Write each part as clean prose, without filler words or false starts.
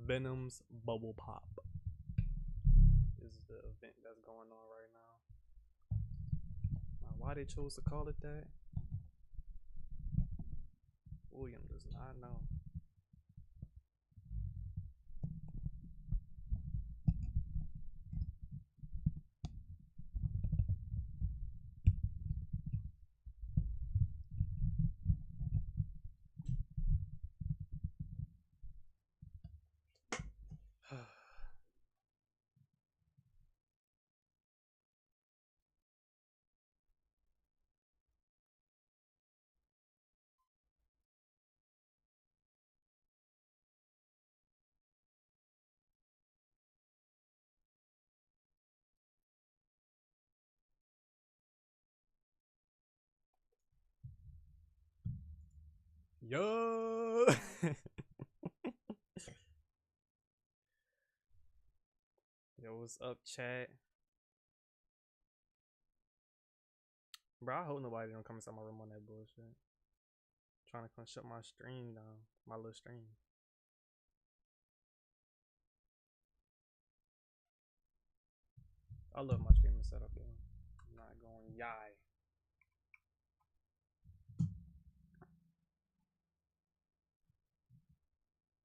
Venom's Bubble Pop. This is the event that's going on right now. Now, why they chose to call it that, William does not know. Yo. Yo, what's up, chat? Bro, I hope nobody don't come inside my room on that bullshit. Trying to come shut my stream down, my little stream. I love my streaming setup, though. I'm not going yai.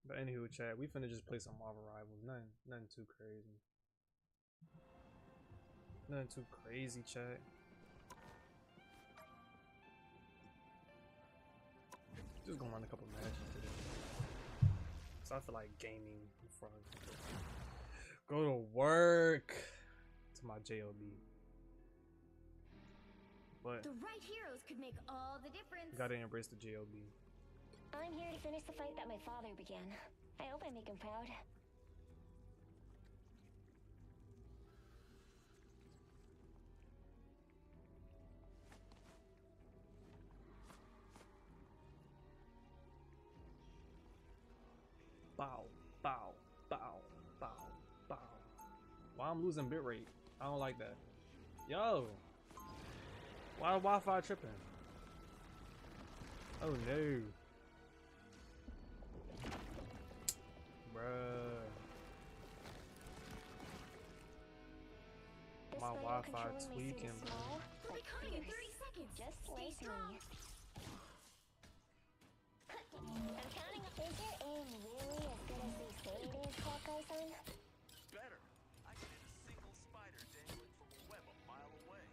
But anywho, chat, we finna just play some Marvel Rivals. Nothing too crazy. Nothing too crazy, chat. Just gonna run a couple matches today. So I feel like gaming before I go to work to my JOB. But the right heroes could make all the difference. Gotta embrace the JOB. I'm here to finish the fight that my father began. I hope I make him proud. Bow, bow, bow, bow, bow. Why I'm losing bitrate? I don't like that. Yo! Why Wi-Fi tripping? Oh no. Bruh. My Wi-Fi tweaking, bro. We'll be coming in 30 seconds. Just Stay like strong. me. I'm counting up. Is your aim really as good as they say it is, Hawkeye-san? Better. I can hit a single spider dangling from a web a mile away.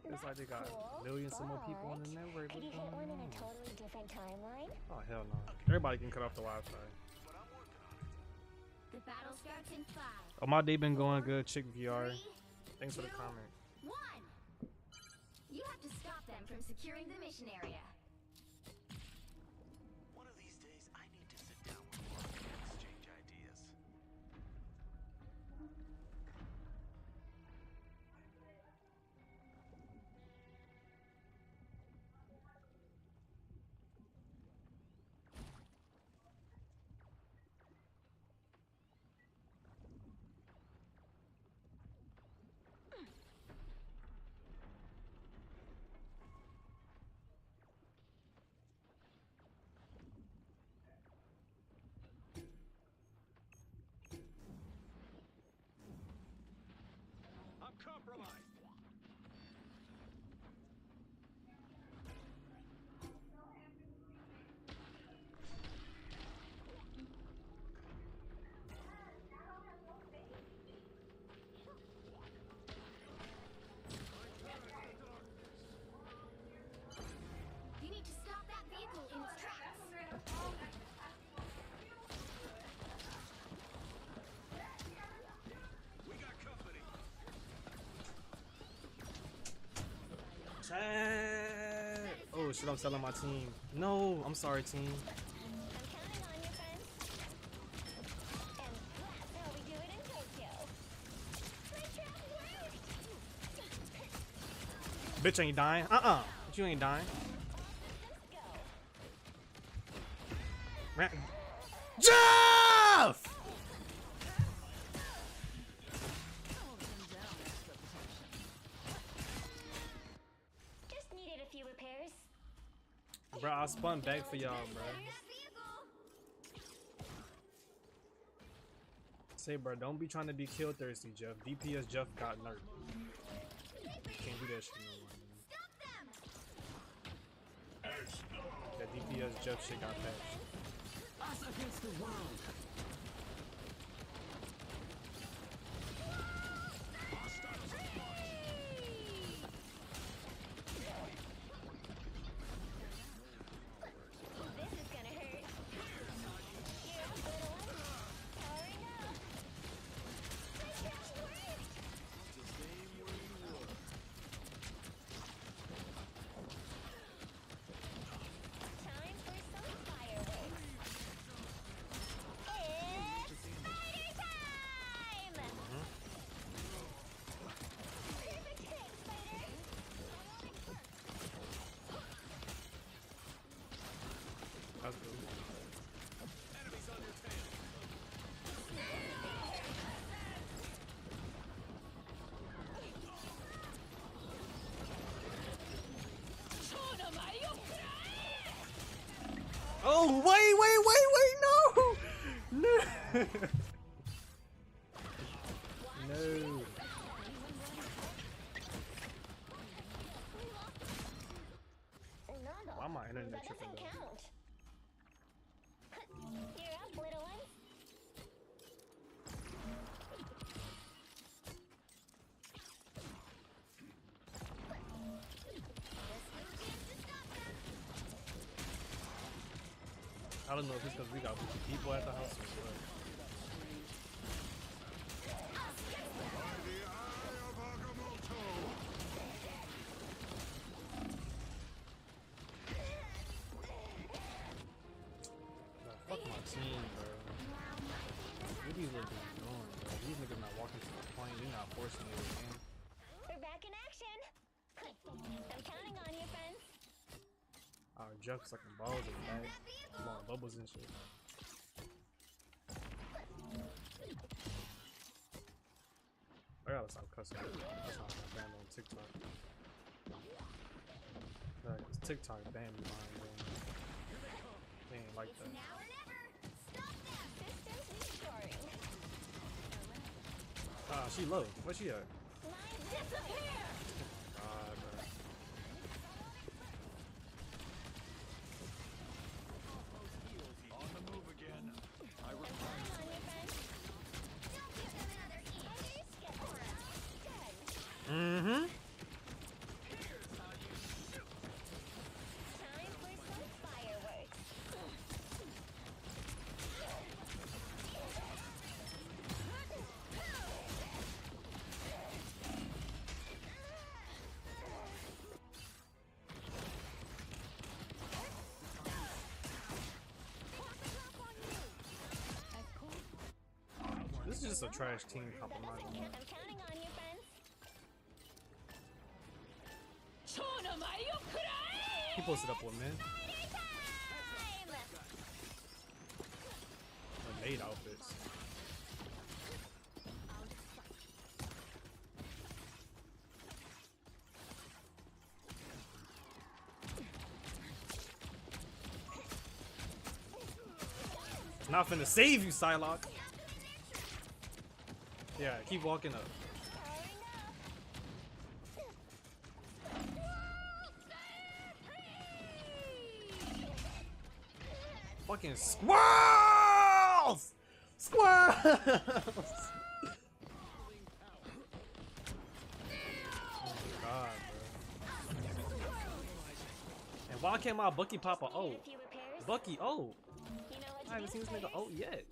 It's like they got millions of more people on the network. Could you What's hit one going in a on? totally different timeline? Oh hell no. Everybody can cut off the Wi-Fi. But I'm working on it. The battle starts in 5. Oh, my day been going good. Chick VR. 3, Thanks for the 2, comment. 1. You have to stop them from securing the mission area. One of these days, I need to sit down with Mark and exchange ideas. I'm compromised. You need to stop that vehicle in its tracks. We got company. Chat. Oh shit, I'm selling my team. No, I'm sorry, team. I'm counting on you, friends. And that's how we do it in Tokyo. My trap worked! Bitch ain't dying. But you ain't dying. Let's go. Jeff! Just needed a few repairs. Bro, I spun back for y'all, bro. That vehicle. say, bro, don't be trying to be kill thirsty, Jeff. DPS Jeff got nerfed. Can't do that shit no more, man. That DPS Jeff shit got patched. Us against the world. This is gonna hurt. You're up, little one. Powering up. They just worked. Time for some fireworks. It's spider time! Perfect hit, spider! That's good. Oh, wait, no! No! No. No, Why my internet that tripping doesn't though? count. You're up, little one. I don't know if it's because we got people at the house or what. Nah, fuck my team, bro. What these little dudes doing, bro? These niggas not walking to the point. They're not forcing it again. We're back in action. I'm counting on you, friends. Our Jeff's like balls in the back. Blowing bubbles and shit. I gotta stop cussing. That's how I got banned on TikTok. Like, TikTok banned me behind them. They ain't like that. Now or never. Stop them. Systems restoring. Ah, she low. Where's she at? Mine disappear! God, bro. On the move again. I I'm counting on you, friends. Don't give them another inch. Done. Mm-hmm. Time for some fireworks. This is just a trash team compromise. I'm counting on you, friends. He posted up with men. Time! The maid outfits. Not finna save you, Psylocke. Yeah, keep walking up. Powering up. Fucking squirrels! Squirrels! Oh my god, bro. And why can't my Bucky pop a Need O? a few repairs. Bucky O! You know what I haven't to seen do, this nigga spiders. O yet.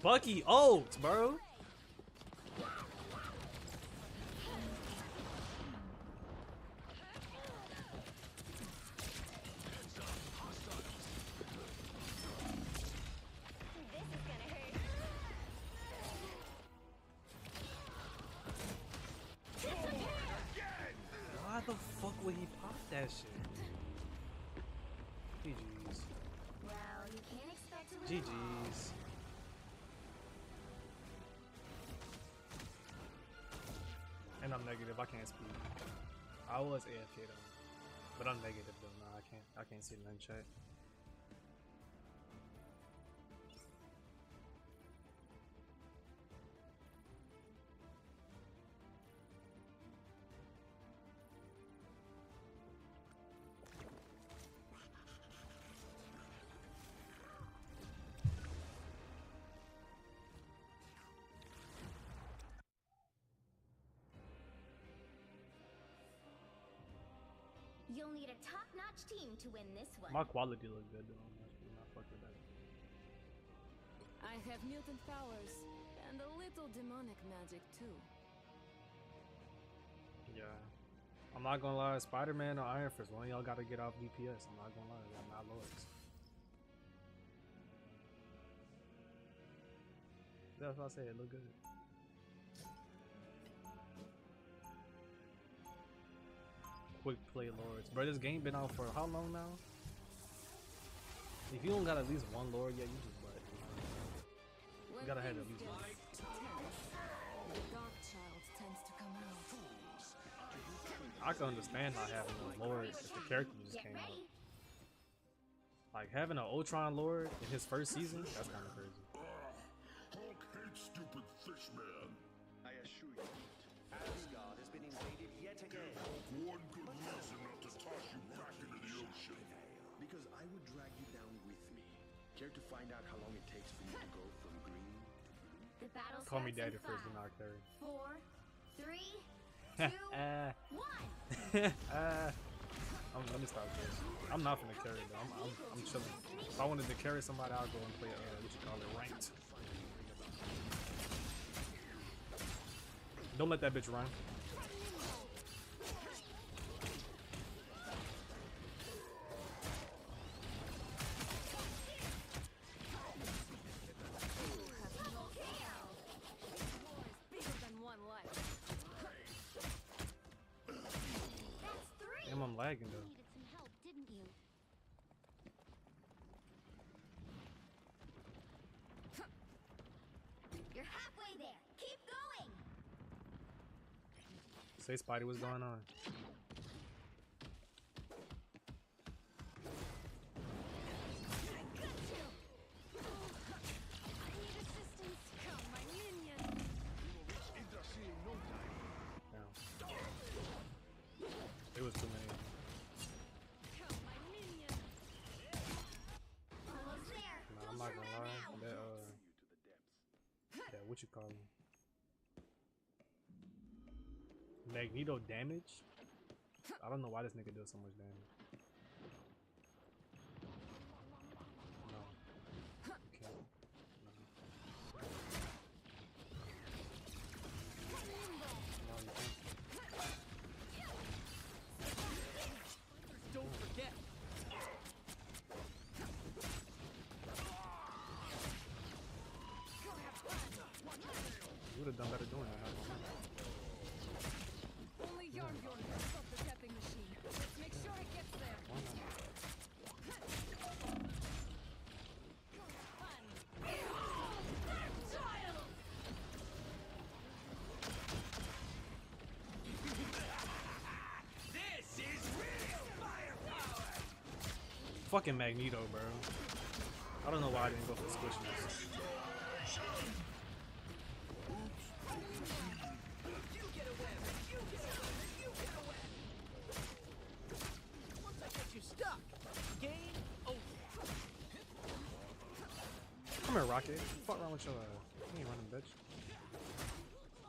Bucky oats, bro. This is gonna hurt. Why the fuck would he pop that shit? GG's. Well, you can't expect to win. GG's. And I'm negative. I can't speak. I was AFK though, but I'm negative though. Nah, I can't see none chat. You'll need a top-notch team to win this one. My quality looks good though. I'm not fucking with that. I have mutant powers and a little demonic magic too. Yeah. I'm not gonna lie, Spider-Man or Iron Fist, one of y'all gotta get off DPS. I'm not gonna lie, they're not lords. That's what I say, it look good. Quick play lords. Bro, this game been out for how long now? If you don't got at least one lord yet, you just butt. You gotta have at least one. The dark child tends to come out. I can understand not having a lord if the character just Get came out. ready. Like having an Ultron lord in his first season, that's kind of crazy. Hulk hates stupid fish man. I assure you, Asgard has been invaded yet again. One good reason not to toss you back into the ocean. Because I would drag you down with me. Care to find out how long it takes for you to go from green to blue? The battle Call me starts daddy in first, 5, do not carry. 4, 3, 2, 1. Let me stop this. I'm not gonna carry though. I'm chilling. If I wanted to carry somebody, I'll go and play what you call it, ranked. Don't let that bitch run. Bigger than one life. That's 3. Damn, I'm lagging though. Needed some help, didn't you? You're halfway there. Keep going. Say, Spidey, what's going on? Damn. It was too many. Almost there. Nah, I'm not gonna lie. That yeah, what you call him? Magneto damage? I don't know why this nigga does so much damage. No. Okay. No. No, you can't. Don't forget. You would have done better doing that. Only Yarnbjorn can stop the tapping machine. Let's make sure it gets there. Why not? This is real firepower! Fucking Magneto, bro. I don't know why I didn't go for squishiness. You get a web. You get a web. You get a web. Once I get you stuck, game over. Come here, Rocket. Fuck wrong with your you ain't running, bitch.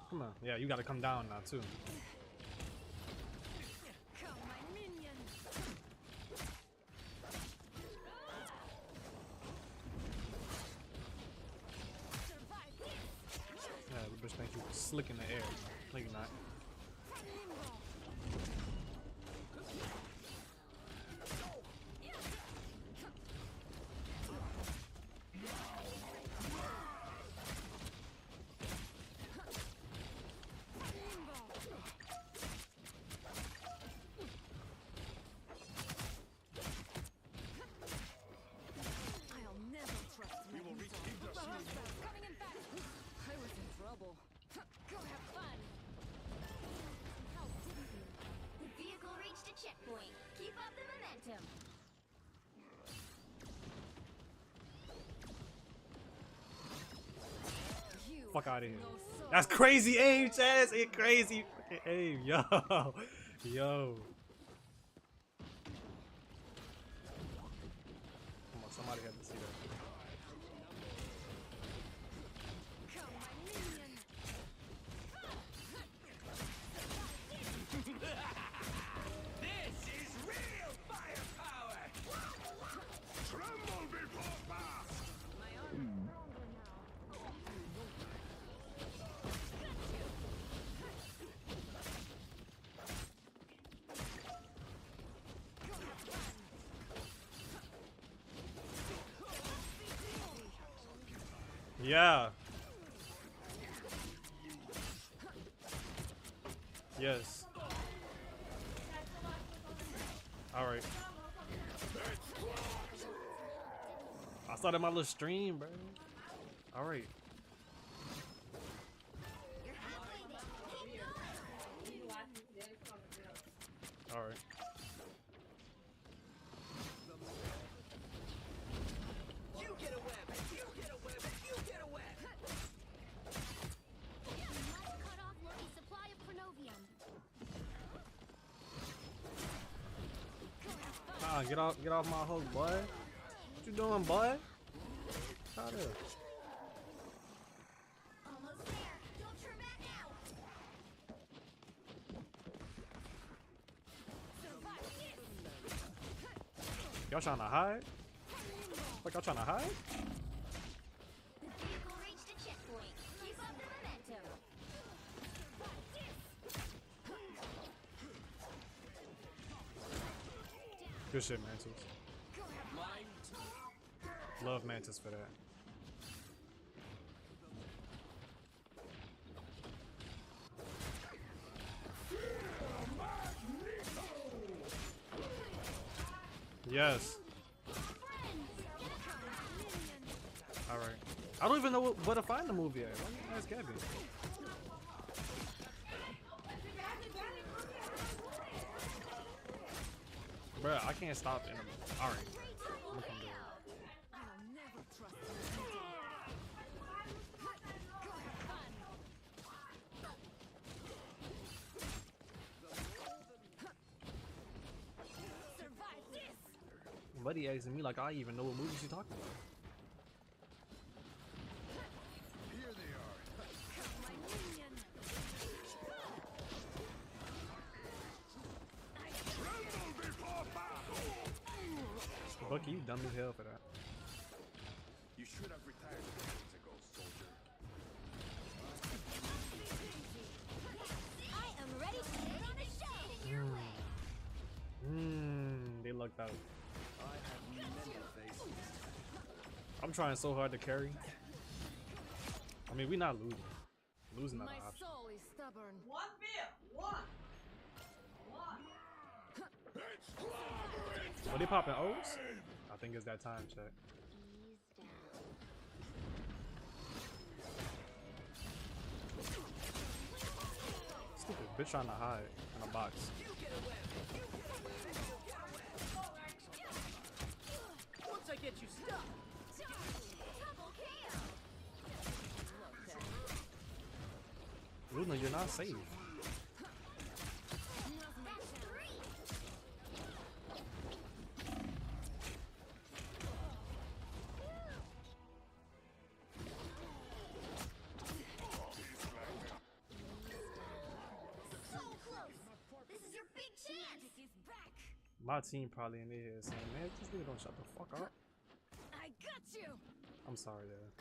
Come on. Yeah, you gotta come down now too. Come, my minion. Survive this. Yeah, the bitch think you slick in the air. No, you're not. I'll never trust Magneto. Coming in fast. I was in trouble. Go have fun. How didn't you? The vehicle reached a checkpoint. Keep up the momentum. You Fuck out of here. no soul. That's crazy aim, Chaz. It crazy fucking aim, yo, yo. Come on, somebody had to see that. Come, my minion. This is real Yeah. Yes. All right. I started my little stream, bro. All right. All right. You get a web. You get a web. You get a web. You must cut off Loki's supply of Chronovium. Get off my hook, boy. What you doing, boy? How there? Almost there. Don't turn back now. Y'all trying to hide? Like y'all trying to hide? The vehicle reached a checkpoint. Keep up the momentum. Good shit, Mantis. Love Mantis for that. Yes. All right. I don't even know where to find the movie at. Why you ask Gabby? Bruh, I can't stop in a... Alright. I'm gonna come do it. I'll never trust you again. Go have fun. Survive this. Buddy asking me like I even know what movie she's talking about. Here they are. My minion. Bucky, you dumb as hell for that. You should have retired decades ago, soldier. I am ready to put on a show. They lucked out. I have many faces. I'm trying so hard to carry. I mean, we not losing. Losing not My an option. soul is stubborn. One beer. One. Are they popping O's? I think it's that time check. Ease down. Stupid bitch trying to hide in a box. You get a web. You get a web. You get a web. Once I get you stuck. Double kill. Luna, you're not safe. That's 3. So close. This is your big chance. Is back. My team probably in there saying, man, this nigga don't shut the fuck up. I got you. I'm sorry, there.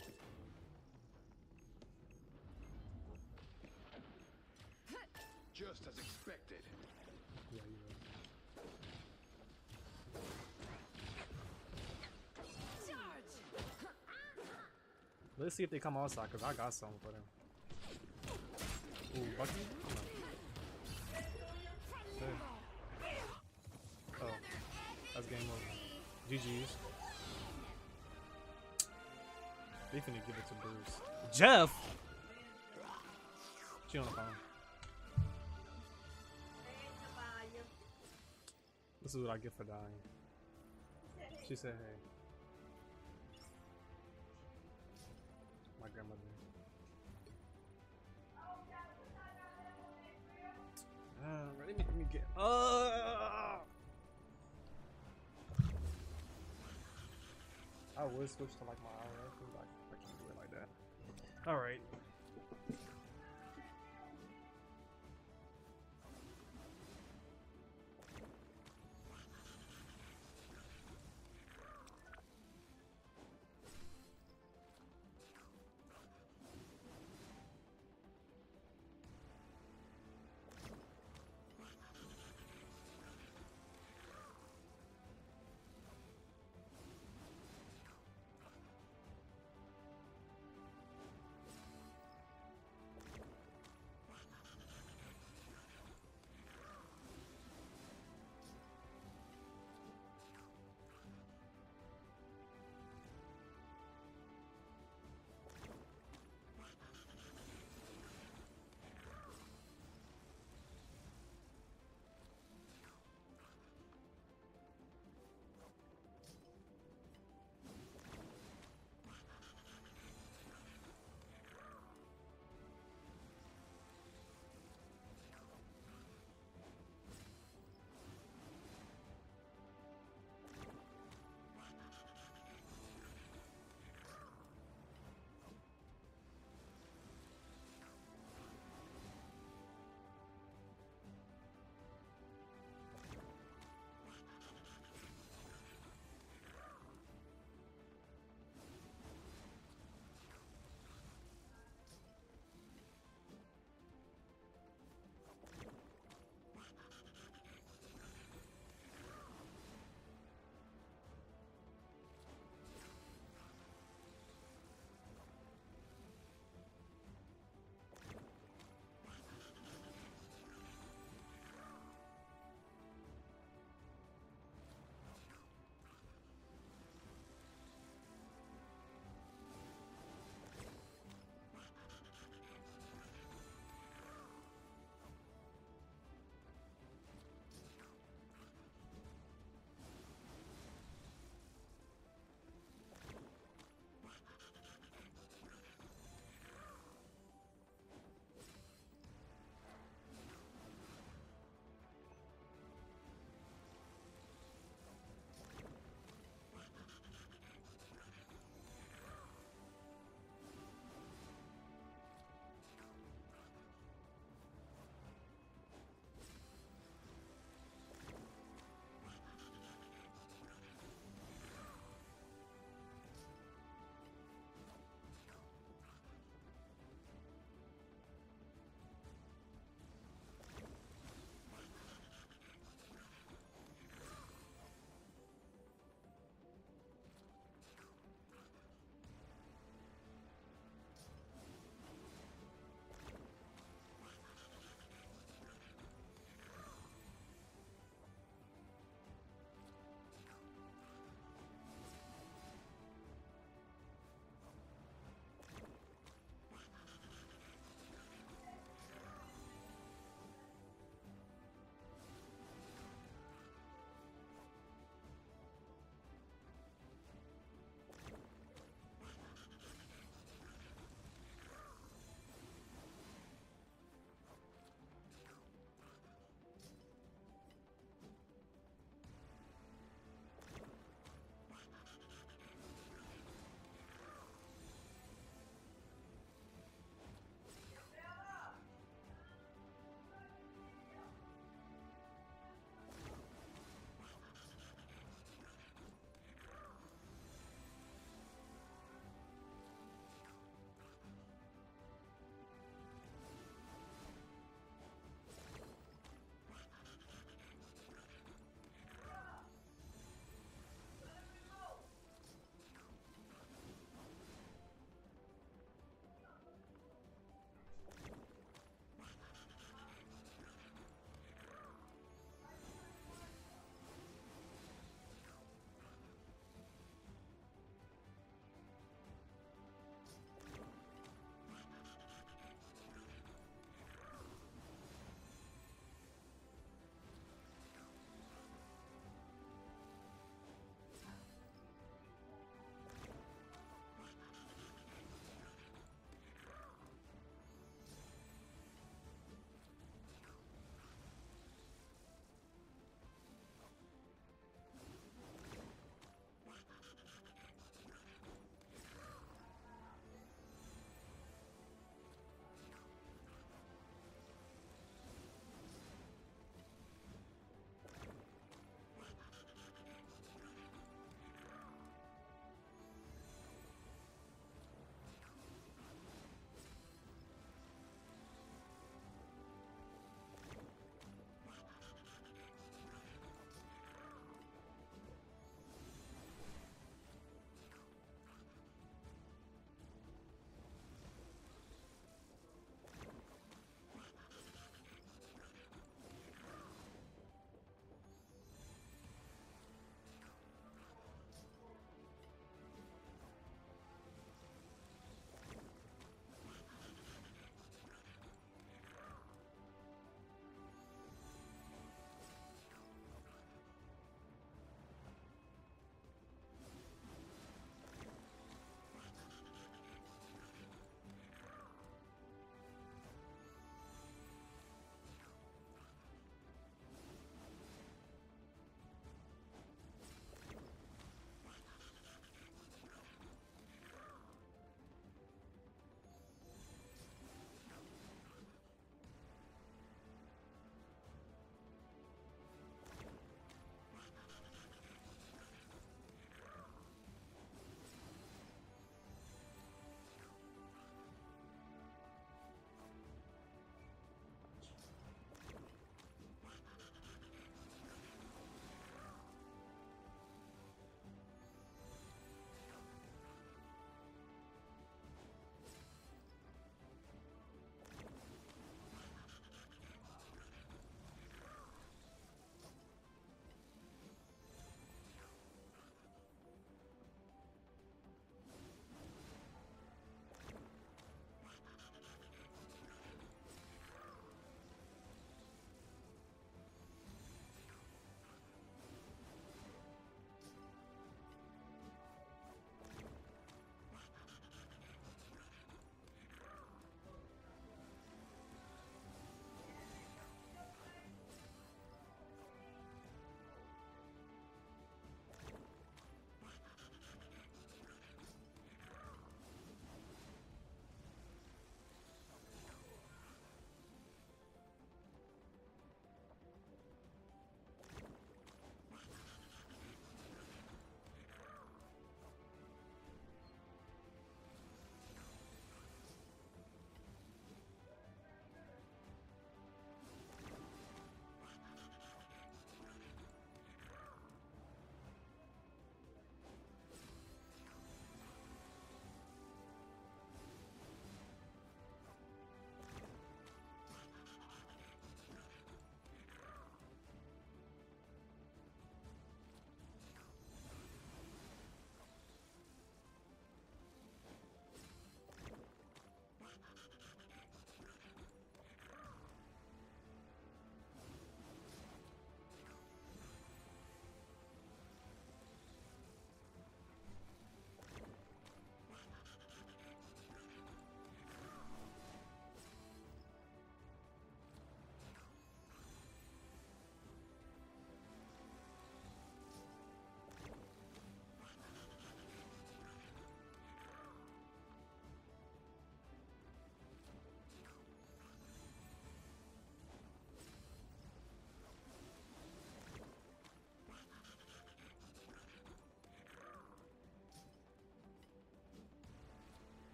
Just as expected. Yeah, you right. Charge. Let's see if they come outside, because I got something for them. Ooh, Bucky? No. Oh, that's game over. GG's. They finna give it to Bruce. Jeff! She on the phone. This is what I get for dying. She said, hey. My grandmother. Let me get. I would switch to like my IR, but I can't do it like that. Alright.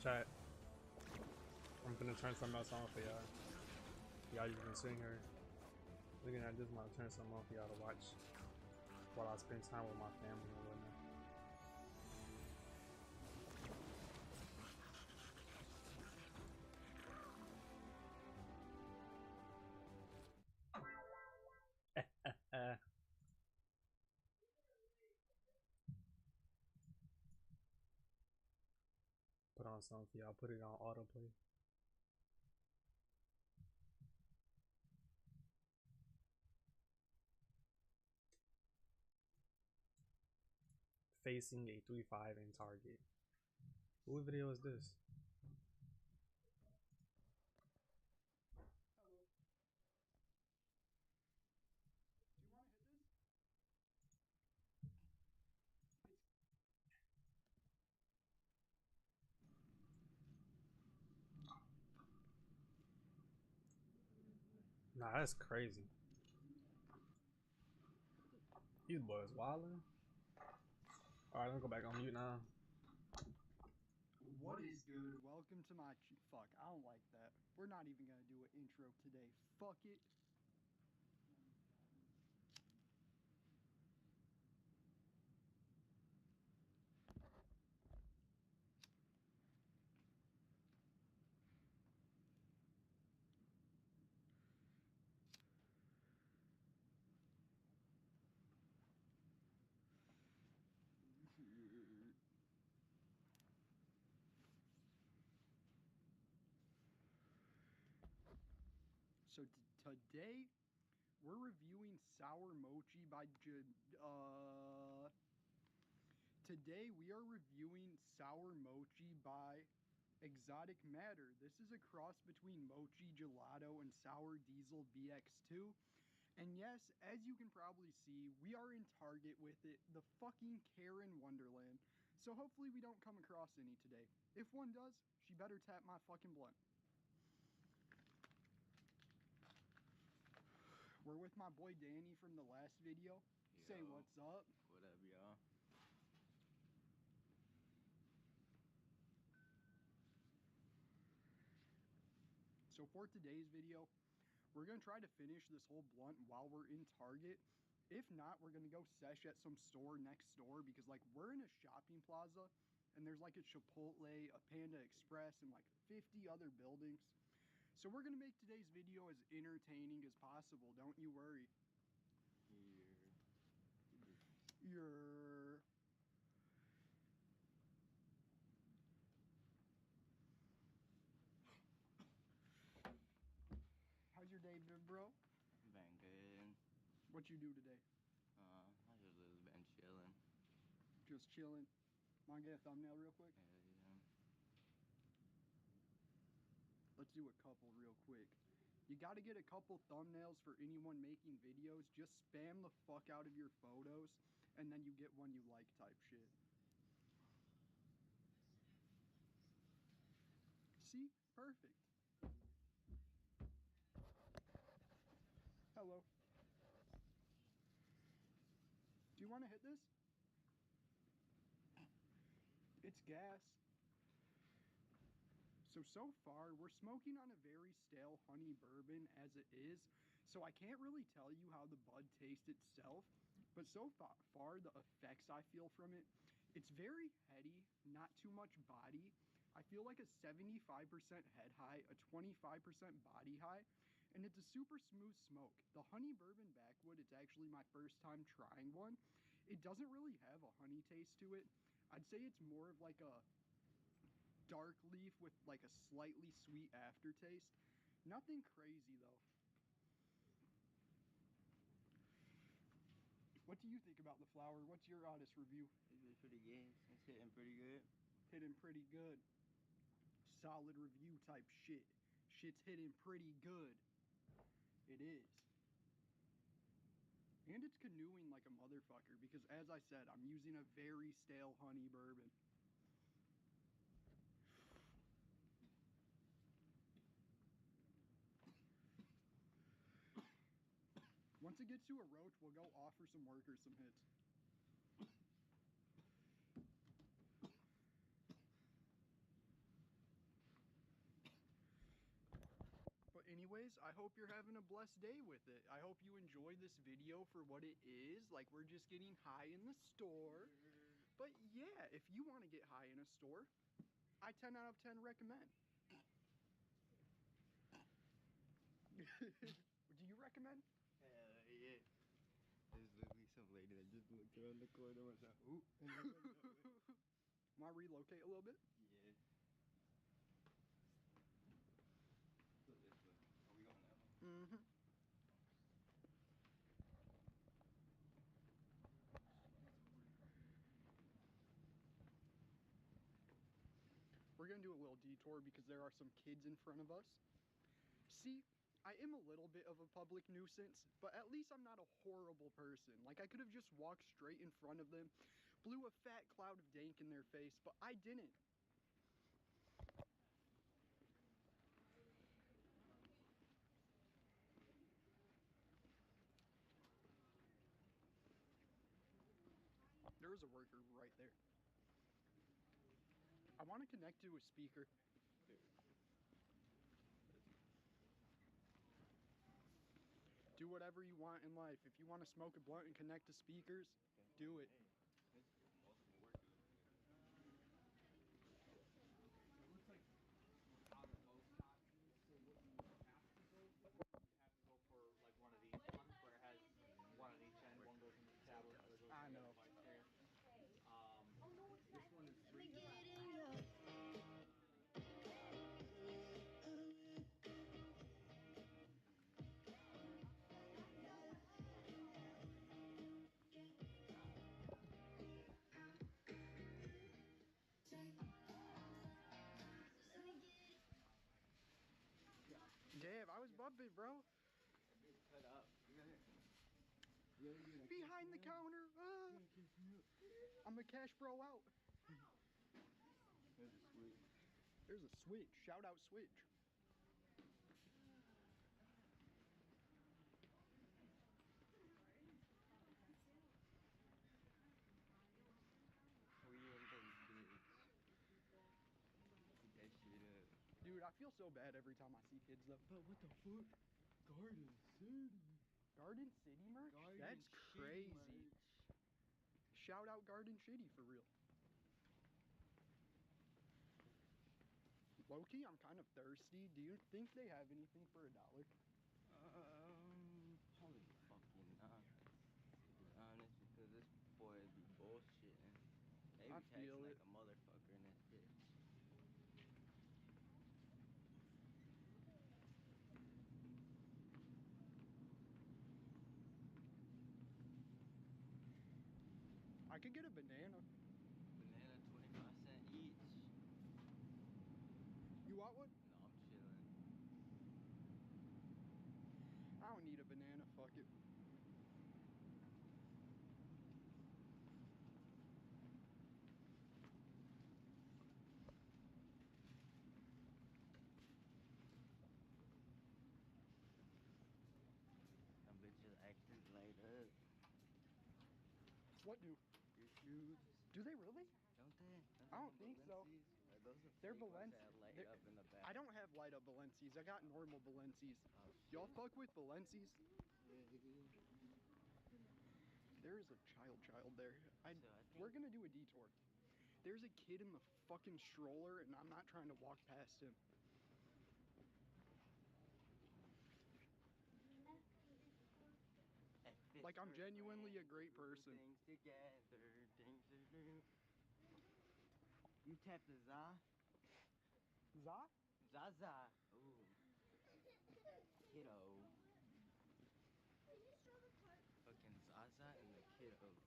Chat. I'm gonna turn something else on for y'all. Y'all just been sitting here looking at this. I'm gonna turn something on for y'all to watch while I spend time with my family and whatnot. Put on something for y'all. Put it on autoplay. Facing a 3-5 in target. What video is this? Nah, that's crazy. These boys wildin'. Alright, let me go back on mute now. What is good? Welcome to my fuck. I don't like that. We're not even gonna do an intro today. Fuck it. So today we're reviewing Sour Mochi by Today we are reviewing Sour Mochi by Exotic Matter. This is a cross between Mochi Gelato and Sour Diesel BX2. And yes, as you can probably see, we are in Target with it, the fucking Karen Wonderland. So hopefully we don't come across any today. If one does, she better tap my fucking blunt. We're with my boy Danny from the last video. Yo, say what's up. What up, y'all? So for today's video, we're going to try to finish this whole blunt while we're in Target. If not, we're going to go sesh at some store next door because, like, we're in a shopping plaza and there's like a Chipotle, a Panda Express, and like 50 other buildings. So we're going to make today's video as entertaining as possible. Don't you worry. You're... How's your day been, bro? Been good. What you do today? I just been chilling. Just chilling. Wanna get a thumbnail real quick? Yeah. Let's do a couple real quick. You gotta get a couple thumbnails for anyone making videos. Just spam the fuck out of your photos, and then you get one you like type shit. See? Perfect. Hello. Do you want to hit this? It's gas. So far, we're smoking on a very stale honey bourbon as it is, so I can't really tell you how the bud tastes itself, but so far, the effects I feel from it, it's very heady, not too much body. I feel like a 75% head high, a 25% body high, and it's a super smooth smoke. The honey bourbon backwood, it's actually my first time trying one. It doesn't really have a honey taste to it. I'd say it's more of like a dark leaf with like a slightly sweet aftertaste. Nothing crazy though. What do you think about the flower? What's your honest review? It's pretty good. It's hitting pretty good. Hitting pretty good. Solid review type shit. Shit's hitting pretty good. It is. And it's canoeing like a motherfucker because, as I said, I'm using a very stale honey bourbon. Once it gets to a roach, we'll go offer some workers some hits. guys, I hope you're having a blessed day with it. I hope you enjoy this video for what it is. Like, we're just getting high in the store. But yeah, if you want to get high in a store, I 10 out of 10 recommend. Do you recommend? Hell yeah. There's literally some lady that just looked around the corner and was like, ooh. And then went that way. Want to relocate a little bit? Yeah. So this way. Are we going that way? Mm-hmm. We're going to do a little detour because there are some kids in front of us. See, I am a little bit of a public nuisance, but at least I'm not a horrible person. Like, I could have just walked straight in front of them, blew a fat cloud of dank in their face, but I didn't. There was a worker right there. I want to connect to a speaker. Do whatever you want in life. If you want to smoke a blunt and connect to speakers, do it. Hey, there's multiple workers over here. So it looks like we're out of those costumes. So what you have to go for, you have to go for like one of these ones where it has one on each end. One goes in the tablet, the other goes I in the know. device here. This one is free. Damn, I was bumping, bro. That bitch cut up. You gotta get Behind the counter. I'm a cash bro out. There's a switch. There's a switch. Shout out switch. Free in them bitch. Eat that shit up. Dude, I feel so bad every time I see kids though. But what the fuck? Garden City. Garden City merch? Garden That's Shitty crazy. merch. Shout out Garden Shitty for real. Low-key, I'm kind of thirsty. Do you think they have anything for $1? Probably fucking not. To be honest, because this boy be bullshitting. They I be taxing feel like it. a motherfucker in this bitch. I could get a banana. Banana 25 cents each. You want one? No, I'm chilling. I don't need a banana. Fuck it. Them bitches actually light up. What do? Your shoes. Do they really? Don't they? I don't think so. Those are They're fake ones Balenci- that light they're- up in the back. I don't have light up Balenci's. I got normal Balenci's. Oh, Y'all shit. fuck with Balenci's? Yeah. There is a child there. So I think We're gonna do a detour. There's a kid in the fucking stroller, and I'm not trying to walk past him. Like, I'm genuinely a great person. Things together, things to do. You tap the za? Za? Zaza. Ooh. Kiddo. Fucking Zaza and the kiddos.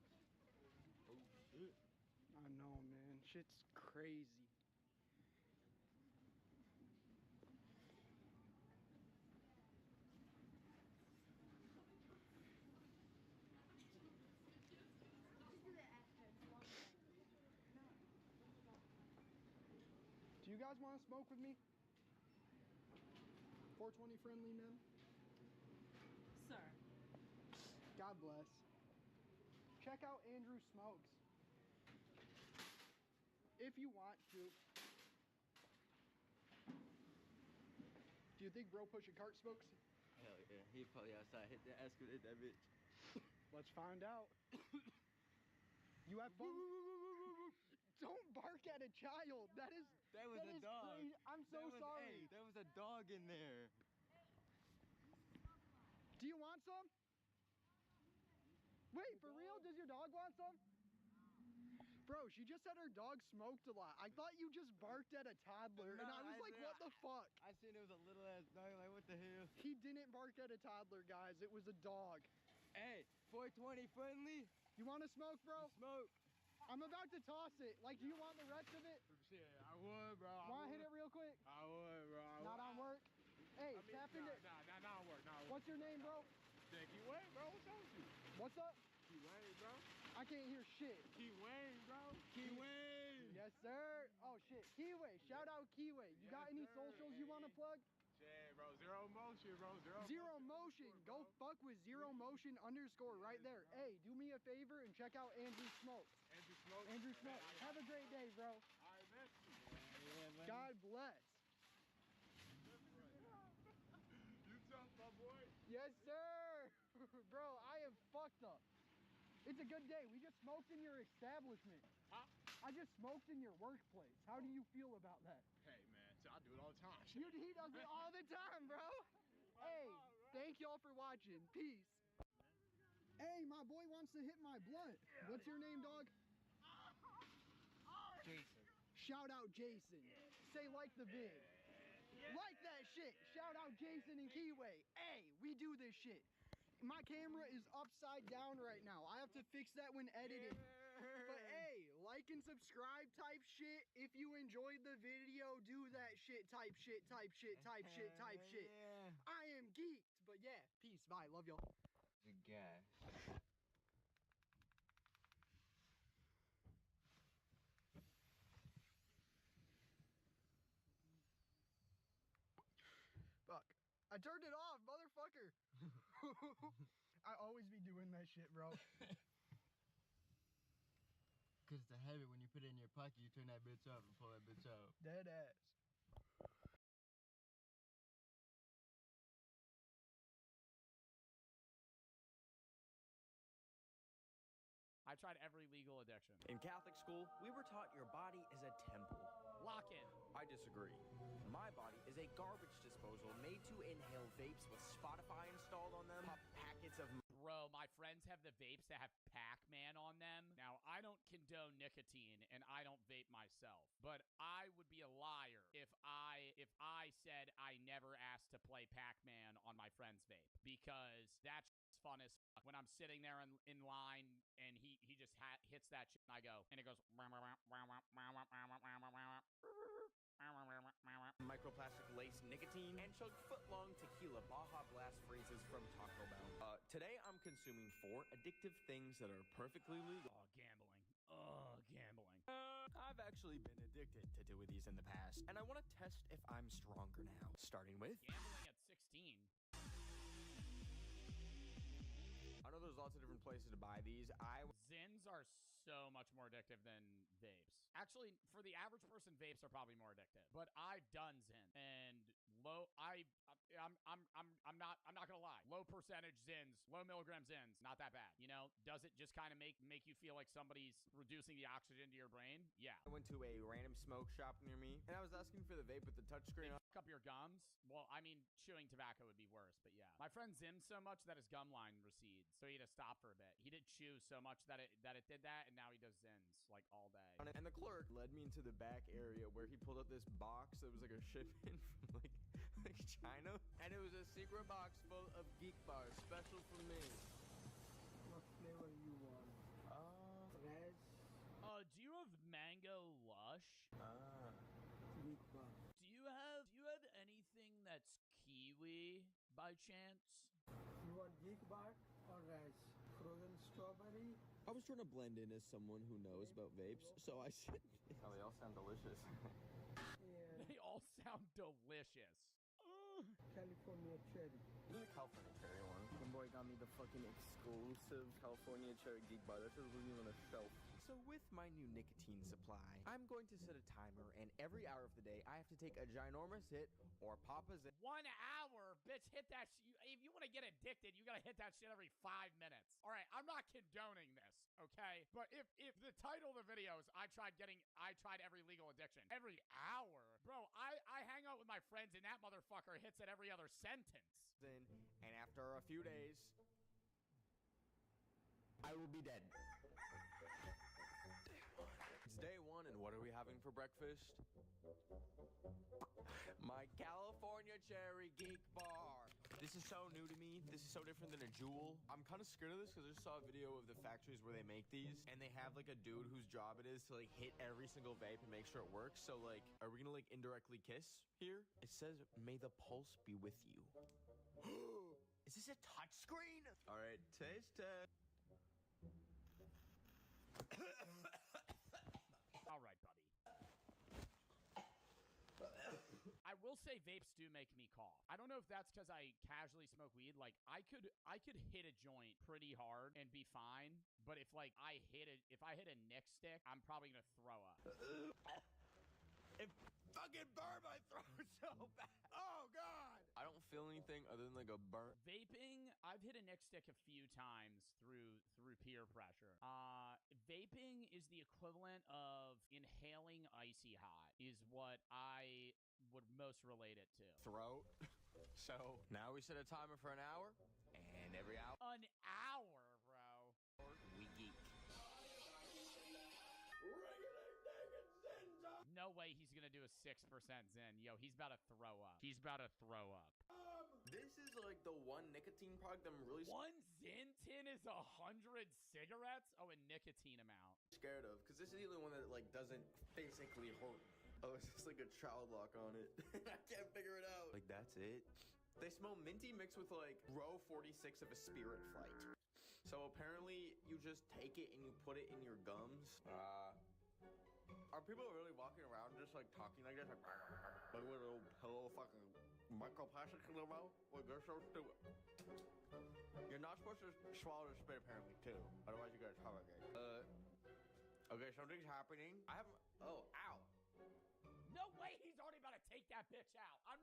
Oh shit. I know, man. Shit's crazy. Do you guys want to smoke with me? 420 friendly, man? Sir. God bless. Check out Andrew Smokes. If you want to. Do Do you think bro pushing cart smokes? Hell yeah. He probably outside hit that escalator, that bitch. Let's find out. You have fun. Don't bark at a child. That is dog. crazy. I'm so sorry. Hey, there was a dog in there. Do you want some? Wait, for real? Does your dog want some? Bro, she just said her dog smoked a lot. I thought you just barked at a toddler, and I was like, what the fuck? I seen it was a little ass dog, like what the hell? He didn't bark at a toddler, guys. It was a dog. Hey, 420 friendly? You want to smoke, bro? Smoke. I'm about to toss it. Like, do you want the rest of it? Shit, I would, bro. Want to hit it real quick? I would, bro. Not on work? Hey, tap into... Nah, not on work, not on work. What's your name, bro? Key Wayne, bro. What's up with you? What's up? Key Wayne, bro. I can't hear shit. Key Wayne, bro. Key Wayne. Yes, sir. Oh, shit. Keyway. Shout out Keyway. You got any socials you want to plug? Shit, bro. Zero motion, bro. Zero motion. Go fuck with Zero Motion _ right there. Hey, do me a favor and check out Andrew Smokes. Andrew Smokes? Andrew Smokes. Have a great day, bro. All right, man. Yeah, God bless. You tough, my boy. Yes, sir. Bro, I am fucked up. It's a good day. We just smoked in your establishment. Huh? I just smoked in your workplace. How do you feel about that? Hey, man. So I do it all the time. He does it all the time, bro. Hey, thank y'all for watching. Peace. Hey, my boy wants to hit my blunt. What's your name, dog? Jason. Shout out Jason. Say like the vid. Like that shit. Shout out Jason and Keyway. Hey, we do this shit. My camera is upside down right now. I have to fix that when editing. But hey, like and subscribe type shit. If you enjoyed the video, do that shit type shit. Yeah. I am geeked. But yeah, peace. Bye. Love y'all. The gas. Fuck. I turned it off, motherfucker. I always be doing that shit, bro. Cause it's a habit. When you put it in your pocket, you turn that bitch up and pull that bitch out. Dead ass. I tried every legal addiction. In Catholic school, we were taught your body is a temple. Lock in. I disagree. My body is a garbage disposal made to inhale vapes with Spotify installed on them, pop packets of... Bro, my friends have the vapes that have Pac-Man on them. Now, I don't condone nicotine, and I don't vape myself. But I would be a liar if I said I never asked to play Pac-Man on my friend's vape. Because that's fun as fuck. When I'm sitting there in line, and he just hits that shit, and I go, and it goes... microplastic laced nicotine and chug foot-long tequila Baja Blast freezes from Taco Bell. Today I'm consuming 4 addictive things that are perfectly legal. Oh, gambling. Oh, gambling. I've actually been addicted to 2 of these in the past, and I want to test if I'm stronger now. Starting with... Gambling at 16. I know there's lots of different places to buy these. Zins are so much more addictive than vapes. Actually, for the average person, vapes are probably more addictive. But I've done Zins, and I'm not gonna lie. Low percentage Zins, low milligram Zins, not that bad. You know, does it just kind of make you feel like somebody's reducing the oxygen to your brain? Yeah. I went to a random smoke shop near me, and I was asking for the vape with the touchscreen on. Fuck up your gums? Well, I mean, chewing tobacco would be worse, but yeah. My friend zimmed so much that his gum line recedes, so he had to stop for a bit. He did chew so much that it did that, and now he does Zins, like, all day. And the clerk led me into the back area where he pulled up this box that was like a shipment from like China, and it was a secret box full of geek bars, special for me. What flavor you want? Red? Do you have Mango Lush? Geek bar. Do you have anything that's kiwi by chance? You want geek bar or rice? Frozen strawberry? I was trying to blend in as someone who knows about vapes, so I said... Oh, they all sound delicious. Yeah. They all sound delicious. California cherry. This is a California cherry one. The boy got me the fucking exclusive California cherry geek bar. That just wasn't even on a shelf. So So with my new nicotine supply, I'm going to set a timer, and every hour of the day, I have to take a ginormous hit or pop a zit. 1 hour? Bitch, hit that if you want to get addicted, you gotta hit that shit every 5 minutes. All right, I'm not condoning this, okay? But if the title of the video is I tried every legal addiction every hour, bro, I hang out with my friends and that motherfucker hits at every other sentence. And after a few days, I will be dead. It's day one, and what are we having for breakfast? My California Cherry Geek Bar. This is so new to me. This is so different than a Juul. I'm kind of scared of this because I just saw a video of the factories where they make these, and they have like a dude whose job it is to like hit every single vape and make sure it works. So like, are we gonna like indirectly kiss here? It says, "May the pulse be with you." Is this a touch screen? All right, taste test. All right, buddy. I will say vapes do make me cough. I don't know if that's because I casually smoke weed. Like I could hit a joint pretty hard and be fine, but if I hit a nick stick, I'm probably gonna throw up. It fucking burned my throat so bad. Oh god. I don't feel anything other than like a burn. Vaping, I've hit a nick stick a few times through peer pressure. Vaping is the equivalent of inhaling icy hot, is what I would most relate it to. Throat. So now we set a timer for an hour, and every hour. An hour, bro. We geek. No way he's gonna do a 6% Zen. Yo, he's about to throw up. He's about to throw up. This is like the one nicotine product I'm really one Zen tin is 100 cigarettes? Oh, a nicotine amount. Scared of, because this is the only one that like doesn't basically hurt. Oh, it's just like a child lock on it. I can't figure it out. Like, that's it? They smell minty mixed with like row 46 of a spirit flight. So apparently you just take it and you put it in your gums. Are people really walking around just like talking like this? Like with a little fucking microplastics in their mouth? Like they're so stupid. You're not supposed to swallow the spit apparently too. Otherwise you get a tongue ache. Okay, something's happening. I haven't. Oh, ow. No way, he's already about to take that bitch out. I'm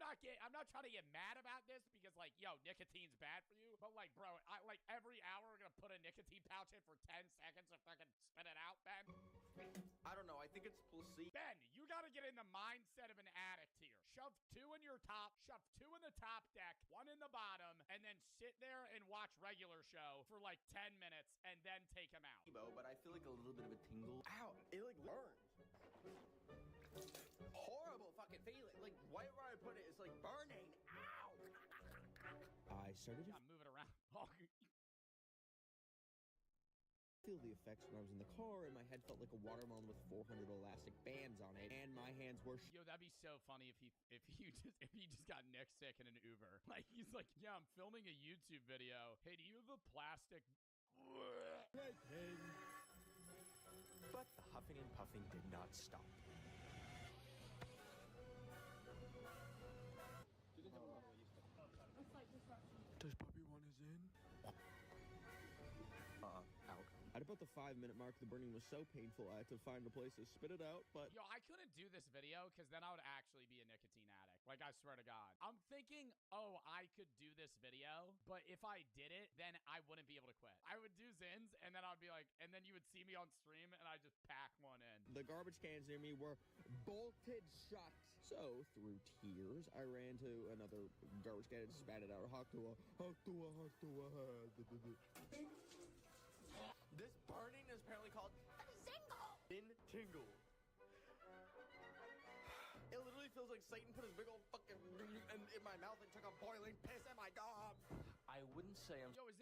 not trying to get mad about this because like, yo, nicotine's bad for you. But like, bro, like every hour we're gonna put a nicotine pouch in for 10 seconds to fucking spit it out, Ben. I don't know. I think it's placebo. Ben, you gotta get in the mindset of an addict here. Shove 2 in your top, shove 2 in the top deck, 1 in the bottom, and then sit there and watch regular show for like 10 minutes and then take him out. But I feel like a little bit of a tingle. Ow! It like burns. Horrible fucking feeling. Like right where I put it, it's like burning. Ow! I started to I'm moving around. feel the effects when I was in the car, and my head felt like a watermelon with 400 elastic bands on it, and my hands were. Yo, that'd be so funny if he just got Nick sick in an Uber. Like he's like, yeah, I'm filming a YouTube video. Hey, do you have a plastic? Right then. But the huffing and puffing did not stop. Does Puppy want his in? Out. At about the 5-minute mark, the burning was so painful I had to find a place to spit it out, but... Yo, I couldn't do this video because then I would actually be a nicotine addict. Like, I swear to God. I'm thinking, oh, I could do this video, but if I did it, then I wouldn't be able to quit. I would do Zins, and then I'd be like, and then you would see me on stream, and I'd just pack one in. The garbage cans near me were bolted shut. So, through tears, I ran to another garbage can and spat it out. This burning is apparently called tingle. It literally feels like Satan put his big old fucking in my mouth and took a boiling piss at my gob. I wouldn't say I'm. Yo, is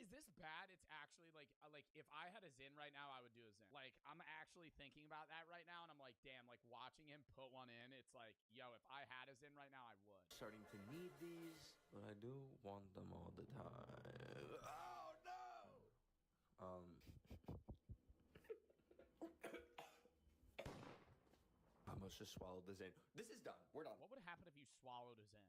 this bad? It's actually like if I had a Zin right now, I would do a Zin. Like I'm actually thinking about that right now, and I'm like, damn, like watching him put one in, it's like, yo, if I had a Zin right now, I would. Starting to need these, but I do want them all the time. Oh no! I must just swallow the Zen. This is done. We're done. What would happen if you swallowed a Zen?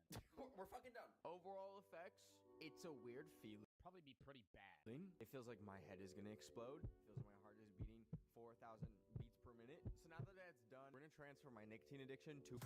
We're fucking done. Overall effects, it's a weird feeling. Probably be pretty bad. It feels like my head is gonna explode. It feels like my heart is beating 4,000 transfer my nicotine addiction to...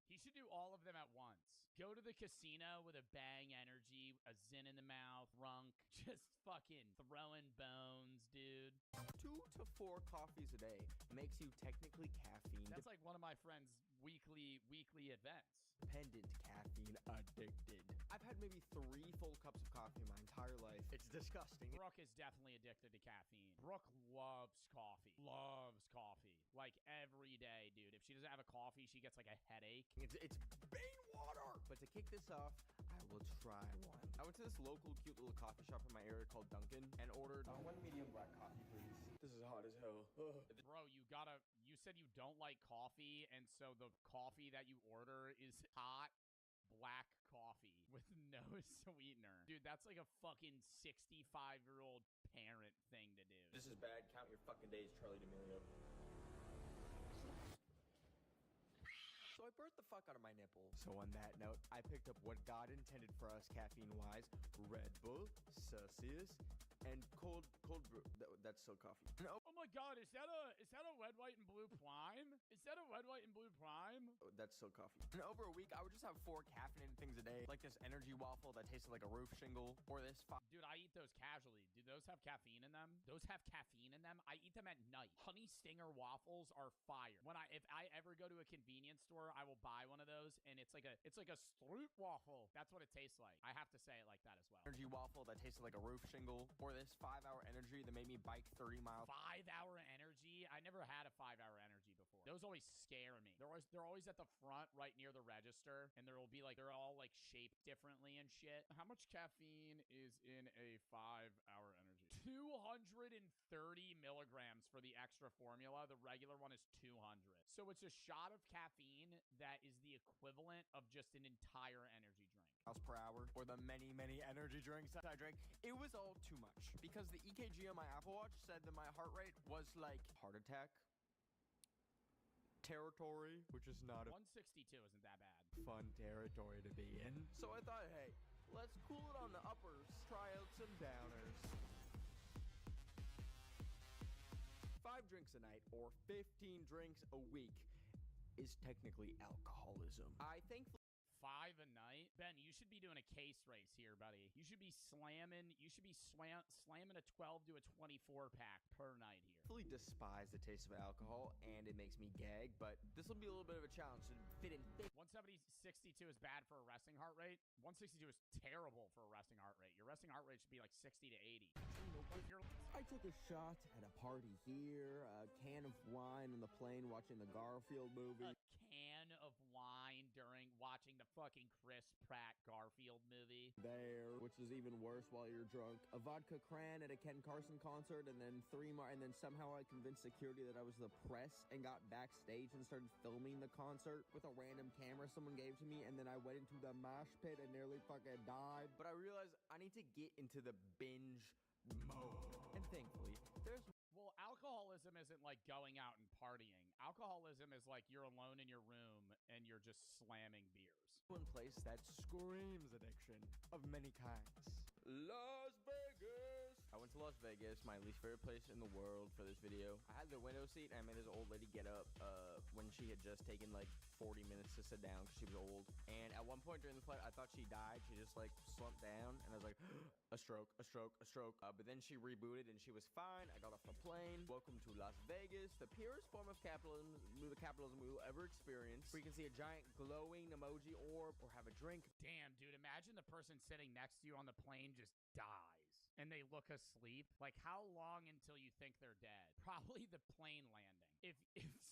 He should do all of them at once. Go to the casino with a bang energy, a zin in the mouth, drunk, just fucking throwing bones, dude. 2 to 4 coffees a day makes you technically caffeine. That's like one of my friend's weekly events. Dependent, caffeine addicted. I've had maybe 3 full cups of coffee in my entire life. It's disgusting. Brooke is definitely addicted to caffeine. Brooke loves coffee. Loves coffee. Like every day, dude. If she doesn't have a coffee, she gets like a headache. It's Bane water! But to kick this off, I will try one. I went to this local cute little coffee shop in my area called Dunkin' and ordered 1 medium black coffee, please. This is hot as hell. Ugh. Bro, you said you don't like coffee, and so the coffee that you order is hot black coffee with no sweetener. Dude, that's like a fucking 65-year-old parent thing to do. This is bad. Count your fucking days, Charlie D'Amelio. So I burnt the fuck out of my nipple. So on that note, I picked up what God intended for us caffeine-wise. Red Bull, Celsius, and cold brew. That's still coffee. No. Oh my god, is that a red, white, and blue prime? Is that a red, white, and blue prime? That's still coffee. And over a week, I would just have 4 caffeinated things a day, like this energy waffle that tasted like a roof shingle, or this. Dude, I eat those casually. Do those have caffeine in them? Those have caffeine in them. I eat them at night. Honey Stinger waffles are fire. If I ever go to a convenience store, I will buy one of those, and it's like a Stroop waffle. That's what it tastes like. I have to say it like that as well. Energy waffle that tasted like a roof shingle, or this 5-hour energy that made me bike 30 miles. 5-hour energy? I never had a 5-hour energy before. Those always scare me. They're always at the front, right near the register, and there will be like they're all like shaped differently and shit. How much caffeine is in a 5-hour energy? 230 milligrams for the extra formula. The regular one is 200. So it's a shot of caffeine that is the equivalent of just an entire energy drink. Miles per hour, or the many energy drinks that I drank. It was all too much because the EKG on my Apple Watch said that my heart rate was like heart attack territory, which is not 162 isn't that bad. Fun territory to be in. So I thought, hey, let's cool it on the uppers, try out some downers. 5 drinks a night or 15 drinks a week is technically alcoholism. I thankfully 5 a night? Ben, you should be doing a case race here, buddy. You should be slamming a 12 to a 24 pack per night here. Fully despise the taste of alcohol, and it makes me gag, but this will be a little bit of a challenge to fit in. 162 is bad for a resting heart rate. 162 is terrible for a resting heart rate. Your resting heart rate should be like 60 to 80. I took a shot at a party here, a can of wine on the plane watching the Garfield movie. A can of wine during watching the fucking Chris Pratt Garfield movie. There, which is even worse while you're drunk. A vodka cran at a Ken Carson concert, and then 3 more, and then somehow I convinced security that I was the press and got backstage and started filming the concert with a random camera someone gave to me, and then I went into the mosh pit and nearly fucking died. But I realized I need to get into the binge mode. And thankfully, there's... Well, alcoholism isn't like going out and partying. Alcoholism is like you're alone in your room and you're just slamming beers. One place that screams addiction of many kinds. Las Vegas! I went to Las Vegas, my least favorite place in the world, for this video. I had the window seat and I made this old lady get up when she had just taken like 40 minutes to sit down because she was old. And at one point during the flight, I thought she died. She just like slumped down and I was like, a stroke, a stroke, a stroke. But then she rebooted and she was fine. I got off the plane. Welcome to Las Vegas, the purest form of capitalism we will ever experience. We can see a giant glowing emoji orb or have a drink. Damn, dude, imagine the person sitting next to you on the plane just dies and they look asleep. Like, how long until you think they're dead? Probably the plane landing. If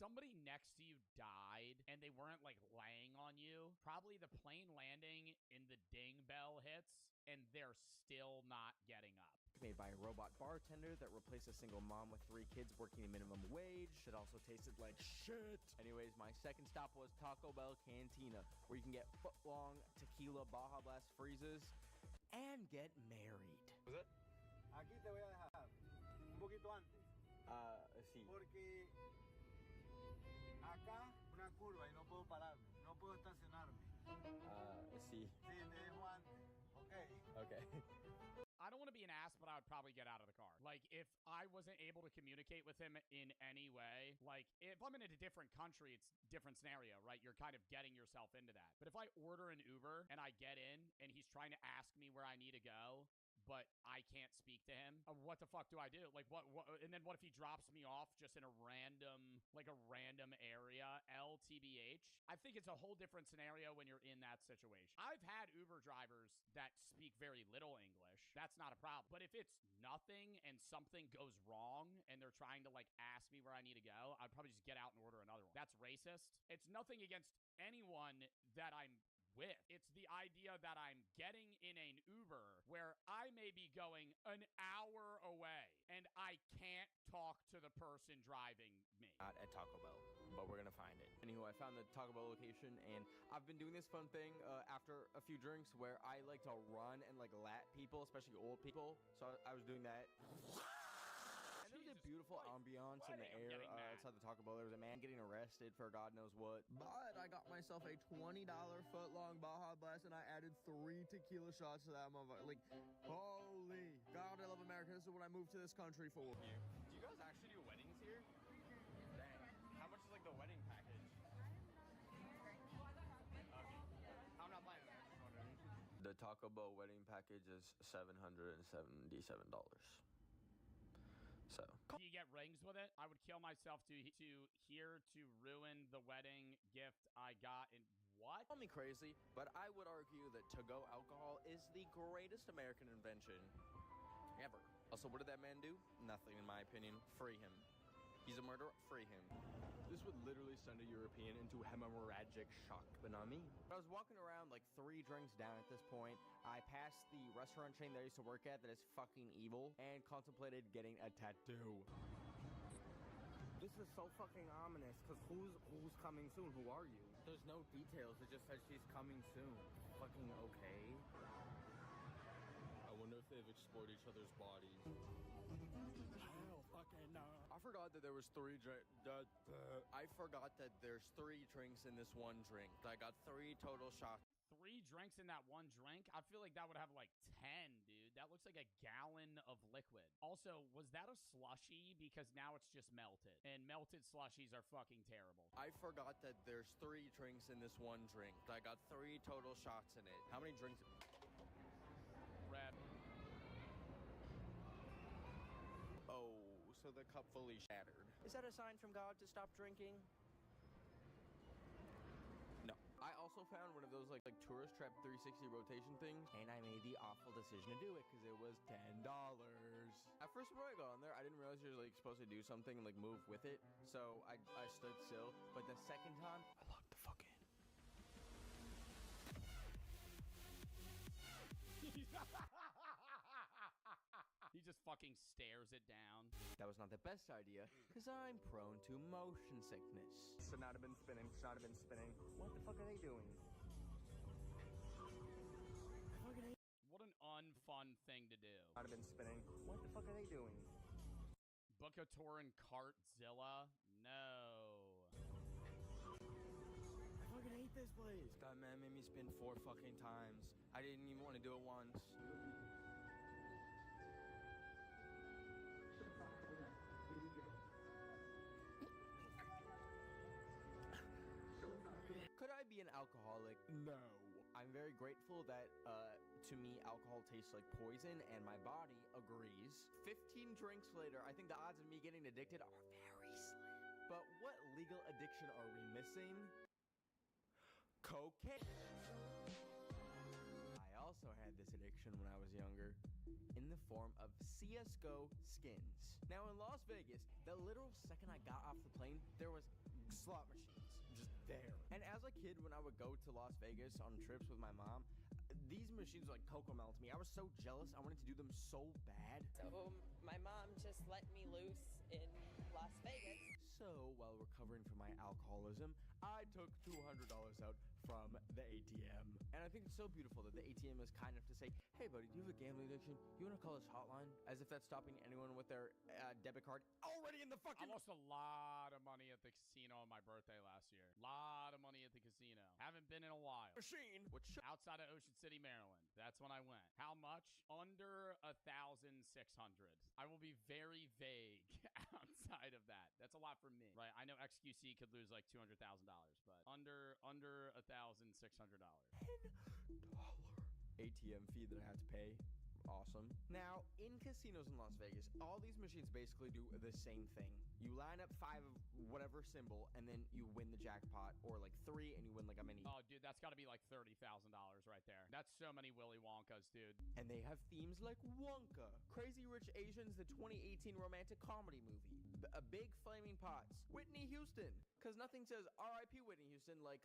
somebody next to you died and they weren't like laying on you, probably the plane landing and the ding bell hits and they're still not getting up. Made by a robot bartender that replaced a single mom with 3 kids working a minimum wage. It also tasted like shit. Anyways, my second stop was Taco Bell Cantina, where you can get foot-long tequila Baja Blast freezes and get married. Was it? Aquí te voy a dejar un poquito antes. Sí. Porque acá una curva y no puedo pararme, no puedo estacionarme. Sí. Sí, te dejo antes. Okay. Okay. I don't want to be an fast, but I would probably get out of the car. Like, if I wasn't able to communicate with him in any way, like, if I'm in a different country, it's a different scenario, right? You're kind of getting yourself into that. But if I order an Uber and I get in and he's trying to ask me where I need to go, but I can't speak to him, what the fuck do I do? Like, what, and then what if he drops me off just in a random area, LTBH? I think it's a whole different scenario when you're in that situation. I've had Uber drivers that speak very little English. That's not a problem. But if it's nothing and something goes wrong and they're trying to, like, ask me where I need to go, I'd probably just get out and order another one. That's racist. It's nothing against anyone that I'm with. It's the idea that I'm getting in an Uber where I may be going an hour away and I can't talk to the person driving me. Not at Taco Bell, but we're gonna find it. Anywho, I found the Taco Bell location, and I've been doing this fun thing after a few drinks where I like to run and like lap people, especially old people. So I was doing that. And there was a beautiful ambiance in the air outside the Taco Bell. There was a man getting arrested for God knows what. But I got myself a $20 foot-long Baja Blast, and I added 3 tequila shots to that motherfucker. Like, holy God, I love America. This is what I moved to this country for. Do you guys actually do weddings here? Dang. How much is, like, the wedding package? Okay. I'm not buying that. The Taco Bell wedding package is $777. So, do you get rings with it? I would kill myself to ruin the wedding gift I got. And what? Call me crazy, but I would argue that to-go alcohol is the greatest American invention ever. Also, what did that man do? Nothing, in my opinion. Free him. He's a murderer. Free him. This would literally send a European into hemorrhagic shock, but not me. I was walking around like 3 drinks down at this point. I passed the restaurant chain that I used to work at that is fucking evil and contemplated getting a tattoo. This is so fucking ominous, because who's coming soon? Who are you? There's no details. It just says she's coming soon. Fucking okay. I wonder if they've explored each other's bodies. I forgot that there was 3 I forgot that there's 3 drinks in this one drink. I got 3 total shots. 3 drinks in that one drink? I feel like that would have like 10, dude. That looks like a gallon of liquid. Also, was that a slushie? Because now it's just melted. And melted slushies are fucking terrible. I forgot that there's 3 drinks in this one drink. I got 3 total shots in it. How many drinks? Red. Oh, so the cup fully shattered. Is that a sign from God to stop drinking? No. I also found one of those like tourist trap 360 rotation things, and I made the awful decision to do it because it was $10. At first, before I got on there, I didn't realize you're like supposed to do something and like move with it. So I stood still, but the second time, I locked the fuck in. He just fucking stares it down. That was not the best idea, because I'm prone to motion sickness. Should not have been spinning. Should not have been spinning. What the fuck are they doing? What an unfun thing to do. Should have been spinning. What the fuck are they doing? Book a tour in Cartzilla? No. I fucking hate this place. That man made me spin 4 fucking times. I didn't even want to do it once. Could I be an alcoholic? No. I'm very grateful that, to me, alcohol tastes like poison, and my body agrees. 15 drinks later, I think the odds of me getting addicted are very slim. But what legal addiction are we missing? Cocaine. I also had this addiction when I was younger, in the form of CSGO skins. Now in Las Vegas, the literal second I got off the plane, there was slot machines just there. And as a kid, when I would go to Las Vegas on trips with my mom, these machines were like Cocomelon to me. I was so jealous. I wanted to do them so bad. So my mom just let me loose in Las Vegas. So while recovering from my alcoholism, I took $200 out from the ATM. And I think it's so beautiful that the ATM is kind enough to say, hey buddy, do you have a gambling addiction? You want to call this hotline? As if that's stopping anyone with their debit card already in the fucking— I lost a lot of money at the casino on my birthday last year. Lot of money at the casino. Haven't been in a while. Machine. Which outside of Ocean City, Maryland. That's when I went. How much? Under 1,600. I will be very vague outside of that. That's a lot for me, right? I know XQC could lose like $200,000, but under $1,600. ATM fee that I had to pay. Awesome. Now, in casinos in Las Vegas, all these machines basically do the same thing. You line up 5 of whatever symbol, and then you win the jackpot, or like 3, and you win like a mini. Oh, dude, that's got to be like $30,000 right there. That's so many Willy Wonkas, dude. And they have themes like Wonka, Crazy Rich Asians, the 2018 romantic comedy movie, a Big Flaming Pots, Whitney Houston, because nothing says R.I.P. Whitney Houston like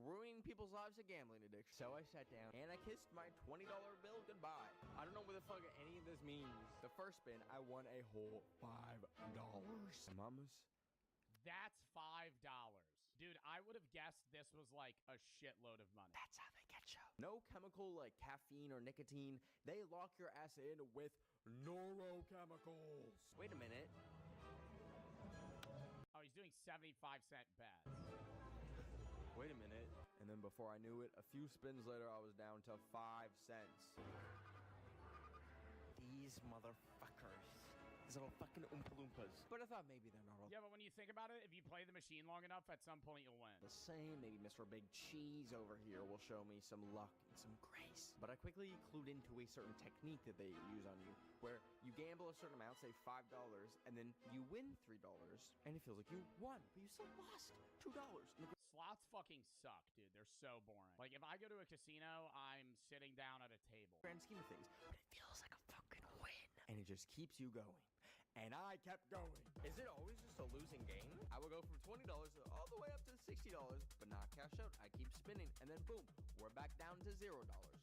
ruining people's lives of gambling addiction. So I sat down and I kissed my $20 bill goodbye. I don't know what the fuck any of this means. The first spin, I won a whole $5. Mamas. That's $5. Dude, I would have guessed this was like a shitload of money. That's how they get you. No chemical like caffeine or nicotine. They lock your ass in with neurochemicals. Wait a minute. Oh, he's doing 75-cent bets. Wait a minute. And then before I knew it, a few spins later, I was down to 5 cents. These motherfuckers. These little fucking Oompa Loompas. But I thought maybe they're not all— Yeah, but when you think about it, if you play the machine long enough, at some point you'll win. the same. Maybe Mr. Big Cheese over here will show me some luck and some grace. But I quickly clued into a certain technique that they use on you, where you gamble a certain amount, say $5, and then you win $3, and it feels like you won, but you still lost $2. Slots fucking suck, dude. They're so boring. Like, if I go to a casino, I'm sitting down at a table. Grand scheme of things, but it feels like a fucking win. And it just keeps you going. And I kept going. Is it always just a losing game? I will go from $20 all the way up to $60, but not cash out. I keep spinning, and then boom, we're back down to $0.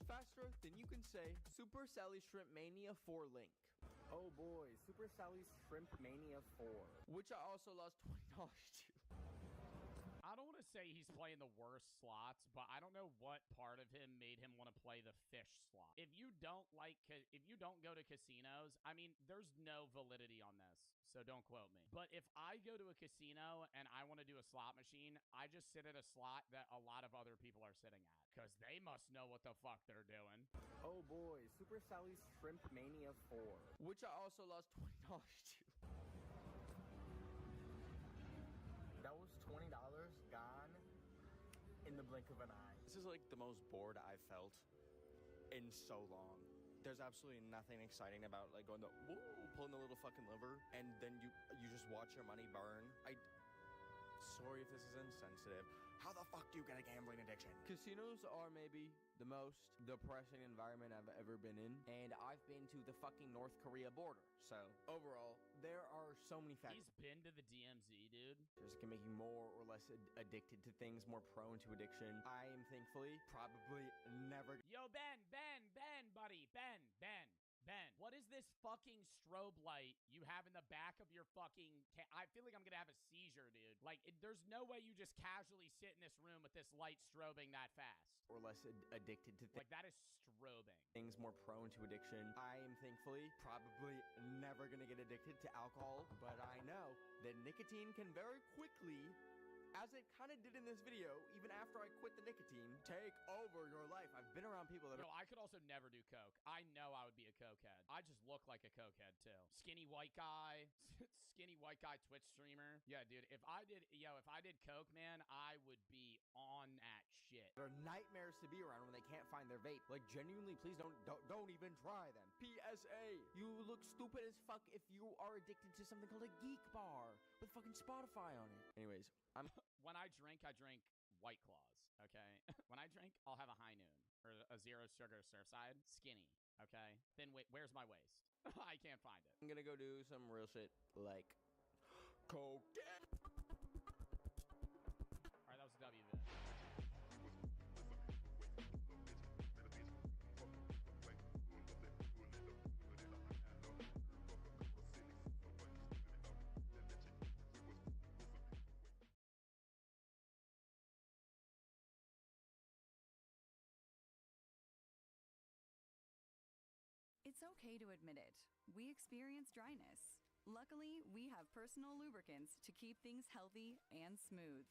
Faster than you can say Super Sally Shrimp Mania 4 link. Oh boy, Super Sally's Shrimp Mania 4. Which I also lost $20 to. I don't want to say he's playing the worst slots, but I don't know what part of him made him want to play the fish slot. If you don't go to casinos, I mean, there's no validity on this, so don't quote me. But if I go to a casino and I want to do a slot machine, I just sit at a slot that a lot of other people are sitting at, because they must know what the fuck they're doing. Oh boy, Super Sally's Shrimp Mania 4. Which I also lost $20 to. That was $20 gone in the blink of an eye. This is like the most bored I've felt in so long. There's absolutely nothing exciting about like going to pulling the little fucking lever and then you just watch your money burn. Sorry if this is insensitive. How the fuck do you get a gambling addiction? Casinos are maybe the most depressing environment I've ever been in, and I've been to the fucking North Korea border. So overall, there are so many factors. He's been to the DMZ, dude. It can make you more or less addicted to things, more prone to addiction. I am thankfully probably never— Yo, Ben, buddy, Ben. What is this fucking strobe light you have in the back of your fucking I feel like I'm gonna have a seizure, dude. Like, there's no way you just casually sit in this room with this light strobing that fast. Or less addicted to like, that is strobing. Things more prone to addiction. I am thankfully probably never gonna get addicted to alcohol, but I know that nicotine can very quickly, as it kind of did in this video, even after I quit the nicotine, take over your life. I've been around people that Yo, I could also never do coke. I know I would be a cokehead. I just look like a cokehead, too. Skinny white guy Twitch streamer. Yeah, dude, if I did coke, man, I would be on that shit. They're nightmares to be around when they can't find their vape. Like, genuinely, please don't even try them. PSA, you look stupid as fuck if you are addicted to something called a geek bar with fucking Spotify on it. Anyways, when I drink White Claws, okay? When I drink, I'll have a High Noon or a Zero Sugar Surfside. Skinny, okay? Thin weight. Where's my waist? I can't find it. I'm gonna go do some real shit like cocaine. All right, that was a W, then. It's okay to admit it. We experience dryness. Luckily, we have personal lubricants to keep things healthy and smooth.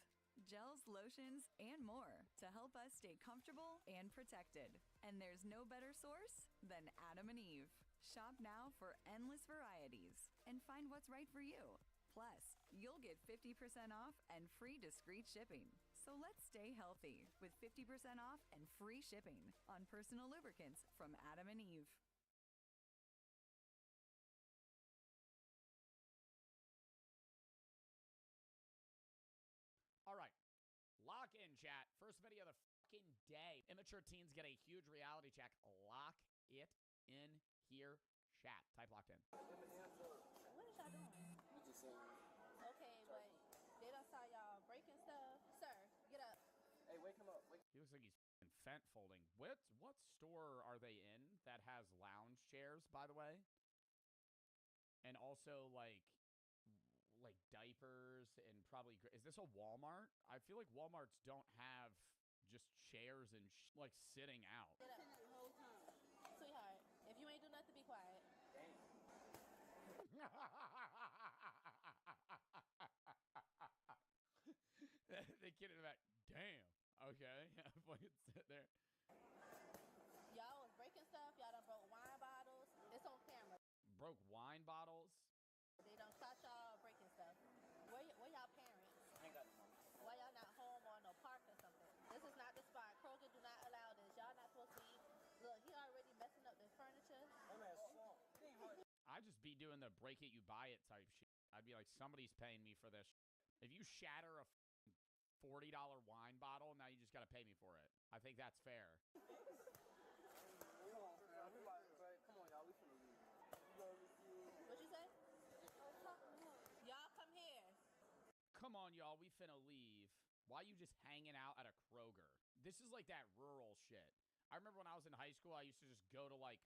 Gels, lotions, and more to help us stay comfortable and protected. And there's no better source than Adam and Eve. Shop now for endless varieties and find what's right for you. Plus, you'll get 50% off and free discreet shipping. So let's stay healthy with 50% off and free shipping on personal lubricants from Adam and Eve. All right. Lock in, chat. First video of the fucking day. Immature teens get a huge reality check. Lock it in here, chat. Type locked in. What is y'all doing? We just saying. Okay, but they done saw y'all breaking stuff. Sir, get up. Hey, wake him up. Wake. He looks like he's f***ing fent folding. What store are they in that has lounge chairs, by the way? And also, like diapers and probably... Is this a Walmart? I feel like Walmarts don't have just chairs and like sitting out. Get up. The whole time. Sweetheart, if you ain't do nothing, be quiet. Dang. The kid in the back. Damn. Okay. Fucking sit there. Y'all was breaking stuff. Y'all done broke wine bottles. It's on camera. Broke wine bottles. They done caught y'all breaking stuff. Where y'all parents? I ain't got no money. Why y'all not home or no park or something? This is not the spot. Kroger do not allow this. Y'all not supposed to be. Look, he already messing up the furniture. Hey man, swamp. I just be doing the break it, you buy it type shit. I'd be like, somebody's paying me for this. If you shatter a $40 wine bottle, now you just gotta pay me for it. I think that's fair. Come on, y'all. We finna leave. What you say? Y'all come here. Come on, y'all. We finna leave. Why you just hanging out at a Kroger? This is like that rural shit. I remember when I was in high school, I used to just go to like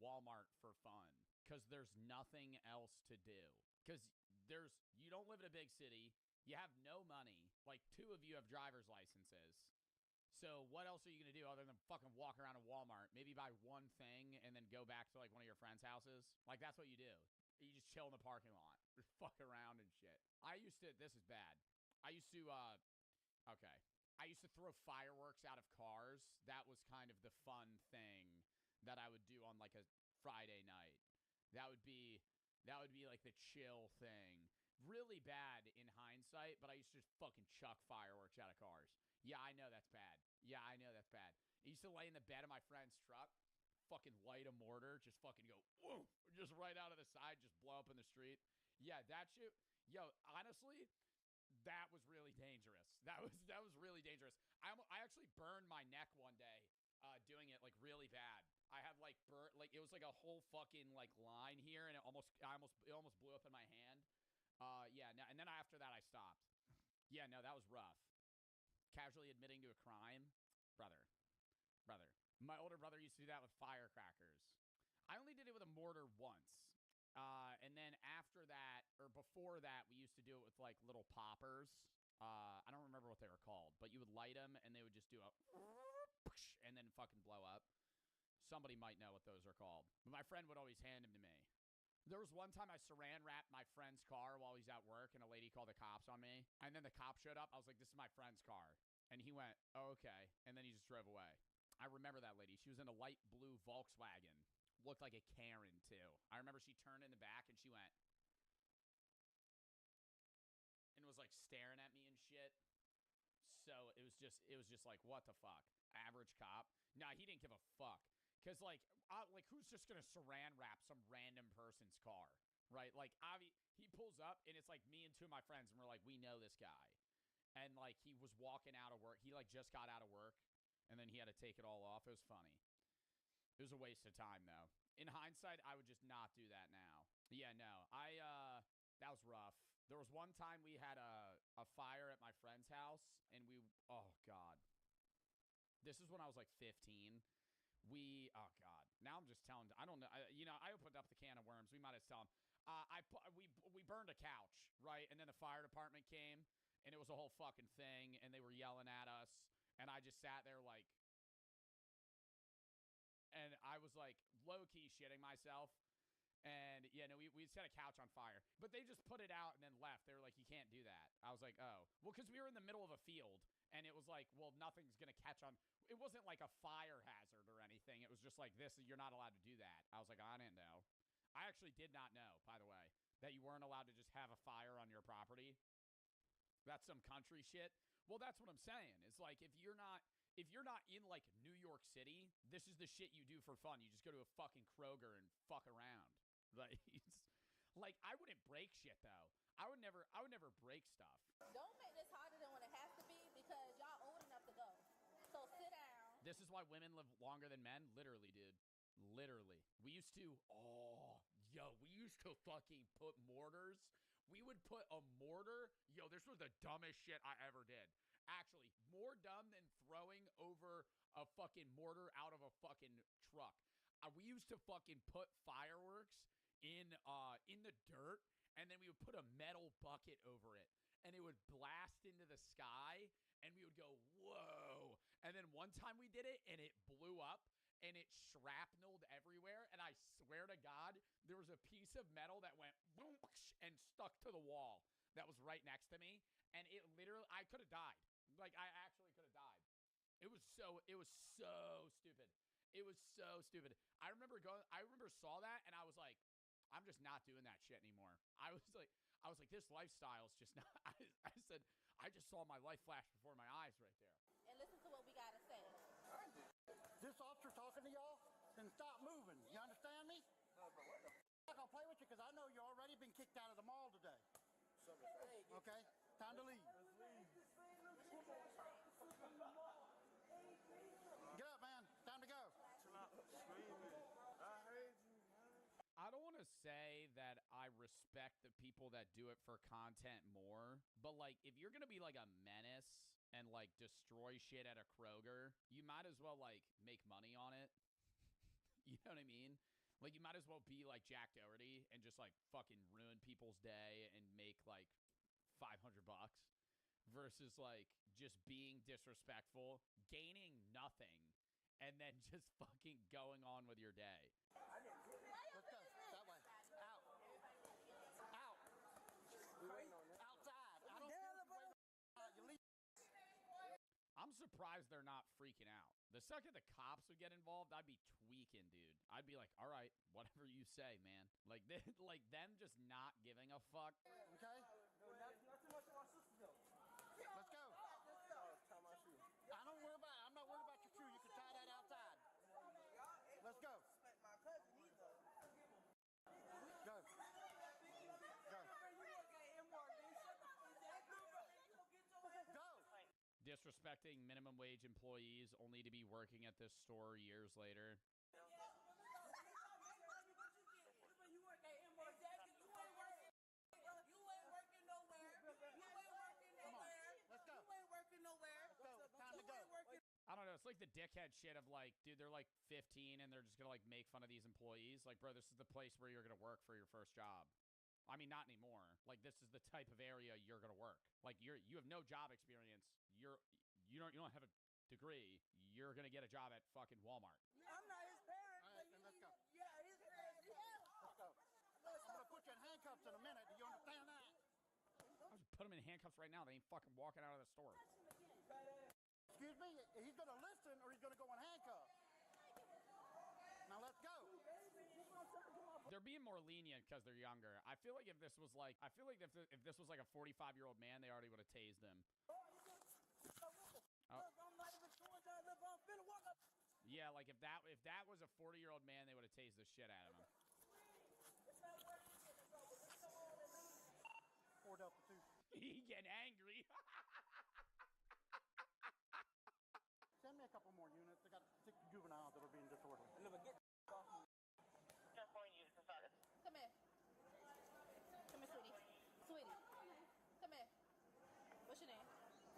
Walmart for fun because there's nothing else to do. Because you don't live in a big city. You have no money. Like, 2 of you have driver's licenses. So what else are you going to do other than fucking walk around a Walmart, maybe buy one thing and then go back to like one of your friends' houses? Like, that's what you do. You just chill in the parking lot. Just fuck around and shit. This is bad. I used to throw fireworks out of cars. That was kind of the fun thing that I would do on like a Friday night. That would be like the chill thing. Really bad in hindsight, but I used to just fucking chuck fireworks out of cars. Yeah, I know that's bad. I used to lay in the bed of my friend's truck, fucking light a mortar, just fucking go, whoa, just right out of the side, just blow up in the street. Yeah, that shit. Yo, honestly, that was really dangerous. That was really dangerous. I actually burned my neck one day doing it like really bad. I had like it was like a whole fucking like line here, and it almost blew up in my hand. And then after that I stopped. Yeah, no, that was rough. Casually admitting to a crime, brother. My older brother used to do that with firecrackers. I only did it with a mortar once. And then after that, or before that, we used to do it with like little poppers. I don't remember what they were called, but you would light them and they would just do a and then fucking blow up. Somebody might know what those are called. But my friend would always hand them to me. There was one time I saran wrapped my friend's car while he's at work, and a lady called the cops on me. And then the cop showed up. I was like, this is my friend's car. And he went, oh, okay. And then he just drove away. I remember that lady. She was in a light blue Volkswagen. Looked like a Karen, too. I remember she turned in the back, and she went, and was like staring at me and shit. So it was just like, what the fuck? Average cop? Nah, he didn't give a fuck. Because, like, who's just going to saran wrap some random person's car, right? Like, he pulls up, and it's, like, me and 2 of my friends, and we're like, we know this guy. And, like, he was walking out of work. He, like, just got out of work, and then he had to take it all off. It was funny. It was a waste of time, though. In hindsight, I would just not do that now. Yeah, no. That was rough. There was one time we had a fire at my friend's house, and oh, God. This is when I was, like, 15. Oh God, now I'm just telling, I don't know, I opened up the can of worms. We might have told them. We burned a couch, right? And then the fire department came, and it was a whole fucking thing, and they were yelling at us, and I just sat there like, and I was like, low-key shitting myself. And, yeah, no, we set a couch on fire. But they just put it out and then left. They were like, you can't do that. I was like, oh. Well, because we were in the middle of a field, and it was like, well, nothing's going to catch on. It wasn't like a fire hazard or anything. It was just like, this, you're not allowed to do that. I was like, I didn't know. I actually did not know, by the way, that you weren't allowed to just have a fire on your property. That's some country shit. Well, that's what I'm saying. It's like, if you're not in, like, New York City, this is the shit you do for fun. You just go to a fucking Kroger and fuck around. Like, I wouldn't break shit, though. I would never break stuff. Don't make this harder than what it has to be because y'all old enough to go. So sit down. This is why women live longer than men? Literally, dude. Literally. We used to fucking put mortars. We would put a mortar. Yo, this was the dumbest shit I ever did. Actually, more dumb than throwing over a fucking mortar out of a fucking truck. We used to fucking put fireworks in the dirt, and then we would put a metal bucket over it, and it would blast into the sky, and we would go, whoa. And then one time we did it, and it blew up, and it shrapnelled everywhere, and I swear to God, there was a piece of metal that went boom and stuck to the wall that was right next to me, and it literally, I could have died. Like, I actually could have died. It was so stupid. It was so stupid. I remember saw that, and I was like, I'm just not doing that shit anymore. I was like, this lifestyle is just not. I said, I just saw my life flash before my eyes right there. And listen to what we gotta say. This officer talking to y'all, then stop moving. You understand me? I'm not gonna play with you because I know you already been kicked out of the mall today. Okay, time to leave. Get up, man. Time to go. I don't want to say that I respect the people that do it for content more, but, like, if you're going to be, like, a menace and, like, destroy shit at a Kroger, you might as well, like, make money on it. You know what I mean? Like, you might as well be like Jack Doherty and just, like, fucking ruin people's day and make, like, $500 versus, like, just being disrespectful, gaining nothing, and then just fucking going on with your day. Let's go. That way. Out. Out. Outside. I don't care. You leave. I'm surprised they're not freaking out. The second the cops would get involved, I'd be tweaking, dude. I'd be like, all right, whatever you say, man. Like, like them just not giving a fuck. Okay? Not too much of my sister, though. Let's go. I'm not worried about your shoe. You can tie that outside. Let's go. Go. Go. Disrespecting minimum wage employees only to be working at this store years later. I don't know. It's like the dickhead shit of, like, dude, they're like 15 and they're just gonna, like, make fun of these employees. Like, bro, this is the place where you're gonna work for your first job. I mean, not anymore. Like, this is the type of area you're gonna work. Like, you have no job experience. You don't have a degree. You're gonna get a job at fucking Walmart. I'm not his parent. All right, then let's go. Yeah, his parent. Let's go. I'm gonna put you in handcuffs in a minute. Do you understand that? I'll just put them in handcuffs right now. They ain't fucking walking out of the store. Excuse me? He's gonna listen or he's gonna go in handcuffs. Now let's go. They're being more lenient because they're younger. I feel like if this was like, if this was like a 45-year-old man, they already would have tased him. Oh. Yeah, like if that was a 40-year-old man, they would have tased the shit out of him. 4 Delta 2. He getting angry. Send me a couple more units. I got 6 juveniles that are being disorderly. Come here. Come here, sweetie. Sweetie. Come here. What's your name?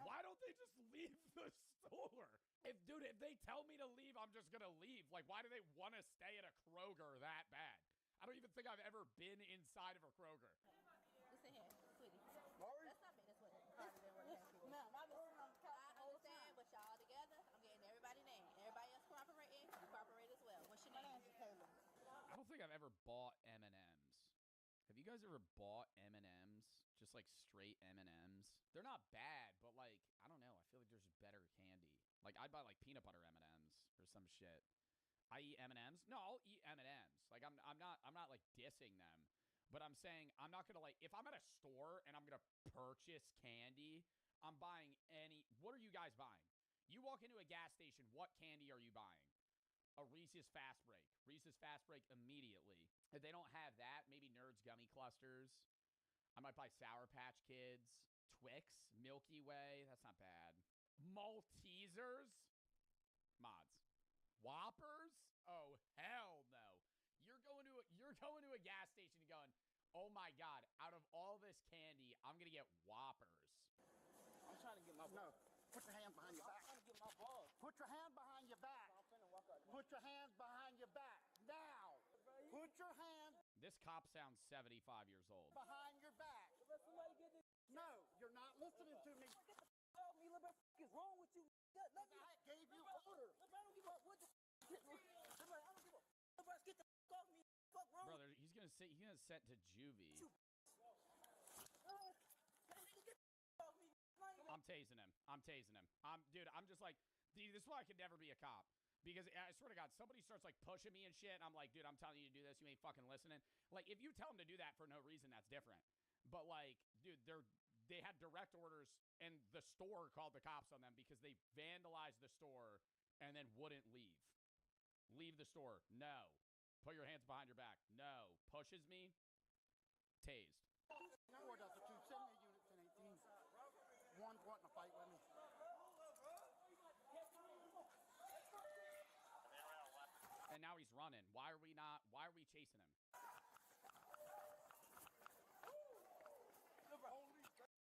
Why don't they just leave the store? If they tell me to leave, I'm just gonna leave. Like, why do they want to stay at a Kroger that bad? I don't even think I've ever been inside of a Kroger. Listen here, sweetie. Let's not make this harder than what it has to be. I understand, but y'all together, I'm getting everybody's name. Everybody else cooperating, you cooperate as well. What's your name? My name's Taylor. bought M&Ms? Have you guys ever bought M&Ms? Just like straight M&Ms? They're not bad, but like, I don't know. I feel like there's better candy. Like, I'd buy like peanut butter M&Ms or some shit. I eat M&Ms? No, I'll eat M&Ms. Like, I'm not like dissing them. But I'm saying I'm not gonna like, if I'm at a store and I'm gonna purchase candy, I'm buying any. What are you guys buying? You walk into a gas station, what candy are you buying? A Reese's Fast Break. Reese's Fast Break immediately. If they don't have that, maybe Nerds Gummy Clusters. I might buy Sour Patch Kids. Twix. Milky Way. That's not bad. Maltesers. Mods. Whoppers? Oh, hell no. You're going to a gas station and going, oh my God, out of all this candy, I'm going to get Whoppers. I'm trying to get my ball. No. Put your hands behind your back. I'm trying to get my ball. Put your hand behind your back. Put your hands behind your back. Now. Put your hands. This cop sounds 75 years old. Behind your back. No, you're not listening to me. What is wrong with you? I gave you orders. I don't give a what the I don't give a get the off me. Fuck wrong. Brother, he's gonna sent to juvie. I'm tasing him. Dude, I'm just like, dude, this is why I could never be a cop. Because I swear to God, somebody starts like pushing me and shit, and I'm like, dude, I'm telling you to do this, you ain't fucking listening. Like, if you tell them to do that for no reason, that's different. But like, dude, they had direct orders, and the store called the cops on them because they vandalized the store and then wouldn't leave. Leave the store. No. Put your hands behind your back. No. Pushes me. Tased. Four does the two. Send me units in 18. One's wanting to fight with me. And now he's running. Why are we chasing him?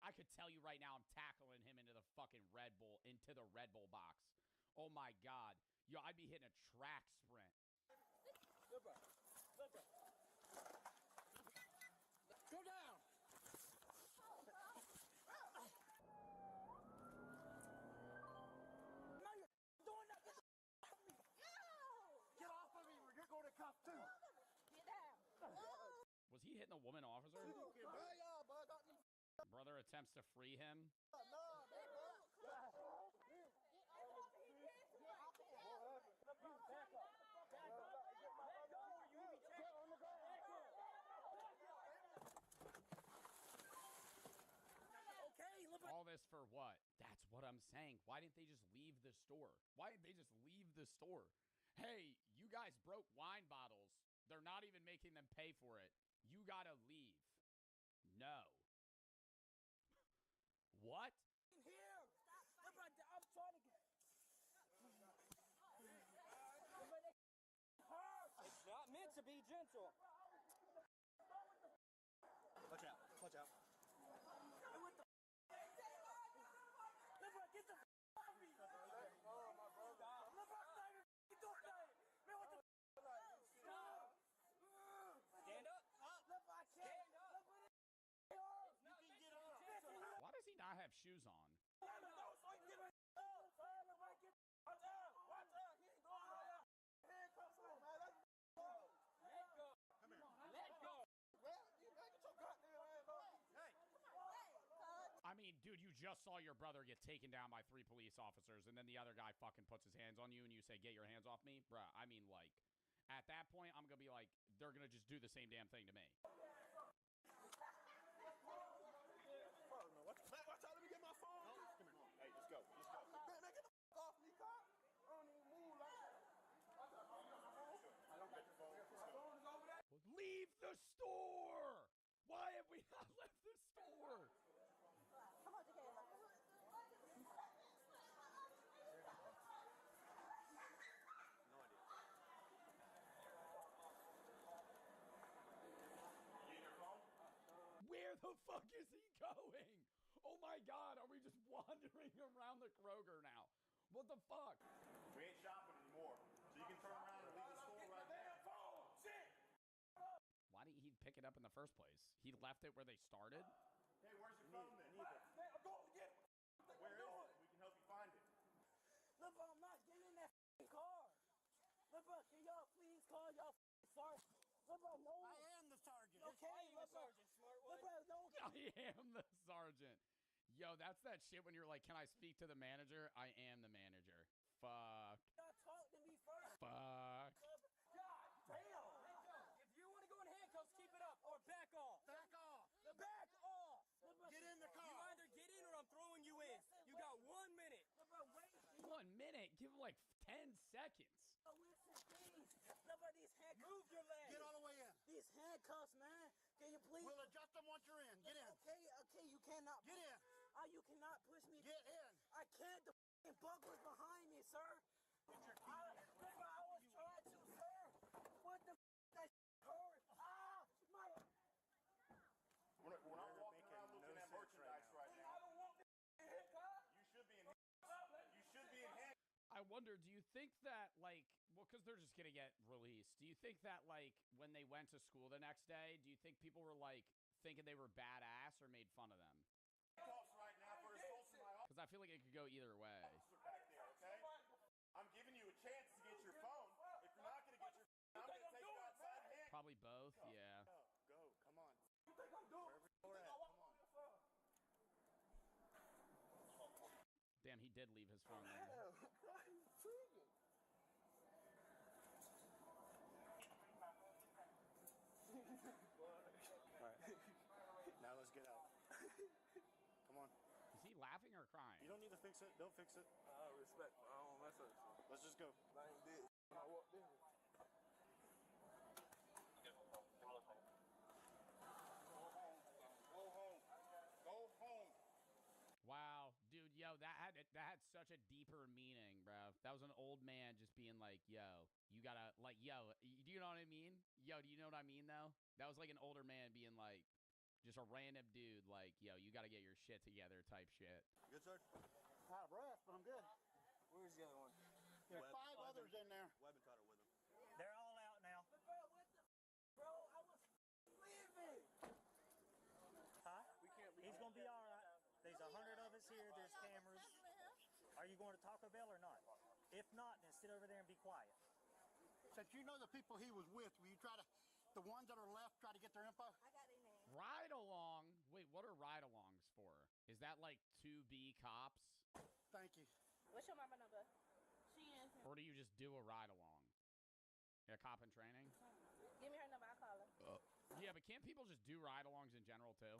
I could tell you right now I'm tackling him into the fucking Red Bull box. Oh my God. Yo, I'd be hitting a track sprint. Go down. No, you're doing that. Get off of me or you're going to cuff too. Get down. Was he hitting a woman officer? Brother attempts to free him. All this for what? That's what I'm saying. Why didn't they just leave the store? Hey, you guys broke wine bottles. They're not even making them pay for it. You gotta leave. No. What? Here. I'm trying to get. It's not meant to be gentle. Watch out. Watch out. Get the off me. Oh, my brother. Stop. Get the man, what the stop. Stand up. Stand up. You can get up. Why does he not have shoes on? I mean, dude, you just saw your brother get taken down by 3 police officers, and then the other guy fucking puts his hands on you, and you say, get your hands off me? Bruh, I mean, like, at that point, I'm gonna be like, they're gonna just do the same damn thing to me. Watch out, let me get my phone. Come here. Hey, let's go. Man, get the fuck off me, cop. I don't even move like that. I don't get the phone. My phone is over there. Leave the store! Why have we not left the store? Where the fuck is he going? Oh my God, are we just wandering around the Kroger now? What the fuck? We ain't shopping anymore, so you can turn around and leave the store right there. Why didn't he pick it up in the first place? He left it where they started? Hey, where's your phone then? Man, I'm going to get it. Where is it? We can help you find it. Look, I'm not getting in that car. Look, can y'all please call y'all sorry? I am the sergeant. Okay, I am the sergeant, smart one. I am the sergeant. Yo, that's that shit when you're like, can I speak to the manager? I am the manager. Fuck. Talk to me first. Fuck. God damn. If you want to go in handcuffs, keep it up or back off. Back off. Back off. Get in the car. You either get in or I'm throwing you in. You got 1 minute. 1 minute? Give him like 10 seconds. Move your legs. Get all the way in. These handcuffs, man. Can you please? We'll adjust them once you're in. Get in. Okay, you cannot. Get in. You cannot push me. Get in. I can't. The f***ing buckler's behind me, sir. Get your key. I was trying to, sir. What the f***? That hurt. My. We're not walking around looking at merchandise right now. I don't want this handcuffs. You should be in handcuffs. You should be in handcuffs. I wonder, do you think that, like, well, because they're just going to get released. Do you think that, like, when they went to school the next day, do you think people were, like, thinking they were badass or made fun of them? Handcuffs right now for assaults in my office. Because I feel like it could go either way. Back there, okay? I'm giving you a chance to get your phone. If you're not going to get your phone, I'm going to take you outside and handcuff. Probably both, yeah. Go, come on. You think I'm doing? Wherever you're at, come on. Damn, he did leave his phone there. Now let's get out. Come on. Is he laughing or crying? You don't need to fix it. They'll fix it. Respect. I don't mess up. Let's just go. I ain't dead. I walked in. Go home. Go home. Wow, dude, yo, that had such a deeper meaning, bro. That was an old man just being like, yo, you gotta, like, yo, do you know what I mean? Yo, do you know what I mean, though? That was like an older man being like, just a random dude, like, yo, you gotta get your shit together type shit. Good, sir? Out of breath, but I'm good. Where's the other one? There's 5 others in there. Webb and Cutter with him. They're all out now. Bro, I was leaving. Huh? We can't leave. He's gonna be all right. There's 100 of us here. There's cameras. Are you going to Taco Bell or not? If not, then sit over there and be quiet. Since you know the people he was with, will you try to, the ones that are left, try to get their info? I got their name. Ride along. Wait, what are ride alongs for? Is that like to be cops? Thank you. What's your mama number? She is. Or do you just do a ride along? A cop in training? Give me her number. I'll call her. Yeah, but can't people just do ride alongs in general too?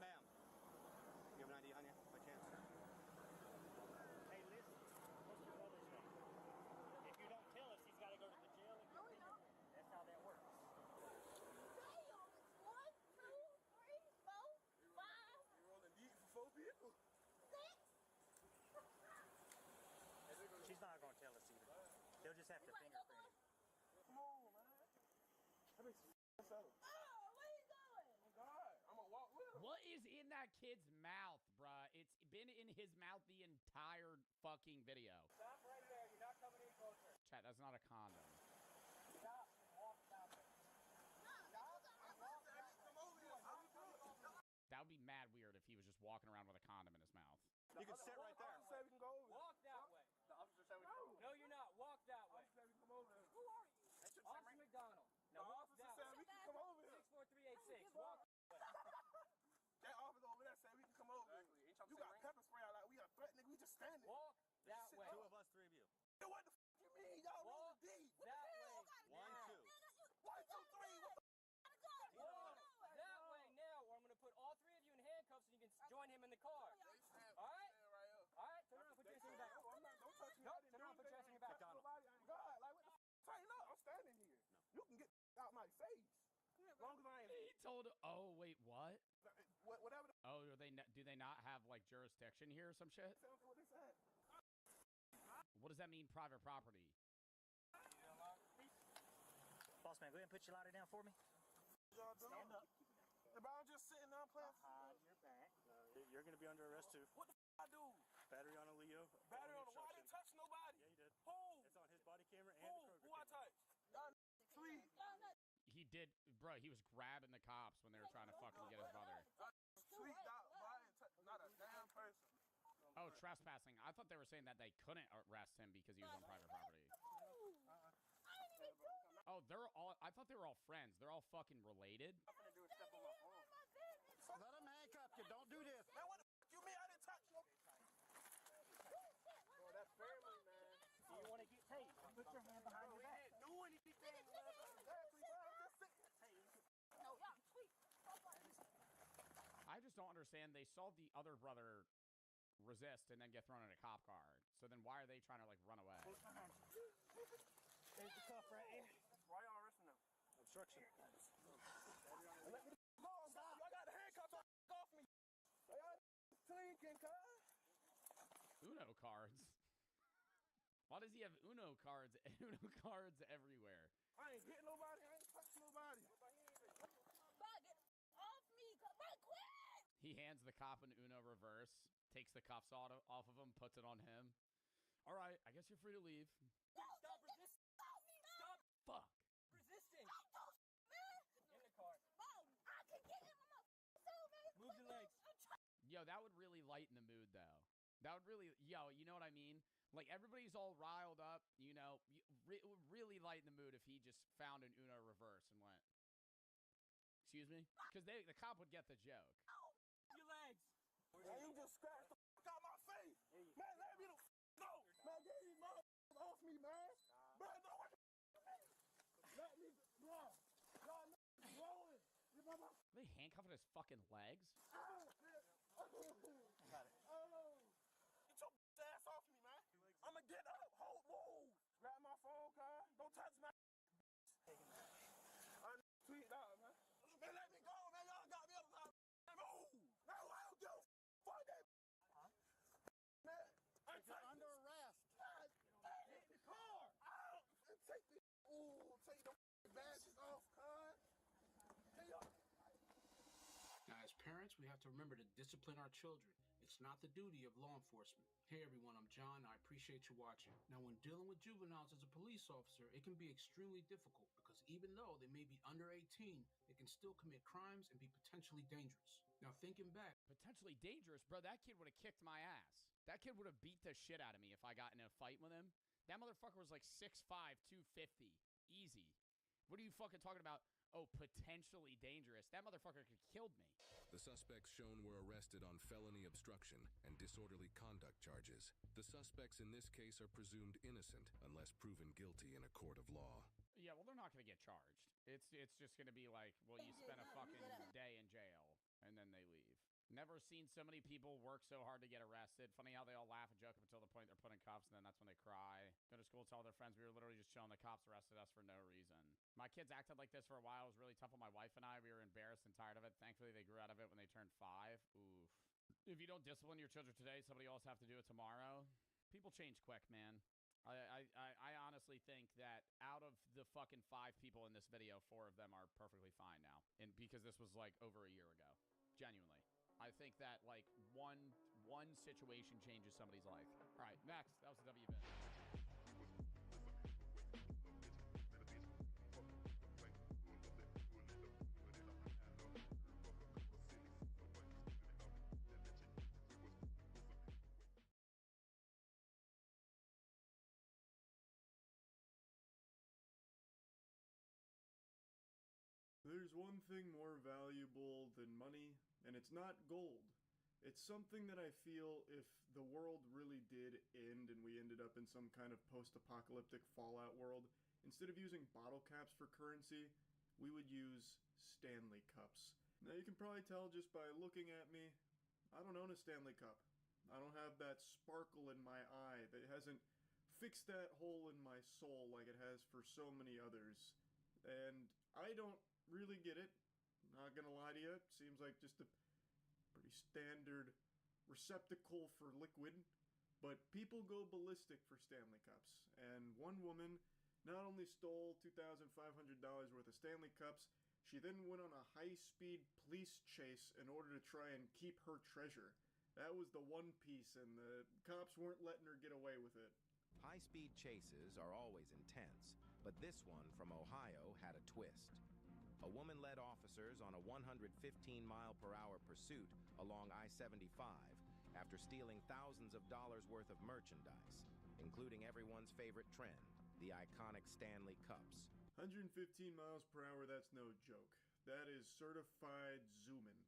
Ma'am. You have an ID on you, by chance? Hey, listen. What's your brother's name? If you don't tell us, he's got to go to the jail. And get fingerprinted. That's how that works. Damn, it's 1, 2, 3, 4, 5. You're rolling deep for 4 people. 6. She's not going to tell us either. They'll just have to fingerprint it. Come on, man. That makes sense. Oh, where you going? Oh, God. I'm going to walk with him. What is in that kid's mouth, bruh? It's been in his mouth the entire fucking video. Stop right there. You're not coming any closer. Chat, that's not a condom. Stop and walk down there. That would be mad weird if he was just walking around with a condom in his mouth. You can sit right there. Say we can go over. Walk that way. The officer said we can go. No, you're not. Walk that way. Officer said we can come over there. Who are you? Officer McDonald. Now walk that way. we can come over here. 64386. Walk that way. That officer over there said we can come over. Exactly. You got pepper spray out like we a threat, nigga. We just standing. Walk that way. 2 of us, 3 of you. What the f you mean? Y'all rolling deep. That way. 1, 2. 1, 2, 3. What the Walk that way now, or I'm going to put all 3 of you in handcuffs and you can join him in the car. All right? All right, turn around, put your ass in your back. Don't touch me. No, turn around, put your ass in your back. God, like what the f? Tighten up. I'm standing here. No. You can get out my face. As long as I ain't. He told. Oh wait, what? Whatever. Oh, do they not have like jurisdiction here or some shit? Sounds like what they said. What does that mean, private property? Boss man, go ahead and put your lighter down for me. Y'all doing? Stand up. If I'm just sitting down playing. Behind your back. You're gonna be under arrest too. What the f I do? Battery on a Leo. Battery on a. Why I didn't touch nobody? Yeah, you did. Who? It's on his body camera and Who? the Kroger Who I camera. touched? Sweet. He did, bro. He was grabbing the cops when they were trying to fucking get his brother. Sweet, not a damn person. Oh, trespassing. I thought they were saying that they couldn't arrest him because he was on private property. Oh, they're all. I thought they were all friends. They're all fucking related. Let him handcuff you. Don't do this. Man, what the fuck you mean? I didn't touch you. Bro, that's family, man. Do you want to get tased? Put your hand behind your back. Do anything. Exactly, bro. I'm just sitting here. No, y'all tweet. I just don't understand. They saw the other brother resist and then get thrown in a cop car. So then why are they trying to like run away? There's the cuff right here. Why y'all arresting them? Obstruction. Let me go, guys. I got the handcuffs off me. Y'all clinking, cuz. Uno cards. Why does he have Uno cards? Uno cards everywhere. I ain't hitting nobody. I ain't touching nobody. Bug it off me. Run quick. He hands the cop an Uno reverse, takes the cuffs off of him, puts it on him. All right, I guess you're free to leave. Stop resisting. Stop. Fuck. Resisting. Stop those, man. In the car. Mom, I can get him on my soul, man. Move your legs. Yo, that would really lighten the mood, though. That would really, yo, you know what I mean? Like, everybody's all riled up, you know. It would really lighten the mood if he just found an Uno reverse and went, excuse me? Because the cop would get the joke. Your legs. Man, you just scratched the fuck out my face. Man, let me the go. Man, get these motherfuckers off me, man. Man, no, let me, bro. Y'all niggas rolling. Are they handcuffing his fucking legs? Got it. Oh. Get your ass off me, man. I'ma get up. Hold, move. Grab my phone, car. Don't touch my. I'm tweet out, man. Man, let me go, man. Y'all got me upside. Move. No, I don't give a fuck that. Huh? Man, You're under arrest. Get in the car. Take the. Ooh, take the badges off, car. Hey, y'all. Now, as parents, we have to remember to discipline our children. It's not the duty of law enforcement. Hey everyone, I'm John. I appreciate you watching. Now, when dealing with juveniles as a police officer, it can be extremely difficult because even though they may be under 18, they can still commit crimes and be potentially dangerous. Now, thinking back, Potentially dangerous? Bro, that kid would have kicked my ass. That kid would have beat the shit out of me if I got in a fight with him. That motherfucker was like 6'5", 250. Easy. What are you fucking talking about? Oh, potentially dangerous. That motherfucker could have killed me. The suspects shown were arrested on felony obstruction and disorderly conduct charges. The suspects in this case are presumed innocent unless proven guilty in a court of law. Yeah, well, they're not going to get charged. It's just going to be like, well, you spent a fucking day in jail, and then they leave. Never seen so many people work so hard to get arrested. Funny how they all laugh and joke up until the point they're put in cuffs, and then that's when they cry. Go to school, tell their friends we were literally just chilling. The cops arrested us for no reason. My kids acted like this for a while. It was really tough on my wife and I. We were embarrassed and tired of it. Thankfully, they grew out of it when they turned 5. Oof. If you don't discipline your children today, somebody else have to do it tomorrow. People change quick, man. I honestly think that out of the fucking 5 people in this video, 4 of them are perfectly fine now. And because this was like over a year ago. Genuinely. I think that like one situation changes somebody's life. All right, next. That was the WV. There's one thing more valuable than money, and it's not gold. It's something that I feel if the world really did end and we ended up in some kind of post-apocalyptic Fallout world, instead of using bottle caps for currency, we would use Stanley Cups. Now you can probably tell just by looking at me, I don't own a Stanley Cup. I don't have that sparkle in my eye that hasn't fixed that hole in my soul like it has for so many others. And I don't really get it. Not gonna lie to you, it seems like just a pretty standard receptacle for liquid, but people go ballistic for Stanley Cups. And one woman not only stole $2,500 worth of Stanley Cups, she then went on a high-speed police chase in order to try and keep her treasure. That was the one piece, and the cops weren't letting her get away with it. High-speed chases are always intense, but this one from Ohio had a twist. A woman led officers on a 115-mile-per-hour pursuit along I-75 after stealing thousands of dollars worth of merchandise, including everyone's favorite trend, the iconic Stanley Cups. 115 miles per hour, that's no joke. That is certified zooming.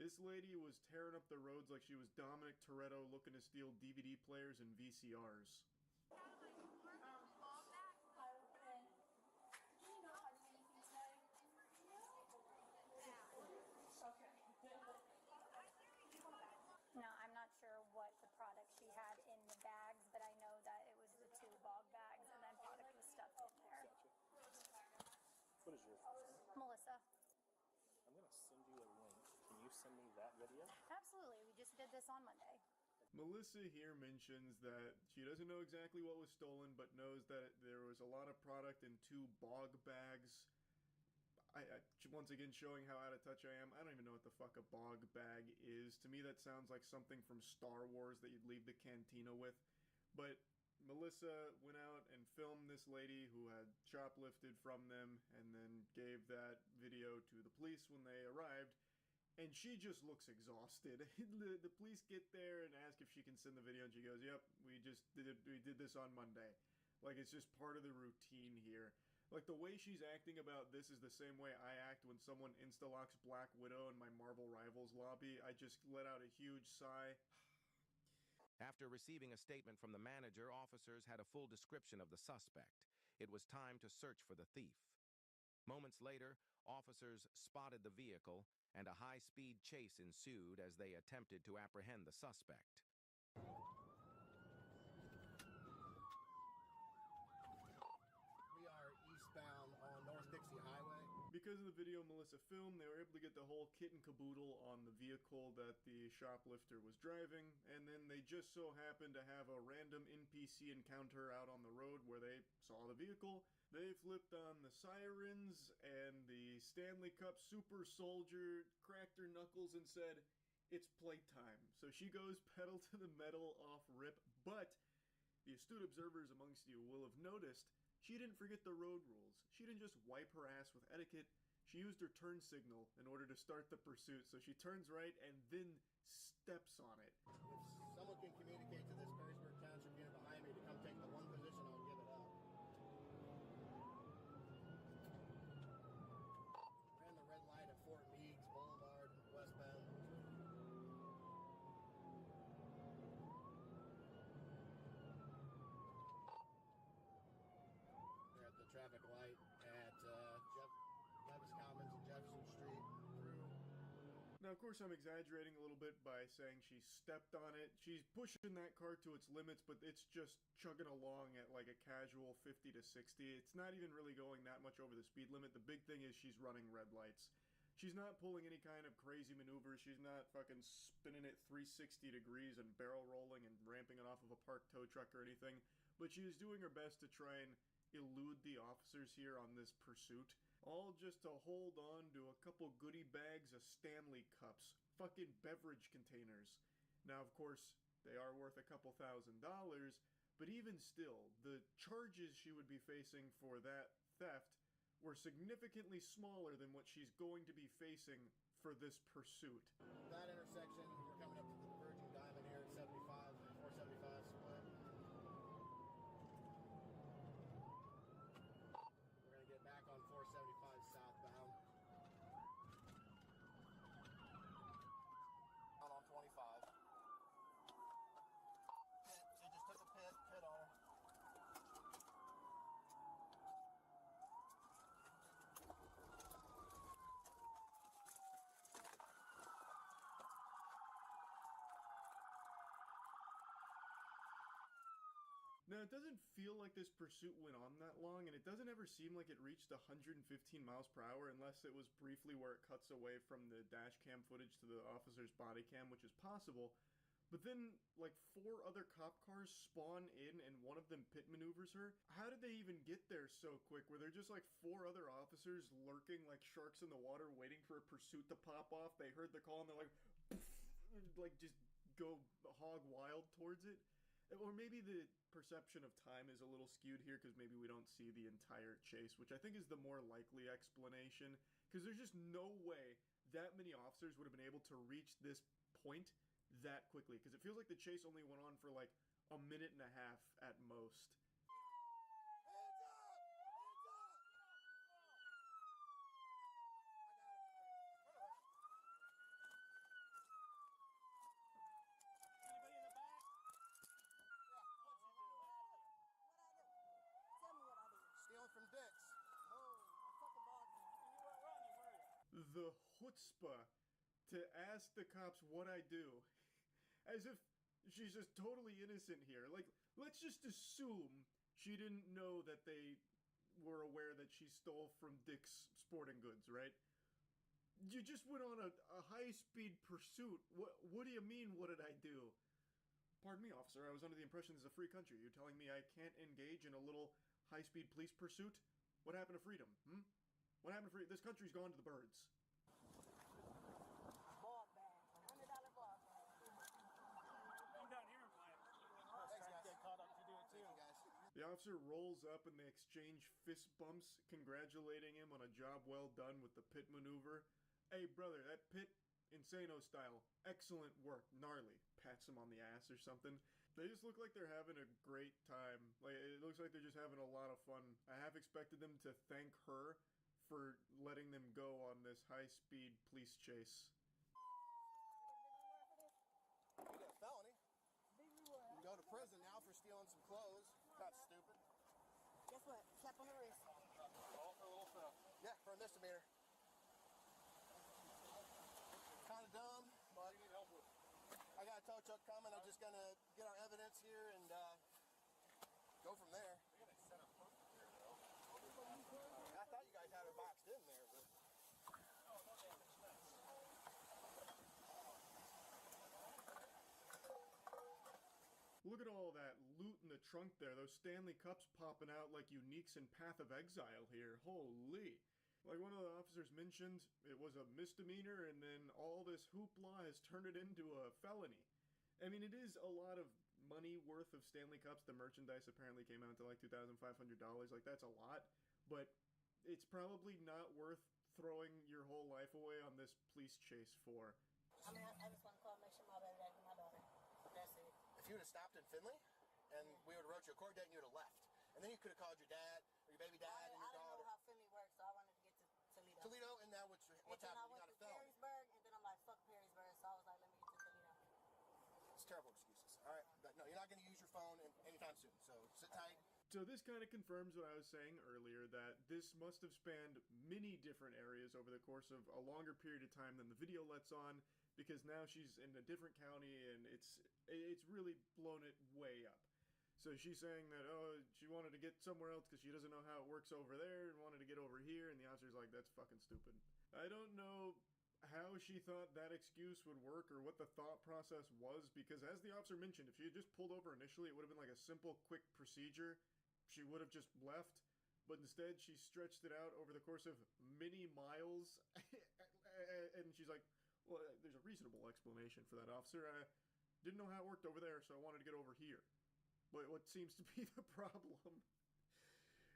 This lady was tearing up the roads like she was Dominic Toretto looking to steal DVD players and VCRs. No, I'm not sure what the product she had in the bags, but I know that it was the 2 bog bags and then product was stuffed in there. What is your first name? Melissa. I'm going to send you a link. Can you send me that video? Absolutely. We just did this on Monday. Melissa here mentions that she doesn't know exactly what was stolen, but knows that there was a lot of product in 2 bog bags. I once again showing how out of touch I am. I don't even know what the fuck a bog bag is. To me, that sounds like something from Star Wars that you'd leave the cantina with. But Melissa went out and filmed this lady who had shoplifted from them and then gave that video to the police when they arrived. And she just looks exhausted. The police get there and ask if she can send the video, and she goes, "Yep, we did this on Monday." Like, it's just part of the routine here. Like, the way she's acting about this is the same way I act when someone insta-locks Black Widow in my Marvel Rivals lobby. I just let out a huge sigh. After receiving a statement from the manager, officers had a full description of the suspect. It was time to search for the thief. Moments later, officers spotted the vehicle, and a high-speed chase ensued as they attempted to apprehend the suspect. We are eastbound on North Dixie Highway. Because of the video Melissa filmed, they were able to get the whole kit and caboodle on the vehicle that the shoplifter was driving, and then they just so happened to have a random NPC encounter out on the road where they saw the vehicle. They flipped on the sirens, and the Stanley Cup super soldier cracked her knuckles and said, "It's playtime." So she goes pedal to the metal off rip, but the astute observers amongst you will have noticed she didn't forget the road rules. She didn't just wipe her ass with etiquette. She used her turn signal in order to start the pursuit. So she turns right and then steps on it. If someone can communicate to this Perrysburg Township unit behind me to come take the one position, I'll give it up. Ran the red light at Fort Meigs Boulevard, westbound. They're at the traffic light at Levis Commons and Jefferson Street through. Now, of course, I'm exaggerating a little bit by saying she stepped on it. She's pushing that car to its limits, but it's just chugging along at like a casual 50 to 60. It's not even really going that much over the speed limit. The big thing is she's running red lights. She's not pulling any kind of crazy maneuvers. She's not fucking spinning it 360 degrees and barrel rolling and ramping it off of a parked tow truck or anything. But she is doing her best to try and elude the officers here on this pursuit. All just to hold on to a couple goodie bags of Stanley Cups. Fucking beverage containers. Now, of course, they are worth a couple $1,000, but even still, the charges she would be facing for that theft were significantly smaller than what she's going to be facing for this pursuit. That intersection, we're coming up to the Virgin Diamond here at 75, 475 split. We're going to get back on 475 southbound. Out on 25. She just took a pit on her. Now, it doesn't feel like this pursuit went on that long, and it doesn't ever seem like it reached 115 miles per hour unless it was briefly where it cuts away from the dash cam footage to the officer's body cam, which is possible. But then, like, 4 other cop cars spawn in, and one of them pit maneuvers her. How did they even get there so quick? Were there just, like, 4 other officers lurking like sharks in the water waiting for a pursuit to pop off? They heard the call, and they're like, like, just go hog wild towards it? Or maybe the perception of time is a little skewed here because maybe we don't see the entire chase, which I think is the more likely explanation, because there's just no way that many officers would have been able to reach this point that quickly, because it feels like the chase only went on for like a minute and a half at most. From Dick's. Oh, I fucking bogged me. You weren't running, were you? The chutzpah to ask the cops what I do, as if she's just totally innocent here. Like, let's just assume she didn't know that they were aware that she stole from Dick's Sporting Goods, right? You just went on a high-speed pursuit. What do you mean, what did I do? Pardon me, officer, I was under the impression this is a free country. You're telling me I can't engage in a little high-speed police pursuit? What happened to freedom, What happened to freedom? This country's gone to the birds. Ball bag. $100 ball bag. Come down here and play. Thanks, guys. Get caught up if you do it too. Guys. The officer rolls up and they exchange fist bumps, congratulating him on a job well done with the pit maneuver. Hey, brother, that pit, Insano style, excellent work, gnarly. Pats him on the ass or something. They just look like they're having a great time. Like, it looks like they're just having a lot of fun. I half expected them to thank her for letting them go on this high-speed police chase. You got a felony. You can go to prison now for stealing some clothes. Not stupid. Guess what? Slap on the wrist. All for a little stuff. Yeah, for a misdemeanor. Kind of dumb, but you need help with. I got a tow truck coming. I'm just gonna get our evidence here and go from there. I thought you guys had her boxed in there, but. Look at all that loot in the trunk there. Those Stanley Cups popping out like uniques in Path of Exile here. Holy. Like one of the officers mentioned, it was a misdemeanor, and then all this hoopla has turned it into a felony. I mean, it is a lot of money worth of Stanley Cups. The merchandise apparently came out to like $2,500. Like, that's a lot. But it's probably not worth throwing your whole life away on this police chase for. I mean, I just want to call and make sure my baby dad and my daughter. That's it. If you would have stopped in Finley, and we would have wrote you a court date, and you would have left. And then you could have called your dad, or your baby dad, and your daughter. I didn't know how Finley works, so I wanted to get to Toledo. Toledo, and now what's happening? You got a felony. And then I went to Perrysburg, and then I'm like, fuck Perrysburg, so I was like, let me get to Toledo. It's terrible excuses. All right, but no, you're not going to use your phone anytime soon, so sit tight. So this kind of confirms what I was saying earlier, that this must have spanned many different areas over the course of a longer period of time than the video lets on, because now she's in a different county, and it's really blown it way up. So she's saying that, oh, she wanted to get somewhere else because she doesn't know how it works over there and wanted to get over here, and the officer's like, that's fucking stupid. I don't know how she thought that excuse would work or what the thought process was, because as the officer mentioned, if she had just pulled over initially, it would have been like a simple, quick procedure. She would have just left, but instead she stretched it out over the course of many miles, and she's like, well, there's a reasonable explanation for that, officer. I didn't know how it worked over there, so I wanted to get over here. But what seems to be the problem.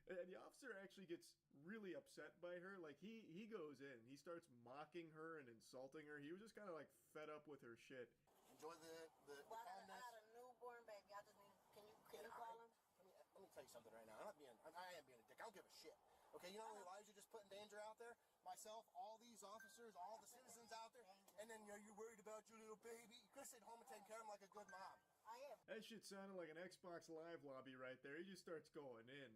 And the officer actually gets really upset by her. Like, he goes in. He starts mocking her and insulting her. He was just kind of, like, fed up with her shit. Enjoy the well, I had a newborn baby. I just need, can you call him? Let me tell you something right now. I am being a dick. I don't give a shit. Okay, you know how many lives you're just putting in danger out there? Myself, all these officers, all the citizens out there, and then you're worried about your little baby. You could have stayed home and taken care of him like a good mom. I am. That shit sounded like an Xbox Live lobby right there. He just starts going in.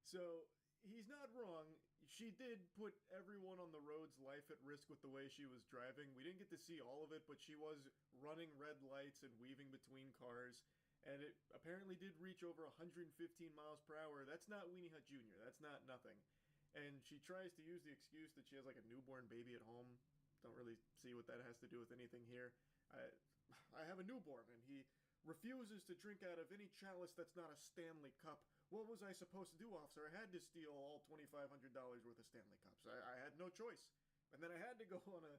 So, he's not wrong. She did put everyone on the road's life at risk with the way she was driving. We didn't get to see all of it, but she was running red lights and weaving between cars. And it apparently did reach over 115 miles per hour. That's not Weenie Hut Jr. That's not nothing. And she tries to use the excuse that she has like a newborn baby at home. Don't really see what that has to do with anything here. I have a newborn, and he refuses to drink out of any chalice that's not a Stanley Cup. What was I supposed to do, officer? I had to steal all $2,500 worth of Stanley Cups. I had no choice. And then I had to go on a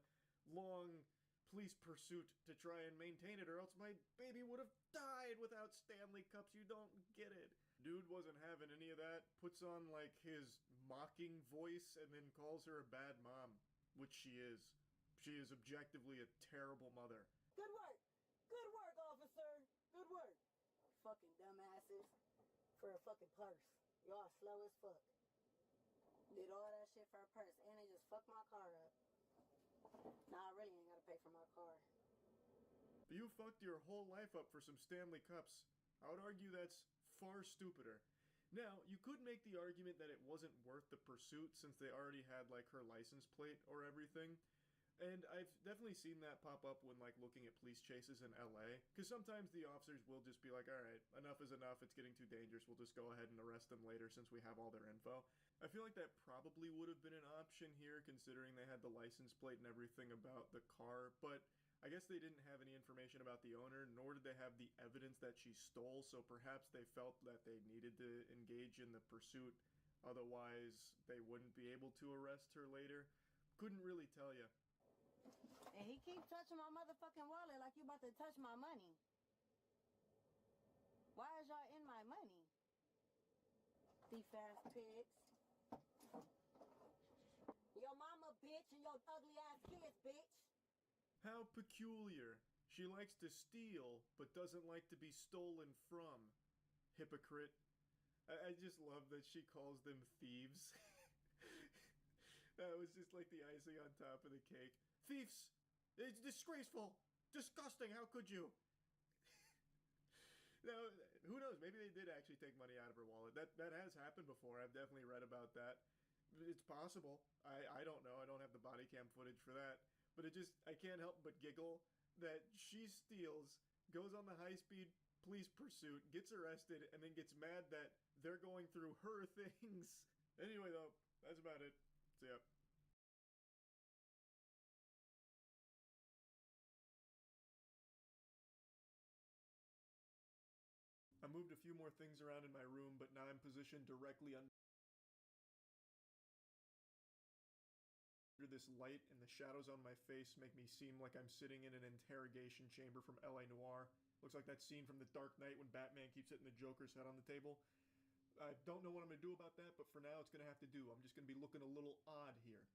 long police pursuit to try and maintain it, or else my baby would have died without Stanley Cups. You don't get it. Dude wasn't having any of that. Puts on like his mocking voice and then calls her a bad mom, which she is. She is objectively a terrible mother. Good work. Good work, officer. Good work. Fucking dumbasses. For a fucking purse. Y'all slow as fuck. Did all that shit for a purse, and they just fucked my car up. Nah, I really ain't gotta pay for my car. But you fucked your whole life up for some Stanley Cups. I would argue that's far stupider. Now, you could make the argument that it wasn't worth the pursuit since they already had like her license plate or everything. And I've definitely seen that pop up when like looking at police chases in LA. Because sometimes the officers will just be like, alright, enough is enough, it's getting too dangerous, we'll just go ahead and arrest them later since we have all their info. I feel like that probably would have been an option here considering they had the license plate and everything about the car. But I guess they didn't have any information about the owner, nor did they have the evidence that she stole. So perhaps they felt that they needed to engage in the pursuit. Otherwise, they wouldn't be able to arrest her later. Couldn't really tell you. And he keep touching my motherfucking wallet like you about to touch my money. Why is y'all in my money? Thief ass pigs. Your mama bitch and your ugly ass kids bitch. How peculiar. She likes to steal, but doesn't like to be stolen from. Hypocrite. I just love that she calls them thieves. That was just like the icing on top of the cake. Thieves! It's disgraceful! Disgusting! How could you? Now, who knows? Maybe they did actually take money out of her wallet. That has happened before. I've definitely read about that. It's possible. I don't know. I don't have the body cam footage for that. But I can't help but giggle that she steals, goes on the high-speed police pursuit, gets arrested, and then gets mad that they're going through her things. Anyway, though, that's about it. See ya. I moved a few more things around in my room, but now I'm positioned directly under this light, and the shadows on my face make me seem like I'm sitting in an interrogation chamber from LA Noire. Looks like that scene from The Dark Knight when Batman keeps hitting the Joker's head on the table. I don't know what I'm going to do about that, but for now it's going to have to do. I'm just going to be looking a little odd here.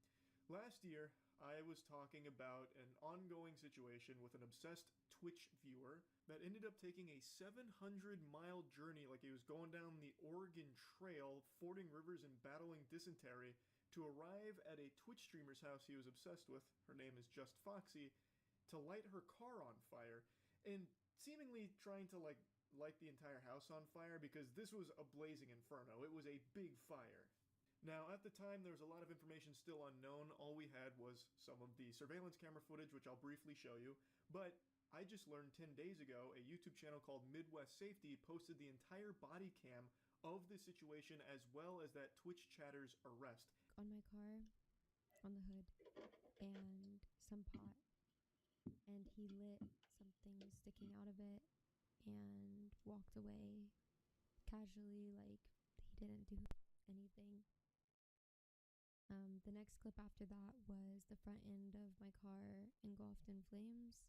Last year, I was talking about an ongoing situation with an obsessed Twitch viewer that ended up taking a 700-mile journey like he was going down the Oregon Trail, fording rivers and battling dysentery to arrive at a Twitch streamer's house he was obsessed with, her name is Just Foxy, to light her car on fire, and seemingly trying to light the entire house on fire because this was a blazing inferno. It was a big fire. Now, at the time, there was a lot of information still unknown. All we had was some of the surveillance camera footage, which I'll briefly show you. But I just learned 10 days ago, a YouTube channel called Midwest Safety posted the entire body cam of the situation as well as that Twitch chatter's arrest. On my car, on the hood, and some pot. And he lit something sticking out of it and walked away casually, like he didn't do anything. The next clip after that was the front end of my car engulfed in flames.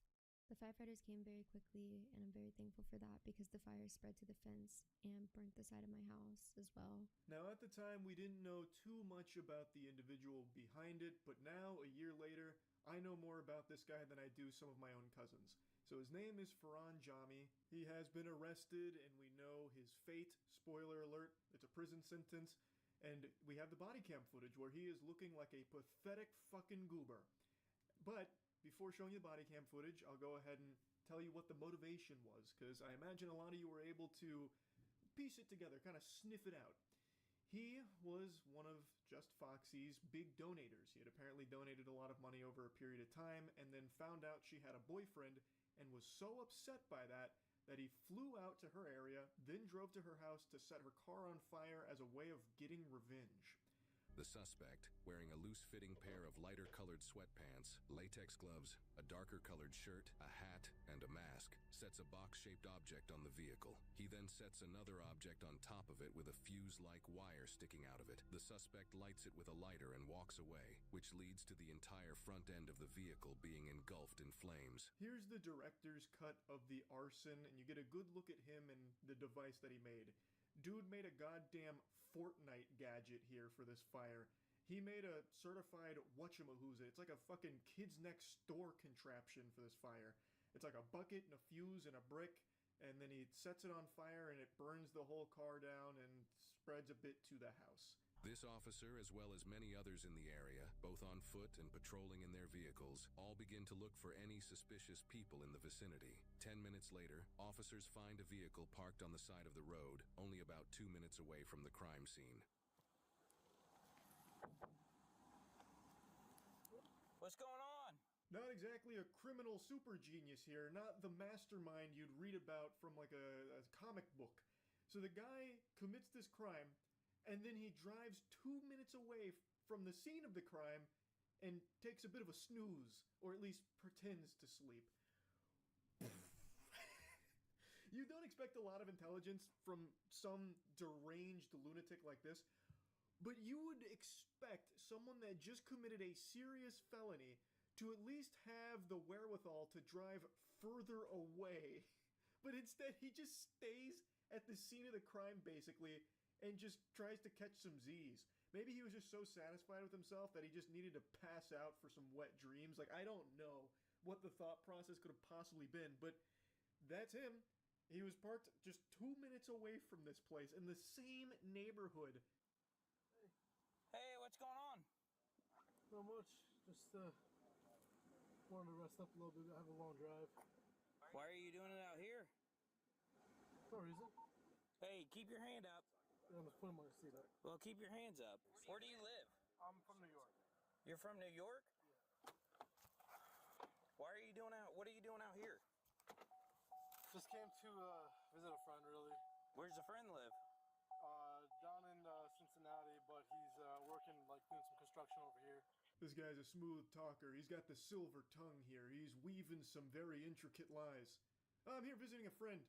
The firefighters came very quickly, and I'm very thankful for that because the fire spread to the fence and burnt the side of my house as well. Now, at the time, we didn't know too much about the individual behind it, but now, a year later, I know more about this guy than I do some of my own cousins. So his name is Farhan Jami. He has been arrested, and we know his fate. Spoiler alert, it's a prison sentence. And we have the body cam footage where he is looking like a pathetic fucking goober. But before showing you the body cam footage, I'll go ahead and tell you what the motivation was, because I imagine a lot of you were able to piece it together, kind of sniff it out. He was one of Just Foxy's big donators. He had apparently donated a lot of money over a period of time and then found out she had a boyfriend and was so upset by that that he flew out to her area, then drove to her house to set her car on fire as a way of getting revenge. The suspect, wearing a loose-fitting pair of lighter-colored sweatpants, latex gloves, a darker-colored shirt, a hat, and a mask, sets a box-shaped object on the vehicle. He then sets another object on top of it with a fuse-like wire sticking out of it. The suspect lights it with a lighter and walks away, which leads to the entire front end of the vehicle being engulfed in flames. Here's the director's cut of the arson, and you get a good look at him and the device that he made. Dude made a goddamn Fortnite gadget here for this fire. He made a certified whatchamahooza. It's like a fucking kids next door contraption for this fire. It's like a bucket and a fuse and a brick, and then he sets it on fire and it burns the whole car down and spreads a bit to the house. This officer, as well as many others in the area, both on foot and patrolling in their vehicles, all begin to look for any suspicious people in the vicinity. 10 minutes later, officers find a vehicle parked on the side of the road, only about 2 minutes away from the crime scene. What's going on? Not exactly a criminal super genius here, not the mastermind you'd read about from like a comic book. So the guy commits this crime, and then he drives 2 minutes away from the scene of the crime and takes a bit of a snooze, or at least pretends to sleep. You don't expect a lot of intelligence from some deranged lunatic like this, but you would expect someone that just committed a serious felony to at least have the wherewithal to drive further away. But instead, he just stays at the scene of the crime, basically, and just tries to catch some Z's. Maybe he was just so satisfied with himself that he just needed to pass out for some wet dreams. Like, I don't know what the thought process could have possibly been, but that's him. He was parked just 2 minutes away from this place in the same neighborhood. Hey, what's going on? Not much. Just wanted to rest up a little bit. I have a long drive. Why are you doing it out here? No reason. Hey, keep your hand up. Yeah, I'm just putting my seat up. Well, keep your hands up. Where do you live? I'm from New York. You're from New York? Yeah. What are you doing out here? Just came to visit a friend, really. Where's the friend live? Down in Cincinnati, but he's working, like, doing some construction over here. This guy's a smooth talker. He's got the silver tongue here. He's weaving some very intricate lies. I'm here visiting a friend.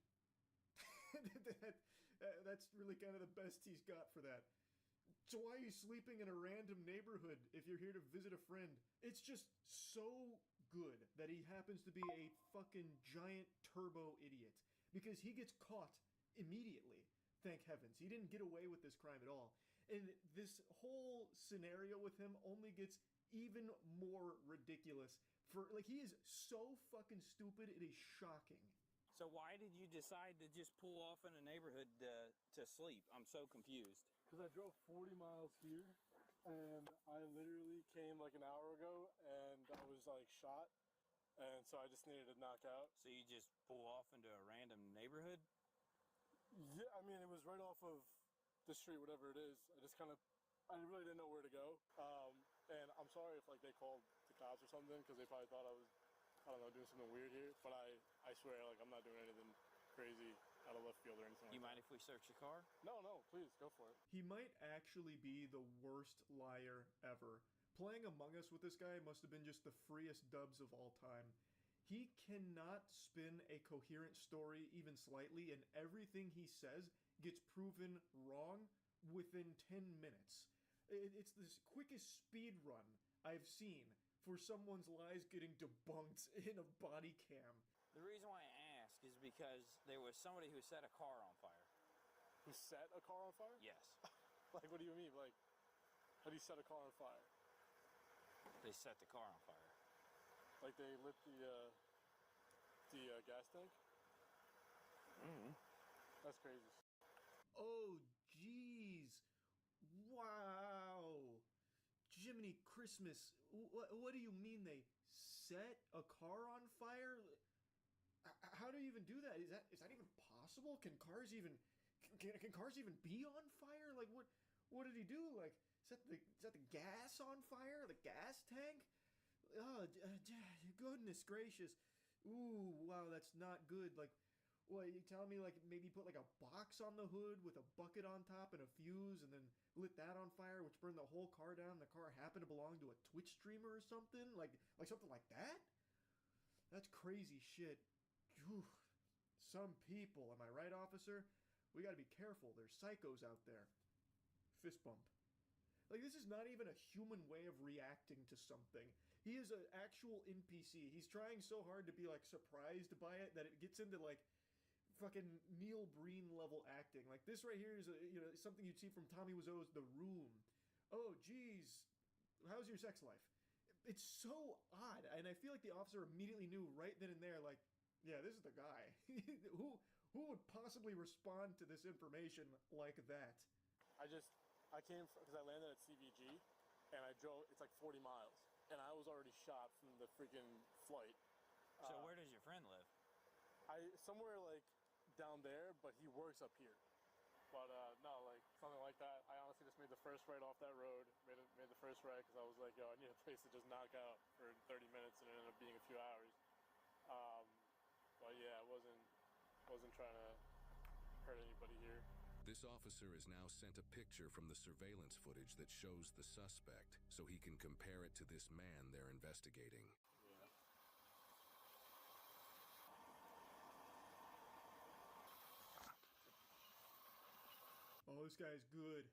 That's really kind of the best he's got for that. So why are you sleeping in a random neighborhood if you're here to visit a friend? It's just so good that he happens to be a fucking giant turbo idiot. Because he gets caught immediately. Thank heavens. He didn't get away with this crime at all. And this whole scenario with him only gets even more ridiculous. He is so fucking stupid, it is shocking. So why did you decide to just pull off in a neighborhood to sleep? I'm so confused. Because I drove 40 miles here, and I literally came like an hour ago, and I was like shot, and so I just needed to knock out. So you just pull off into a random neighborhood? Yeah, I mean, it was right off of the street, whatever it is. I really didn't know where to go. And I'm sorry if like they called the cops or something, because they probably thought I was, I don't know, doing something weird here. But I swear, like, I'm not doing anything crazy out of left field or anything. You mind if we search your car? No, please, go for it. He might actually be the worst liar ever. Playing Among Us with this guy must have been just the freest dubs of all time. He cannot spin a coherent story even slightly, and everything he says gets proven wrong within 10 minutes. It's the quickest speed run I've seen for someone's lies getting debunked in a body cam. The reason why I ask is because there was somebody who set a car on fire. Who set a car on fire? Yes. Like, what do you mean? Like, how do you set a car on fire? They set the car on fire. Like they lit the gas tank? Mm-hmm. That's crazy. Oh, jeez. Wow. Jiminy Christmas. What do you mean they set a car on fire? How do you even do that? Is that even possible? Can cars even be on fire? Like, what did he do? Like, set the gas on fire? The gas tank? Oh, goodness gracious. Ooh, wow, that's not good. Like, what, you telling me, like, maybe put, like, a box on the hood with a bucket on top and a fuse and then lit that on fire, which burned the whole car down, and the car happened to belong to a Twitch streamer or something? Like something like that? That's crazy shit. Whew. Some people, am I right, officer? We gotta be careful. There's psychos out there. Fist bump. Like, this is not even a human way of reacting to something. He is an actual NPC. He's trying so hard to be, like, surprised by it that it gets into, like, fucking Neil Breen level acting. Like, this right here is something you'd see from Tommy Wiseau's The Room. Oh, geez, how's your sex life? It's so odd, and I feel like the officer immediately knew right then and there, like, yeah, this is the guy. Who would possibly respond to this information like that? I came because I landed at CVG, and I drove. It's like 40 miles, and I was already shot from the freaking flight. So where does your friend live? Somewhere like down there, but he works up here. But no, like something like that. I honestly just made the first right off that road. Made the first right because I was like, yo, I need a place to just knock out for 30 minutes, and it ended up being a few hours. But yeah, I wasn't trying to hurt anybody here. This officer is now sent a picture from the surveillance footage that shows the suspect so he can compare it to this man they're investigating. Oh, this guy's good.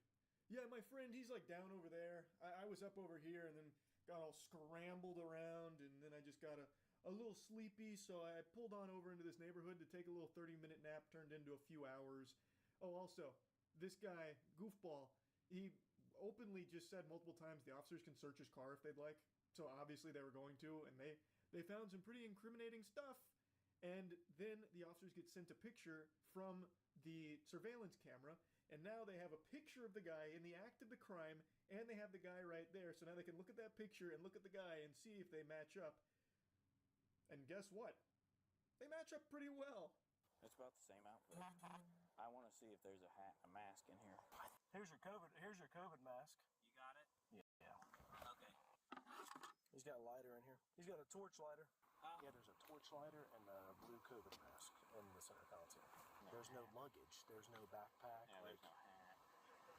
Yeah, my friend, he's like down over there. I was up over here and then got all scrambled around, and then I just got a little sleepy, so I pulled on over into this neighborhood to take a little 30-minute nap, turned into a few hours. Oh, also, this guy, Goofball, he openly just said multiple times the officers can search his car if they'd like. So obviously they were going to, and they found some pretty incriminating stuff. And then the officers get sent a picture from the surveillance camera, and now they have a picture of the guy in the act of the crime, and they have the guy right there. So now they can look at that picture and look at the guy and see if they match up. And guess what? They match up pretty well. It's about the same outfit. I want to see if there's a mask in here. Here's your COVID mask. You got it? Yeah. Okay. He's got a lighter in here. He's got a torch lighter. Yeah, there's a torch lighter and a blue COVID mask in the center console. There's no luggage. There's no backpack. Yeah, there's no hat.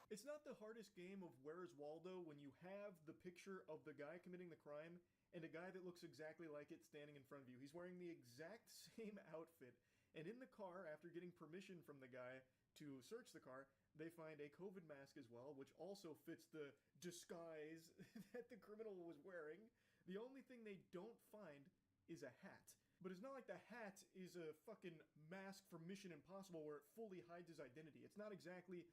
It's not the hardest game of Where's Waldo when you have the picture of the guy committing the crime and a guy that looks exactly like it standing in front of you. He's wearing the exact same outfit. And in the car, after getting permission from the guy to search the car, they find a COVID mask as well, which also fits the disguise that the criminal was wearing. The only thing they don't find is a hat. But it's not like the hat is a fucking mask from Mission Impossible where it fully hides his identity. It's not exactly,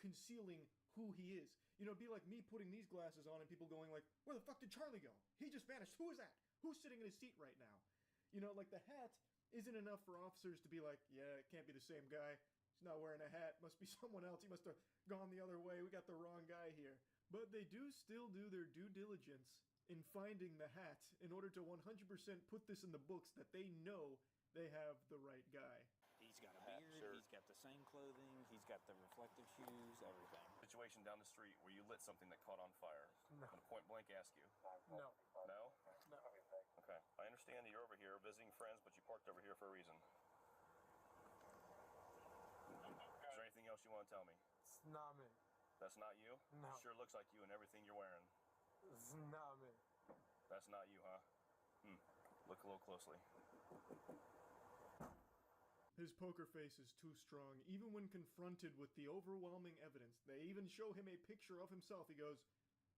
concealing who he is. It'd be like me putting these glasses on and people going like, where the fuck did Charlie go? He just vanished. Who is that? Who's sitting in his seat right now? Like the hat isn't enough for officers to be like, yeah, it can't be the same guy. He's not wearing a hat. Must be someone else. He must have gone the other way. We got the wrong guy here. But they do still do their due diligence in finding the hat in order to 100% put this in the books that they know they have the right guy. He's got a beard, he's got the same clothing, he's got the reflective shoes, everything. Situation down the street where you lit something that caught on fire. No. I'm gonna point blank ask you. No. No? No. Okay. I understand that you're over here visiting friends, but you parked over here for a reason. Is there anything else you want to tell me? It's not me. That's not you? No. Sure looks like you and everything you're wearing. It's not me. That's not you, huh? Look a little closely. His poker face is too strong. Even when confronted with the overwhelming evidence, they even show him a picture of himself. He goes,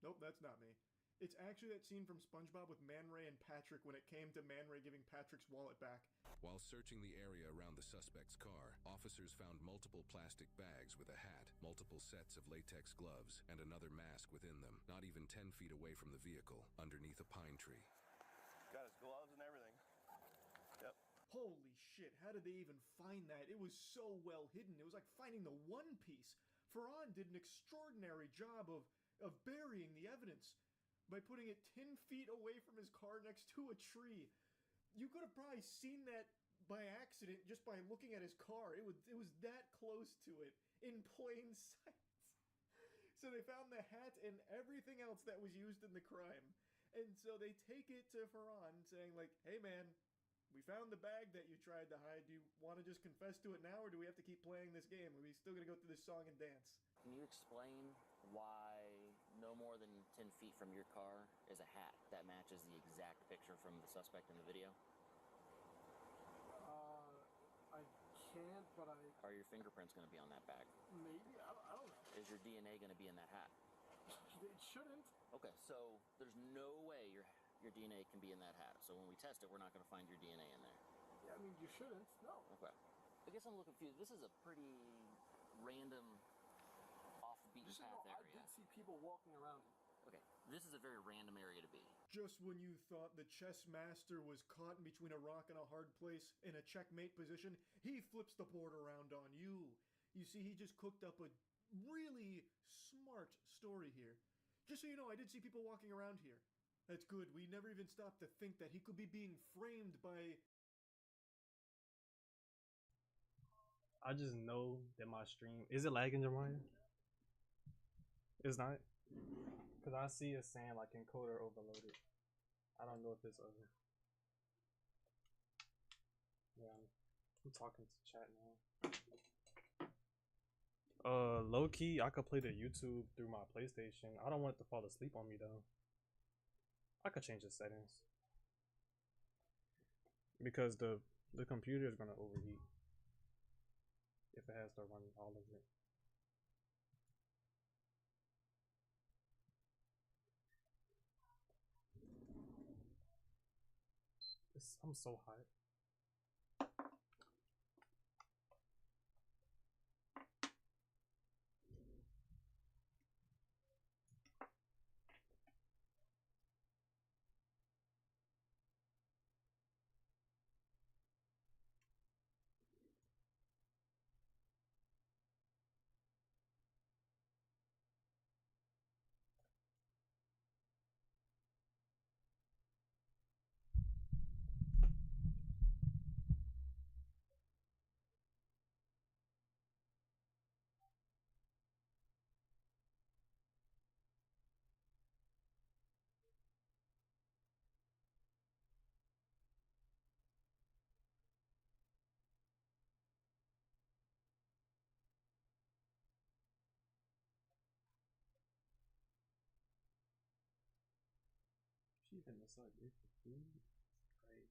nope, that's not me. It's actually that scene from SpongeBob with Man Ray and Patrick when it came to Man Ray giving Patrick's wallet back. While searching the area around the suspect's car, officers found multiple plastic bags with a hat, multiple sets of latex gloves, and another mask within them, not even 10 feet away from the vehicle, underneath a pine tree. Got his gloves and everything. Yep. Holy shit, how did they even find that? It was so well hidden. It was like finding the One Piece. Ferran did an extraordinary job of burying the evidence by putting it 10 feet away from his car next to a tree. You could have probably seen that by accident just by looking at his car. It was that close to it in plain sight. So they found the hat and everything else that was used in the crime. And so they take it to Ferran saying like, hey man, we found the bag that you tried to hide. Do you want to just confess to it now, or do we have to keep playing this game? Are we still going to go through this song and dance? Can you explain why no more than 10 feet from your car is a hat that matches the exact picture from the suspect in the video? I can't, but I... Are your fingerprints going to be on that bag? Maybe. I don't know. Is your DNA going to be in that hat? It shouldn't. Okay, so there's no way your DNA can be in that hat. So when we test it, we're not going to find your DNA in there. Yeah, I mean, you shouldn't. No. Okay. I guess I'm a little confused. This is a pretty random, off the beaten path area. I did see people walking around it. Okay, this is a a very random area to be. Just when you thought the chess master was caught in between a rock and a hard place in a checkmate position, he flips the board around on you. You see, he just cooked up a really smart story here. Just so you know, I did see people walking around here. That's good. We never even stopped to think that he could be being framed by... I just know that my stream... Is it lagging, Jeremiah? It's not? Because I see it saying like encoder overloaded. I don't know if it's... Yeah, I'm talking to chat now. Low key, I could play the YouTube through my PlayStation. I don't want it to fall asleep on me though. I could change the settings because the computer is gonna overheat if it has to run all of it. I'm so hot. She even decide if the food right.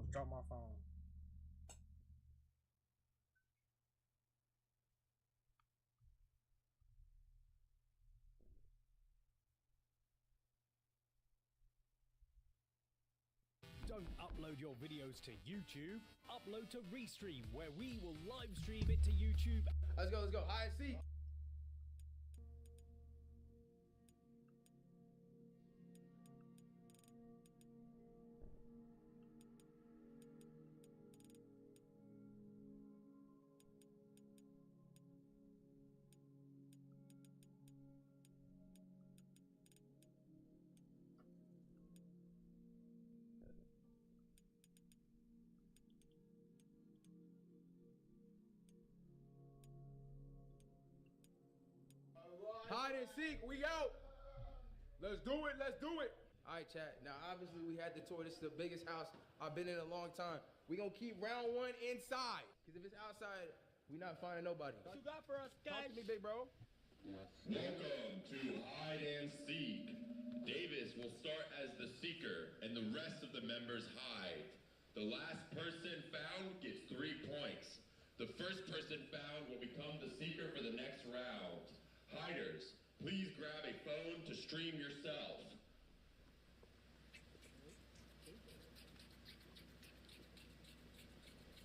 almost dropped my phone. Don't upload your videos to YouTube. Upload to Restream, where we will live stream it to YouTube. Let's go, let's go. Hide and seek. Hide and seek, we out. Let's do it, let's do it. All right, chat. Now, obviously, we had the tour. This is the biggest house I've been in a long time. We gonna keep round one inside. Because if it's outside, we not finding nobody. What you got for us, guys? Talk to me, big bro. Welcome to Hide and Seek. Davis will start as the seeker, and the rest of the members hide. The last person found gets 3 points. The first person found will become the seeker for the next round. Hiders, please grab a phone to stream yourself.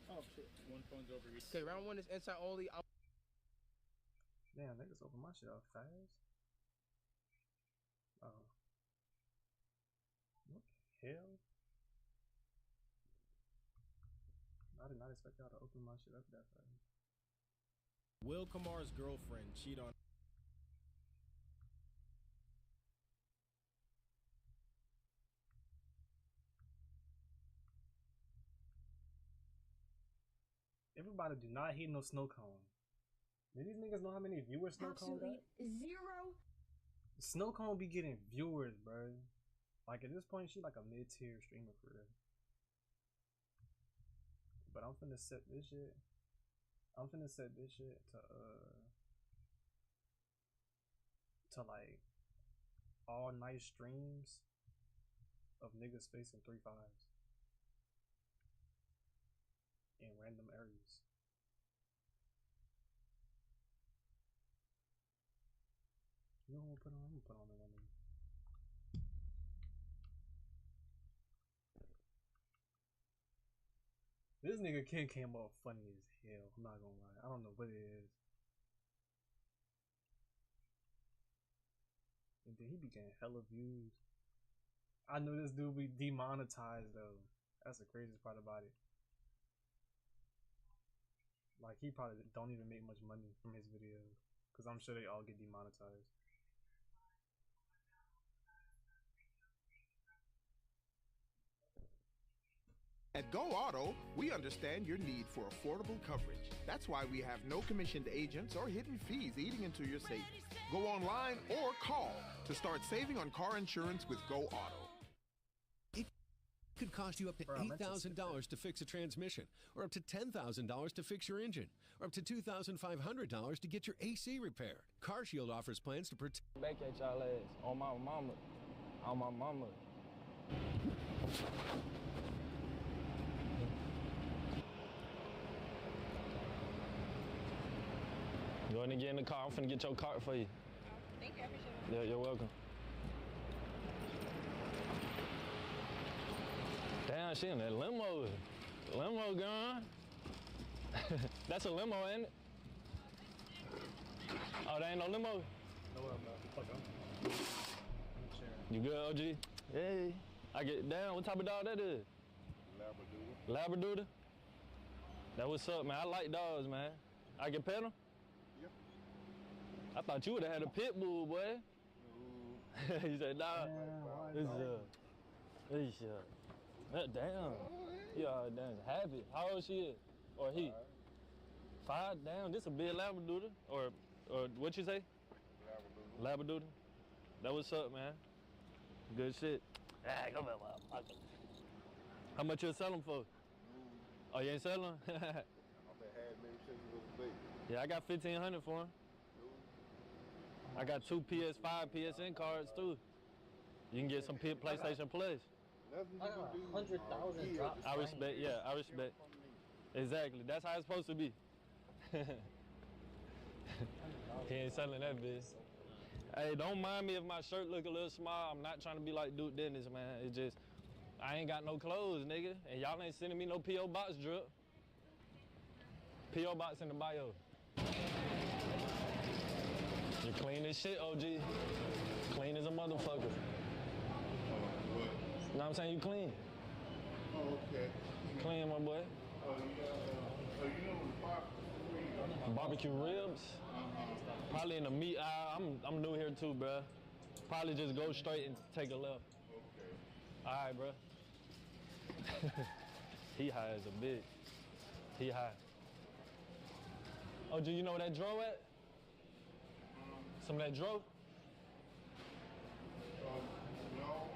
Oh shit, one phone's over here. Okay, round one is inside only. Damn, niggas open my shit up fast. Oh. What the hell? I did not expect y'all to open my shit up that fast. Will Kamar's girlfriend cheat on... Everybody do not hit no snow cone. Do these niggas know how many viewers snow cone got? Zero. Snow cone be getting viewers, bro. Like at this point, she like a mid-tier streamer for real. But I'm finna set this shit. I'm finna set this shit to like all night streams of niggas facing 3-5s in random areas. You know what I'm gonna put on the one of these. This nigga Ken came up funny as hell. I'm not gonna lie. I don't know what it is. And then he be getting hella views. I know this dude be demonetized though. That's the craziest part about it. Like he probably don't even make much money from his videos, cause I'm sure they all get demonetized. At Go Auto, we understand your need for affordable coverage. That's why we have no commissioned agents or hidden fees eating into your savings. Go online or call to start saving on car insurance with Go Auto. It could cost you up to $8,000 to fix a transmission, or up to $10,000 to fix your engine, or up to $2,500 to get your AC repaired. CarShield offers plans to protect. Back at y'all ass on my mama. On my mama. Go ahead and get in the car. I'm finna get your cart for you. Thank you, I appreciate it. Yeah, you're welcome. Damn, she in that limo. Limo gone. That's a limo, ain't it? Oh, there ain't no limo? No, I'm not. You good, OG? Hey. I get down. What type of dog that is? Labradoodle. Labradoodle? That what's up, man. I like dogs, man. I can pet them? Yep. I thought you would have had a pit bull, boy. He said, nah. This damn. Yeah, damn. Happy. How old she is? Or he? 5? Damn, this a big Labradoodle. Or what you say? Labradoodle. Labradoodle. That what's up, man. Good shit. Ah, come on, motherfucker. How much you sell them for? Oh, you ain't selling them? I've been had maybe since he was big. Yeah, I got $1,500 for him. I got 2 PS5, PSN cards too. You can get some PlayStation Plus. Nothing I you got can do. 100,000 drops. I respect. Yeah, I respect. Exactly. That's how it's supposed to be. He ain't selling that bitch. Hey, don't mind me if my shirt look a little small. I'm not trying to be like Duke Dennis, man. It's just I ain't got no clothes, nigga, and y'all ain't sending me no PO box drip. PO box in the bio. You clean as shit, OG. Clean as a motherfucker. You know what I'm saying? You clean. Oh, okay. Clean, my boy. Oh, you know the Barbecue ribs? Probably in the meat aisle. I'm new here too, bruh. Probably just go straight and take a left. Okay. All right, bruh. He high as a bitch. He high. Oh, do you know where that dro at? Some of that dro? No.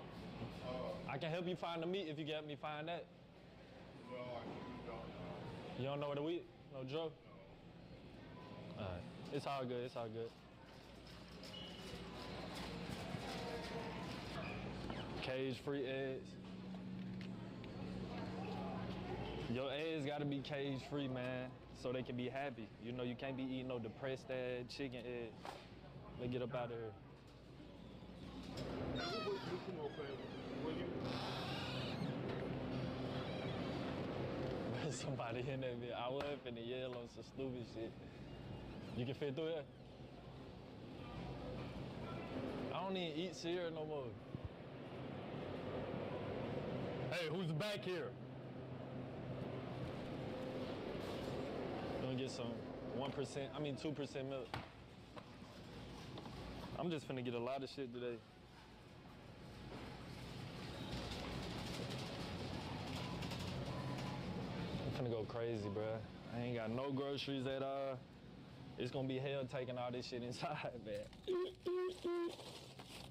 I can help you find the meat if you can help me find that. Well, I don't know. You don't know where the wheat? No dro? All right. It's all good. It's all good. Cage-free eggs. Your eggs gotta be cage-free, man, so they can be happy. You know, you can't be eating no depressed ass chicken eggs. They get up out of here. Somebody in that bit. I was finna yell on some stupid shit. You can fit through it? I don't even eat cereal no more. Hey, who's back here? Gonna get some 2% milk. I'm just finna get a lot of shit today. I'm finna go crazy, bruh. I ain't got no groceries at all. It's gonna be hell taking all this shit inside, man. Yo,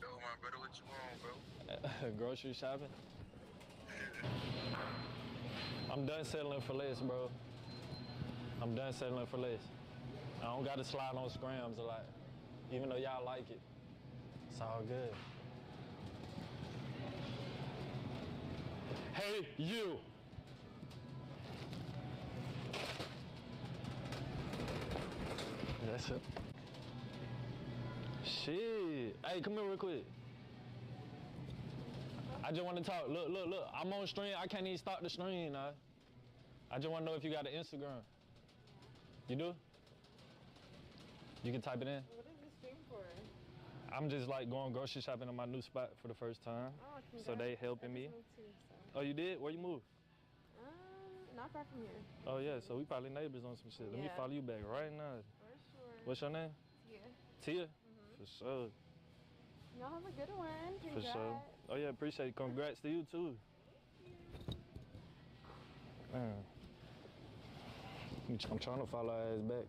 my brother, what you want, bro? Grocery shopping? I'm done settling for less, bro. I'm done settling for less. I don't gotta slide on scrams a lot. Even though y'all like it. It's all good. Hey, you! That's it. Shit. Hey, come here real quick. I just want to talk. Look. I'm on stream. I can't even start the stream, nah. I just want to know if you got an Instagram. You do? You can type it in. What is this stream for? I'm just like going grocery shopping in my new spot for the first time. Oh, so they helping me. Too, so. Oh, you did? Where you moved? Not far from here. Oh yeah, so we probably neighbors on some shit. Let me follow you back right now. For sure. What's your name? Tia. Tia? For sure. Y'all have a good one. Congrats. For sure. Oh yeah, appreciate it. Congrats to you too. Man. I'm trying to follow her ass back.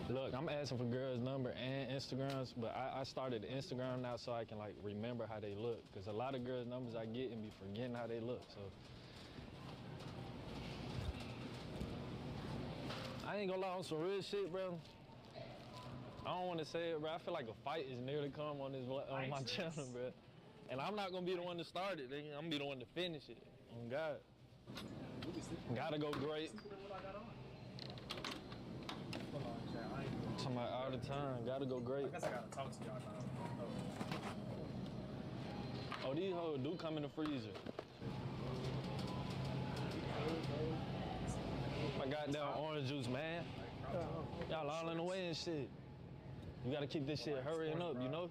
Look, I'm asking for girls' number and Instagrams, but I started the Instagram now so I can like remember how they look. Cause a lot of girls' numbers I get and be forgetting how they look. So I ain't gonna lie, on some real shit, bro. I don't want to say it, bro. I feel like a fight is near to come on my channel, bro. And I'm not gonna be the one to start it, nigga. I'm gonna be the one to finish it. On God. Gotta go great. Talking about all the time. Gotta go great. I guess I gotta talk to y'all now. Oh, these hoes do come in the freezer. My goddamn orange juice, man. Y'all all in the way and shit. You gotta keep this shit hurrying up, you know?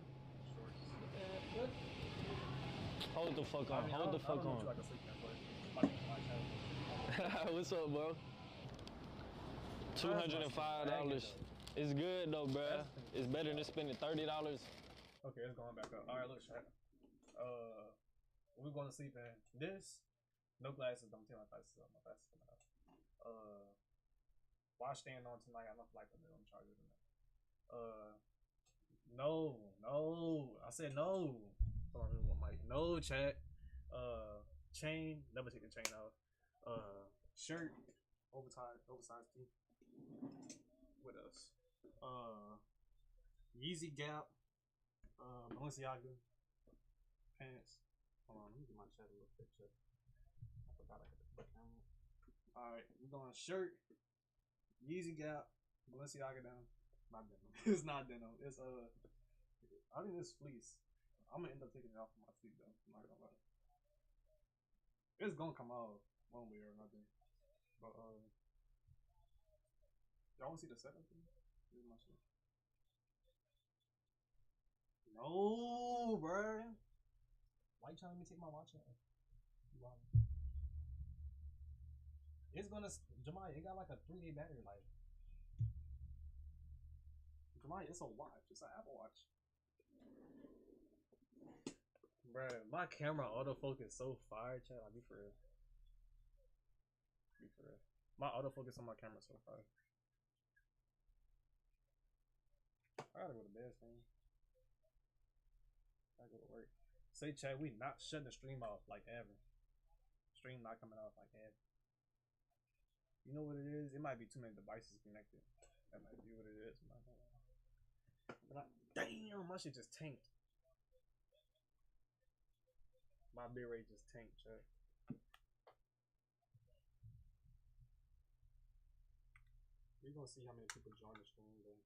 Hold the fuck on. Hold the fuck on. What's up, bro? $205. It's good though, bruh. It's better than spending $30. Okay, it's going back up. All right, look, chat. We're going to sleep in this. No glasses. Don't take my glasses off. My glasses coming out. Watch staying on tonight. I don't feel like putting it on the charger tonight. No. I said no. Hold on, one mic. No, chat. Chain. Never take the chain off. Shirt. Oversized tee. What else? Yeezy Gap. Balenciaga. pants. Hold on, let me get my chat a little picture. I forgot I got the fuck camera. Alright, we're going shirt, Yeezy Gap, Balenciaga denim. Not denim. It's not denim. It's I think it's fleece. I'm gonna end up taking it off of my feet though. I'm not gonna lie. It's gonna come out one way or another. But y'all wanna see the setup? Here's my shit. No, bruh. Why you trying to let me take my watch off? It's gonna, Jemiah, it got like a 3-day battery life. Jemiah, it's a watch. It's an Apple Watch. Bruh, my camera autofocus so fire, chat. I'll be for real. Be for real. My autofocus on my camera so fire. I gotta go to bed soon. I gotta go to work. Say, chat, we not shutting the stream off like ever. Stream not coming off like ever. You know what it is? It might be too many devices connected. That might be what it is. But damn, my shit just tanked. My bit rate just tanked, chat. We're gonna see how many people join the stream though.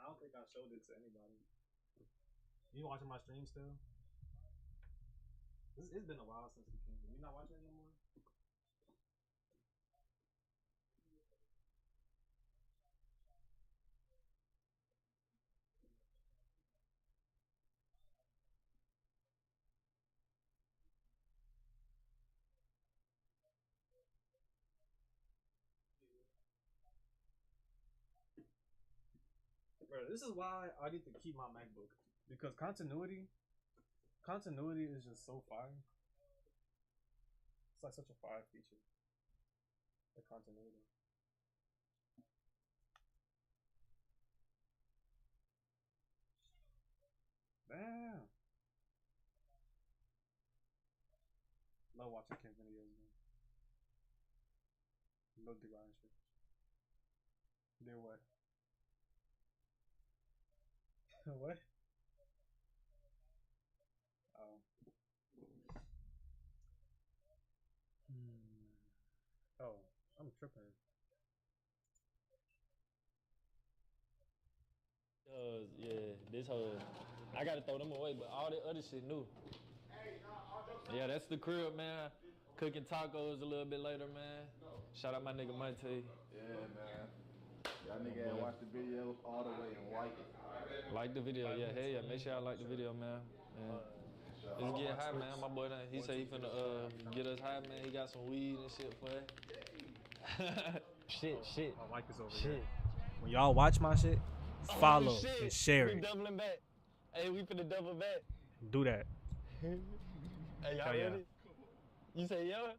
I don't think I showed it to anybody. You watching my stream still? It's been a while since we came. You not watching it no more? Bro, this is why I need to keep my MacBook, because continuity is just so fire. It's like such a fire feature. The continuity. Damn. Love watching Kim videos, man. Love the grind shit. Did what? What? Oh. Oh, I'm tripping. Yeah, this whole, I gotta throw them away, but all the other shit new. Yeah, that's the crib, man. Cooking tacos a little bit later, man. Shout out my nigga Monte. Yeah, man. Y'all nigga had watched the video all the way and like it. Like the video, yeah, hey, yeah. Make sure y'all like the video, man. Let's get high, man. My boy, he said he finna get us high, man. He got some weed and shit for it. Shit. My mic is over here. When y'all watch my shit, follow and share we it. doubling back. Hey, we finna double back. Do that. Hey, y'all ready? You say yeah?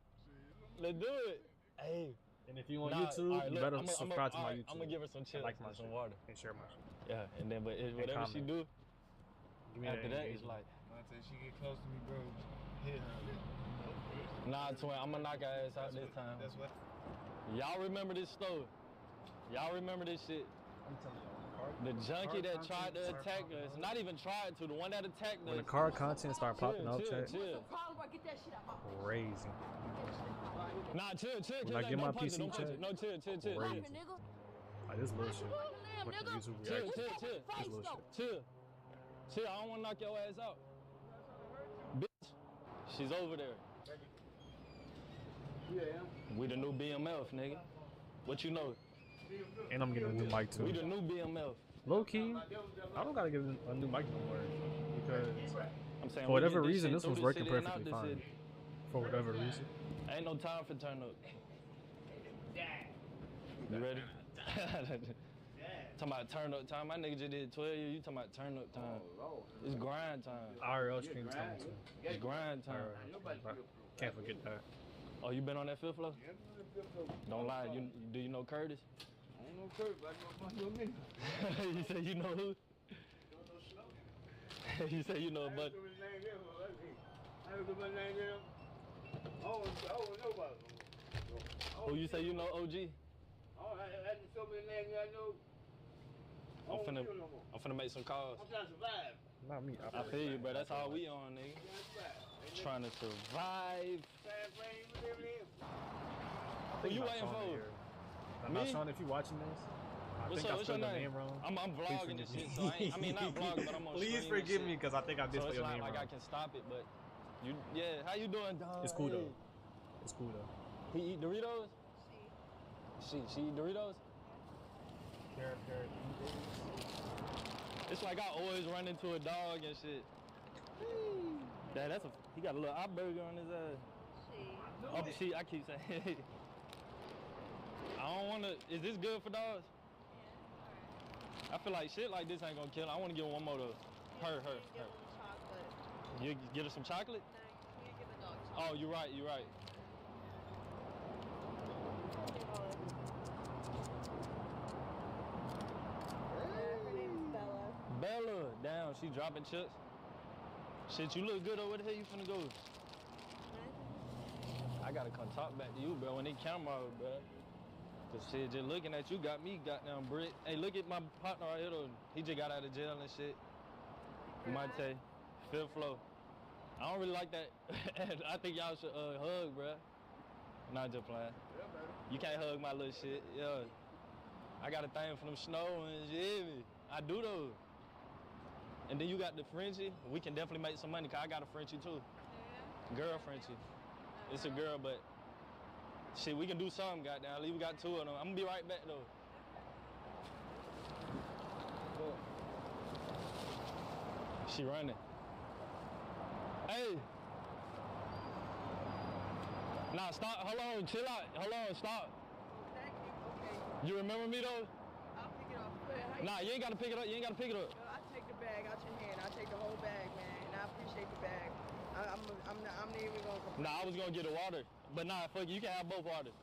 Let's do it. Hey. And if you on YouTube, you better subscribe to my YouTube. I'm gonna give her some chips like and some water. And share my shit. Yeah, and then but whatever she do, give me after that, engagement. it's like, Until she get close to me, bro. Hit her. Nah, twin, I'm gonna knock her ass out this time. That's what. Y'all remember this story? Y'all remember this shit? I'm telling you, the junkie that tried to attack us, not even tried to, the one that attacked when us. the car content start popping up, chill. crazy. Nah, chill. When I get my PC don't punch check, it. No, chill. crazy. Like this little shit. What the YouTube reaction? This little shit. Chill, I don't wanna knock your ass out. Bitch, she's over there. We the new BMF, nigga. What you know? And I'm getting a new mic too. We the new BMF. Low key, I don't gotta get a new mic no more because I'm saying for whatever reason this was working perfectly fine. For whatever reason. Ain't no time for turn up. You ready? Talking about turn up time. My nigga just did 12 years. You talking about turn up time? It's grind time. IRL stream time too. It's grind time. Can't forget that. Oh, you been on that fifth floor? Don't lie. Do you know Curtis? I don't know Curtis, but I know my nigga. You say you know who? You say you know a buddy. I don't know my name is. I don't know about him. Oh, you say you know OG? Oh, I so many names I know. I'm finna make some calls. I'm trying to survive. Not me. I feel you, bro. That's all we on, nigga. Trying to survive. Who you waiting for? I'm not Sean, if you watching this. I think I spelled your name wrong. I'm vlogging this shit, so I mean not vlogging, but I'm on Please stream forgive and me, shit. because I think I did spell your name So it's not like wrong. I can stop it, but how you doing, dog? It's cool though. It's cool though. He eat Doritos? She eat Doritos? It's like I always run into a dog and shit. Dad, he got a little eye burger on his ass. Oh, she, I keep saying. I don't wanna, is this good for dogs? I feel like shit like this ain't gonna kill her. I wanna give her one more though. Her. You get her some chocolate? Oh, you're right. Her name's Bella, damn, she dropping chips. Shit, you look good over there. You finna go? I gotta come talk back to you, bro. When they camera, bro. Cause shit, just looking at you got me goddamn brick. Hey, look at my partner right here though. He just got out of jail and shit. Monte, 5th floor. I don't really like that. I think y'all should hug, bro. Not just playing. You can't hug my little shit. Yeah. I got a thing for them snow ones, you hear me? I do though. And then you got the Frenchie. We can definitely make some money, cause I got a Frenchie too. Girl Frenchie. It's a girl, but shit, we can do something, goddamn. At least we got 2 of them. I'm gonna be right back though. She running. Hey. Nah, stop. Hold on. Chill out. Hold on. Stop. Okay. You remember me though? I'll pick it up. Nah, you ain't gotta pick it up. You ain't gotta pick it up. I take the bag out your hand. I take the whole bag, man. And I appreciate the bag. I'm not even gonna complain. Nah, I was gonna get a water. But nah, fuck it. You can have both waters.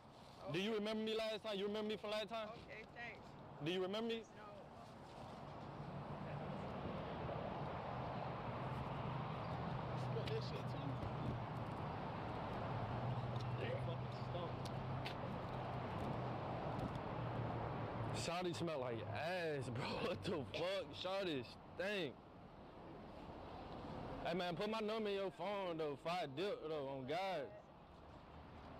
Okay. Do you remember me last time? You remember me from last time? Okay, thanks. Do you remember me? No. That shit too. Shawty smell like ass, bro. What the fuck? Shawty stink. Hey man, put my number in your phone though. 5 dip though, on God.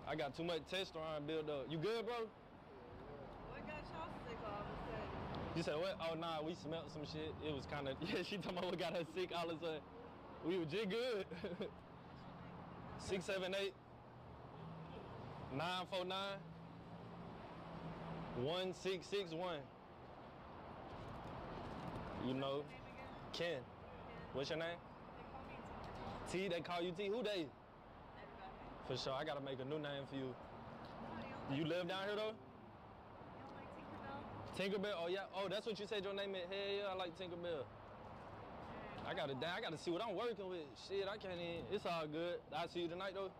I got too much testosterone built up. You good, bro? What got y'all sick all of a sudden? You said what? Oh nah, we smelled some shit. It was kinda, yeah, she talking about what got her sick all of a sudden. We were just good. 678 949 1661. You know, Ken. What's your name? T. They call you T. Who they? For sure. I gotta make a new name for you. You live down here though? Tinkerbell? Oh yeah. Oh, that's what you said your name is. Hell yeah, I like Tinkerbell. I gotta see what I'm working with. Shit, I can't even. It's all good. I'll see you tonight though.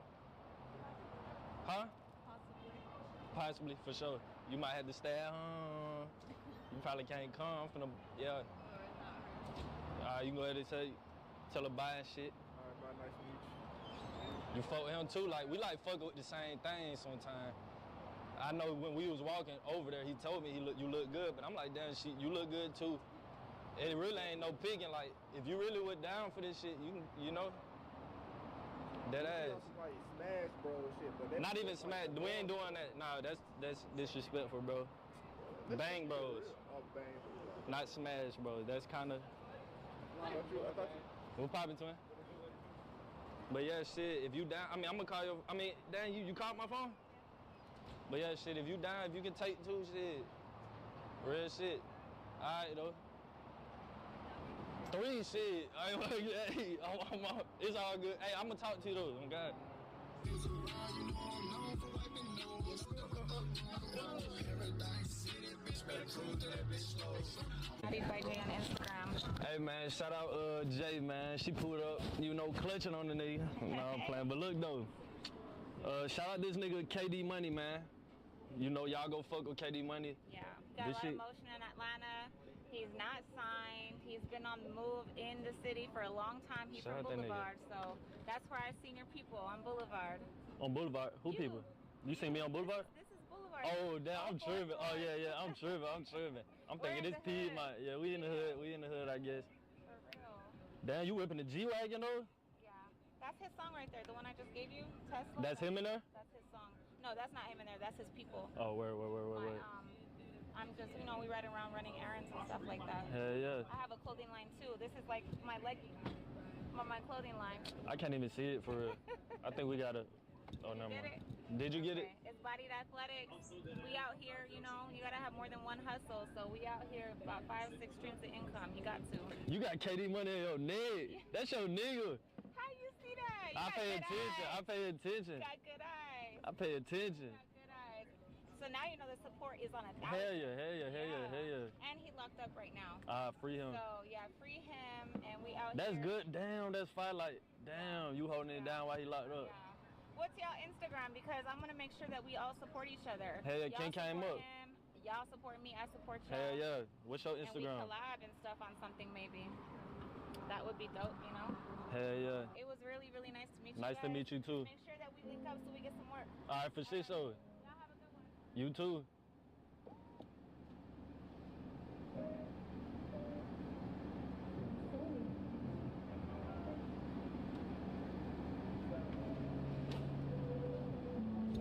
Huh? Possibly, for sure. You might have to stay at home. You probably can't come. I'm finna, yeah. You can go ahead and say, Tell her bye and shit. Alright, bye. Nice to meet you. You fuck with him too. Like we like fuck with the same thing sometimes. I know when we was walking over there, he told me you look good, but I'm like, damn, shit, you look good too. It really ain't no picking. Like if you really went down for this shit, you know. That ass. Like Smash Bros shit, but Not even smash. We ain't doing that. Nah, that's disrespectful, bro. Bang Bros. Oh, Bang Bros. Not Smash Bros. That's kind of. I thought you. We're popping, twin. But yeah, shit. If you down, I mean, I'm gonna call you. I mean, damn, you called my phone. But yeah, shit. If you down, if you can take two, shit. Real shit. All right, though. 3 shit. Hey, it's all good. Hey, I'm gonna talk to you though. Oh God. Happy birthday on Instagram. Hey man, shout out Jay, man. She pulled up, clutching on the nigga. No, I'm playing. But look though, shout out this nigga KD Money, man. Y'all go fuck with KD Money. Yeah, got a lot of motion in Atlanta. He's not signed. He's been on the move in the city for a long time. He's from Boulevard, so that's where I seen your people on Boulevard. On Boulevard? Who people? You seen me on Boulevard? This is Boulevard. Oh damn, I'm tripping. Oh yeah, I'm tripping. I'm thinking this Piedmont. Yeah, we in the hood, I guess. For real. Damn, you whipping the G-Wagon though? Yeah, that's his song right there. The one I just gave you, Tesla. That's him in there? That's his song. No, that's not him in there. That's his people. Oh, where? I'm just, we ride around running errands and stuff like that. Hell yeah. I have a clothing line too. This is like my clothing line. I can't even see it for real. I think we gotta. Oh, never mind. Did you get it? It's Bodied Athletics. We out here, you gotta have more than one hustle. So we out here about 5, 6 streams of income. You got to. You got KD Money in your neck. That's your nigga. How you see that? I pay attention. You got good eyes. I pay attention. You got good eyes. So now you know the support is on 1,000. Hell yeah. And he locked up right now. Free him. So yeah, free him, and we out That's here. good. Damn, that's fine. Like, damn, you holding it down while he locked up. Yeah. What's y'all Instagram? Because I'm gonna make sure that we all support each other. Hell yeah, Ken came up. Y'all support me, I support y'all. Hell yeah. What's your Instagram? And we collab and stuff on something maybe. That would be dope, Hell yeah. It was really, really nice to meet you. Nice to meet you too. Make sure that we link up so we get some work. All right, for sure. Y'all have a good one. You too.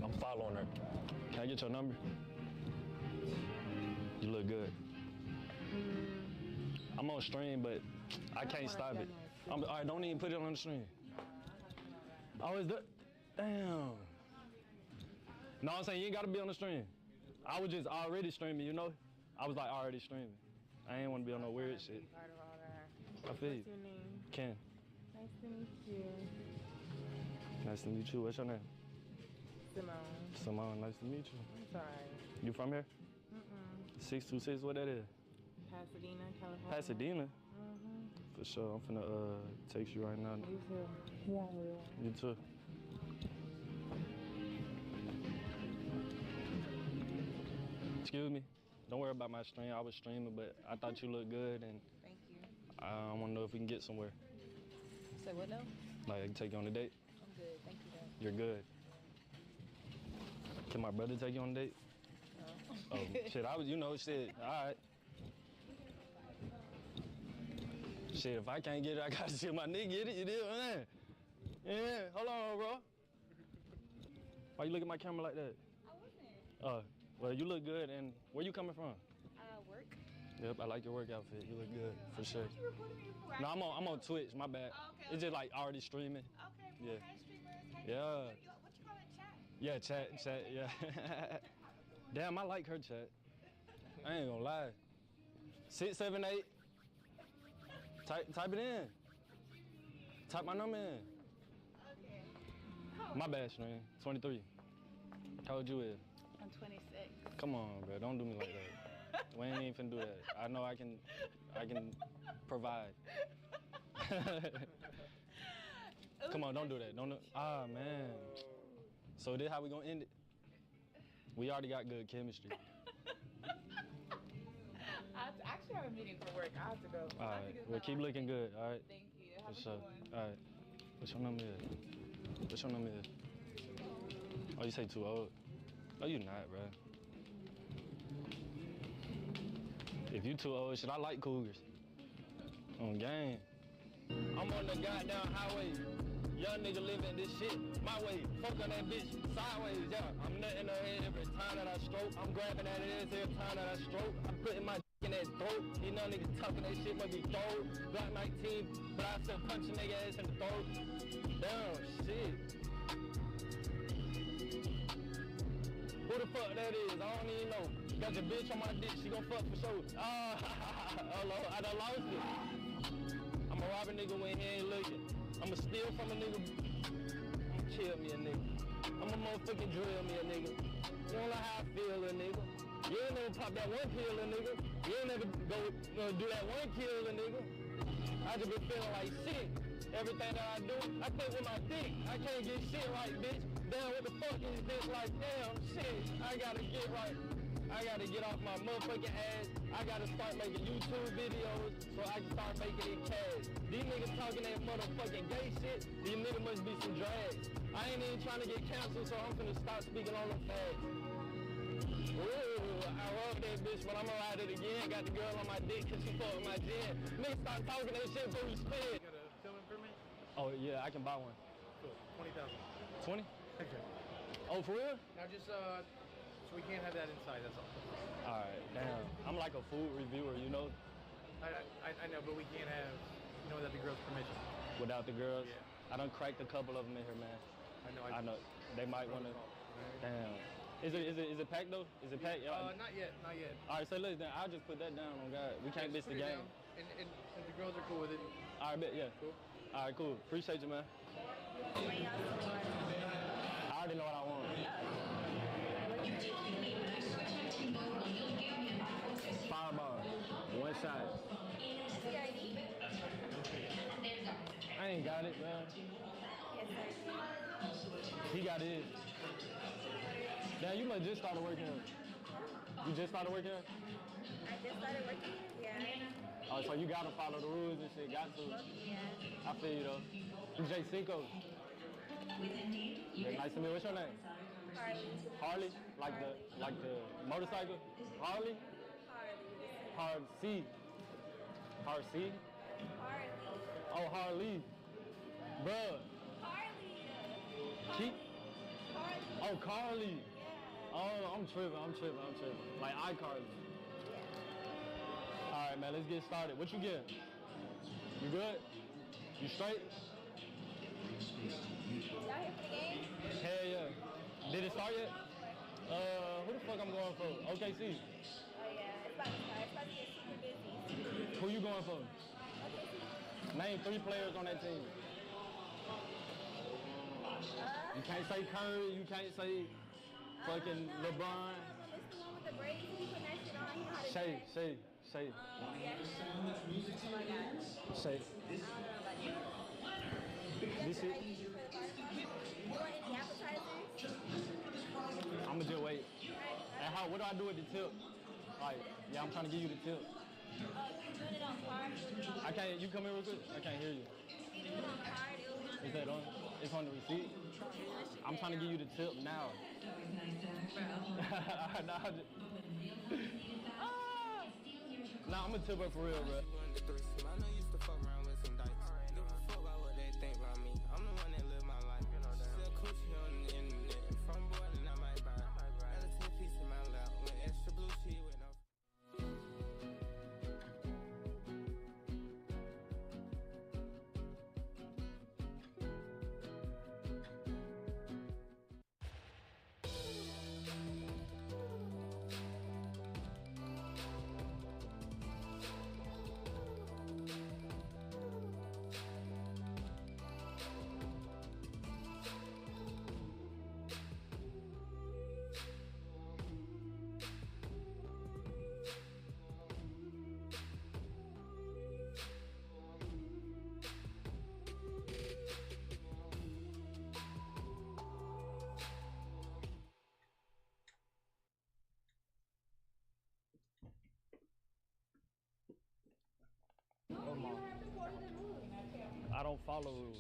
I'm following her. Can I get your number? You look good. I'm on stream, but I can't stop it. All right, don't even put it on the stream. Oh, is that? Damn. No, I'm saying you ain't got to be on the stream. I was just already streaming, I was like already streaming. I ain't want to be on no weird shit. I feel you. What's your name? Ken. Nice to meet you. Nice to meet you. What's your name? Simone. Simone, nice to meet you. I'm sorry. You from here? 626, what that is? Pasadena, California. Pasadena? For sure. I'm finna text you right now. You too. Yeah. You too. Excuse me. Don't worry about my stream. I was streaming, but I thought you looked good, and thank you. I want to know if we can get somewhere. Say what now? Like, I can take you on a date. I'm good. Thank you, Dad. You're good. Can my brother take you on a date? No. Oh, shit. Shit. All right. Shit, if I can't get it, I gotta see my nigga get it. You did, man. Yeah. Hold on, bro. Why you look at my camera like that? I wasn't. Well, you look good, and where you coming from? Work. Yep, I like your work outfit. You look good, for sure. What you recording me for? No, I'm on Twitch, my bad. Oh, okay. It's just like already streaming. Okay, yeah. Hey, streamers. Hey, Yeah. what you call it, chat? Yeah, chat, yeah. Damn, I like her chat. I ain't gonna lie. 678. Type it in. Type my number in. Okay. My bad, stream. 23. How old you is? I'm 26. Come on, bro. Don't do me like that. We ain't even finna do that. I know I can provide. Come on, don't do that. Don't. Ah, man. So this how we gonna end it? We already got good chemistry. I actually have a meeting for work. I have to go. All right. Well, keep looking good. All right. Thank you. For sure. All right. What's your number is? What's your number is? Oh, you say too old? No, you not, bro. If you too old, shit, I like cougars. On game. I'm on the goddamn highway. Young nigga living this shit my way. Fuck on that bitch sideways, yeah. I'm nutting her head every time that I stroke. I'm grabbing that ass every time that I stroke. I'm putting my in that throat. These young niggas talking that shit must be throat. Glock 19, but I still punching nigga ass in the throat. Damn, shit. Who the fuck that is? I don't even know. Got your bitch on my dick, she gon' fuck for sure. Hello, I done lost it. I'ma rob a nigga when he ain't looking. I'ma steal from a nigga. I'ma kill me a nigga. I'ma motherfucking drill me a nigga. You don't know how I feel, a nigga. You ain't never pop that one pill, a nigga. You ain't never go do that one kill, a nigga. I just been feeling like shit. Everything that I do, I think with my dick. I can't get shit right, bitch. Damn, what the fuck is this? Like, damn, shit. I gotta get right. I gotta get off my motherfucking ass. I gotta start making YouTube videos so I can start making it cash. These niggas talking that motherfucking gay shit. These niggas must be some drags. I ain't even trying to get canceled, so I'm finna stop speaking on them facts. Ooh, I love that bitch, but I'ma ride it again. Got the girl on my dick cause she fucked with my gin. Niggas start talking that shit before we spit. You got a filming permit? Oh yeah, I can buy one. Cool. 20,000. 20? Okay. Oh, for real? Now just so we can't have that inside. That's all. All right, damn. I'm like a food reviewer, you know. I know, but we can't have, you know, without the girl's permission. Without the girls? Yeah. I done cracked a couple of them in here, man. I know. They might want to. Damn. Is it packed though? Is it packed? Not yet. Not yet. All right, so listen, I'll just put that down on God. We can't miss the game. And if the girls are cool with it. All right, bet, yeah. Cool. All right, cool. Appreciate you, man. I already know what I want. Fireball. One shot. I ain't got it, man. He got his. Damn, you must just started working here. You just started working here? I just started working, yeah. Oh, so you gotta follow the rules and shit, got to. Yeah. I feel you though. You J5. Yeah, nice to meet you. What's your name? Harley. Harley? Like the motorcycle? Harley? Harley. C. Harley. Oh, Harley. Bruh. Harley. Oh, Carly. Oh, I'm tripping. Like iCarly. All right, man, let's get started. What you get? You good? You straight? Y'all here for the game? Hell yeah. Did it start yet? Who the fuck I'm going for? OKC. Oh yeah, it's about to start. It's about to get super busy. Who you going for? Okay. Name 3 players on that team. You can't say Curry, you can't say fucking LeBron. It's the one with the braids. He put that shit on. Shay. Yeah. Oh my God. Shay. I don't know about you. This shit? You want any appetizers? I'ma just wait. And what do I do with the tip? Like, yeah, I'm trying to give you the tip. Oh, you doing it on card? I can't, you come here real quick? I can't hear you. If you do it on card, it'll be on Is that on? It's on the receipt? I'm trying to give you the tip now. Nah, I'm gonna tip her for real, bro. I don't follow rules.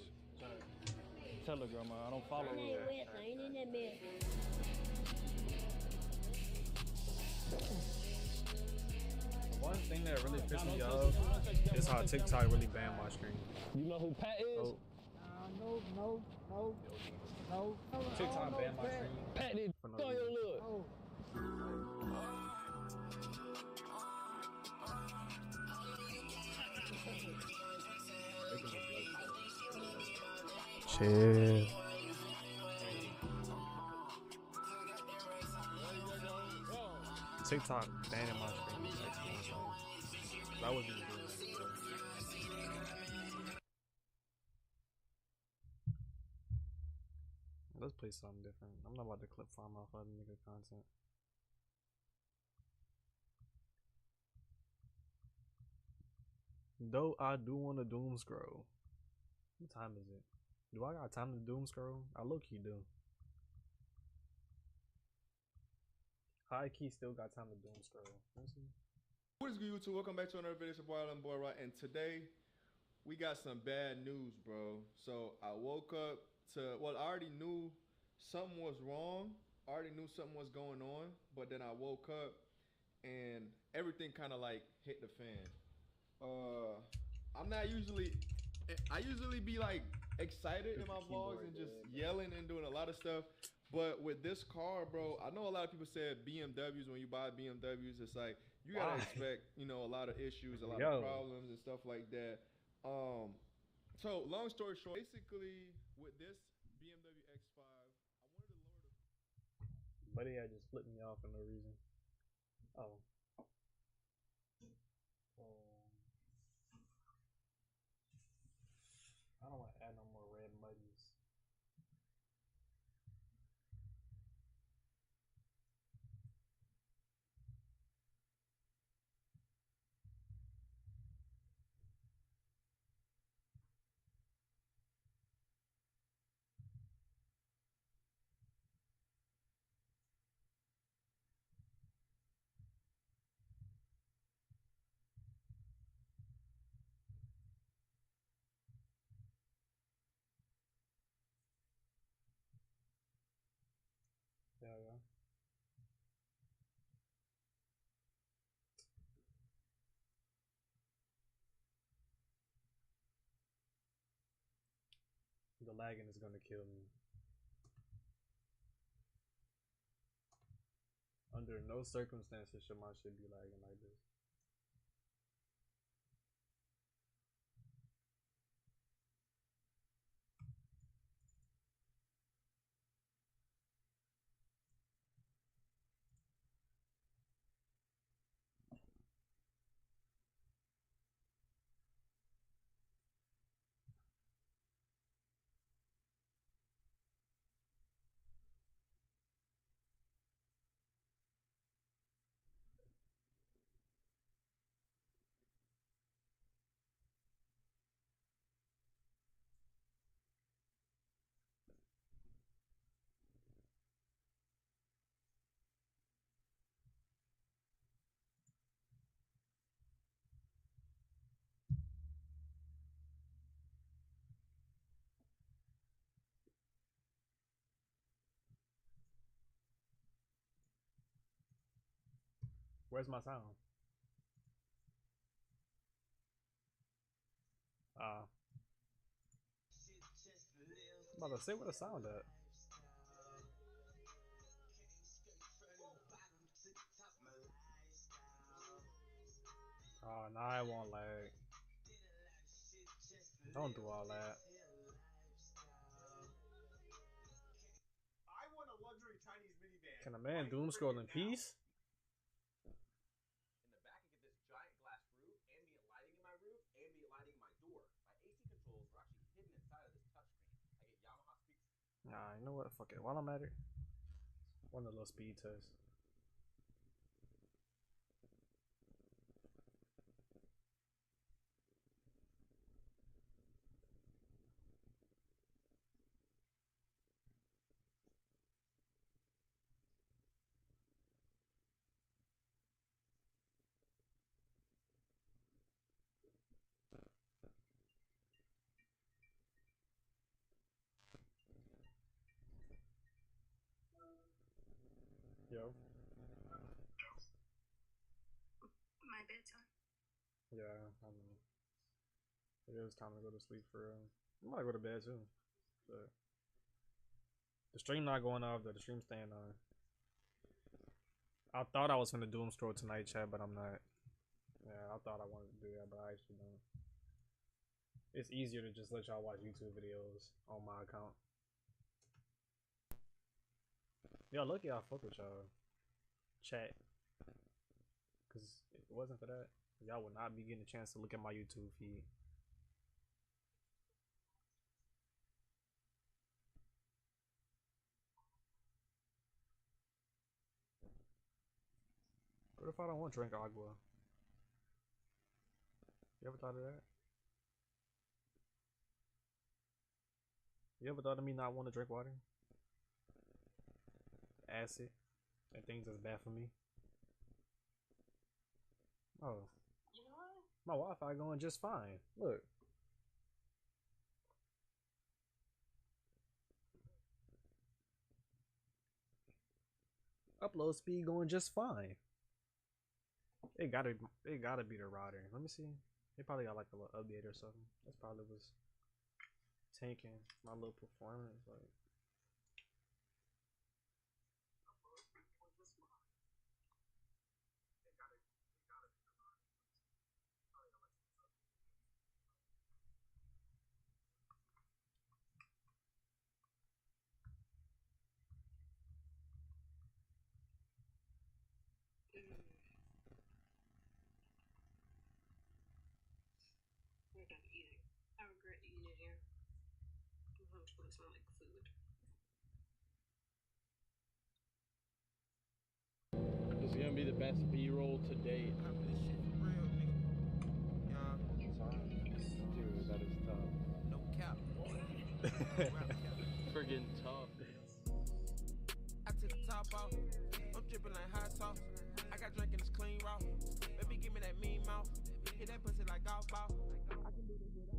Tell her, grandma, I don't follow rules. One thing that really pissed me off is how TikTok really banned my stream. You know who Pat is? Oh. No. TikTok banned my stream. Pat did for no on your reason. look. Chill. TikTok banning my stream. That wasn't even doing that. Let's play something different. I'm not about to clip farm off other nigga content. Though I do want to doom scroll. What time is it? Do I got time to doom scroll? I low key do. High key still got time to doom scroll. What is good, YouTube? Welcome back to another video. It's your boy, Boy Right, and today we got some bad news, bro. So I woke up to, well, I already knew something was wrong. I already knew something was going on, but then I woke up and everything kind of like hit the fan. I'm not usually, I usually be like excited in my vlogs and just yelling and doing a lot of stuff. But with this car, bro, I know a lot of people said BMWs, when you buy BMWs, it's like, you gotta expect, you know, a lot of issues, a lot of problems and stuff like that. So long story short, basically with this BMW X5, I wanted to lower the... Buddy, I just flipped me off for no reason. Oh. I don't want to add no more red muddies. Yeah. The lagging is gonna kill me. Under no circumstances should my shit be lagging like this. Where's my sound? I'm about to say where the sound at. Oh, nah, I won't lag. Don't do all that. I want a luxury Chinese minivan. Can a man doom scroll in peace? In the back, I get this giant glass roof, ambient lighting in my roof, ambient lighting in my door. My AC controls are actually hidden inside of this touchscreen. I get Yamaha speakers. Nah, you know what? Fuck it. Why don't matter? One of those speed tests. Yo. My bedtime. Yeah, I know. It is time to go to sleep for real. I might go to bed too. But the stream not going off though. The stream staying on. I thought I was gonna doom scroll tonight, chat, but I'm not. Yeah, I thought I wanted to do that, but I actually don't. It's easier to just let y'all watch YouTube videos on my account. Yo, look, y'all fuck with y'all chat. Cause if it wasn't for that, y'all would not be getting a chance to look at my YouTube feed. What if I don't want to drink agua? You ever thought of that? You ever thought of me not want to drink water? Acid and things that's bad for me. Oh, You know what? my Wi-Fi going just fine. Look. Upload speed going just fine. It gotta be the router. Let me see. They probably got like a little update or something. That's probably was tanking my little performance. Like, We're done eating. I regret eating it here. It's gonna smell like food. This is gonna be the best B-roll to date. Dude, that is tough. No cap. Friggin' tough. I took the top off. I'm dripping like hot sauce. I got drink in this clean raw. Baby, give me that mean mouth. Hit that pussy like golf ball. I can do this without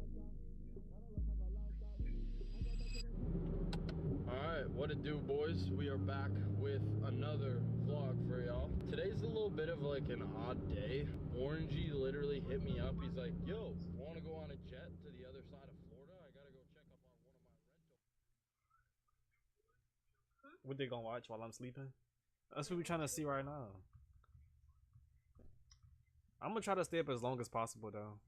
Alright, what it do, boys? We are back with another vlog for y'all. Today's a little bit of like an odd day. Orangey literally hit me up. He's like, yo, wanna go on a jet to the other side of Florida? I gotta go check up on one of my rentals. what they gonna watch while I'm sleeping? That's what we're trying to see right now. I'm gonna try to stay up as long as possible though.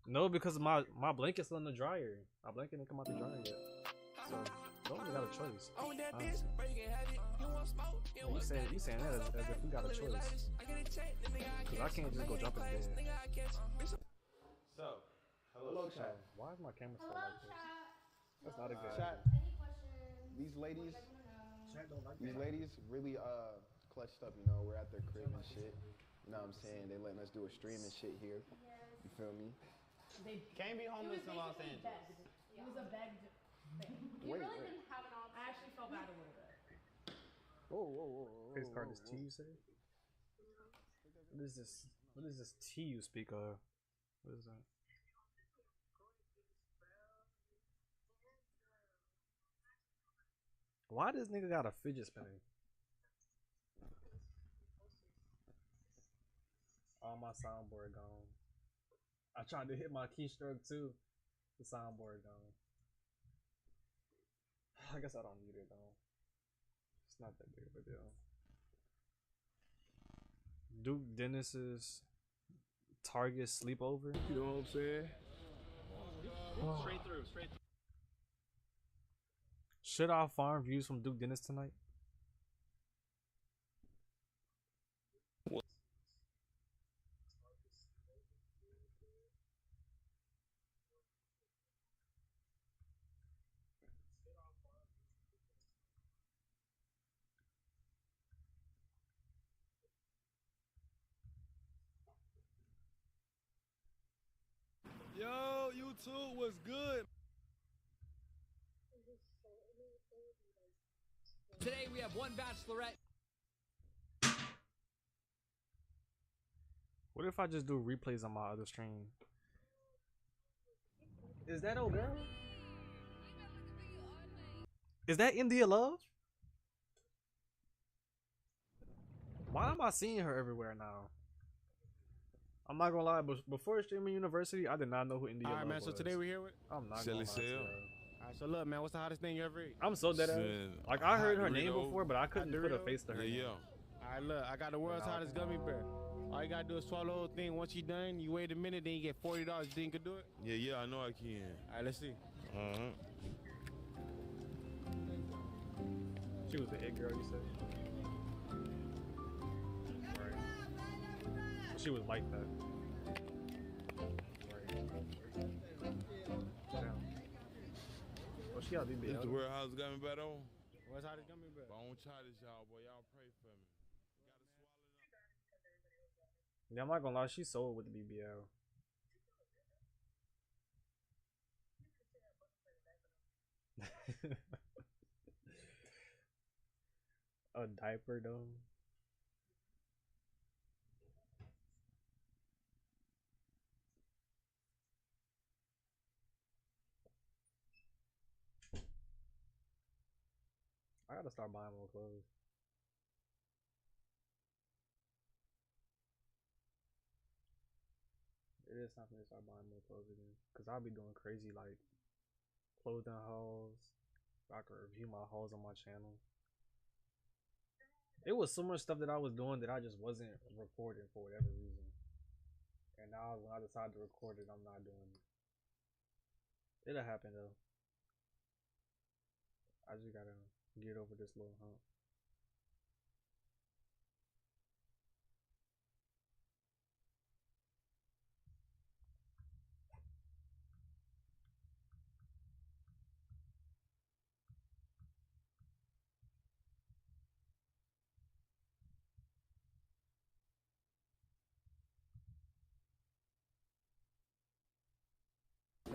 No, because my blanket's still in the dryer. My blanket didn't come out the dryer yet. So don't really got a choice. You saying that as if we got a choice. Cause I can't just go jump in bed. So, hello chat. Why is my camera still like this? That's not a good Chat. idea. These ladies really clutched up, you know, we're at their crib and shit. You know what I'm saying? They letting us do a stream and shit here. You feel me? They can't be homeless in Los Angeles. It was a begged thing. You really didn't have an option. I actually felt bad a little bit. Whoa. Face card is T, you say? What is this? What is this T you speak of? What is that? Why does nigga got a fidget spinner? All my soundboard gone. I tried to hit my keystroke too. The soundboard gone. I guess I don't need it though. It's not that big of a deal. Duke Dennis's Target sleepover. You know what I'm saying? Straight through. Should I farm views from Duke Dennis tonight? Yo, YouTube was good. Today we have one bachelorette. What if I just do replays on my other stream? Is that old girl? Is that India Love? Why am I seeing her everywhere now? I'm not gonna lie, but before streaming university, I did not know who India All right, Love man. was. So today we're here with. I'm not Shelly gonna lie to you. All right, so look, man. What's the hottest thing you ever ate? I'm so dead ass. Like I heard her name before, but I couldn't put a Dorito? face to her. name. All right, look. I got the world's hottest gummy bear. All you gotta do is swallow the whole thing. Once you done, you wait a minute, then you get $40. You think you can do it? Yeah, I know I can. All right, let's see. She was the it girl, you said. Right. She was like that. Oh, she got BBL. This the warehouse got me better on. What's hottest gummy bear? But I don't try this, y'all, boy. Y'all pray for me. Yeah, I'm not gonna lie, she sold with the BBL. A diaper though. I gotta start buying more clothes. It is time for me to start buying more clothes again. Cause I'll be doing crazy like clothing hauls. I can review my hauls on my channel. It was so much stuff that I was doing that I just wasn't recording for whatever reason. And now when I decide to record it, I'm not doing it. It'll happen though. I just gotta get over this little hump.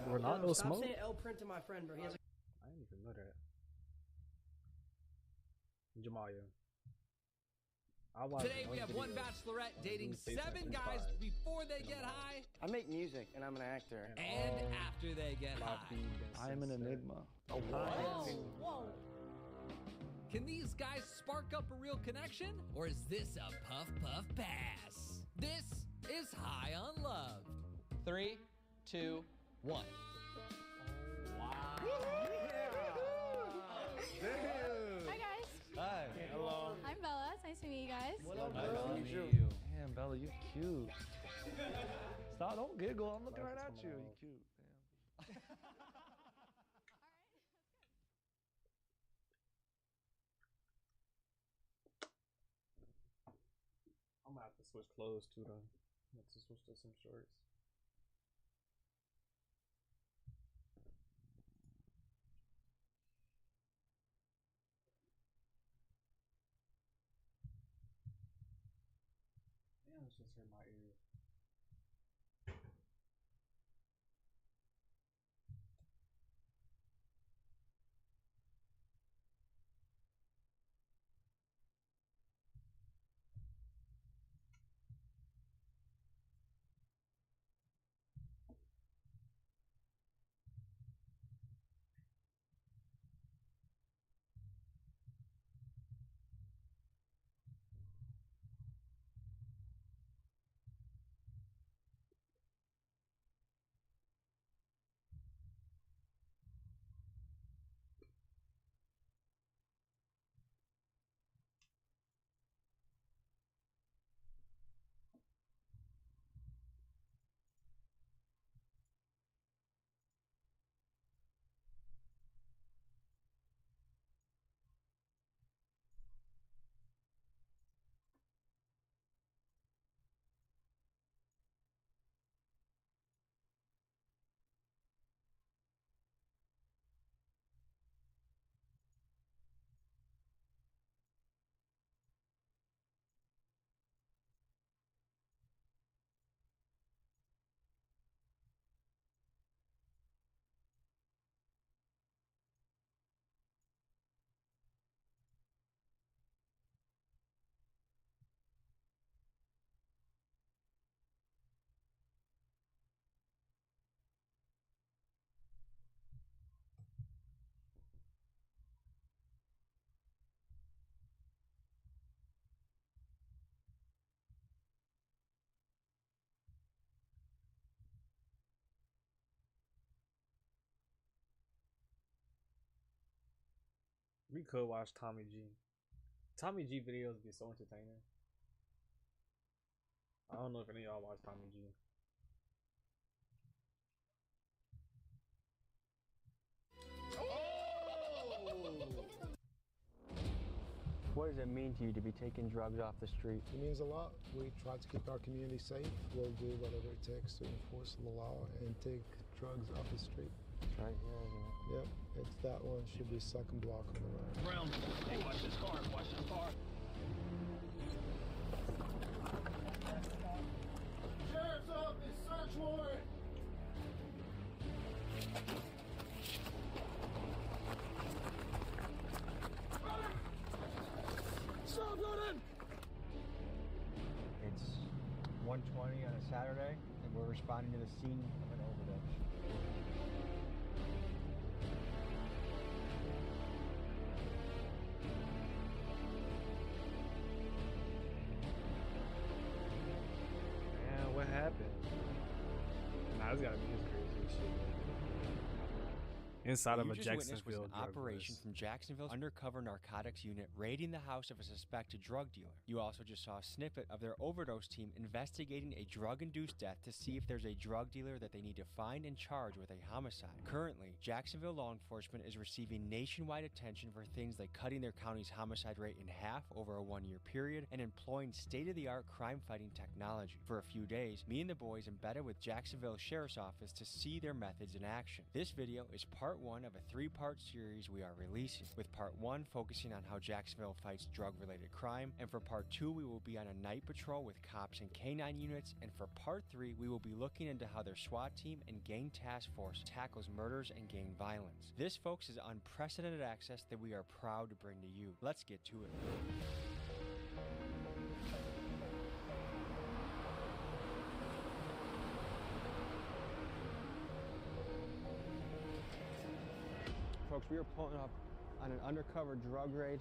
Ronaldo Stop smoke? saying L print to my friend, bro. He has a I didn't even know that. Jamaya. Today we have one bachelorette dating 7 guys before they get high I make music and I'm an actor. and after they get high. I am an enigma. Whoa. Can these guys spark up a real connection? Or is this a puff puff pass? This is High on Love. 3, 2, 1. Hi guys. Hi. Hello. I'm Bella. It's nice to meet you guys. Nice to meet you. Damn, Bella, you cute. Stop, don't giggle. I'm looking right at you. You cute. Damn. I'm gonna have to switch clothes too though. I'm gonna have to switch to some shorts. Damn, it's just hurt my ears. We could watch Tommy G. Tommy G videos be so entertaining. I don't know if any of y'all watch Tommy G. What does it mean to you to be taking drugs off the street? It means a lot. We try to keep our community safe. We'll do whatever it takes to enforce the law and take drugs off the street. Right here, isn't it? Yep, it's that one. Should be second block on the right. Brown, hey, watch this car, watch this car. Sheriff's office, search warrant. Stop running! It's 1:20 on a Saturday, and we're responding to the scene of an overdose. Man, what happened? Nah, this gotta be just crazy shit. Inside of a Jacksonville an operation from Jacksonville's undercover narcotics unit raiding the house of a suspected drug dealer. You also just saw a snippet of their overdose team investigating a drug-induced death to see if there's a drug dealer that they need to find and charge with a homicide. Currently, Jacksonville law enforcement is receiving nationwide attention for things like cutting their county's homicide rate in half over a one-year period and employing state-of-the-art crime-fighting technology. For a few days, me and the boys embedded with Jacksonville Sheriff's Office to see their methods in action. This video is part one of a three-part series we are releasing, with part one focusing on how Jacksonville fights drug-related crime, and for part two we will be on a night patrol with cops and K-9 units, and for part three we will be looking into how their SWAT team and gang task force tackles murders and gang violence. This, folks, is unprecedented access that we are proud to bring to you. Let's get to it. Folks, we are pulling up on an undercover drug raid.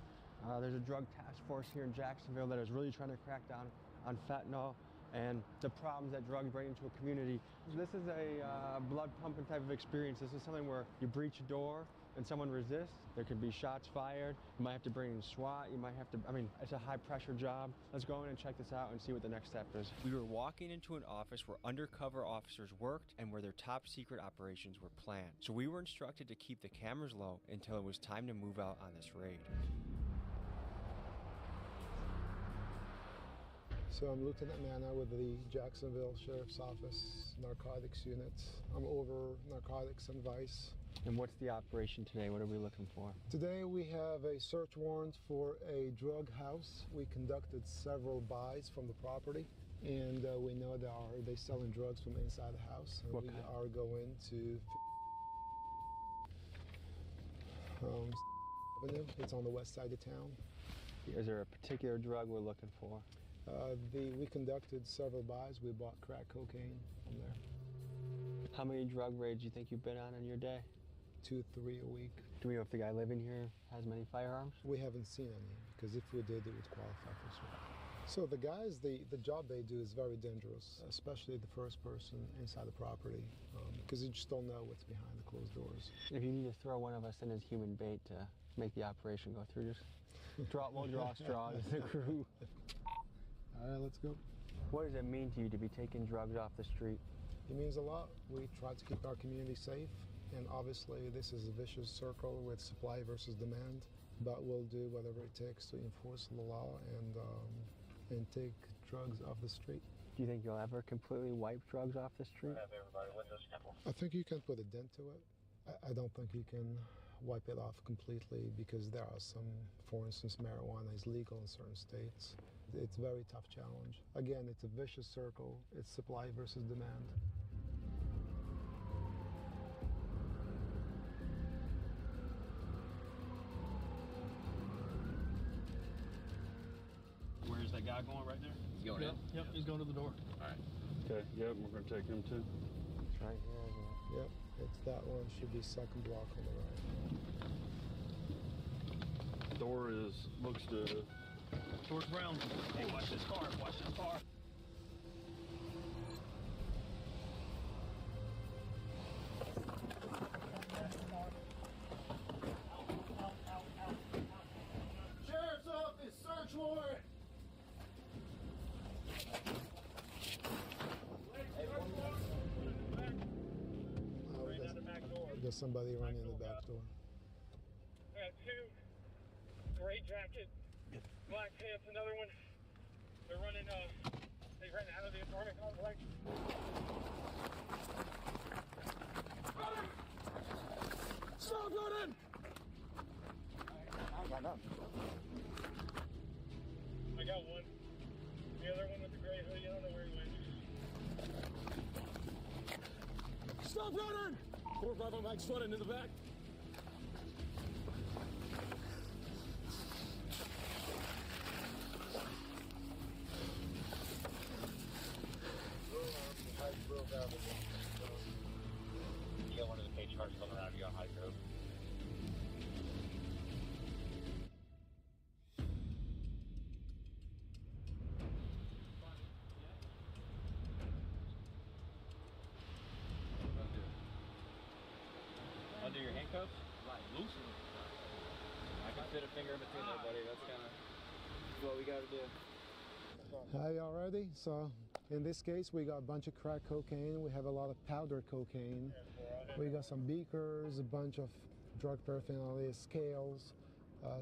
There's a drug task force here in Jacksonville that is really trying to crack down on fentanyl and the problems that drugs bring into a community. This is a blood pumping type of experience. This is something where you breach a door and someone resists. There could be shots fired. You might have to bring in SWAT. You might have to, it's a high pressure job. Let's go in and check this out and see what the next step is. We were walking into an office where undercover officers worked and where their top secret operations were planned. So we were instructed to keep the cameras low until it was time to move out on this raid. So I'm Lieutenant Manna with the Jacksonville Sheriff's Office Narcotics Unit. I'm over narcotics and vice. And what's the operation today? What are we looking for? Today we have a search warrant for a drug house. We conducted several buys from the property, and we know they're selling drugs from inside the house. And we are going to Avenue. It's on the west side of town. Is there a particular drug we're looking for? We conducted several buys. We bought crack cocaine from there. How many drug raids do you think you've been on in your day? 2, 3 a week. Do we know if the guy living here has many firearms? We haven't seen any, because if we did, it would qualify for SWAT. So the guys, the job they do is very dangerous, especially the first person inside the property, because you just don't know what's behind the closed doors. If you need to throw one of us in as human bait to make the operation go through, just we'll draw a straw as the crew. All right, let's go. What does it mean to you to be taking drugs off the street? It means a lot. We try to keep our community safe, and obviously this is a vicious circle with supply versus demand, but we'll do whatever it takes to enforce the law and take drugs off the street. Do you think you'll ever completely wipe drugs off the street? I think you can put a dent to it. I don't think you can wipe it off completely, because there are some, for instance, marijuana is legal in certain states. It's a very tough challenge. Again, it's a vicious circle. It's supply versus demand. Where's that guy going right there? He's going in? Yep, he's going to the door. All right. Okay, yep, we're going to take him too. It's right here, isn't it? Yep, it's that one. Should be second block on the right. Door looks to... Towards Brown. Hey, watch this car, watch this car. There's somebody running in the back door. I got two gray jacket, black pants, another one. They're running, they ran out of the apartment complex. Stop running! I got none. I got one. The other one with the gray hoodie, I don't know where he went. Stop running! 4-5 on Mike's running in the back. You got one of the page cars coming out of you on High Grove. Undo your handcuffs? Loosen them. I can fit a finger in between there, buddy. That's kind of what we got to do. Hi, y'all ready? So, in this case, we got a bunch of crack cocaine. We have a lot of powder cocaine. We got some beakers, a bunch of drug paraphernalia, scales.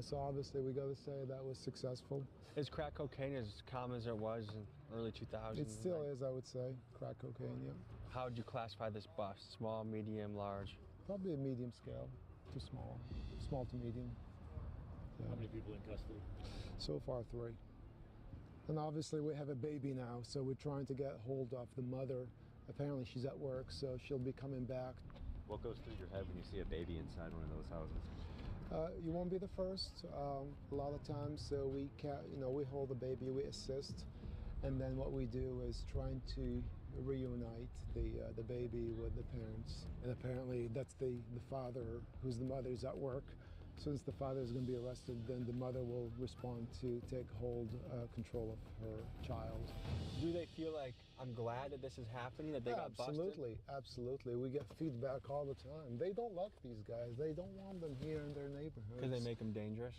So obviously, we got to say that was successful. Is crack cocaine as common as it was in early 2000s? It still is, I would say, crack cocaine, yeah. How would you classify this bust? Small, medium, large? Probably a medium scale to small, small to medium. Yeah. How many people in custody? So far, 3. And obviously we have a baby now, so we're trying to get hold of the mother. Apparently she's at work, so she'll be coming back. What goes through your head when you see a baby inside one of those houses? You won't be the first. A lot of times, so we hold the baby, we assist, and then what we do is trying to reunite the baby with the parents. And apparently that's the father, who's the mother, is at work. Since the father is going to be arrested, then the mother will respond to take control of her child. Do they feel like, I'm glad that this is happening, that they got busted? Absolutely, absolutely. We get feedback all the time. They don't like these guys. They don't want them here in their neighborhoods. Because they make them dangerous?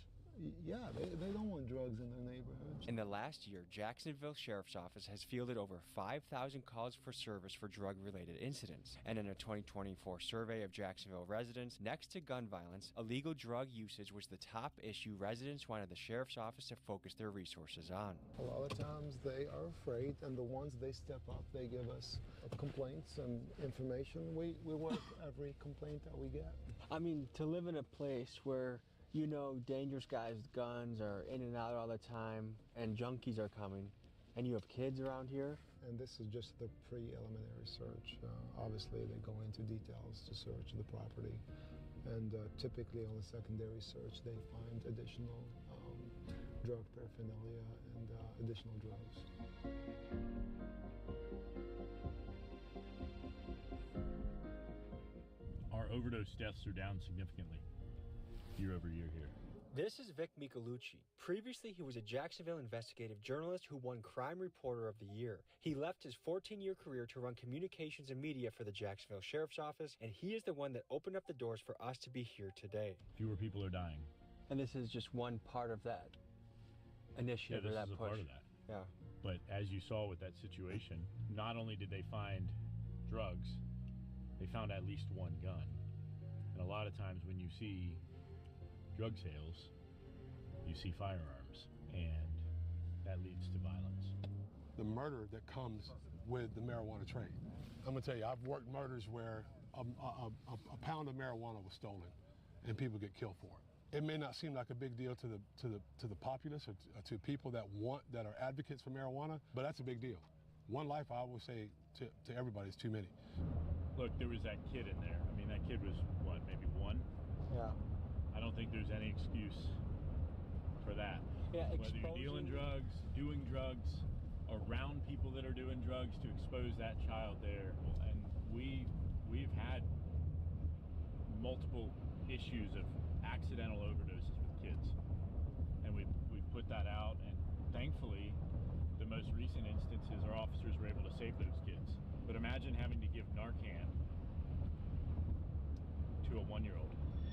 Yeah, they don't want drugs in their neighborhoods. In the last year, Jacksonville Sheriff's Office has fielded over 5,000 calls for service for drug-related incidents. And in a 2024 survey of Jacksonville residents, next to gun violence, illegal drug usage was the top issue residents wanted the Sheriff's Office to focus their resources on. A lot of times they are afraid, and the ones they step up, they give us complaints and information. We work every complaint that we get. I mean, to live in a place where dangerous guys with guns are in and out all the time, and junkies are coming, and you have kids around here. And this is just the preliminary search. Obviously, they go into details to search the property, and typically on the secondary search, they find additional drug paraphernalia and additional drugs. Our overdose deaths are down significantly year over year here. This is Vic Michelucci. Previously, he was a Jacksonville investigative journalist who won Crime Reporter of the Year. He left his 14-year career to run communications and media for the Jacksonville Sheriff's Office, and he is the one that opened up the doors for us to be here today. Fewer people are dying. And this is just one part of that initiative, yeah, this or that is a push. part of that. Yeah. But as you saw with that situation, not only did they find drugs, they found at least one gun. And a lot of times when you see drug sales, you see firearms, and that leads to violence. The murder that comes with the marijuana trade. I'm gonna tell you, I've worked murders where a pound of marijuana was stolen, and people get killed for it. It may not seem like a big deal to the populace or to people that are advocates for marijuana, but that's a big deal. One life, I always say to everybody, is too many. Look, there was that kid in there. I mean, that kid was what, maybe 1? Yeah. I don't think there's any excuse for that. Yeah, whether you're dealing drugs, doing drugs, around people that are doing drugs, to expose that child there. And we've had multiple issues of accidental overdoses with kids, and we've put that out. And thankfully, the most recent instances, our officers were able to save those kids. But imagine having to give Narcan to a 1-year-old.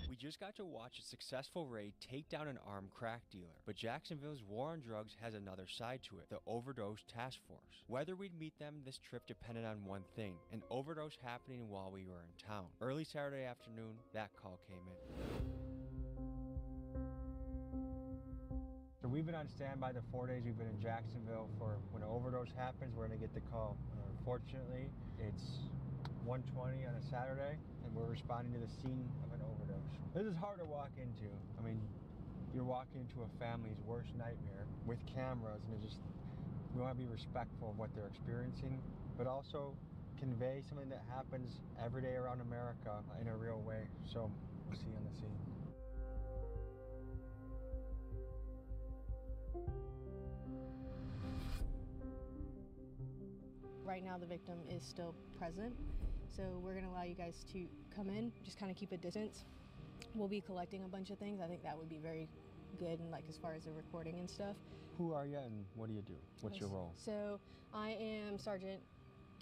We just got to watch a successful raid take down an armed crack dealer. But Jacksonville's war on drugs has another side to it, the Overdose Task Force. Whether we'd meet them this trip depended on one thing, an overdose happening while we were in town. Early Saturday afternoon, that call came in. So we've been on standby the 4 days we've been in Jacksonville for when an overdose happens, we're gonna get the call. Unfortunately, it's 1:20 on a Saturday, and we're responding to the scene of an overdose. This is hard to walk into. I mean, you're walking into a family's worst nightmare with cameras, and we want to be respectful of what they're experiencing, but also convey something that happens every day around America in a real way. So we'll see you on the scene. Right now the victim is still present, so we're going to allow you guys to come in, just kind of keep a distance. We'll be collecting a bunch of things. I think that would be very good, and like as far as the recording and stuff. Who are you and what do you do? What's your role? So I am Sergeant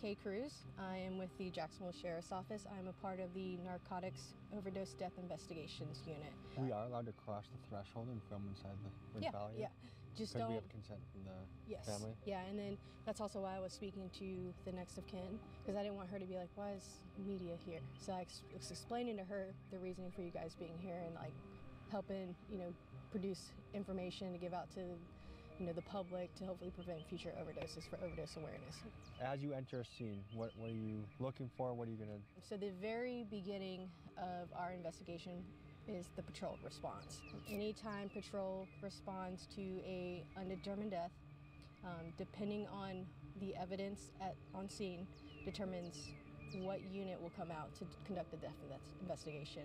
Kay Cruz. I am with the Jacksonville Sheriff's Office. I'm a part of the Narcotics Overdose Death Investigations Unit. We are allowed to cross the threshold and film inside the Valley? Yeah. Just because don't. we have consent from the family? Yeah, and then that's also why I was speaking to the next of kin, because I didn't want her to be like, why is media here? So I was explaining to her the reasoning for you guys being here and like helping, produce information to give out to, the public to hopefully prevent future overdoses for overdose awareness. As you enter a scene, what are you looking for? What are you gonna? So the very beginning of our investigation is the patrol response. Anytime patrol responds to a undetermined death, depending on the evidence on scene, determines what unit will come out to conduct the death investigation.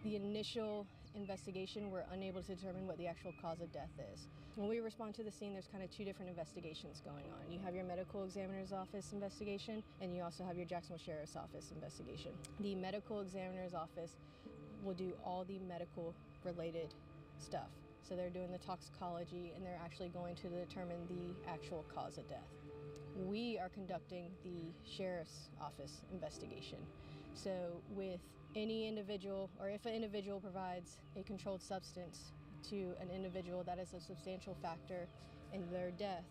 The initial investigation, we're unable to determine what the actual cause of death is. When we respond to the scene, there's kind of two different investigations going on. You have your medical examiner's office investigation, and you also have your Jacksonville Sheriff's Office investigation. The medical examiner's office will do all the medical related stuff. So they're doing the toxicology, and they're actually going to determine the actual cause of death. We are conducting the Sheriff's Office investigation. So with any individual, or if an individual provides a controlled substance to an individual that is a substantial factor in their death,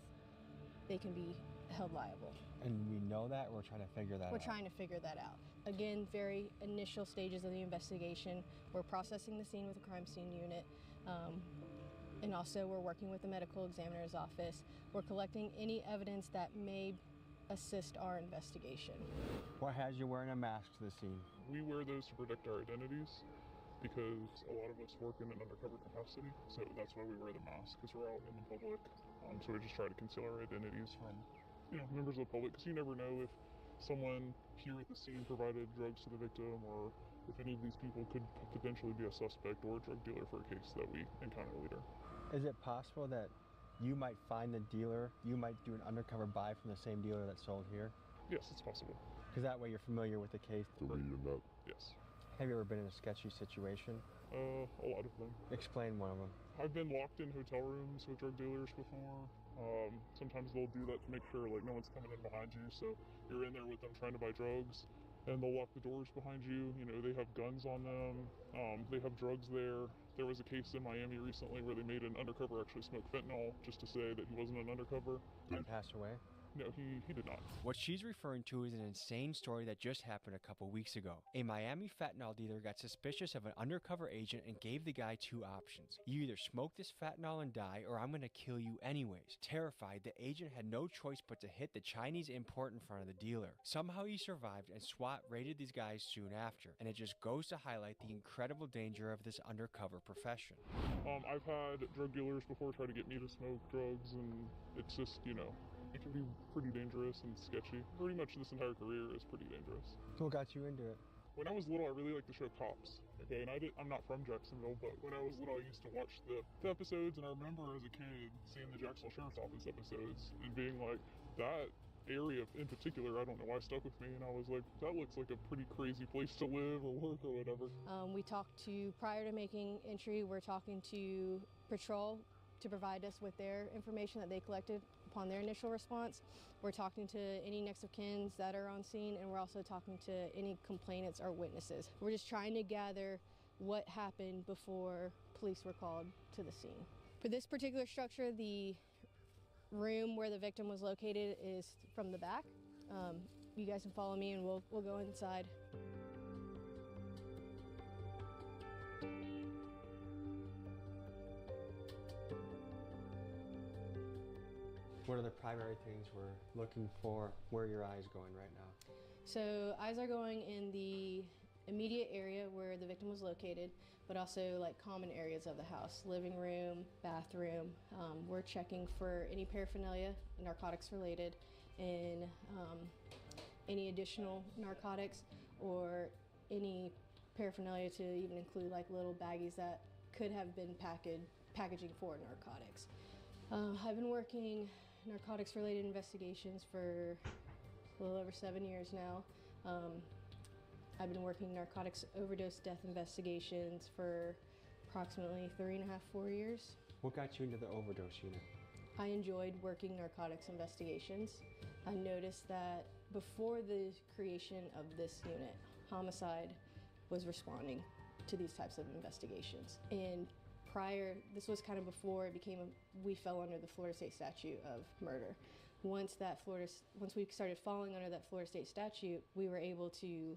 they can be held liable. And we know that, or we're trying to figure that out? We're trying to figure that out. Again, very initial stages of the investigation. We're processing the scene with the crime scene unit, and also we're working with the medical examiner's office. We're collecting any evidence that may assist our investigation. What has you wearing a mask to the scene? We wear those to protect our identities because a lot of us work in an undercover capacity, so that's why we wear the mask, because we're out in the public. So we just try to conceal our identities from members of the public, because you never know if someone here at the scene provided drugs to the victim, or if any of these people could potentially be a suspect or a drug dealer for a case that we encounter later. Is it possible that you might find the dealer, you might do an undercover buy from the same dealer that sold here? Yes, it's possible. Because that way you're familiar with the case. Yes. Have you ever been in a sketchy situation? A lot of them. Explain one of them. I've been locked in hotel rooms with drug dealers before. Sometimes they'll do that to make sure no one's coming in behind you, so you're in there with them trying to buy drugs, and they'll lock the doors behind you. They have guns on them. They have drugs there. There was a case in Miami recently where they made an undercover actually smoke fentanyl just to say that he wasn't an undercover. Did he pass away? No, he did not. What she's referring to is an insane story that just happened a couple weeks ago. A Miami fentanyl dealer got suspicious of an undercover agent and gave the guy two options. You either smoke this fentanyl and die, or I'm gonna kill you anyways. Terrified, the agent had no choice but to hit the Chinese import in front of the dealer. Somehow he survived, and SWAT raided these guys soon after. And it just goes to highlight the incredible danger of this undercover profession. I've had drug dealers before try to get me to smoke drugs, and it's just, it can be pretty dangerous and sketchy. Pretty much this entire career is pretty dangerous. What got you into it? When I was little, I really liked the show Cops. Okay, and I'm not from Jacksonville, but when I was little, I used to watch the episodes, and I remember as a kid seeing the Jacksonville Sheriff's Office episodes and being like, that area in particular, I don't know why, stuck with me, and I was like, that looks like a pretty crazy place to live or work or whatever. We talked to, prior to making entry, we're talking to patrol to provide us with their information that they collected upon their initial response. We're talking to any next of kins that are on scene, and we're also talking to any complainants or witnesses. We're just trying to gather what happened before police were called to the scene. For this particular structure, the room where the victim was located is from the back. You guys can follow me and we'll go inside. What are the primary things we're looking for? Where are your eyes going right now? So eyes are going in the immediate area where the victim was located, but also like common areas of the house, living room, bathroom. We're checking for any paraphernalia, narcotics related, and any additional narcotics or any paraphernalia to even include like little baggies that could have been packaging for narcotics. I've been working narcotics related investigations for a little over 7 years now. I've been working narcotics overdose death investigations for approximately 3.5, 4 years. What got you into the overdose unit? I enjoyed working narcotics investigations. I noticed that before the creation of this unit, homicide was responding to these types of investigations. And this was kind of before it became we fell under the Florida State statute of murder. Once we started falling under that Florida State statute, we were able to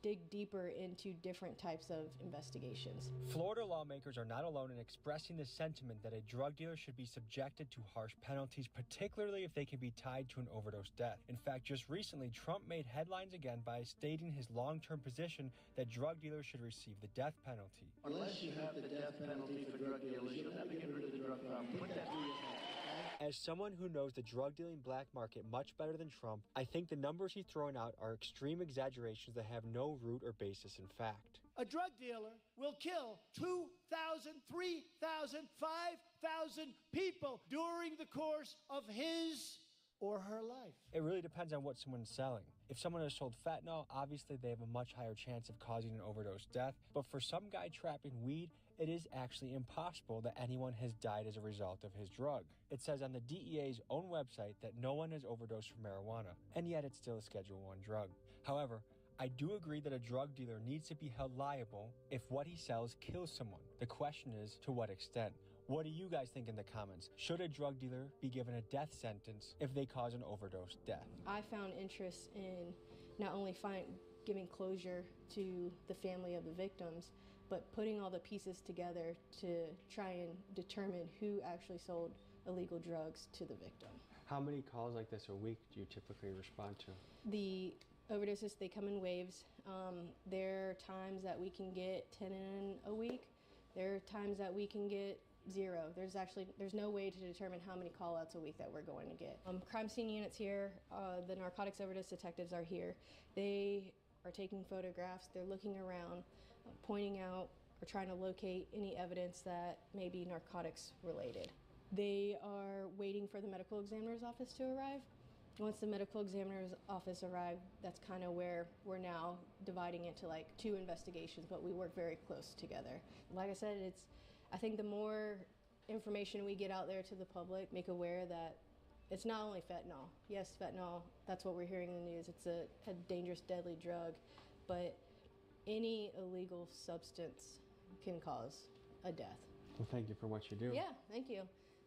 dig deeper into different types of investigations. Florida lawmakers are not alone in expressing the sentiment that a drug dealer should be subjected to harsh penalties, particularly if they can be tied to an overdose death. In fact, just recently, Trump made headlines again by stating his long-term position that drug dealers should receive the death penalty. Unless you have the death penalty for drug dealers, you'll have to get rid of the drug problem. Put that through your head. As someone who knows the drug dealing black market much better than Trump, I think the numbers he's throwing out are extreme exaggerations that have no root or basis in fact. A drug dealer will kill 2,000, 3,000, 5,000 people during the course of his or her life. It really depends on what someone's selling. If someone has sold fentanyl, obviously they have a much higher chance of causing an overdose death. But for some guy trapping weed, it is actually impossible that anyone has died as a result of his drug. It says on the DEA's own website that no one has overdosed from marijuana, and yet it's still a Schedule I drug. However, I do agree that a drug dealer needs to be held liable if what he sells kills someone. The question is, to what extent? What do you guys think in the comments? Should a drug dealer be given a death sentence if they cause an overdose death? I found interest in not only giving closure to the family of the victims, but putting all the pieces together to try and determine who actually sold illegal drugs to the victim. How many calls like this a week do you typically respond to? The overdoses, they come in waves. There are times that we can get 10 in a week. There are times that we can get 0. There's no way to determine how many call-outs a week that we're going to get. Crime scene units here, the narcotics overdose detectives are here. They are taking photographs, they're looking around, pointing out or trying to locate any evidence that may be narcotics related. They are waiting for the medical examiner's office to arrive. Once the medical examiner's office arrives, that's kind of where we're now dividing into like 2 investigations, but we work very close together. Like I said, I think the more information we get out there to the public, make aware that it's not only fentanyl. Yes, fentanyl, that's what we're hearing in the news. It's a dangerous, deadly drug, but any illegal substance can cause a death. Well, thank you for what you do. Yeah, thank you.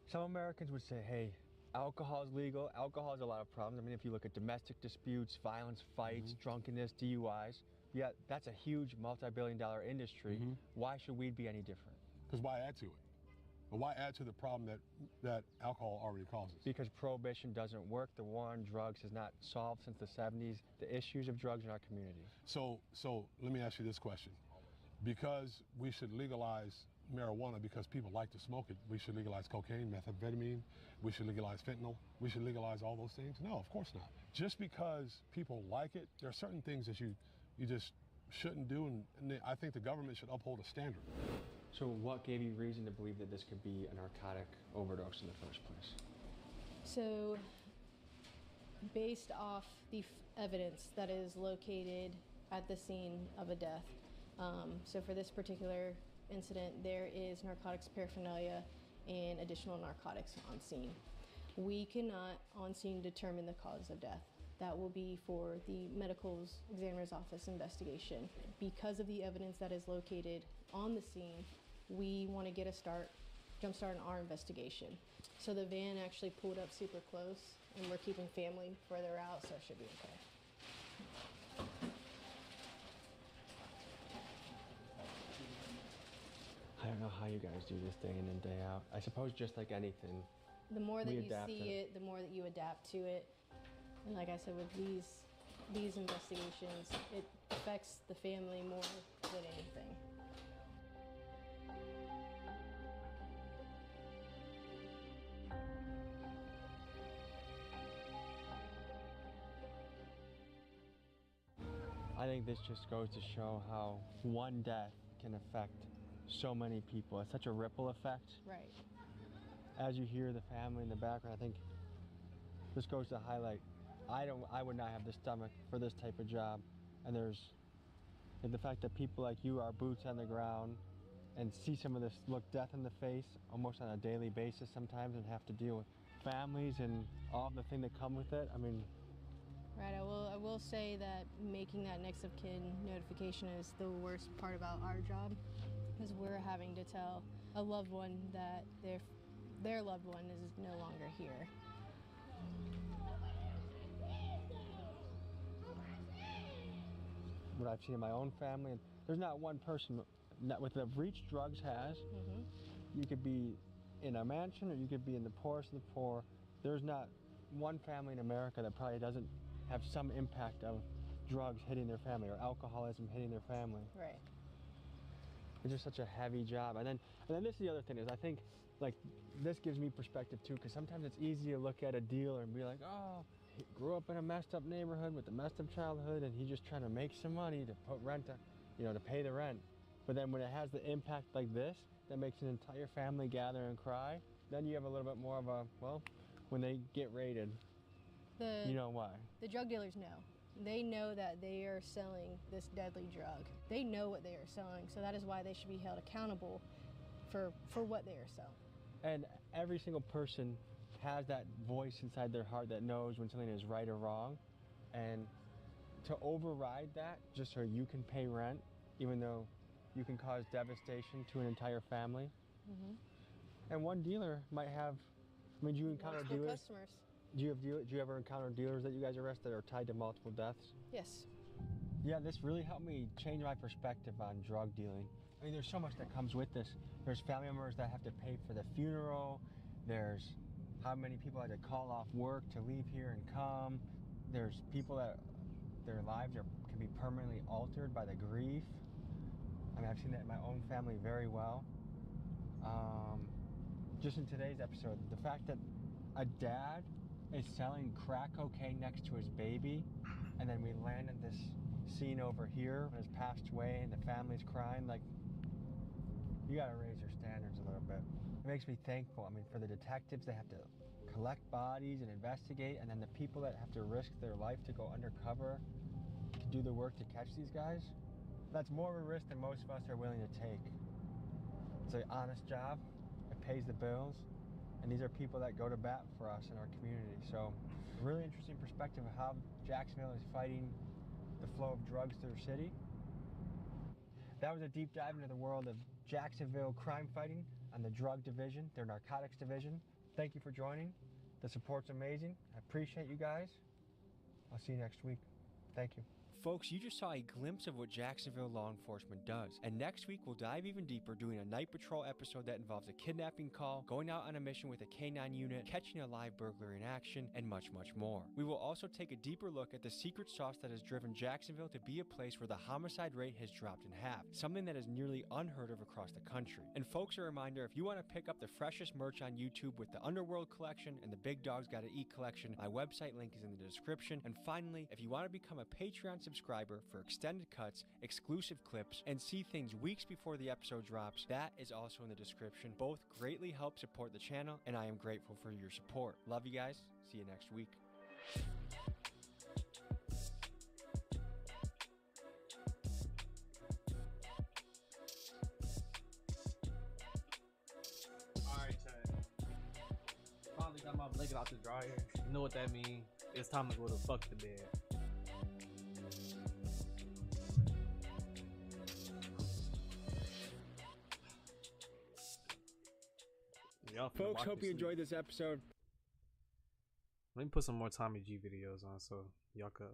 Some Americans would say, hey, alcohol is legal. Alcohol has a lot of problems. I mean, if you look at domestic disputes, violence, fights, drunkenness, DUIs, yeah, that's a huge multi-billion-dollar industry. Why should weed be any different? Because why add to it? But why add to the problem that alcohol already causes? Because prohibition doesn't work. The war on drugs has not solved since the 70s the issues of drugs in our community. So let me ask you this question. Because we should legalize marijuana because people like to smoke it, we should legalize cocaine, methamphetamine, we should legalize fentanyl, we should legalize all those things? No, of course not. Just because people like it, there are certain things that you just shouldn't do, and I think the government should uphold a standard. So what gave you reason to believe that this could be a narcotic overdose in the first place? So based off the evidence that is located at the scene of a death, so for this particular incident, there is narcotics paraphernalia and additional narcotics on scene. We cannot on scene determine the cause of death. that will be for the medical examiner's office investigation. Because of the evidence that is located on the scene, we want to get a jumpstart on our investigation. So the van actually pulled up super close, and we're keeping family further out, so it should be okay. I don't know how you guys do this day in and day out. I suppose just like anything, The more that we you adapt see to it, the more that you adapt to it. And like I said, with these investigations, it affects the family more than anything. I think this just goes to show how one death can affect so many people. It's such a ripple effect. Right. As you hear the family in the background, I think this goes to highlight I would not have the stomach for this type of job. And there's the fact that people like you are boots on the ground and see some of this, look death in the face almost on a daily basis sometimes, and have to deal with families and all the things that come with it. I mean, Right, I will say that making that next of kin notification is the worst part about our job, because we're having to tell a loved one that their loved one is no longer here. what I've seen in my own family, and there's not one person with the reach drugs has. You could be in a mansion, or you could be in the poorest of the poor. There's not one family in America that probably doesn't have some impact of drugs hitting their family or alcoholism hitting their family. Right. It's just such a heavy job. And then this is the other thing is, I think like this gives me perspective too, because sometimes it's easy to look at a dealer and be like, oh, he grew up in a messed up neighborhood with a messed up childhood, and he's just trying to make some money to put rent, to pay the rent. But then when it has the impact like this, that makes an entire family gather and cry, then you have a little bit more of a, well, when they get raided, you know why. The drug dealers know. They know that they are selling this deadly drug. They know what they are selling, so that is why they should be held accountable for what they are selling. And every single person has that voice inside their heart that knows when something is right or wrong. And to override that just so you can pay rent, even though you can cause devastation to an entire family. And one dealer might have, I mean, do you encounter Multiple dealers? customers. Do you ever encounter dealers that you guys arrest that are tied to multiple deaths? Yes. Yeah, this really helped me change my perspective on drug dealing. I mean, there's so much that comes with this. There's family members that have to pay for the funeral. There's how many people had to call off work to leave here and come. There's people that their lives can be permanently altered by the grief. I mean, I've seen that in my own family very well. Just in today's episode, the fact that a dad is selling crack cocaine next to his baby, and then we land in this scene over here when he's passed away and the family's crying, like, you gotta raise your standards a little bit. It makes me thankful, I mean, for the detectives that have to collect bodies and investigate, and then the people that have to risk their life to go undercover to do the work to catch these guys. That's more of a risk than most of us are willing to take. It's an honest job, it pays the bills, and these are people that go to bat for us in our community. So, a really interesting perspective of how Jacksonville is fighting the flow of drugs through their city. That was a deep dive into the world of Jacksonville crime fighting and the drug division, their narcotics division. Thank you for joining. The support's amazing. I appreciate you guys. I'll see you next week. Thank you. Folks, you just saw a glimpse of what Jacksonville law enforcement does. And next week, we'll dive even deeper, doing a night patrol episode that involves a kidnapping call, going out on a mission with a K-9 unit, catching a live burglar in action, and much, much more. We will also take a deeper look at the secret sauce that has driven Jacksonville to be a place where the homicide rate has dropped in half, something that is nearly unheard of across the country. And folks, a reminder, if you want to pick up the freshest merch on YouTube with the Underworld collection and the Big Dogs Gotta Eat collection, my website link is in the description. And finally, if you want to become a Patreon subscriber for extended cuts, exclusive clips, and see things weeks before the episode drops, that is also in the description. Both greatly help support the channel, and I am grateful for your support. Love you guys. See you next week. Alright, Chad. Finally got my blanket out the dryer. You know what that means. It's time to go to fuck the bed. Folks, hope you enjoyed this episode. Let me put some more Tommy G videos on so y'all could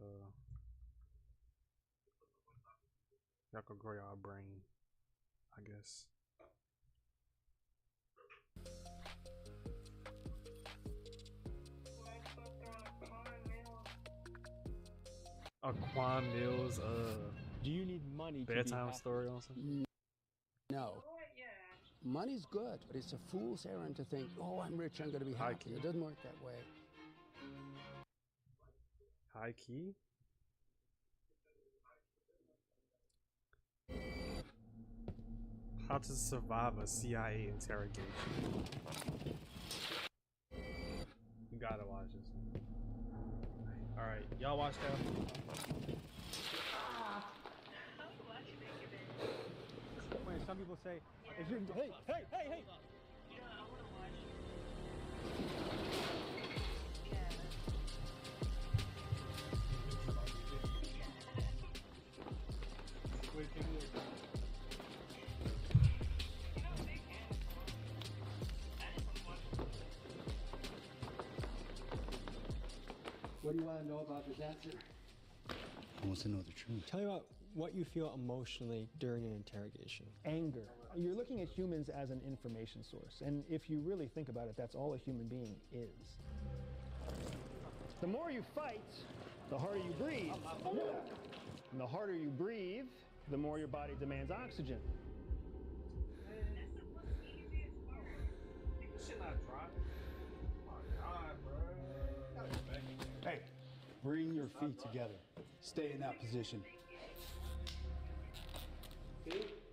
grow y'all brain, I guess. Quan Mills do you need money to bedtime story or something? No. Money's good, but it's a fool's errand to think, oh, I'm rich, I'm going to be happy. It doesn't work that way. High key? How to survive a CIA interrogation. You gotta watch this one. Alright, y'all watch that? Some people say, if you're, hey! What do you want to know about this answer? He wants to know the truth. Tell me about what you feel emotionally during an interrogation. Anger. You're looking at humans as an information source, and if you really think about it, that's all a human being is. The more you fight, the harder you breathe. And the harder you breathe, the more your body demands oxygen. Hey, bring your feet together. Stay in that position.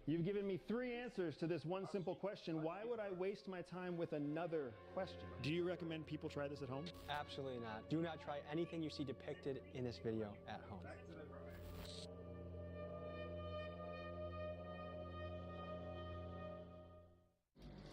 You've given me 3 answers to this one simple question. Why would I waste my time with another question? Do you recommend people try this at home? Absolutely not. Do not try anything you see depicted in this video at home.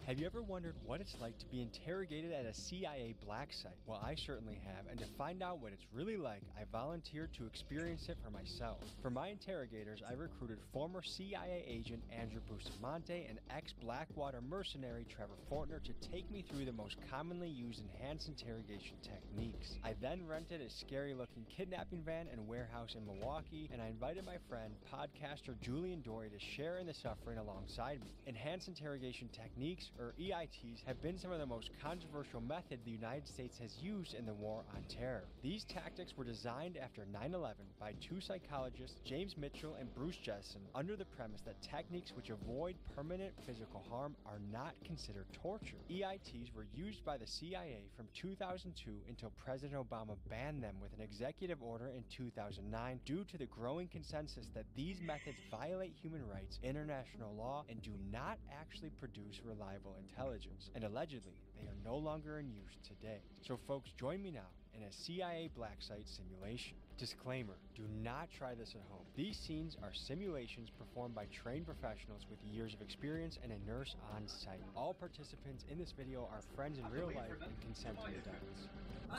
Have you ever wondered what it's like to be interrogated at a CIA black site? Well, I certainly have, and to find out what it's really like, I volunteered to experience it for myself. For my interrogators, I recruited former CIA agent Andrew Bustamante and ex-Blackwater mercenary Trevor Fortner to take me through the most commonly used enhanced interrogation techniques. I then rented a scary-looking kidnapping van and warehouse in Milwaukee, and I invited my friend, podcaster Julian Dory, to share in the suffering alongside me. Enhanced interrogation techniques, or EITs, have been some of the most controversial methods the United States has used in the war on terror. These tactics were designed after 9/11 by 2 psychologists, James Mitchell and Bruce Jessen, under the premise that techniques which avoid permanent physical harm are not considered torture. EITs were used by the CIA from 2002 until President Obama banned them with an executive order in 2009 due to the growing consensus that these methods violate human rights, international law, and do not actually produce reliable intelligence, and allegedly they are no longer in use today. So folks, join me now in a CIA black site simulation. Disclaimer, do not try this at home. These scenes are simulations performed by trained professionals with years of experience and a nurse on site. All participants in this video are friends in real life and consenting adults.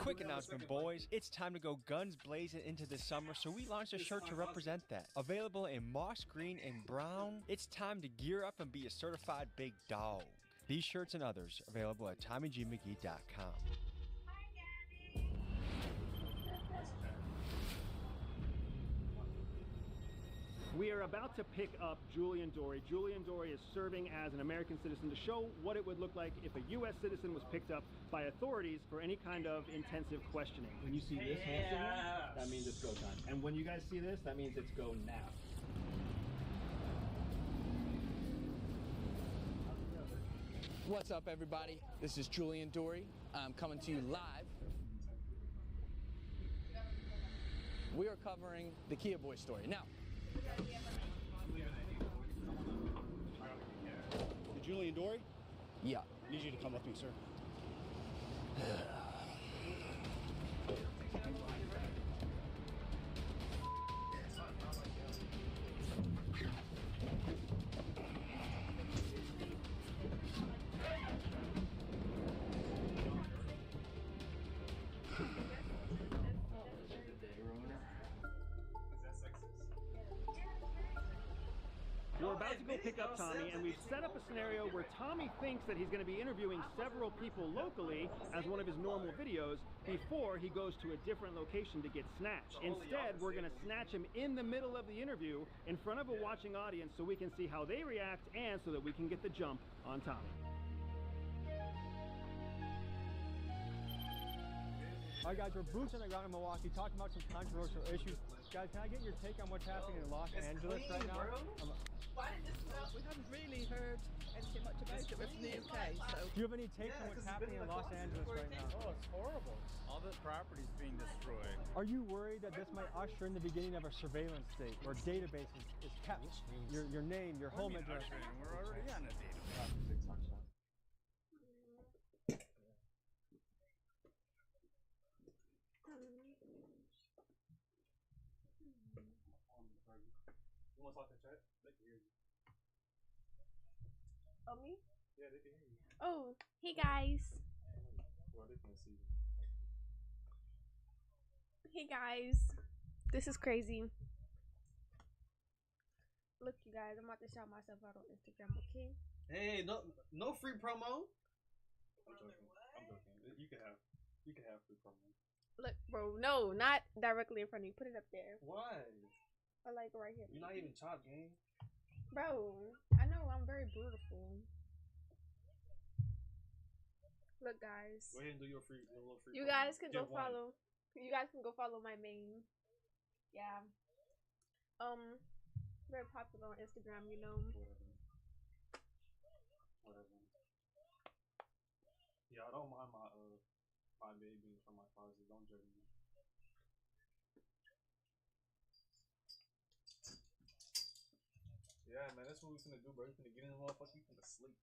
Quick announcement, boys. It's time to go guns blazing into the summer, so we launched a shirt to represent that. Available in moss green and brown, it's time to gear up and be a certified big dog. These shirts and others available at TommyGMcGee.com. We are about to pick up Julian Dory. Julian Dory is serving as an American citizen to show what it would look like if a U.S. citizen was picked up by authorities for any kind of intensive questioning. When you see this hand signal, that means it's go time. And when you guys see this, that means it's go now. What's up, everybody? This is Julian Dory. I'm coming to you live. We are covering the Kia Boy story. Now, Julian Dory? Yeah. I need you to come with me, sir. go pick up Tommy, and we've set up a scenario where Tommy thinks that he's going to be interviewing several people locally as one of his normal videos before he goes to a different location to get snatched. Instead, we're going to snatch him in the middle of the interview in front of a watching audience so we can see how they react and so that we can get the jump on Tommy. All right, guys, we're boots on the ground in Milwaukee talking about some controversial issues. Guys, can I get your take on what's happening in Los Angeles right now? Why did this start? We haven't really heard anything much about it. We're from the UK, so... Do you have any take on what's happening in Los Angeles right now? Oh, it's horrible. All the property's being destroyed. Are you worried that this might usher in the beginning of a surveillance state where database is kept? Your name, your home address. We're already on a database. You want to talk to chat? They can hear you. Oh, me? Yeah, they can hear you. Oh, hey guys. Well, they can see you. Hey guys. This is crazy. Look, you guys, I'm about to shout myself out on Instagram, okay? Hey, no free promo. I'm joking. You can have free promo. Look, bro, no, not directly in front of you. Put it up there. Why? Or like right here. You're not even chopped, gang. Bro, I know I'm very beautiful. Look, guys. Go ahead and do your little free. You promo. guys can go Get one. follow. You guys can go follow my main. Yeah. Very popular on Instagram, you know. Whatever. Yeah, I don't mind my baby from my closet. Don't judge me. Yeah, man, that's what we finna do, bro. We finna get in the motherfucker. We finna sleep.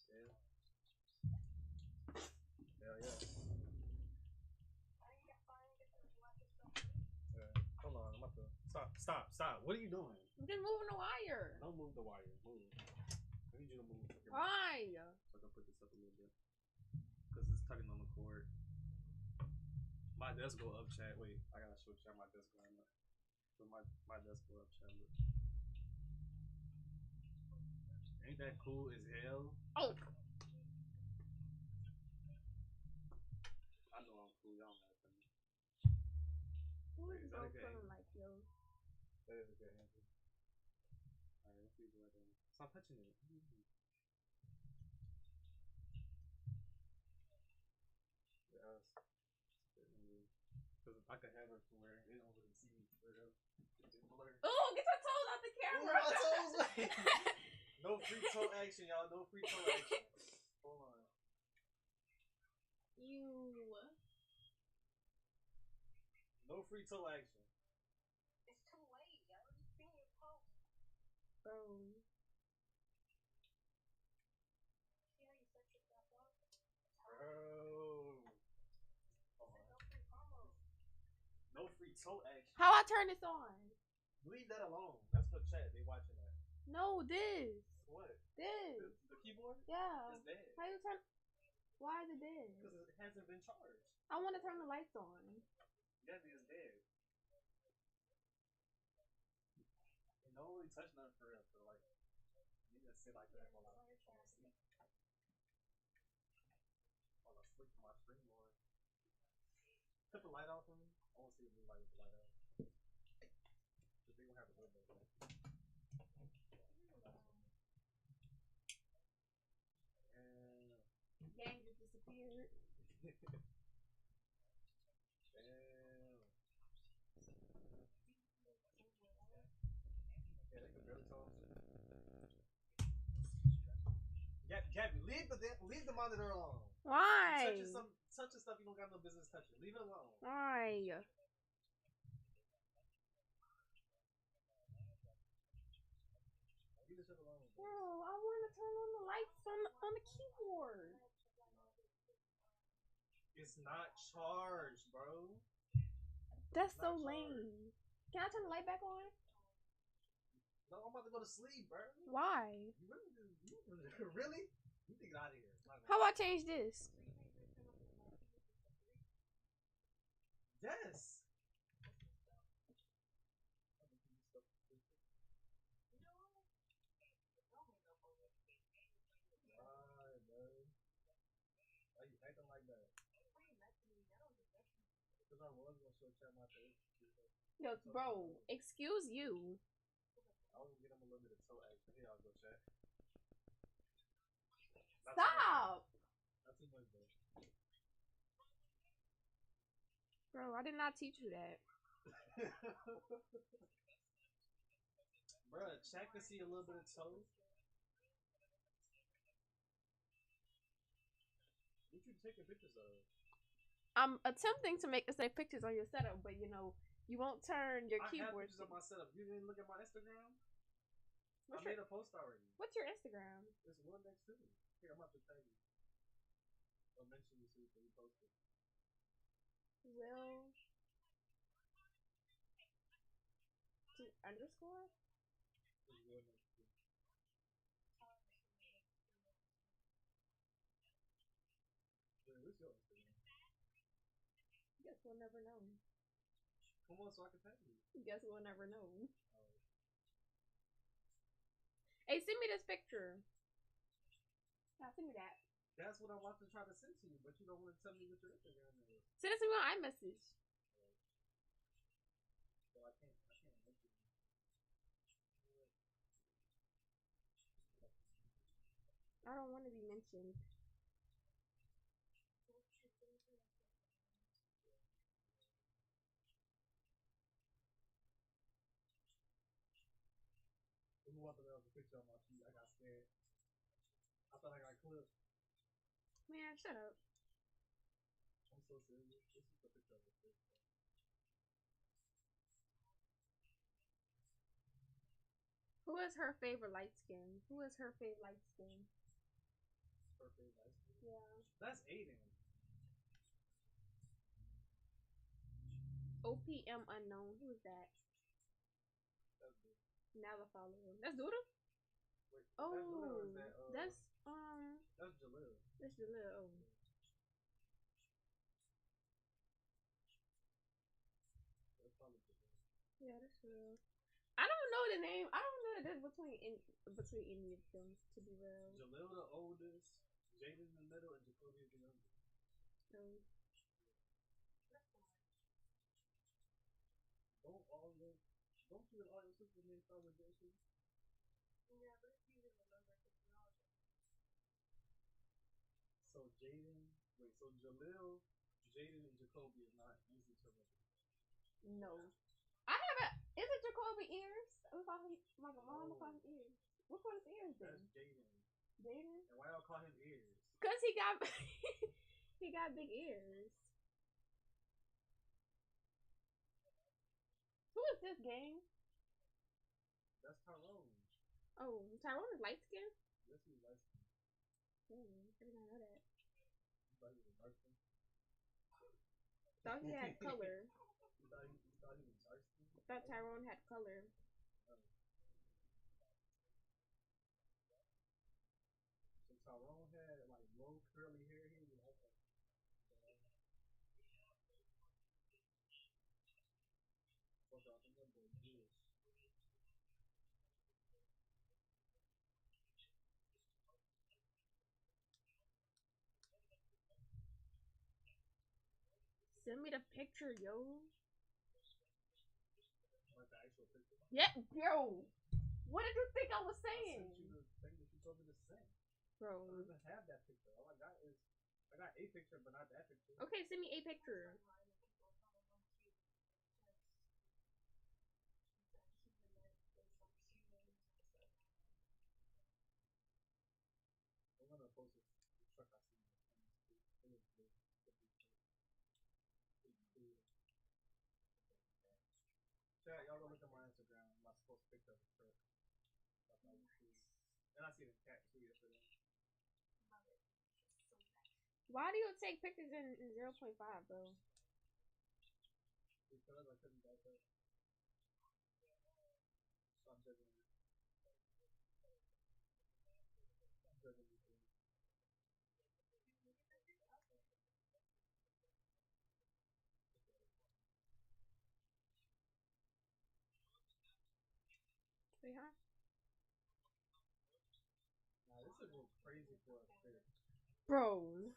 Yeah. Hell yeah. Yeah. Hold on, I'm about to stop. What are you doing? I'm just moving the wire. Don't move the wire. Move. I need you to move. Why? So I can put this up a little bit. Cause it's tugging on the cord. My desk go up, chat. Wait, I gotta show chat my desk going up. So my desk go up, chat. Look. Ain't that cool as hell? Oh. I know I'm cool. Y'all know that. Who Wait, is is that a so good feeling angle? like, yo? That is a good answer. Alright, let's leave it right there. Stop touching it. What are you doing? Yeah, because I could have her somewhere. They don't really see me. It's blurry. Oh, get your toes out the camera. Ooh, my toes. No free toe action, y'all. No free toe action. Hold on. You. No free toe action. It's too late. I already seen your post. Bro. See how you set yourself up? Bro. No free toe action. How I turn this on? Leave that alone. That's for chat. They watching that. No, this. What? This. The keyboard? Yeah. It's dead. How you turn? Why is it dead? Because it hasn't been charged. I want to turn the lights on. Yeah, it's dead. You don't really touch nothing for real. So like, you just sit like that while I sleep. While I sleep with my screen on. Cut the light off for me. I want to see the blue light with the light off. Because they gonna have a window there. Gang just disappeared. Damn. Yeah, they can barely talk. Gabby, leave the monitor alone. Why? Touching stuff you don't got no business touching. Leave it alone. Why? Leave this shit alone. Bro, I want to turn on the lights on the keyboard. It's not charged, bro. That's so lame. Can I turn the light back on? No, I'm about to go to sleep, bro. Why? You really? You need to get out of here. How about I change this? Yes. Yo, bro, excuse you. I was gonna get him a little bit of toe action. Here, I'll go chat. Stop! Not too much, though. Bro, I did not teach you that. Bruh, check to see a little bit of toe. What you taking pictures of? I'm attempting to make pictures on your setup, but you know, you won't turn your I keyboard. have pictures of my setup. You didn't look at my Instagram? What's I made a post already. What's your Instagram? There's one next to me. Here, I'm about to tag you. I'll mention you so you can repost it. Will underscore? There's one next to me. Wait, what's your Instagram? Guess we'll never know. Come on, so I can tag you. Guess we'll never know. Hey, send me this picture. Now, send me that. That's what I want to try to send to you, but you don't want to tell me what your Instagram is. Send it to me on iMessage. So I can't mention you. I don't want to be mentioned. Who wanted to picture on my feet? I got scared. I thought I got clipped. Man, shut up. I'm so serious. This is the picture of the face. Who is her favorite light skin? Who is her favorite light skin? Her favorite light skin? Yeah. That's Aiden. OPM unknown. Who is that? That's good. Now I follow him. That's Duda? Wait, oh, that's Jalil. Jalil. That's Jalil. Oh. That's probably Jalil. Yeah, that's real. I don't know the name. I don't know the difference between any of them, to be real. Jalil the oldest, Jaden in the middle, and Jacoby the youngest. Oh. Don't you and all your sisters name start with JC? Yeah, but it's easy to remember because we all just. So so Jalil, Jaden, and Jacoby is not easy to remember. No. I haven't. Is it Jacoby ears? We call him my mom call him ears. Which one is ears then? That's Jaden. Jaden? And why y'all call him ears? Cause he got he got big ears. Who is this gang? That's Tyrone. Oh, Tyrone is light skin? Yes, he's light skin. I did not know that. You thought he was dark skin? Thought he had color. You thought he was dark skin? I thought Tyrone had color. So Tyrone had like low curly hair. He was like that. Fuck off, I'm gonna go Jewish. Send me the picture, yo. Like the actual picture? Yeah, yo. What did you think I was saying? I sent you the thing that you told me to send. Bro. I don't even have that picture. All I got a picture, but not that picture. Okay, send me a picture. I'm gonna post this truck I see on the street. It was blue. Chat, y'all go look at my Instagram. I'm not supposed to pick up the truck. And I see the cat too yesterday. Why do you take pictures in 0.5, bro? Because I couldn't back up. So I'm judging you. I'm judging you too. Say hi. Nah, this is real crazy for a fit. Bro.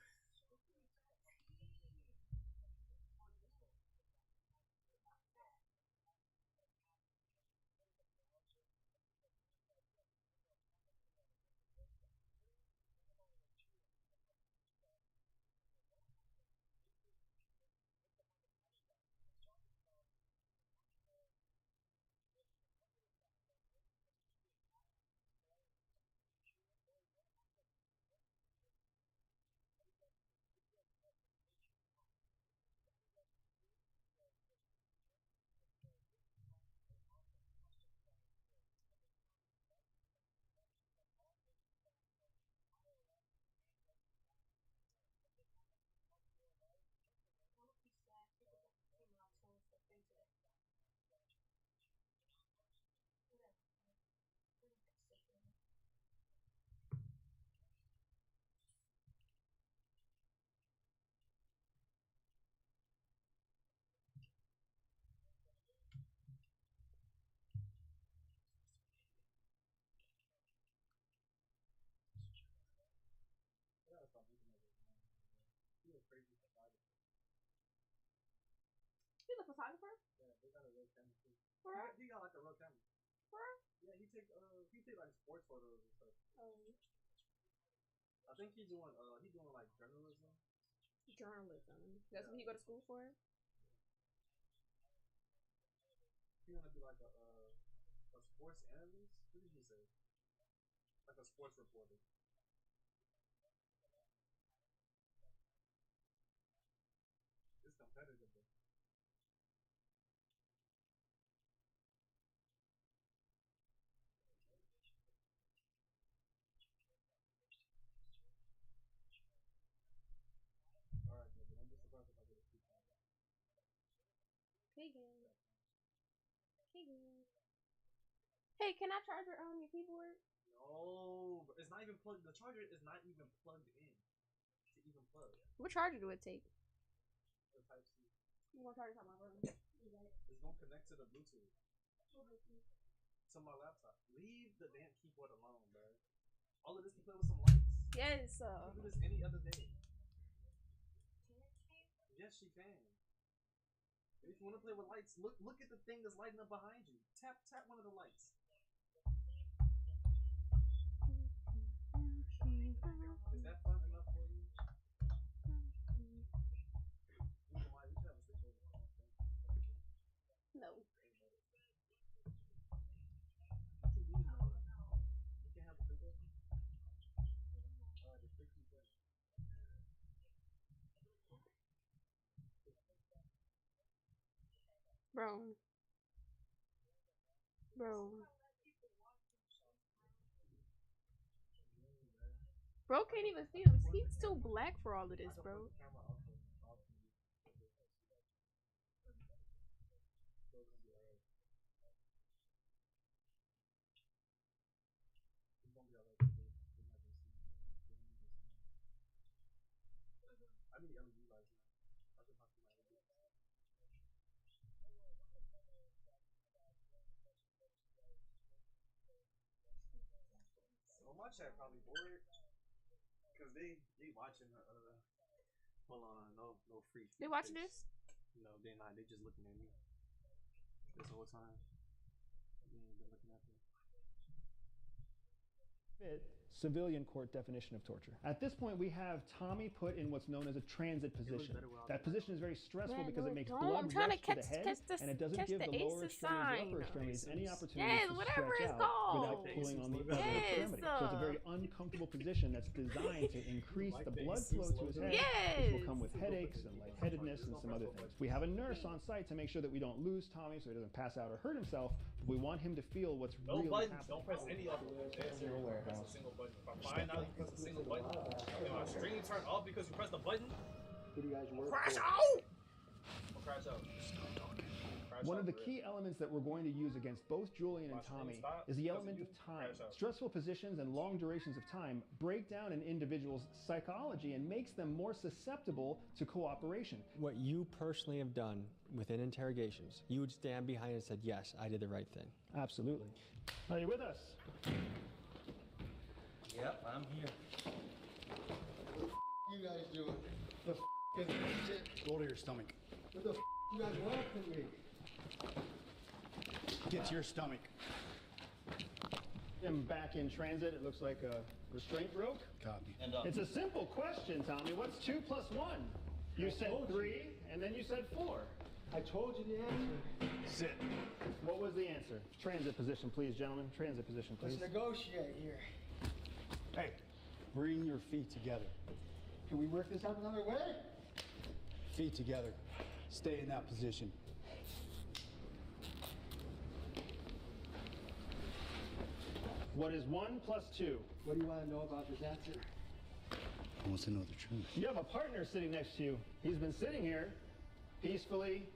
photographer? Yeah, they got a real camera too. For real? He got like a real camera. For real? Yeah, he take like sports photos and stuff. Oh. I think he's doing like journalism. Journalism. That's what he go to school for? He wanna be like a sports analyst? What did he say? Like a sports reporter. It's competitive though. Alright, baby, I'm just surprised if I get a free time. Hey, girl. Hey, girl. Hey, can I charge your keyboard? No, but it's not even plugged. The charger is not even plugged in to even plug. What charger do it take? The Type-C. I'm gonna charge it on my room. It's gonna connect to the Bluetooth. To my laptop. Leave the damn keyboard alone, bro. All of this can play with some lights. Yes. You can do this any other day. Yes, she can. If you want to play with lights, look at the thing that's lighting up behind you. Tap one of the lights. Is that fun enough for you? No. You can't have the big one? Alright, the 60 cents. Bro. Bro can't even see him. He's too black for all of this, bro. I need LED lights now. I should talk to my LED. So my chat probably bored because they watching hold on, no free. They watching this? No, they're not. They just looking at me this whole time. They ain't been looking at them. Civilian court definition of torture. At this point, we have Tommy put in what's known as a transit position. That position is very stressful because it makes blood rush to the head, and it doesn't give the lower extremities or upper extremities any opportunity to stretch out without pulling on the other extremity. So it's a very uncomfortable position that's designed to increase the blood flow to his head, which will come with headaches and lightheadedness and some other things. We have a nurse on site to make sure that we don't lose Tommy so he doesn't pass out or hurt himself, but we want him to feel what's really happening. Don't press any of them. Press a single button. If I find out you press a single button, and my stream turn off because you press the button, Who do you guys work crash for? out! I'll crash out. One of the key elements that we're going to use against both Julian and Tommy is the element of time. Stressful positions and long durations of time break down an individual's psychology and makes them more susceptible to cooperation. What you personally have done within interrogations, you would stand behind and said, yes, I did the right thing. Absolutely. Are you with us? Yep, I'm here. What the you guys doing? The shit. Go to your stomach. What the you guys want from me? Get to your stomach. I'm back in transit. It looks like a restraint broke. Copy. It's a simple question, Tommy. What's 2 plus 1? You said 3, and then you said 4. I told you the answer. Sit. What was the answer? Transit position, please, gentlemen. Transit position, please. Let's negotiate here. Hey, bring your feet together. Can we work this out another way? Feet together. Stay in that position. What is 1 plus 2? What do you want to know about this answer? I want to know the truth. You have a partner sitting next to you. He's been sitting here peacefully,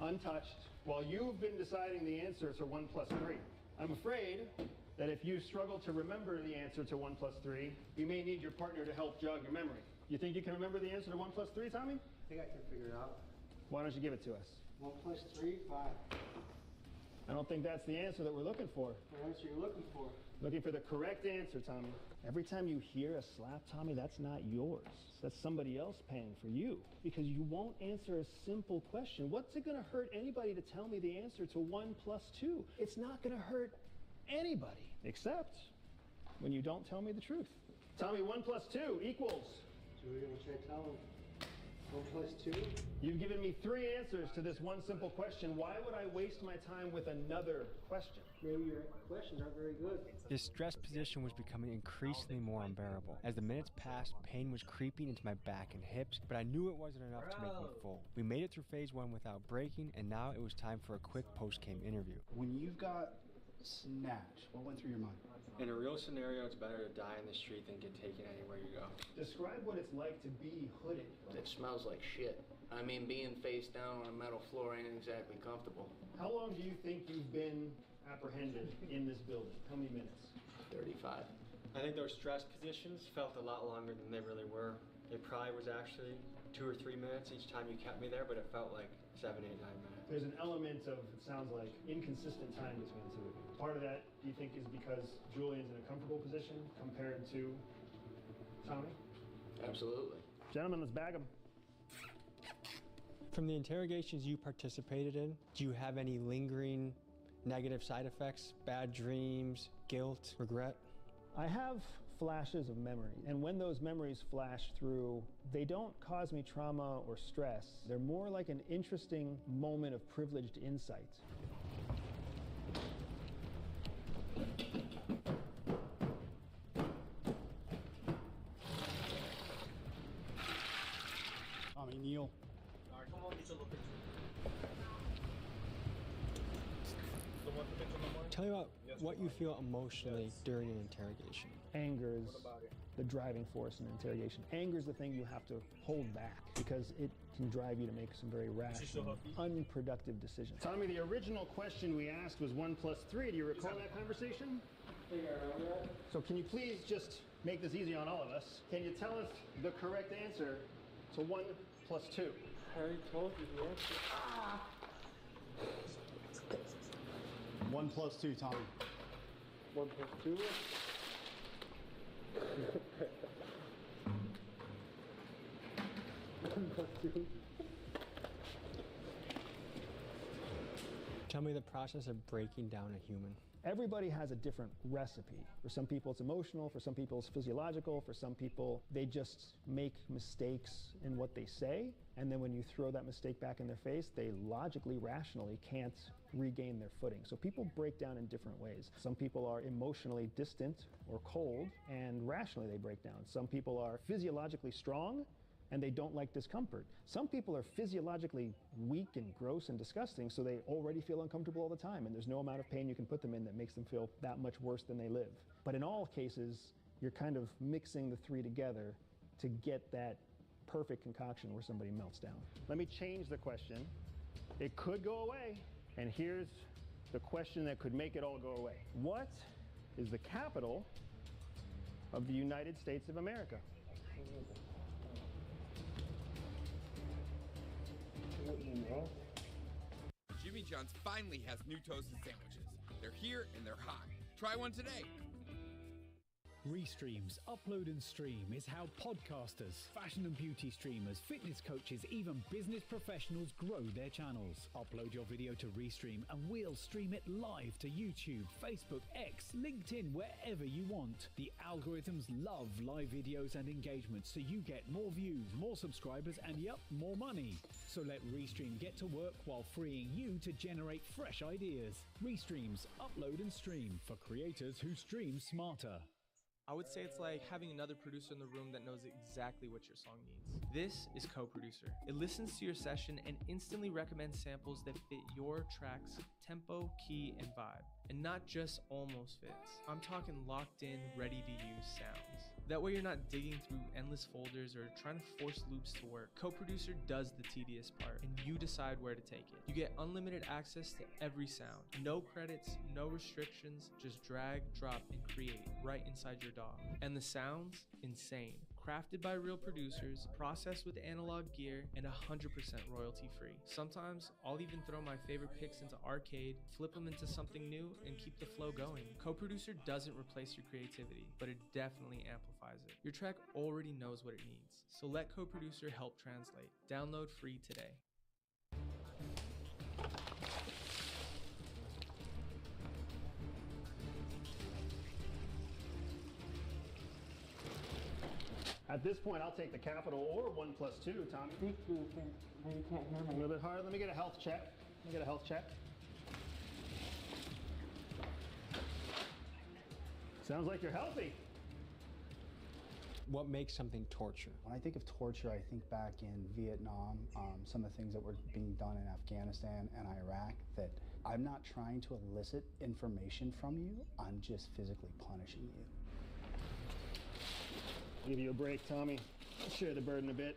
untouched, while you've been deciding the answer to 1 plus 3. I'm afraid that if you struggle to remember the answer to 1 plus 3, you may need your partner to help jog your memory. You think you can remember the answer to 1 plus 3, Tommy? I think I can figure it out. Why don't you give it to us? 1 plus 3, 5. I don't think that's the answer that we're looking for. What answer are you looking for? Looking for the correct answer, Tommy. Every time you hear a slap, Tommy, that's not yours. That's somebody else paying for you. Because you won't answer a simple question. What's it gonna hurt anybody to tell me the answer to 1 + 2? It's not gonna hurt anybody, except when you don't tell me the truth. Tommy, 1 + 2 equals. Julian, what should I tell him? 1 + 2? You've given me 3 answers to this one simple question. Why would I waste my time with another question? Maybe your questions aren't very good. This stress position was becoming increasingly more unbearable. As the minutes passed, pain was creeping into my back and hips, but I knew it wasn't enough to make me full. We made it through phase 1 without breaking, and now it was time for a quick post-game interview. When you've got snatch, what went through your mind? In a real scenario, it's better to die in the street than get taken anywhere you go. Describe what it's like to be hooded. It smells like shit. I mean, being face down on a metal floor ain't exactly comfortable. How long do you think you've been apprehended in this building? How many minutes? 35. I think those stress positions felt a lot longer than they really were. It probably was actually 2 or 3 minutes each time you kept me there, but it felt like 7, 8, 9 minutes. There's an element of, it sounds like, inconsistent time between the two of you. Part of that, do you think, is because Julian's in a comfortable position compared to Tommy? Absolutely. Gentlemen, let's bag him. From the interrogations you participated in, do you have any lingering negative side effects, bad dreams, guilt, regret? I have flashes of memory, and when those memories flash through, they don't cause me trauma or stress. They're more like an interesting moment of privileged insight. Tommy, kneel. All right, come on, get your little picture. Tell me about what you feel emotionally during an interrogation. Anger is the driving force in an interrogation. Anger is the thing you have to hold back because it can drive you to make some very rash, unproductive decisions. Tommy, the original question we asked was 1 + 3. Do you recall that conversation? I think I remember that. So can you please just make this easy on all of us? Can you tell us the correct answer to 1 + 2? I already told you the answer. 1 + 2, Tommy. 1 + 2? Tell me the process of breaking down a human. Everybody has a different recipe. For some people it's emotional, for some people it's physiological, for some people they just make mistakes in what they say, and then when you throw that mistake back in their face, they logically, rationally can't regain their footing. So people break down in different ways. Some people are emotionally distant or cold, and rationally they break down. Some people are physiologically strong, and they don't like discomfort. Some people are physiologically weak and gross and disgusting, so they already feel uncomfortable all the time, and there's no amount of pain you can put them in that makes them feel that much worse than they live. But in all cases, you're kind of mixing the 3 together to get that perfect concoction where somebody melts down. Let me change the question. It could go away, and here's the question that could make it all go away. What is the capital of the United States of America? Jimmy John's finally has new toasted sandwiches. They're here and they're hot. Try one today. Restream's Upload and Stream is how podcasters, fashion and beauty streamers, fitness coaches, even business professionals grow their channels. Upload your video to Restream and we'll stream it live to YouTube, Facebook, X, LinkedIn, wherever you want. The algorithms love live videos and engagement, so you get more views, more subscribers, and yep, more money. So let Restream get to work while freeing you to generate fresh ideas. Restream's Upload and Stream for creators who stream smarter. I would say it's like having another producer in the room that knows exactly what your song needs. This is Co-Producer. It listens to your session and instantly recommends samples that fit your track's tempo, key, and vibe. And not just almost fits. I'm talking locked in, ready to use sounds. That way you're not digging through endless folders or trying to force loops to work. Co-Producer does the tedious part, and you decide where to take it. You get unlimited access to every sound. No credits, no restrictions, just drag, drop, and create right inside your DAW. And the sounds? Insane. Crafted by real producers, processed with analog gear, and 100% royalty free. Sometimes I'll even throw my favorite picks into Arcade, flip them into something new, and keep the flow going. Co-producer doesn't replace your creativity, but it definitely amplifies it. Your track already knows what it needs, so let co-producer help translate. Download free today. At this point, I'll take the capital or 1 plus 2, Tommy. You can't hear A little bit hard. Let me get a health check. Sounds like you're healthy. What makes something torture? When I think of torture, I think back in Vietnam, some of the things that were being done in Afghanistan and Iraq, that I'm not trying to elicit information from you, I'm just physically punishing you. I'll give you a break, Tommy. I'll share the burden a bit.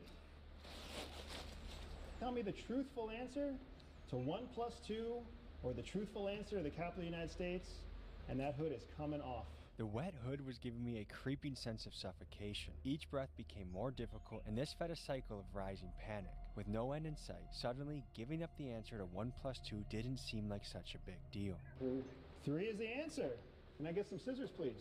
Tell me the truthful answer to 1 plus 2, or the truthful answer to the capital of the United States, and that hood is coming off. The wet hood was giving me a creeping sense of suffocation. Each breath became more difficult, and this fed a cycle of rising panic. With no end in sight, suddenly giving up the answer to 1 plus 2 didn't seem like such a big deal. 3 is the answer. Can I get some scissors, please?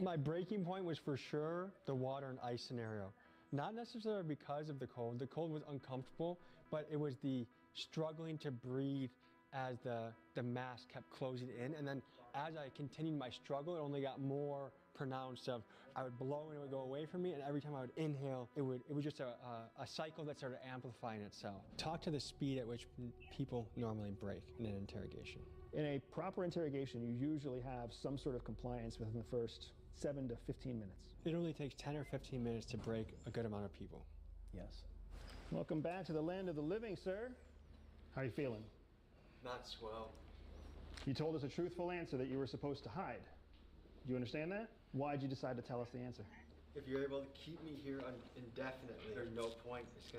My breaking point was for sure the water and ice scenario. Not necessarily because of the cold. The cold was uncomfortable, but it was the struggling to breathe as the mask kept closing in. And then as I continued my struggle, it only got more pronounced of I would blow and it would go away from me, and every time I would inhale, it was just a cycle that started amplifying itself. Talk to the speed at which people normally break in an interrogation. In a proper interrogation, you usually have some sort of compliance within the first 7 to 15 minutes. It only takes 10 or 15 minutes to break a good amount of people. Yes. Welcome back to the land of the living, sir. How are you feeling? Not swell. You told us a truthful answer that you were supposed to hide. Do you understand that? Why'd you decide to tell us the answer? If you're able to keep me here indefinitely, there's no point. It's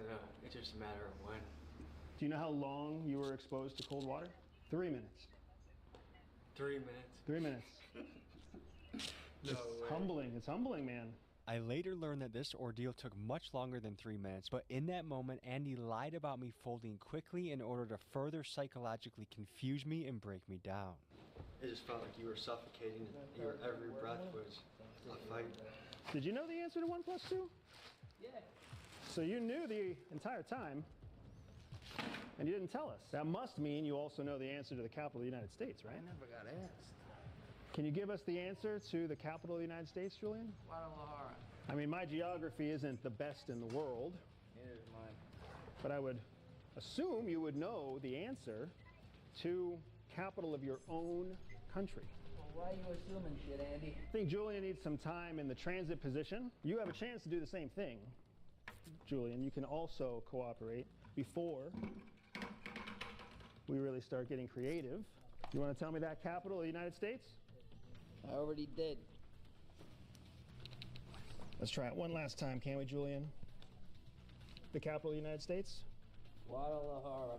just a matter of when. Do you know how long you were exposed to cold water? 3 minutes. 3 minutes. 3 minutes. No way. It's humbling, man. I later learned that this ordeal took much longer than 3 minutes, but in that moment, Andy lied about me folding quickly in order to further psychologically confuse me and break me down. It just felt like you were suffocating. Every breath was a fight. Did you know the answer to 1 plus 2? Yeah. So you knew the entire time, and you didn't tell us. That must mean you also know the answer to the capital of the United States, right? I never got asked. Can you give us the answer to the capital of the United States, Julian? Guadalajara. I mean, my geography isn't the best in the world. It is mine. But I would assume you would know the answer to capital of your own country. Well, why are you assuming shit, Andy? I think Julian needs some time in the transit position. You have a chance to do the same thing, Julian. You can also cooperate before we really start getting creative. You want to tell me that capital of the United States? I already did. Let's try it one last time, can we, Julian? The capital of the United States? Guadalajara.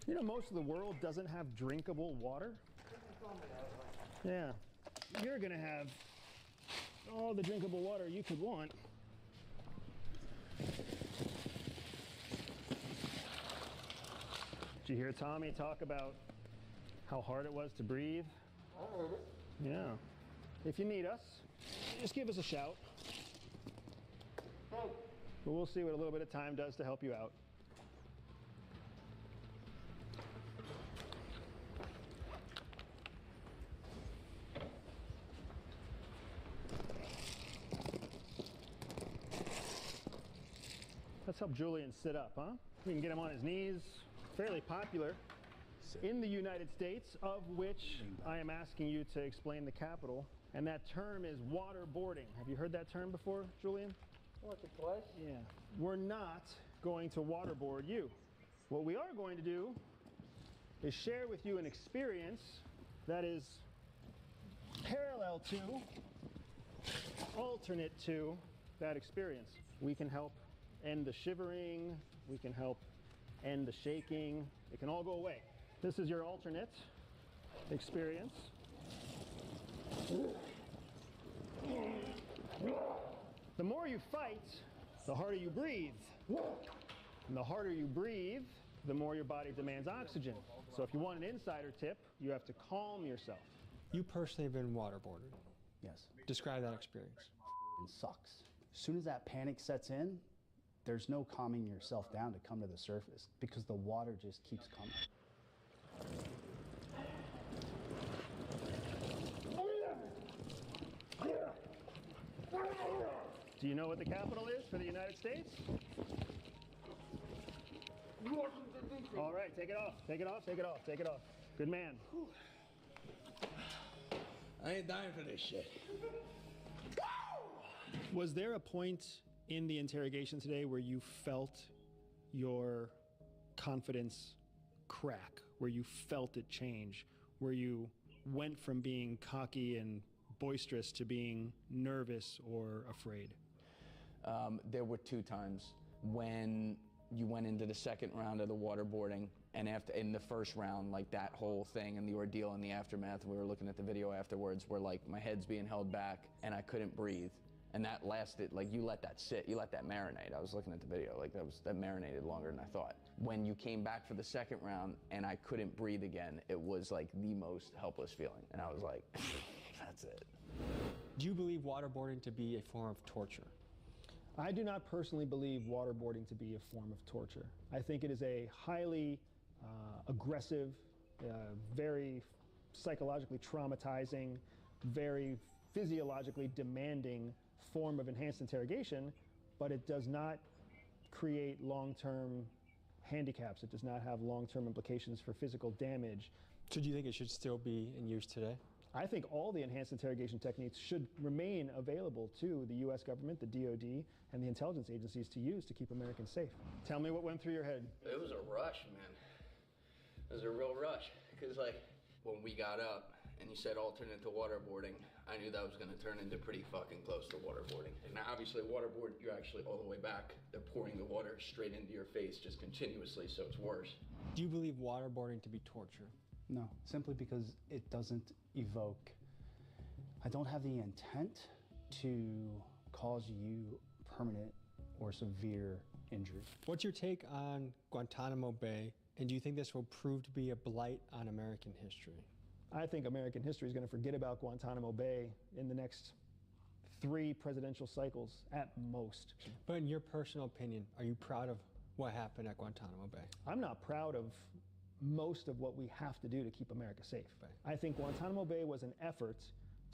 You know, most of the world doesn't have drinkable water. Yeah. You're going to have all the drinkable water you could want. Did you hear Tommy talk about how hard it was to breathe? I heard it. Yeah. If you need us, just give us a shout. Hey. But we'll see what a little bit of time does to help you out. Let's help Julian sit up, huh? We can get him on his knees. Fairly popular in the United States, of which I am asking you to explain the capital. And that term is waterboarding. Have you heard that term before, Julian? Once or twice. Yeah. We're not going to waterboard you. What we are going to do is share with you an experience that is parallel to, alternate to that experience. We can help end the shivering. We can help and the shaking. It can all go away. This is your alternate experience. The more you fight, the harder you breathe. And the harder you breathe, the more your body demands oxygen. So if you want an insider tip, you have to calm yourself. You personally have been waterboarded. Yes. Describe that experience. It sucks. As soon as that panic sets in, there's no calming yourself down to come to the surface because the water just keeps coming. Do you know what the capital is for the United States? All right, take it off, take it off, take it off, take it off. Good man. I ain't dying for this shit. Was there a point in the interrogation today where you felt your confidence crack, where you felt it change, where you went from being cocky and boisterous to being nervous or afraid? There were 2 times when you went into the second round of the waterboarding, and after in the first round, like that whole thing and the ordeal and the aftermath, we were looking at the video afterwards where like my head's being held back and I couldn't breathe. And that lasted, like you let that sit, you let that marinate. I was looking at the video, like that marinated longer than I thought. When you came back for the second round and I couldn't breathe again, it was like the most helpless feeling. And I was like, that's it. Do you believe waterboarding to be a form of torture? I do not personally believe waterboarding to be a form of torture. I think it is a highly aggressive, very psychologically traumatizing, very physiologically demanding form of enhanced interrogation, but it does not create long-term handicaps. It does not have long-term implications for physical damage. So do you think it should still be in use today? I think all the enhanced interrogation techniques should remain available to the U.S. government, the DOD, and the intelligence agencies to use to keep Americans safe. Tell me what went through your head. It was a rush, man. It was a real rush. Because, like, when we got up and you said alternate to waterboarding, I knew that was going to turn into pretty fucking close to waterboarding. Now, obviously, waterboard, you're actually all the way back. They're pouring the water straight into your face just continuously, so it's worse. Do you believe waterboarding to be torture? No, simply because it doesn't evoke. I don't have the intent to cause you permanent or severe injury. What's your take on Guantanamo Bay, and do you think this will prove to be a blight on American history? I think American history is going to forget about Guantanamo Bay in the next 3 presidential cycles at most. But in your personal opinion, are you proud of what happened at Guantanamo Bay? I'm not proud of most of what we have to do to keep America safe. I think Guantanamo Bay was an effort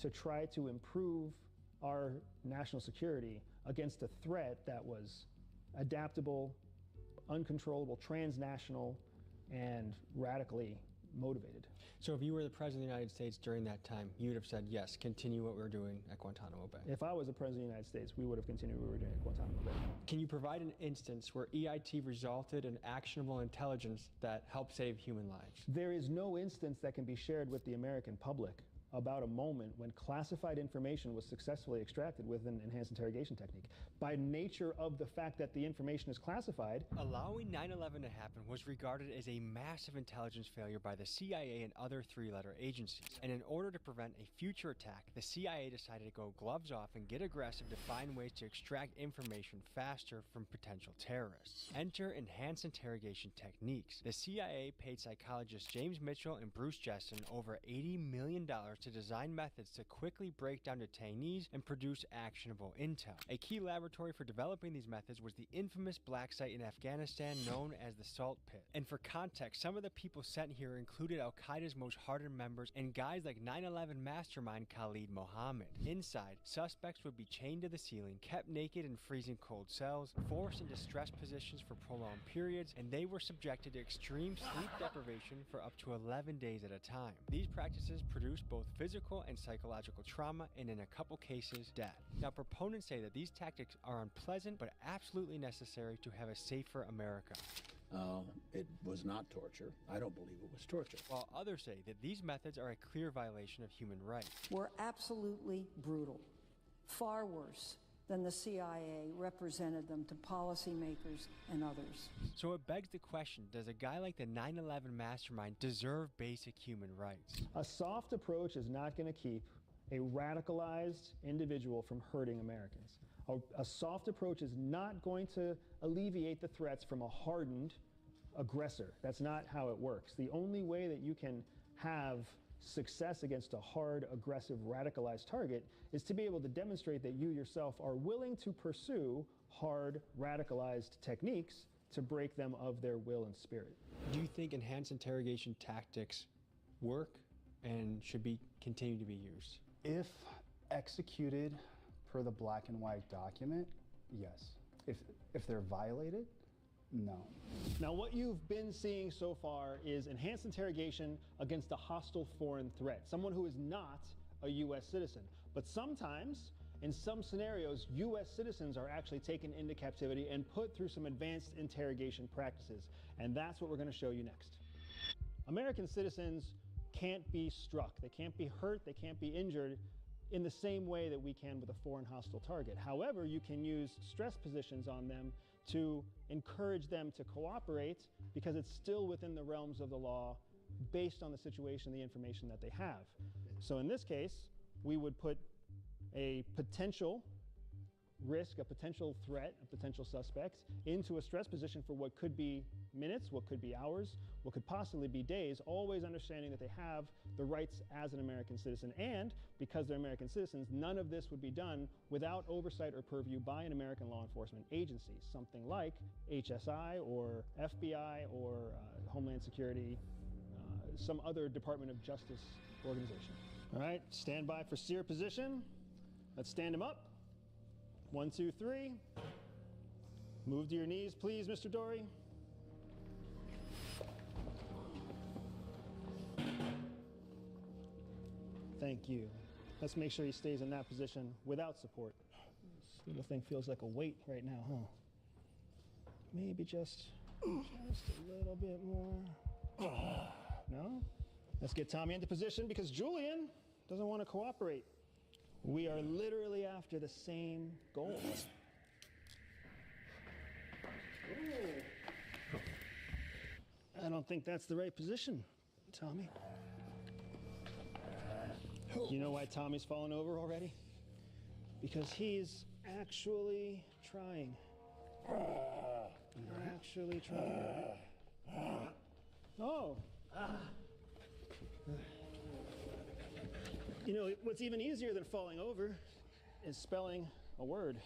to try to improve our national security against a threat that was adaptable, uncontrollable, transnational, and radically motivated. So if you were the President of the United States during that time, you would have said, yes, continue what we're doing at Guantanamo Bay. If I was the President of the United States, we would have continued what we were doing at Guantanamo Bay. Can you provide an instance where EIT resulted in actionable intelligence that helped save human lives? There is no instance that can be shared with the American public about a moment when classified information was successfully extracted with an enhanced interrogation technique. By nature of the fact that the information is classified, allowing 9/11 to happen was regarded as a massive intelligence failure by the CIA and other 3-letter agencies. And in order to prevent a future attack, the CIA decided to go gloves off and get aggressive to find ways to extract information faster from potential terrorists. Enter enhanced interrogation techniques. The CIA paid psychologists James Mitchell and Bruce Jessen over $80 million to design methods to quickly break down detainees and produce actionable intel. A key laboratory for developing these methods was the infamous black site in Afghanistan known as the Salt Pit. And for context, some of the people sent here included Al-Qaeda's most hardened members and guys like 9/11 mastermind Khalid Mohammed. Inside, suspects would be chained to the ceiling, kept naked in freezing cold cells, forced into stress positions for prolonged periods, and they were subjected to extreme sleep deprivation for up to 11 days at a time. These practices produced both physical and psychological trauma, and in a couple cases, death. Now, proponents say that these tactics are unpleasant, but absolutely necessary to have a safer America. It was not torture. I don't believe it was torture. While others say that these methods are a clear violation of human rights. Were absolutely brutal. Far worse than the CIA represented them to policymakers and others. So it begs the question, does a guy like the 9/11 mastermind deserve basic human rights? A soft approach is not going to keep a radicalized individual from hurting Americans. A soft approach is not going to alleviate the threats from a hardened aggressor. That's not how it works. The only way that you can have success against a hard, aggressive, radicalized target is to be able to demonstrate that you yourself are willing to pursue hard, radicalized techniques to break them of their will and spirit. Do you think enhanced interrogation tactics work and should be continue to be used? If executed per the black and white document, yes. If they're violated, no. Now, what you've been seeing so far is enhanced interrogation against a hostile foreign threat, someone who is not a U.S. citizen. But sometimes, in some scenarios, U.S. citizens are actually taken into captivity and put through some advanced interrogation practices. And that's what we're going to show you next. American citizens can't be struck, they can't be hurt, they can't be injured in the same way that we can with a foreign hostile target. However, you can use stress positions on them to encourage them to cooperate because it's still within the realms of the law based on the situation, the information that they have. So in this case, we would put a potential risk, a potential threat, a potential suspect into a stress position for what could be minutes, what could be hours, what could possibly be days, always understanding that they have the rights as an American citizen. And because they're American citizens, none of this would be done without oversight or purview by an American law enforcement agency, something like HSI or FBI or Homeland Security, some other Department of Justice organization. All right, stand by for sear position. Let's stand him up. 1, 2, 3. Move to your knees, please, Mr. Dory. Thank you. Let's make sure he stays in that position without support. This little thing feels like a weight right now, huh? Maybe just a little bit more. No? Let's get Tommy into position because Julian doesn't want to cooperate. We are literally after the same goal. I don't think that's the right position, Tommy. You know why Tommy's fallen over already? Because he's actually trying. Actually trying. Oh. You know, what's even easier than falling over is spelling a word.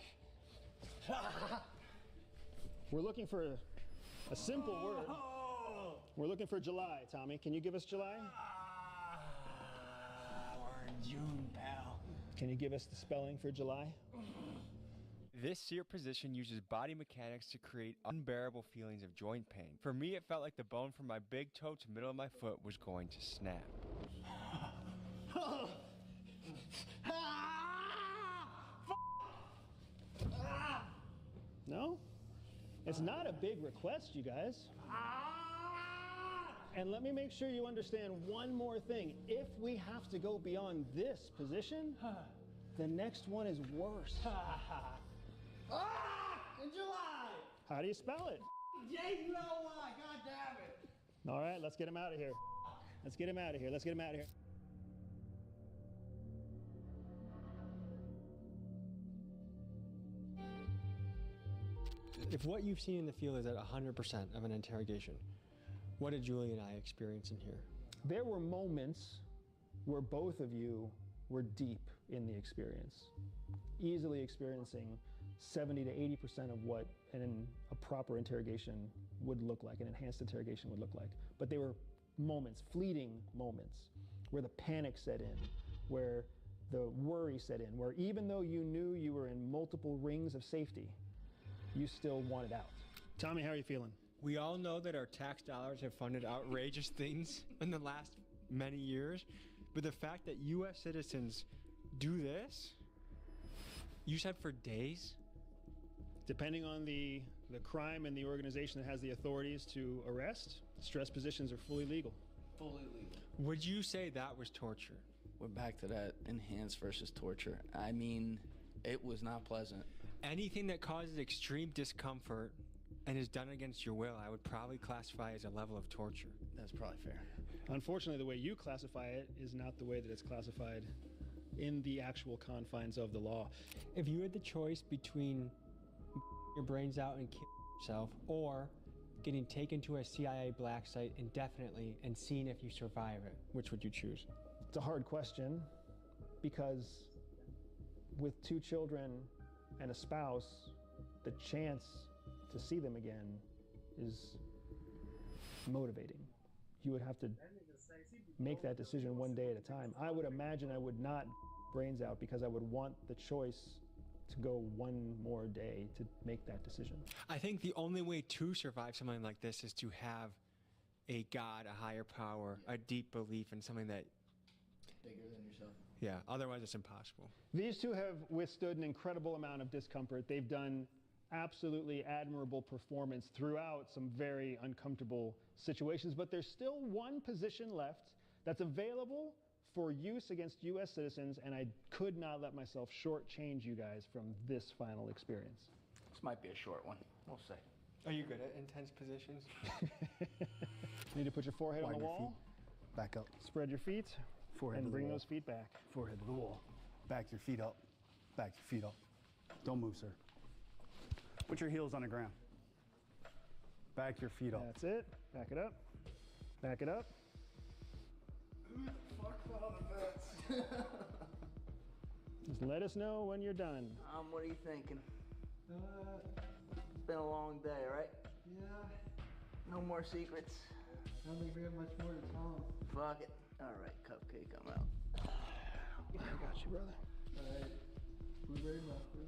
We're looking for a simple word. We're looking for July, Tommy. Can you give us July? We're in June, pal. Can you give us the spelling for July? This sear position uses body mechanics to create unbearable feelings of joint pain. For me, it felt like the bone from my big toe to middle of my foot was going to snap. No? It's not a big request, you guys. And let me make sure you understand one more thing. If we have to go beyond this position, the next one is worse. In July! How do you spell it? J-U-L-Y, God damn it! All right, let's get him out of here. Let's get him out of here. Let's get him out of here. If what you've seen in the field is at 100% of an interrogation, what did Julie and I experience in here? There were moments where both of you were deep in the experience, easily experiencing 70 to 80% of what a proper interrogation would look like, an enhanced interrogation would look like. But they were moments, fleeting moments, where the panic set in, where the worry set in, where even though you knew you were in multiple rings of safety, you still wanted out. Tommy, how are you feeling? We all know that our tax dollars have funded outrageous things in the last many years, but the fact that U.S. citizens do this, you said for days? Depending on the crime and the organization that has the authorities to arrest, stress positions are fully legal. Fully legal. Would you say that was torture? We're back to that enhanced versus torture. I mean, It was not pleasant. Anything that causes extreme discomfort and is done against your will, I would probably classify as a level of torture. That's probably fair. Unfortunately, the way you classify it is not the way that it's classified in the actual confines of the law. If you had the choice between your brains out and killing yourself or getting taken to a CIA black site indefinitely and seeing if you survive it, which would you choose? It's a hard question because with 2 children and a spouse, the chance to see them again is motivating. You would have to make that decision one day at a time. I would imagine I would not brains out because I would want the choice to go one more day to make that decision. I think the only way to survive something like this is to have a God, a higher power, a deep belief in something that... Bigger than yourself. Yeah, otherwise it's impossible. These 2 have withstood an incredible amount of discomfort. They've done absolutely admirable performance throughout some very uncomfortable situations, but there's still one position left that's available for use against U.S. citizens, and I could not let myself shortchange you guys from this final experience. This might be a short one. We'll see. Are you good at intense positions? You need to put your forehead on the wall. Back up. Spread your feet. Forehead and to the bring wall. those feet back. Forehead to the wall. Back your feet up. Back your feet up. Don't move, sir. Put your heels on the ground. Back your feet up. That's it. Back it up. Back it up. Just let us know when you're done. What are you thinking? It's been a long day, right? Yeah. No more secrets. I don't think we have much more to tell him. Fuck it. All right, cupcake, I'm out. I got you, brother. All right. Blueberry muffin.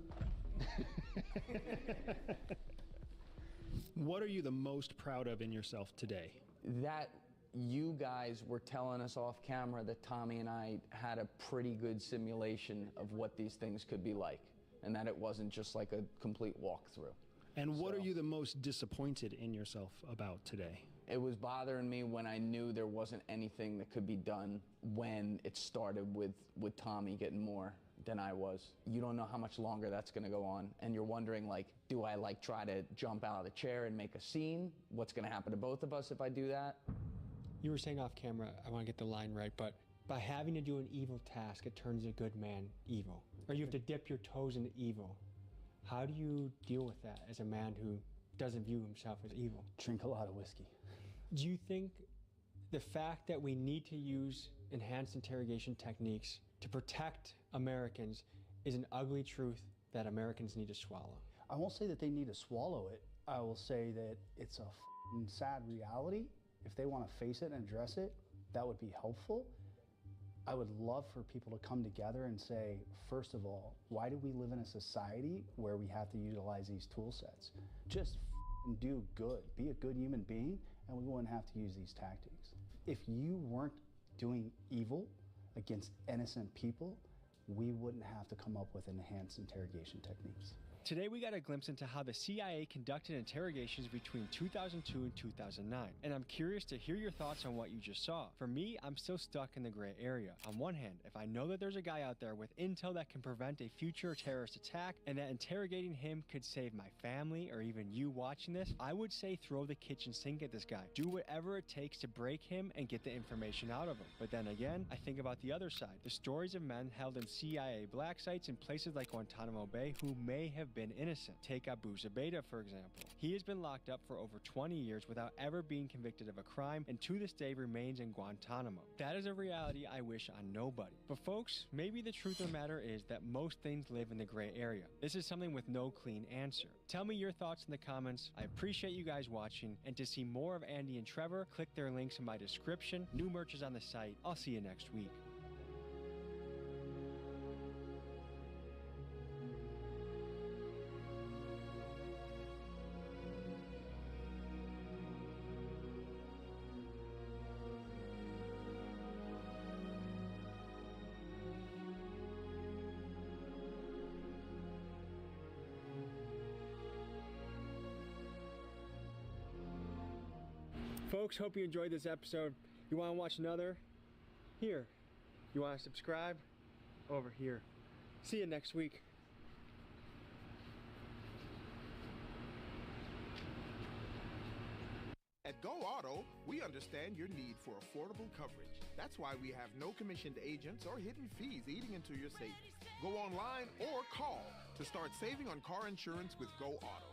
What are you the most proud of in yourself today? That you guys were telling us off camera that Tommy and I had a pretty good simulation of what these things could be like, and that it wasn't just like a complete walkthrough. And what are you the most disappointed in yourself about today? It was bothering me when I knew there wasn't anything that could be done when it started with Tommy getting more than I was. You don't know how much longer that's gonna go on, and you're wondering, like, do I like try to jump out of the chair and make a scene? What's gonna happen to both of us if I do that? You were saying off camera, I want to get the line right, but by having to do an evil task, it turns a good man evil. Or you have to dip your toes into evil. How do you deal with that as a man who doesn't view himself as evil? Drink a lot of whiskey. Do you think the fact that we need to use enhanced interrogation techniques to protect Americans is an ugly truth that Americans need to swallow? I won't say that they need to swallow it. I will say that it's a sad reality. If they want to face it and address it, that would be helpful. I would love for people to come together and say, first of all, why do we live in a society where we have to utilize these tool sets? Just do good. Be a good human being, and we wouldn't have to use these tactics. If you weren't doing evil against innocent people, we wouldn't have to come up with enhanced interrogation techniques. Today we got a glimpse into how the CIA conducted interrogations between 2002 and 2009, and I'm curious to hear your thoughts on what you just saw. For me, I'm still stuck in the gray area. On one hand, if I know that there's a guy out there with intel that can prevent a future terrorist attack and that interrogating him could save my family or even you watching this, I would say throw the kitchen sink at this guy. Do whatever it takes to break him and get the information out of him. But then again, I think about the other side. The stories of men held in CIA black sites in places like Guantanamo Bay who may have been innocent. Take Abu Zubaydah, for example. He has been locked up for over 20 years without ever being convicted of a crime and to this day remains in Guantanamo. That is a reality I wish on nobody. But folks, maybe the truth of the matter is that most things live in the gray area. This is something with no clean answer. Tell me your thoughts in the comments. I appreciate you guys watching, and to see more of Andy and Trevor, click their links in my description. New merch is on the site. I'll see you next week. Folks, hope you enjoyed this episode. You want to watch another? Here. You want to subscribe? Over here. See you next week. Go Auto, we understand your need for affordable coverage. That's why we have no commissioned agents or hidden fees eating into your savings. Go online or call to start saving on car insurance with Go Auto.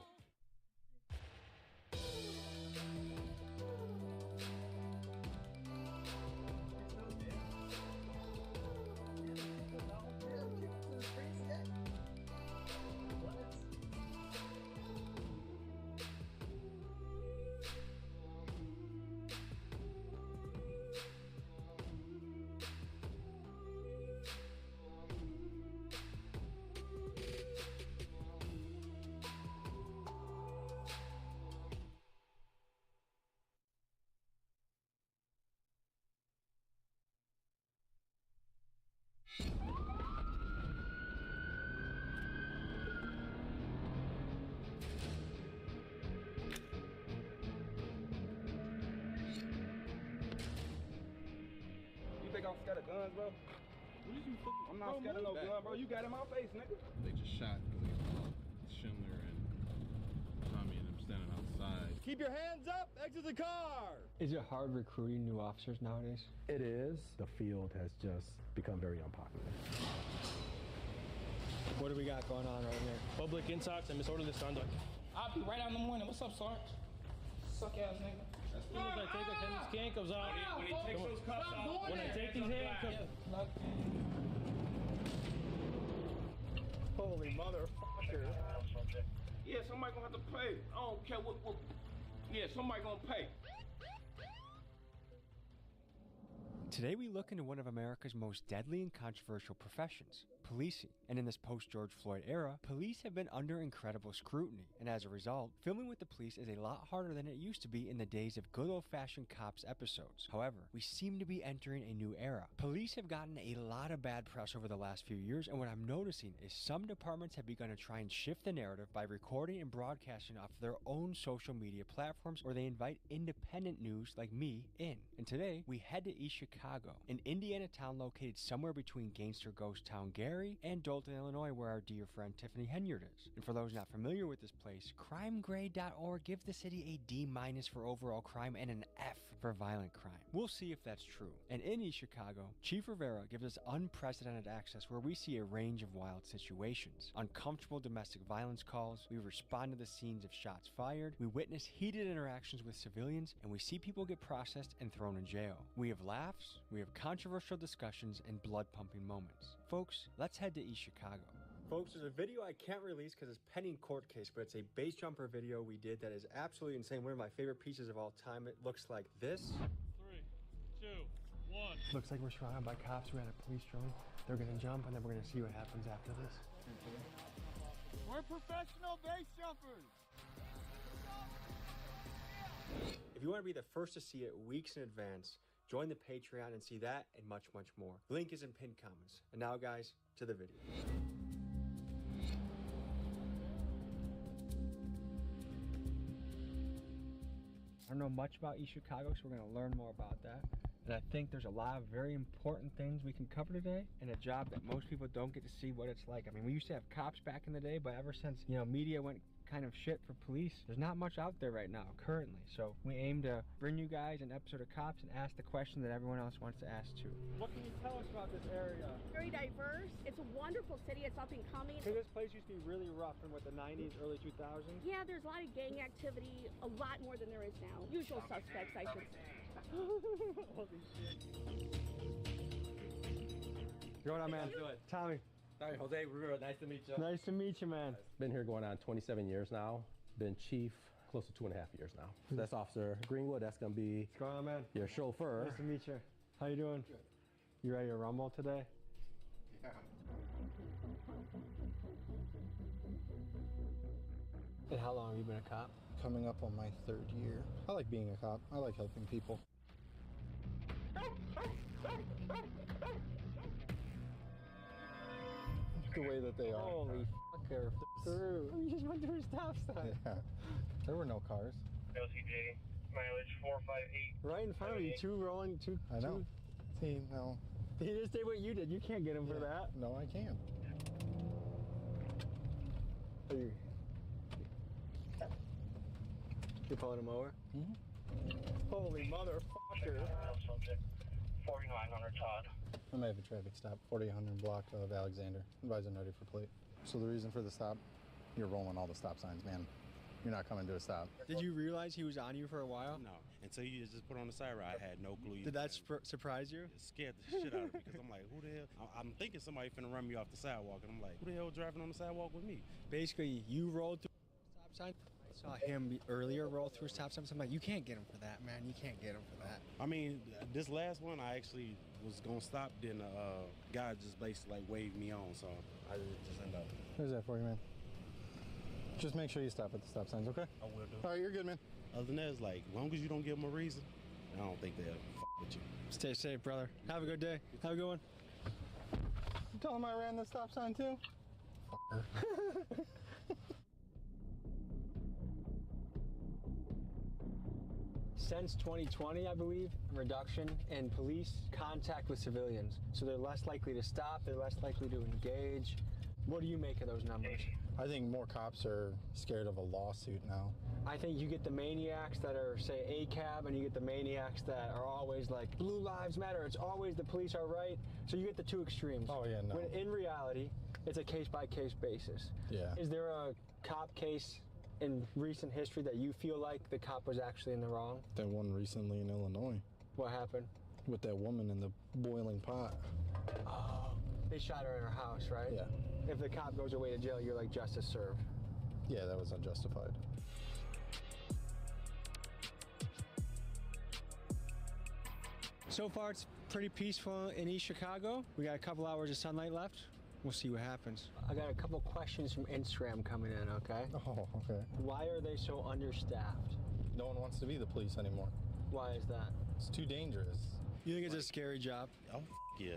I'm scared of guns, bro. I'm not scared of no gun, bro. You got in my face, nigga. They just shot Schindler and Tommy and them standing outside. Keep your hands up. Exit the car. Is it hard recruiting new officers nowadays? It is. The field has just become very unpopular. What do we got going on right here? Public intox and disorderly conduct. I'll be right out in the morning. What's up, Sarge? Suck ass nigga. As soon as I take these handcuffs out. When he takes those cuffs out. When I take these handcuffs. Holy motherfucker. Yeah, somebody gonna have to pay. I don't care what. Yeah, somebody gonna pay. Today we look into one of America's most deadly and controversial professions, policing. And in this post-George Floyd era, police have been under incredible scrutiny. And as a result, filming with the police is a lot harder than it used to be in the days of good old-fashioned cops episodes. However, we seem to be entering a new era. Police have gotten a lot of bad press over the last few years, and what I'm noticing is some departments have begun to try and shift the narrative by recording and broadcasting off of their own social media platforms, or they invite independent news like me in. And today, we head to East Chicago, an Indiana town located somewhere between gangster ghost town Gary and Dalton, Illinois, where our dear friend Tiffany Henyard is. And for those not familiar with this place, crimegrade.org gives the city a D- for overall crime and an F for violent crime. We'll see if that's true. And in East Chicago, Chief Rivera gives us unprecedented access where we see a range of wild situations. Uncomfortable domestic violence calls, we respond to the scenes of shots fired, we witness heated interactions with civilians, and we see people get processed and thrown in jail. We have laughs, we have controversial discussions, and blood-pumping moments. Folks, let's head to East Chicago. Folks, there's a video I can't release because it's pending court case, but it's a base jumper video we did that is absolutely insane. One of my favorite pieces of all time. It looks like this. 3, 2, 1. Looks like we're surrounded by cops. We're at a police drone. They're gonna jump and then we're gonna see what happens after this. We're professional base jumpers. If you want to be the first to see it weeks in advance, join the Patreon and see that and much, much more. Link is in pinned comments. And now, guys, to the video. I don't know much about East Chicago, so we're going to learn more about that. And I think there's a lot of very important things we can cover today, and a job that most people don't get to see what it's like. I mean, we used to have cops back in the day, but ever since, media went kind of shit for police, there's not much out there right now, currently. So we aim to bring you guys an episode of Cops and ask the question that everyone else wants to ask too. What can you tell us about this area? Very diverse. It's a wonderful city. It's up and coming. So this place used to be really rough in the 90s, early 2000s? Yeah, there's a lot of gang activity, a lot more than there is now. Usual suspects, I should say. Holy shit. Going on, man? Good. Tommy. All right, Jose Rivera, nice to meet you. Nice to meet you, man. Been here going on 27 years now. Been chief close to 2.5 years now. So that's Officer Greenwood. That's going to be What's going on, man? Your chauffeur. Nice to meet you. How you doing? Good. You ready to rumble today? Yeah. And how long have you been a cop? Coming up on my 3rd year. I like being a cop. I like helping people. The way that they are. Holy fucker. Through. We just went through a stop sign. Yeah. There were no cars. LCJ, mileage 458. Right in front of you, two rolling, two. I know. See, no. He just did what you did. You can't get him for that. No, I can't. You're pulling him over? Mm-hmm. Holy motherfucker. Subject 4900 Todd. I may have a traffic stop, 4800 block of Alexander. Advise I'm ready for plate. So the reason for the stop, you're rolling all the stop signs, man. You're not coming to a stop. Did you realize he was on you for a while? No, until you just put on the side ride, I had no clue. Did that surprise you? It scared the shit out of me because I'm like, who the hell? I'm thinking somebody finna run me off the sidewalk, and I'm like, who the hell driving on the sidewalk with me? Basically, you rolled through a stop sign. I saw him earlier roll through a stop sign. So I'm like, you can't get him for that, man. You can't get him for that. I mean, this last one, I actually was gonna stop, then guy just basically like waved me on, so I just ended up. There's that for you, man. Just make sure you stop at the stop signs, okay? I will do. All right, you're good, man. Other than that, it's like, as long as you don't give them a reason, I don't think they'll fuck with you. Stay safe, brother. Have a good day. Have a good one. You tell him I ran the stop sign too? Fucker. Since 2020, I believe, reduction in police contact with civilians. So they're less likely to stop, they're less likely to engage. What do you make of those numbers? I think more cops are scared of a lawsuit now. I think you get the maniacs that are, say, ACAB, and you get the maniacs that are always like, blue lives matter, it's always the police are right. So you get the two extremes. Oh, yeah, no. When in reality, it's a case-by-case basis. Yeah. Is there a cop case in recent history that you feel like the cop was actually in the wrong? That one recently in Illinois. What happened? With that woman in the boiling pot. Oh, they shot her in her house, right? Yeah. If the cop goes away to jail, you're like, justice served. Yeah, that was unjustified. So far, it's pretty peaceful in East Chicago. We got a couple hours of sunlight left. We'll see what happens. I got a couple questions from Instagram coming in, okay? Oh, okay. Why are they so understaffed? No one wants to be the police anymore. Why is that? It's too dangerous. You think it's a scary job? Oh, yeah.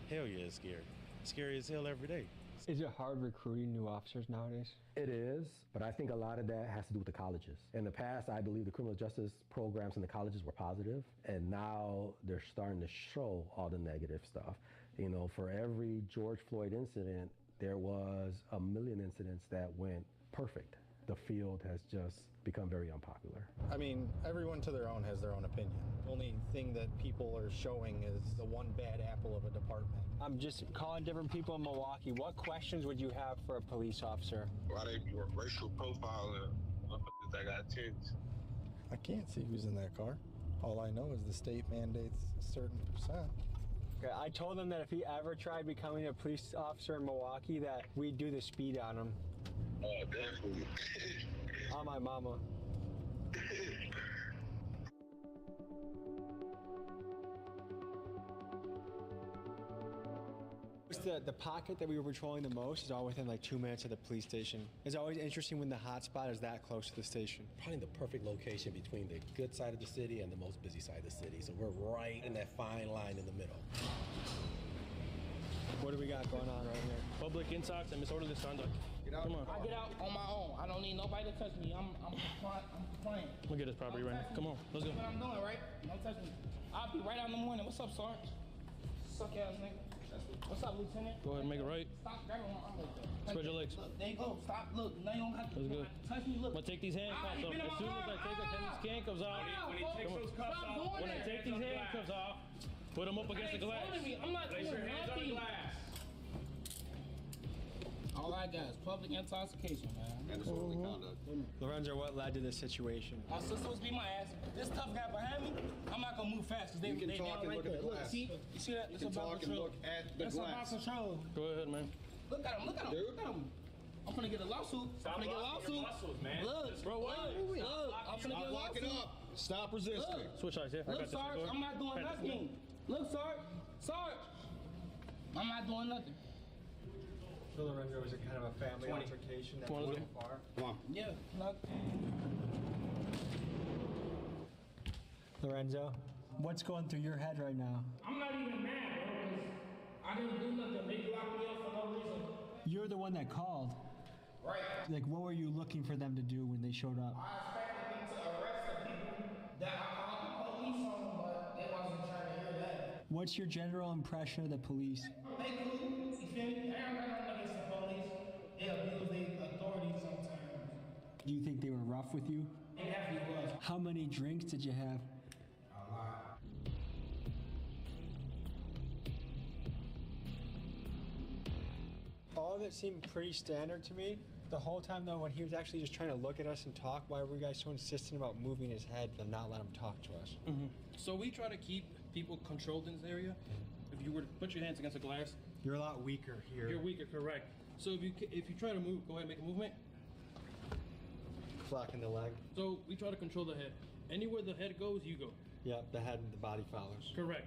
Hell yeah, it's scary. Scary as hell every day. Is it hard recruiting new officers nowadays? It is, but I think a lot of that has to do with the colleges. In the past, I believe the criminal justice programs in the colleges were positive, and now they're starting to show all the negative stuff. You know, for every George Floyd incident, there was a million incidents that went perfect. The field has just become very unpopular. I mean, everyone to their own has their own opinion. The only thing that people are showing is the one bad apple of a department. I'm just calling different people in Milwaukee. What questions would you have for a police officer? Why they do racial profiling? Motherfuckers that got tins. I can't see who's in that car. All I know is the state mandates a certain percent. Okay, I told him that if he ever tried becoming a police officer in Milwaukee, that we'd do the speed on him. Oh, definitely. On my mama. The pocket that we were patrolling the most is all within like 2 minutes of the police station. It's always interesting when the hot spot is that close to the station. Probably the perfect location between the good side of the city and the most busy side of the city. So we're right in that fine line in the middle. What do we got going on right here? Public intox and disorderly conduct. Get out. Come on. I get out on my own. I don't need nobody to touch me. I'm compliant. We'll get this property right now. Come on, let's go. That's what I'm doing, right? Don't touch me. I'll be right out in the morning. What's up, Sarge? Suck ass nigga. What's up, Lieutenant? Go ahead and make it right. Stop grabbing my arm like that. Spread your legs. Look, there you go. Stop. Look. Now you don't have to That's good. touch me. Look. I'm gonna take these handcuffs off. As soon as I take these handcuffs off, when I take these handcuffs off, put them up against the glass. I'm not doing nothing. All I got is public intoxication, man. And disorderly conduct. Lorenzo, what led to this situation? My sister was beating my ass. This tough guy behind me, I'm not gonna move fast because they talk and like look at that. the Look, glass. see? You see that? You That's can about talk and control. look at the That's glass. about control. Go ahead, man. Look at him. Look at him. Look at him. I'm finna get a lawsuit. Stop I'm finna get a blocking your lawsuit. muscles, man. Look, Bro, what? Look, I'm finna get a Lock it lawsuit. up. Stop resisting. Switch sides, yeah. I Look, got this. Sarge, Go ahead. I'm not doing Right, let's go. nothing. Look, Sarge. Sarge. I'm not doing nothing. So Lorenzo, was it kind of a family altercation that went far? Come on. Yeah. Look. Lorenzo, what's going through your head right now? I'm not even mad, bro, because I didn't do nothing. They locked me up for no reason. You're the one that called. Right. Like, what were you looking for them to do when they showed up? I expected them to arrest the people that I called the police on, but they wasn't trying to hear that. What's your general impression of the police? They cool. You feel me? I ain't got nothing against the police. They abuse their authority sometimes. Do you think they were rough with you? They definitely was. How many drinks did you have? of it seemed pretty standard to me. The whole time, though, when he was actually just trying to look at us and talk, why were you guys so insistent about moving his head and not let him talk to us? So we try to keep people controlled in this area. If you were to put your hands against a glass, you're a lot weaker here. You're weaker, correct. So if you try to move, go ahead and make a movement. Blocking the leg. So we try to control the head. Anywhere the head goes, you go. Yep, the head and the body follows. Correct.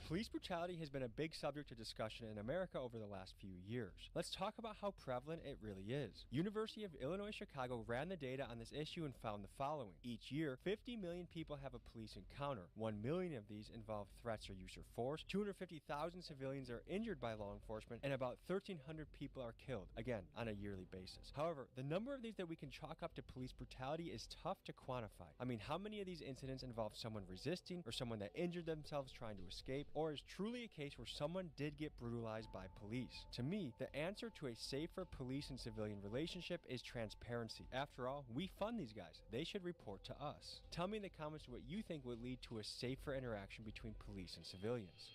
Police brutality has been a big subject of discussion in America over the last few years. Let's talk about how prevalent it really is. University of Illinois Chicago ran the data on this issue and found the following. Each year, 50 million people have a police encounter. 1 million of these involve threats or use of force. 250,000 civilians are injured by law enforcement, and about 1,300 people are killed, again, on a yearly basis. However, the number of these that we can chalk up to police brutality is tough to quantify. I mean, how many of these incidents involve someone resisting or someone that injured themselves trying to escape, or is truly a case where someone did get brutalized by police? To me, the answer to a safer police and civilian relationship is transparency. After all, we fund these guys. They should report to us. Tell me in the comments what you think would lead to a safer interaction between police and civilians.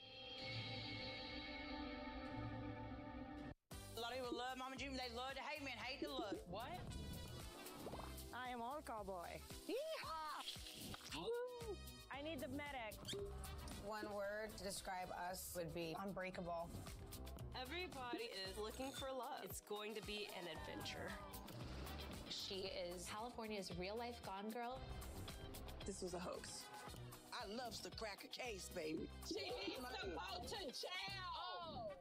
A lot of people love Mama June, they love to hate me and hate to love. What? I am all cowboy. Yeehaw! Woo! I need the medic. One word to describe us would be unbreakable. Everybody is looking for love. It's going to be an adventure. She is California's real-life Gone Girl. This was a hoax. I loves the crack a case, baby. She needs to go to jail.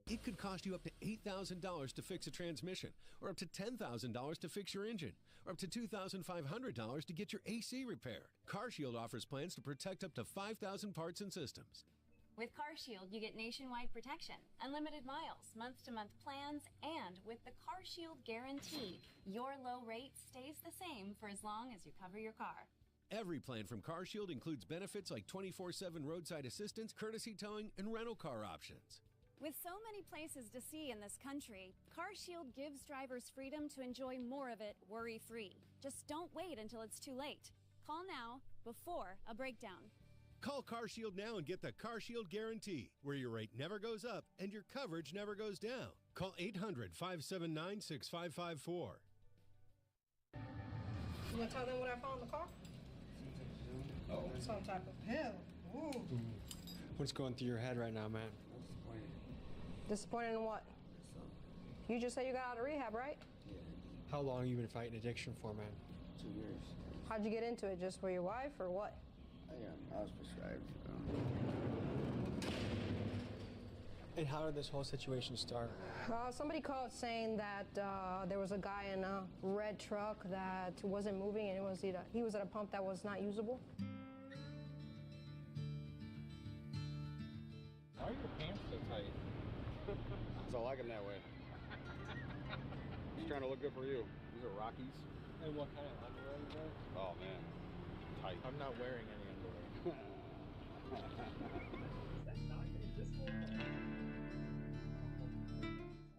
It could cost you up to $8,000 to fix a transmission, or up to $10,000 to fix your engine, or up to $2,500 to get your AC repaired. CarShield offers plans to protect up to 5,000 parts and systems. With CarShield, you get nationwide protection, unlimited miles, month-to-month plans, and with the CarShield guarantee, your low rate stays the same for as long as you cover your car. Every plan from CarShield includes benefits like 24/7 roadside assistance, courtesy towing, and rental car options. With so many places to see in this country, CarShield gives drivers freedom to enjoy more of it worry-free. Just don't wait until it's too late. Call now before a breakdown. Call CarShield now and get the CarShield guarantee, where your rate never goes up and your coverage never goes down. Call 800-579-6554. You gonna tell them what I found in the car? Oh. Some type of pill. Ooh. What's going through your head right now, man? Disappointed in what? You just said you got out of rehab, right? How long have you been fighting addiction for, man? 2 years. How'd you get into it? Just for your wife or what? I was prescribed. And how did this whole situation start? Somebody called saying that there was a guy in a red truck that wasn't moving, and he was at a pump that was not usable. Why are your pants so tight? So I like them that way. Just trying to look good for you. These are Rockies. And what kind of underwear is that? Oh man, tight. I'm not wearing any underwear.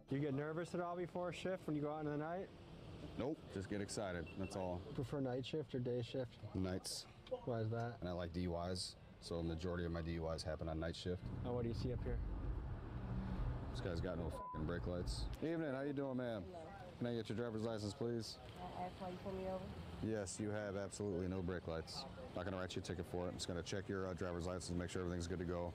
Do you get nervous at all before a shift when you go out in the night? Nope, just get excited. That's all. Prefer night shift or day shift? Nights. Why is that? And I like DUIs, so a majority of my DUIs happen on night shift. Oh, what do you see up here? This guy's got no fucking brake lights. Evening, how you doing, ma'am? Can I get your driver's license, please? That's why you pulled me over? Yes, you have absolutely no brake lights. Not gonna write you a ticket for it. I'm just gonna check your driver's license and make sure everything's good to go.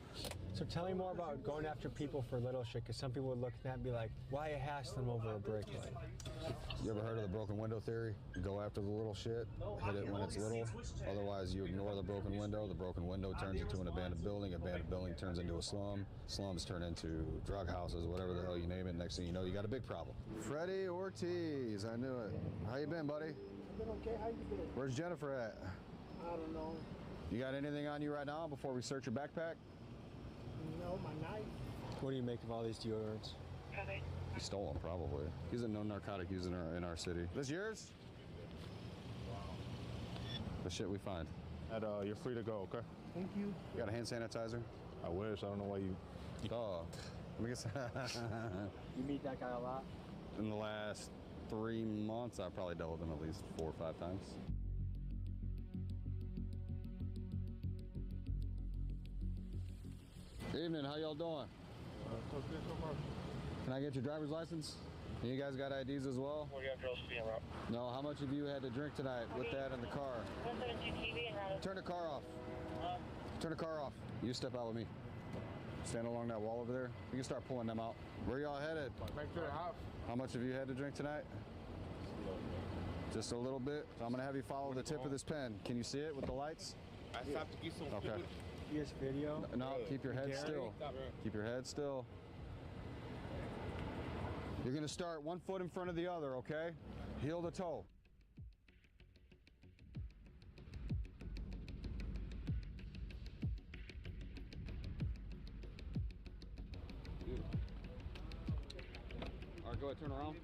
So tell me more about going after people for little shit, because some people would look at that and be like, why you hassle them over a brake light? You ever heard of the broken window theory? Go after the little shit, hit it when it's little. Otherwise, you ignore the broken window. The broken window turns into an abandoned building. Abandoned building turns into a slum. Slums turn into drug houses, whatever the hell you name it. Next thing you know, you got a big problem. Freddie Ortiz, I knew it. How you been, buddy? Been okay? How you been? Where's Jennifer at? I don't know. You got anything on you right now before we search your backpack? No, my knife. What do you make of all these deodorants? He stole them, probably. He's a no narcotic user in our city. This yours? The shit we find. You're free to go, okay? Thank you. You got a hand sanitizer? I wish. I don't know why you... Oh. Let me guess. You meet that guy a lot? In the last 3 months, I've probably dealt with him at least 4 or 5 times. Evening, how y'all doing? Can I get your driver's license? You guys got IDs as well? No, how much have you had to drink tonight with that in the car? Turn the car off. Turn the car off. You step out with me. Stand along that wall over there. You can start pulling them out. Where y'all headed? Back to the house. How much have you had to drink tonight? Just a little bit. So I'm gonna have you follow the tip of this pen. Can you see it with the lights? I stopped to get some Okay. food. Yes, video. No, keep your head still. Keep your head still. You're gonna start one foot in front of the other, okay? Heel to toe. All right, go ahead, turn around.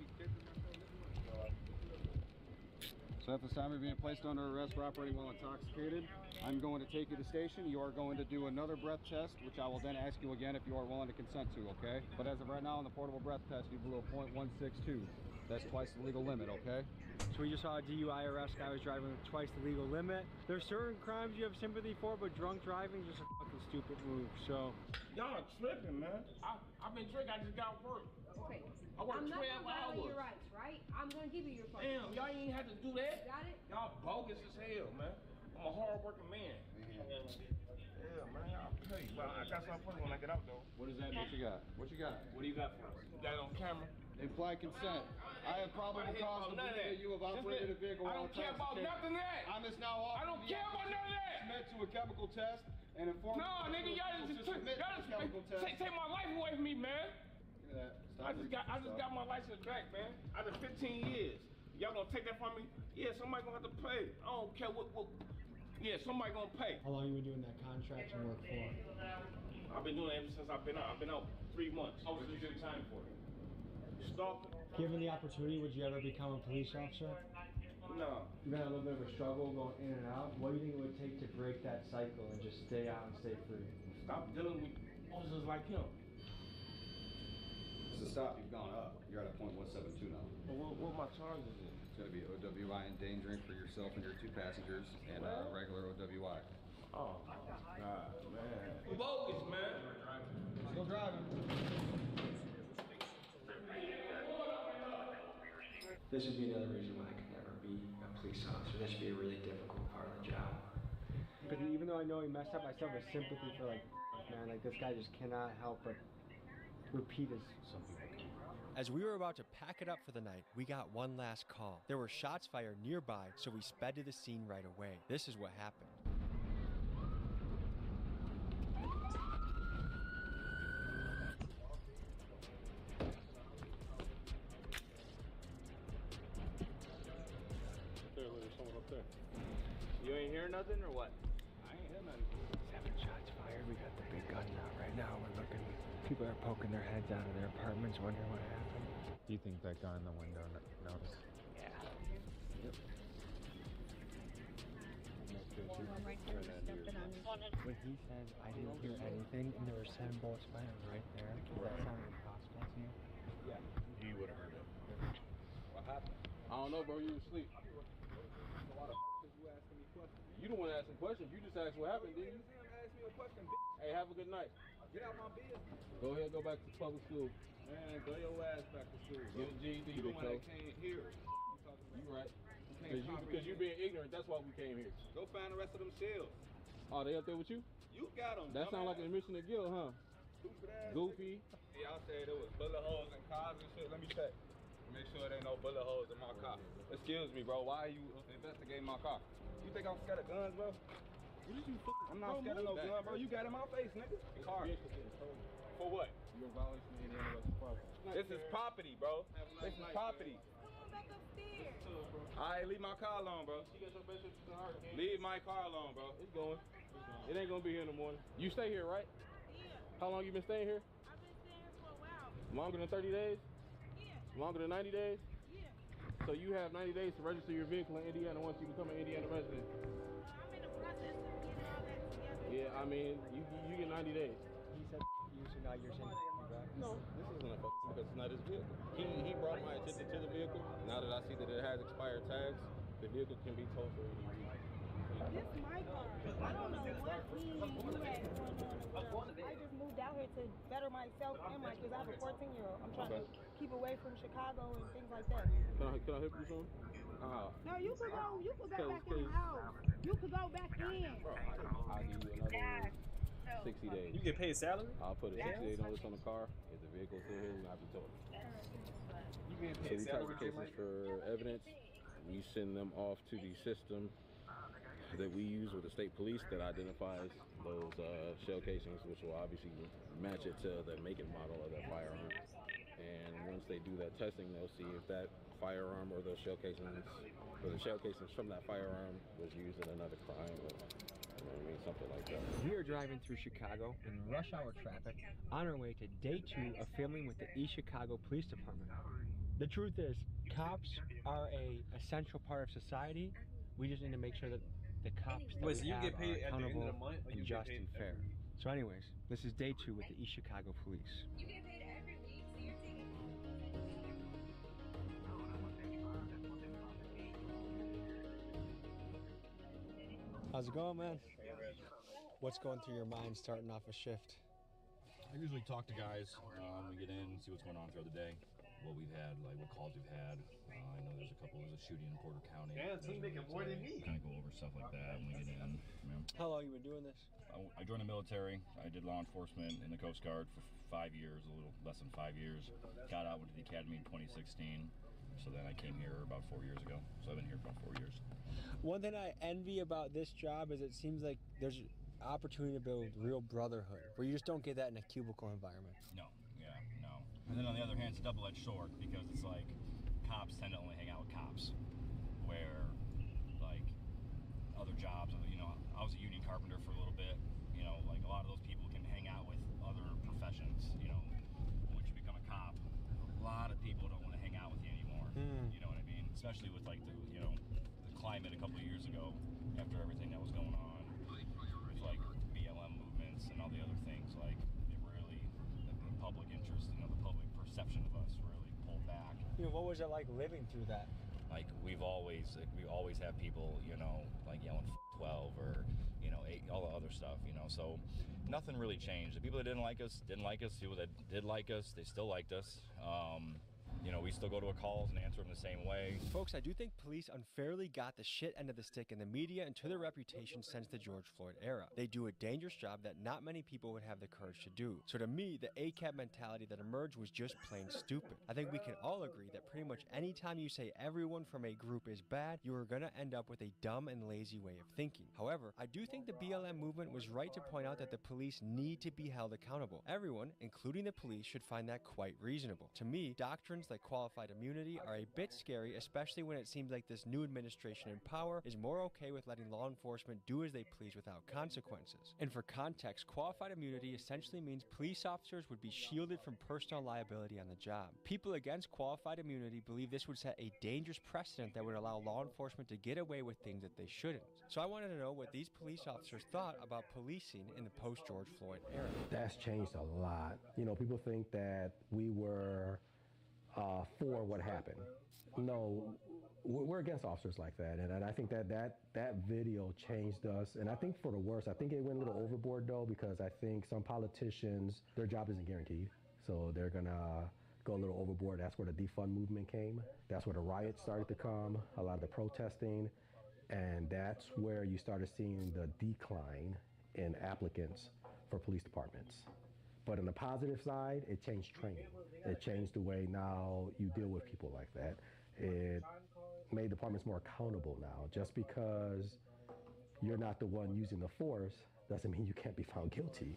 So at this time you're being placed under arrest for operating while intoxicated. I'm going to take you to station. You are going to do another breath test, which I will then ask you again if you are willing to consent to, okay? But as of right now on the portable breath test, you blew a .162. That's twice the legal limit, okay? So we just saw a DUI arrest. Guy was driving with twice the legal limit. There's certain crimes you have sympathy for, but drunk driving is just a fucking stupid move, so. Y'all tripping, man. I've been drinking, I just got work. Okay. I work I'm 12 not gonna violate hours. your rights, right? I'm gonna give you your phone. Damn, y'all ain't have to do that. Got it? Y'all bogus as hell, man. I'm a hard-working man. Yeah, man, I'll pay. Well, I got something for you when I get out, though. What is that? What you got? What you got? What do you got for us? You got it on camera? Implied consent. I have probable cause to believe that you have operated a vehicle I while don't care about intoxicated. nothing of that. I'm just now I don't care about none of that. Submit to a chemical test and inform. No, nigga, y'all just take my life away from me, man. Look at that. I just got my license back, man. Out of 15 years. Y'all gonna take that from me? Yeah, somebody gonna have to pay. I don't care what. Yeah, somebody gonna pay. How long you been doing that contract and work for? I've been doing it ever since I've been out. I've been out 3 months. What did you get time for? Stalking. Given the opportunity, would you ever become a police officer? No. You've had a little bit of a struggle going in and out. What do you think it would take to break that cycle and just stay out and stay free? Stop dealing with officers like him. To stop, you've gone up. You're at a .172 now. Well, what my charges is? It's going to be OWI endangering for yourself and your 2 passengers, and regular OWI. Oh, God, man. Bogus, man. Still driving. This would be another reason why I could never be a police officer. This would be a really difficult part of the job. Because even though I know he messed up, I still have a sympathy for man, this guy just cannot help but repeat his. Some people can. As we were about to pack it up for the night, we got one last call. There were shots fired nearby, so we sped to the scene right away. This is what happened. You ain't hear nothing or what? I ain't hear nothing. 7 shots fired. We got the big guns out right now. We're looking. People are poking their heads out of their apartments, wondering what happened. Do you think that guy in the window noticed? Yeah. Yep. When he says I didn't hear anything and there were 7 bullets fired right there, does that sound impossible to you? Yeah. He would have heard it. What happened? I don't know, bro. You was asleep. You don't want to ask some questions. You just asked what happened, didn't you? Ask me a question, Hey, have a good night. Get out my business. Go ahead, go back to public school. Man, go your ass back to school. Get a GED, You the big one toe. that can't hear it. You right. Because you being ignorant, that's why we came here. Go find the rest of them shells. Oh, they up there with you? You got them. That sounds like an admission of guilt, huh? Stupid ass. Goofy. Y'all said there was bullet holes in cars and shit. Let me check. Make sure there ain't no bullet holes in my car. Excuse me, bro. Why are you investigating my car? You think I'm scared of guns, bro? I'm not scared of no gun, bro. You got it in my face, nigga. Car. For what? You're in violation of Indiana West property. This is property, bro. This is property. Alright, leave my car alone, bro. Leave my car alone, bro. It's going. It ain't gonna be here in the morning. You stay here, right? Yeah. How long you been staying here? I've been staying here for a while. Longer than 30 days? Yeah. Longer than 90 days? Yeah. So you have 90 days to register your vehicle in Indiana once you become an Indiana resident. I'm in the process of getting all that together. Yeah, I mean, you get 90 days. He said you, so now you're saying back. No, this isn't a fuck because it's not his vehicle. He brought my attention to the vehicle. Now that I see that it has expired tags, the vehicle can be towed for any reason. This is my car. I don't know what me and you had going on. I just moved out here to better myself and my kids. I have a 14-year-old. I'm trying to keep away from Chicago and things like that. Can I help you soon? No, you could go back in the house. You could go back in. I'll give you another 60 days. You get paid salary? I'll put a 60-day notice on the car. If the vehicle's still here, we'll have to tow it. You getting So paid we type salary? the cases for evidence. We send them off to the system that we use with the state police that identifies those shell casings, which will obviously match it to the make and model of that firearm. And once they do that testing, they'll see if that firearm or those shell casings, or the shell casings from that firearm was used in another crime or, you know what I mean, something like that. We are driving through Chicago in rush hour traffic on our way to day 2 of filming with the East Chicago Police Department. The truth is, cops are a essential part of society. We just need to make sure that the cops that Wait, so we you have get paid are at the end accountable of the month, or and you get just paid and fair. every week? So anyways, this is day 2 with the East Chicago Police. You get paid every week, so you're taking. How's it going, man? What's going through your mind starting off a shift? I usually talk to guys when we get in, see what's going on throughout the day, what we've had, like what calls we've had. I know there's a shooting in Porter County. Damn, so you making more than me. Kind of go over stuff like that when we get in. How long you been doing this? I joined the military. I did law enforcement in the Coast Guard for 5 years, a little less than 5 years. Got out, went to the academy in 2016. So then I came here about 4 years ago. So I've been here for about 4 years. One thing I envy about this job is it seems like there's opportunity to build real brotherhood, where you just don't get that in a cubicle environment. No. And then on the other hand, it's a double-edged sword because it's like cops tend to only hang out with cops, where like other jobs, you know, I was a union carpenter for a little bit, you know, like a lot of those people can hang out with other professions, you know. Once you become a cop, a lot of people don't want to hang out with you anymore. You know what I mean? Especially with like the, you know, the climate a couple of years ago after everything that was going on with like BLM movements and all the other things, like it really, the public interest, you know, the public perception of us really pulled back. You know, what was it like living through that? Like we always have people, you know, like yelling 12 or, you know, 8, all the other stuff, you know. So nothing really changed. The people that didn't like us. People that did like us, they still liked us. You know, we still go to calls and answer them the same way. Folks, I do think police unfairly got the shit end of the stick in the media and to their reputation since the George Floyd era. They do a dangerous job that not many people would have the courage to do. So to me, the ACAB mentality that emerged was just plain stupid. I think we can all agree that pretty much any time you say everyone from a group is bad, you are gonna end up with a dumb and lazy way of thinking. However, I do think the BLM movement was right to point out that the police need to be held accountable. Everyone, including the police, should find that quite reasonable. To me, doctrines like qualified immunity are a bit scary, especially when it seems like this new administration in power is more okay with letting law enforcement do as they please without consequences. And for context, qualified immunity essentially means police officers would be shielded from personal liability on the job. People against qualified immunity believe this would set a dangerous precedent that would allow law enforcement to get away with things that they shouldn't. So I wanted to know what these police officers thought about policing in the post-George Floyd era. That's changed a lot. You know, people think that we were for what happened. No, we're against officers like that, and I think that video changed us, and I think for the worse. I think it went a little overboard though, because I think some politicians, their job isn't guaranteed, so they're gonna go a little overboard. That's where the defund movement came. That's where the riots started to come, a lot of the protesting, and that's where you started seeing the decline in applicants for police departments. But on the positive side, it changed training. It changed the way now you deal with people like that. It made departments more accountable now. Just because you're not the one using the force doesn't mean you can't be found guilty.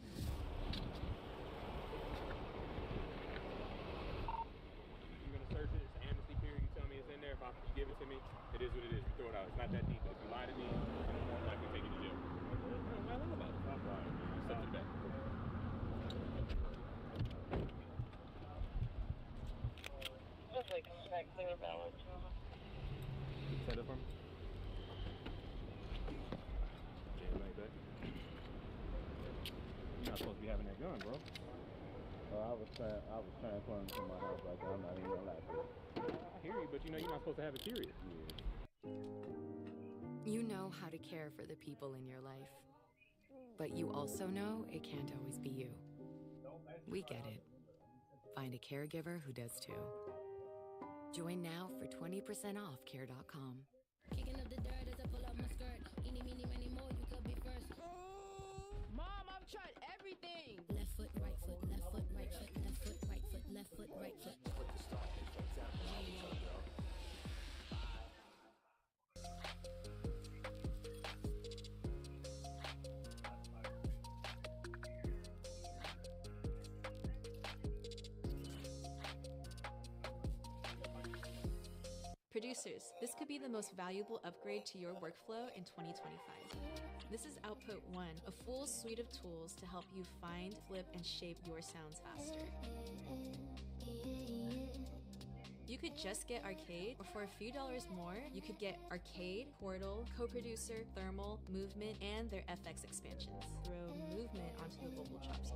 You're gonna search it. It's an amnesty period. You tell me it's in there. If you give it to me, it is what it is. You throw it out. It's not that deep. But if you lie to me, I'm more likely to take you to jail. I don't know about it. Stop lying. Step it back. Looks like smack clear balance. Set up for me. Jam like that. You're not supposed to be having that gun, bro. I was transferring to my house like that. I'm not even gonna lie to you. I hear you, but you know you're not supposed to have it, period. You know how to care for the people in your life, but you also know it can't always be you. We get it. Find a caregiver who does too. Join now for 20% off care.com. Kicking up the dirt as I pull up my skirt. Eeny, meeny, many more, you could be first. Mom, I've tried everything. Left foot, right foot, left foot, right foot, left foot, right foot, left foot, right foot. Producers, this could be the most valuable upgrade to your workflow in 2025. This is Output One, a full suite of tools to help you find, flip, and shape your sounds faster. You could just get Arcade, or for a few dollars more, you could get Arcade, Portal, Co-Producer, Thermal, Movement, and their FX expansions. Throw Movement onto the vocal chops.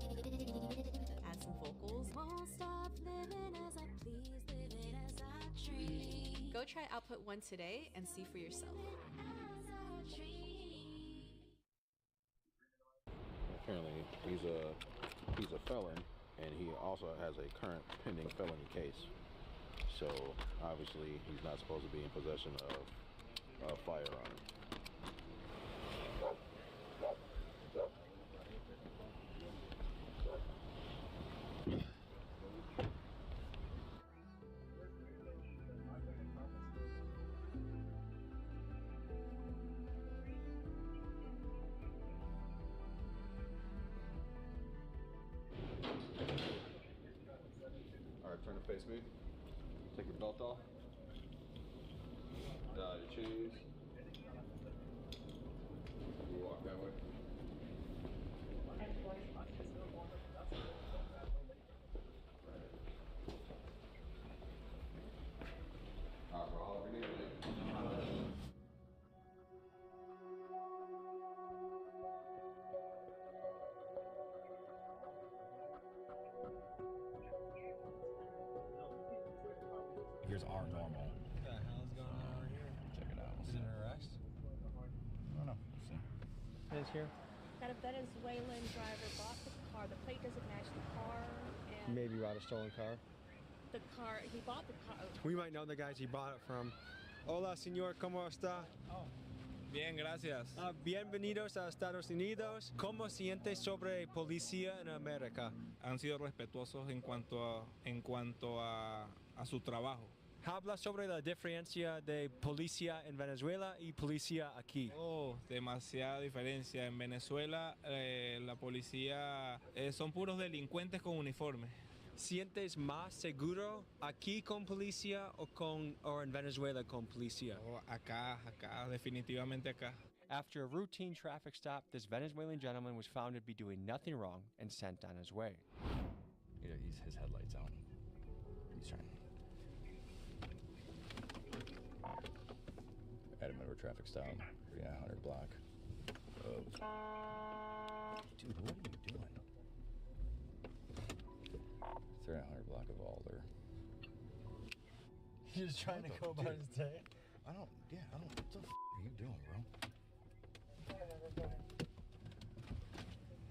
Add some vocals. Won't stop living as I please, living as I dream. Go try Output One today and see for yourself. Apparently, he's a felon, and he also has a current pending felony case. So obviously, he's not supposed to be in possession of a firearm. Turn to face me. Take your belt off. Your chains. You walk that way. Alright, bro. Holler if you need anything. Here's our normal. What the hell's going on over here? Check it out. Is it an arrest? I don't know. We'll see. It is here. That a Venezuelan driver bought the car. The plate doesn't match the car. And Maybe bought a stolen car. he bought the car. We might know the guys he bought it from. Hola, señor, ¿cómo está? Oh. Bien, gracias. Bienvenidos a Estados Unidos. ¿Cómo siente sobre policía en América? Han sido respetuosos en cuanto a su trabajo. Habla sobre la diferencia de policía en Venezuela y policía aquí. Oh, demasiada diferencia. En Venezuela la policía son puros delincuentes con uniforme. ¿Sientes más seguro aquí con policía o en Venezuela con policía? Oh, acá, definitivamente acá. After a routine traffic stop, this Venezuelan gentleman was found to be doing nothing wrong and sent on his way. His headlights out. He's trying. Adam over traffic stop. Yeah, 100 block. Dude, what are you doing? 300 block of Alder. He's just trying to go about his day. What the are you doing, bro?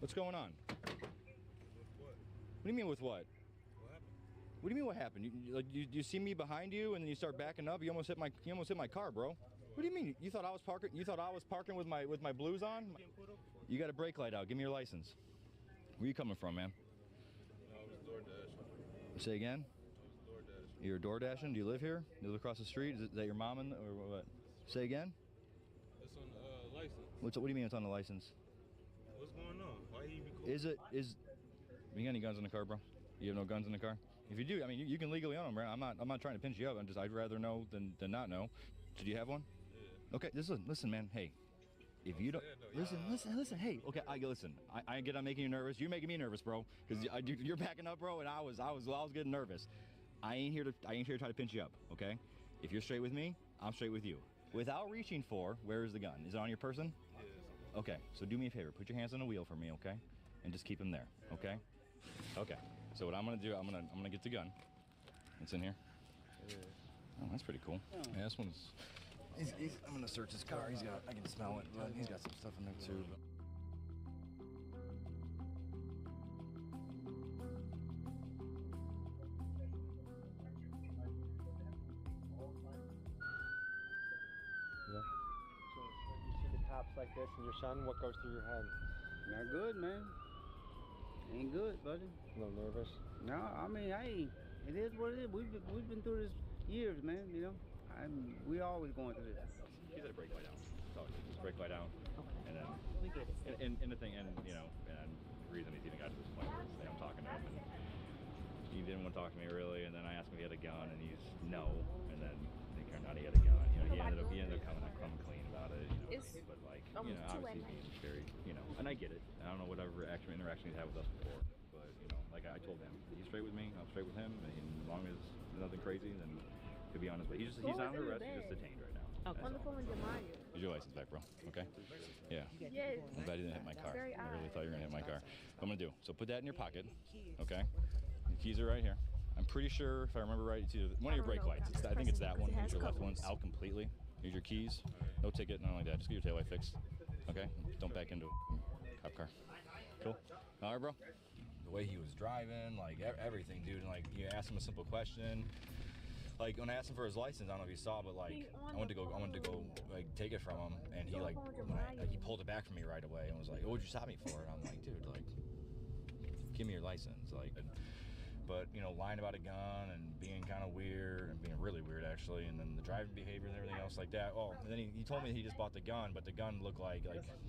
What's going on? With what? What do you mean with what? What do you mean what happened? You see me behind you and then you start backing up. You almost hit my car, bro. What do you mean? You thought I was parking? You thought I was parking with my blues on? You got a brake light out. Give me your license. Where you coming from, man? No, I was DoorDash. Say again? I was DoorDash. You're door dashing? Do you live here? You live across the street? Is that your mom or what? Say again? It's on the license. What do you mean it's on the license? What's going on? Why you even cool? You got any guns in the car, bro? You have no guns in the car? If you do, I mean, you can legally own them, right? I'm not trying to pinch you up. I'd rather know than not know. So do you have one? Yeah. Okay, listen, man. Hey, if you don't listen. Hey, okay, listen. I get I'm making you nervous. You're making me nervous, bro. Because you're backing up, bro, and I was getting nervous. I ain't here to try to pinch you up. Okay? If you're straight with me, I'm straight with you. Without reaching for, where is the gun? Is it on your person? Yeah. Okay. So do me a favor. Put your hands on the wheel for me, okay? And just keep them there. Okay? Okay. So what I'm gonna do, I'm gonna get the gun. It's in here. Yeah. Oh, that's pretty cool. Oh. Yeah, this one's. I'm gonna search his car. I can smell it, but he's got some stuff in there too. like this and your son, what goes through your head? Not good, man. Ain't good, buddy. A little nervous? No, I mean, hey, it is what it is. We've been through this years, man. You know, we always going through this. He's at a brake light out. So just brake light out. And then We get it. and the thing, and you know, and the reason he's even got to this point where I'm talking to him, and he didn't want to talk to me really, and then I asked him if he had a gun, and he's no, and then they turned out he had a gun. You know, he ended up coming clean about it. You know, but like, you know, obviously being very, you know, and I get it. I don't know whatever interaction he's had with us before, but you know, like I told him, he's straight with me, I'm straight with him, and as long as nothing crazy, then he'll be honest. But he's not under arrest. He's just detained right now. On the phone with Jemiah. Here's your license back, bro. Okay? Yeah. Yes. I'm glad you didn't hit my car. Very I really odd. thought you were gonna hit my car. What I'm gonna do, so put that in your pocket, okay? The keys are right here. I'm pretty sure, if I remember right, it's either one of your brake lights. I think it's that one. Here's your left one, out completely. Here's your keys. No ticket, nothing like that. Just get your taillight fixed. Okay? Don't back into a cop car. Cool? All right, bro? The way he was driving, like everything, dude. And like, you asked him a simple question. Like when I asked him for his license, I don't know if you saw, but like I wanted to go like take it from him, and he like he pulled it back from me right away and was like, "Oh, what'd you stop me for?" And I'm like, "Dude, like, give me your license." Like, but you know, lying about a gun and being kind of weird and being really weird actually, and then the driving behavior and everything else like that. Oh, and then he told me he just bought the gun, but the gun looked like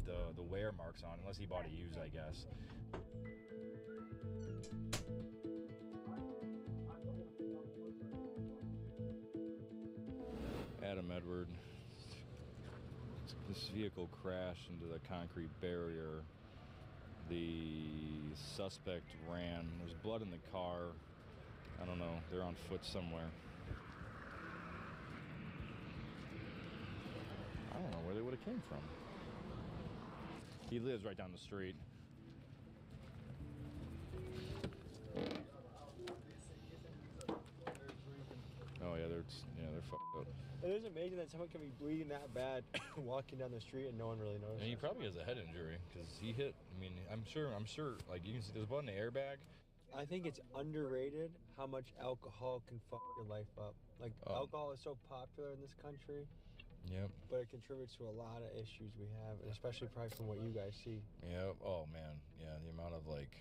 the wear marks on it, unless he bought it used, I guess. Adam Edward. This vehicle crashed into the concrete barrier. The suspect ran. There's blood in the car. I don't know. They're on foot somewhere. I don't know where they would have came from. He lives right down the street. Oh yeah, they're fucked up. It is amazing that someone can be bleeding that bad walking down the street and no one really knows. And he probably has a head injury because he hit. I mean, I'm sure. Like you can see, there's blood in the airbag. I think it's underrated how much alcohol can fuck your life up. Like alcohol is so popular in this country. Yep. But it contributes to a lot of issues we have, and especially probably from what you guys see. Yep. Oh man. Yeah. The amount of like,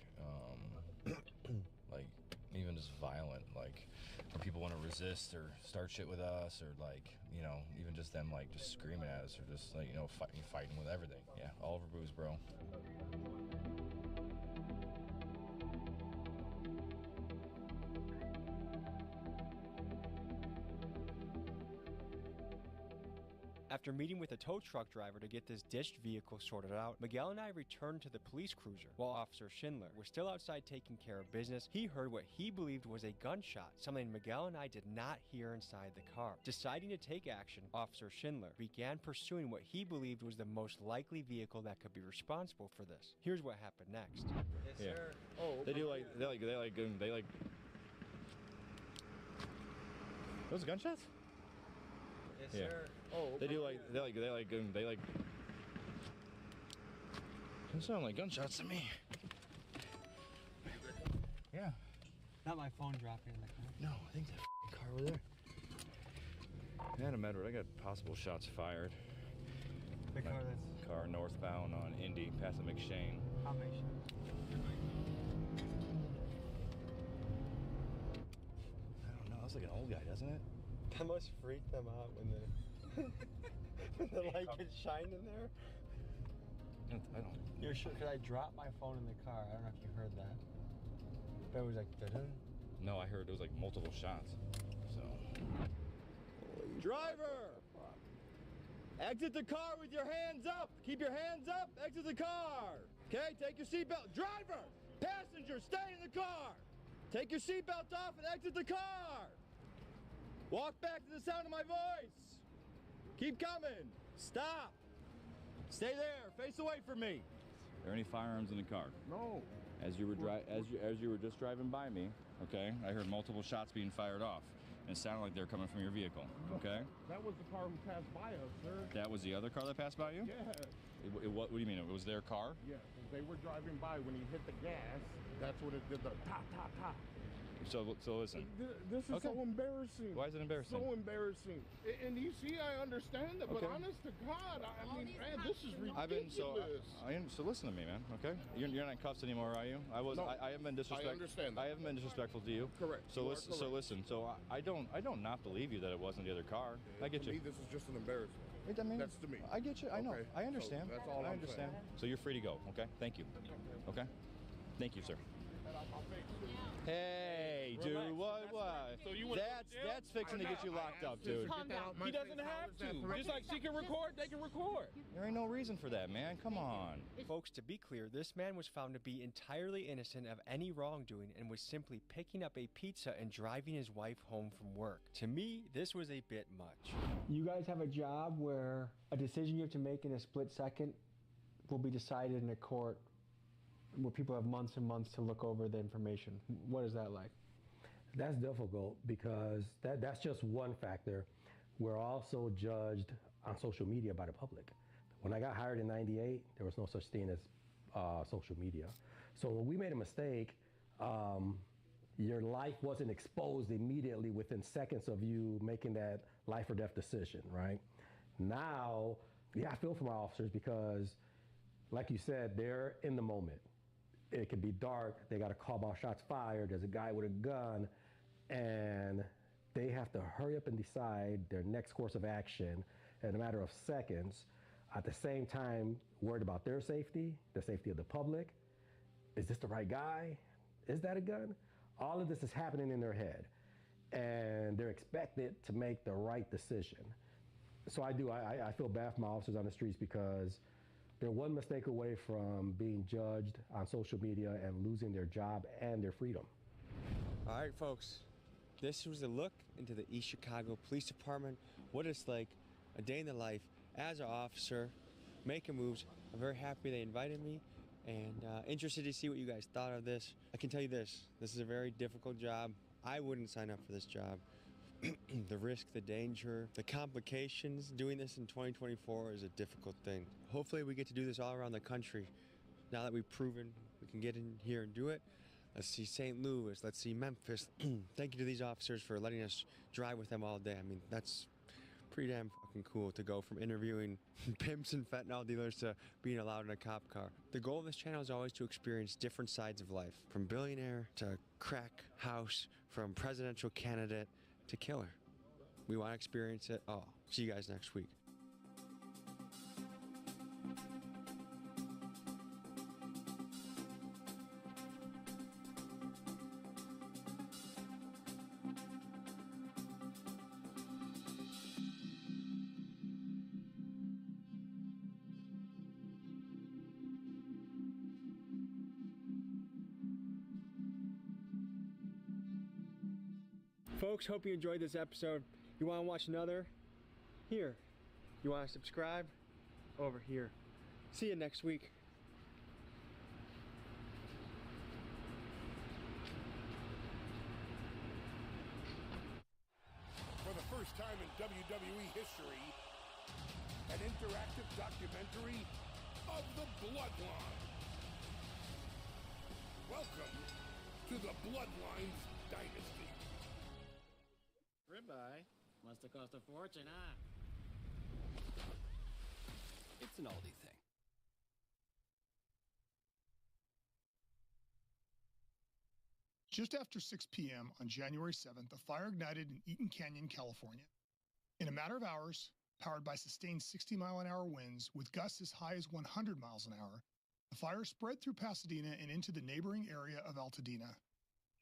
like even just violent, like when people want to resist or start shit with us, or like, you know, even just them like just screaming at us, or just like, you know, fighting with everything. Yeah. All over booze, bro. After meeting with a tow truck driver to get this ditched vehicle sorted out, Miguel and I returned to the police cruiser. While Officer Schindler was still outside taking care of business, he heard what he believed was a gunshot, something Miguel and I did not hear inside the car. Deciding to take action, Officer Schindler began pursuing what he believed was the most likely vehicle that could be responsible for this. Here's what happened next. Yes, Yeah. sir. Oh, They like. Those gunshots? Yes, Yeah. sir. Oh, They sound like gunshots to me. Yeah. Not my phone dropping in the car. No, I think that car over there. Adam Edward, I got possible shots fired. The car that's... Car northbound on Indy, past the McShane. How many shots? I don't know, that's like an old guy, doesn't it? That must freak them out when the when the light gets shined in there. I don't. You're sure? Cause I dropped my phone in the car. I don't know if you heard that. But it was like, dun-dun. No, I heard it was like multiple shots. So. Driver! Exit the car with your hands up! Keep your hands up! Exit the car! Okay, take your seatbelt. Driver! Passenger, stay in the car! Take your seatbelt off and exit the car! Walk back to the sound of my voice! Keep coming! Stop! Stay there! Face away from me! Are there any firearms in the car? No. As you were just driving by me, okay, I heard multiple shots being fired off. And it sounded like they were coming from your vehicle, okay? That was the car who passed by us, sir. That was the other car that passed by you? Yeah. What do you mean? It was their car? Yeah, they were driving by when he hit the gas. That's what it did, the ta, ta, ta. So listen. This is Okay. so embarrassing. Why is it embarrassing? So embarrassing. And you see, I understand that, but Okay. honest to God, I mean, man, this is ridiculous. I've been so listen to me, man. Okay, you're not in cuffs anymore, are you? I haven't been disrespectful. I understand that. I haven't been disrespectful to you. Correct. So You are listen. correct. So listen. So I don't not believe you that it wasn't the other car. I get To you. me, this is just an embarrassment. I mean, That's to me. I get you. I know. Okay. I understand. So that's all I I'm understand. saying. So you're free to go. Okay. Thank you. Okay. Thank you, sir. Hey, dude, what? So you wanna go to jail? That's fixing to get you locked up, dude. Calm down. He doesn't have to. Just like she can record, they can record. There ain't no reason for that, man. Come on. Folks, to be clear, this man was found to be entirely innocent of any wrongdoing and was simply picking up a pizza and driving his wife home from work. To me, this was a bit much. You guys have a job where a decision you have to make in a split second will be decided in a court where people have months and months to look over the information. What is that like? That's difficult because that's just one factor. We're also judged on social media by the public. When I got hired in '98, there was no such thing as social media. So when we made a mistake, your life wasn't exposed immediately within seconds of you making that life or death decision, right? Now, yeah, I feel for my officers because, like you said, they're in the moment. It could be dark, they got a call about shots fired, there's a guy with a gun, and they have to hurry up and decide their next course of action in a matter of seconds, at the same time worried about their safety, the safety of the public. Is this the right guy? Is that a gun? All of this is happening in their head, and they're expected to make the right decision. So I feel bad for my officers on the streets because they're one mistake away from being judged on social media and losing their job and their freedom. All right, folks, this was a look into the East Chicago Police Department, what it's like, a day in the life as an officer, making moves. I'm very happy they invited me and interested to see what you guys thought of this. I can tell you this is a very difficult job. I wouldn't sign up for this job. The risk, the danger, the complications, doing this in 2024 is a difficult thing. Hopefully we get to do this all around the country. Now that we've proven we can get in here and do it, let's see St. Louis, let's see Memphis. Thank you to these officers for letting us drive with them all day. I mean, that's pretty damn fucking cool to go from interviewing pimps and fentanyl dealers to being allowed in a cop car. The goal of this channel is always to experience different sides of life, from billionaire to crack house, from presidential candidate to killer. We want to experience it all. See you guys next week. Folks, hope you enjoyed this episode. You want to watch another? Here. You want to subscribe? Over here. See you next week. For the first time in WWE history, an interactive documentary of the Bloodline. Welcome to the Bloodlines Dynasty. Ribeye must have cost a fortune, huh? It's an oldie thing. Just after 6 p.m. on January 7th, a fire ignited in Eaton Canyon, California. In a matter of hours, powered by sustained 60-mile-an-hour winds with gusts as high as 100 miles an hour, the fire spread through Pasadena and into the neighboring area of Altadena.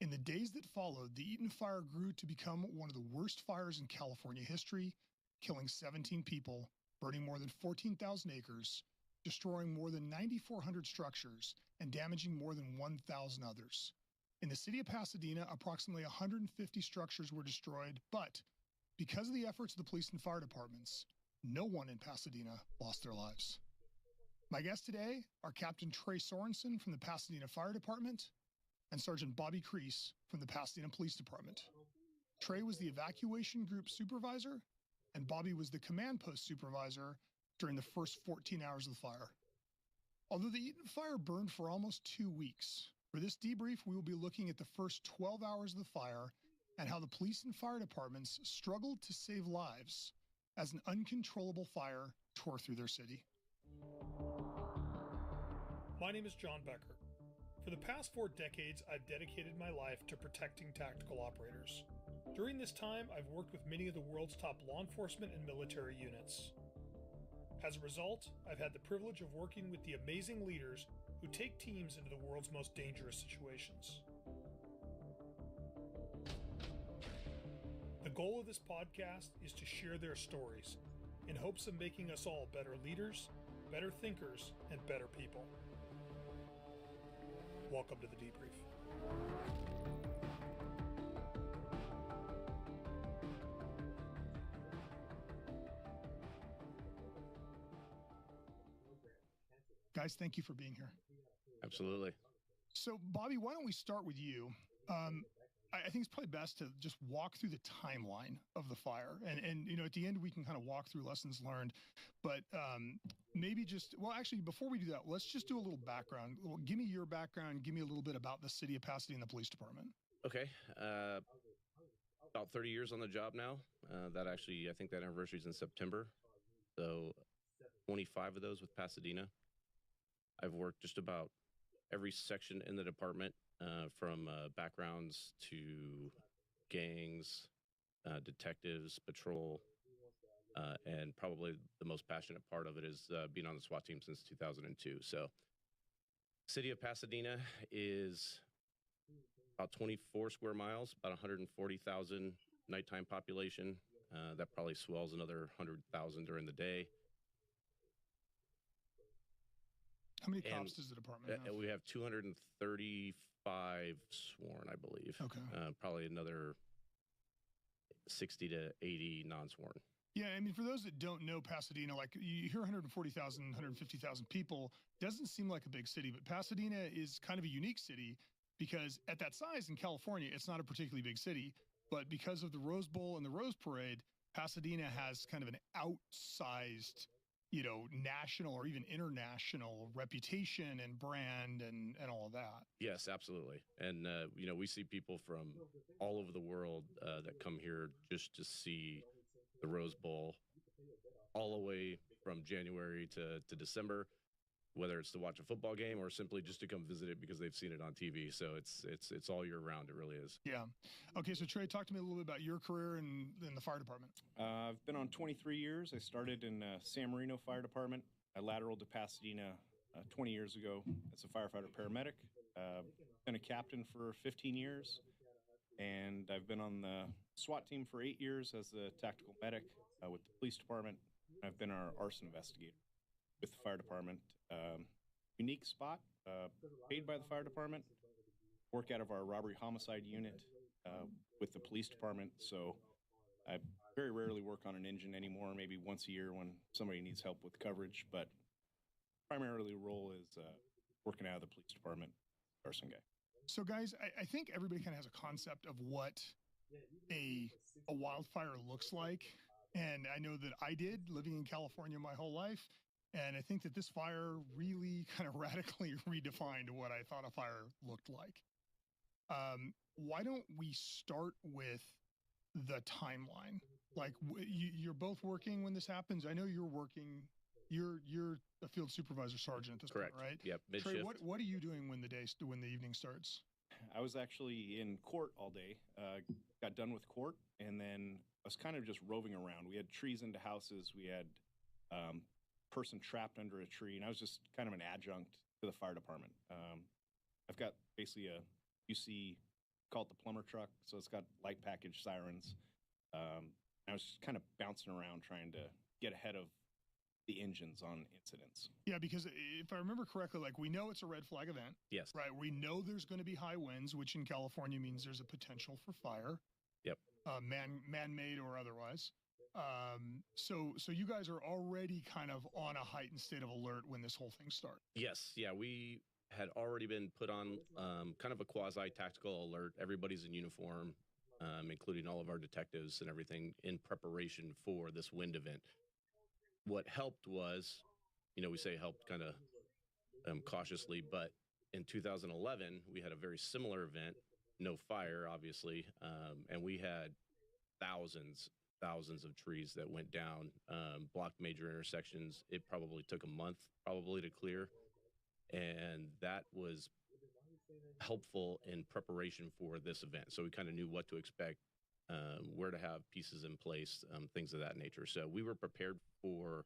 In the days that followed, the Eaton fire grew to become one of the worst fires in California history, killing 17 people, burning more than 14,000 acres, destroying more than 9,400 structures, and damaging more than 1,000 others. In the city of Pasadena, approximately 150 structures were destroyed, but because of the efforts of the police and fire departments, no one in Pasadena lost their lives. My guests today are Captain Trey Sorensen from the Pasadena Fire Department and Sergeant Bobby Crease from the Pasadena Police Department. Trey was the evacuation group supervisor, and Bobby was the command post supervisor during the first 14 hours of the fire. Although the Eaton fire burned for almost 2 weeks, For this debrief, we will be looking at the first 12 hours of the fire and how the police and fire departments struggled to save lives as an uncontrollable fire tore through their city. My name is John Becker. For the past 4 decades, I've dedicated my life to protecting tactical operators. During this time, I've worked with many of the world's top law enforcement and military units. As a result, I've had the privilege of working with the amazing leaders who take teams into the world's most dangerous situations. The goal of this podcast is to share their stories in hopes of making us all better leaders, better thinkers, and better people. Welcome to the debrief. Guys, thank you for being here. Absolutely. So, Bobby, why don't we start with you? I think it's probably best to just walk through the timeline of the fire. And you know, at the end, we can kind of walk through lessons learned. But maybe just, well, actually, before we do that, let's just do a little background. Well, give me your background. Give me a little bit about the city of Pasadena Police Department. Okay. About 30 years on the job now. I think that anniversary is in September. So 25 of those with Pasadena. I've worked just about every section in the department, from backgrounds to gangs, detectives, patrol, and probably the most passionate part of it is being on the SWAT team since 2002. So city of Pasadena is about 24 square miles, about 140,000 nighttime population. That probably swells another 100,000 during the day. How many cops does the department have? We have 235 sworn, I believe. Okay. Probably another 60 to 80 non-sworn. Yeah, I mean, for those that don't know Pasadena, like you hear 140,000, 150,000 people, doesn't seem like a big city, but Pasadena is kind of a unique city because at that size in California, it's not a particularly big city, but because of the Rose Bowl and the Rose Parade, Pasadena has kind of an outsized, you know, national or even international reputation and brand and all of that. Yes, absolutely. And, you know, we see people from all over the world that come here just to see the Rose Bowl all the way from January to December, whether it's to watch a football game or simply just to come visit it because they've seen it on TV. So it's all year round. It really is. Yeah. Okay. So Trey, talk to me a little bit about your career in the fire department. I've been on 23 years. I started in San Marino Fire Department. I lateraled to Pasadena 20 years ago as a firefighter paramedic. Been a captain for 15 years. And I've been on the SWAT team for 8 years as a tactical medic with the police department. I've been our arson investigator with the fire department. Unique spot, paid by the fire department, work out of our robbery homicide unit with the police department. So I very rarely work on an engine anymore, maybe once a year when somebody needs help with coverage, but primarily the role is working out of the police department, arson guy. So guys, I think everybody kind of has a concept of what a wildfire looks like. And I know that I did, living in California my whole life. And I think that this fire really kind of radically redefined what I thought a fire looked like. Why don't we start with the timeline? Like you're both working when this happens. I know you're working. You're a field supervisor sergeant at this Correct. point, right? Yep. Mid-shift. Trey, what are you doing when the evening starts? I was actually in court all day, got done with court, and then I was kind of just roving around. We had trees into houses. We had person trapped under a tree, and I was just kind of an adjunct to the fire department. I've got basically you see, call it the plumber truck, so it's got light package sirens. I was just kind of bouncing around trying to get ahead of the engines on incidents. Yeah, because if I remember correctly, like we know it's a red flag event. Yes. Right. We know there's going to be high winds, which in California means there's a potential for fire. Yep. Man-made or otherwise. So you guys are already kind of on a heightened state of alert when this whole thing started. Yes. Yeah. We had already been put on kind of a quasi-tactical alert. Everybody's in uniform, including all of our detectives and everything, in preparation for this wind event. What helped was, we say helped kind of cautiously, but in 2011, we had a very similar event, no fire, obviously, and we had thousands of trees that went down, blocked major intersections. It probably took a month probably to clear, and that was helpful in preparation for this event. So we kind of knew what to expect, where to have pieces in place, things of that nature. So we were prepared for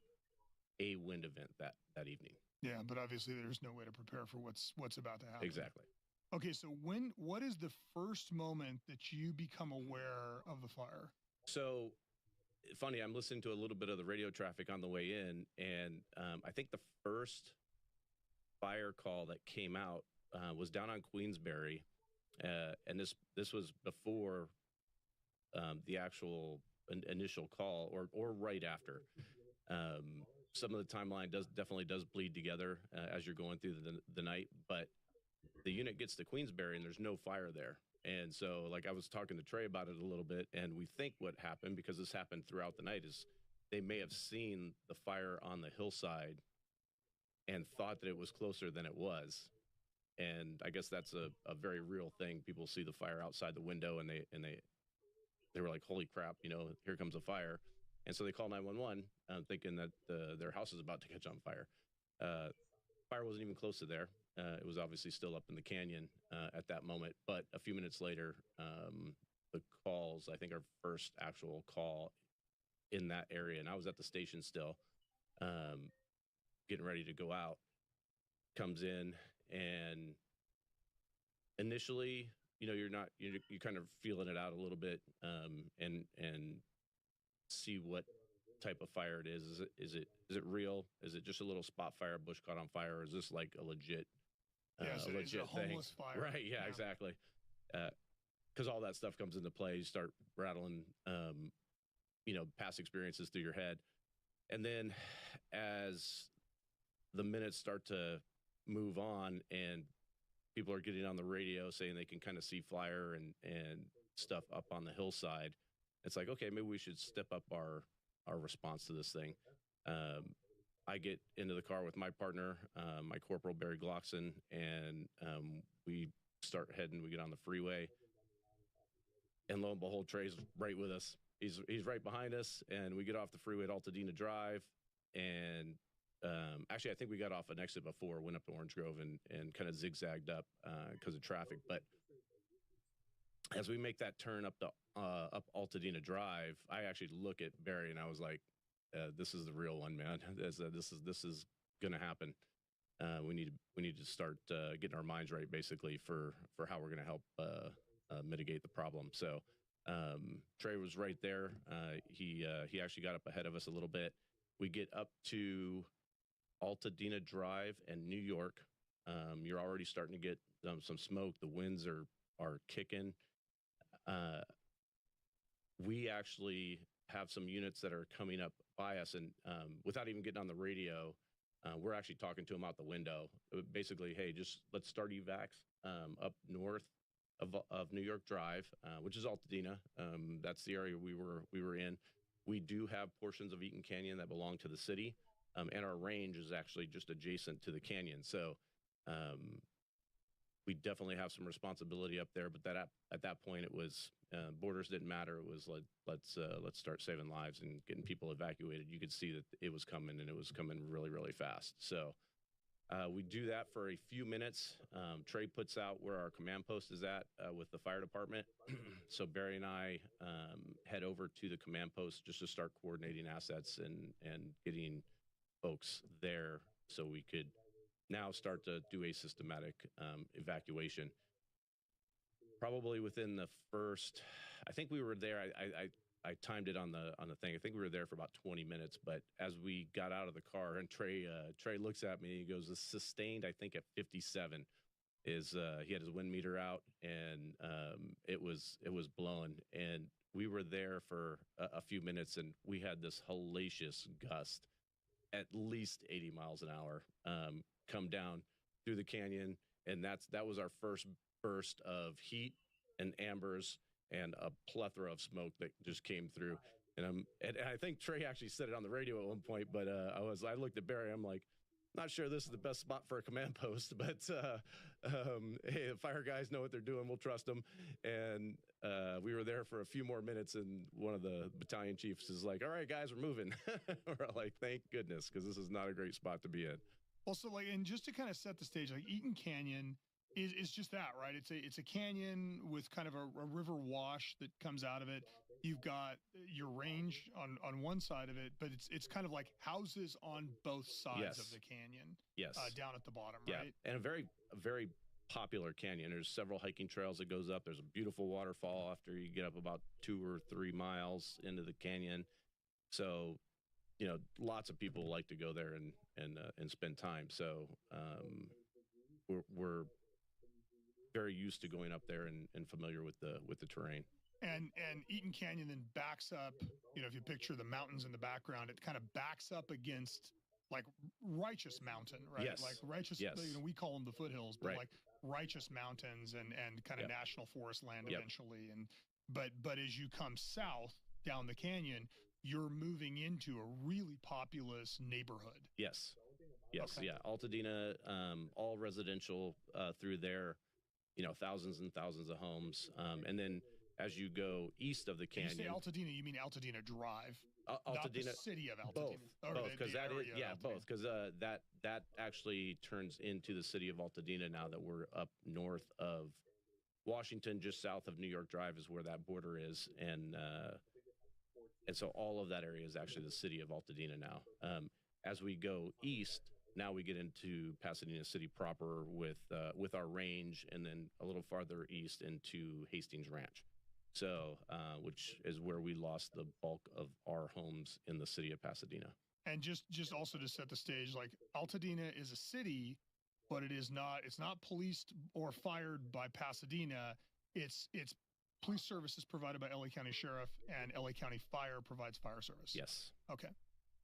a wind event that evening. Yeah, but obviously there's no way to prepare for what's about to happen. Exactly. Okay, so what is the first moment that you become aware of the fire? So funny, I'm listening to a little bit of the radio traffic on the way in, and I think the first fire call that came out was down on Queensberry, and this was before the actual initial call, or right after. Some of the timeline definitely does bleed together as you're going through the night, but the unit gets to Queensberry and there's no fire there. And so, like, I was talking to Trey about it a little bit, and we think what happened, because this happened throughout the night, is they may have seen the fire on the hillside and thought that it was closer than it was. And I guess that's a very real thing. People see the fire outside the window, and they were like, holy crap, here comes a fire. And so they call 911, thinking that their house is about to catch on fire. Fire wasn't even close to there. It was obviously still up in the canyon at that moment. But a few minutes later, the calls, I think our first actual call in that area, and I was at the station still, getting ready to go out, comes in, and initially, you're kind of feeling it out a little bit, and see what type of fire it is. Is it real? Is it just a little spot fire, bush caught on fire? Or is this like a legit, is it a homeless fire? Right. Yeah, exactly. Because all that stuff comes into play. You start rattling, past experiences through your head. And then as the minutes start to move on and people are getting on the radio saying they can kind of see flyer and stuff up on the hillside, it's like, okay, maybe we should step up our response to this thing. I get into the car with my partner, my corporal, Barry Glockson, and we start heading. We get on the freeway, and lo and behold, Trey's right with us. He's right behind us, and we get off the freeway at Altadena Drive, and actually, I think we got off an exit before, went up to Orange Grove, and kind of zigzagged up because of traffic. But as we make that turn up Altadena Drive, I actually look at Barry and I was like, "This is the real one, man. This is gonna happen. We need to start getting our minds right, basically, for how we're gonna help mitigate the problem." So Trey was right there. He actually got up ahead of us a little bit. We get up to Altadena Drive and New York. You're already starting to get some smoke. The winds are kicking. We actually have some units that are coming up by us, and without even getting on the radio, we're actually talking to them out the window. Basically, hey, just let's start evacs up north of New York Drive, which is Altadena. That's the area we were in. We do have portions of Eaton Canyon that belong to the city, and our range is actually just adjacent to the canyon. So we definitely have some responsibility up there, but at that point, it was borders didn't matter. It was let's start saving lives and getting people evacuated. You could see that it was coming, and it was coming really, really fast. So we do that for a few minutes. Trey puts out where our command post is at with the fire department. So Barry and I head over to the command post just to start coordinating assets and getting folks there so we could now start to do a systematic evacuation. Probably within the first, I think we were there. I timed it on the thing. I think we were there for about 20 minutes. But as we got out of the car, and Trey looks at me, and he goes, "This sustained, I think, at 57." He had his wind meter out, and it was blowing. And we were there for a few minutes, and we had this hellacious gust, at least 80 miles an hour, come down through the canyon, and that was our first burst of heat and ambers and a plethora of smoke that just came through. And I think Trey actually said it on the radio at one point, but I looked at Barry, I'm like, not sure this is the best spot for a command post, but hey, the fire guys know what they're doing. We'll trust them. And we were there for a few more minutes, and one of the battalion chiefs is like, all right, guys, we're moving. We're like, thank goodness, because this is not a great spot to be in. Also, like, and just to kind of set the stage, like Eaton Canyon is just that, right? It's a canyon with kind of a river wash that comes out of it. You've got your range on one side of it, but it's kind of like houses on both sides of the canyon. Yes. Down at the bottom, Yeah. right? And a very popular canyon. There's several hiking trails that goes up. There's a beautiful waterfall after you get up about 2 or 3 miles into the canyon. So, you know, lots of people like to go there and spend time. So we're very used to going up there and familiar with the terrain. And Eaton Canyon then backs up, you know, if you picture the mountains in the background, it kind of backs up against like Righteous Mountain, right? Yes. Like Righteous, Yes. you know, we call them the foothills, but Right. like Righteous Mountains and kind of Yep. national forest land Yep. eventually. And but as you come south down the canyon, you're moving into a really populous neighborhood. Yes. Yes. Okay. Yeah. Altadena, all residential through there, you know, thousands and thousands of homes. And then as you go east of the When you canyon. say Altadena, you mean Altadena Drive, Altadena, not the city of Altadena. Both, because that is, both, because that actually turns into the city of Altadena now that we're up north of Washington, just south of New York Drive is where that border is, and so all of that area is actually the city of Altadena now. As we go east, now we get into Pasadena City proper with our range, and then a little farther east into Hastings Ranch. So, which is where we lost the bulk of our homes in the city of Pasadena. And just also to set the stage, like Altadena is a city, but it's not policed or fired by Pasadena. It's police services provided by LA County Sheriff, and LA County Fire provides fire service. Yes. Okay.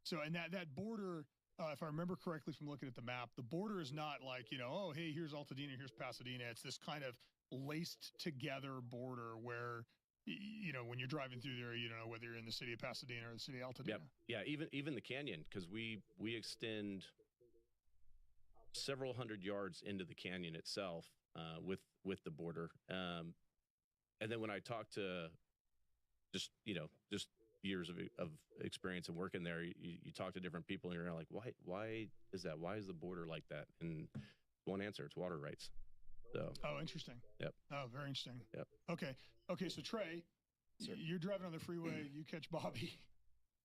So, and that border, if I remember correctly from looking at the map, the border is not like, you know, oh, hey, here's Altadena, here's Pasadena. It's this kind of laced together border where, you know, when you're driving through there, you don't know whether you're in the city of Pasadena or the city of Altadena. Yep. Yeah, even the canyon, because we extend several hundred yards into the canyon itself with the border. And then when I talk to just years of experience and working there, you talk to different people and you're like, why is that? Why is the border like that? And one answer, it's water rights. So. Oh, interesting. Yep. Oh, very interesting. Yep. Okay. So Trey, you're driving on the freeway. You catch Bobby.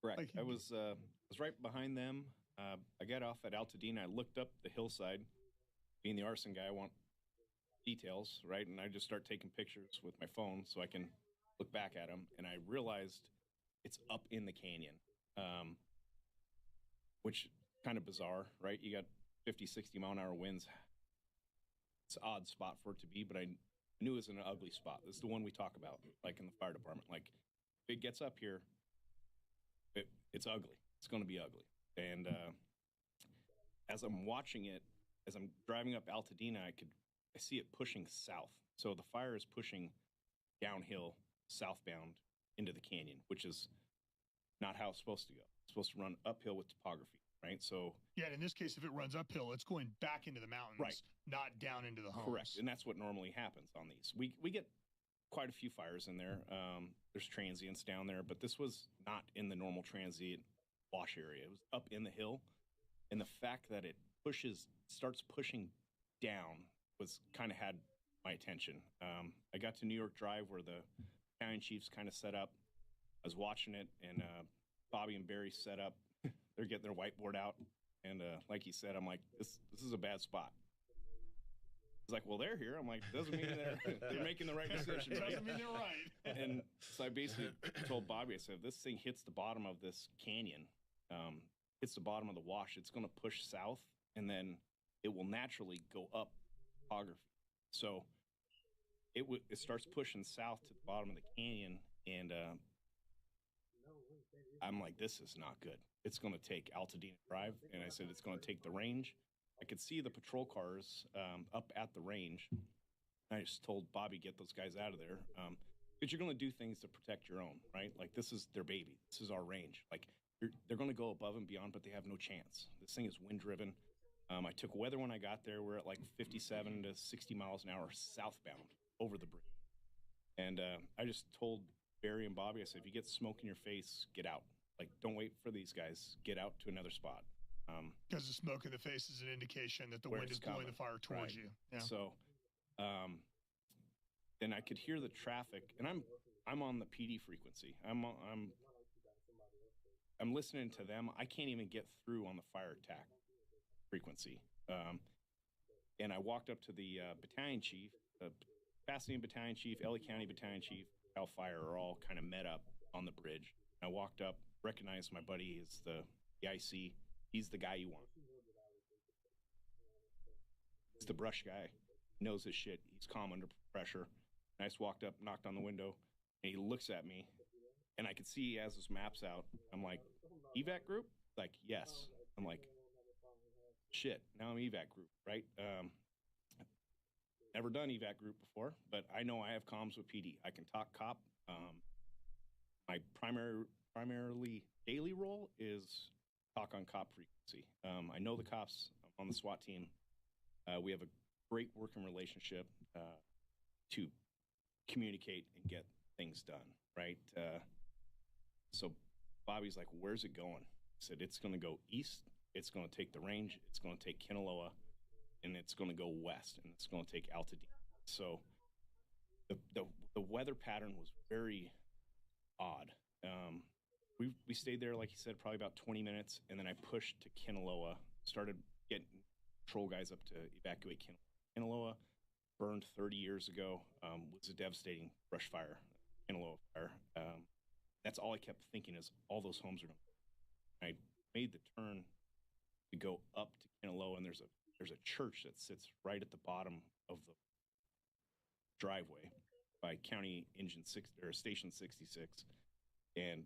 Correct. Like, I was right behind them. I got off at Altadena. I looked up the hillside. Being the arson guy, I want details, right? And I just start taking pictures with my phone so I can look back at them. And I realized it's up in the canyon, which kind of bizarre, right? You got 50, 60 mile an hour winds. It's an odd spot for it to be, but I knew it was an ugly spot. This is the one we talk about, like in the fire department. Like, if it gets up here, it's ugly. It's going to be ugly. And as I'm watching it, as I'm driving up Altadena, I see it pushing south. So the fire is pushing downhill, southbound into the canyon, which is not how it's supposed to go. It's supposed to run uphill with topography, right? So yeah, in this case, if it runs uphill, it's going back into the mountains, right, not down into the homes. Correct, and that's what normally happens on these. We get quite a few fires in there. There's transients down there, but this was not in the normal transient wash area. It was up in the hill, and the fact that it starts pushing down was kind of had my attention. I got to New York Drive where the battalion chiefs kind of set up. I was watching it, and Bobby and Barry set up. They're getting their whiteboard out, and like he said, I'm like, this is a bad spot. He's like, well, they're here. I'm like, doesn't mean they're making the right decision. Right? Doesn't mean they're right. And so I basically told Bobby, I said, if this thing hits the bottom of this canyon, hits the bottom of the wash, it's going to push south, and then it will naturally go up topography. So it starts pushing south to the bottom of the canyon, and I'm like, this is not good. It's going to take Altadena Drive, and I said it's going to take the range. I could see the patrol cars up at the range. I just told Bobby, get those guys out of there, because you're going to do things to protect your own, right? Like, this is their baby. This is our range. Like, they're going to go above and beyond, but they have no chance. This thing is wind-driven. I took weather when I got there. We're at like 57 to 60 miles an hour southbound over the bridge. And I just told Barry and Bobby, I said, if you get smoke in your face, get out. Like, don't wait for these guys. Get out to another spot. Because the smoke in the face is an indication that the wind is blowing the fire towards you. Yeah. So then I could hear the traffic, and I'm on the PD frequency. I'm listening to them. I can't even get through on the fire attack frequency. And I walked up to the battalion chief, Pasadena battalion chief, LA County battalion chief, Cal Fire are all kind of met up on the bridge. I walked up, recognized my buddy is the IC. He's the guy you want. He's the brush guy. Knows his shit. He's calm under pressure. And I just walked up, knocked on the window, and he looks at me, and I could see he has his maps out. I'm like, evac group? Like, yes. I'm like, shit, now I'm evac group, right? Never done evac group before, but I know I have comms with PD. I can talk cop. My primarily daily role is talk on cop frequency. I know the cops. I'm on the SWAT team. We have a great working relationship to communicate and get things done, right? So Bobby's like, where's it going? I said, it's going to go east. It's going to take the range. It's going to take Kinaloa, and it's going to go west, and it's going to take Altadena. So the weather pattern was very odd. We stayed there, like he said, probably about 20 minutes, and then I pushed to Kinaloa, started getting patrol guys up to evacuate Kinaloa. Kinaloa burned 30 years ago, was a devastating brush fire, Kinaloa fire. That's all I kept thinking is all those homes are going to. I made the turn to go up to Kinaloa, and there's a church that sits right at the bottom of the driveway by County Engine 6 or Station 66, and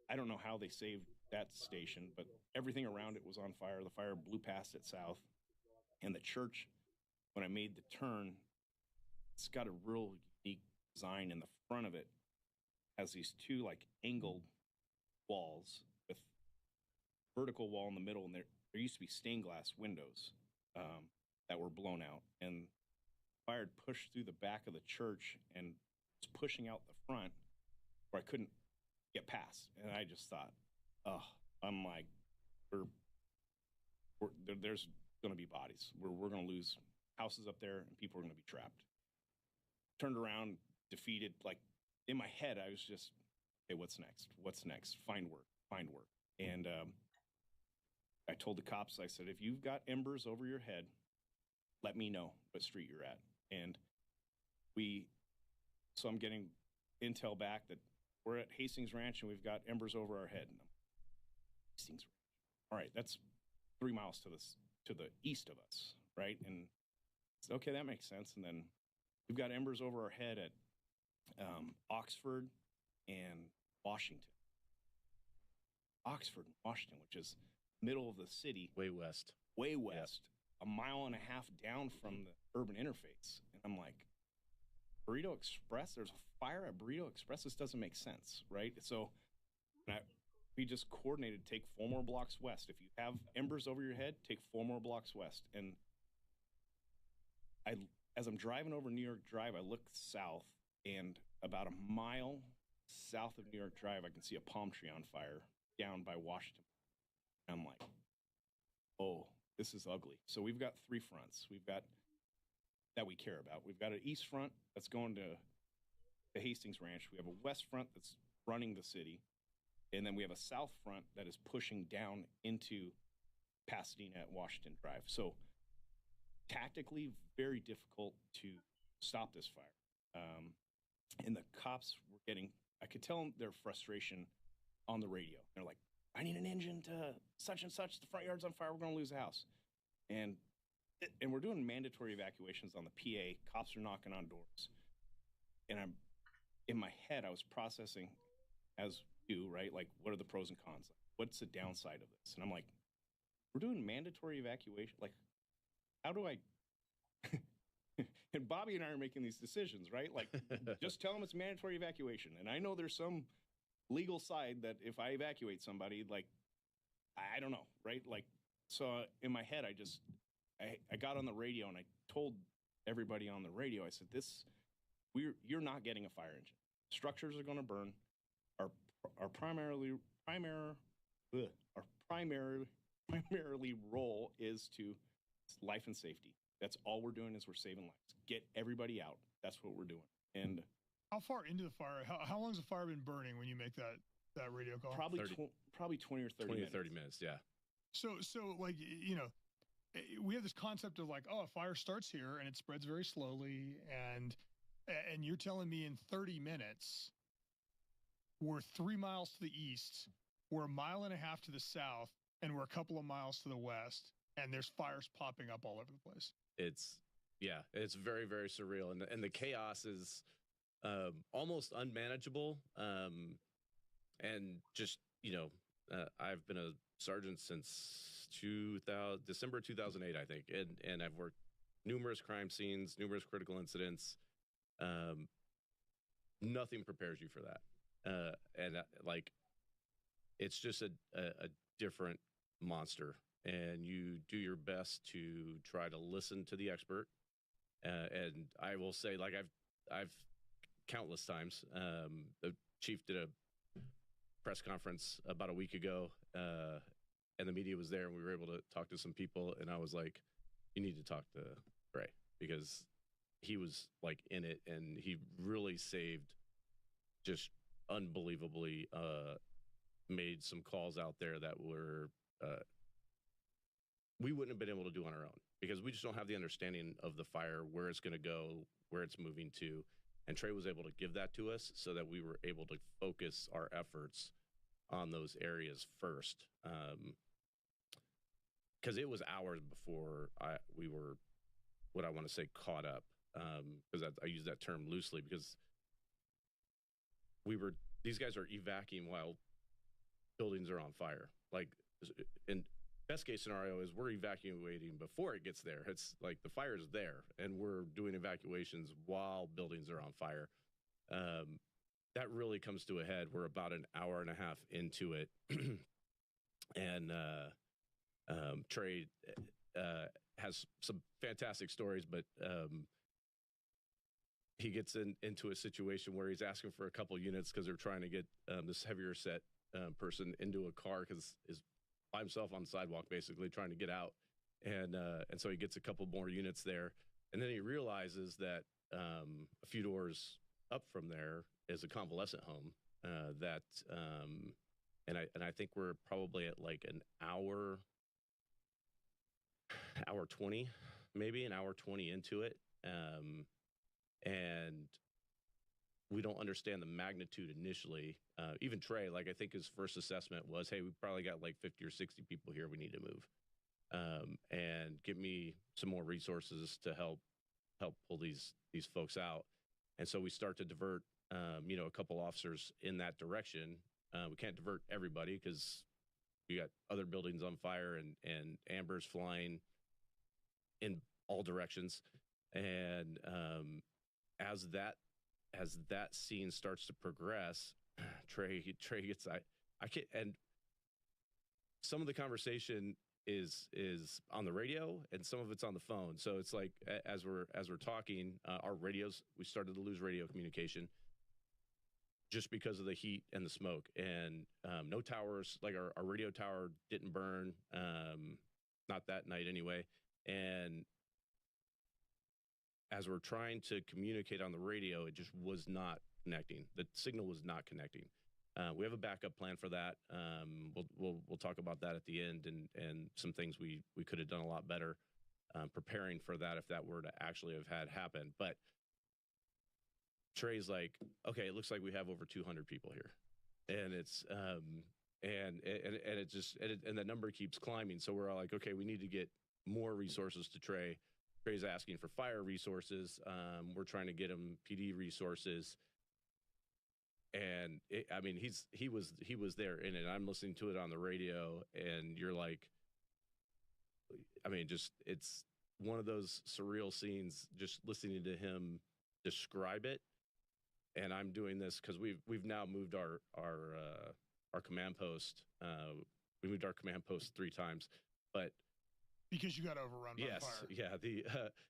I don't know how they saved that station, but everything around it was on fire. The fire blew past it south, and the church, when I made the turn, it's got a real unique design in the front of it. Has these two like angled walls with vertical wall in the middle, and there used to be stained glass windows that were blown out, and fire had pushed through the back of the church and was pushing out the front where I couldn't get past. And I just thought, I'm like, there's going to be bodies. We're going to lose houses up there, and people are going to be trapped. Turned around, defeated. Like in my head, I was just, hey, what's next? What's next? Find work. And I told the cops, I said, if you've got embers over your head, let me know what street you're at. And so I'm getting intel back that we're at Hastings Ranch and we've got embers over our head. And Hastings Ranch. All right, that's 3 miles to the east of us, right? And I said, okay, that makes sense. And then we've got embers over our head at Oxford and Washington. Oxford and Washington, which is middle of the city. Way west. Yep. A mile and a half down from the urban interface. And I'm like, Burrito Express? There's a fire at Burrito Express? This doesn't make sense, right? So we just coordinated, take 4 more blocks west. If you have embers over your head, take 4 more blocks west. And as I'm driving over New York Drive, I look south, and about a mile south of New York Drive, I can see a palm tree on fire down by Washington. And I'm like, oh, this is ugly. So we've got 3 fronts. We've got that we care about. We've got an east front that's going to the Hastings Ranch. We have a west front that's running the city. And then we have a south front that is pushing down into Pasadena at Washington Drive. So tactically, very difficult to stop this fire. And the cops were I could tell their frustration on the radio. They're like, I need an engine to such and such. The front yard's on fire. We're going to lose the house. And we're doing mandatory evacuations on the PA. Cops are knocking on doors. And in my head, I was processing, as you, right? Like, what are the pros and cons? What's the downside of this? And I'm like, we're doing mandatory evacuation. Like, how do I? And Bobby and I are making these decisions, right? Like, just tell them it's mandatory evacuation. And I know there's some legal side that if I evacuate somebody, like, I don't know, right? Like, So in my head, I got on the radio and I told everybody on the radio, I said, you're not getting a fire engine. Structures are going to burn. Our primarily role is to life and safety. That's all we're doing is we're saving lives. Get everybody out. That's what we're doing. And how far into the fire? How long has the fire been burning when you make that radio call? Probably 20 or 30 minutes. 30 minutes, yeah. So like, you know, we have this concept of like, oh, a fire starts here and it spreads very slowly, and you're telling me in 30 minutes we're 3 miles to the east, we're a mile and a half to the south, and we're a couple of miles to the west, and there's fires popping up all over the place. It's very, very surreal, and the chaos is almost unmanageable. And just, you know, I've been a sergeant since December 2008, I think, and I've worked numerous crime scenes, numerous critical incidents. Nothing prepares you for that. Like, it's just a different monster, and you do your best to try to listen to the expert. And I will say, like, I've countless times, the chief did a press conference about a week ago, and the media was there, and we were able to talk to some people, and I was like, you need to talk to Ray, because he was like in it, and he really saved, just unbelievably made some calls out there that were we wouldn't have been able to do on our own, because we just don't have the understanding of the fire, where it's going to go, where it's moving to. And Trey was able to give that to us so that we were able to focus our efforts on those areas first. Because it was hours before we were, what I want to say, caught up. Because I use that term loosely, because these guys are evacuating while buildings are on fire. Like, in best case scenario is we're evacuating before it gets there. It's like the fire is there, and we're doing evacuations while buildings are on fire. That really comes to a head. We're about an hour and a half into it, and Trey has some fantastic stories, but he gets into a situation where he's asking for a couple units because they're trying to get this heavier set person into a car, because is by himself on the sidewalk, basically trying to get out. And so he gets a couple more units there. And then he realizes that a few doors up from there is a convalescent home and I think we're probably at like an hour 20, maybe an hour 20 into it. And we don't understand the magnitude initially. Even Trey, like, I think his first assessment was, hey, we probably got like 50 or 60 people here we need to move. And give me some more resources to help pull these folks out. And so we start to divert, a couple officers in that direction. We can't divert everybody because we got other buildings on fire and ambers flying in all directions. And as that scene starts to progress, Trey gets, I can't, and some of the conversation is on the radio and some of it's on the phone. So it's like, as we're talking, our radios, we started to lose radio communication just because of the heat and the smoke, and no towers, like our radio tower didn't burn, not that night anyway. And as we're trying to communicate on the radio, it just was not connecting. The signal was not connecting. We have a backup plan for that. We'll talk about that at the end, and some things we could have done a lot better preparing for that if that were to actually have had happen. But Trey's like, okay, it looks like we have over 200 people here, and it's and it just and the number keeps climbing. So we're all like, okay, we need to get more resources to Trey. Trey's asking for fire resources. We're trying to get him PD resources. And he was there in it. I'm listening to it on the radio, and you're like, it's one of those surreal scenes, just listening to him describe it. And I'm doing this because we've now moved our command post. We moved our command post 3 times, but because you got overrun by fire. Yeah,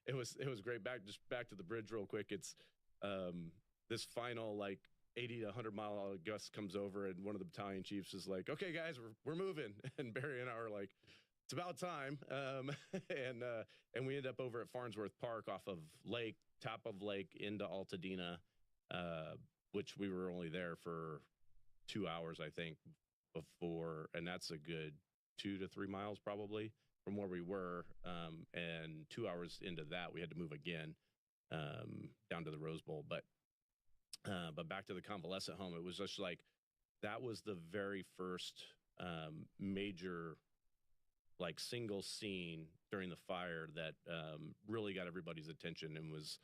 it was great. Back to the bridge real quick. It's this final like 80 to 100 mile gust comes over, and one of the battalion chiefs is like, "Okay, guys, we're moving," and Barry and I are like, "It's about time." And we end up over at Farnsworth Park off of top of Lake into Altadena, which we were only there for 2 hours, I think, before, and that's a good 2 to 3 miles probably from where we were. And 2 hours into that, we had to move again down to the Rose Bowl. But back to the convalescent home, it was just like that was the very first major like single scene during the fire that really got everybody's attention and was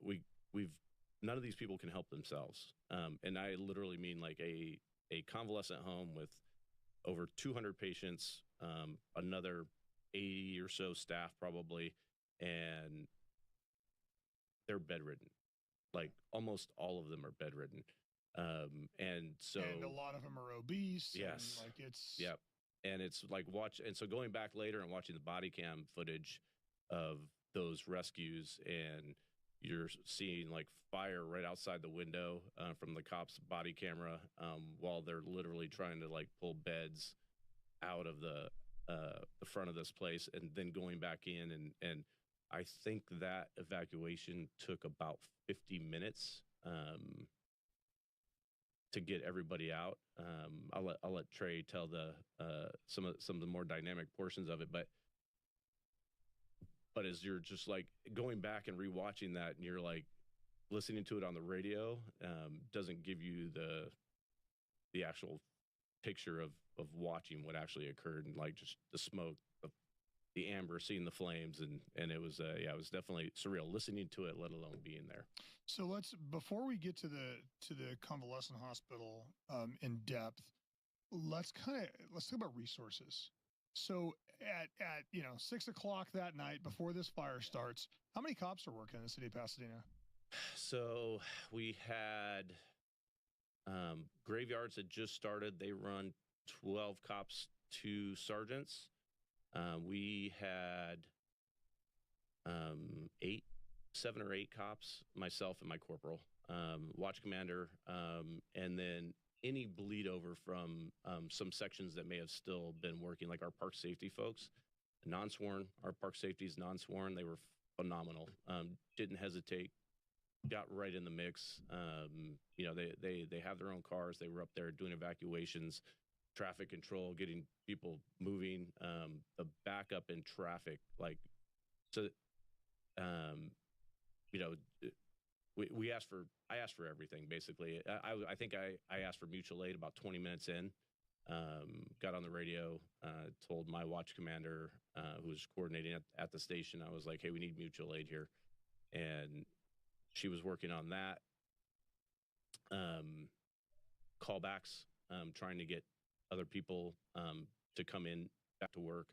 we've none of these people can help themselves, and I literally mean like a convalescent home with over 200 patients, another 80 or so staff probably, and they're bedridden. Like almost all of them are bedridden, and a lot of them are obese. Yes, and like it's yep. And it's like so going back later and watching the body cam footage of those rescues, and you're seeing like fire right outside the window from the cops' body camera while they're literally trying to like pull beds out of the front of this place, and then going back in, and I think that evacuation took about 50 minutes to get everybody out. I'll let Trey tell the some of the more dynamic portions of it, but as you're just like going back and rewatching that, and you're like listening to it on the radio, doesn't give you the actual picture of watching what actually occurred, and like just the smoke, the amber, seeing the flames, and it was it was definitely surreal listening to it, let alone being there. So before we get to the convalescent hospital in depth, let's talk about resources. So at 6 o'clock that night before this fire starts, how many cops are working in the city of Pasadena? So we had graveyards that just started. They run 12 cops, 2 sergeants. We had 7 or 8 cops, myself and my corporal, watch commander, and then any bleed over from some sections that may have still been working, like our park safety folks, non-sworn. Our park safety is non-sworn. They were phenomenal. Didn't hesitate. Got right in the mix. They have their own cars. They were up there doing evacuations, traffic control, getting people moving, the backup in traffic. Like, so, I asked for everything, basically. I think I asked for mutual aid about 20 minutes in, got on the radio, told my watch commander, who was coordinating at the station, I was like, hey, we need mutual aid here. And she was working on that. Callbacks, trying to get other people to come in back to work.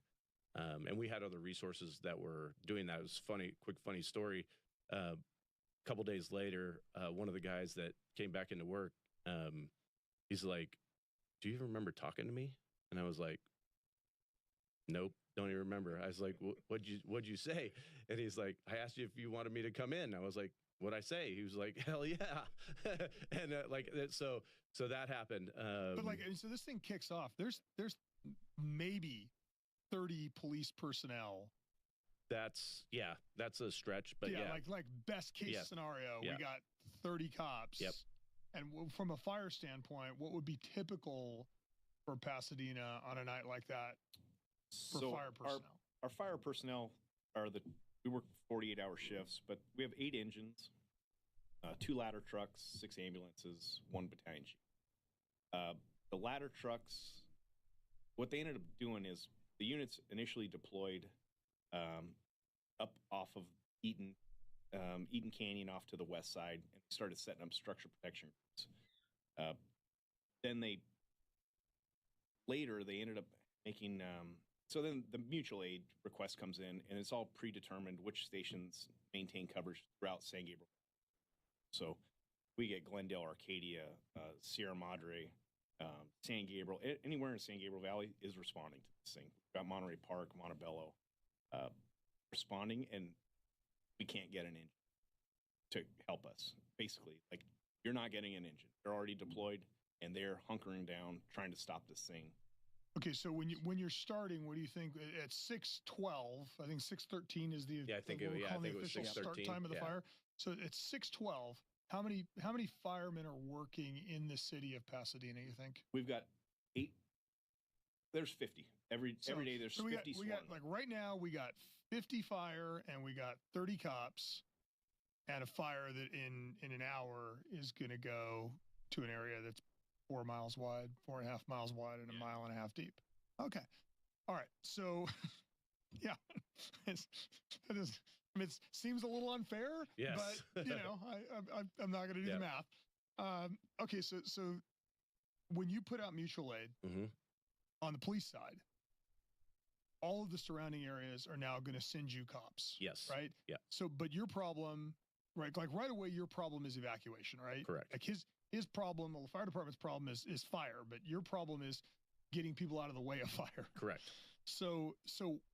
And we had other resources that were doing that. It was funny story. A couple days later, one of the guys that came back into work, he's like, do you remember talking to me? And I was like, nope, don't even remember. I was like, what'd you say? And he's like, I asked you if you wanted me to come in. I was like, what'd I say? He was like, hell yeah. And so that happened. But so this thing kicks off. There's maybe 30 police personnel. That's a stretch, but yeah. Like best case scenario, we got 30 cops. Yep. And from a fire standpoint, what would be typical for Pasadena on a night like that for fire personnel? Our fire personnel we work 48-hour shifts, but we have 8 engines, 2 ladder trucks, 6 ambulances, 1 battalion chief. The ladder trucks, what they ended up doing is the units initially deployed up off of Eaton Canyon off to the west side, and started setting up structure protection groups. Then they ended up making, so then the mutual aid request comes in, and it's all predetermined which stations maintain coverage throughout San Gabriel. So we get Glendale, Arcadia, Sierra Madre, San Gabriel, anywhere in San Gabriel Valley is responding to this thing. got Monterey Park, Montebello, responding, and we can't get an engine to help us. Basically, like, you're not getting an engine. They're already deployed, and they're hunkering down, trying to stop this thing. Okay, so when you're starting, what do you think at 6:12? I think 6:13 is the I think it was official start 6:13, time of the yeah. fire. So at 6:12, how many firemen are working in the city of Pasadena? You think? We've got 8. There's 50 every day. There's 50 we got like right now we got 50 fire and we got 30 cops, and a fire that in an hour is going to go to an area that's 4 miles wide, 4.5 miles wide, and a mile and a half deep. Okay. All right. So, yeah, it seems a little unfair, Yes. but, I'm not going to do the math. Okay. So when you put out mutual aid on the police side, all of the surrounding areas are now going to send you cops. Yes. Right? Yeah. So, but your problem, right? Like right away, your problem is evacuation, right? Correct. Like his problem, well, the fire department's problem is fire, but your problem is getting people out of the way of fire. Correct. So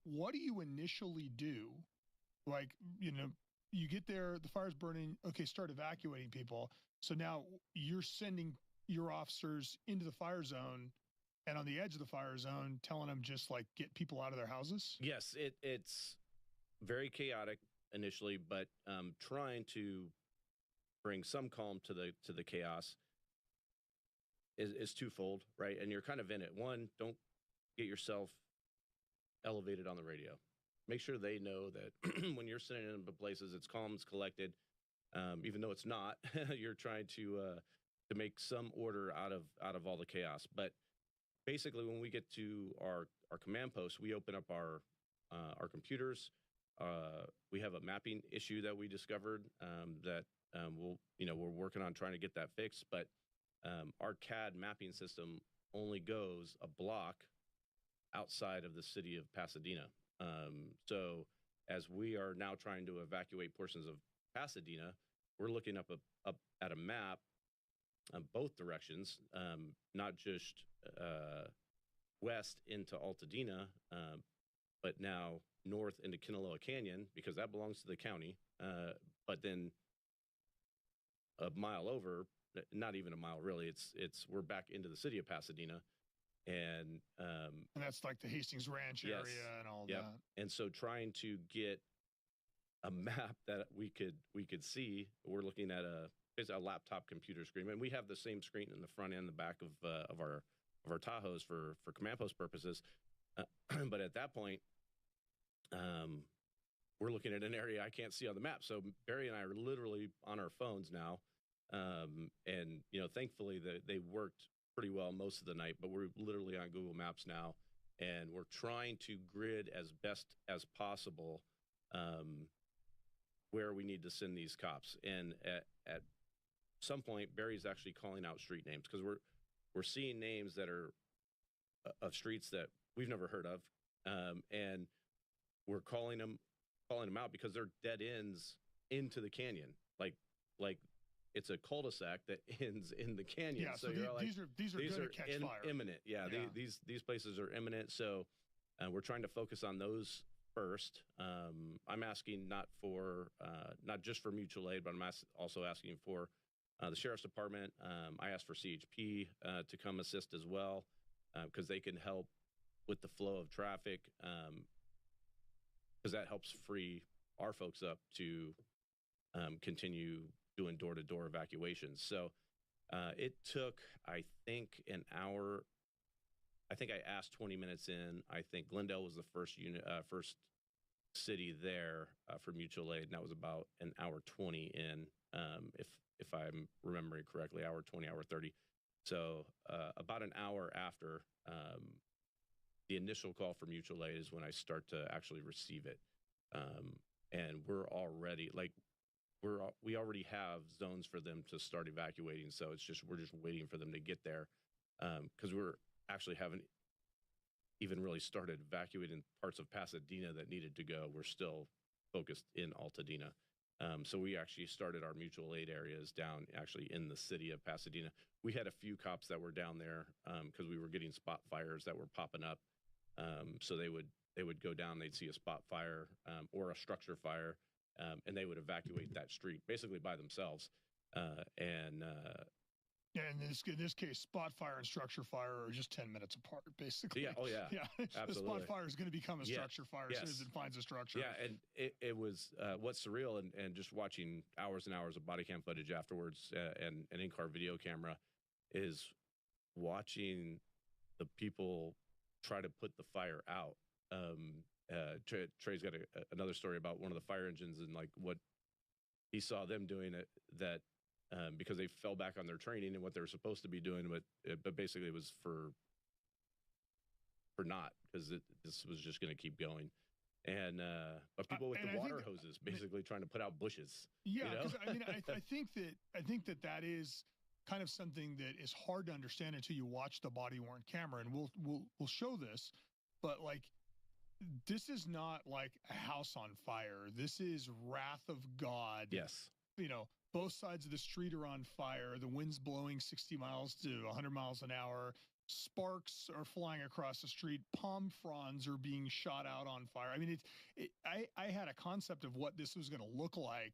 what do you initially do? Like, you get there, the fire's burning. Okay, start evacuating people. So now you're sending your officers into the fire zone and on the edge of the fire zone, telling them just like get people out of their houses. Yes, it's very chaotic initially, but trying to bring some calm to the chaos is twofold, right? And you're kind of in it. One, don't get yourself elevated on the radio. Make sure they know that when you're sitting in places, it's calm, it's collected. Even though it's not, you're trying to make some order out of all the chaos. But basically, when we get to our command post, we open up our computers. We have a mapping issue that we discovered that we're working on trying to get that fixed. But our CAD mapping system only goes a block outside of the city of Pasadena. So as we are now trying to evacuate portions of Pasadena, we're looking up at a map both directions, not just west into Altadena, but now north into Kinaloa Canyon, because that belongs to the county. But then a mile over, not even a mile really, we're back into the city of Pasadena. And that's like the Hastings Ranch area and all that. And so trying to get a map that we could see, we're looking at a laptop computer screen, and we have the same screen in the front and the back of our Tahoes for command post purposes. But at that point, we're looking at an area I can't see on the map. So Barry and I are literally on our phones now, and thankfully they worked pretty well most of the night. But we're literally on Google Maps now, and we're trying to grid as best as possible where we need to send these cops. And at some point, Barry's actually calling out street names, because we're seeing names that are of streets that we've never heard of, and we're calling them out because they're dead ends into the canyon, like it's a cul-de-sac that ends in the canyon. Yeah, so these are going to catch fire. Imminent. Yeah, yeah. These places are imminent. So we're trying to focus on those first. I'm asking not just for mutual aid, but I'm also asking for the sheriff's department. I asked for CHP to come assist as well, because they can help with the flow of traffic, because that helps free our folks up to continue doing door-to-door evacuations. So it took, I think, an hour. I think I asked 20 minutes in. I think Glendale was the first city there for mutual aid, and that was about an hour 20 in, if I'm remembering correctly, hour 20, hour 30. So about an hour after the initial call for mutual aid is when I start to actually receive it, and we're already we already have zones for them to start evacuating. So we're just waiting for them to get there, because we're actually haven't even really started evacuating parts of Pasadena that needed to go. We're still focused in Altadena. So we actually started our mutual aid areas down actually in the city of Pasadena. We had a few cops that were down there because we were getting spot fires that were popping up. So they would go down, they'd see a spot fire or a structure fire, and they would evacuate that street basically by themselves. Yeah, in this case, spot fire and structure fire are just 10 minutes apart, basically. Yeah. Oh, yeah. Yeah. Absolutely. The spot fire is going to become a structure fire as Yes. soon as it finds a structure. Yeah, and it was what's surreal, and just watching hours and hours of body cam footage afterwards, and an in-car video camera, is watching the people try to put the fire out. Trey's got another story about one of the fire engines and like what he saw them doing it, that because they fell back on their training and what they were supposed to be doing, but basically it was for not, because this was just going to keep going. And but people with the water hoses basically trying to put out bushes. Yeah, you know? because I mean, I think that is kind of something that is hard to understand until you watch the body worn camera, and we'll show this, but like, this is not like a house on fire. This is wrath of God. Yes. You know, both sides of the street are on fire. The wind's blowing 60 miles to 100 miles an hour. Sparks are flying across the street. Palm fronds are being shot out on fire. I mean, I had a concept of what this was going to look like,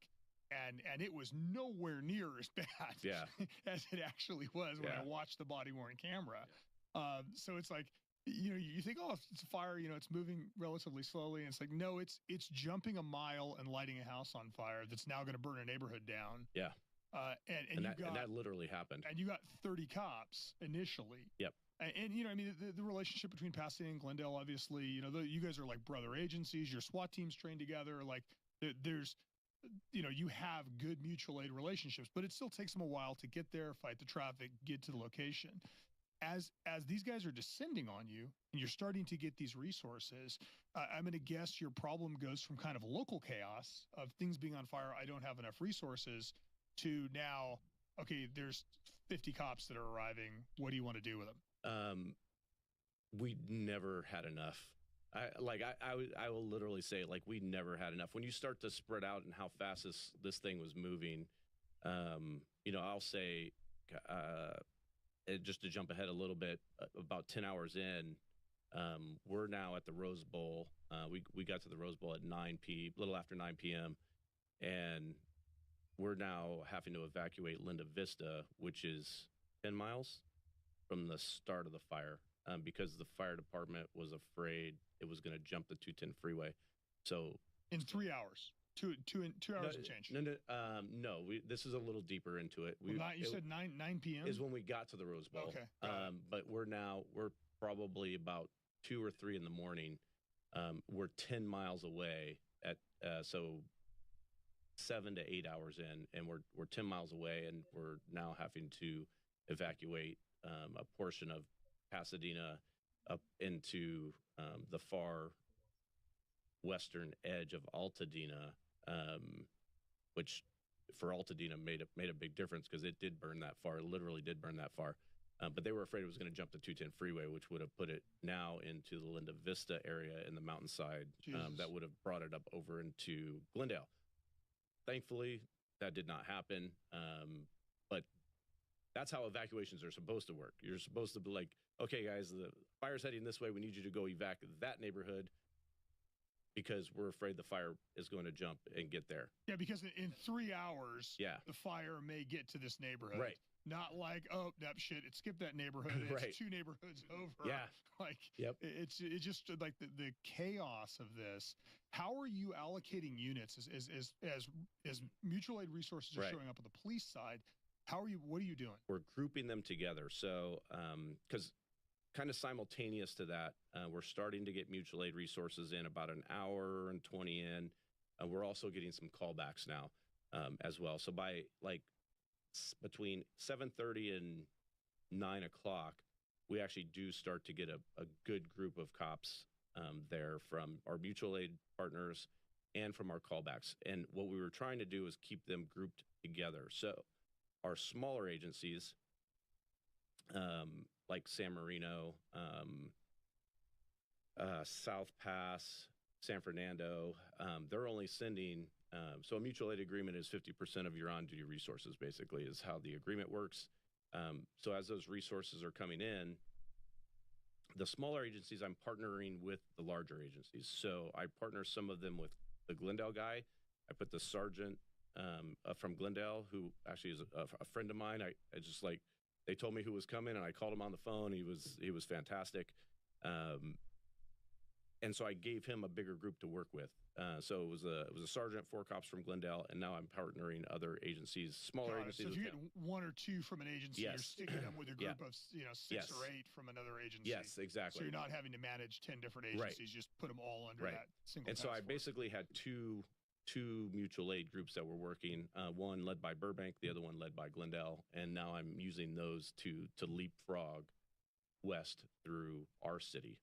and it was nowhere near as bad as it actually was when I watched the body-worn camera. Yeah. So it's like, you know, you think, oh, it's a fire, you know, it's moving relatively slowly. And it's like, no, it's jumping a mile and lighting a house on fire that's now going to burn a neighborhood down. Yeah. And that literally happened. And you got 30 cops initially. Yep. And you know, I mean, the relationship between Pasadena and Glendale, obviously, you know, you guys are like brother agencies. Your SWAT teams trained together. Like, there's, you know, you have good mutual aid relationships, but it still takes them a while to get there, fight the traffic, get to the location. As these guys are descending on you and you're starting to get these resources, I'm going to guess your problem goes from kind of local chaos of things being on fire, I don't have enough resources, to now, okay, there's 50 cops that are arriving. What do you want to do with them? We never had enough. I will literally say, like, we never had enough. When you start to spread out and how fast this thing was moving, you know, I'll say, just to jump ahead a little bit, about 10 hours in, we're now at the Rose Bowl. We got to the Rose Bowl at a little after 9 p.m. And we're now having to evacuate Linda Vista, which is 10 miles from the start of the fire, because the fire department was afraid it was going to jump the 210 freeway. So in 3 hours. 2 hours and change. No. This is a little deeper into it. You said 9 p.m. is when we got to the Rose Bowl. Okay. But we're probably about 2 or 3 in the morning. We're 10 miles away so 7 to 8 hours in, and we're 10 miles away, and we're now having to evacuate a portion of Pasadena up into the far western edge of Altadena, which for Altadena made a big difference because it did burn that far. It literally did burn that far. But they were afraid it was going to jump the 210 freeway, which would have put it now into the Linda Vista area in the mountainside. That would have brought it up over into Glendale. Thankfully, that did not happen. But that's how evacuations are supposed to work. You're supposed to be like, okay, guys, the fire's heading this way. We need you to go evac that neighborhood, because we're afraid the fire is going to jump and get there. Yeah, because in 3 hours, the fire may get to this neighborhood. Right. Not like, oh, that shit, it skipped that neighborhood. It's 2 neighborhoods over. Yeah. Like, it's just like the chaos of this. How are you allocating units as mutual aid resources are showing up on the police side? What are you doing? We're grouping them together. So, because kind of simultaneous to that, we're starting to get mutual aid resources in about an hour and 20 in. We're also getting some callbacks now as well. So by like between 7:30 and 9 o'clock, we actually do start to get a good group of cops there from our mutual aid partners and from our callbacks. And what we were trying to do is keep them grouped together. So our smaller agencies, like San Marino, South Pass, San Fernando, they're only sending, so a mutual aid agreement is 50% of your on-duty resources, basically, is how the agreement works. So as those resources are coming in, The smaller agencies, I'm partnering with the larger agencies. So I partner some of them with the Glendale guy. I put the sergeant from Glendale, who actually is a friend of mine. I just like, they told me who was coming, and I called him on the phone. He was fantastic. And so I gave him a bigger group to work with. So it was a sergeant, 4 cops from Glendale, and now I'm partnering other agencies, smaller agencies. So if you get 1 or 2 from an agency, Yes. you're sticking them with a group of 6 or 8 from another agency. Yes, exactly. So you're not having to manage 10 different agencies. Just put them all under that single. And so I task force. basically had two mutual aid groups that were working. One led by Burbank, the other one led by Glendale, and now I'm using those to leapfrog west through our city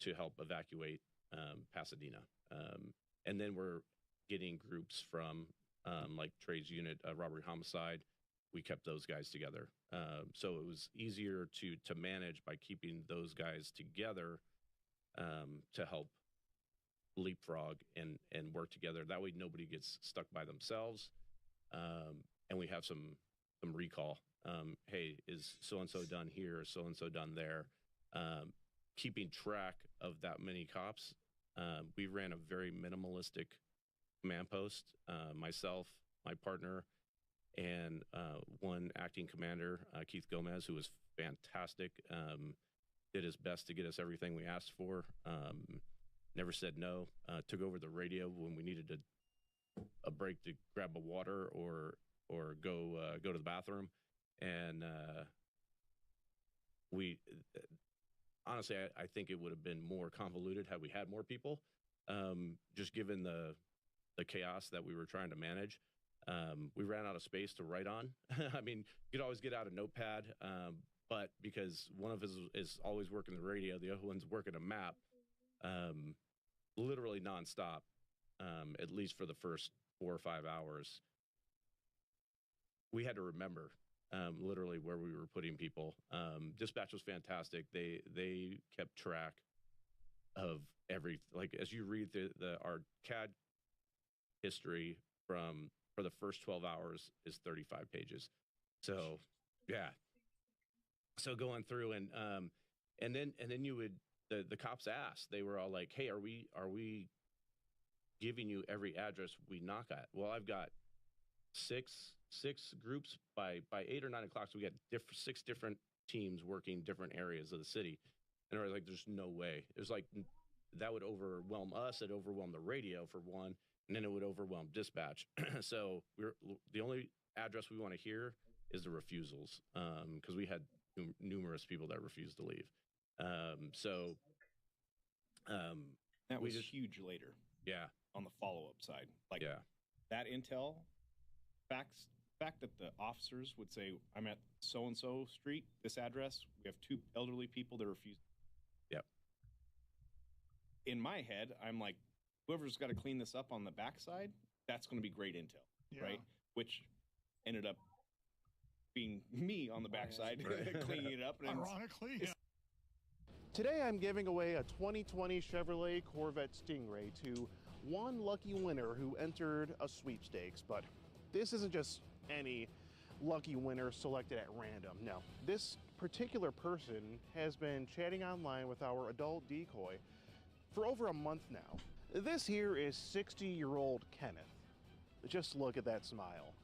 to help evacuate Pasadena. And then we're getting groups from like Trey's unit, robbery homicide. We kept those guys together. So it was easier to manage by keeping those guys together to help leapfrog and work together. That way nobody gets stuck by themselves. And we have some recall. Hey, is so-and-so done here? Is so-and-so done there? Keeping track of that many cops. We ran a very minimalistic command post, myself, my partner, and one acting commander, Keith Gomez, who was fantastic, did his best to get us everything we asked for, never said no, took over the radio when we needed a break to grab a water or go to the bathroom. And honestly, I think it would have been more convoluted had we had more people, just given the chaos that we were trying to manage. We ran out of space to write on. I mean, you could always get out a notepad, but because one of us is always working the radio, the other one's working a map, literally nonstop, at least for the first 4 or 5 hours. We had to remember literally where we were putting people. Dispatch was fantastic. They kept track of every, like, as you read our CAD history for the first 12 hours is 35 pages. So yeah. So going through and then you would, the cops asked, they were all like, hey, are we giving you every address we knock at? Well, I've got six groups by 8 or 9 o'clock. So we got 6 different teams working different areas of the city. And I was like, there's no way. It was like, that would overwhelm us. It'd overwhelm the radio for one, and then it would overwhelm dispatch. So the only address we want to hear is the refusals, because we had numerous people that refused to leave. That was huge later. Yeah. On the follow-up side. Like that intel, fact that the officers would say, I'm at so-and-so street, this address, we have 2 elderly people that refuse. Yep. In my head, I'm like, whoever's got to clean this up on the backside, that's going to be great intel, right? Which ended up being me on the backside, cleaning it up. And ironically, Today I'm giving away a 2020 Chevrolet Corvette Stingray to one lucky winner who entered a sweepstakes. But this isn't just any lucky winner selected at random. No, this particular person has been chatting online with our adult decoy for over a month now. This here is 60-year-old Kenneth. Just look at that smile.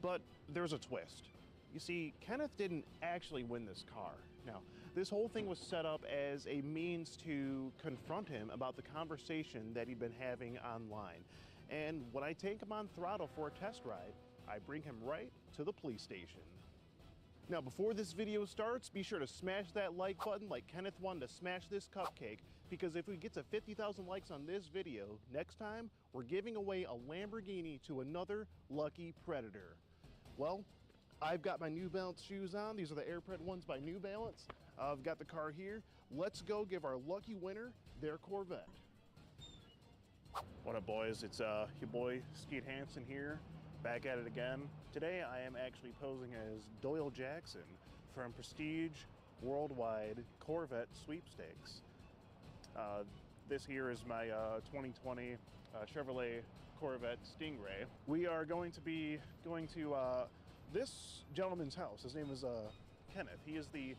But there's a twist. You see, Kenneth didn't actually win this car. Now, this whole thing was set up as a means to confront him about the conversation that he'd been having online. And when I take him on throttle for a test ride, I bring him right to the police station. Now, before this video starts, be sure to smash that like button like Kenneth wanted to smash this cupcake, because if we get to 50,000 likes on this video, next time, we're giving away a Lamborghini to another lucky predator. Well, I've got my New Balance shoes on. These are the Airpred ones by New Balance. I've got the car here. Let's go give our lucky winner their Corvette. What up, boys? It's your boy Skeet Hansen here, back at it again. Today I am actually posing as Doyle Jackson from Prestige Worldwide Corvette Sweepstakes. This here is my 2020 Chevrolet Corvette Stingray. We are going to be going to this gentleman's house. His name is Kenneth. He is the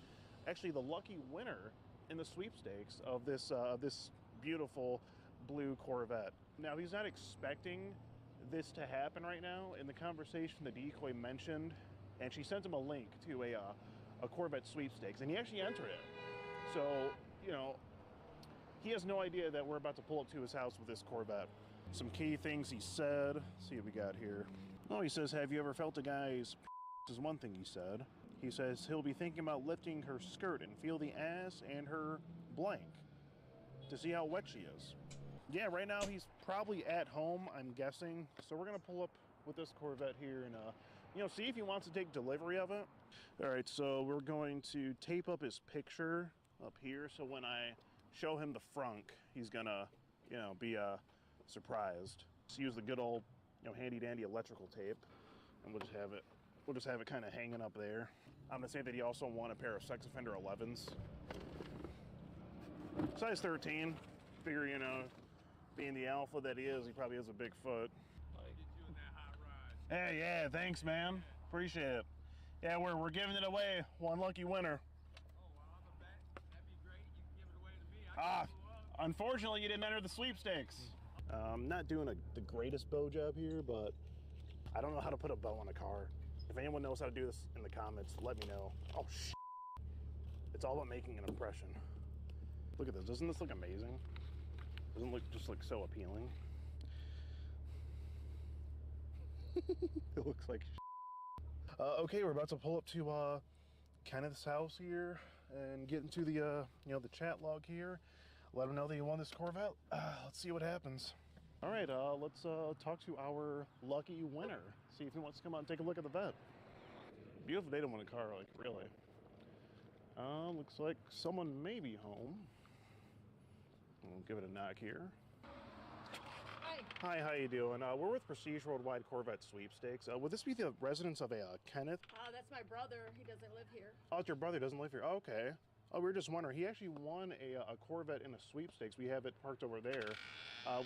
actually the lucky winner in the sweepstakes of this beautiful blue Corvette. Now, he's not expecting this to happen right now. In the conversation, the decoy mentioned, and she sent him a link to a Corvette sweepstakes, and he actually entered it. So, you know, he has no idea that we're about to pull up to his house with this Corvette. Some key things he said. Let's see what we got here. Oh, he says, have you ever felt a guy's is one thing he said. He says he'll be thinking about lifting her skirt and feel the ass and her blank to see how wet she is. Yeah, right now he's probably at home, I'm guessing. So we're gonna pull up with this Corvette here and you know, see if he wants to take delivery of it. All right, so we're going to tape up his picture up here, so when I show him the frunk, he's gonna, you know, be surprised. Just use the good old, you know, handy dandy electrical tape, and we'll just have it kind of hanging up there. I'm gonna say that he also won a pair of sex offender 11s, size 13. Figure, you know, being the alpha that he is, he probably has a big foot. Hey, yeah, thanks, man. Appreciate it. Yeah, we're giving it away. One lucky winner. Unfortunately, you didn't enter the sweepstakes. I'm not doing the greatest bow job here, but I don't know how to put a bow on a car. If anyone knows how to do this in the comments, let me know. Oh, shit. It's all about making an impression. Look at this. Doesn't this look amazing? Doesn't it just look so appealing? It looks like shit. Okay, we're about to pull up to Kenneth's house here and get into the you know, the chat log here. Let him know that you won this Corvette. Let's see what happens. All right, let's talk to our lucky winner. See if he wants to come out and take a look at the vet. Beautiful day to win a car, like, really. Looks like someone may be home. We'll give it a knock here. Hi, how you doing? We're with Prestige Worldwide Corvette Sweepstakes. Would this be the residence of a Kenneth? That's my brother. He doesn't live here. Oh, it's your brother doesn't live here. Oh, okay. Oh, we were just wondering. He actually won a Corvette in a sweepstakes. We have it parked over there.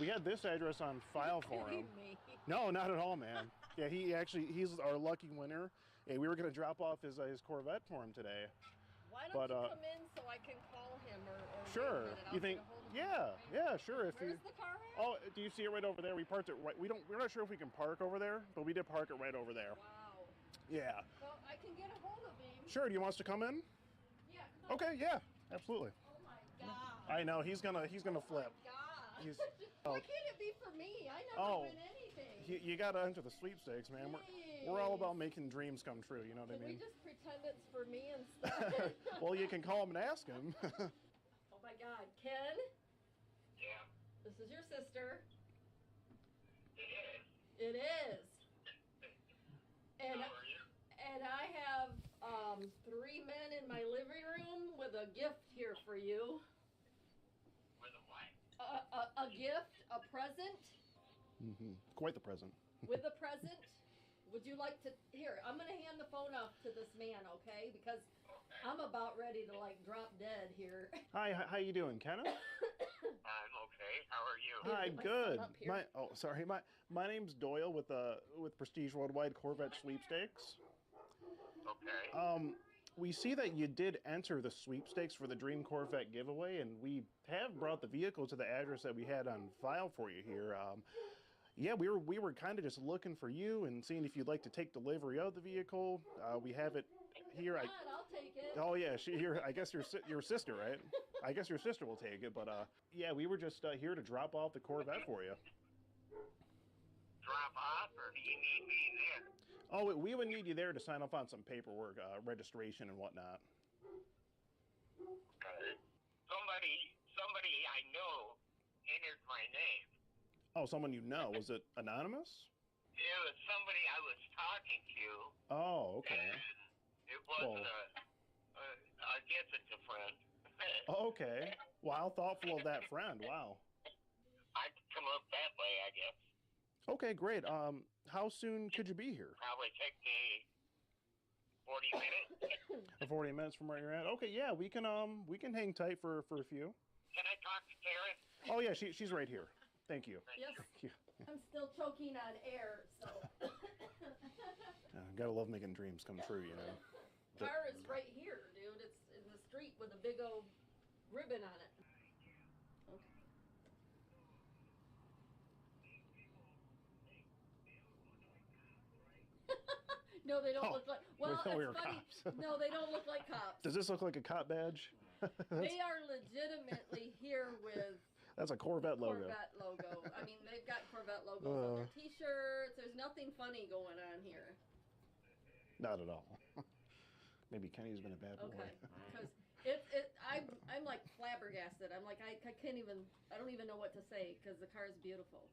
We had this address on file for him. Me. No, not at all, man. Yeah, he's our lucky winner. And we were going to drop off his Corvette for him today. Why don't you come in so I can call him or sure. You think? Yeah, sure. Where's the car at? Oh, do you see it right over there? We parked it right. We're not sure if we can park over there, but we did park it right over there. Wow. Yeah. So I can get a hold of him. Sure. Do you want us to come in? Yeah. Okay. Yeah. Absolutely. Oh my God. I know he's gonna flip. Oh my God. He's, Why can't it be for me? I never win anything. You gotta enter the sweepstakes, man. We're all about making dreams come true. You know what I mean? Can we just pretend it's for me instead? Well, you can call him and ask him. Oh my God, Ken. Yeah. This is your sister. It is. It is. And How are you? and I have 3 men in my living room with a gift here for you. With a what? A gift, a present. Quite the present. With a present. Would you like to? Here, I'm gonna hand the phone off to this man, okay? Because I'm about ready to like drop dead here. Hi, how you doing, Kenneth? I'm okay. How are you? Hi, good. My name's Doyle with Prestige Worldwide Corvette Sweepstakes. Okay. We see that you did enter the sweepstakes for the Dream Corvette giveaway, and we have brought the vehicle to the address that we had on file for you here. Yeah, we were kind of just looking for you and seeing if you'd like to take delivery of the vehicle. We have it here. I'll take it. Oh yeah, I guess your sister, right? I guess your sister will take it, but yeah, we were just here to drop off the Corvette for you. Drop off, or do you need me there? Oh, we would need you there to sign off on some paperwork, registration and whatnot. Somebody I know entered my name. Oh, someone you know. Was it anonymous? It was somebody I was talking to. Oh, okay. It wasn't I guess it's a friend. Oh, okay. Well, how thoughtful of that friend. Wow. I could come up that way, I guess. Okay, great. How soon could you be here? Probably take me 40 minutes. 40 minutes from where you're at. Okay, yeah, we can hang tight for a few. Can I talk to Karen? Oh yeah, she's right here. Thank you. Yes. Thank you. I'm still choking on air, so. Gotta love making dreams come true, you know. Car is right here, dude. It's in the street with a big old ribbon on it. Okay. No, they don't look like. Well, we it's were funny. cops. No, they don't look like cops. Does this look like a cop badge? They are legitimately here with That's a Corvette logo. Corvette logo. I mean, they've got Corvette logos on their T-shirts. There's nothing funny going on here. Not at all. Maybe Kenny's been a bad boy. Okay, because I'm like flabbergasted. I'm like I can't even. I don't even know what to say because the car is beautiful.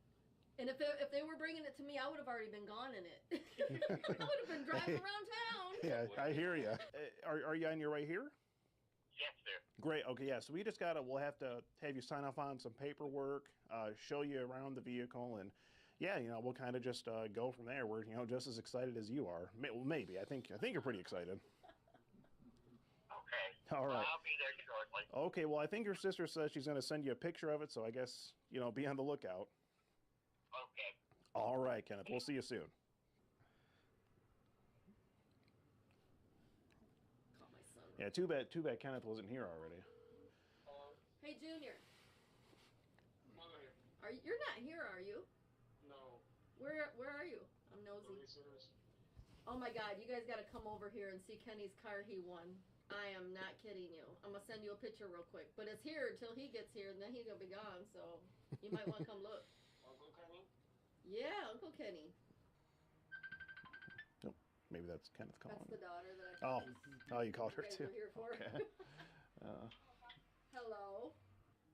And if they were bringing it to me, I would have already been gone in it. I would have been driving around town. Yeah, I hear you. Are you on your way here? Yes, sir. Great. Okay, yeah. So we'll have to have you sign off on some paperwork, show you around the vehicle, and yeah, we'll kind of just go from there. We're just as excited as you are. Well, maybe. I think you're pretty excited. Okay. All right. I'll be there shortly. Okay. Well, I think your sister says she's going to send you a picture of it, so I guess be on the lookout. Okay. All right, Kenneth. We'll see you soon. Call my son. Yeah. Too bad Kenneth wasn't here already. Hey, Junior. You're not here, are you? No. Where are you? I'm nosy. Oh my God! You guys got to come over here and see Kenny's car he won. I am not kidding you. I'm gonna send you a picture real quick, but it's here until he gets here, and then he's gonna be gone. So you might want to come look. Yeah, Uncle Kenny. Oh, maybe that's Kenneth calling. That's the daughter that I Oh, you called her too. Were here for. Okay. Hello.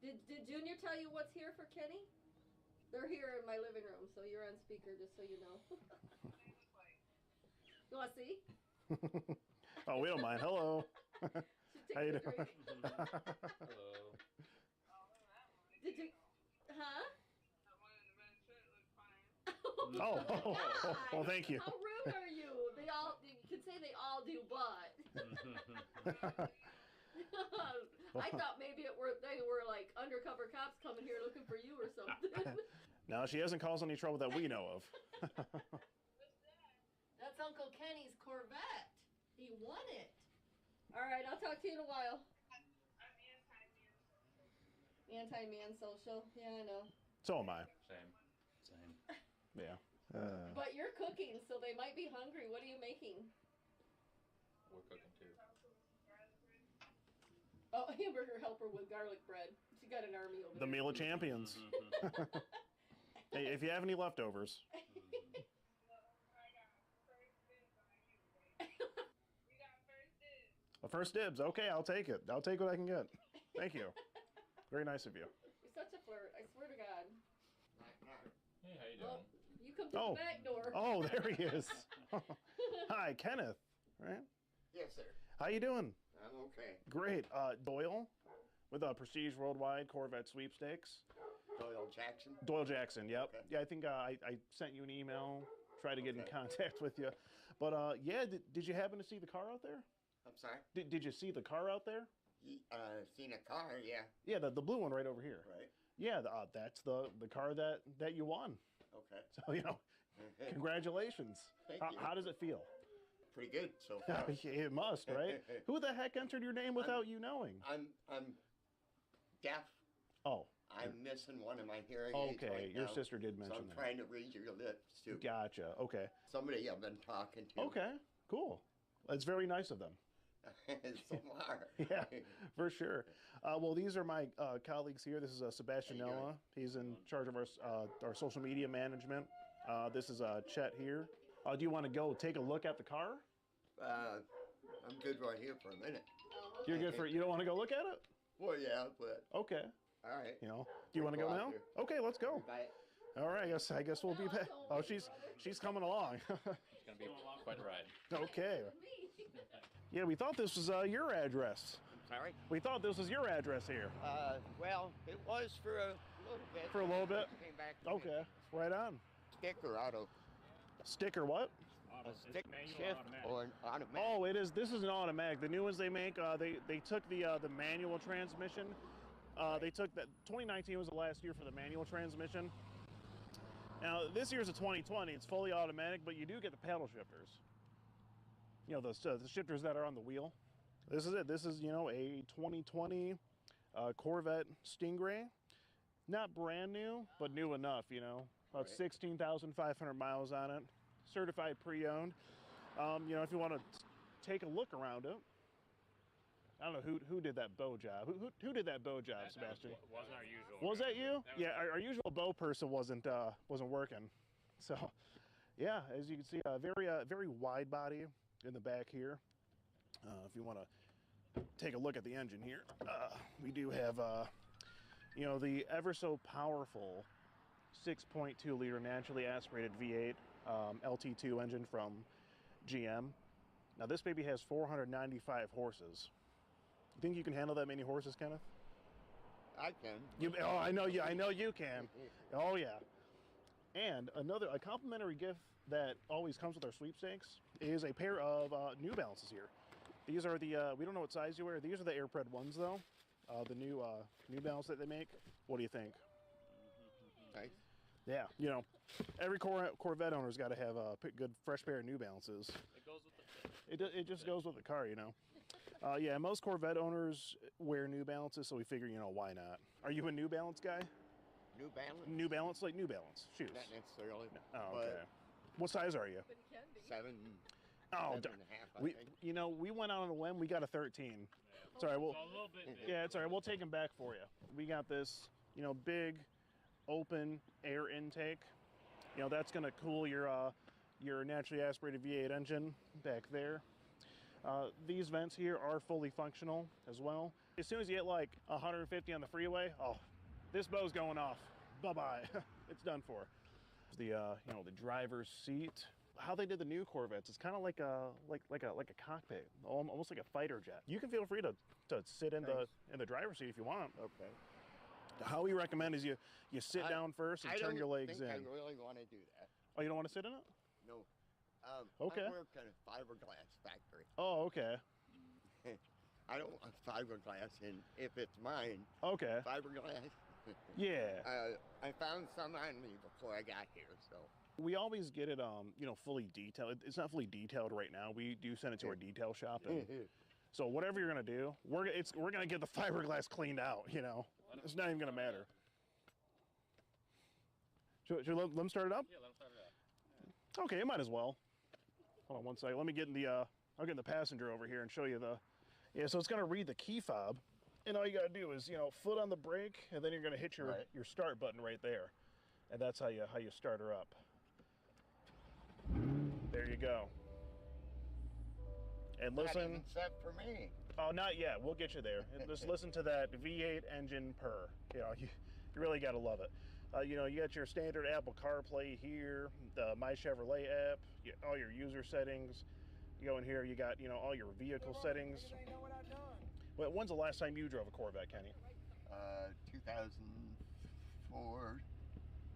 Did Junior tell you what's here for Kenny? They're here in my living room, so you're on speaker, just so you know. You want to see? Oh, we don't mind. Hello. How you doing? Hello. Did you? Huh? Oh, well, thank you. How rude are you? You can say they all do, but. I thought maybe they were like undercover cops coming here looking for you or something. No, she hasn't caused any trouble that we know of. That's Uncle Kenny's Corvette. He won it. All right, I'll talk to you in a while. Anti-man social. Yeah, I know. So am I. Same. Yeah. But you're cooking, so they might be hungry. What are you making? We're cooking too. Oh, hamburger helper with garlic bread. She got an army over there. The meal of champions. Hey, if you have any leftovers. First dibs. Okay, I'll take it. I'll take what I can get. Thank you. Very nice of you. You're such a flirt. I swear to God. Hey, how you doing? Well, you come through the back door. Oh, there he is. Hi, Kenneth. Right? Yes, sir. How you doing? I'm okay. Great. Doyle with Prestige Worldwide Corvette Sweepstakes. Doyle Jackson, yep. Okay. Yeah, I think I sent you an email, tried to get in contact with you. But yeah, did you happen to see the car out there? I'm sorry? Did you see the car out there? Seen a car, yeah. Yeah, the blue one right over here. Right. Yeah, that's the car that you won. Okay. So, congratulations. Thank you. How does it feel? Pretty good so far. It must, right? Who the heck entered your name without you knowing? I'm deaf. Oh. I'm missing one of my hearing aids right your now, sister did mention so I'm that. trying to read your lips, too. Gotcha, okay. Somebody I've been talking to. Okay, cool. It's very nice of them. So far. Yeah, for sure. Well, these are my colleagues here. This is Sebastianella. He's in charge of our social media management. This is Chet here. Do you want to go take a look at the car? I'm good right here for a minute. You're good for you don't want to go look at it? Well, yeah, but... Okay. All right. Do you want to go now? Okay, let's go. All right, I guess we'll be back. Oh, she's coming along. It's gonna be quite a ride. Okay. Yeah, we thought this was your address. Sorry? We thought this was your address here. Well, it was for a little bit. For a little bit? Came back to Okay, right on. Sticker auto. Sticker what? A stick shift or an automatic. Oh, it is. This is an automatic. The new ones they make, they took the manual transmission. They took that. 2019 was the last year for the manual transmission. Now this year's a 2020. It's fully automatic, but you do get the paddle shifters. The shifters that are on the wheel. This is it. This is, you know, a 2020 Corvette Stingray. Not brand new, but new enough, you know. About 16,500 miles on it. Certified pre-owned. You know, if you want to take a look around it. I don't know who did that bow job. Who did that bow job, Sebastian? Wasn't our usual. Was that you? Yeah, our usual bow person wasn't working. So, yeah, as you can see, very wide body in the back here. If you want to take a look at the engine here, we do have you know, the ever so powerful 6.2 liter naturally aspirated V8 LT2 engine from GM. Now this baby has 495 horses. You think you can handle that many horses, Kenneth? I can. Oh, I know you. I know you can. Oh yeah. And a complimentary gift that always comes with our sweepstakes is a pair of New Balances here. These are the we don't know what size you wear. These are the Airpred ones though. The new New Balance that they make. What do you think? Nice. Yeah, you know, every Corvette owner's got to have a good fresh pair of New Balances. It goes with the It just goes with the car, you know. Yeah, most Corvette owners wear New Balances, so we figure, you know, why not? Are you a New Balance guy? New Balance? New Balance, like New Balance shoes? Not necessarily. Oh, okay. What size are you? Seven. Oh, 7.5, I think. you know, we went out on a limb. We got a 13. It's all right. We'll, So a little bit big. yeah, it's all right. We'll take them back for you. We got this, you know, big, open air intake. You know, that's gonna cool your naturally aspirated V8 engine back there. These vents here are fully functional as well. As soon as you hit like 150 on the freeway, oh, this bow's going off. Bye-bye. It's done for. The you know, the driver's seat. How they did the new Corvettes, it's kind of like a cockpit, almost like a fighter jet. You can feel free to sit in the driver's seat if you want. Okay. How we recommend is you sit down first and turn your legs in. I really want to do that. Oh, you don't want to sit in it? No. Okay. I work at a fiberglass factory. Oh, okay. I don't want fiberglass, and if it's mine, okay. Fiberglass. Yeah. I found some on me before I got here, so. We always get it, you know, fully detailed. It's not fully detailed right now. We do send it to our detail shop, and so whatever you're gonna do, we're gonna get the fiberglass cleaned out. You know, it's not even gonna matter. Should let them start it up? Yeah, let them start it up. Okay, you might as well. Hold on one second. Let me get in the I'll get in the passenger over here and show you the. Yeah, so it's gonna read the key fob, and all you gotta do is, you know, foot on the brake, and then you're gonna hit your start button right there, and that's how you start her up. There you go. And listen. Not even set for me. Oh, not yet. We'll get you there. And just listen to that V8 engine purr. You know, you really got to love it. You know, you got your standard Apple CarPlay here, the My Chevrolet app, all your user settings. You go in here, you got, you know, all your vehicle settings. Well, when's the last time you drove a Corvette, Kenny? 2004.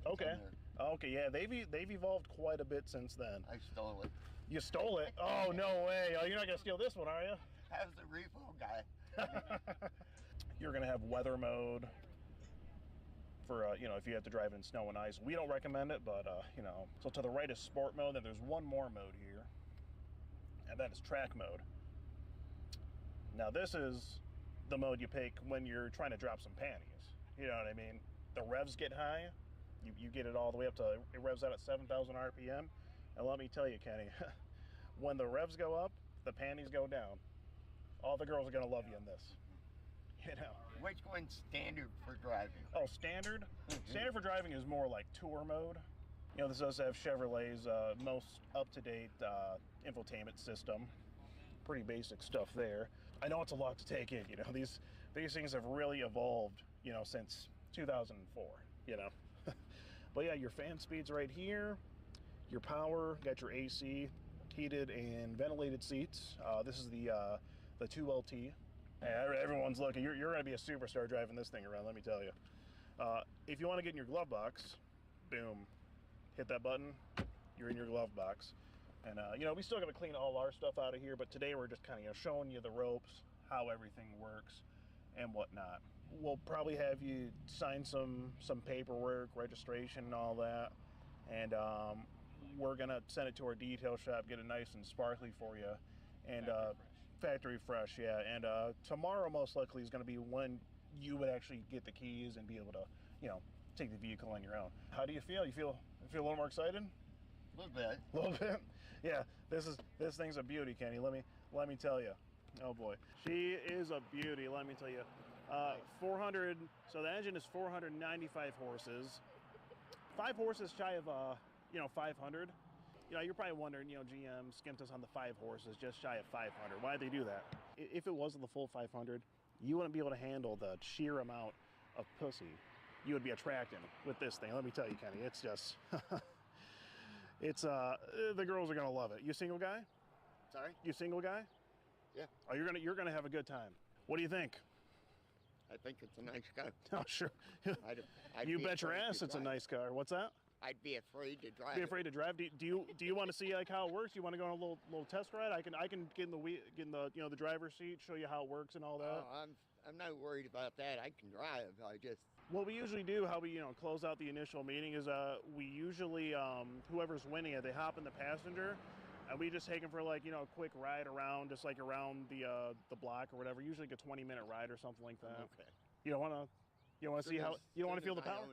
Okay. Okay, yeah, they've evolved quite a bit since then. I stole it. You stole it? Oh, no way. Oh, you're not going to steal this one, are you? I was the repo guy. You're going to have weather mode for, you know, if you have to drive in snow and ice. We don't recommend it, but, you know. So to the right is sport mode, then there's one more mode here, and that is track mode. Now, this is the mode you pick when you're trying to drop some panties. You know what I mean? The revs get high. You get it all the way up to, it revs out at 7,000 RPM. And let me tell you, Kenny, when the revs go up, the panties go down. All the girls are going to love you in this. You know. Which one's standard for driving? Oh, standard? Standard for driving is more like tour mode. You know, this does have Chevrolet's most up-to-date infotainment system. Pretty basic stuff there. I know it's a lot to take in, you know. These things have really evolved, you know, since 2004, you know. But yeah, your fan speed's right here. Your power, got your AC, heated and ventilated seats. This is the 2LT. Yeah, everyone's looking. You're going to be a superstar driving this thing around, let me tell you. If you want to get in your glove box, boom, hit that button, you're in your glove box. And, you know, we still got to clean all our stuff out of here, but today we're just kind of, you know, showing you the ropes, how everything works, and whatnot. We'll probably have you sign some paperwork, registration, and all that. And we're going to send it to our detail shop, get it nice and sparkly for you. And Factory fresh, yeah. And tomorrow most likely is going to be when you would actually get the keys and be able to, you know, take the vehicle on your own. How do you feel? You feel a little more excited? A little bit. A little bit? Yeah. This thing's a beauty, Kenny. Let me tell you. Oh boy, she is a beauty. Let me tell you. 400. So the engine is 495 horses. 5 horses shy of 500. You know, you're probably wondering, you know, GM skimped us on the 5 horses, just shy of 500. Why'd they do that? If it wasn't the full 500, you wouldn't be able to handle the sheer amount of pussy you would be attracting with this thing. Let me tell you, Kenny, it's just, it's, the girls are gonna love it. You single guy? Sorry? You single guy? Yeah. Oh, you're gonna have a good time. What do you think? I think it's a nice car. Oh, sure. I'd You be bet your afraid ass to it's a drive. nice car. What's that? I'd be afraid to drive. Be afraid to drive? Do you want to see like how it works? You want to go on a little test ride? I can get in the you know, the driver's seat, show you how it works and all that. Oh, I'm not worried about that. I can drive. I just What we usually do, how we close out the initial meeting is we usually whoever's winning it, they hop in the passenger, and we just take them for like a quick ride around, just like around the block or whatever. Usually like a 20-minute ride or something like that. Okay. You don't want to see how you don't want to feel the power.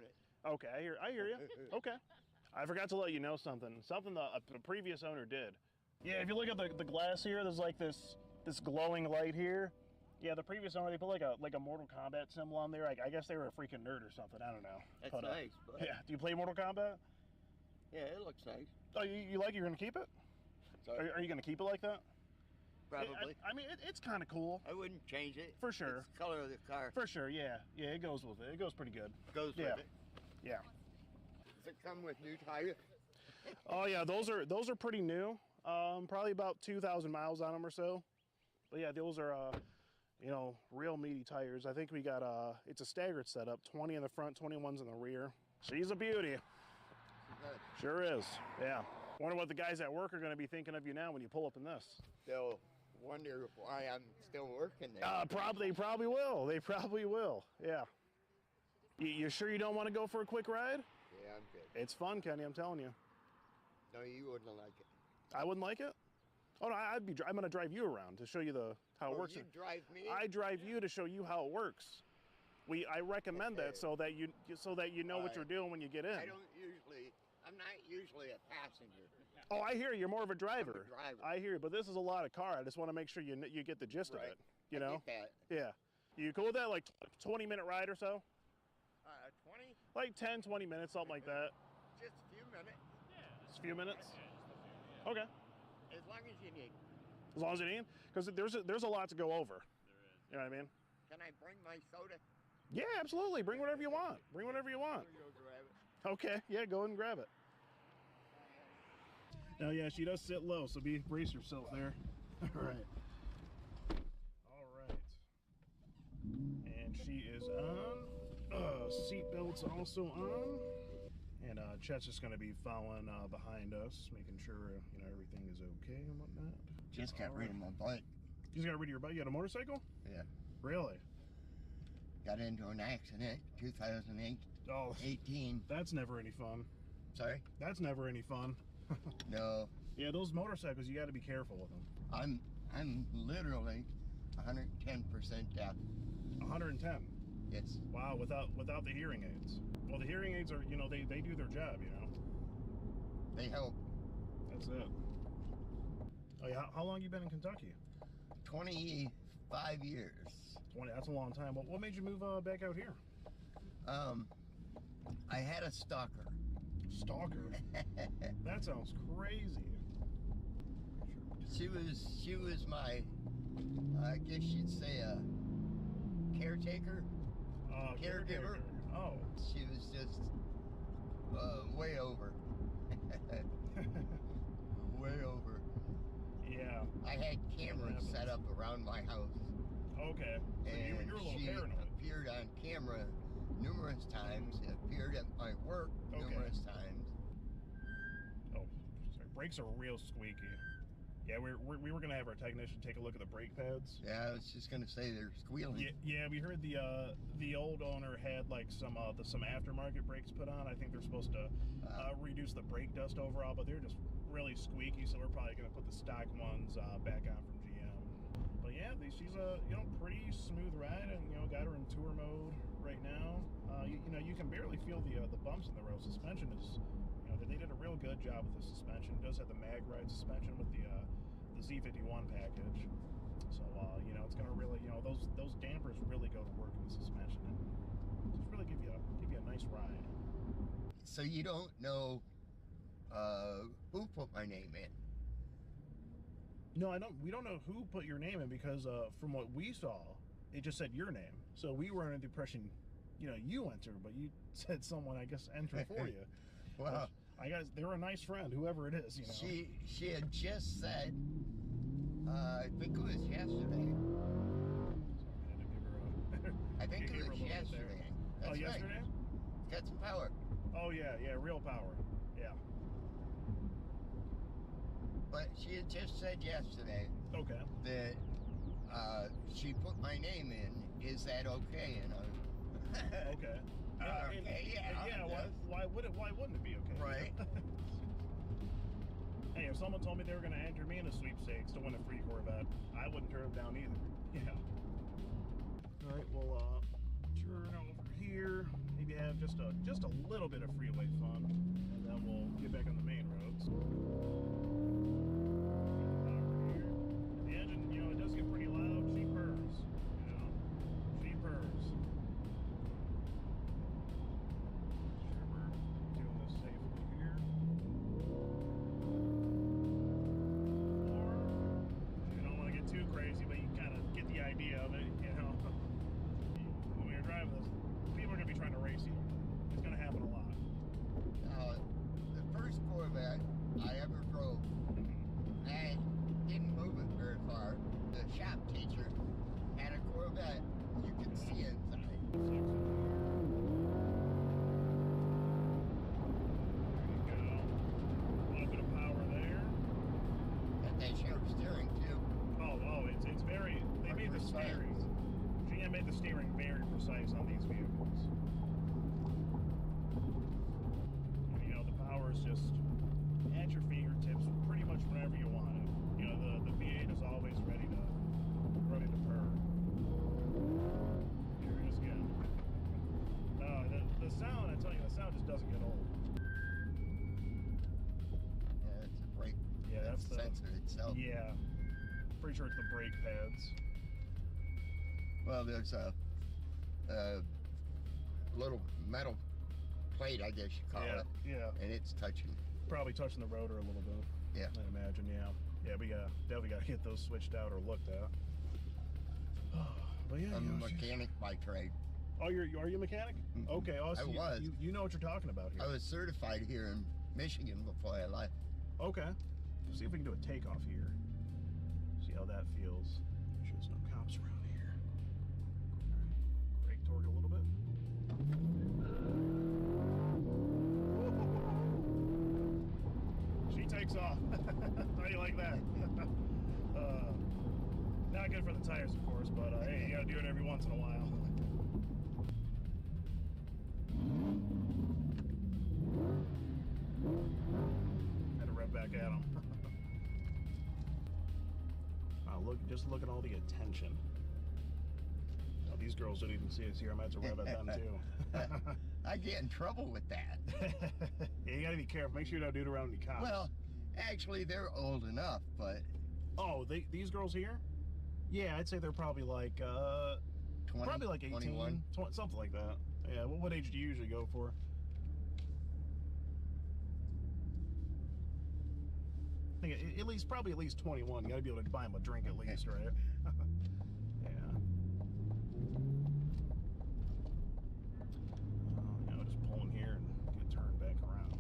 Okay, I hear you. Okay. I forgot to let you know something. Something the previous owner did. Yeah, if you look at the glass here, there's like this glowing light here. Yeah, the previous owner, they put like a Mortal Kombat symbol on there. I guess they were a freaking nerd or something. I don't know. That's But, nice. But yeah. Do you play Mortal Kombat? yeah, it looks nice. Oh, you like it? You're gonna keep it? Sorry? Are you gonna keep it like that? Probably. I mean, it's kind of cool. I wouldn't change it. For sure. It's the color of the car. For sure, yeah. Yeah, it goes with it. It goes pretty good. Goes Yeah. with it. Yeah. Does it come with new tires? Oh yeah, those are pretty new. Probably about 2,000 miles on them or so. But yeah, those are real meaty tires. I think we got it's a staggered setup, 20 in the front, 21s in the rear. She's a beauty. Sure is. Yeah. Wonder what the guys at work are going to be thinking of you now when you pull up in this. They'll wonder why I'm still working there. They probably will. They probably will. Yeah. You sure you don't want to go for a quick ride? Yeah, I'm good. It's fun, Kenny. I'm telling you. No, you wouldn't like it. I wouldn't like it. Oh no, I'm going to drive you around to show you how it works. You drive me? I drive you to show you how it works. I recommend that so that you know what you're doing when you get in. I'm not usually a passenger. Oh, I hear you. You're more of a driver. I'm a driver. I hear you, but this is a lot of car. I just want to make sure you get the gist of it. You know? I get that. Yeah. You cool with that? Like 20-minute ride or so? 20? Like 10, 20 minutes, something like that. Just a few minutes. Just a few minutes? Okay. As long as you need. As long as you need? Because there's a lot to go over. You know what I mean? Can I bring my soda? Yeah, absolutely. Bring whatever you want. Bring whatever you want. Go grab it. Okay. Yeah, go ahead and grab it. Now, yeah, she does sit low, so brace yourself there. All right. All right. And she is on. Seatbelt's also on. And Chet's just going to be following behind us, making sure everything is okay and whatnot. Just got rid of my bike. You just got rid of your bike? You had a motorcycle? Yeah. Really? Got into an accident 2008. Oh, 18. That's never any fun. Sorry? That's never any fun. No. Yeah, those motorcycles, you got to be careful with them. I'm literally 110% deaf. 110? Yes. Wow, without the hearing aids. Well, the hearing aids are, they do their job, They help. That's it. Oh yeah, how long you been in Kentucky? 25 years. 20, that's a long time. What made you move back out here? I had a stalker. Stalker? That sounds crazy. She was my, I guess you'd say a caretaker, caregiver. Oh. She was just way over. Way over. Yeah. I had cameras set up around my house. Okay. So And you're a little she paranoid. appeared on camera numerous times, appeared at my work numerous times. Oh, sorry. Brakes are real squeaky. Yeah, we were gonna have our technician take a look at the brake pads. Yeah, I was just gonna say they're squealing. Yeah, we heard the old owner had like some aftermarket brakes put on. I think they're supposed to reduce the brake dust overall, but they're just really squeaky. So we're probably gonna put the stock ones back on from GM. But she's a pretty smooth ride, and got her in tour mode right now. You can barely feel the bumps in the road. Suspension is, they did a real good job with the suspension. It does have the mag ride suspension with the Z51 package. So it's gonna really, those dampers really go to work in the suspension and just really give you a nice ride. So you don't know who put my name in? No, I don't. We don't know who put your name in because from what we saw, it just said your name. So we were under the impression, you entered, but you said someone, I guess, entered for you. Well, I guess they're a nice friend, whoever it is. She had just said, I think it was yesterday. I think it was yesterday. That's yesterday? Right. Got some power. Oh yeah, real power. Yeah. But she had just said yesterday. Okay. That she put my name in. Is that okay? And okay. Okay. Yeah. Why wouldn't it be okay? Right. Hey, if someone told me they were going to enter me in a sweepstakes to win a free Corvette, I wouldn't turn them down either. Yeah. All right. We'll turn over here. Maybe have just a little bit of freeway fun, and then we'll get back on the main roads. The engine, it does get pretty loud. She purrs. She purrs. Sure, we're doing this safely here. Or you don't want to get too crazy, but you kind of get the idea of it. When you're driving this, people are going to be trying to race you. It's going to happen a lot. The first Corvette I ever drove, I didn't move it very far. The shop teacher had a Corvette. You could see inside. There you go. A little bit of power there. And they showed steering too. Oh, it's very. They made the steering. GM made the steering very precise on these vehicles. And, the power is just at your fingertips pretty much whenever you want it. The V8 is always ready to purr. Here it is again. The sound, I tell you, the sound just doesn't get old. Yeah, it's a brake. Yeah, that's the sensor itself. Yeah, pretty sure it's the brake pads. Well, there's a little metal plate, I guess you call it. Yeah. And it's touching. Probably touching the rotor a little bit. Yeah. I'd imagine, yeah. Yeah, we definitely got to get those switched out or looked at. But yeah, I'm a mechanic by trade. Oh, are you a mechanic? Mm-hmm. Okay, awesome. I was. You know what you're talking about here. I was certified here in Michigan before I left. Okay. Let's see if we can do a takeoff here. See how that feels. Make sure there's no cops around here. Brake torque a little bit. She takes off. How do you like that? Not good for the tires, of course, but hey, you gotta do it every once in a while. Had to rev back at him. Wow, just look at all the attention. Oh, these girls don't even see us here. I'm gonna have to rev at them too. I get in trouble with that. Yeah, you gotta be careful. Make sure you don't do it around any cops. Well, actually, they're old enough, but... Oh, these girls here? Yeah, I'd say they're probably like, 20, probably like 18, 21. Something like that. Yeah, what age do you usually go for? I think probably at least 21. You gotta be able to buy them a drink at least, right? Yeah. Just pulling here and get turned back around.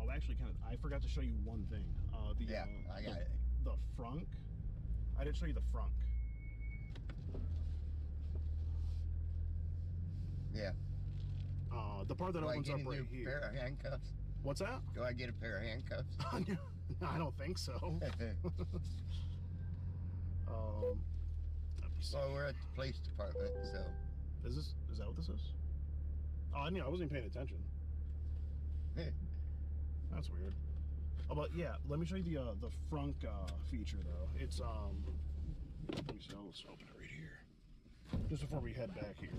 Oh, actually, I forgot to show you one thing. I got it. The frunk. I didn't show you the frunk. Yeah. The part that opens up right here. Pair of handcuffs? What's that? Do I get a pair of handcuffs? No, I don't think so. Well, we're at the police department, so. Is that what this is? Oh, I wasn't even paying attention. That's weird. But yeah, let me show you the front feature though. It's let me see, let's open it right here. Just before we head back here.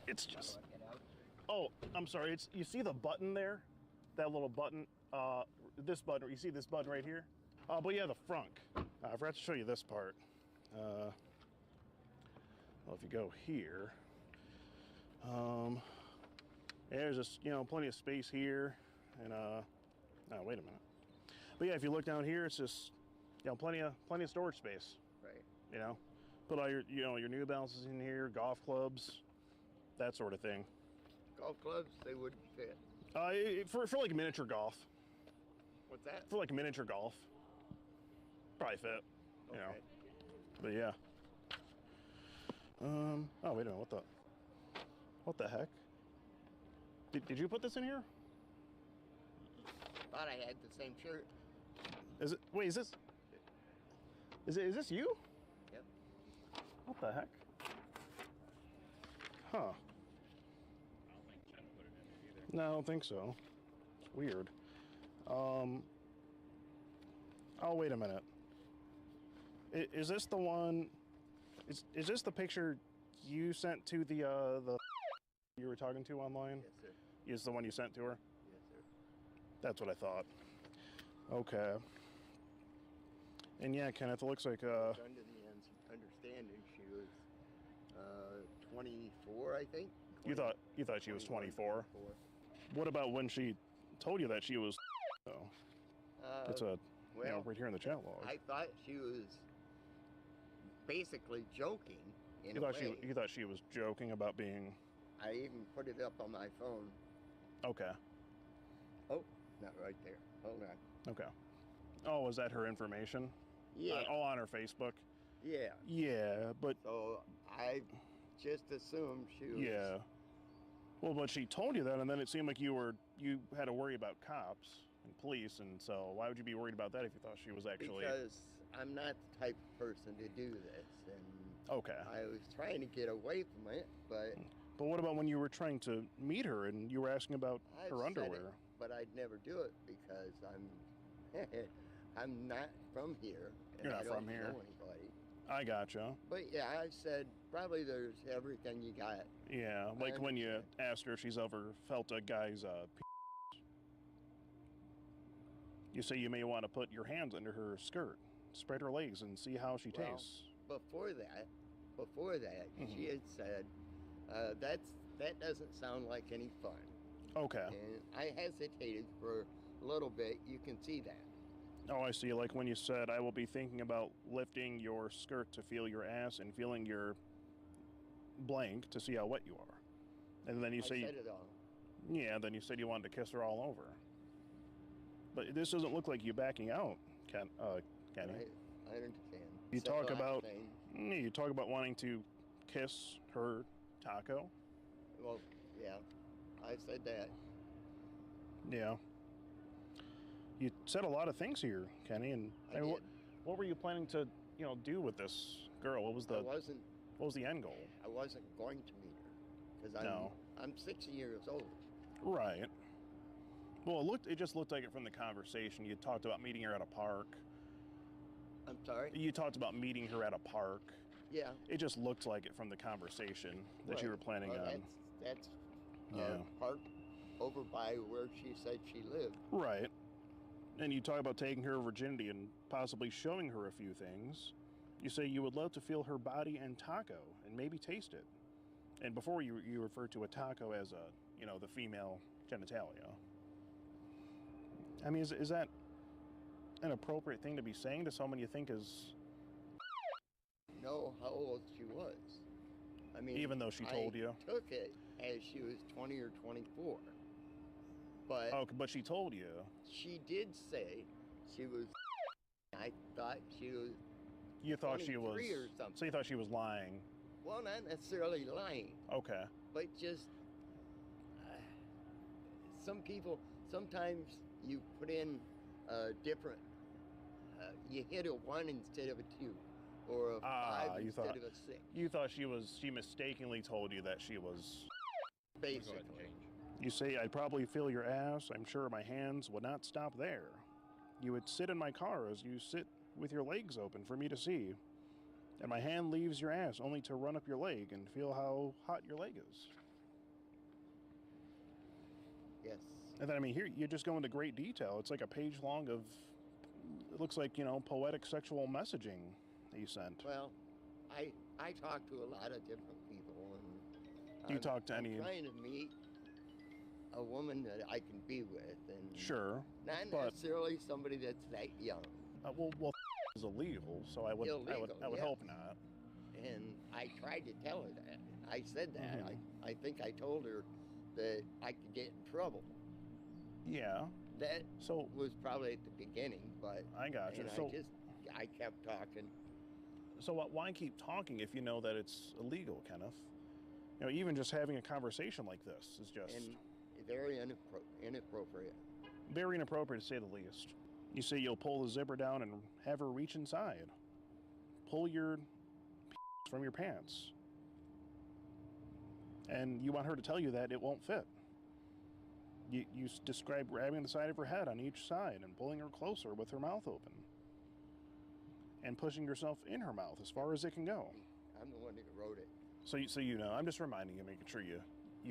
It's just. Oh, I'm sorry. It's, you see the button there, that little button. This button. You see this button right here. But yeah, the front. I forgot to show you this part. Well, if you go here, there's just, you know, plenty of space here, and oh, wait a minute. But yeah, if you look down here, it's just, you know, plenty of storage space. Right. You know, put all your, you know, your New Balances in here, golf clubs, that sort of thing. Golf clubs, they wouldn't fit. For like miniature golf. What's that? For like miniature golf, probably fit. You know, but yeah. Oh wait a minute, what the heck? Did you put this in here? Thought I had the same shirt. Is it? Wait, is this you? Yep. What the heck? Huh. No, I don't think so. It's weird. Oh, wait a minute. Is this the one? Is this the picture you sent to the you were talking to online? Yes, sir. Is the one you sent to her? Yes, sir. That's what I thought. Okay. And yeah, Kenneth, it looks like Under the understanding, she was 24, I think. You thought she was 24. What about when she told you that she was? Though. It's a well, you know, right here in the chat log. I thought she was basically joking in You a thought way. you thought she was joking about being? I even put it up on my phone. Okay. Oh, not right there. Hold on. Okay. Oh, was that her information? Yeah. All on her Facebook. Yeah. Yeah, but so I just assumed she was. Yeah. Well, but she told you that, and then it seemed like you had to worry about cops and police, and so why would you be worried about that if you thought she was actually? Because I'm not the type of person to do this, and okay. I was trying to get away from it, but. But what about when you were trying to meet her and you were asking about her underwear? It, but I'd never do it because I'm not from here. And You're not I don't from here. know anybody. I gotcha. But yeah, I said probably there's everything you got. Yeah, like when you asked her if she's ever felt a guy's you say you may want to put your hands under her skirt, spread her legs, and see how she tastes. Before that, she had said, that doesn't sound like any fun. Okay. And I hesitated for a little bit. You can see that. Oh, I see. Like when you said, I will be thinking about lifting your skirt to feel your ass and feeling your blank to see how wet you are. And then you say, I said it all. Yeah, then you said you wanted to kiss her all over. But this doesn't look like you backing out, Kenny. I understand. You Said talk the last about thing. you talk about wanting to kiss her taco. Well, yeah, I said that. Yeah. You said a lot of things here, Kenny, and I did. What were you planning to, do with this girl? What was the what was the end goal? I wasn't going to meet her because I'm 60 years old. Right. Well, it just looked like it from the conversation. You talked about meeting her at a park. I'm sorry? You talked about meeting her at a park. Yeah. It just looked like it from the conversation that you were planning on. That's yeah. Park over by where she said she lived. Right. And you talk about taking her virginity and possibly showing her a few things. You say you would love to feel her body and taco and maybe taste it. And before you refer to a taco as the female genitalia. I mean, is that an appropriate thing to be saying to someone you think is... Know how old she was. I mean, even though she told you? I took it as she was 20 or 24. But but she told you. She did say she was. I thought she was. You thought she was. Or something. So you thought she was lying. Well, not necessarily lying. Okay. But just some people. Sometimes you put in different. You hit a 1 instead of a 2, or a 5 instead of a 6. You thought she mistakenly told you that she was. Basically. You say I'd probably feel your ass. I'm sure my hands would not stop there. You would sit in my car as you sit with your legs open for me to see. And my hand leaves your ass only to run up your leg and feel how hot your leg is. Yes. And then, I mean, here you just go into great detail. It's like a page long of, it looks like, poetic sexual messaging that you sent. Well, I talk to a lot of different people, and Do you talk to I'm any? trying to meet a woman that I can be with, and Sure, not but necessarily somebody that's that young. Well, is illegal, so I would Illegal, hope not. And I tried to tell her that. I said that. Mhm. I think I told her that I could get in trouble. Yeah. That was probably at the beginning, but I got you. and So I kept talking. So why keep talking if you know that it's illegal, Kenneth? Even just having a conversation like this is just And very inappropriate. very inappropriate to say the least. You say you'll pull the zipper down and have her reach inside. Pull your from your pants. And you want her to tell you that it won't fit. You describe grabbing the side of her head on each side and pulling her closer with her mouth open. And pushing yourself in her mouth as far as it can go. I'm the one that wrote it. So you know, I'm just reminding you, making sure you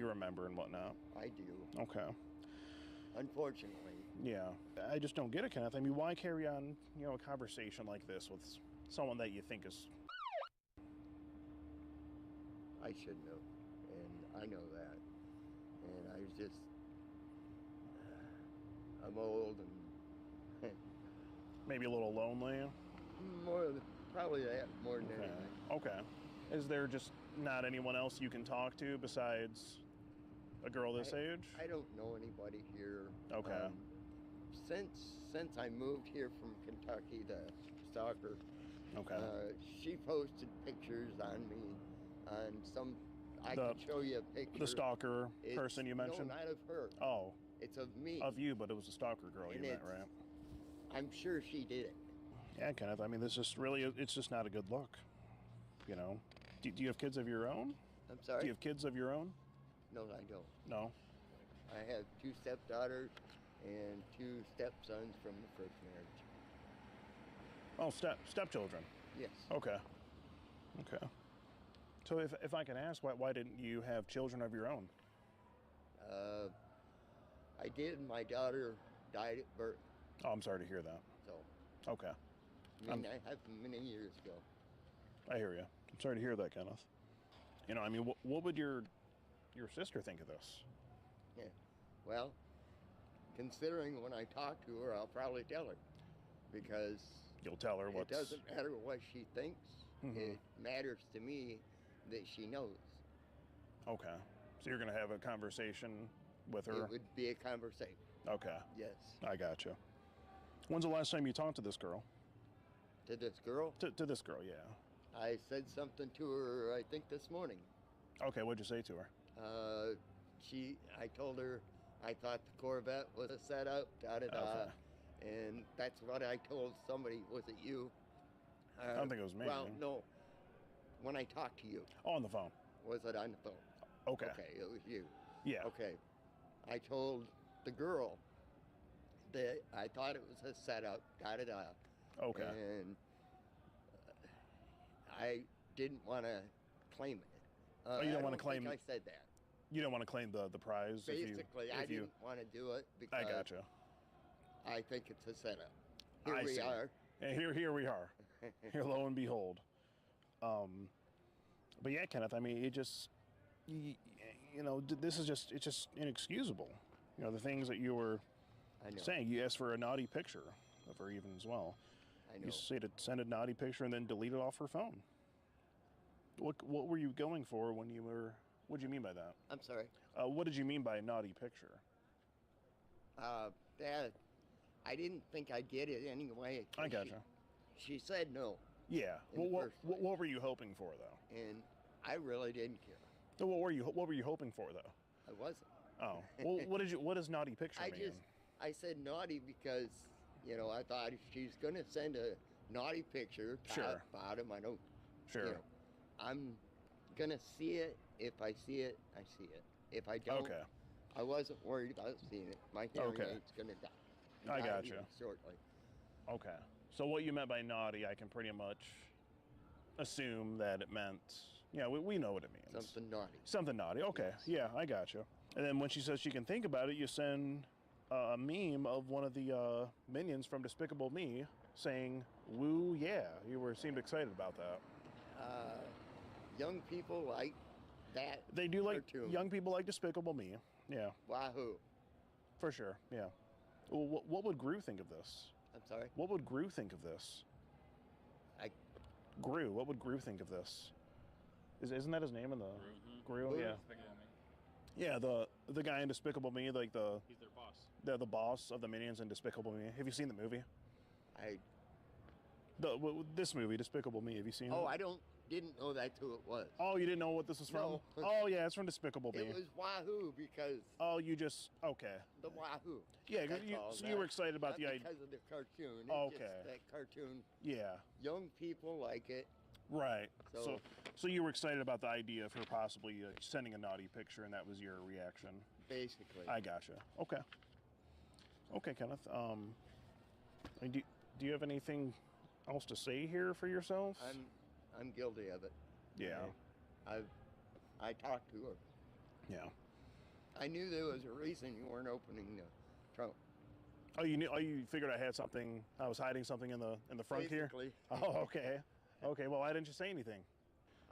remember and whatnot. I do. Okay. Unfortunately. Yeah, I just don't get it, Kenneth. I mean, why carry on, a conversation like this with someone that you think is... I shouldn't have, and I know that. And I was just, I'm old and... Maybe a little lonely? Probably that, more than anything. Okay. Is there just not anyone else you can talk to besides a girl this age? I don't know anybody here. Okay. Since I moved here from Kentucky, the stalker, okay, she posted pictures on me, on some. I can show you a picture. The stalker person you mentioned? No, not of her. Oh. It's of me. Of you, but it was a stalker girl you met, right? I'm sure she did it. Yeah, Kenneth. I mean, this is really, it's just not a good look. Do you have kids of your own? I'm sorry? Do you have kids of your own? No, I don't. No? I have 2 stepdaughters and 2 stepsons from the first marriage. Oh, stepchildren? Yes. Okay. So if I can ask, why didn't you have children of your own? I did. My daughter died at birth. Oh, I'm sorry to hear that. So. Okay. I mean, I had them many years ago. I hear you. I'm sorry to hear that, Kenneth. I mean, what would your sister think of this? Yeah. Well, considering when I talk to her, I'll probably tell her, because you'll tell her it doesn't matter what she thinks. Mm-hmm. It matters to me that she knows. Okay. So you're going to have a conversation with her? It would be a conversation. Okay. Yes. I got you. When's the last time you talked to this girl? To this girl? To this girl, yeah. I said something to her, I think, this morning. Okay, what'd you say to her? I told her I thought the Corvette was a setup, da-da-da. Okay. And that's what I told somebody. Was it you? I don't think it was me. Well, no. When I talked to you. Oh, on the phone. Was it on the phone? Okay. Okay, it was you. Yeah. Okay. I told the girl that I thought it was a setup, da-da-da. Okay. And I didn't want to claim it. Oh, you don't want to claim? I said that. You don't want to claim the prize? Basically, I didn't want to do it because I gotcha. I think it's a setup. Here we are. And here we are. Here, lo and behold. But yeah, Kenneth. I mean, it just, this is it's just inexcusable. The things that you were saying. You asked for a naughty picture of her even as well. I know. You say to send a naughty picture and then delete it off her phone. What were you going for when you were? What did you mean by that? I'm sorry. What did you mean by a naughty picture? That I didn't think I'd get it anyway. I gotcha. She said no. Yeah. What were you hoping for though? And I really didn't care. So what were you hoping for though? I wasn't. Oh. Well, what does naughty picture mean? I said naughty because I thought if she's gonna send a naughty picture, top, bottom, I don't. Sure. I'm gonna see it. If I see it, I see it. If I don't, I wasn't worried about seeing it. My hearing Okay. aid's gonna die. I die gotcha. here shortly. Okay. So what you meant by naughty, I can pretty much assume that it meant, yeah, we know what it means. Something naughty. Something naughty. Okay. Yeah, I got you. And then when she says she can think about it, you send a meme of one of the minions from Despicable Me saying, "Woo, yeah." You seemed excited about that. Young people like that. They do like cartoon. young people like Despicable Me. Yeah, Wahoo! for sure. Yeah. Well, what would Gru think of this? I'm sorry. What would Gru think of this? Gru. What would Gru think of this? Isn't that his name in the Gru? Yeah. Yeah, the guy in Despicable Me, like He's their boss. the boss of the minions in Despicable Me. Have you seen the movie? This movie, Despicable Me. Have you seen it? Oh, didn't know that's who it was. Oh, you didn't know what this was from? No. Oh, yeah, it's from Despicable Me. It was Wahoo because Oh, you just okay. the Wahoo. Yeah, That's all. so you were excited about Not the idea. because of the cartoon. It's Okay. just that cartoon. Yeah. Young people like it. Right. So- So you were excited about the idea of her possibly sending a naughty picture, and that was your reaction. Basically. I gotcha. Okay. Okay, Kenneth. Do you have anything else to say here for yourself? I'm guilty of it. Yeah. I talked to her. Yeah. I knew there was a reason you weren't opening the trunk. Oh, you knew? Oh, you figured I had something. I was hiding something in the front Basically. here. Oh, okay. Okay. Well, why didn't you say anything?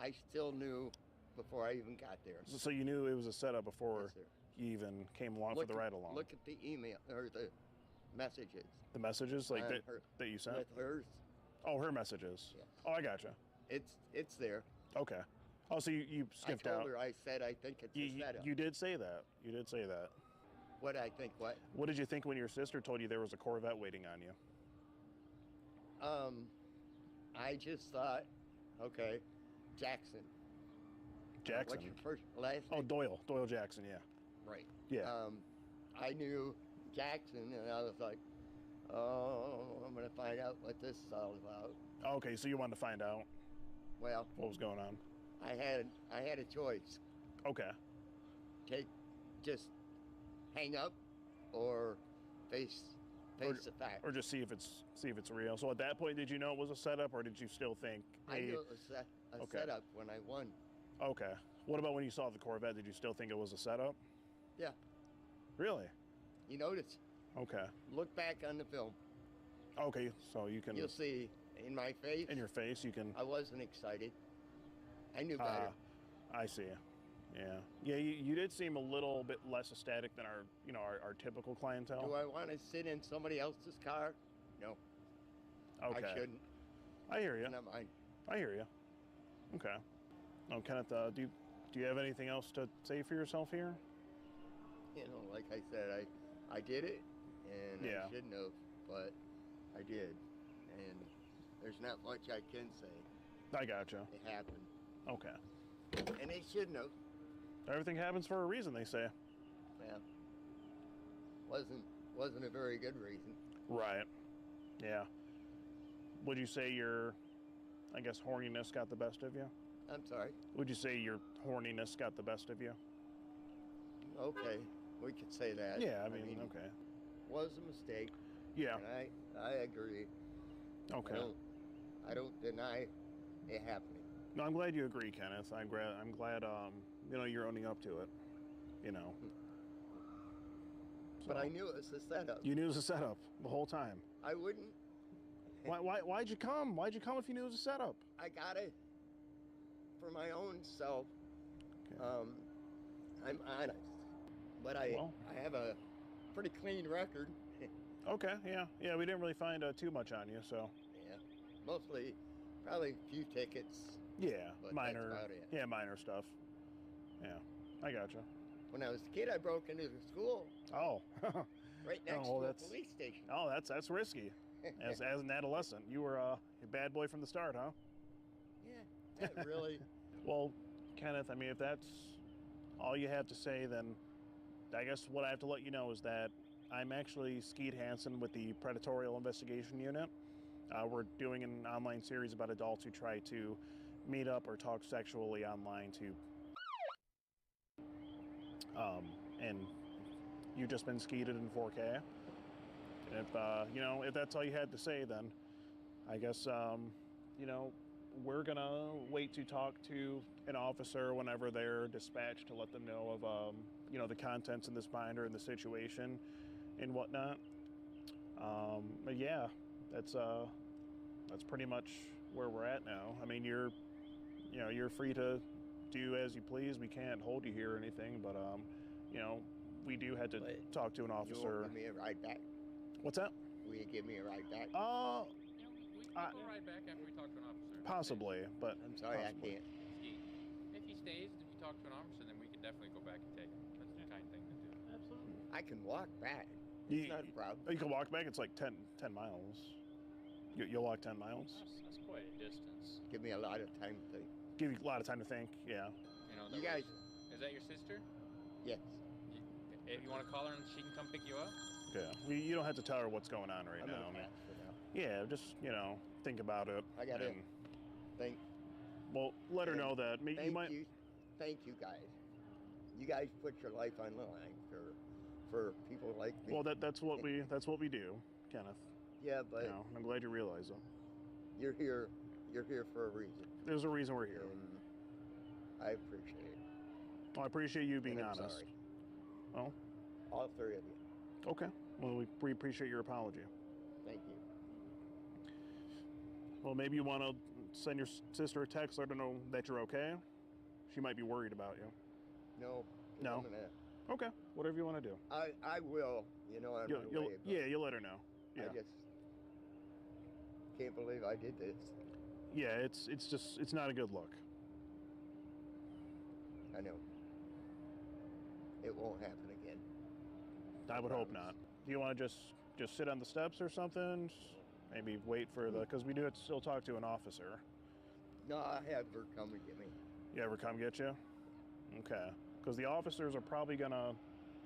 I still knew before I even got there. So you knew it was a setup before Yes, sir. you even came along for the ride along. Look at the email or the messages. The messages like On that, her- that you sent. With hers. Oh, her messages. Yes. Oh, I gotcha. It's there. Okay. Oh, so you skipped I told out. her, I said, I think it's a setup. You did say that. You did say that. What I think, what? What did you think when your sister told you there was a Corvette waiting on you? I just thought, okay, Jackson. Jackson. What's your first, last Oh, name? Doyle. Doyle Jackson, yeah. Right. Yeah. I knew Jackson, and I was like, oh, I'm going to find out what this is all about. Okay, so you wanted to find out Well, what was going on. I had a choice. Okay. Just hang up or face the fact. Or just see if it's real. So at that point, did you know it was a setup, or did you still think? I Hey, knew it was a setup when I won. Okay. What about when you saw the Corvette? Did you still think it was a setup? Yeah. Really? You notice? Okay. Look back on the film. Okay, so you can. You'll see in my face. In your face, you can. I wasn't excited. I knew better. I see. Yeah. Yeah. You did seem a little bit less ecstatic than our typical clientele. Do I want to sit in somebody else's car? No. Okay. I shouldn't. I hear you. It's not mine. I hear you. Okay. Oh, Kenneth, do you have anything else to say for yourself here? You know, like I said, I did it, and Yeah. I shouldn't have, but I did, and there's not much I can say. I gotcha. It happened, Okay. and they shouldn't have. Everything happens for a reason, they say. Yeah. Wasn't a very good reason. Right. Yeah. Would you say your, I guess, horniness got the best of you? I'm sorry. Would you say your horniness got the best of you? Okay, we could say that. Yeah, I mean, okay. Was a mistake. Yeah. And I agree. Okay. I don't deny it happening. No, I'm glad you agree, Kenneth. I'm glad you're owning up to it. But I knew it was a setup. You knew it was a setup the whole time. I wouldn't. Why'd you come? Why'd you come if you knew it was a setup? I got it for my own self. Okay. I'm honest, but I have a pretty clean record. Okay. Yeah. We didn't really find too much on you, so. Yeah. Mostly, probably a few tickets. Yeah. But Minor. That's about it. Yeah, minor stuff. Yeah. I gotcha. When I was a kid, I broke into the school. Oh. Right next to a police station. Oh, that's risky. As an adolescent, you were a bad boy from the start, huh? Yeah, really. Well, Kenneth, I mean, if that's all you have to say, then I guess what I have to let you know is that I'm actually Skeet Hansen with the Predatorial Investigation Unit. We're doing an online series about adults who try to meet up or talk sexually online to, and you've just been skeeted in 4K. If you know, if that's all you had to say, then I guess you know, we're gonna wait to talk to an officer whenever they're dispatched to let them know of you know, the contents in this binder and the situation and whatnot. But yeah, that's pretty much where we're at now. I mean, you know, you're free to do as you please. We can't hold you here or anything, but you know, we do have to talk to an officer. You won't give me a ride back? What's that? Will you give me a ride back? We can go right back after we talk to an officer. Possibly, but I'm sorry, possibly. I can't. If he stays and we talk to an officer, then we can definitely go back and take him. That's the kind thing to do. Absolutely. I can walk back. It's not a problem. You can walk back. It's like 10 miles. You'll walk 10 miles. That's quite a distance. Give me a lot of time to think. Give you a lot of time to think. Yeah. You know, You guys. Is that your sister? Yes. If you want to call her and she can come pick you up. Yeah. You don't have to tell her what's going on right I'm now. gonna pass for now. Yeah, just, you know, think about it. I got it. and- Well, let her know that you might. Thank you guys. You guys put your life on the line for people like me. Well, that's what we do, Kenneth. Yeah, but You know, I'm glad you realize it. you're here for a reason. There's a reason we're here. I appreciate it. Well, I appreciate you being And I'm honest. sorry. Oh, All three of you. okay. Well, we appreciate your apology. Thank you. Well, maybe you want to send your sister a text, let her know that you're okay. She might be worried about you. No. 'cause No? I'm gonna- Okay, whatever you want to do. I will. You know, I'm You'll, way, but yeah, you'll let her know. Yeah. I just can't believe I did this. Yeah, it's not a good look. I know. It won't happen again. I would hope not. Do you want to just sit on the steps or something? Maybe wait for because we do have to still talk to an officer. No, I'll have her come and get me. You ever come get you? Okay. Because the officers are probably gonna,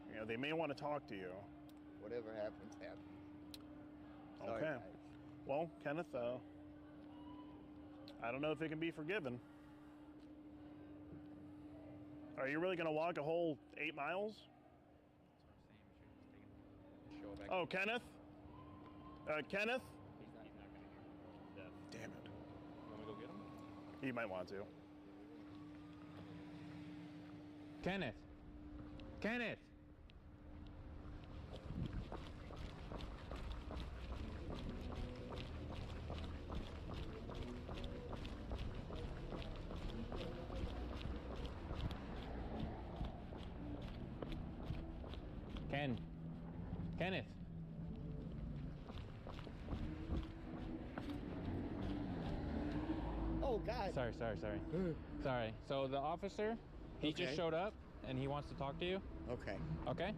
you know, they may want to talk to you. Whatever happens, happens. Sorry, Okay. guys. Well, Kenneth, I don't know if it can be forgiven. Are you really gonna walk a whole 8 miles? Oh, Kenneth? Kenneth? Damn it. Want me to go get him? You might want to. Kenneth. Kenneth. Kenneth. Oh, God. Sorry. Sorry. So the officer, he just Okay. showed up and he wants to talk to you. Okay. Okay?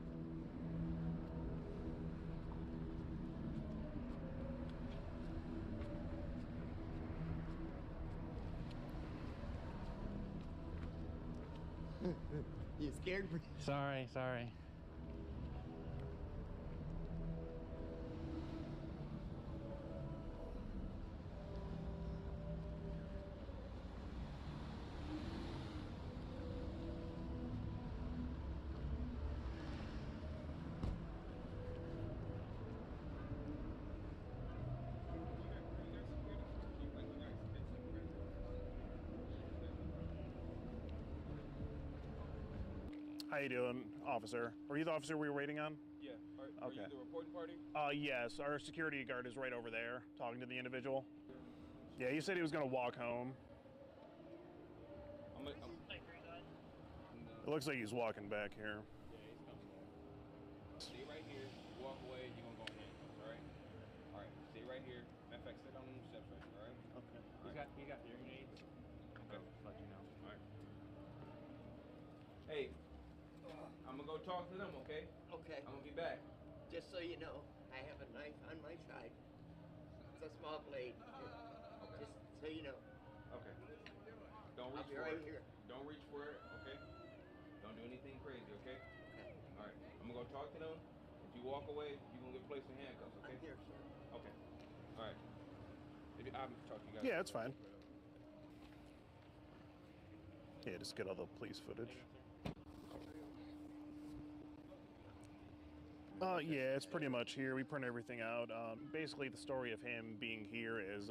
You scared me? Sorry. How you doing, officer? Were you the officer we were waiting on? Yeah. Are Okay. you the reporting party? Yes. Our security guard is right over there, talking to the individual. Yeah, he said he was gonna walk home. It looks like he's walking back here. Stay right here. Walk away. You're gonna go in handcuffs. All right. All right. Stay right here. Matter of fact, sit on them steps right here. All right. Okay. He got hearing aids. Okay. Let you know. All right. Hey, I'm gonna go talk to them. Okay. Okay. I'm gonna be back. Just so you know, I have a knife on my side. It's a small blade. Just so you know. Okay. Don't I'll reach be for right it. here. Don't reach for it. Okay. Don't do anything crazy. Okay. All right. I'm gonna go talk to them. If you walk away, you're gonna get placed in handcuffs. Okay. I'm here, sir. Okay. All right. I'm talk to you guys. Yeah, it's fine. Yeah, just get all the police footage. Yeah, it's pretty much here. We print everything out. Basically, the story of him being here is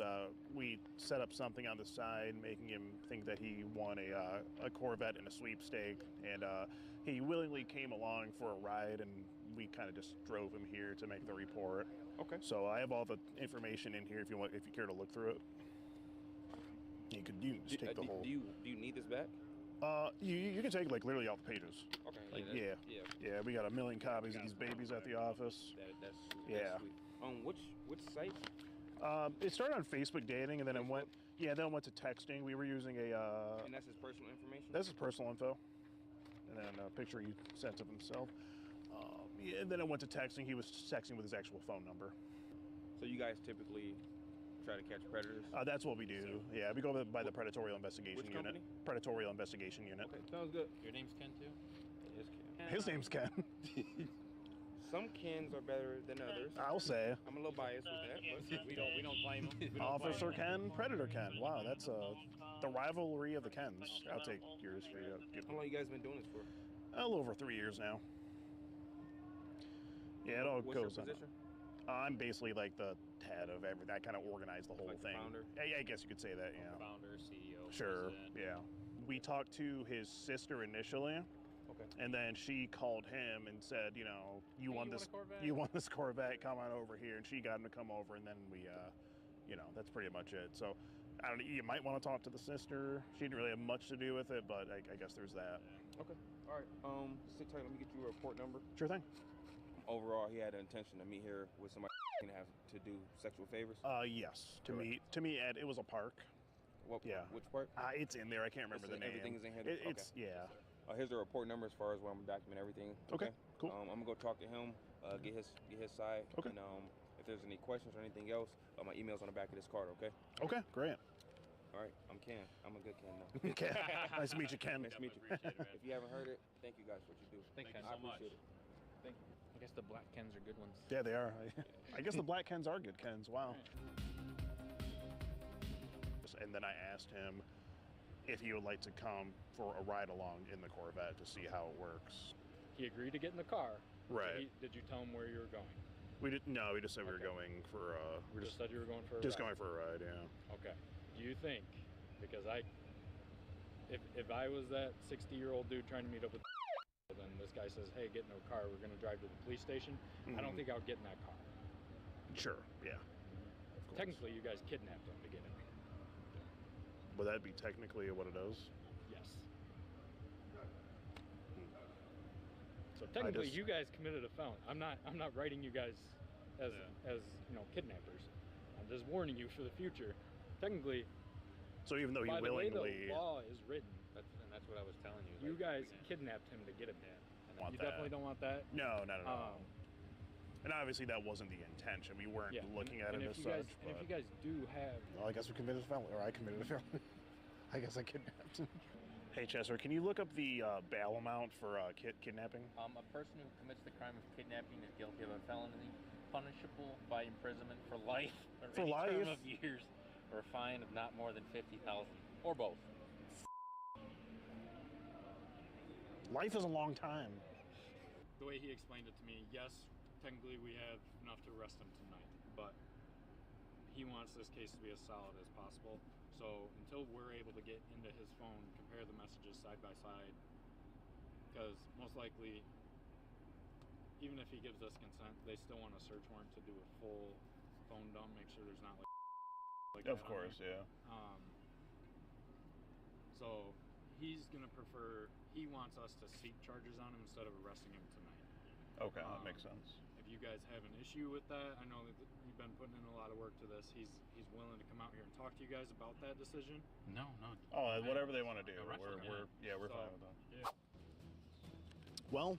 we set up something on the side, making him think that he won a Corvette in a sweepstake, and he willingly came along for a ride, and we kind of just drove him here to make the report. Okay. So I have all the information in here if you care to look through it. You can just take the whole. Do you need this back? You can take like literally all the pages. Okay. Like yeah. We got a million copies of these babies at the office. That's Yeah. sweet. Which site? It started on Facebook dating, and then it went. Yeah, then it went to texting. We were using a. And that's his personal information. That's his personal info, and then a picture he sent of himself. Yeah, and then it went to texting. He was texting with his actual phone number. So you guys typically try to catch predators? That's what we do. Yeah, we go by the Predatorial Investigation Which Unit. company? Predatorial Investigation Unit. Okay, sounds good. Your name's Ken too? It is Ken. His name's Ken. Some Kens are better than others. I'll say. I'm a little biased with that, but we don't claim them. Officer Ken, Predator Ken. Wow, that's the rivalry of the Kens. I'll take yours for you. How long you guys been doing this for? A little over 3 years now. Yeah, it all What's goes your on. position? I'm basically like the head of everything. I kind of organize the whole Like the thing. founder? I guess you could say that, yeah. Founder, CEO, Sure, president. yeah. We talked to his sister initially. Okay. And then she called him and said, you know, you won want this a Corvette? you won this Corvette, come on over here. And she got him to come over, and then we that's pretty much it. So I don't know, you might want to talk to the sister. She didn't really have much to do with it, but I guess there's that. Okay. All right. Sit tight. Let me get you a report number. Sure thing. Overall, he had an intention to meet here with somebody and have to do sexual favors. Yes. To me at it was a park. What? Yeah. Which part? It's in there. I can't remember the name. Everything is in here. It's yeah. Here's the report number as far as where I'm gonna document everything. Okay, cool. I'm gonna go talk to him, get his side. Okay. And if there's any questions or anything else, my email's on the back of this card. Okay. Okay, great. All right. I'm Ken. I'm a good Ken though. Okay. Nice to meet you, Ken. Nice to meet you. If you haven't heard it, thank you guys for what you do. Thank you I so much. appreciate it. Thank you. I guess the black Kens are good ones. Yeah, they are. I guess the black Kens are good Kens. Wow. And then I asked him if he would like to come for a ride along in the Corvette to see how it works. He agreed to get in the car. Right. Did you tell him where you were going? We just said we were going for we Just said you were going for a just ride. going for a ride, yeah. Okay. Do you think, because if I was that 60-year-old dude trying to meet up with then this guy says, hey, get in a car, we're going to drive to the police station, I don't think I would get in that car. Sure, yeah. Technically, you guys kidnapped him to get in. Would that be technically what it is? Yes. So technically, you guys committed a felony. I'm not writing you guys as kidnappers. I'm just warning you for the future. Technically. So even though he willingly. By the way the law is written. That's what I was telling you. You guys kidnapped him to get him there. You definitely don't want that. No, not at all. And obviously that wasn't the intention. We weren't looking at it as such. And if you guys do have... Well, I guess we committed a felony, or I committed a felony. I guess I kidnapped him. Hey, Chester, can you look up the bail amount for kidnapping? A person who commits the crime of kidnapping is guilty of a felony punishable by imprisonment for life or For any life? term of years or a fine of not more than $50,000 or both. Life is a long time. The way he explained it to me, yes, technically we have enough to arrest him tonight, but he wants this case to be as solid as possible. So until we're able to get into his phone, compare the messages side by side, because most likely, even if he gives us consent, they still want a search warrant to do a full phone dump, make sure there's not like Of that course, on there. yeah. So he's gonna prefer. He wants us to seek charges on him instead of arresting him tonight. Okay, that makes sense. If you guys have an issue with that, I know that you've been putting in a lot of work to this. He's willing to come out here and talk to you guys about that decision. No. Oh, whatever they want to do. We're So, fine with that. Yeah. Well,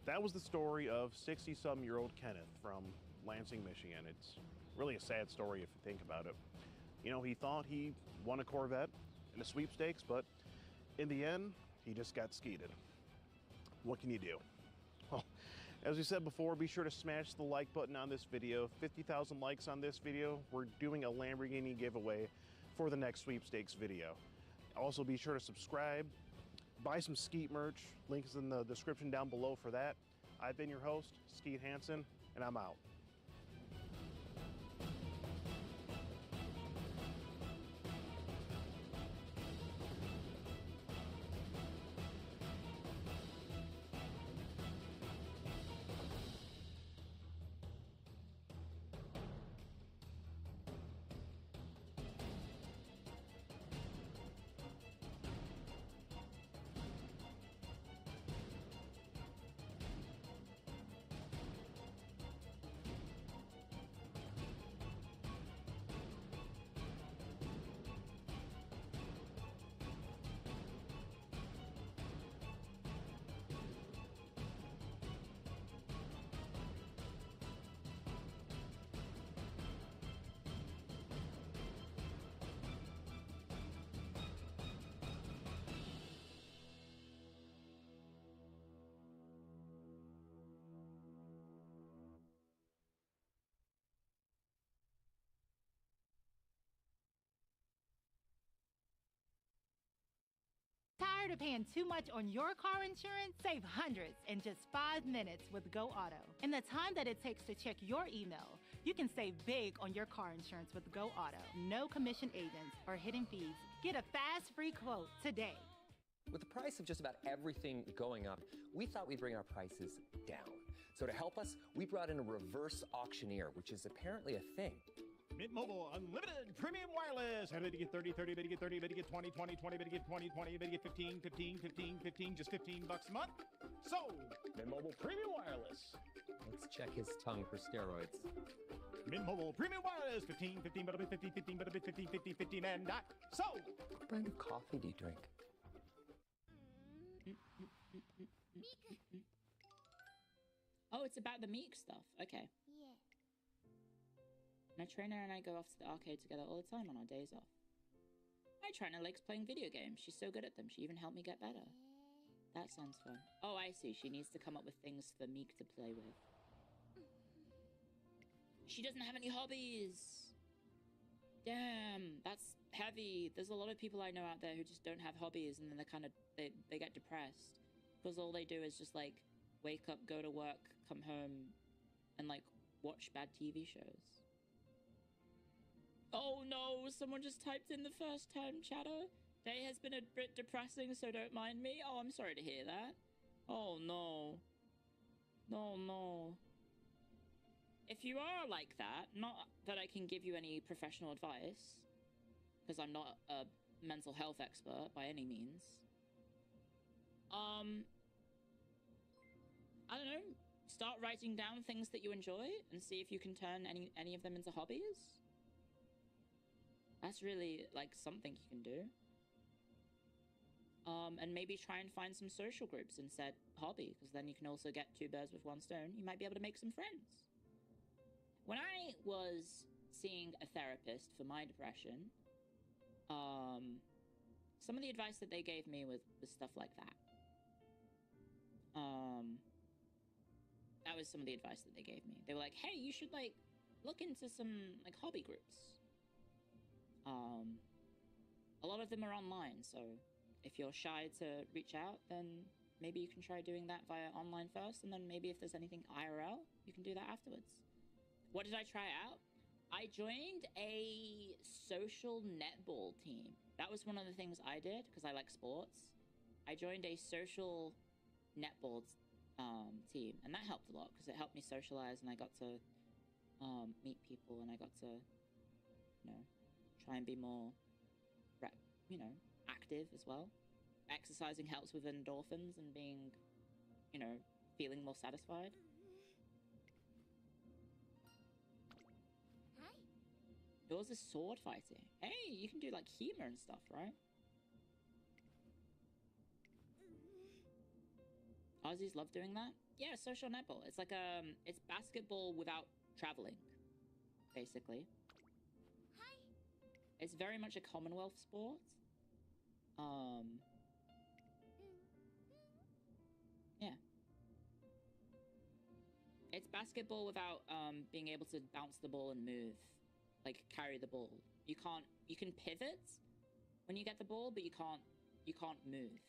that was the story of 60-some-year-old Kenneth from Lansing, Michigan. It's really a sad story if you think about it. You know, he thought he won a Corvette in the sweepstakes, but in the end, he just got skeeted. What can you do? Well, as we said before, be sure to smash the like button on this video. 50,000 likes on this video. We're doing a Lamborghini giveaway for the next sweepstakes video. Also, be sure to subscribe, buy some skeet merch. Link is in the description down below for that. I've been your host, Skeet Hansen, and I'm out. Tired of paying too much on your car insurance? Save hundreds in just 5 minutes with Go Auto. In the time that it takes to check your email, you can save big on your car insurance with Go Auto. No commission agents or hidden fees. Get a fast, free quote today. With the price of just about everything going up, we thought we'd bring our prices down. So to help us, we brought in a reverse auctioneer, which is apparently a thing. Mint Mobile Unlimited Premium Wireless. How did you get 30, 30, better get 30, better get 20, 20, 20, better get 20, 20, better get 15, 15, 15, 15, just $15 a month? Sold! Mint Mobile Premium Wireless. Let's check his tongue for steroids. Mint Mobile Premium Wireless. 15, 15, better be 50, 15, better be 50, 50, 15, and that. Sold! What brand of coffee do you drink? Oh, it's about the Meek stuff. Okay. Yeah. My trainer and I go off to the arcade together all the time on our days off. My trainer likes playing video games. She's so good at them. She even helped me get better. That sounds fun. Oh, I see. She needs to come up with things for Meek to play with. She doesn't have any hobbies. Damn, that's heavy. There's a lot of people I know out there who just don't have hobbies, and then they get depressed because all they do is just like wake up, go to work, come home, and like watch bad TV shows. Oh no, someone just typed in the first time chatter. Day has been a bit depressing, so don't mind me. Oh, I'm sorry to hear that. Oh no. No. If you are like that, not that I can give you any professional advice, because I'm not a mental health expert by any means. I don't know. Start writing down things that you enjoy and see if you can turn any of them into hobbies. That's really, like, something you can do. And maybe try and find some social groups in said hobby, because then you can also get 2 birds with 1 stone. You might be able to make some friends. When I was seeing a therapist for my depression, some of the advice that they gave me was stuff like that. That was some of the advice that they gave me. They were like, hey, you should, like, look into some, like, hobby groups. A lot of them are online, so if you're shy to reach out, then maybe you can try doing that via online first, and then maybe if there's anything IRL, you can do that afterwards. What did I try out? I joined a social netball team. That was one of the things I did, because I like sports. I joined a social netball team, and that helped a lot, because it helped me socialize, and I got to meet people, and I got to, you know, try and be more, active as well. Exercising helps with endorphins and being, feeling more satisfied. Hi. Yours is sword fighting. Hey, you can do like HEMA and stuff, right? Aussies love doing that. Yeah, social netball. It's like it's basketball without traveling, basically. Hi. It's very much a Commonwealth sport. Yeah. It's basketball without being able to bounce the ball and move, like carry the ball. You can pivot when you get the ball, but you can't move.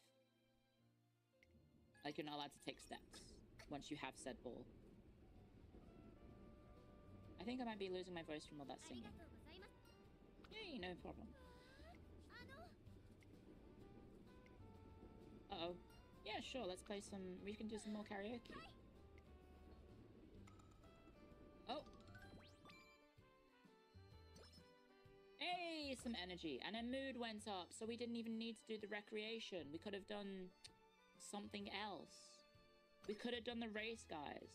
Like, you're not allowed to take steps. once you have said ball. I think I might be losing my voice from all that singing. Hey, no problem. Uh-oh. Yeah, sure, let's play some... We can do some more karaoke. Oh! Hey, some energy. And our mood went up, so we didn't even need to do the recreation. We could have done something else. We could have done the race, guys.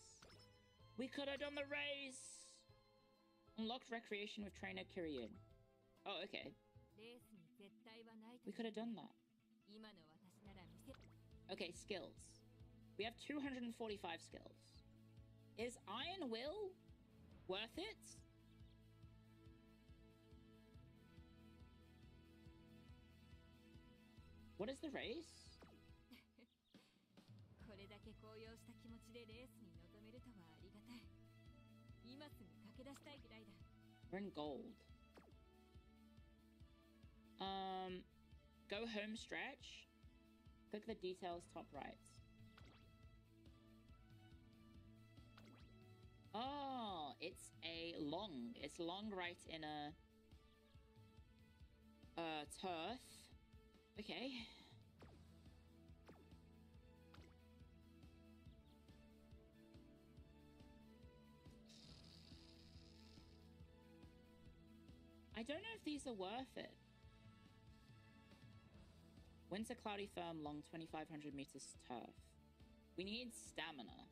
We could have done the race! Unlocked recreation with trainer Kiryu. Oh, okay. We could have done that. Okay, skills. We have 245 skills. Is Iron Will worth it? What is the race? We're in gold. Go home stretch. Click the details top right. Oh, it's a long. It's long right in a turf. Okay. I don't know if these are worth it. Winter cloudy firm long 2500 meters turf. We need stamina.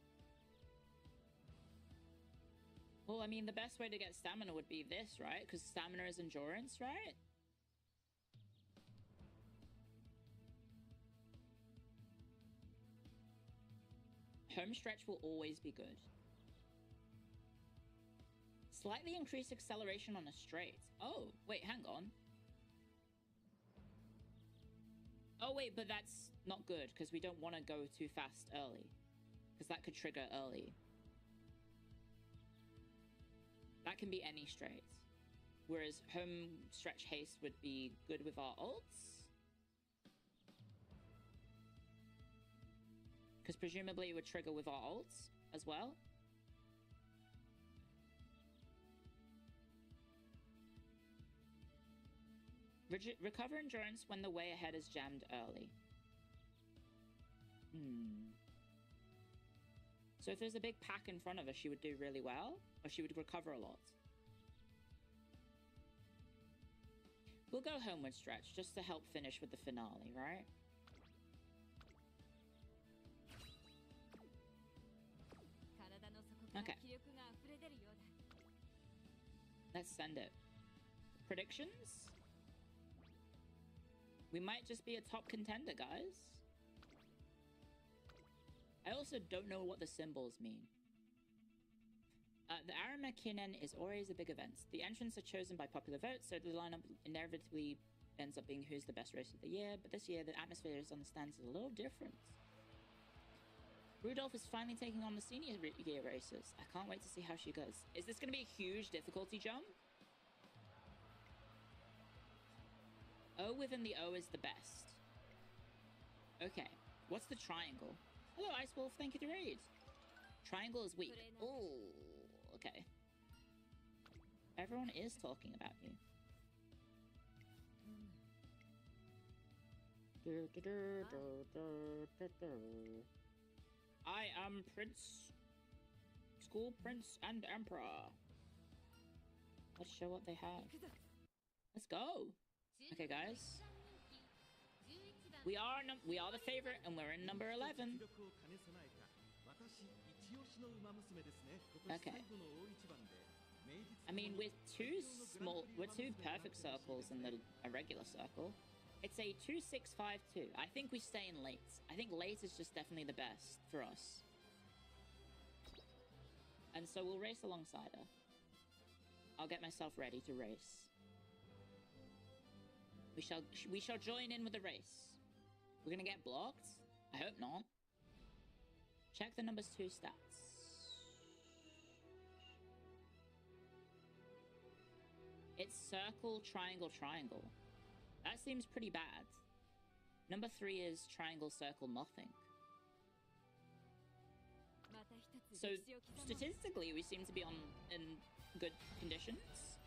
Well, I mean, the best way to get stamina would be this, right? Because stamina is endurance, right? Home stretch will always be good. Slightly increased acceleration on a straight. Oh, wait, hang on. Oh, wait, but that's not good because we don't want to go too fast early. Because that could trigger early. That can be any straight. Whereas home stretch haste would be good with our ults. Because presumably it would trigger with our ults as well. Recover endurance when the way ahead is jammed early. So if there's a big pack in front of her, she would do really well, or she would recover a lot. We'll go homeward stretch just to help finish with the finale, right? Okay. Let's send it. Predictions? We might just be a top contender, guys. I also don't know what the symbols mean. The Aramakinen is always a big event. The entrants are chosen by popular vote, so the lineup inevitably ends up being who's the best race of the year, but this year the atmosphere on the stands is a little different. Rudolph is finally taking on the senior year races. I can't wait to see how she goes. Is this going to be a huge difficulty jump? O within the O is the best. Okay, what's the triangle? Hello, Ice Wolf, thank you for the raid. Triangle is weak. Oh, okay. Everyone is talking about you. I am Prince, School Prince and Emperor. Let's show what they have. Let's go. Okay, guys. We are the favorite, and we're in number 11. Okay. I mean, we're two perfect circles in a regular circle. It's a 2-6-5-2. I think we stay in late. I think late is just definitely the best for us. And so we'll race alongside her. I'll get myself ready to race. We shall join in with the race. We're gonna get blocked? I hope not. Check the numbers 2 stats. It's circle, triangle, triangle. That seems pretty bad. Number 3 is triangle, circle, nothing. So statistically, we seem to be in good conditions.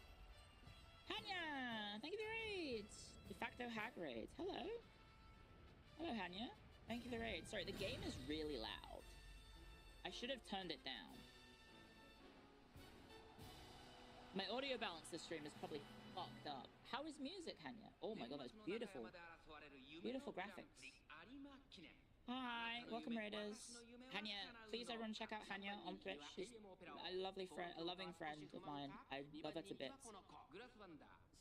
Hanya, thank you for the raids. De facto hack raids. Hello. Hello, Hanya. Thank you for the raid. Sorry, the game is really loud. I should have turned it down. My audio balance this stream is probably fucked up. How is music, Hanya? Oh my god, that's beautiful. Beautiful graphics. Hi, welcome Raiders. Hanya, please everyone check out Hanya on Twitch. She's a lovely friend, a loving friend of mine. I love her to bits.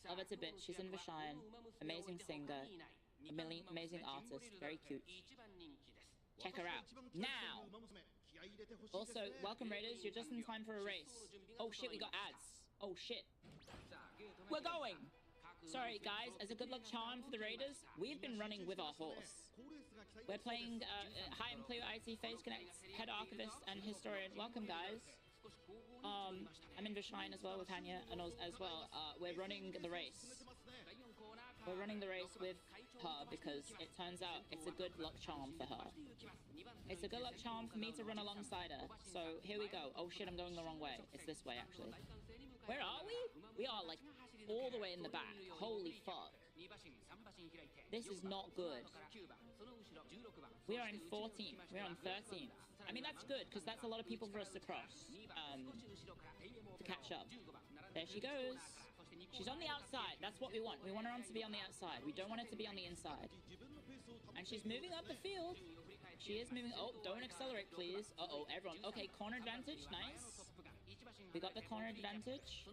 Love her to bits. She's in Vashine. Amazing singer. Amazing artist. Very cute. Check her out. Now! Also, welcome Raiders. You're just in time for a race. Oh shit, we got ads. Oh shit. We're going! Sorry guys, as a good luck charm for the Raiders, we've been running with our horse. We're playing Hi, I'm Cleo, IT Face Connect, Head Archivist and Historian. Welcome guys. I'm in Vashine as well with Hanya and as well. We're running the race. We're running the race with her because it turns out it's a good luck charm for her. It's a good luck charm for me to run alongside her. So here we go. Oh shit, I'm going the wrong way. It's this way actually. Where are we? We are like all the way in the back. Holy fuck. This is not good. We are in 14th. We're on 13th. I mean, that's good because that's a lot of people for us to cross. To catch up. There she goes. She's on the outside. That's what we want. We want her to be on the outside. We don't want it to be on the inside. And she's moving up the field. She is moving. Oh, don't accelerate, please. Uh-oh, everyone. Okay, corner advantage. Nice. We got the corner advantage.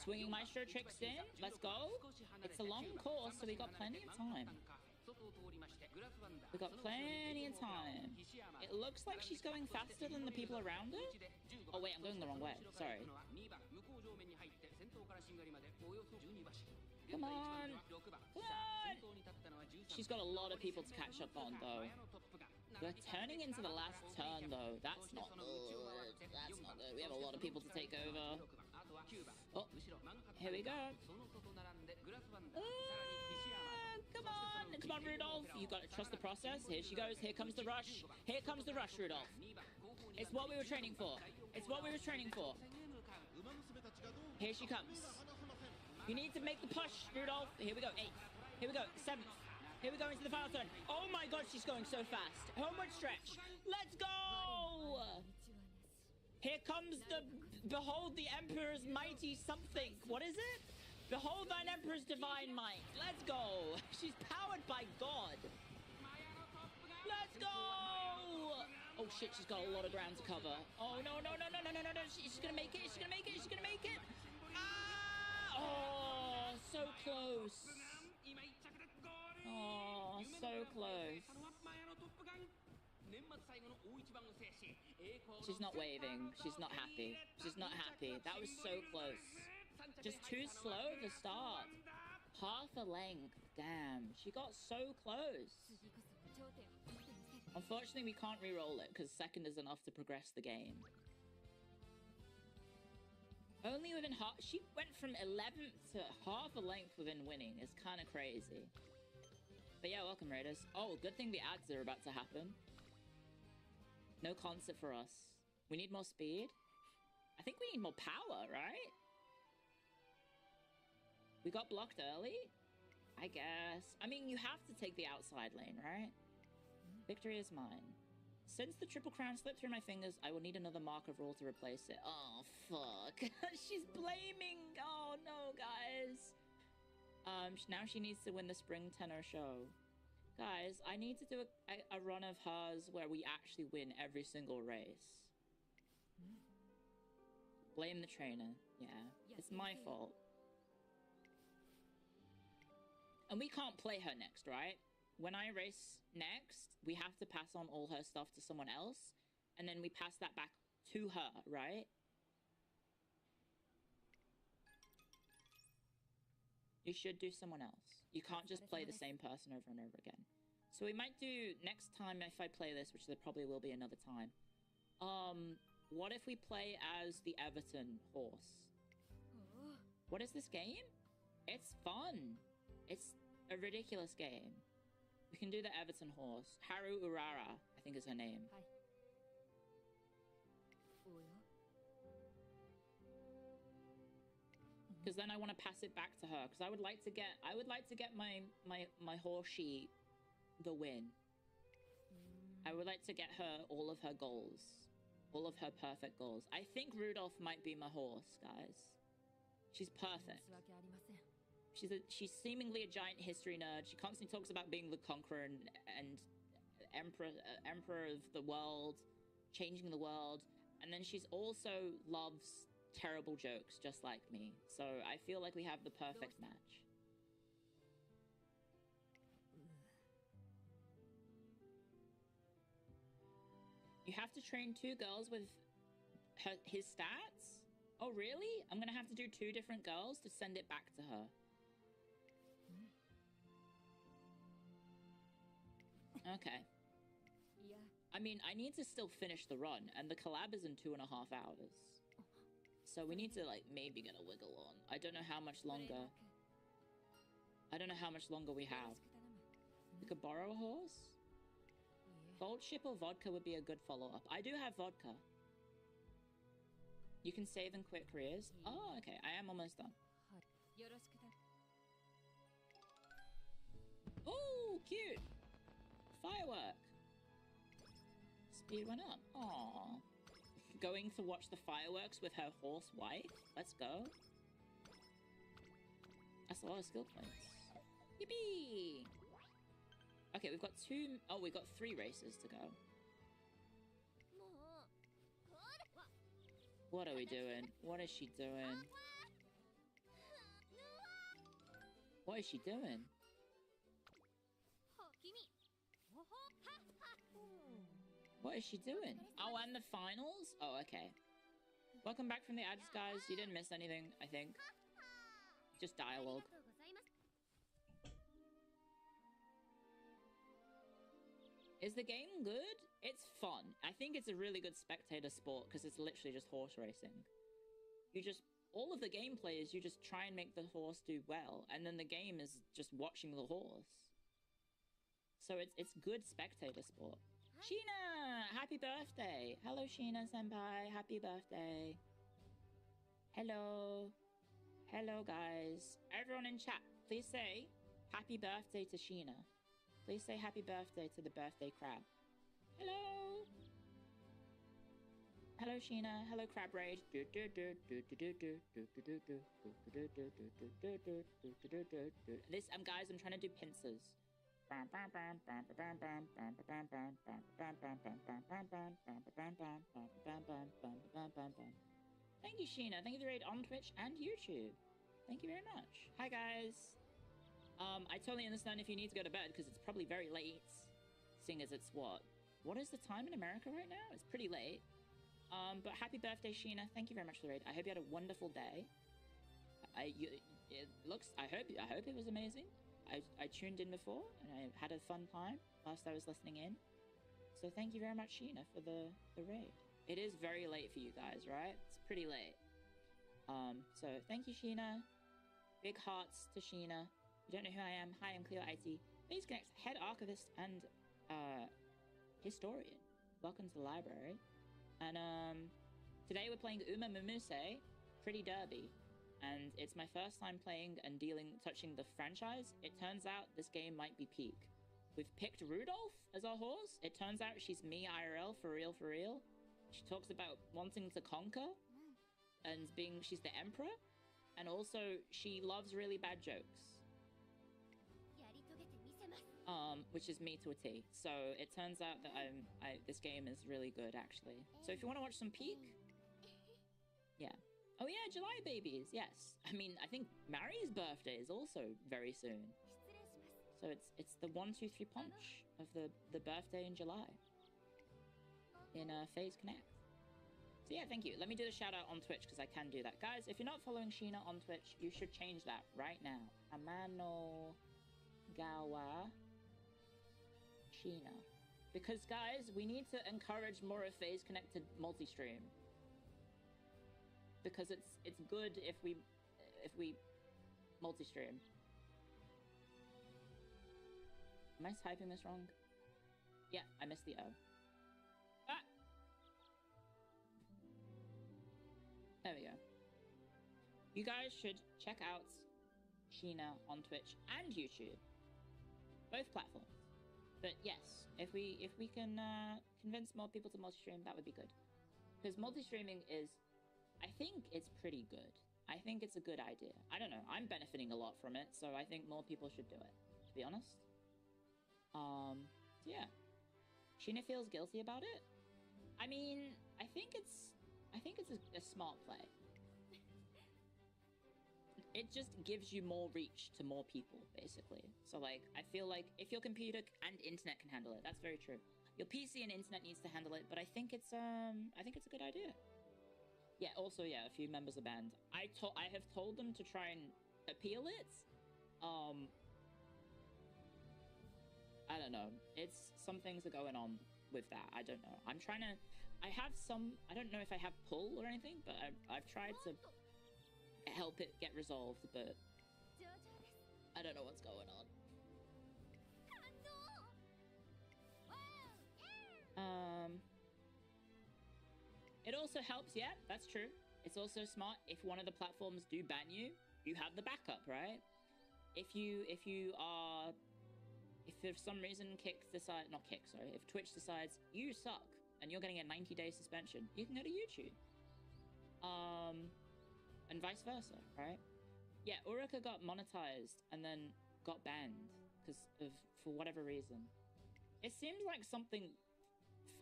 Swinging Maestro tricks in. Let's go. It's a long course, so we got plenty of time. We got plenty of time. It looks like she's going faster than the people around her. Oh wait, I'm going the wrong way. Sorry. Come on. Come on. She's got a lot of people to catch up on, though. We're turning into the last turn, though. That's not good. That's not good. We have a lot of people to take over. Oh, here we go. Come on. Come on, Rudolph. You got to trust the process. Here she goes. Here comes the rush. Here comes the rush, Rudolph. It's what we were training for. It's what we were training for. Here she comes. You need to make the push, Rudolph. Here we go. 8th. Here we go. 7th. Here we go into the final turn. Oh my god, she's going so fast. Homeward stretch. Let's go! Here comes the... Behold the Emperor's mighty something. What is it? Behold thine Emperor's divine might. Let's go. She's powered by God. Let's go! Oh shit, she's got a lot of ground to cover. Oh no, no, no, no, no, no, no, no. She's gonna make it. She's gonna make it. She's gonna make it. Ah! Oh, so close. Oh, so close. She's not waving. She's not happy. She's not happy. That was so close. Just too slow at the start. Half a length. Damn. She got so close. Unfortunately, we can't re-roll it because second is enough to progress the game. Only within half... She went from 11th to half a length within winning. It's kind of crazy. But yeah, welcome Raiders. Oh, good thing the ads are about to happen. No concert for us. We need more speed. I think we need more power, right? We got blocked early? I guess. I mean, you have to take the outside lane, right? Victory is mine. Since the Triple Crown slipped through my fingers, I will need another Mark of Rule to replace it. Oh, fuck. She's blaming. Oh, no, guys. Now she needs to win the Spring Tenor show. Guys, I need to do a run of hers where we actually win every single race. Blame the trainer. Yeah, it's my fault. And we can't play her next, right? When I race next, we have to pass on all her stuff to someone else. And then we pass that back to her, right? You should do someone else. You can't just play the same person over and over again. So we might do next time if I play this, which there probably will be another time. What if we play as the Everton horse? What is this game? It's fun. It's a ridiculous game. We can do the Everton horse. Haru Urara, I think is her name. because then I want to pass it back to her, because I would like to get my horsey the win. I would like to get her all of her goals, all of her perfect goals. I think Rudolph might be my horse, guys. She's perfect. She's seemingly a giant history nerd. She constantly talks about being the conqueror and emperor of the world, changing the world, and then she's also loves terrible jokes just like me. So I feel like we have the perfect match. You have to train 2 girls with his stats? Oh, really? I'm gonna have to do 2 different girls to send it back to her. Okay. I mean, I need to still finish the run, and the collab is in 2.5 hours. So we need to, like, maybe get a wiggle on. I don't know how much longer. I don't know how much longer we have. We could borrow a horse? Gold ship or vodka would be a good follow-up. I do have vodka. You can save and quit careers. Oh, okay. I am almost done. Oh, cute! Firework! Speed went up. Aww. Going to watch the fireworks with her horse wife? Let's go. That's a lot of skill points. Yippee! Okay, we've got 2... Oh, we've got 3 races to go. What are we doing? What is she doing? What is she doing? What is she doing? Oh, and the finals? Oh, okay. Welcome back from the ads, guys. You didn't miss anything, I think. Just dialogue. Is the game good? It's fun. I think it's a really good spectator sport because it's literally just horse racing. You just... All of the gameplay is you just try and make the horse do well, and then the game is just watching the horse. So it's good spectator sport. Sheena! Happy birthday! Hello, Sheena-senpai. Happy birthday. Hello. Hello, guys. Everyone in chat, please say happy birthday to Sheena. Please say happy birthday to the birthday crab. Hello. Hello, Sheena. Hello, Crab Rage. This, guys, I'm trying to do pincers. Thank you, Sheena. Thank you for the raid on Twitch and YouTube. Thank you very much. Hi, guys. I totally understand if you need to go to bed because it's probably very late, seeing as it's what is the time in America right now? It's pretty late. But happy birthday, Sheena. Thank you very much for the raid. I hope you had a wonderful day. I hope it was amazing. I tuned in before and I had a fun time whilst I was listening in. So thank you very much, Sheena, for the raid. It is very late for you guys, right? It's pretty late. So thank you, Sheena. Big hearts to Sheena. You don't know who I am. Hi, I'm Cleo IT. Please connect head archivist and historian. Welcome to the library. And today we're playing Uma Mumuse Pretty Derby. And it's my first time playing and touching the franchise. It turns out this game might be peak. We've picked Rudolph as our horse. It turns out she's me IRL, for real, for real. She talks about wanting to conquer and she's the emperor. And also she loves really bad jokes. Which is me to a T. So it turns out that this game is really good, actually. So if you want to watch some peak, yeah. Oh yeah, July babies, yes. I mean, I think Mari's birthday is also very soon. So it's the 1, 2, 3 punch of the birthday in July. In FaZe Connect. So yeah, thank you. Let me do the shout out on Twitch because I can do that. Guys, if you're not following Sheena on Twitch, you should change that right now. Amano Gawa Sheena. Because guys, we need to encourage more of FaZe Connected multi-stream. Because it's good if we multi-stream. Am I typing this wrong? Yeah, I missed the O. Ah! There we go. You guys should check out Sheena on Twitch and YouTube, both platforms. But yes, if we can convince more people to multi-stream, that would be good. Because multi-streaming is, I think it's pretty good. I think it's a good idea. I don't know. I'm benefiting a lot from it, so I think more people should do it, to be honest. Yeah. Sheena feels guilty about it. I mean, I think it's a smart play. It just gives you more reach to more people, basically. So like, I feel like if your computer and internet can handle it, that's very true. Your PC and internet needs to handle it, but I think it's a good idea. Yeah. Also, yeah, a few members of the band. I have told them to try and appeal it. I don't know. It's some things are going on with that. I don't know. I'm trying to. I have some. I don't know if I have pull or anything, but I've tried to help it get resolved, but I don't know what's going on. It also helps. Yeah, that's true. It's also smart if one of the platforms do ban you, you have the backup, right? If for some reason if Twitch decides you suck and you're getting a 90-day suspension, you can go to YouTube. And vice versa, right? Yeah, Uruka got monetized and then got banned for whatever reason. It seems like something,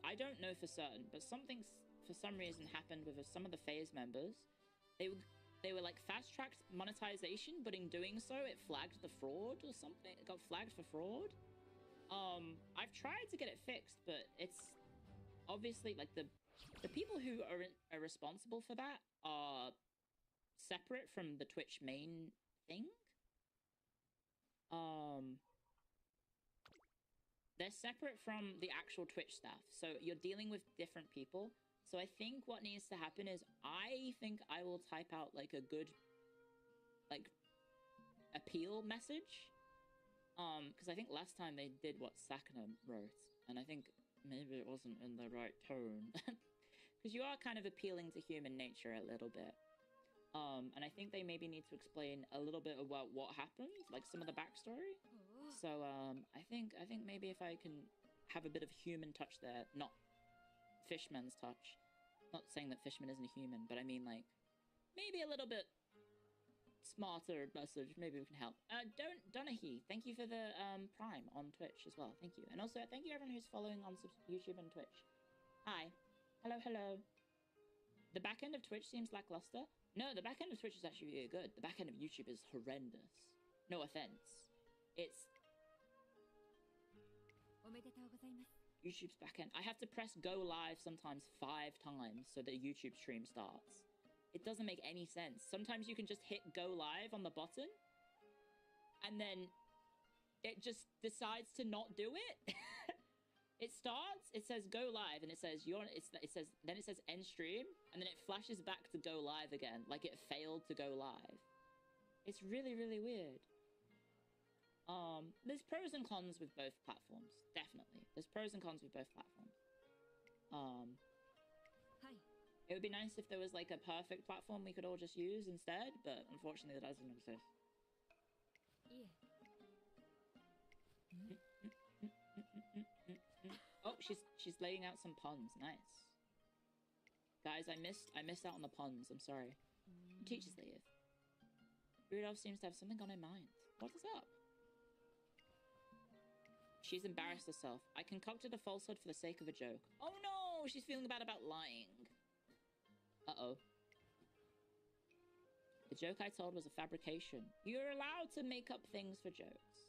I don't know for certain, but something for some reason happened with some of the FaZe members. They were like fast-tracked monetization, but in doing so, it flagged the fraud or something. It got flagged for fraud. I've tried to get it fixed, but it's obviously like the people who are responsible for that are separate from the Twitch main thing. They're separate from the actual Twitch staff, so you're dealing with different people. So I think what needs to happen is I think I will type out like a good appeal message. Because I think last time they did what Sakana wrote, and I think maybe it wasn't in the right tone. Because you are kind of appealing to human nature a little bit. And I think they maybe need to explain a little bit about what happened, like some of the backstory. So I think maybe if I can have a bit of human touch there, not Fishman's touch. Not saying that Fishman isn't a human, but I mean like maybe a little bit smarter message. Maybe we can help. Donahue, thank you for the Prime on Twitch as well. Thank you. And also thank you everyone who's following on YouTube and Twitch. Hi. Hello. The back end of Twitch seems lackluster. No, the back end of Twitch is actually really good. The back end of YouTube is horrendous. No offense. It's YouTube's back end. I have to press go live sometimes 5 times so that a YouTube stream starts. It doesn't make any sense. Sometimes you can just hit go live on the button and then it just decides to not do it. It starts, it says go live, and it says then it says end stream, and then it flashes back to go live again, like it failed to go live. It's really, really weird. There's pros and cons with both platforms, definitely. There's pros and cons with both platforms. It would be nice if there was like a perfect platform we could all just use instead, but unfortunately that doesn't exist. Oh, she's laying out some puns. Nice. Guys, I missed out on the puns. I'm sorry. Teacher's leave. Rudolph seems to have something on her mind. What is up? She's embarrassed herself. I concocted a falsehood for the sake of a joke. Oh no! She's feeling bad about lying. Uh-oh. The joke I told was a fabrication. You're allowed to make up things for jokes.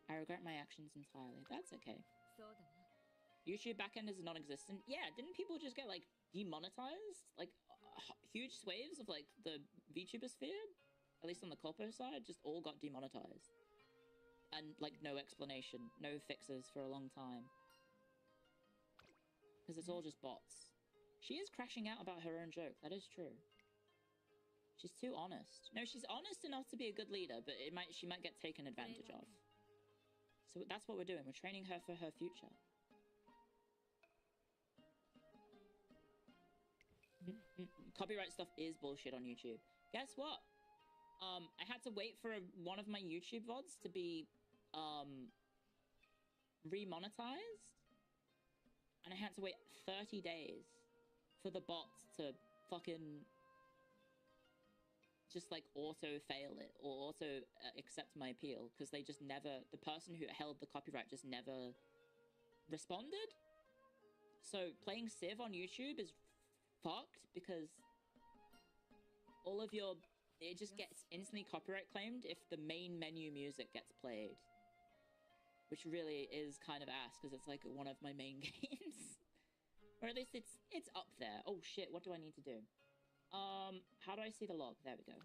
I regret my actions entirely. That's okay. YouTube backend is non-existent. Yeah, didn't people just get like demonetized? Like huge swathes of like the VTuber sphere, at least on the Copo side, just all got demonetized. And like no explanation, no fixes for a long time. Because it's all just bots. She is crashing out about her own joke. That is true. She's too honest. No, she's honest enough to be a good leader, but she might get taken advantage of. So that's what we're doing. We're training her for her future. Copyright stuff is bullshit on YouTube. Guess what? I had to wait for one of my YouTube VODs to be remonetized, and I had to wait 30 days for the bots to fucking just like auto fail it or auto accept my appeal, because they just never, the person who held the copyright just never responded. So playing Civ on YouTube is fucked, because all of your, it just gets instantly copyright claimed if the main menu music gets played, which really is kind of ass, because it's like one of my main games. Or at least it's up there. Oh shit, what do I need to do? How do I see the log? There we go.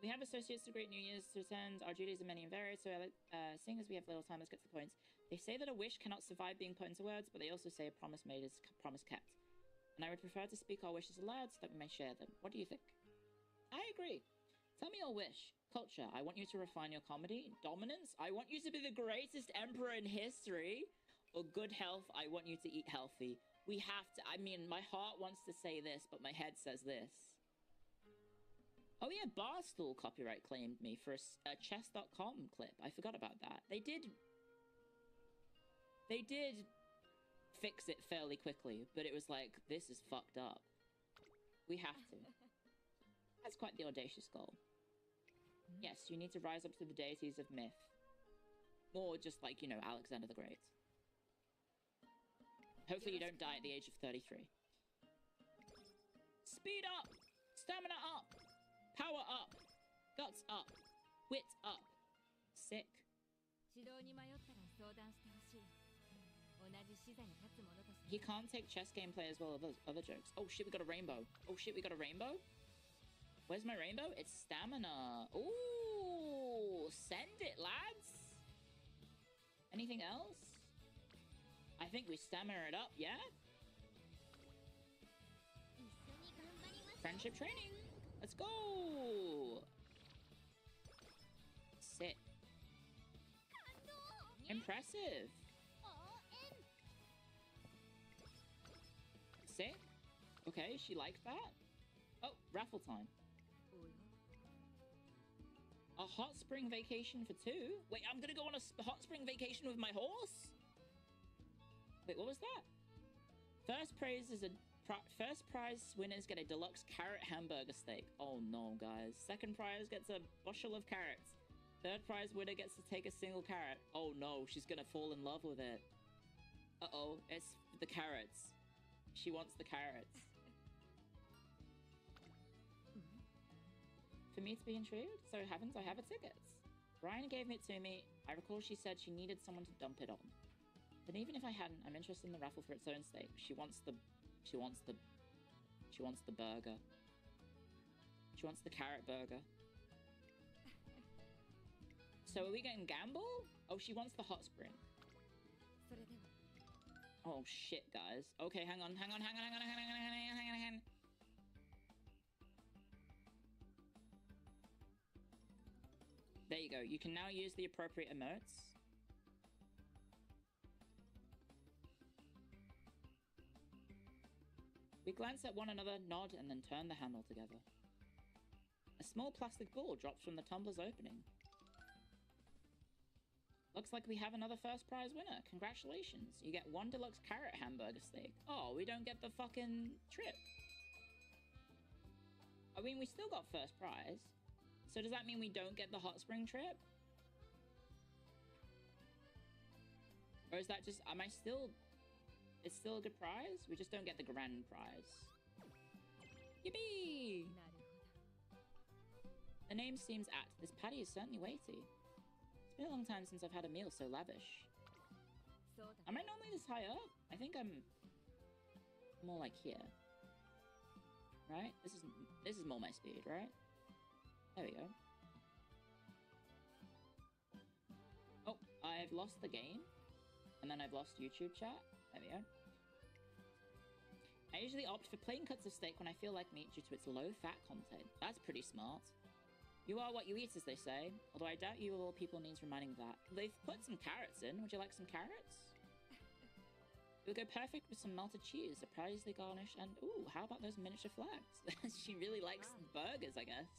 We have associates to great New Year's to attend. Our duties are many and varied, so seeing as we have little time, let's get to the points. They say that a wish cannot survive being put into words, but they also say a promise made is promise kept. And I would prefer to speak our wishes aloud so that we may share them. What do you think? I agree. Tell me your wish. Culture. I want you to refine your comedy. Dominance. I want you to be the greatest emperor in history. Or good health. I want you to eat healthy. We have to, I mean, my heart wants to say this, but my head says this. Oh yeah, Barstool copyright claimed me for a chess.com clip. I forgot about that. They did fix it fairly quickly, but it was like, this is fucked up. We have to. That's quite the audacious goal. Yes, you need to rise up to the deities of myth. Or just like, you know, Alexander the Great. Hopefully you don't die at the age of 33. Speed up! Stamina up! Power up! Guts up! Wit up! Sick. He can't take chess gameplay as well as other jokes. Oh shit, we got a rainbow. Oh shit, we got a rainbow? Where's my rainbow? It's stamina. Ooh! Send it, lads! Anything else? I think we stamina it up, yeah? Friendship training! Let's go! Sit. Impressive! Sick. Okay, she liked that. Oh, raffle time. A hot spring vacation for 2? Wait, I'm gonna go on a hot spring vacation with my horse? Wait, what was that? First prize winners get a deluxe carrot hamburger steak. Oh no, guys. Second prize gets a bushel of carrots. Third prize winner gets to take a single carrot. Oh no, she's gonna fall in love with it. Uh-oh, it's the carrots. She wants the carrots. For me to be intrigued, so it happens I have a ticket. Brian gave it to me. I recall she said she needed someone to dump it on. But even if I hadn't, I'm interested in the raffle for its own sake. She wants the burger. She wants the carrot burger. So are we getting gamble? Oh, she wants the hot spring. Oh shit, guys. Okay, hang on. There you go. You can now use the appropriate emotes. We glance at one another, nod, and then turn the handle together. A small plastic ball drops from the tumbler's opening. Looks like we have another first prize winner. Congratulations. You get 1 deluxe carrot hamburger steak. Oh, we don't get the fucking trip. I mean, we still got first prize. So does that mean we don't get the hot spring trip? Or is that just, it's still a good prize? We just don't get the grand prize. Yippee! The name seems apt. This patty is certainly weighty. It's been a long time since I've had a meal so lavish. Am I normally this high up? I think I'm more like here. Right? This is more my speed, right? There we go. Oh, I've lost the game. And then I've lost YouTube chat. There we go. I usually opt for plain cuts of steak when I feel like meat due to its low fat content. That's pretty smart. You are what you eat, as they say. Although I doubt you of all people needs reminding of that. They've put some carrots in. Would you like some carrots? It would go perfect with some melted cheese, surprisingly garnished, and ooh, how about those miniature flags? She really likes burgers, I guess.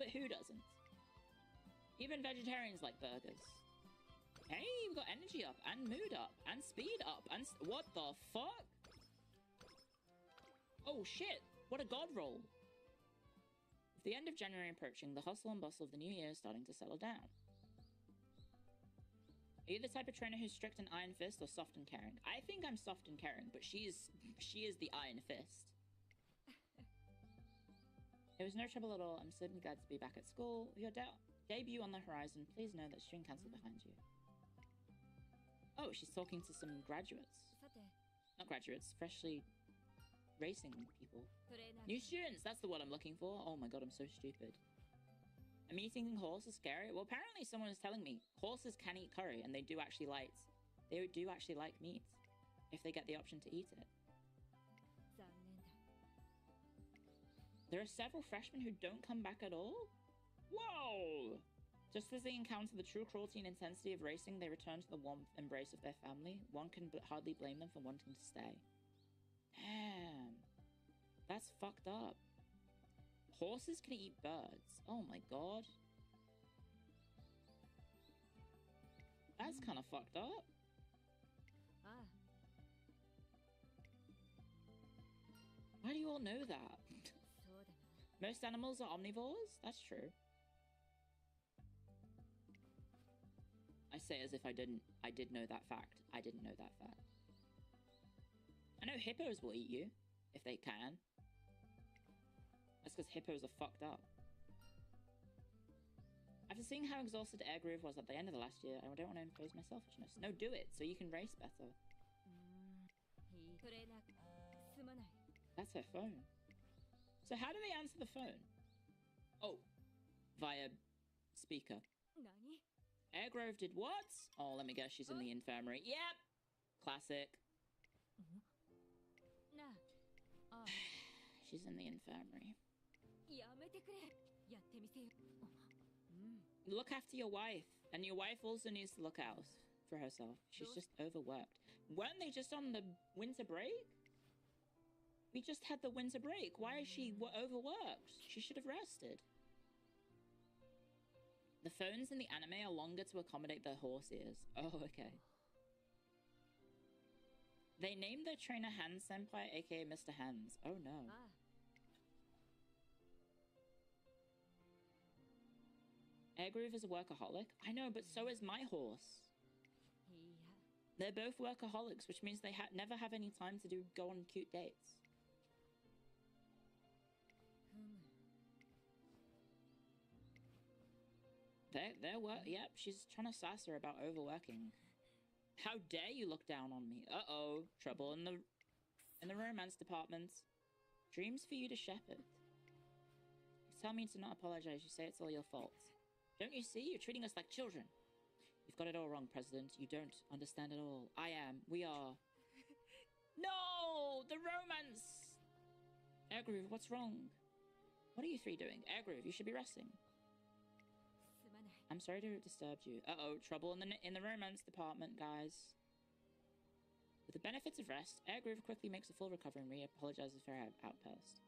But who doesn't? Even vegetarians like burgers. Hey, we've got energy up, and mood up, and speed up, and what the fuck? Oh shit, what a god roll. With the end of January approaching, the hustle and bustle of the new year is starting to settle down. Are you the type of trainer who's strict and iron fist or soft and caring? I think I'm soft and caring, but she is the iron fist. It was no trouble at all. I'm certainly glad to be back at school. With your debut on the horizon, please know that string cancel behind you. Oh, she's talking to some graduates. Not graduates, freshly racing people. New students, that's the word I'm looking for. Oh my god, I'm so stupid. A meeting horse is scary? Well, apparently someone is telling me horses can eat curry, and they do actually like meat if they get the option to eat it. There are several freshmen who don't come back at all? Whoa! Just as they encounter the true cruelty and intensity of racing, they return to the warmth embrace of their family. One can hardly blame them for wanting to stay. Damn. That's fucked up. Horses can eat birds. Oh my god. That's kind of fucked up. Why do you all know that? Most animals are omnivores? That's true. I say as if I did know that fact. I didn't know that fact. I know hippos will eat you, if they can. That's because hippos are fucked up. After seeing how exhausted Air Groove was at the end of the last year, I don't want to impose my selfishness. No, do it, so you can race better. That's her phone. So how do they answer the phone? Oh, via speaker. Air Grove did what? Oh, let me guess, she's in the infirmary. Yep! Classic. She's in the infirmary. Look after your wife. And your wife also needs to look out for herself. She's just overworked. Weren't they just on the winter break? We just had the winter break. Why is she overworked? She should have rested. The phones in the anime are longer to accommodate their horse ears. Oh, okay. They named their trainer Hans Senpai, aka Mr. Hands. Oh no. Air Groove is a workaholic. I know, but so is my horse. They're both workaholics, which means they never have any time to go on cute dates. Yep, she's trying to sass her about overworking. How dare you look down on me? Uh-oh, trouble in the romance department. Dreams for you to shepherd. You tell me to not apologize. You say it's all your fault. Don't you see? You're treating us like children. You've got it all wrong, President. You don't understand at all. I am. We are. No! The romance! Air Groove, what's wrong? What are you three doing? Air Groove, you should be resting. I'm sorry to have disturbed you. Uh-oh, trouble in the romance department, guys. With the benefits of rest, Air Groove quickly makes a full recovery and re-apologizes for her outburst.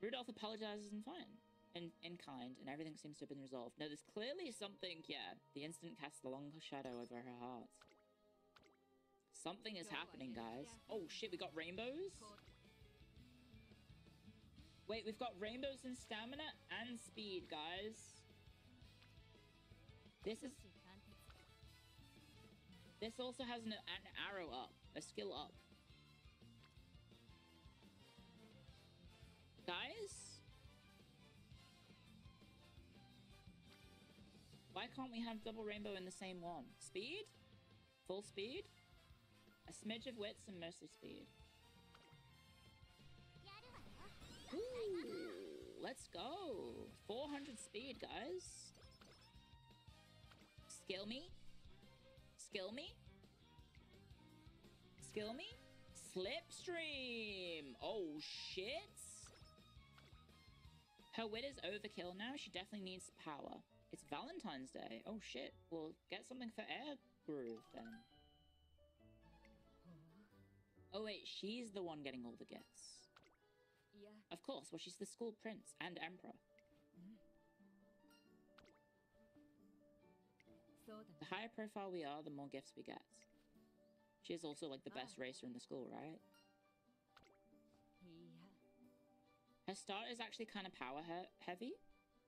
Rudolph apologizes in kind, and everything seems to have been resolved. No, there's clearly something, yeah. The incident casts a long shadow over her heart. Something is happening, guys. Oh shit, we got rainbows? Wait, we've got rainbows in stamina and speed, guys. This also has an arrow up, a skill up. Guys? Why can't we have double rainbow in the same one? Speed? Full speed? A smidge of wits and mostly speed. Ooh, let's go. 400 speed, guys. Skill me? Skill me? Skill me? Slipstream! Oh, shit! Her wit is overkill now. She definitely needs power. It's Valentine's Day. Oh, shit. We'll get something for Air Groove, then. Oh wait, she's the one getting all the gifts. Yeah. Of course, well she's the school prince and emperor. The higher profile we are, the more gifts we get. She is also like the best racer in the school, right? Her start is actually kind of power heavy.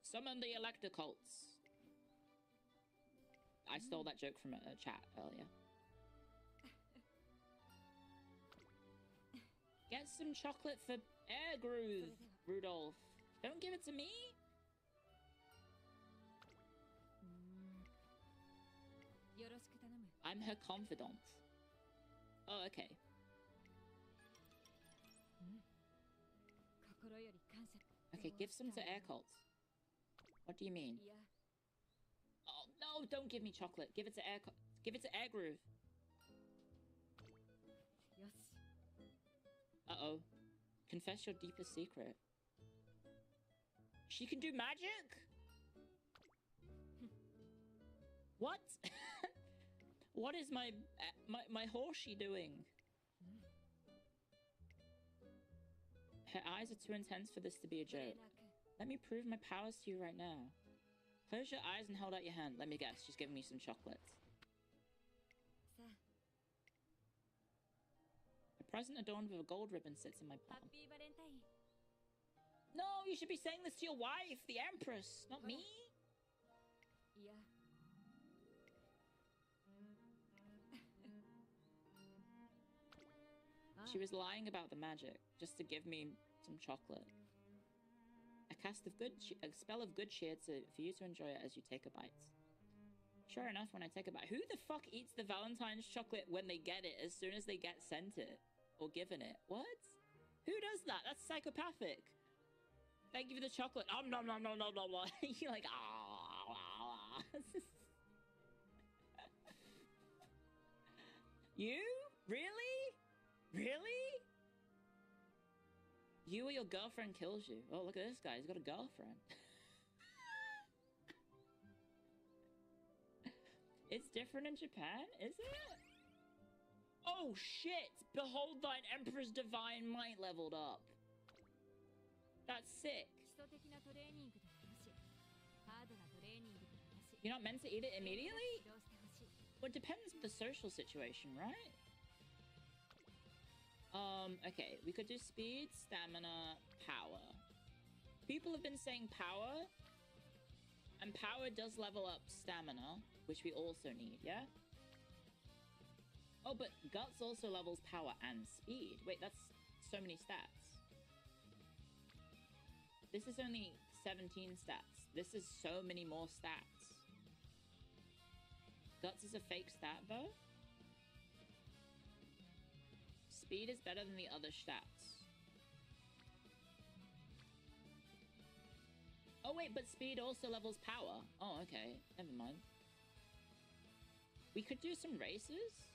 Summon the Elector Cults. I stole that joke from a chat earlier. Get some chocolate for Air Groove, Rudolph. Don't give it to me. I'm her confidant. Oh, okay. Okay, give some to Air Cults. What do you mean? Oh no! Don't give me chocolate. Give it to Give it to Air Groove. Uh-oh. Confess your deepest secret. She can do magic? What? What is my horsey doing? Her eyes are too intense for this to be a joke. Let me prove my powers to you right now. Close your eyes and hold out your hand. Let me guess, she's giving me some chocolates. A present adorned with a gold ribbon sits in my palm. No, you should be saying this to your wife, the Empress, not me. She was lying about the magic, just to give me some chocolate. A spell of good cheer for you to enjoy it as you take a bite. Sure enough, when I take a bite, who the fuck eats the Valentine's chocolate when they get it as soon as they get sent it? Or given it? What? Who does that? That's psychopathic. Thank you for the chocolate. Nom nom nom nom nom nom. You're like, ah. You? Really? Really? You or your girlfriend kills you. Oh, look at this guy. He's got a girlfriend. It's different in Japan, is it? Oh, shit! Behold thine Emperor's divine might leveled up. That's sick. You're not meant to eat it immediately? Well, it depends on the social situation, right? Okay, we could do speed, stamina, power. People have been saying power, and power does level up stamina, which we also need, yeah? Oh, but guts also levels power and speed. Wait, that's so many stats. This is only 17 stats. This is so many more stats. Guts is a fake stat, though. Speed is better than the other stats. Oh wait, but speed also levels power. Oh, okay. Never mind. We could do some races.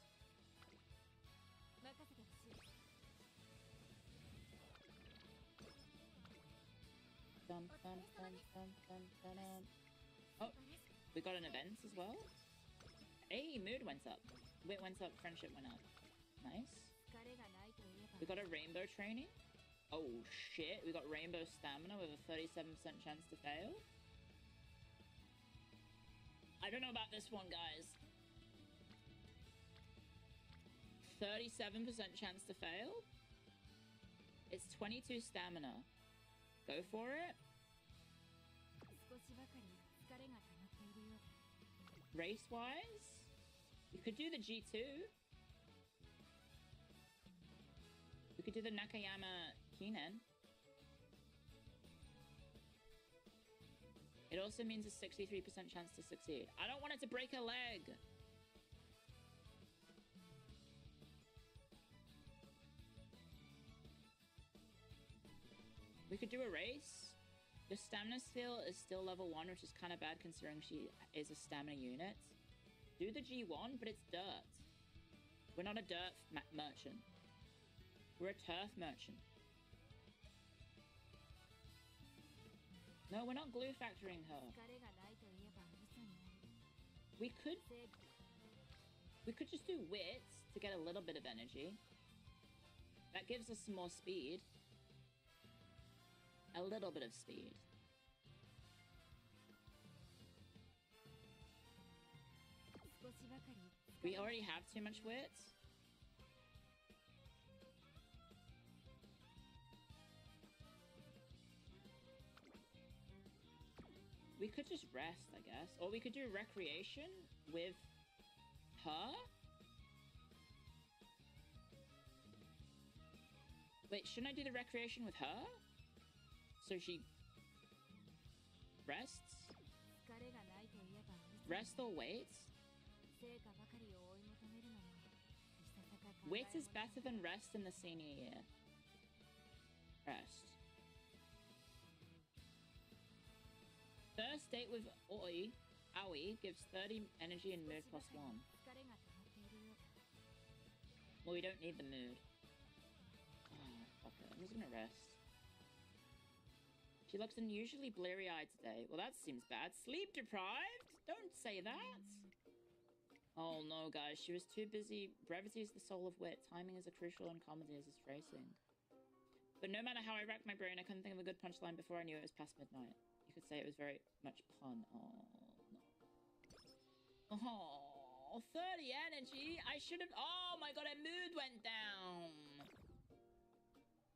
Dun, dun, dun, dun, dun, dun, dun. Oh, we got an event as well. Hey, mood went up. Wit went up, friendship went up. Nice. We got a rainbow training. Oh shit, we got rainbow stamina with a 37% chance to fail. I don't know about this one, guys. 37% chance to fail. It's 22 stamina. Go for it. Race-wise, you could do the G2. We could do the Nakayama Kinen. It also means a 63% chance to succeed. I don't want it to break a leg. We could do a race. The stamina skill is still level 1, which is kind of bad considering she is a stamina unit. Do the G1, but it's dirt. We're not a dirt merchant. We're a turf merchant. No, we're not glue factoring her. We could just do wits to get a little bit of energy. That gives us some more speed. A little bit of speed. We already have too much wit. We could just rest, I guess. Or we could do recreation with her? Wait, shouldn't I do the recreation with her? So she rests? Rest or waits? Waits is better than rest in the senior year. Rest. First date with Aoi gives 30 energy and mood +1. Well, we don't need the mood. Oh, fuck it. I'm just gonna rest. She looks unusually bleary-eyed today. Well, that seems bad. Sleep deprived? Don't say that. Oh no, guys. She was too busy. Brevity is the soul of wit. Timing is as crucial and comedy as is racing. But no matter how I racked my brain, I couldn't think of a good punchline before I knew it was past midnight. You could say it was very much pun. Oh, no. Oh, 30 energy. I should have... Oh my god, her mood went down.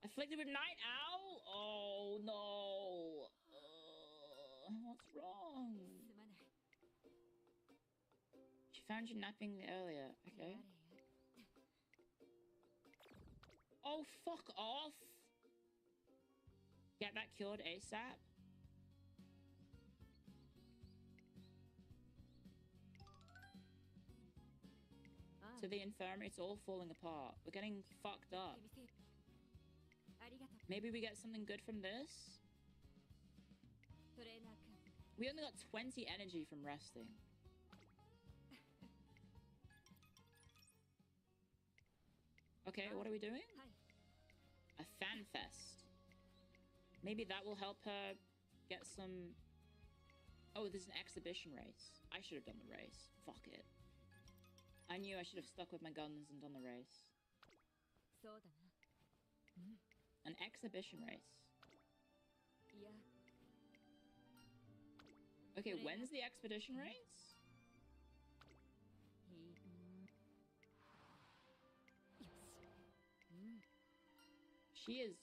Afflicted with night owl? Oh, no. What's wrong? She found you napping earlier. Okay. Oh, fuck off. Get that cured ASAP. To the infirmary, it's all falling apart. We're getting fucked up. Maybe we get something good from this? We only got 20 energy from resting. Okay, what are we doing? A fan fest. Maybe that will help her get some... Oh, there's an exhibition race. I should have done the race. Fuck it. I knew I should have stuck with my guns and done the race. An exhibition race. Okay, when's the expedition race? She is...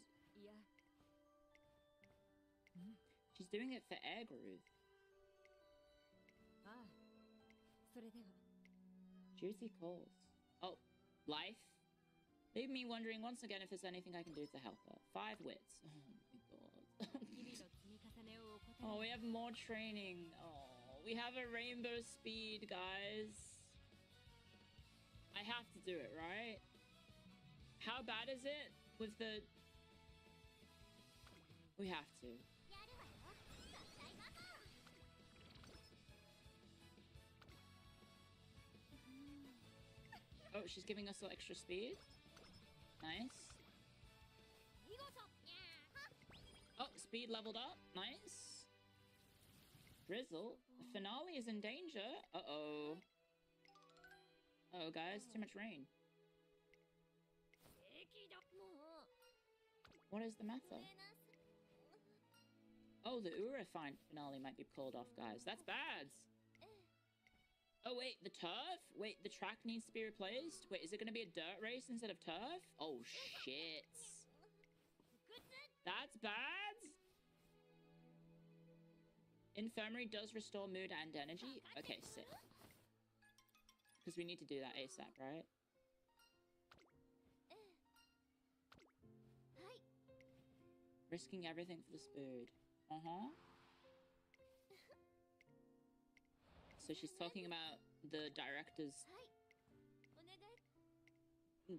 She's doing it for air groove. Juicy calls. Oh, life? Leave me wondering once again if there's anything I can do to help her. 5 wits. Oh my god. Oh, we have more training. Oh, we have a rainbow speed, guys. I have to do it, right? How bad is it with the... We have to. Oh, she's giving us some extra speed. Nice. Oh, speed leveled up. Nice. Drizzle. The finale is in danger. Uh-oh. Uh-oh, guys. Too much rain. What is the matter? Oh, the Urifine finale might be pulled off, guys. That's bad. Oh, wait, the turf? Wait, the track needs to be replaced? Wait, is it going to be a dirt race instead of turf? Oh, shit. That's bad? Infirmary does restore mood and energy? Okay, sick. Because we need to do that ASAP, right? Risking everything for the spood. Uh-huh. So she's talking about the director's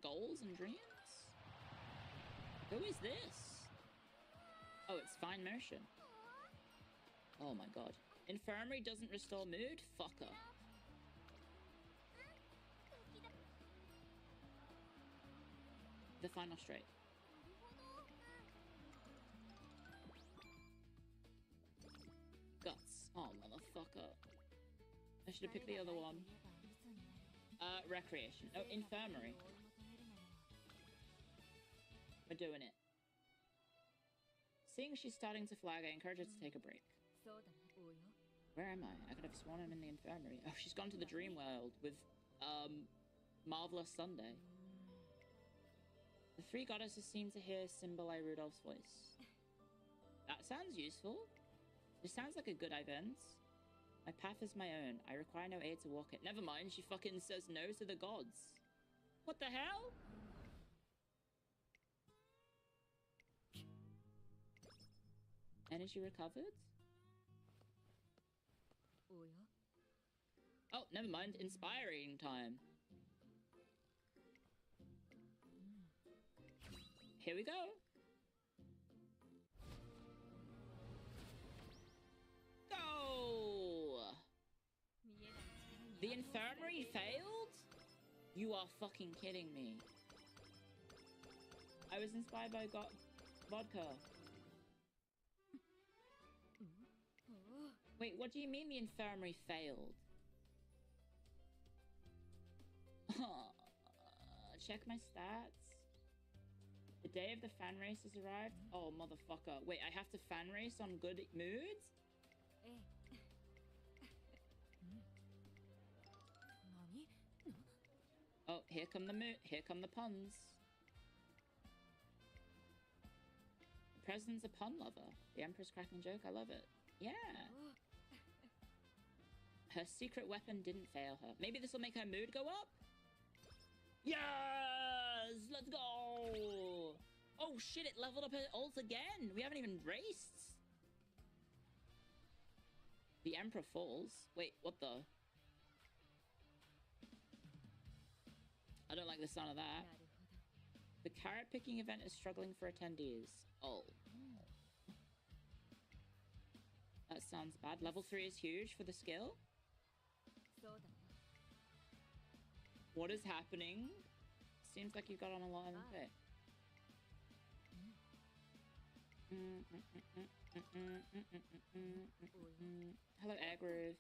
goals and dreams? Who is this? Oh, it's fine motion. Oh my god. Infirmary doesn't restore mood? Fucker. The final straight. Guts. Oh, motherfucker. I should have picked the other one. Recreation. Oh, infirmary. We're doing it. Seeing she's starting to flag, I encourage her to take a break. Where am I? I could have sworn I'm in the infirmary. Oh, she's gone to the dream world with, Marvelous Sunday. The three goddesses seem to hear Symboli Rudolph's voice. That sounds useful. This sounds like a good event. My path is my own. I require no aid to walk it. Never mind, she fucking says no to the gods. What the hell? Energy recovered? Oh, never mind. Inspiring time. Here we go. Go! The infirmary failed? You are fucking kidding me. I was inspired by vodka. Wait, what do you mean the infirmary failed? Check my stats. The day of the fan race has arrived. Oh, motherfucker. Wait, I have to fan race on good moods? Oh, here come the puns. The president's a pun lover. The Emperor's cracking joke. I love it. Yeah. Her secret weapon didn't fail her. Maybe this will make her mood go up? Yes! Let's go! Oh shit, it leveled up her ult again! We haven't even raced! The Emperor falls. Wait, what the? I don't like the sound of that. The carrot picking event is struggling for attendees. Oh. That sounds bad. Level 3 is huge for the skill. What is happening? Seems like you've got on a lot of it. Hello, Agrove.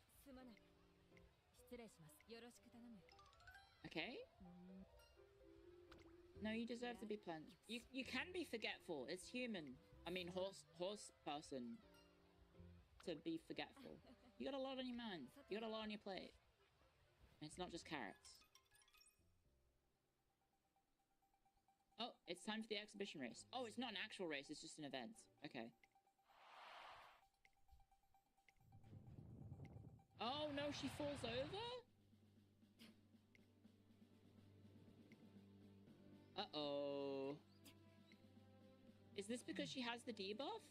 Okay. No, you deserve to be plunged. You can be forgetful. It's human. I mean, horse person. To be forgetful. You got a lot on your mind. You got a lot on your plate. And it's not just carrots. Oh, it's time for the exhibition race. Oh, it's not an actual race. It's just an event. Okay. Oh, no, she falls over? Uh-oh. Is this because she has the debuff?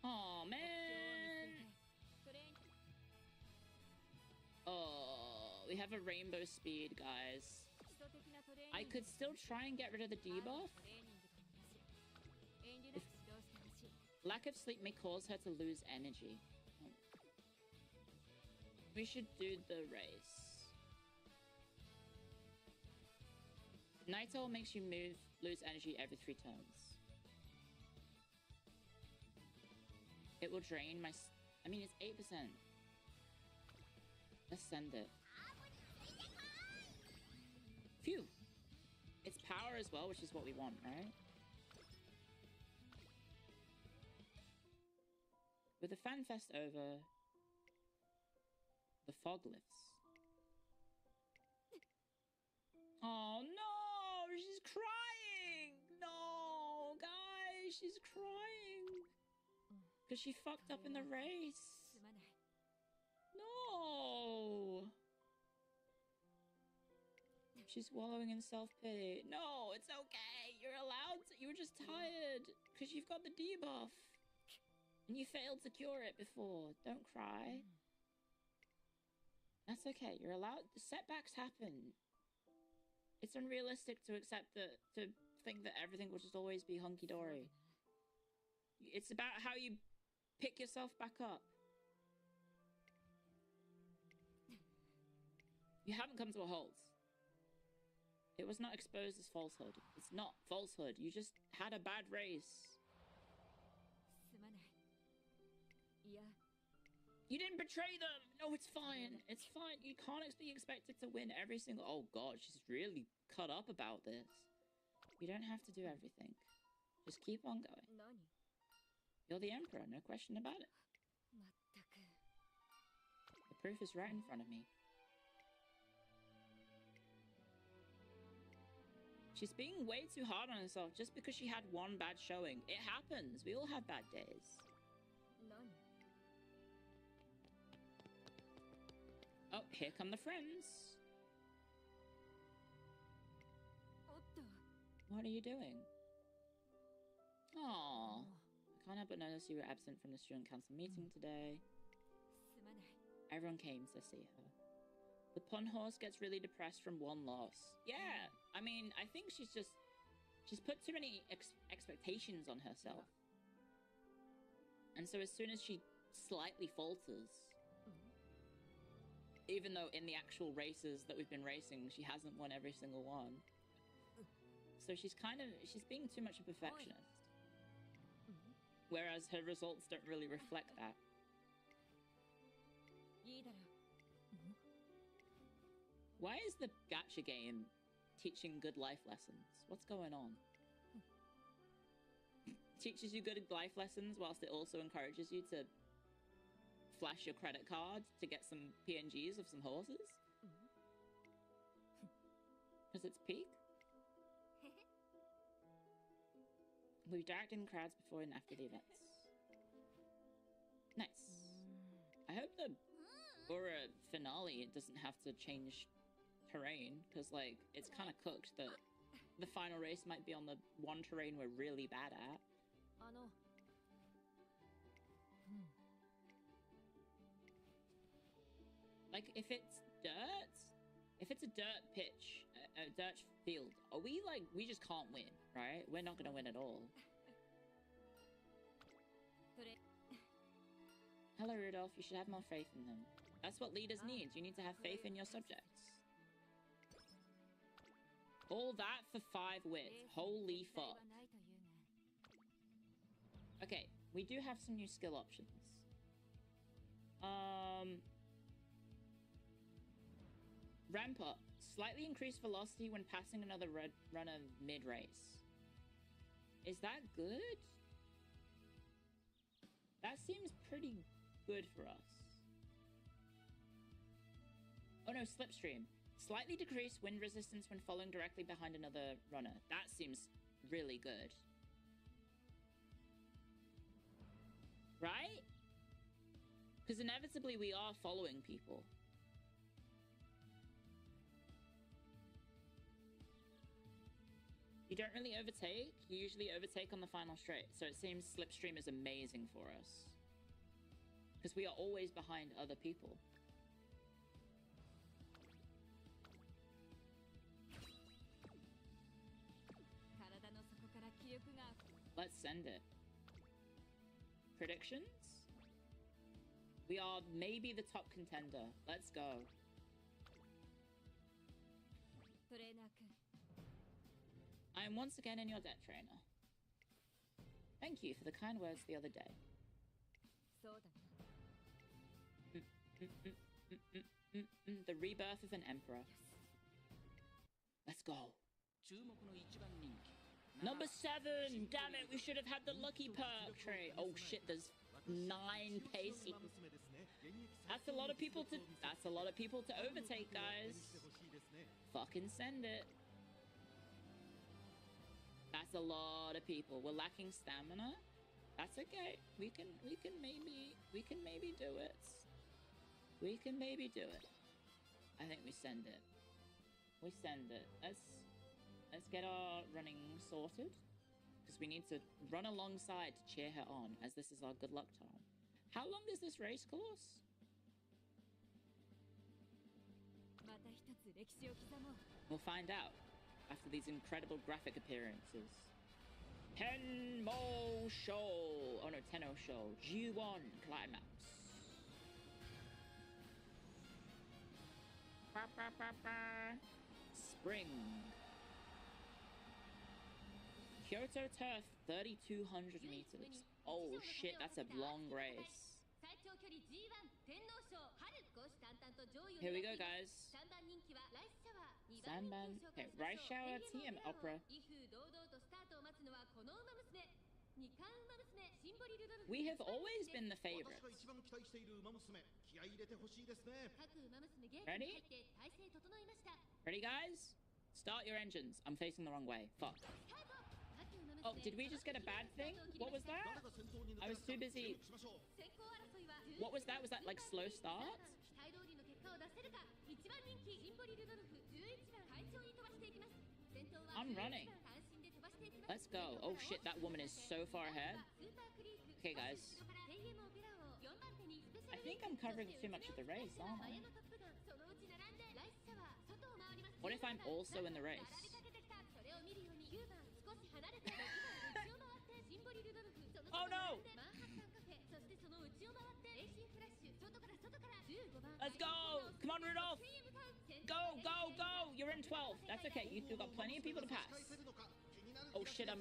Oh man. Oh, we have a rainbow speed, guys. I could still try and get rid of the debuff. Lack of sleep may cause her to lose energy. We should do the race. Night Owl makes you lose energy every 3 turns. It will drain my... I mean, it's 8%. Let's send it. Phew. It's power as well, which is what we want, right? With the fan fest over, the fog lifts. Oh no! She's crying! No, guys, she's crying! Because she fucked up in the race. No! She's wallowing in self-pity. No, it's okay. You're allowed to. You were just tired. Because you've got the debuff. And you failed to cure it before. Don't cry. That's okay. You're allowed. The setbacks happen. It's unrealistic to accept that, to think that everything will just always be hunky-dory. It's about how you pick yourself back up. You haven't come to a halt. It was not exposed as falsehood. It's not falsehood. You just had a bad race. You didn't betray them. No, it's fine. It's fine. You can't be expected to win every single... Oh, God, she's really cut up about this. You don't have to do everything. Just keep on going. You're the Emperor, no question about it. The proof is right in front of me. She's being way too hard on herself just because she had one bad showing. It happens. We all have bad days. Oh, here come the friends. What are you doing? Aww. I can't help but notice you were absent from the student council meeting today. Everyone came to see her. The pun horse gets really depressed from one loss. Yeah, I mean, I think she's put too many expectations on herself. And so as soon as she slightly falters, even though in the actual races that we've been racing, she hasn't won every single one. So she's being too much a perfectionist. Whereas her results don't really reflect that. Why is the gacha game teaching good life lessons? What's going on? Teaches you good life lessons whilst it also encourages you to flash your credit card to get some PNGs of some horses? Because it's peak? We've directed in crowds before and after the events. Nice. I hope the Aura finale doesn't have to change terrain, because, like, it's kind of cooked that the final race might be on the one terrain we're really bad at. Like, if it's a dirt pitch, a dirt field, we just can't win, right? We're not gonna win at all. Hello, Rudolph. You should have more faith in them. That's what leaders need. You need to have faith in your subjects. All that for 5 wits. Holy fuck. Okay, we do have some new skill options. Ramp up. Slightly increased velocity when passing another runner mid-race. Is that good? That seems pretty good for us. Oh no, slipstream. Slightly decreased wind resistance when following directly behind another runner. That seems really good. Right? Because inevitably we are following people. You don't really overtake. You usually overtake on the final straight. So it seems slipstream is amazing for us. Because we are always behind other people. Let's send it. Predictions? We are maybe the top contender. Let's go. I am once again in your debt, trainer. Thank you for the kind words the other day. The rebirth of an emperor. Let's go. Number 7! Damn it, we should have had the lucky perk trait. Oh shit, there's 9 pacey. That's a lot of people to overtake, guys. Fucking send it. That's a lot of people. We're lacking stamina. That's okay. We can maybe do it. We can maybe do it. I think we send it. We send it. Let's get our running sorted, because we need to run alongside to cheer her on, as this is our good luck time. How long is this race course? We'll find out after these incredible graphic appearances. Tenmo Show! Oh no, Tenno Show. G1 Climax. Ba, ba, ba, ba. Spring. Kyoto Turf, 3,200 meters. Oh shit, that's a long race. Here we go, guys. Sandman. Okay, rice shower, tea, and opera. We have always been the favorites. Ready? Ready, guys? Start your engines. I'm facing the wrong way. Fuck. Oh, did we just get a bad thing? What was that? I was too busy. What was that? Was that like slow start? I'm running. Let's go. Oh shit, that woman is so far ahead. Okay, guys. I think I'm covering too much of the race, aren't I? What if I'm also in the race? Oh no! Let's go! Come on, Rudolph! Go, go, go! You're in 12. That's okay. You've got plenty of people to pass. Oh shit! I'm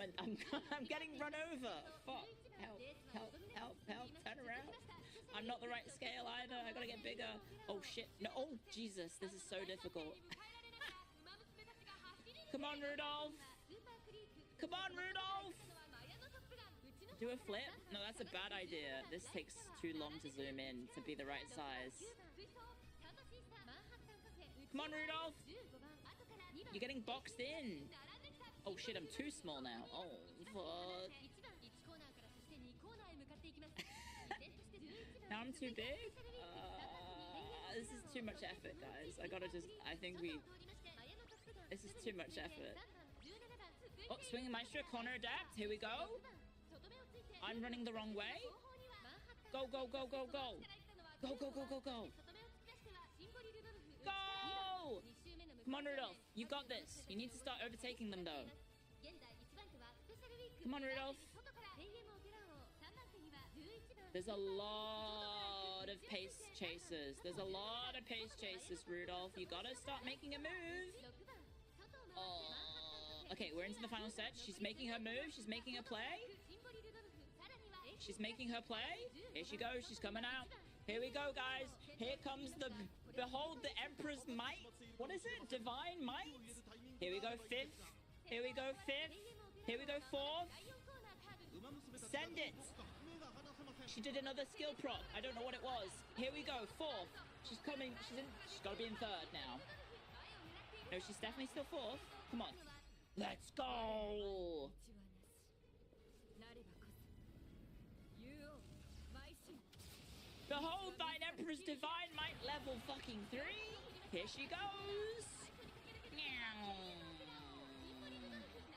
getting run over. Fuck! Help! Help! Help! Help! Turn around! I'm not the right scale either. I gotta get bigger. Oh shit! No! Oh Jesus! This is so difficult. Come on, Rudolph! Come on, Rudolph! Do a flip? No, that's a bad idea. This takes too long to zoom in to be the right size. Come on, Rudolph! You're getting boxed in. Oh shit, I'm too small now. Oh, fuck. Now I'm too big? This is too much effort, guys. I think this is too much effort. Oh, swinging maestro, corner adapt. Here we go. I'm running the wrong way. Go, go, go, go, go. Go, go, go, go, go. Go! Come on, Rudolph. You got this. You need to start overtaking them, though. Come on, Rudolph. There's a lot of pace chasers. There's a lot of pace chasers, Rudolph. You gotta start making a move. Oh. Okay, we're into the final set. She's making her move. She's making a play. She's making her play. Here she goes. She's coming out. Here we go, guys. Here comes the... Behold the Emperor's might. What is it? Divine might? Here we go, 5th. Here we go, 5th. Here we go, 4th. Send it. She did another skill prop. I don't know what it was. Here we go, 4th. She's coming. She's got to be in 3rd now. No, she's definitely still 4th. Come on. Let's go. Behold thine Emperor's divine might level fucking 3. Here she goes.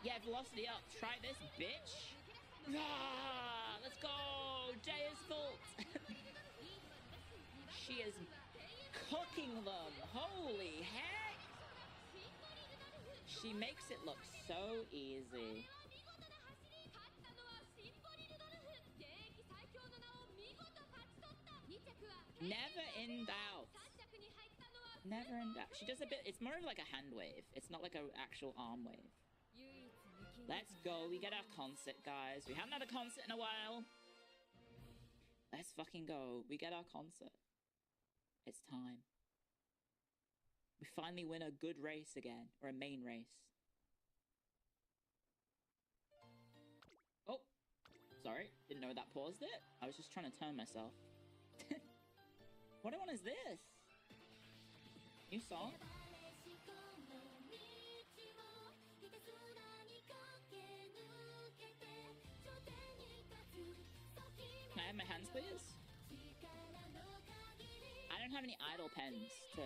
Yeah, velocity up. Try this, bitch. Ah, let's go. Jay is fault. She is cooking them. Holy heck. She makes it look so easy. Never in doubt. Never in doubt. She does a bit, it's more of like a hand wave. It's not like an actual arm wave. Let's go. We get our concert, guys. We haven't had a concert in a while. Let's fucking go. We get our concert. It's time. We finally win a good race again. Or a main race. Oh. Sorry. Didn't know that paused it. I was just trying to turn myself. What one is this? New song? Can I have my hands, please? I don't have any idle pens to...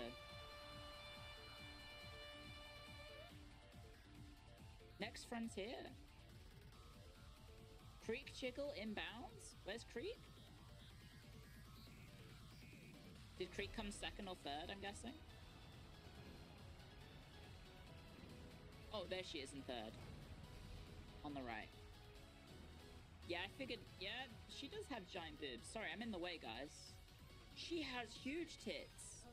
Next frontier. Creek Chickle inbounds? Where's Creek? Did Creek come 2nd or 3rd, I'm guessing? Oh, there she is in 3rd. On the right. Yeah, I figured... Yeah, she does have giant boobs. Sorry, I'm in the way, guys. She has huge tits.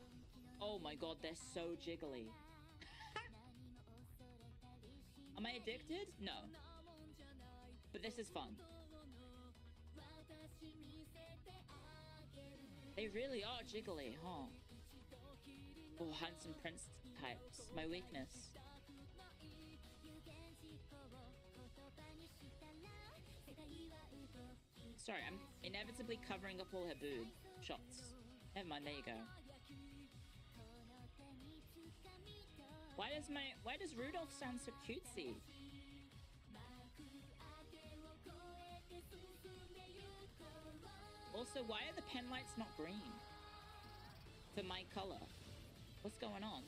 Oh my god, they're so jiggly. Am I addicted? No. But this is fun. They really are jiggly, huh? Oh, handsome prince types. My weakness. Sorry, I'm inevitably covering up all her boob shots. Never mind, there you go. Why does Rudolph sound so cutesy? Also, why are the pen lights not green? For my color. What's going on?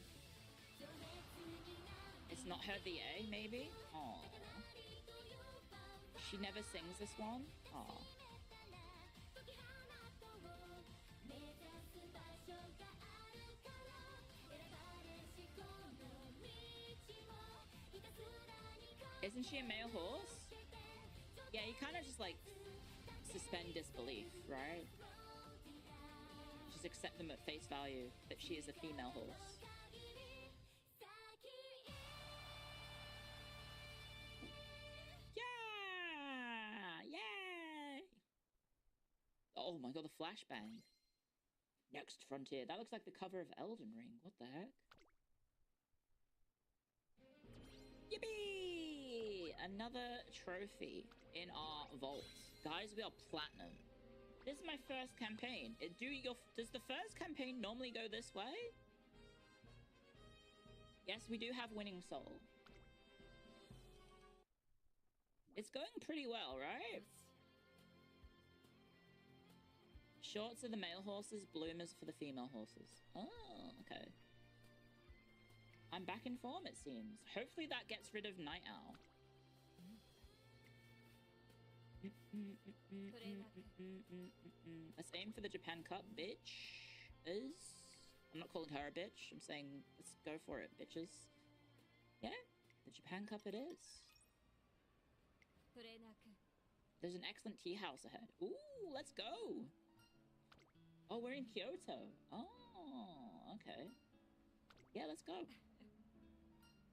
It's not her VA, maybe? Aww. She never sings this one? Aww. Isn't she a male horse? Yeah, you kind of just like suspend disbelief, right? Just accept them at face value that she is a female horse. Yeah! Yay! Oh my god, the flashbang. Next Frontier. That looks like the cover of Elden Ring. What the heck? Yippee! Another trophy in our vault. Guys, we are platinum. This is my first campaign. Does the first campaign normally go this way? Yes, we do have winning soul. It's going pretty well, right? Shorts are the male horses, bloomers for the female horses. Oh, okay. I'm back in form, it seems. Hopefully that gets rid of Night Owl. Let's aim for the Japan Cup, bitch. I'm not calling her a bitch. I'm saying let's go for it, bitches. Yeah, the Japan Cup it is. There's an excellent tea house ahead. Ooh, let's go. Oh, we're in Kyoto. Oh, okay. Yeah, let's go.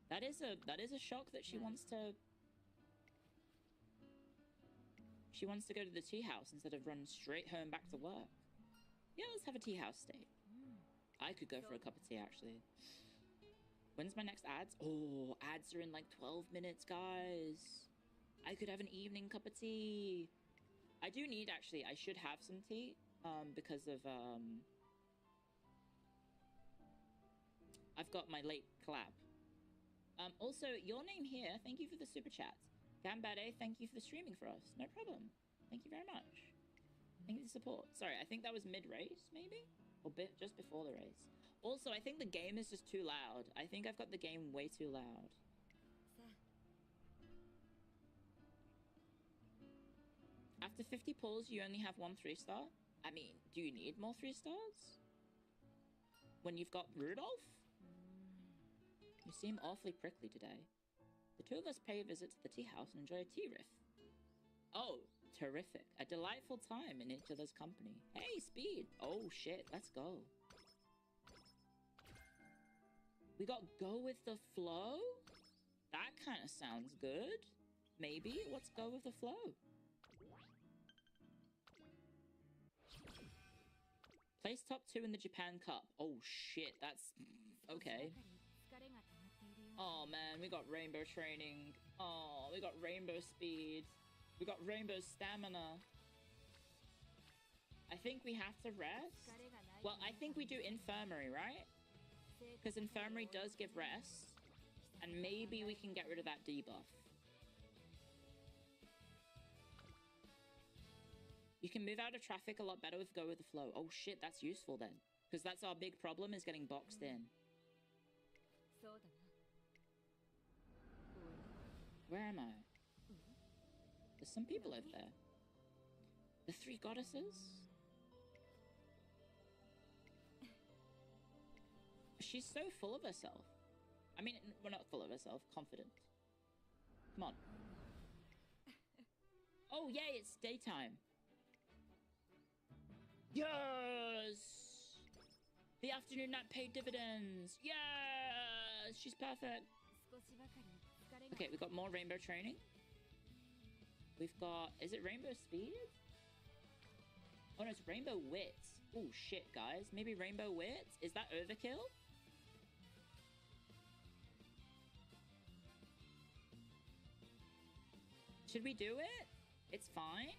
That is a shock that she wants to go to the tea house instead of run straight home back to work. Yeah, let's have a tea house stay. I could go for a cup of tea actually. When's my next ads? Oh, ads are in like 12 minutes, guys. I could have an evening cup of tea. I do need actually, I should have some tea because of I've got my late collab. Also, your name here, thank you for the super chats. Gambade, thank you for the streaming for us. No problem. Thank you very much. Thank you for the support. Sorry, I think that was mid-race, maybe? Or just before the race. Also, I think the game is just too loud. I think I've got the game way too loud. After 50 pulls, you only have 1 3-star? I mean, do you need more 3 stars? When you've got Rudolph? You seem awfully prickly today. The two of us pay a visit to the tea house and enjoy a tea riff. Oh, terrific. A delightful time in each other's company. Hey, Speed! Oh, shit, let's go. We got go with the flow? That kind of sounds good. Maybe. Let's go with the flow. Place top 2 in the Japan Cup. Oh, shit, that's... okay. Oh man, we got rainbow training. Oh, we got rainbow speed. We got rainbow stamina. I think we have to rest. Well, I think we do infirmary, right? Because infirmary does give rest. And maybe we can get rid of that debuff. You can move out of traffic a lot better with go with the flow. Oh shit, that's useful then. Because that's our big problem, is getting boxed in. Where am I? There's some people over there. The 3 goddesses? She's so full of herself. I mean, well, not full of herself, confident. Come on. Oh, yay, it's daytime. Yes! The afternoon nap paid dividends. Yes! She's perfect. Okay, we've got more rainbow training. We've got... is it rainbow speed? Oh no, it's rainbow wits. Oh shit, guys. Maybe rainbow wits? Is that overkill? Should we do it? It's fine.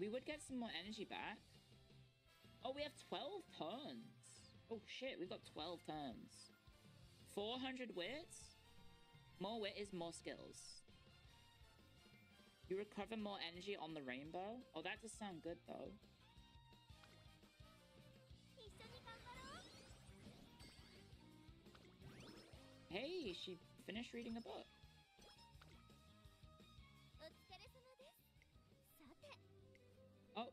We would get some more energy back. Oh, we have 12 turns. Oh shit, we've got 12 turns. 400 wit. More wit is more skills. You recover more energy on the rainbow. Oh, that does sound good though. Hey, she finished reading a book. Oh,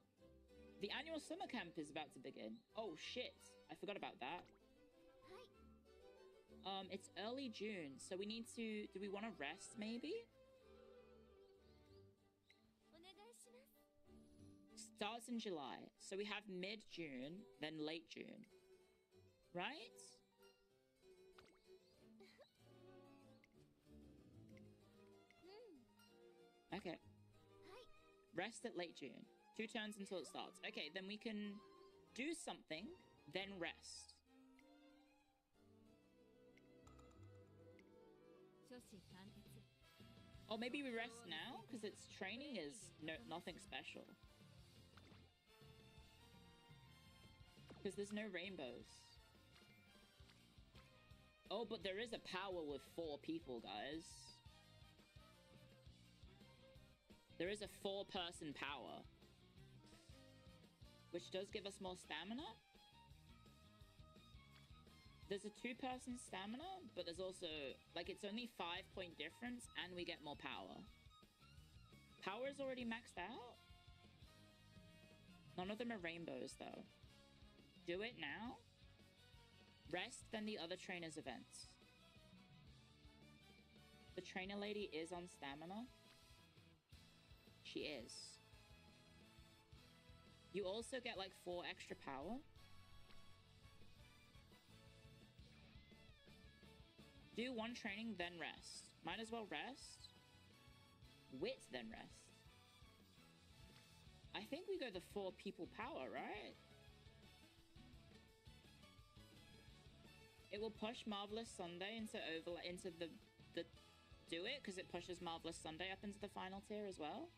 the annual summer camp is about to begin. Oh shit, I forgot about that. It's early June, so we need to... Do we want to rest, maybe? Starts in July, so we have mid-June, then late June. Right? Okay. Rest at late June. 2 turns until it starts. Okay, then we can do something, then rest. Or maybe we rest now, because its training is nothing special. Because there's no rainbows. Oh, but there is a power with 4 people, guys. There is a 4-person power. Which does give us more stamina. There's a 2-person stamina, but there's also... Like, it's only 5-point difference, and we get more power. Power is already maxed out? None of them are rainbows, though. Do it now. Rest, then the other trainer's events. The trainer lady is on stamina. She is. You also get like 4 extra power. Do 1 training, then rest. Might as well rest. Wit, then rest. I think we go the 4 people power, right? It will push Marvelous Sunday into the do it, because it pushes Marvelous Sunday up into the final tier as well.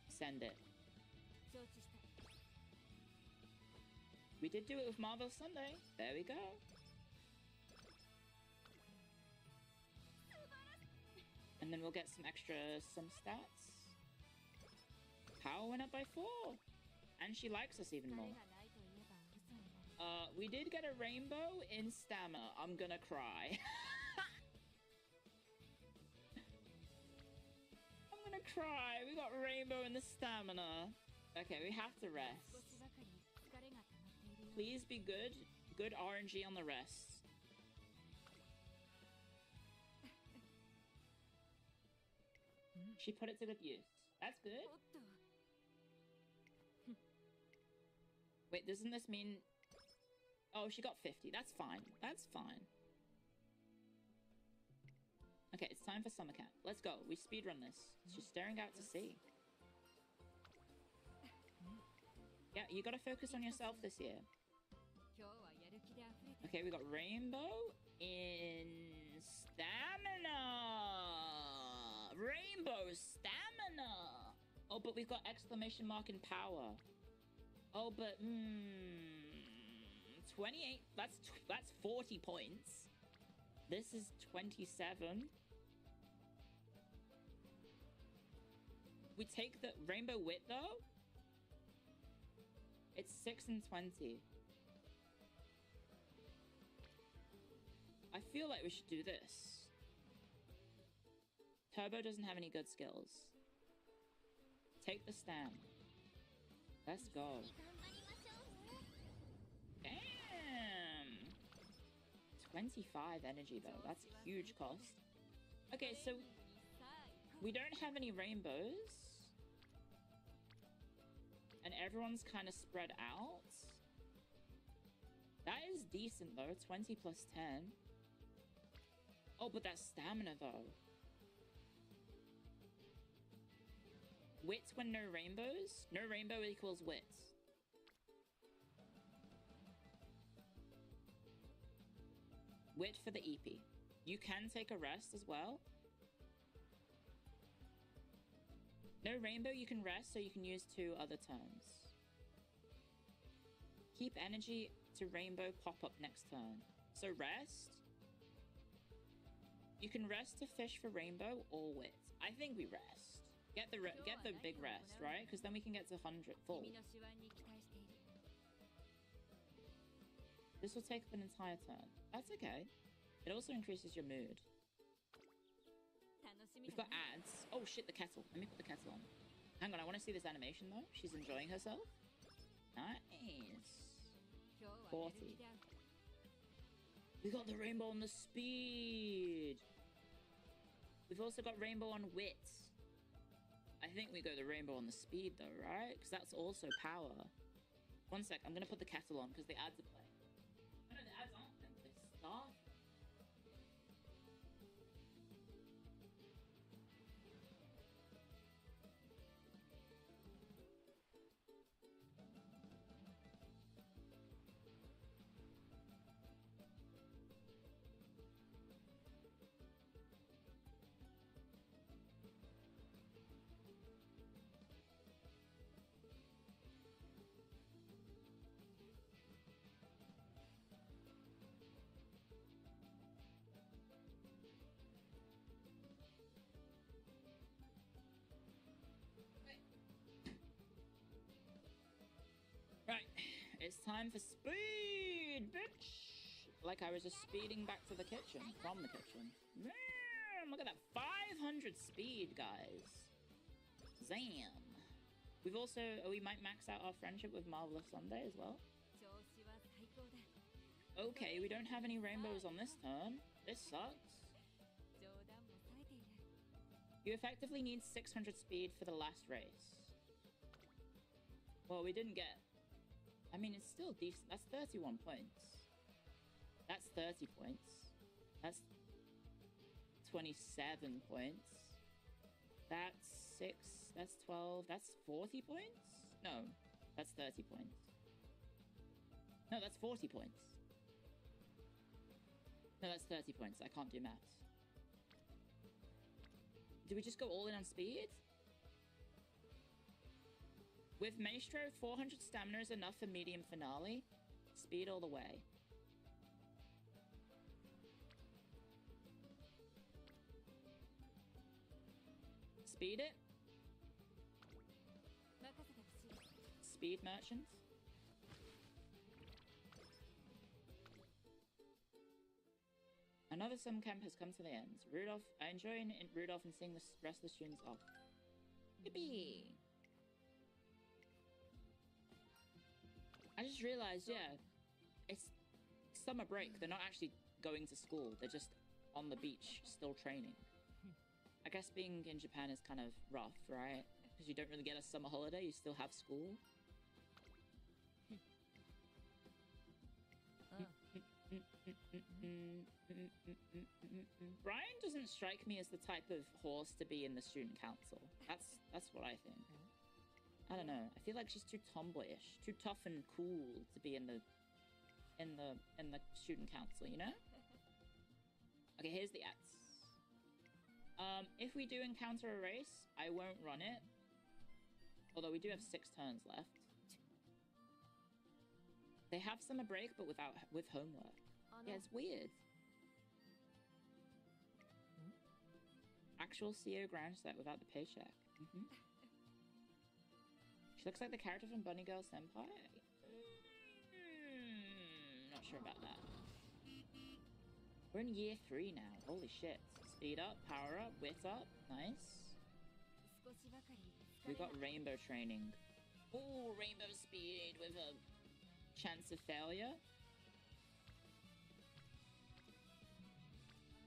Send it. We did do it with Marvelous Sunday. There we go. And then we'll get some extra stats. Power went up by 4. And she likes us even more. We did get a rainbow in stamina. I'm gonna cry. I'm gonna cry. We got rainbow in the stamina. Okay, we have to rest. Please be good. Good RNG on the rest. She put it to good use. That's good. Wait, doesn't this mean... Oh, she got 50. That's fine. That's fine. Okay, it's time for summer camp. Let's go. We speedrun this. She's staring out to sea. Yeah, you gotta focus on yourself this year. Okay, we got rainbow in stamina. Rainbow stamina. Oh, but we've got exclamation mark in power. Oh, but 28. That's 40 points. This is 27. We take the rainbow wit though. It's 6 and 20. I feel like we should do this. Turbo doesn't have any good skills. Take the stam. Let's go. Damn! 25 energy though. That's a huge cost. Okay, so we don't have any rainbows. And everyone's kind of spread out. That is decent though. 20 plus 10. Oh, but that's stamina though. Wit when no rainbows? No rainbow equals wit. Wit for the EP. You can take a rest as well. No rainbow, you can rest, so you can use 2 other turns. Keep energy to rainbow pop up next turn. So rest. You can rest to fish for rainbow or wit. I think we rest. Get the big rest, right? Because then we can get to 100 full. This will take up an entire turn. That's okay. It also increases your mood. We've got ads. Oh shit, the kettle. Let me put the kettle on. Hang on, I want to see this animation though. She's enjoying herself. Nice. 40. We got the rainbow on the speed. We've also got rainbow on wit. I think we go the rainbow on the speed though, right? Because that's also power. One sec, I'm gonna put the kettle on because the ads are playing. Oh, no, the ads aren't playing. They start. Right, it's time for speed, bitch! Like I was just speeding back to the kitchen, from the kitchen. Man, look at that, 500 speed, guys. Zam. We've also, we might max out our friendship with Marvelous Sunday as well. Okay, we don't have any rainbows on this turn. This sucks. You effectively need 600 speed for the last race. Well, we didn't get... I mean, it's still decent. That's 31 points. That's 30 points. That's 27 points. That's 6. That's 12. That's 40 points? No, that's 30 points. No, that's 40 points. No, that's 30 points. I can't do maths. Do we just go all in on speed? With Maestro, 400 stamina is enough for medium finale. Speed all the way. Speed it. Speed merchants. Another summer camp has come to the end. Rudolph, I enjoy Rudolph and seeing the rest of the students off. Yippee! I just realized, yeah, it's summer break. They're not actually going to school. They're just on the beach, still training. I guess being in Japan is kind of rough, right? Because you don't really get a summer holiday. You still have school. Brian doesn't strike me as the type of horse to be in the student council. That's what I think. I don't know. I feel like she's too tomboyish, too tough and cool to be in the student council, you know? Okay, here's the ads. If we do encounter a race, I won't run it. Although we do have 6 turns left. They have summer break, but with homework. Oh, no. Yeah, it's weird. Actual CEO ground set without the paycheck. She looks like the character from Bunny Girl Senpai. Not sure about that. We're in year 3 now. Holy shit. Speed up, power up, wit up. Nice. We got rainbow training. Ooh, rainbow speed with a chance of failure.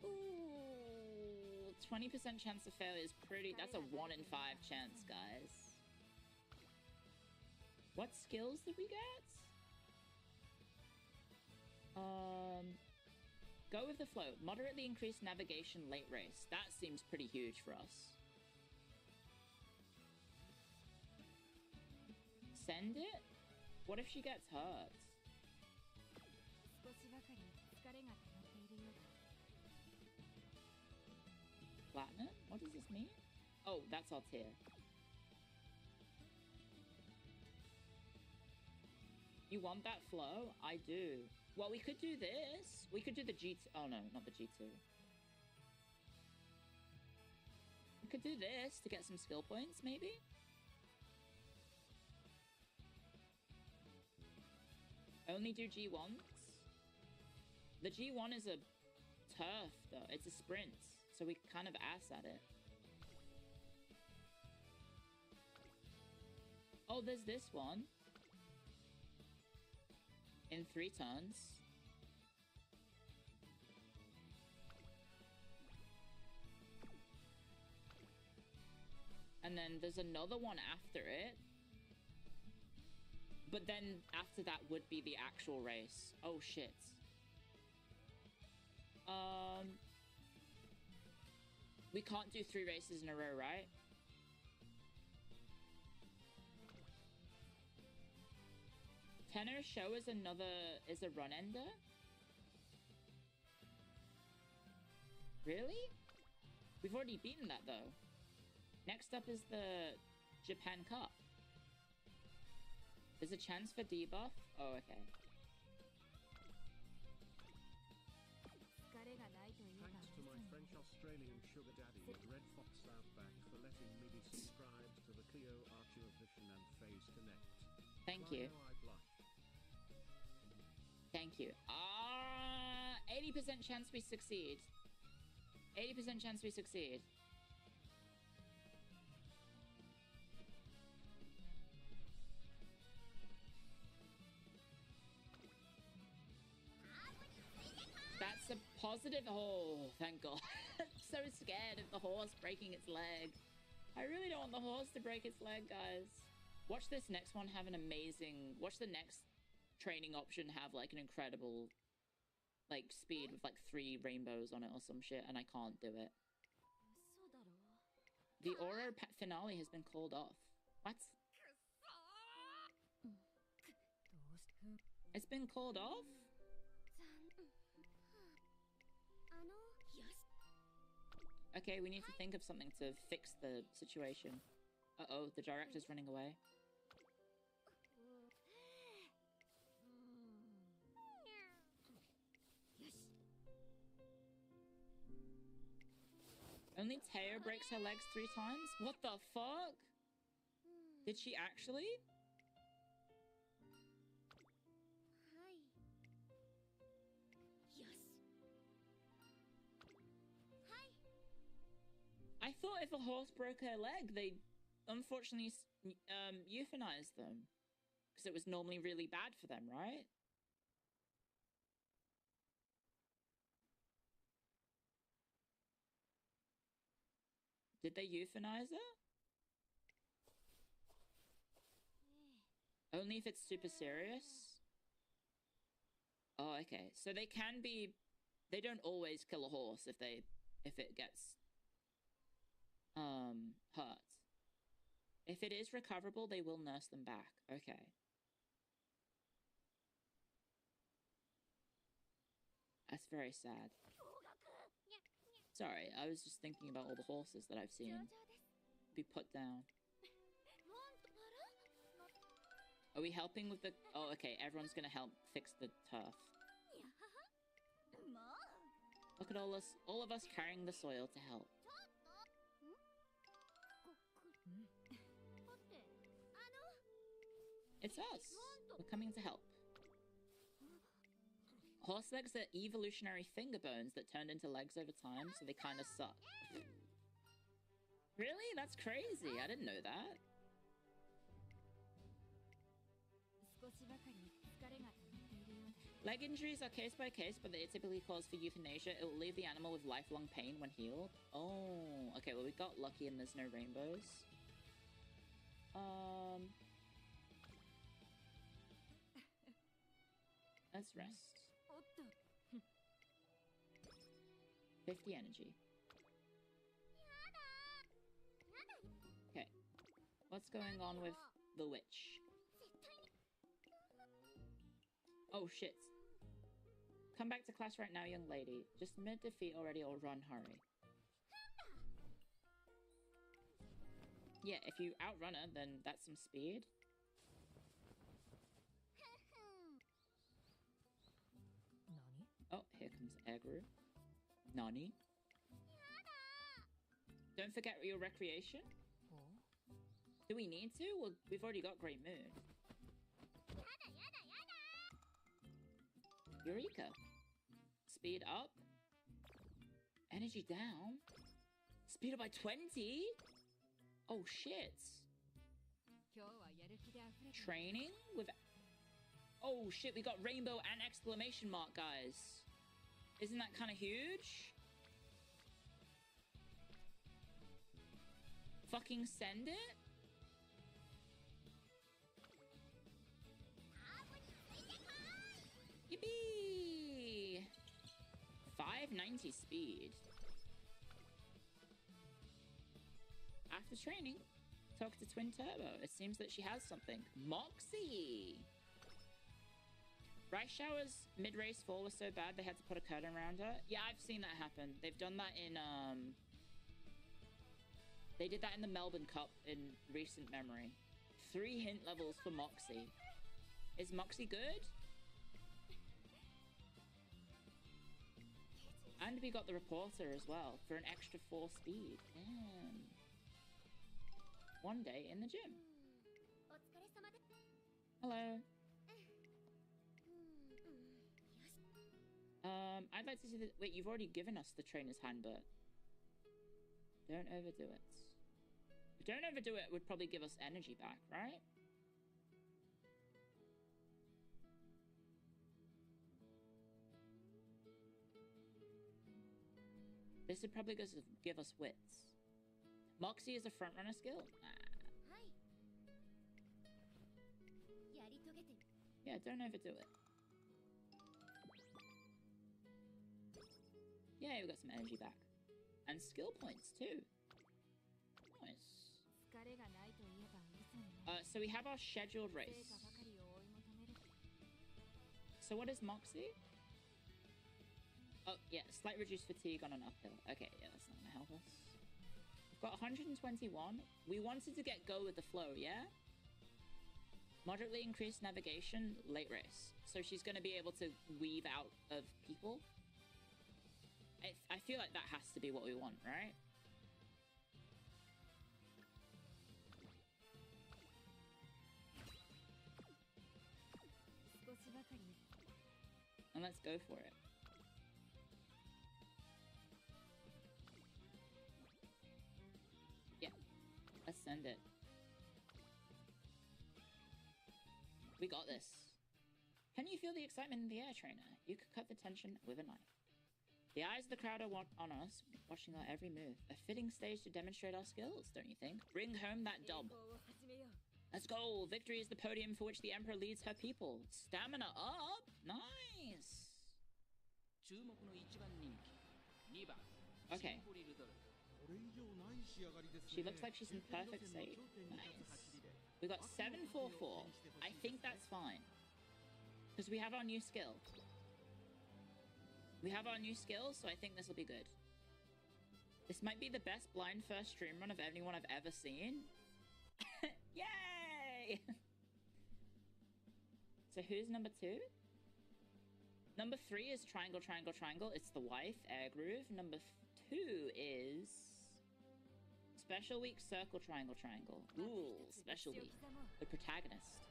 Ooh, 20% chance of failure is pretty... That's a 1 in 5 chance, guys. What skills did we get? Go with the flow. Moderately increased navigation late race. That seems pretty huge for us. Send it? What if she gets hurt? Platinum? What does this mean? Oh, that's our tier. You want that flow? I do. Well, we could do this. We could do the G2. Oh, no, not the G2. We could do this to get some skill points, maybe? Only do G1s? The G1 is a turf, though. It's a sprint, so we kind of ass at it. Oh, there's this one. In 3 turns. And then there's another one after it. But then after that would be the actual race. Oh, shit. We can't do 3 races in a row, right? Tenor Show is a run ender? Really? We've already beaten that, though. Next up is the Japan Cup. There's a chance for debuff? Oh, okay. Thanks to my French-Australian sugar daddy, Red Fox Outback, for letting me be subscribed to the Cleo Archer Vision and Phase Connect. Thank you. Thank you. 80% chance we succeed. 80% chance we succeed. That's a positive. Oh, thank God. I'm so scared of the horse breaking its leg. I really don't want the horse to break its leg, guys. Watch this next one have an amazing... Watch the next training option have, like, an incredible, like, speed with, like, 3 rainbows on it or some shit, and I can't do it. The Oro finale has been called off. What? It's been called off? Okay, we need to think of something to fix the situation. Uh-oh, the director's running away. Only Teo breaks her legs 3 times? What the fuck? Did she actually? I thought if a horse broke her leg, they'd unfortunately euthanize them. Because it was normally really bad for them, right? Did they euthanize her? Only if it's super serious? Oh, okay. So they can be... They don't always kill a horse if it gets... hurt. If it is recoverable, they will nurse them back. Okay. That's very sad. Sorry, I was just thinking about all the horses that I've seen be put down. Are we helping with the... Oh, okay, everyone's gonna help fix the turf. Look at all of us carrying the soil to help. It's us. We're coming to help. Horse legs are evolutionary finger bones that turned into legs over time, so they kind of suck. Really? That's crazy. I didn't know that. Leg injuries are case by case, but they are typically cause for euthanasia. It will leave the animal with lifelong pain when healed. Oh, okay. Well, we got lucky and there's no rainbows. Let's rest. 50 energy. Okay. What's going on with the witch? Oh, shit. Come back to class right now, young lady. Just mid defeat already or run, hurry. Yeah, if you outrun her, then that's some speed. Oh, here comes Egru. Nani? Don't forget your recreation. Do we need to? Well, we've already got Great Moon. Eureka. Speed up. Energy down. Speed up by 20? Oh, shit. Training with... Oh, shit, we got rainbow and exclamation mark, guys. Isn't that kind of huge? Fucking send it? Yippee! 590 speed. After training, talk to Twin Turbo. It seems that she has something. Moxie! Rice Shower's mid-race fall was so bad they had to put a curtain around her. Yeah, I've seen that happen. They've done that in, They did that in the Melbourne Cup in recent memory. 3 hint levels for Moxie. Is Moxie good? And we got the reporter as well for an extra 4 speed. Damn. One day in the gym. Hello. I'd like to see the... Wait, you've already given us the trainer's handbook. Don't overdo it. Don't overdo it would probably give us energy back, right? This would probably give us wits. Moxie is a frontrunner skill? Nah. Yeah, don't overdo it. Yeah, we got some energy back. And skill points, too. Nice. So we have our scheduled race. So what is Moxie? Oh, yeah, slight reduced fatigue on an uphill. Okay, yeah, that's not gonna help us. We've got 121. We wanted to get go with the flow, yeah? Moderately increased navigation, late race. So she's gonna be able to weave out of people. I feel like that has to be what we want, right? And let's go for it. Yeah, let's send it. We got this. Can you feel the excitement in the air, trainer? You could cut the tension with a knife. The eyes of the crowd are on us, watching our every move. A fitting stage to demonstrate our skills, don't you think? Bring home that dub. Let's go! Victory is the podium for which the Emperor leads her people. Stamina up! Nice! Okay. She looks like she's in perfect state. Nice. We got 744. I think that's fine. Because we have our new skill. We have our new skills, so I think this will be good. This might be the best blind first stream run of anyone I've ever seen. Yay! So who's number 2? Number 3 is triangle, triangle, triangle. It's the wife, Air Groove. Number 2 is... Special week, circle, triangle, triangle. Ooh, special week. The protagonist.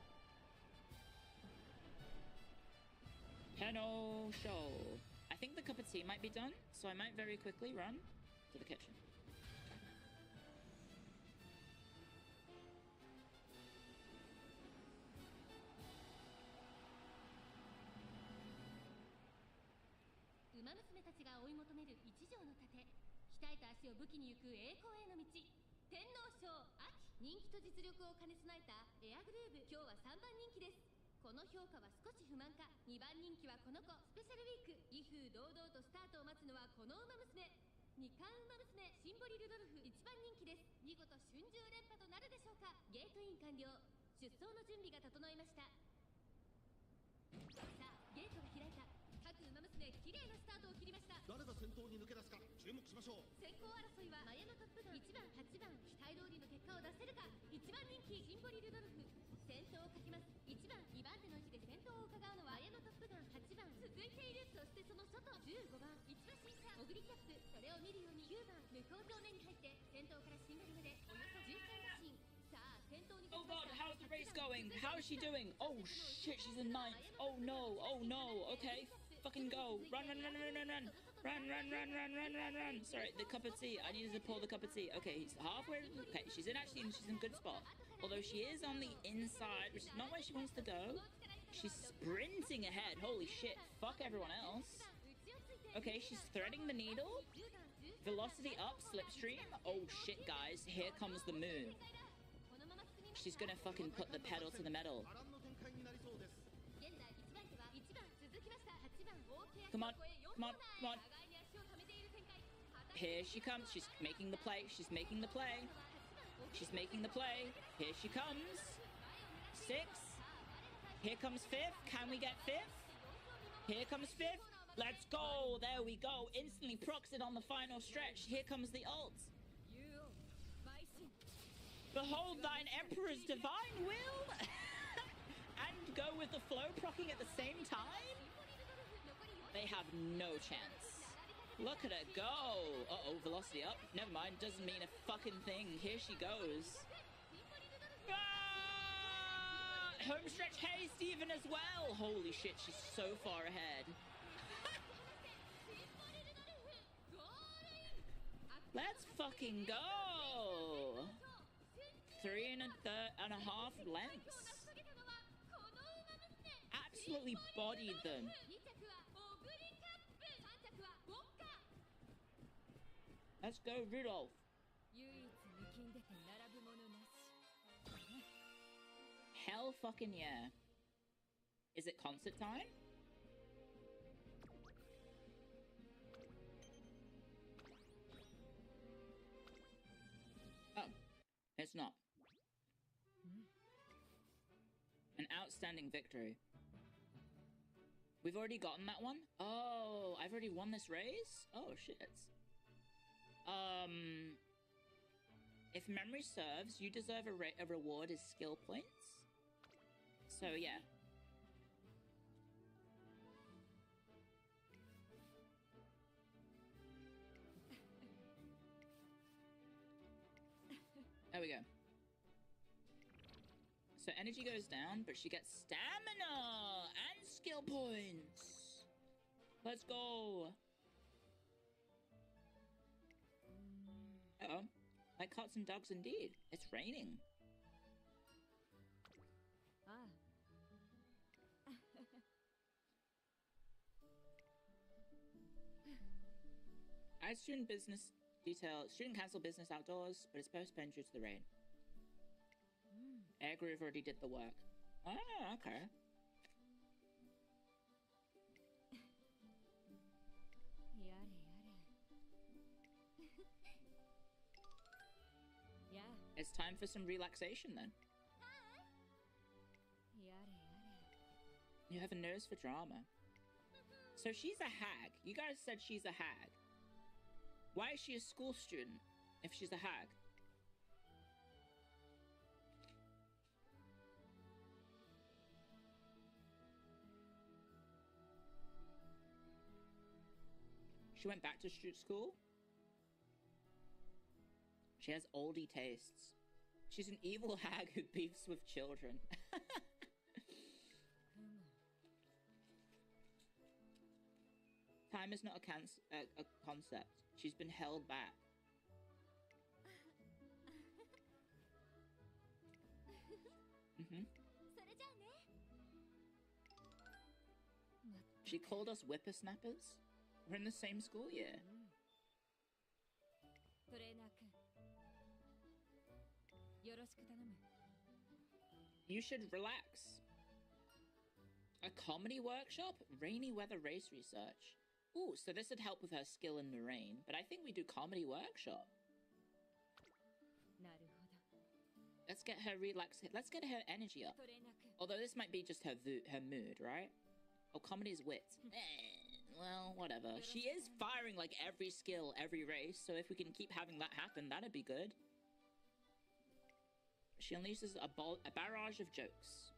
Hello, show. I think the cup of tea might be done, so I might very quickly run to the kitchen. 綺麗なスタートを切りました。誰が先頭に抜け出すか注目しましょう。先行争いはマヤのトップガン1番8番期待通りの結果を出せるか。1番人気シンボリルドルフ先頭をかけます。1番2番手の位置で先頭を伺うのはマヤのトップガン8番続いている。そしてその外15番1馬審査オグリキャップそれを見るように9番向こう正面に入って先頭からしんがりまでおよそ13馬身。さあ先頭に Oh god, how's the race going? How is she doing? Oh shit, she's in ninth. Oh no, oh no. Okay, fucking go. Run, run, run, run, run, run. Run, run, run, run, run, run, run. Sorry, the cup of tea. I needed to pour the cup of tea. Okay, he's halfway. Okay, she's in good spot. Although she is on the inside, which is not where she wants to go. She's sprinting ahead. Holy shit. Fuck everyone else. Okay, she's threading the needle. Velocity up, slipstream. Oh shit, guys. Here comes the move. She's gonna fucking put the pedal to the metal. Come on, come on, come on. Here she comes. She's making the play. She's making the play. She's making the play. Here she comes. 6. Here comes 5th. Can we get 5th? Here comes 5th. Let's go. There we go. Instantly procs it on the final stretch. Here comes the ult. Behold thine emperor's divine will. And go with the flow procking at the same time? They have no chance. Look at her go. Uh-oh, velocity up. Never mind, doesn't mean a fucking thing. Here she goes. Ah! Homestretch haste even as well. Holy shit, she's so far ahead. Let's fucking go. 3.5 lengths. Absolutely bodied them. Let's go, Rudolph. Hell fucking yeah. Is it concert time? Oh, it's not. An outstanding victory. We've already gotten that one? Oh, I've already won this race? Oh, shit. If memory serves, you deserve a reward as skill points. So, yeah. There we go. So energy goes down, but she gets stamina and skill points. Let's go. Uh-oh. Like cats and dogs indeed. It's raining. I student cancel business outdoors, but it's postponed due to the rain. Air Groove already did the work. Ah, okay. It's time for some relaxation then. You have a nose for drama. So she's a hag. You guys said she's a hag. Why is she a school student if she's a hag? She went back to school? She has oldie tastes. She's an evil hag who beefs with children. Time is not a concept. She's been held back. She called us whippersnappers? We're in the same school year. You should relax. A comedy workshop? Rainy weather race research. Ooh, so this would help with her skill in the rain, but I think we do comedy workshop. Let's get her let's get her energy up. Although this might be just her mood, right? Oh, comedy is wit. well, whatever. She is firing like every skill, every race, so if we can keep having that happen, that'd be good. She unleashes a barrage of jokes.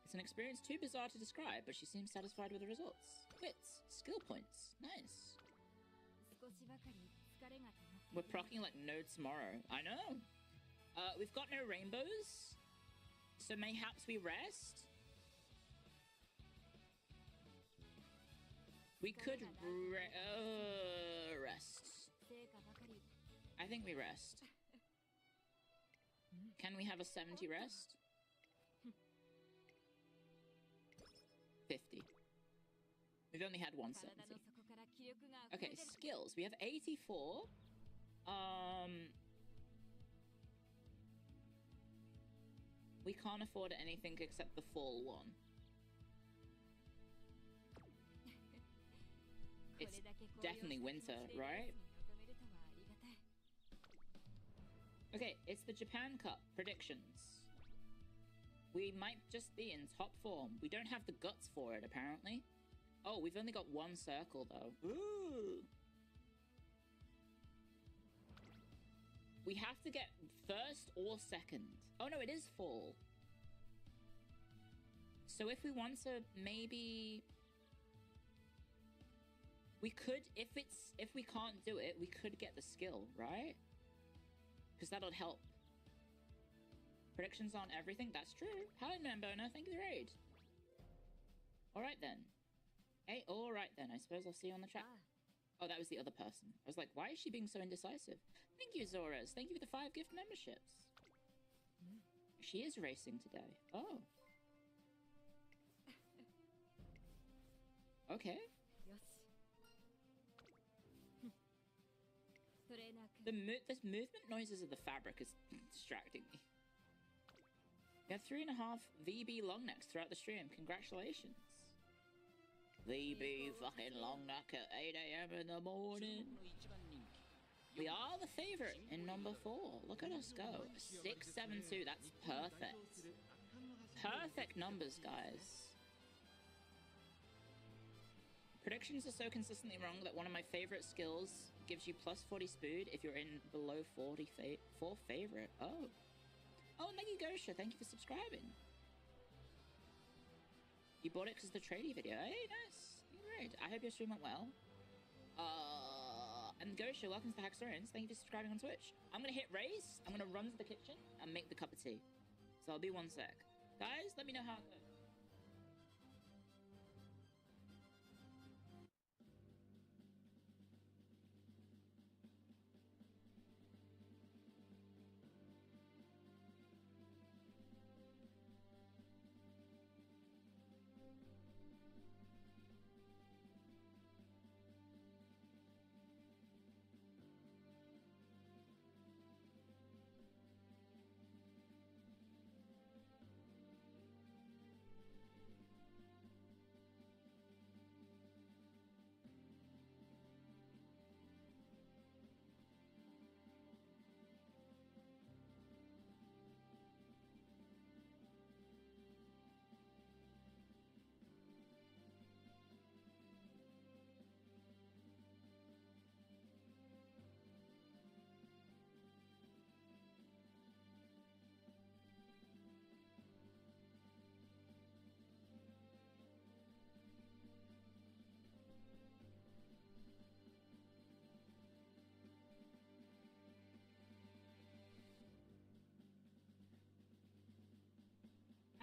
It's an experience too bizarre to describe, but she seems satisfied with the results. Wits, skill points, nice. We're procking like no tomorrow. I know. We've got no rainbows, so mayhaps we rest. We could rest. I think we rest. Can we have a 70 rest? 50. We've only had 170. Okay, skills. We have 84. We can't afford anything except the fall one. It's definitely winter, right? Okay, it's the Japan Cup. Predictions. We might just be in top form. We don't have the guts for it, apparently. Oh, we've only got one circle, though. Ooh. We have to get first or second. Oh, no, it is fall. So if we want to maybe... We could, if we can't do it, we could get the skill, right? Because that'll help. Predictions on everything, that's true. Hello, Mambona, thank you for the raid. Alright then. Hey, alright then, I suppose I'll see you on the chat. Oh, that was the other person. I was like, why is she being so indecisive? Thank you, Zoras. Thank you for the 5 gift memberships. She is racing today. Oh. Okay. This movement noises of the fabric is distracting me. We have 3.5 VB long necks throughout the stream. Congratulations. VB fucking long neck at 8 AM in the morning. We are the favorite in number 4. Look at us go. 672. That's perfect. Perfect numbers, guys. Predictions are so consistently wrong that one of my favorite skills gives you plus 40 speed if you're in below 40 for favorite. Oh. Oh, Meggy Gosha, thank you for subscribing. You bought it because the tradie video. Hey, nice. Great. I hope your stream went well. And Gosha, welcome to the Haxorians. Thank you for subscribing on Twitch. I'm gonna hit race. I'm gonna run to the kitchen and make the cup of tea. So I'll be 1 sec. Guys, let me know how it goes.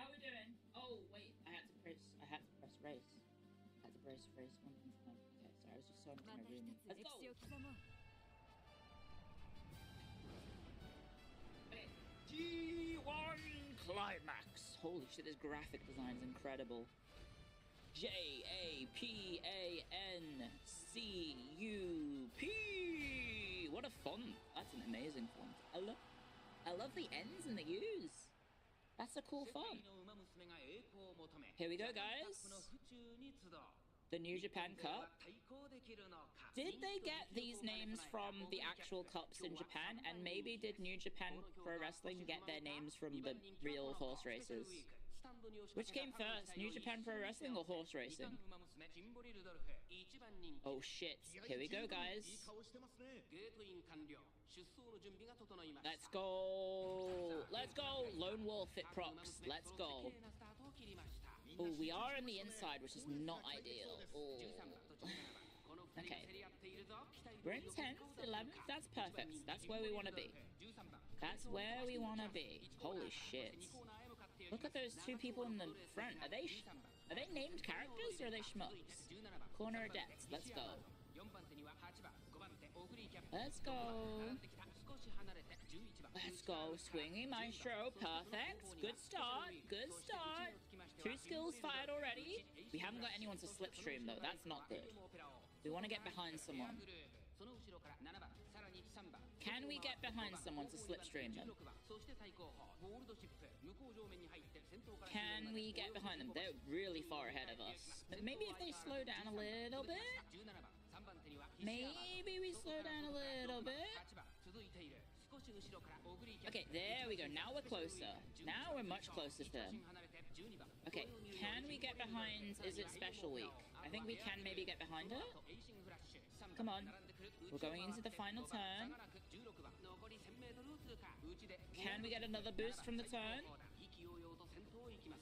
How we doing? Oh, wait, I had to press race. I had to press race 1 time. Okay, sorry, I was just sorting my room. Let's go! Okay, G1 Climax. Holy shit, this graphic design is incredible. JAPANCUP. What a font. That's an amazing font. I love the N's and the U's. That's a cool font. Here we go, guys. The New Japan Cup. Did they get these names from the actual cups in Japan? And maybe did New Japan Pro Wrestling get their names from the real horse races? Which came first, New Japan Pro Wrestling or horse racing? Oh shit, here we go guys. Let's go! Let's go! Lone Wolf Fit Prox, let's go. Oh, we are on the inside, which is not ideal. Oh. Okay. We're in 10th, 11th, that's perfect. That's where we want to be. That's where we want to be. Holy shit. Look at those two people in the front. Are they named characters or are they schmucks? Corner Adepts, let's go. Let's go. Let's go. Swinging Maestro, perfect. Good start, good start. 2 skills fired already. We haven't got anyone to slipstream though, that's not good. We want to get behind someone. Can we get behind someone to slipstream them? Can we get behind them? They're really far ahead of us. But maybe if they slow down a little bit? Maybe we slow down a little bit? Okay, there we go. Now we're closer. Now we're much closer to them. Okay, can we get behind... Is it special week? I think we can maybe get behind it. Come on. We're going into the final turn. Can we get another boost from the turn?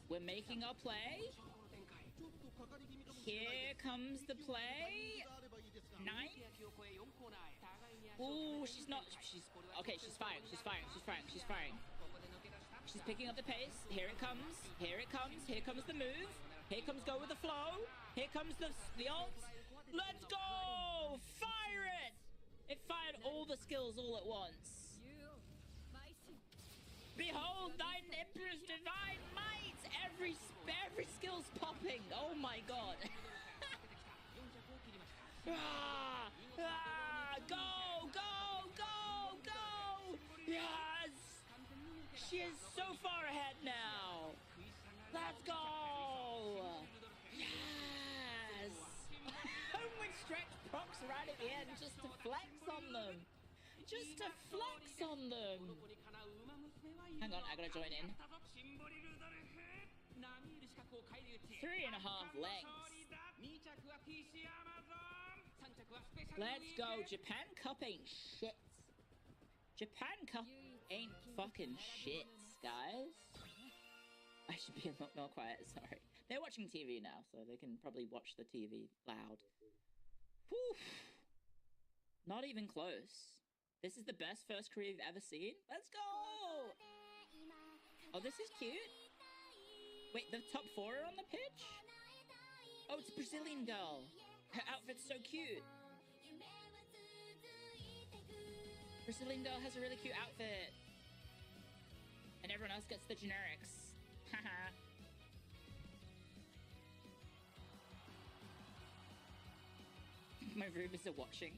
We're making our play. Here comes the play. 9th. Ooh, she's not... Okay, she's firing. She's firing. She's firing. She's firing. She's picking up the pace. Here it comes. Here it comes. Here comes the move. Here comes go with the flow. Here comes the ult. Let's go! Fire it! It fired all the skills all at once. Behold thine Emperor's divine might! Every skill's popping. Oh my god. Ah! Ah! Go! Go! Go! Go! Yes! She is so far ahead now. Let's go! Yes! We stretch procs right at the end just to flex on them. Just to flex on them. Hang on, I gotta join in. 3.5 lengths. Let's go. Japan Cup ain't shit. Japan Cup ain't fucking shit, guys. I should be a lot more quiet, sorry. They're watching TV now, so they can probably watch the TV loud. Whew. Not even close. This is the best first career you've ever seen? Let's go! Oh, this is cute. Wait, the top 4 are on the pitch? Oh, it's a Brazilian girl. Her outfit's so cute. Brazilian girl has a really cute outfit. And everyone else gets the generics. Haha. My roomies are watching.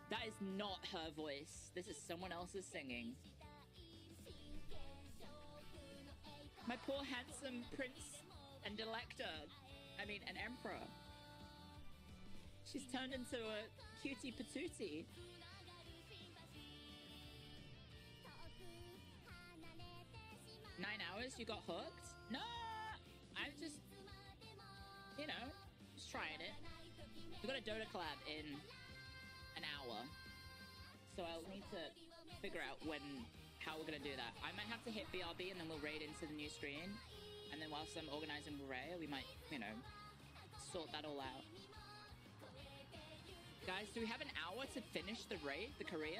That is not her voice. This is someone else's singing. My poor handsome prince and elector. I mean, an emperor. She's turned into a cutie patootie. Nine hours, you got hooked? No! I'm just, you know, just trying it. We got a Dota collab in an hour. So I'll need to figure out how we're gonna do that. I might have to hit BRB and then we'll raid into the new screen. And then whilst I'm organizing Beret, we might, you know, sort that all out. Guys, do we have an hour to finish the raid, the career?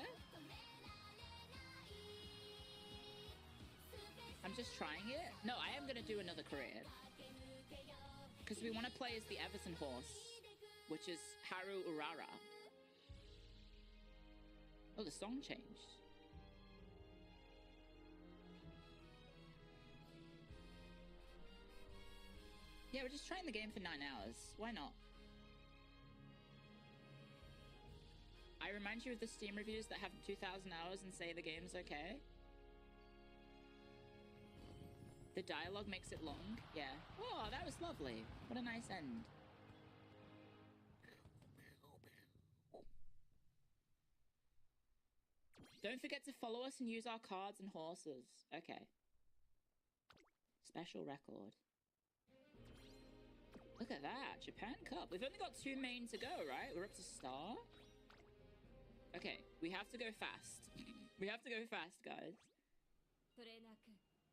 I'm just trying it. No, I am gonna do another career. Because we want to play as the Everton horse, which is Haru Urara. Oh, the song changed. Yeah, we're just trying the game for 9 hours. Why not? I remind you of the Steam reviews that have 2,000 hours and say the game's okay. The dialogue makes it long. Yeah. Oh, that was lovely. What a nice end. Don't forget to follow us and use our cards and horses. Okay. Special record. Look at that. Japan Cup. We've only got 2 main to go, right? We're up to star. Okay, we have to go fast. We have to go fast, guys. What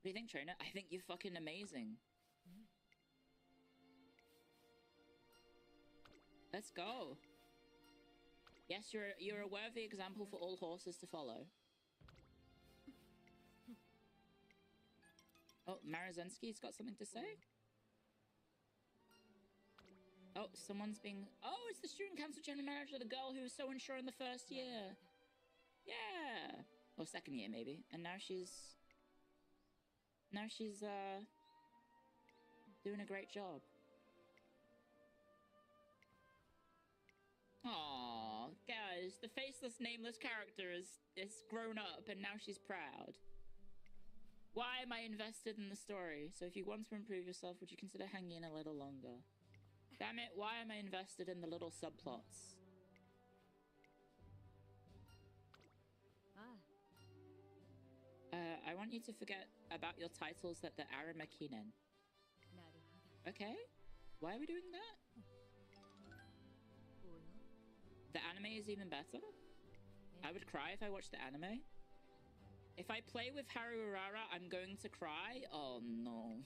do you think, trainer? I think you're fucking amazing. Let's go. Yes, you're a worthy example for all horses to follow. Oh, Marazensky's got something to say? Oh, someone's being... Oh, it's the student council general manager, the girl who was so unsure in the first year. Yeah. Or second year, maybe. And now she's... doing a great job. Aww, guys, the faceless, nameless character is grown up and now she's proud. Why am I invested in the story? So if you want to improve yourself, would you consider hanging in a little longer? Damn it, why am I invested in the little subplots? I want you to forget about your titles at the Aramakinen. Okay, why are we doing that? The anime is even better? I would cry if I watched the anime. If I play with Haru Urara, I'm going to cry? Oh no.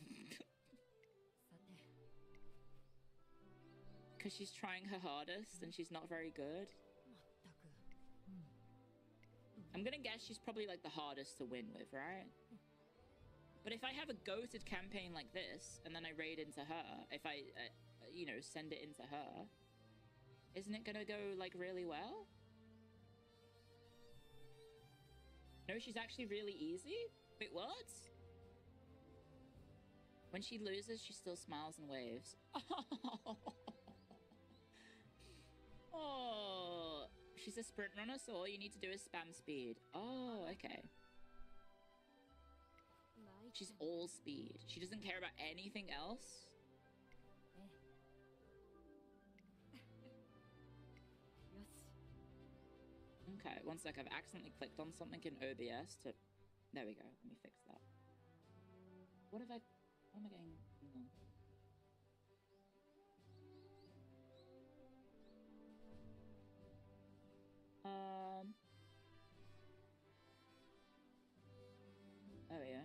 Because she's trying her hardest and she's not very good. I'm gonna guess she's probably like the hardest to win with, right? But if I have a goated campaign like this and then I raid into her, if I, you know, send it into her, isn't it gonna go like really well? No, she's actually really easy? Wait, what? When she loses, she still smiles and waves. Oh, she's a sprint runner, so all you need to do is spam speed. Oh, okay. She's all speed. She doesn't care about anything else? Okay, one sec. I've accidentally clicked on something in OBS to... There we go. Let me fix that. What have I... What am I getting? No. There we go.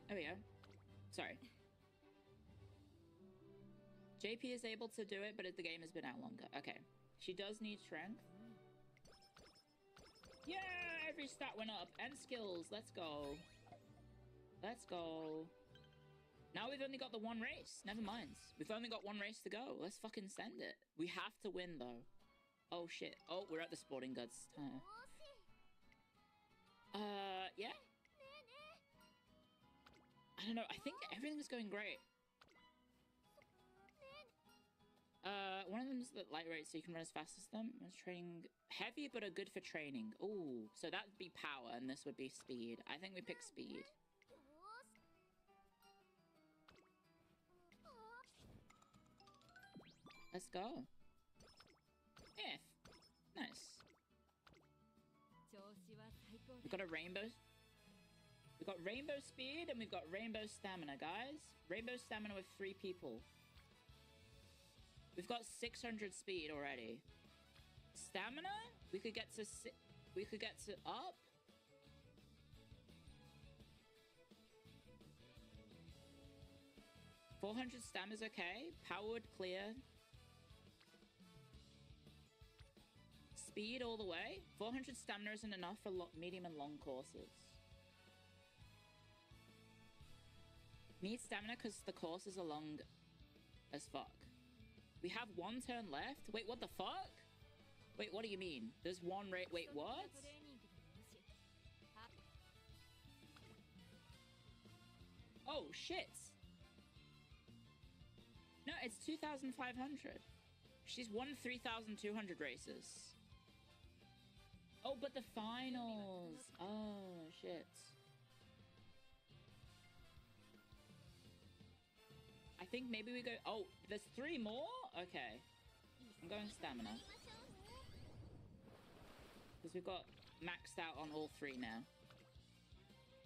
There we go. Sorry. JP is able to do it, but the game has been out longer. Okay. She does need strength. Yeah! Every stat went up. And skills. Let's go. Let's go. Now we've only got the 1 race. Never mind. We've only got 1 race to go. Let's fucking send it. We have to win, though. Oh, shit. Oh, we're at the sporting goods. Yeah? I don't know. I think everything's going great. One of them's the light rate, so you can run as fast as them. It's training heavy, but are good for training. Ooh, so that'd be power, and this would be speed. I think we pick speed. Let's go. F. Nice. We've got a rainbow. We've got rainbow speed, and we've got rainbow stamina, guys. Rainbow stamina with 3 people. We've got 600 speed already. Stamina? We could get to up. $400 stamina's okay. Powered clear. Speed all the way. 400 stamina isn't enough for medium and long courses. Need stamina because the courses are long as fuck. We have 1 turn left? Wait, what the fuck? Wait, what do you mean? There's 1 rate. Wait, what? Oh, shit. No, it's 2,500. She's won 3,200 races. Oh, but the finals. Oh, shit. I think maybe we go... Oh, there's 3 more? Okay. I'm going stamina. Because we've got maxed out on all three now.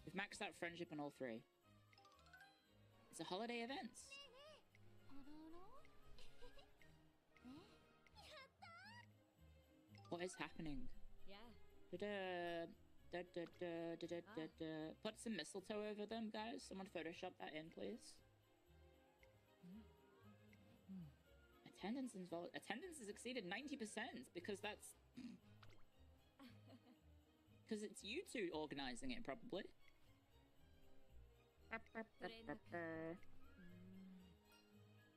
We've maxed out friendship on all three. It's a holiday event. What is happening? Da-da, da-da-da, da-da-da-da. Put some mistletoe over them, guys. Someone Photoshop that in, please. Attendance has exceeded 90% because that's... Because it's you two organizing it, probably.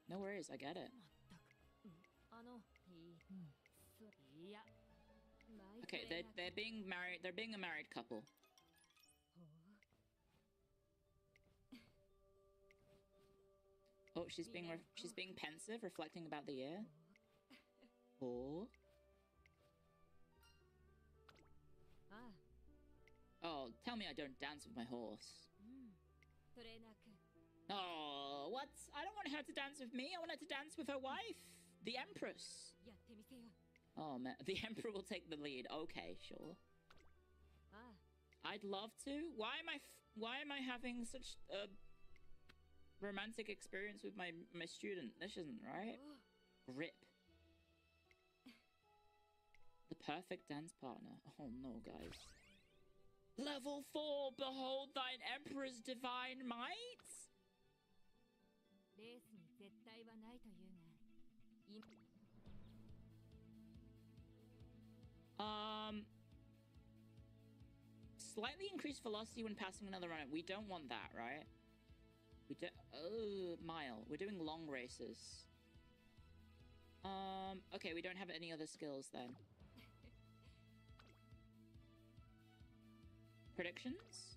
No worries, I get it. Okay, they're being married. They're being a married couple. Oh, she's being pensive, reflecting about the year. Oh. Oh, tell me I don't dance with my horse. Oh, what? I don't want her to dance with me. I want her to dance with her wife, the Empress. Oh man, the Emperor will take the lead. Okay, sure. I'd love to. Why am I having such a romantic experience with my student? This isn't right. Rip. The perfect dance partner. Oh no, guys. Level 4, behold thine Emperor's divine might? Slightly increased velocity when passing another runner. We don't want that, right? We don't. Oh, mile. We're doing long races. Okay, we don't have any other skills then. Predictions?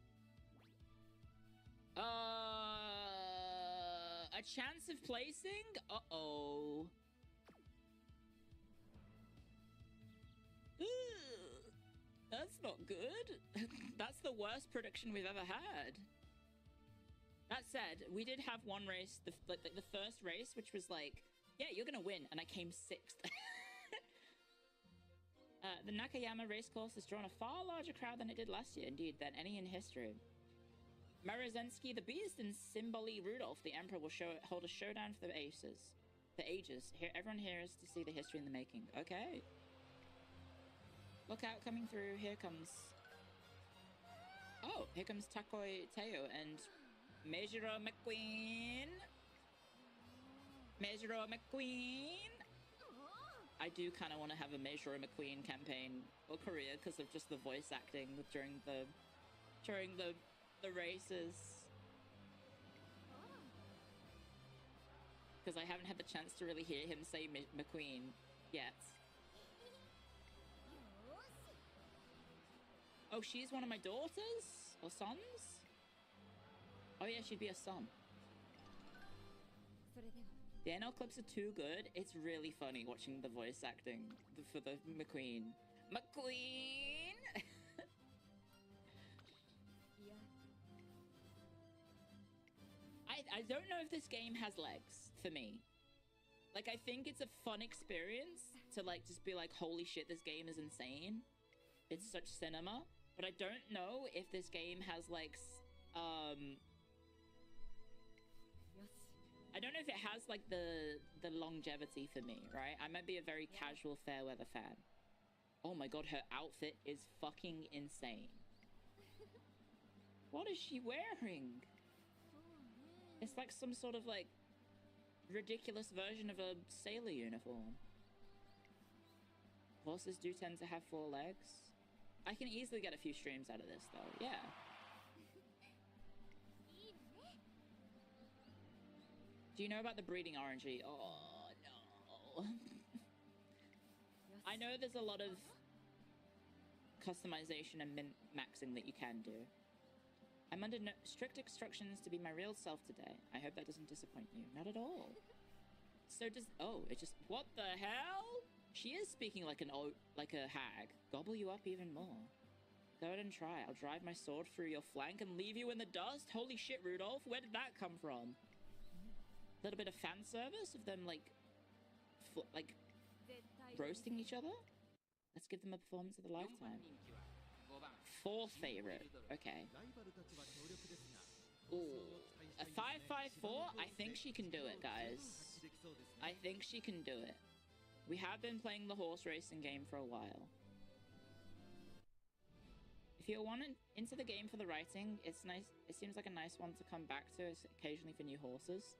A chance of placing? Uh-oh. That's not good. That's the worst prediction we've ever had. That said, we did have one race, the first race, which was like, yeah, you're gonna win, and I came 6th. The Nakayama racecourse has drawn a far larger crowd than it did last year, indeed, than any in history. Marozensky the Beast and Simboli Rudolph the Emperor will hold a showdown for the ages. Everyone here is to see the history in the making. Okay. Look out, coming through. Here comes... Oh, here comes Takoi Teo and Meijiro McQueen. Meijiro McQueen. I do kind of want to have a Meijiro McQueen campaign or career because of just the voice acting during the races. Because I haven't had the chance to really hear him say McQueen yet. Oh, she's one of my daughters? Or sons? Oh yeah, she'd be a son. The NL clips are too good. It's really funny watching the voice acting for the McQueen. McQueen! I don't know if this game has legs for me. Like, I think it's a fun experience to, like, just be like, holy shit, this game is insane. It's such cinema. But I don't know if this game has, like, I don't know if it has, like, the longevity for me, right? I might be a very casual fair weather fan. Oh my god, her outfit is fucking insane. What is she wearing? It's like some sort of, like, ridiculous version of a sailor uniform. Horses do tend to have 4 legs. I can easily get a few streams out of this, though. Yeah. Do you know about the breeding orangey? Oh, no. I know there's a lot of customization and min-maxing that you can do. I'm under strict instructions to be my real self today. I hope that doesn't disappoint you. Not at all. So does... Oh, it just... What the hell? She is speaking like a hag. Gobble you up even more. Go ahead and try. I'll drive my sword through your flank and leave you in the dust. Holy shit, Rudolph. Where did that come from? A little bit of fan service of them, like roasting each other? Let's give them a performance of the lifetime. 4th favorite. Okay. Ooh. A 5-5-4? I think she can do it, guys. I think she can do it. We have been playing the horse racing game for a while. If you're into the game for the writing, it's nice. It seems like a nice one to come back to occasionally for new horses.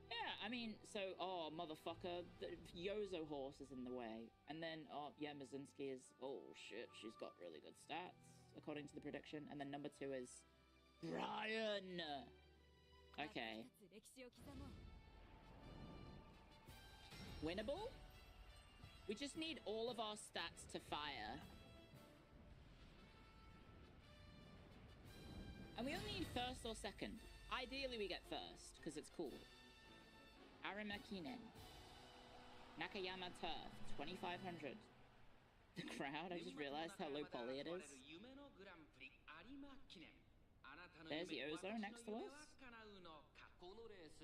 Yeah, I mean, so, oh, motherfucker, the Yozo horse is in the way. And then, oh, yeah, Mazinski is, oh, shit, she's got really good stats, according to the prediction. And then number 2 is Brian. Okay. Winnable? We just need all of our stats to fire. And we only need 1st or 2nd. Ideally, we get 1st, because it's cool. Arimakinen. Nakayama Turf, 2,500. The crowd, I just realized how low poly it is. There's Yozo next to us.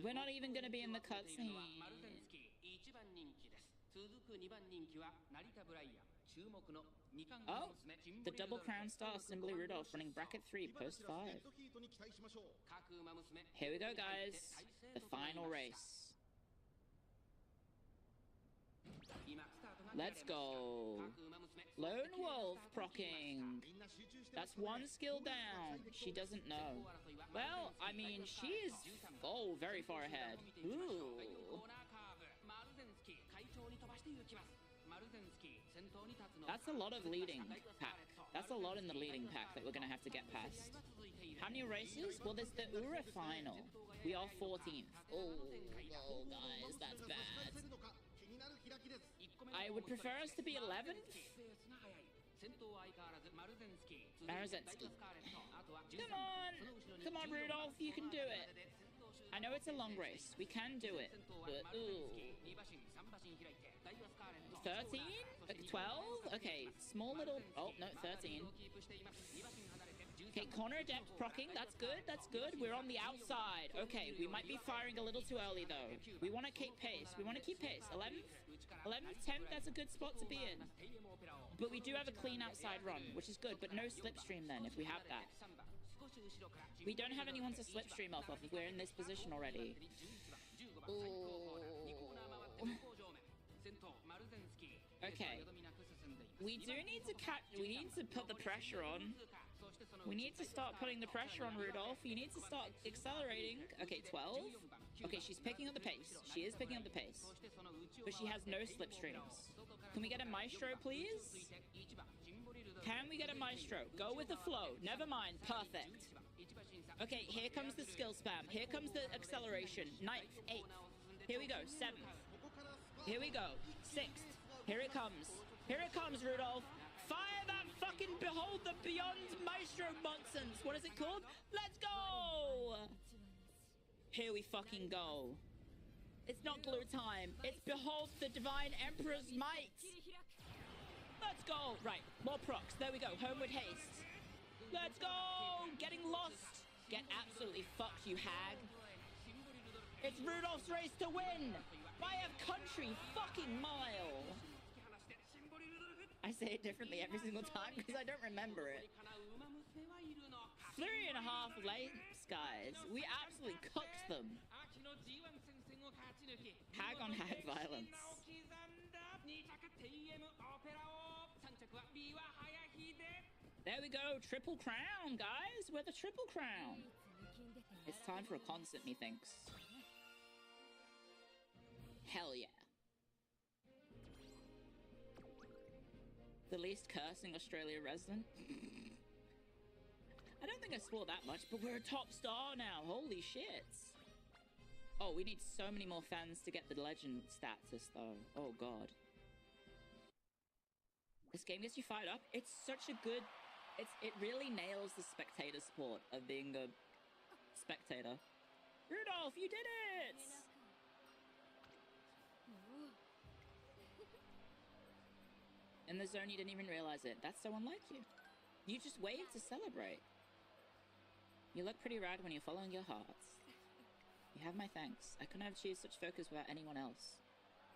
We're not even going to be in the cutscene. Oh, the double crown star, Simply Rudolph, running bracket 3, post 5. Here we go, guys. The final race. Let's go. Lone Wolf procking. That's 1 skill down. She doesn't know. Well, I mean, she is very far ahead. Ooh. That's a lot of leading pack. That's a lot in the leading pack that we're going to have to get past. How many races? Well, there's the Ura final. We are 14th. Oh, guys, that's bad. I would prefer us to be 11th. Marzensky. Come on! Come on, Rudolph, you can do it. I know it's a long race. We can do it. But, ooh. 13? 12? Okay, small little... Oh, no, 13. Okay, corner adept procking. That's good, that's good. We're on the outside. Okay, we might be firing a little too early, though. We want to keep pace. We want to keep pace. 11th? 11th, 10th, that's a good spot to be in. But we do have a clean outside run, which is good, but no slipstream then, if we have that. We don't have anyone to slipstream off of if we're in this position already. Ooh. Okay. We do need to we need to put the pressure on. We need to start putting the pressure on Rudolph. You need to start accelerating. Okay, 12. Okay, she's picking up the pace. She is picking up the pace. But she has no slipstreams. Can we get a maestro, please? Can we get a maestro? Go with the flow. Never mind. Perfect. Okay, here comes the skill spam. Here comes the acceleration. 9th, 8th. Here we go. 7th. Here we go. 6th. Here it comes. Here it comes, Rudolph. Fire that fucking behold the beyond maestro nonsense. What is it called? Let's go! Here we fucking go. It's not glue time. It's behold the divine emperor's might. Let's go. Right, more procs. There we go. Homeward haste. Let's go. Getting lost. Get absolutely fucked, you hag. It's Rudolph's race to win by a country fucking mile. I say it differently every single time because I don't remember it. 3.5 laps, guys. We absolutely cooked them. Hag on hag violence. There we go. Triple crown, guys. We're the triple crown. It's time for a concert, methinks. Hell yeah. The least cursing Australia resident. I don't think I swore that much, but we're a top star now. Holy shit. Oh, we need so many more fans to get the legend status, though. Oh, God. This game gets you fired up. It's such a good... It really nails the spectator support of being a spectator. Rudolph, you did it! In the zone, you didn't even realize it. That's so unlike you. You just waved to celebrate. You look pretty rad when you're following your hearts. You have my thanks. I couldn't have achieved such focus without anyone else.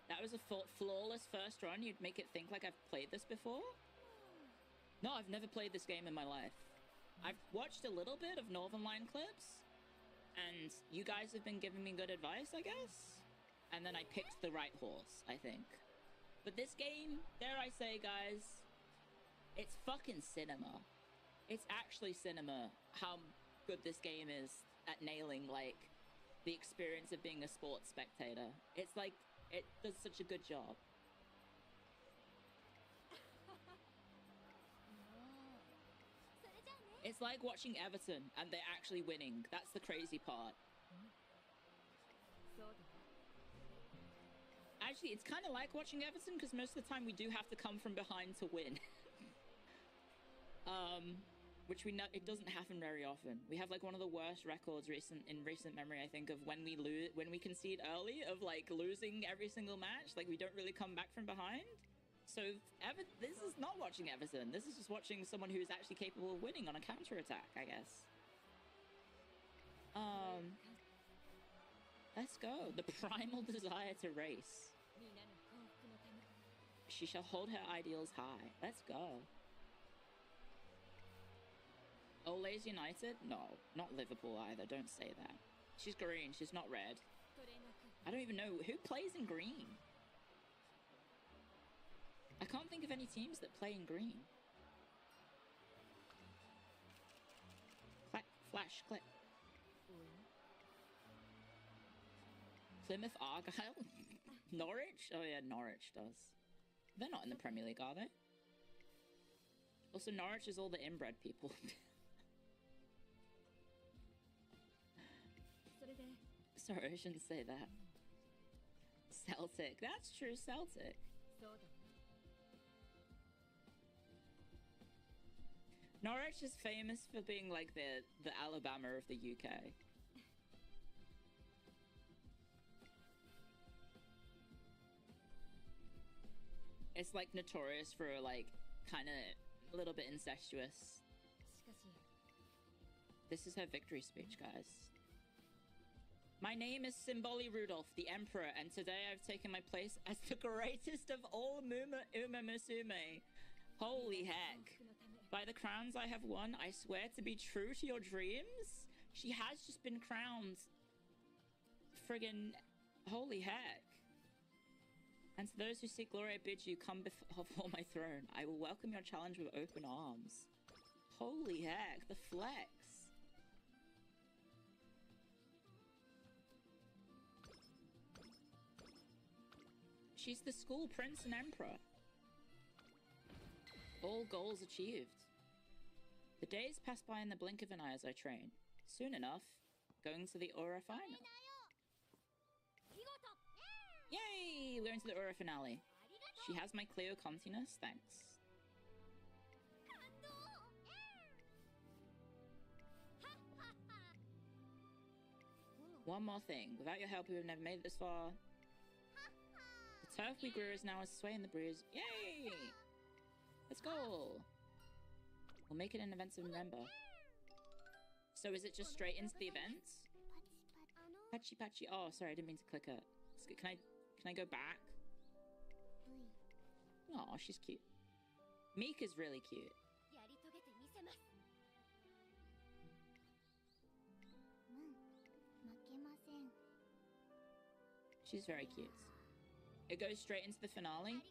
That was a flawless first run. You'd make it think like I've played this before? No, I've never played this game in my life. I've watched a little bit of Northernlion clips, and you guys have been giving me good advice, I guess? And then I picked the right horse, I think. But this game, dare I say, guys, it's fucking cinema. It's actually cinema how good this game is at nailing, like, the experience of being a sports spectator. It's like, it does such a good job. It's like watching Everton and they're actually winning. That's the crazy part. Actually, it's kind of like watching Everton because most of the time we do have to come from behind to win. Which we know it doesn't happen very often. We have like one of the worst records in recent memory, I think, of when we concede early, of like losing every single match. Like we don't really come back from behind. So this is not watching Everton. This is just watching someone who is actually capable of winning on a counter-attack, I guess. Let's go. The primal desire to race. She shall hold her ideals high. Let's go. Ole's United? No, not Liverpool either. Don't say that. She's green. She's not red. I don't even know who plays in green. I can't think of any teams that play in green. Flash, click. Plymouth Argyle? Norwich? Oh yeah, Norwich does. They're not in the Premier League, are they? Also, Norwich is all the inbred people. Sorry, I shouldn't say that. Celtic. That's true, Celtic. Norwich is famous for being like the Alabama of the UK. It's like notorious for like kind of a little bit incestuous. This is her victory speech, guys. My name is Symboli Rudolph, the Emperor, and today I've taken my place as the greatest of all Uma Musume. Holy heck. By the crowns I have won, I swear to be true to your dreams. She has just been crowned. Friggin' holy heck. And to those who seek glory, I bid you come before my throne. I will welcome your challenge with open arms. Holy heck, the flex. She's the school prince and emperor. All goals achieved. The days pass by in the blink of an eye as I train. Soon enough, going to the Ura final. Yay! We're going to the Ura finale. She has my Cleo Continus, thanks. One more thing. Without your help, we would have never made it this far. The turf we grew is now swaying the breeze. Yay! Let's go! We'll make it an event to remember. So is it just straight into the event? Patchy patchy. Oh, sorry, I didn't mean to click it. Can I go back? Oh, she's cute. Meek is really cute. She's very cute. It goes straight into the finale.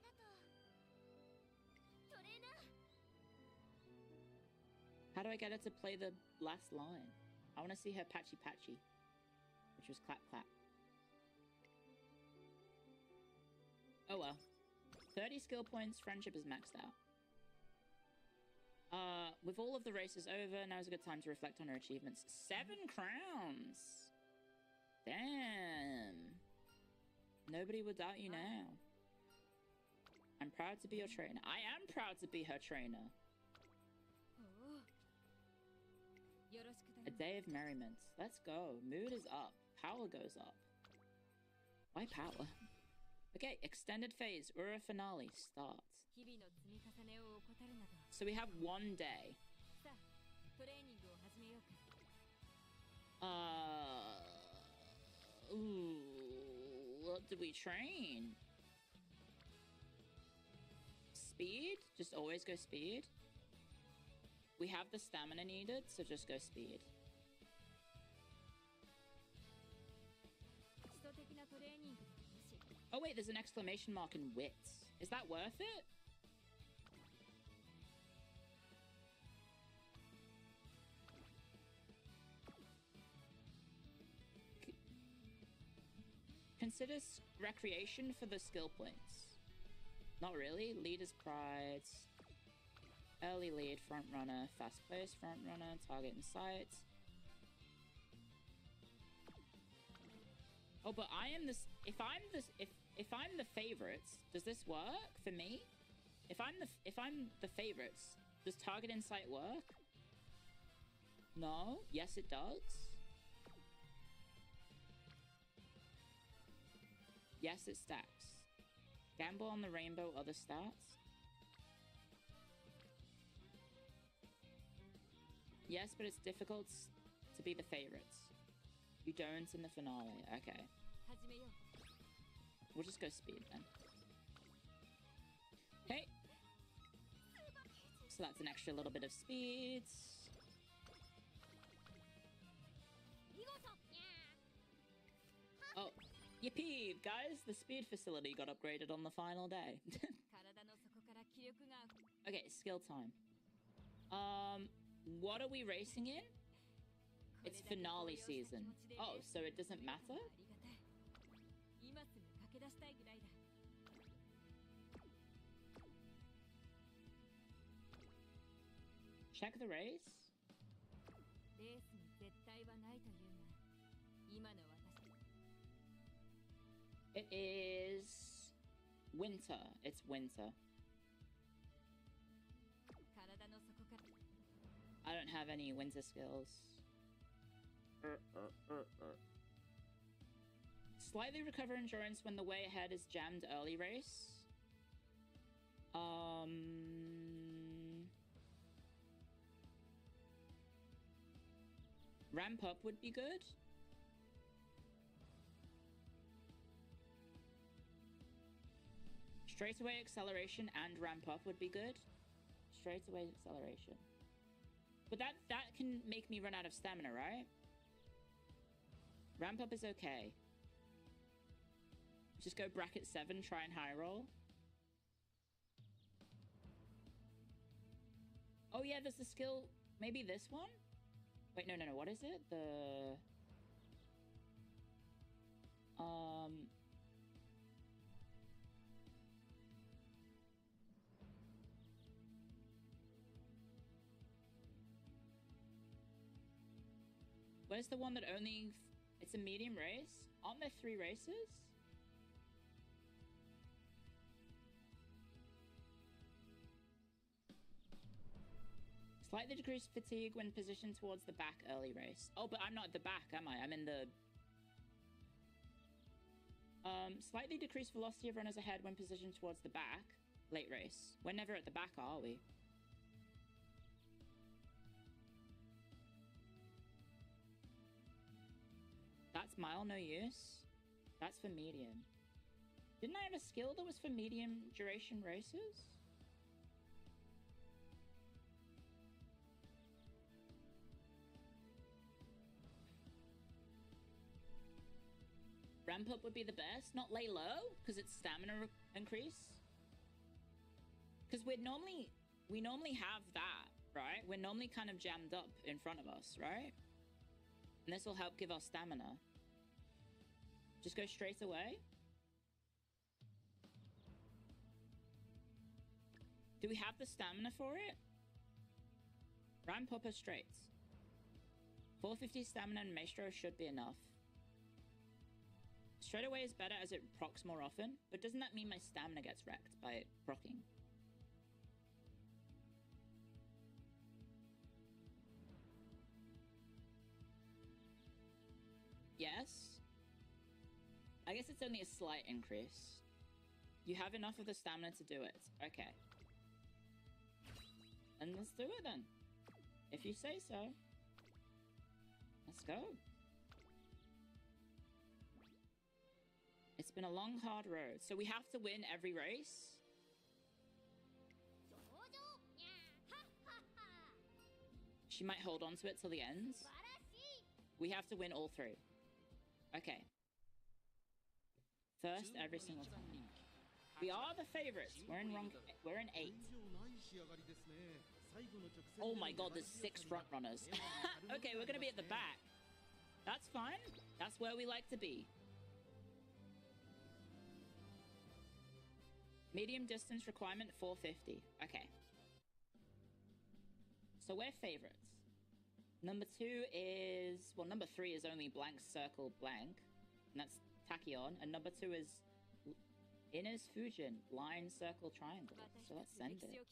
How do I get her to play the last line? I want to see her patchy patchy, which was clap clap. Oh well. 30 skill points, friendship is maxed out. With all of the races over, now is a good time to reflect on her achievements. 7 crowns! Damn. Nobody would doubt you now. I'm proud to be your trainer. I am proud to be her trainer. A day of merriment. Let's go. Mood is up. Power goes up. Why power? Okay, extended phase. Ura finale. Start. So we have one day. Ooh, what do we train? speed. Just always go speed. We have the stamina needed, so just go speed. Oh wait, there's an exclamation mark in wits. Is that worth it? Consider recreation for the skill points. Not really. Leader's pride. Early lead, front runner, fast pace, front runner, target in sight. Oh, but I am this. If I'm the favorites, does this work for me? If I'm the favorites, does target in sight work? No. Yes, it does. Yes, it stacks. Gamble on the rainbow, other stats. Yes, but it's difficult to be the favorites. You don't in the finale. Okay. We'll just go speed then. Okay. So that's an extra little bit of speed. Oh, yippee! Guys, the speed facility got upgraded on the final day. Okay, skill time. What are we racing in? It's finale season. Oh, so it doesn't matter? Check the race. It is winter. It's winter. I don't have any winter skills. Slightly recover endurance when the way ahead is jammed early race. Ramp up would be good. Straightaway acceleration and ramp up would be good. Straightaway acceleration. But that can make me run out of stamina, right? Ramp up is okay. Just go bracket 7, try and high roll. Oh yeah, there's the skill. Maybe this one? Wait, no, what is it? Where's the one that only... It's a medium race? Aren't there 3 races? Slightly decreased fatigue when positioned towards the back early race. Oh, but I'm not at the back, am I? I'm in the... Slightly decreased velocity of runners ahead when positioned towards the back. Late race. We're never at the back, are we? That's mile, no use. That's for medium. Didn't I have a skill that was for medium duration races? Ramp up would be the best. Not lay low, because it's stamina increase. Because we normally have that, right? We're normally kind of jammed up in front of us, right? And this will help give us stamina. Just go straight away. Do we have the stamina for it? Ramp up or straights? 450 stamina and Maestro should be enough. Straight away is better as it procs more often, but doesn't that mean my stamina gets wrecked by proccing? Yes. I guess it's only a slight increase. You have enough of the stamina to do it. Okay. And let's do it then. If you say so. Let's go. It's been a long, hard road. So we have to win every race. She might hold on to it till the end. We have to win all 3. Okay. First every single time. We are the favorites. We're in 8. Oh my god, there's 6 front runners. Okay, we're gonna be at the back. That's fine. That's where we like to be. Medium distance requirement 450. Okay. So we're favorites. Number 2 is... Well, number 3 is only blank circle blank. And that's Tachyon. And number 2 is Innes Fujin. Line circle triangle. So let's send it.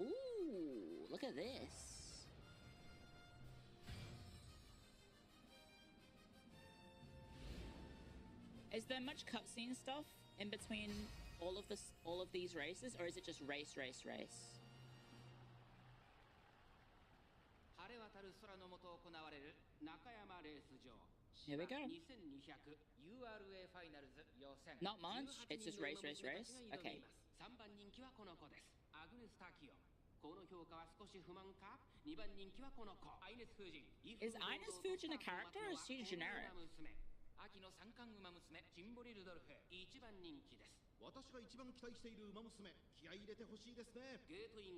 Ooh, look at this. Is there much cutscene stuff in between all of these races, or is it just race? Here we go. Not much. It's just race. Okay. Is Ines Fujin a character or is she generic?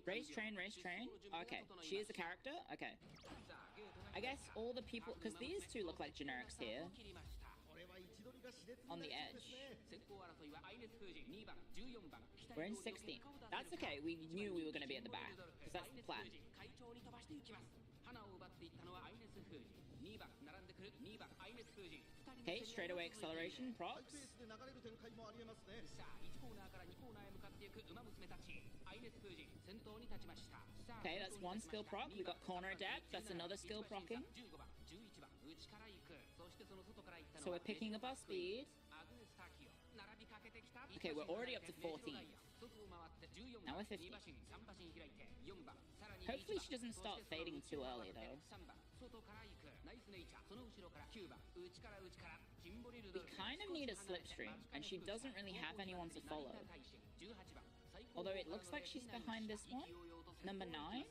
Race train. Okay, she is a character? Okay. I guess all the people, because these two look like generics here. On the edge. We're in 16th. That's okay, we knew we were going to be at the back, because that's the plan. Okay, straightaway acceleration, procs. Okay, that's one skill proc. We got corner depth, that's another skill procking. So we're picking up our speed. Okay, we're already up to 14. Now we're 15. Hopefully she doesn't start fading too early though. We kind of need a slipstream, and she doesn't really have anyone to follow. Although it looks like she's behind this one. Number 9?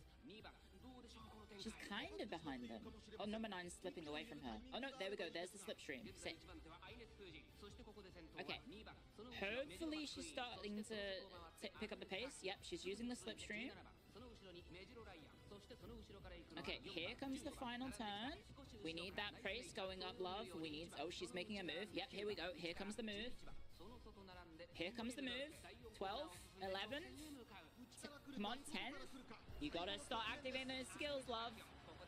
She's kind of behind them. Oh, number 9's slipping away from her. Oh no, there we go, there's the slipstream. Sick. Okay. Hopefully she's starting to pick up the pace. Yep, she's using the slipstream. Okay, here comes the final turn. We need that pace going up, love. We need... Oh, she's making a move. Yep, here we go. Here comes the move. Here comes the move. 12, 11. Come on, 10. You gotta start activating those skills, love.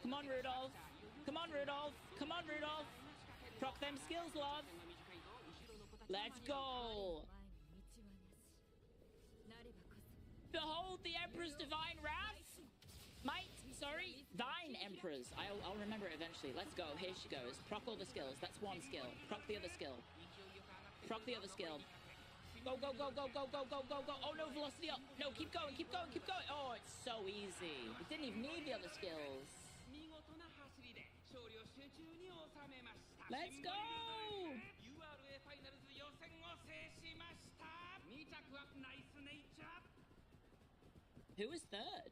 Come on, Rudolph. Come on, Rudolph. Come on, Rudolph. Proc them skills, love. Let's go. Behold the Emperor's divine wrath. Might, sorry, thine Emperors. I'll remember it eventually. Let's go. Here she goes. Proc all the skills. That's one skill. Proc the other skill. Proc the other skill. Go, go, go, go, go, go, go, go, go. Oh no, velocity up. No, keep going, keep going, keep going. Oh, it's so easy. It didn't even need the other skills. Let's go! Who is third?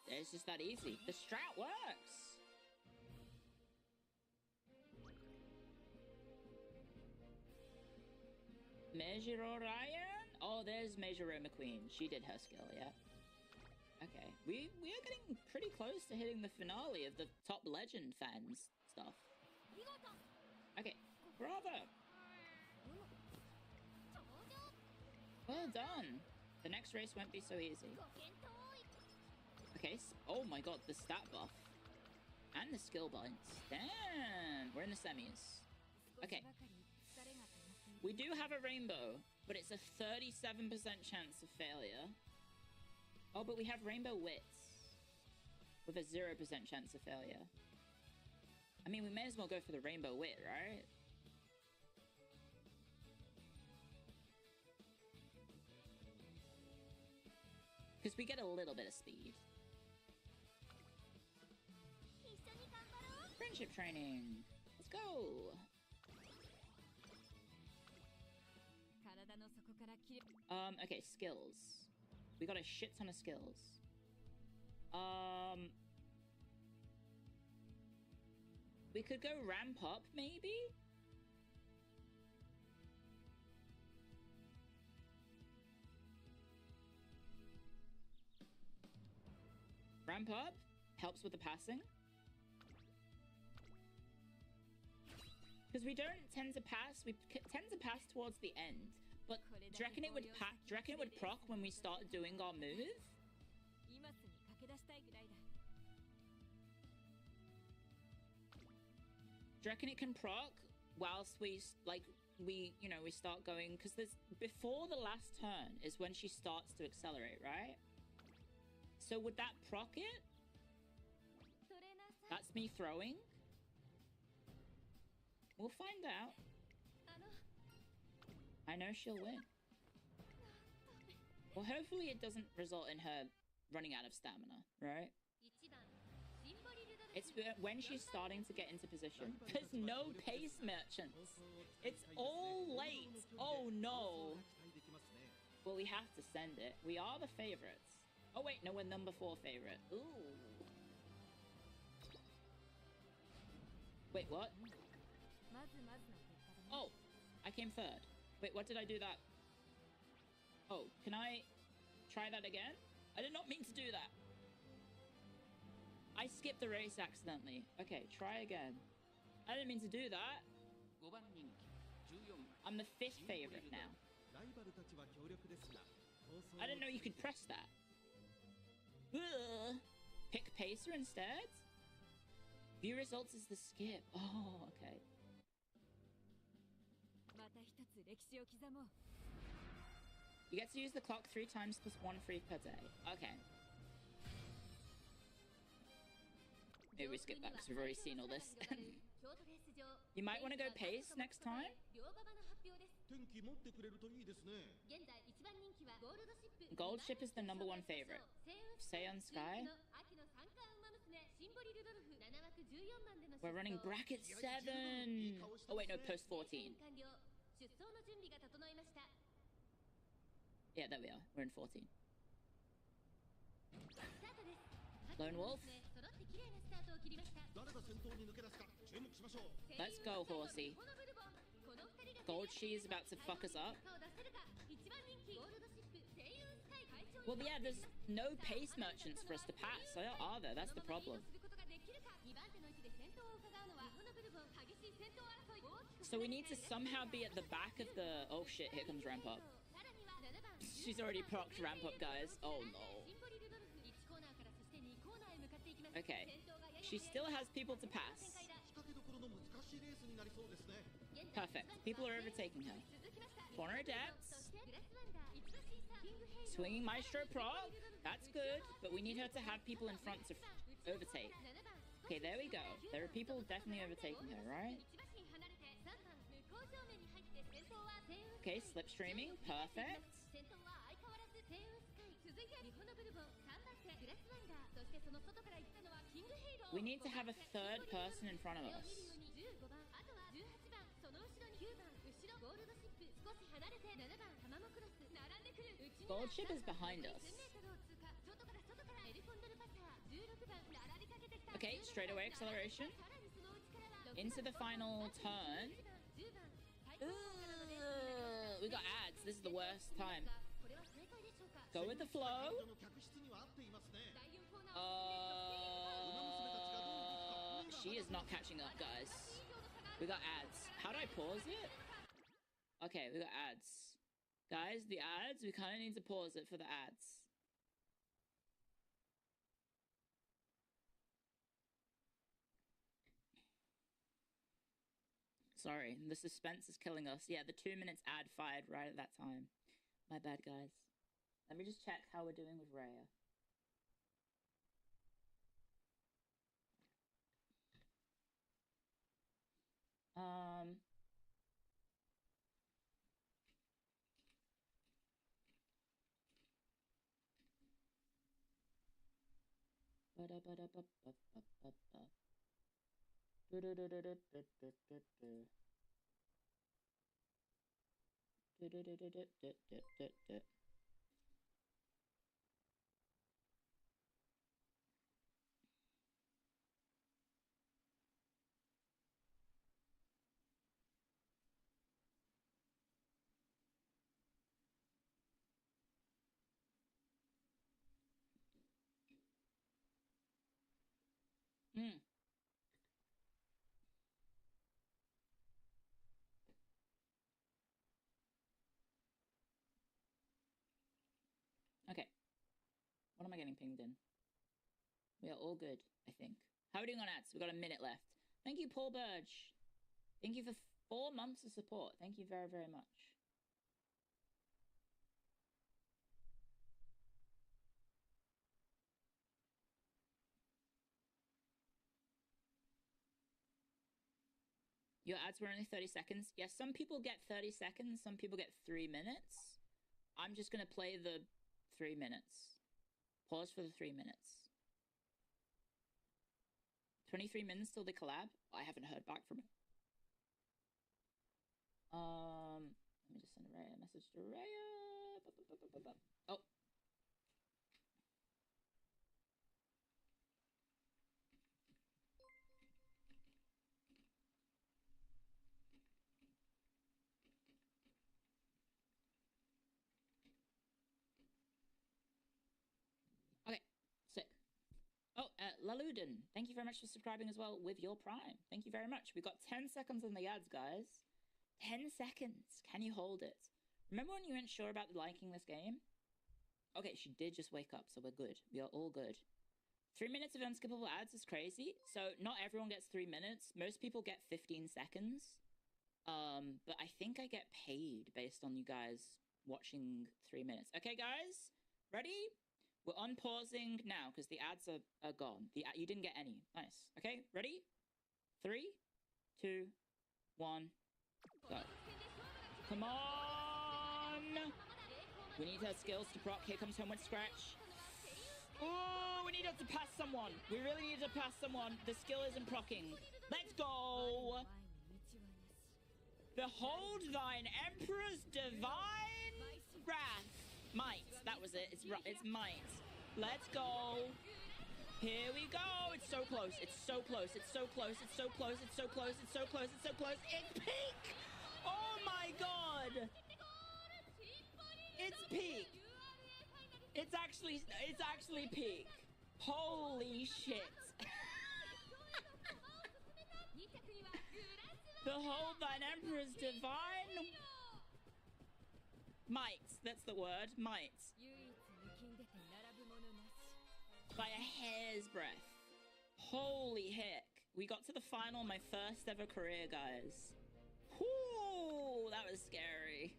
It's just that easy. The strat works! Meijiro Ryan? Oh, there's Meijiro McQueen. She did her skill, yeah. Okay. We are getting pretty close to hitting the finale of the top legend fans stuff. Okay. Bravo! Well done. The next race won't be so easy. Okay. Oh my god, the stat buff. And the skill points. Damn! We're in the semis. Okay. We do have a rainbow, but it's a 37% chance of failure. Oh, but we have rainbow wits with a 0% chance of failure. I mean, we may as well go for the rainbow wit, right? Because we get a little bit of speed. Friendship training. Let's go. Okay, skills. We got a shit ton of skills. We could go ramp up, maybe? Ramp up helps with the passing. Because we don't tend to pass, we tend to pass towards the end. But do you reckon it would proc when we start doing our move? Do you reckon it can proc whilst we start going? Because there's before the last turn is when she starts to accelerate, right? So would that proc it? That's me throwing. We'll find out. I know she'll win. Well, hopefully it doesn't result in her running out of stamina, right? It's when she's starting to get into position. There's no pace merchants. It's all late. Oh no. Well, we have to send it. We are the favorites. Oh wait, no, we're number 4 favorite. Ooh. Wait, what? Oh, I came 3rd. Wait, what did I do that? Oh, can I try that again? I did not mean to do that. I skipped the race accidentally. Okay, try again. I didn't mean to do that. I'm the 5th favorite now. I didn't know you could press that. Ugh. Pick Pacer instead? View results is the skip. Oh, okay. You get to use the clock 3 times plus 1 free per day. Okay. Maybe we skip that because we've already seen all this. You might want to go pace next time. Gold ship is the number 1 favorite. Seion Sky. We're running bracket 7. Oh wait, no, post 14. Yeah, there we are. We're in 14. Lone Wolf. Let's go, horsey. Gold She is about to fuck us up. Well, yeah, there's no pace merchants for us to pass, are there? That's the problem. So we need to somehow be at the back of the... Oh shit, here comes ramp up. She's already procced ramp up, guys. Oh no. Okay. She still has people to pass. Perfect. People are overtaking her. Corner adepts. Swinging Maestro proc. That's good, but we need her to have people in front to overtake. Okay, there we go. There are people definitely overtaking her, right? Okay, slipstreaming. Perfect. We need to have a 3rd person in front of us. Gold ship is behind us. Okay, straightaway acceleration. Into the final turn. We got ads. This is the worst time. Go with the flow. She is not catching up, guys. We got ads. How do I pause it? Okay, we got ads. Guys, the ads, we kind of need to pause it for the ads. Sorry, the suspense is killing us. Yeah, the 2 minutes ad fired right at that time. My bad, guys. Let me just check how we're doing with Raya. Hmm. Okay. What am I getting pinged in? We are all good, I think. How are we doing on ads? We've got a minute left. Thank you, Paul Burge. Thank you for 4 months of support. Thank you very, very much. Your ads were only 30 seconds. Yes, some people get 30 seconds. Some people get 3 minutes. I'm just going to play the 3 minutes. Pause for the 3 minutes. 23 minutes till the collab. I haven't heard back from it. Let me just send Raya a message to Raya. Oh. Okay, sick. Oh, Laluden, thank you very much for subscribing as well with your Prime. Thank you very much. We've got 10 seconds on the ads, guys. 10 seconds. Can you hold it? Remember when you weren't sure about liking this game? Okay, she did just wake up, so we're good. We are all good. 3 minutes of unskippable ads is crazy. So not everyone gets 3 minutes. Most people get 15 seconds. But I think I get paid based on you guys watching 3 minutes. Okay, guys? Ready? We're unpausing now because the ads are gone. You didn't get any. Nice. Okay, ready? 3, 2, 1, go. Come on! We need her skills to proc. Here comes Homeward Scratch. Oh, we need her to pass someone. We really need to pass someone. The skill isn't procking. Let's go! Behold thine Emperor's divine wrath. Might. That was it. It's might. Let's go. Here we go. It's so close. It's so close. It's so close. It's so close. It's so close. It's so close. It's so close. It's peak. Oh my god. It's peak. It's actually peak. Holy shit. Behold thine Emperor's divine might. That's the word. Might. By a hair's breadth. Holy heck. We got to the final, my first ever career, guys. Whoo, that was scary.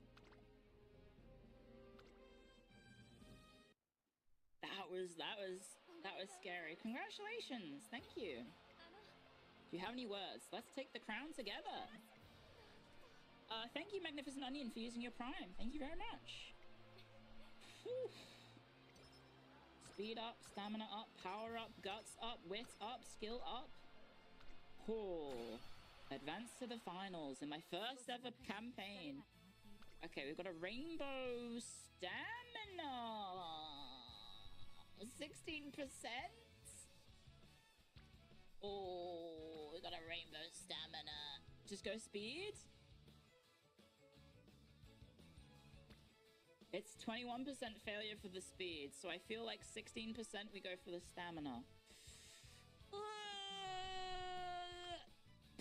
That was scary. Congratulations. Thank you. Do you have any words? Let's take the crown together. Thank you, Magnificent Onion, for using your Prime. Thank you very much. Whew. Speed up, stamina up, power up, guts up, wit up, skill up. Oh. Advance to the finals in my first ever campaign. Okay, we've got a rainbow stamina. 16%. Oh, we got a rainbow stamina. Just go speed. It's 21% failure for the speed, so I feel like 16% we go for the stamina.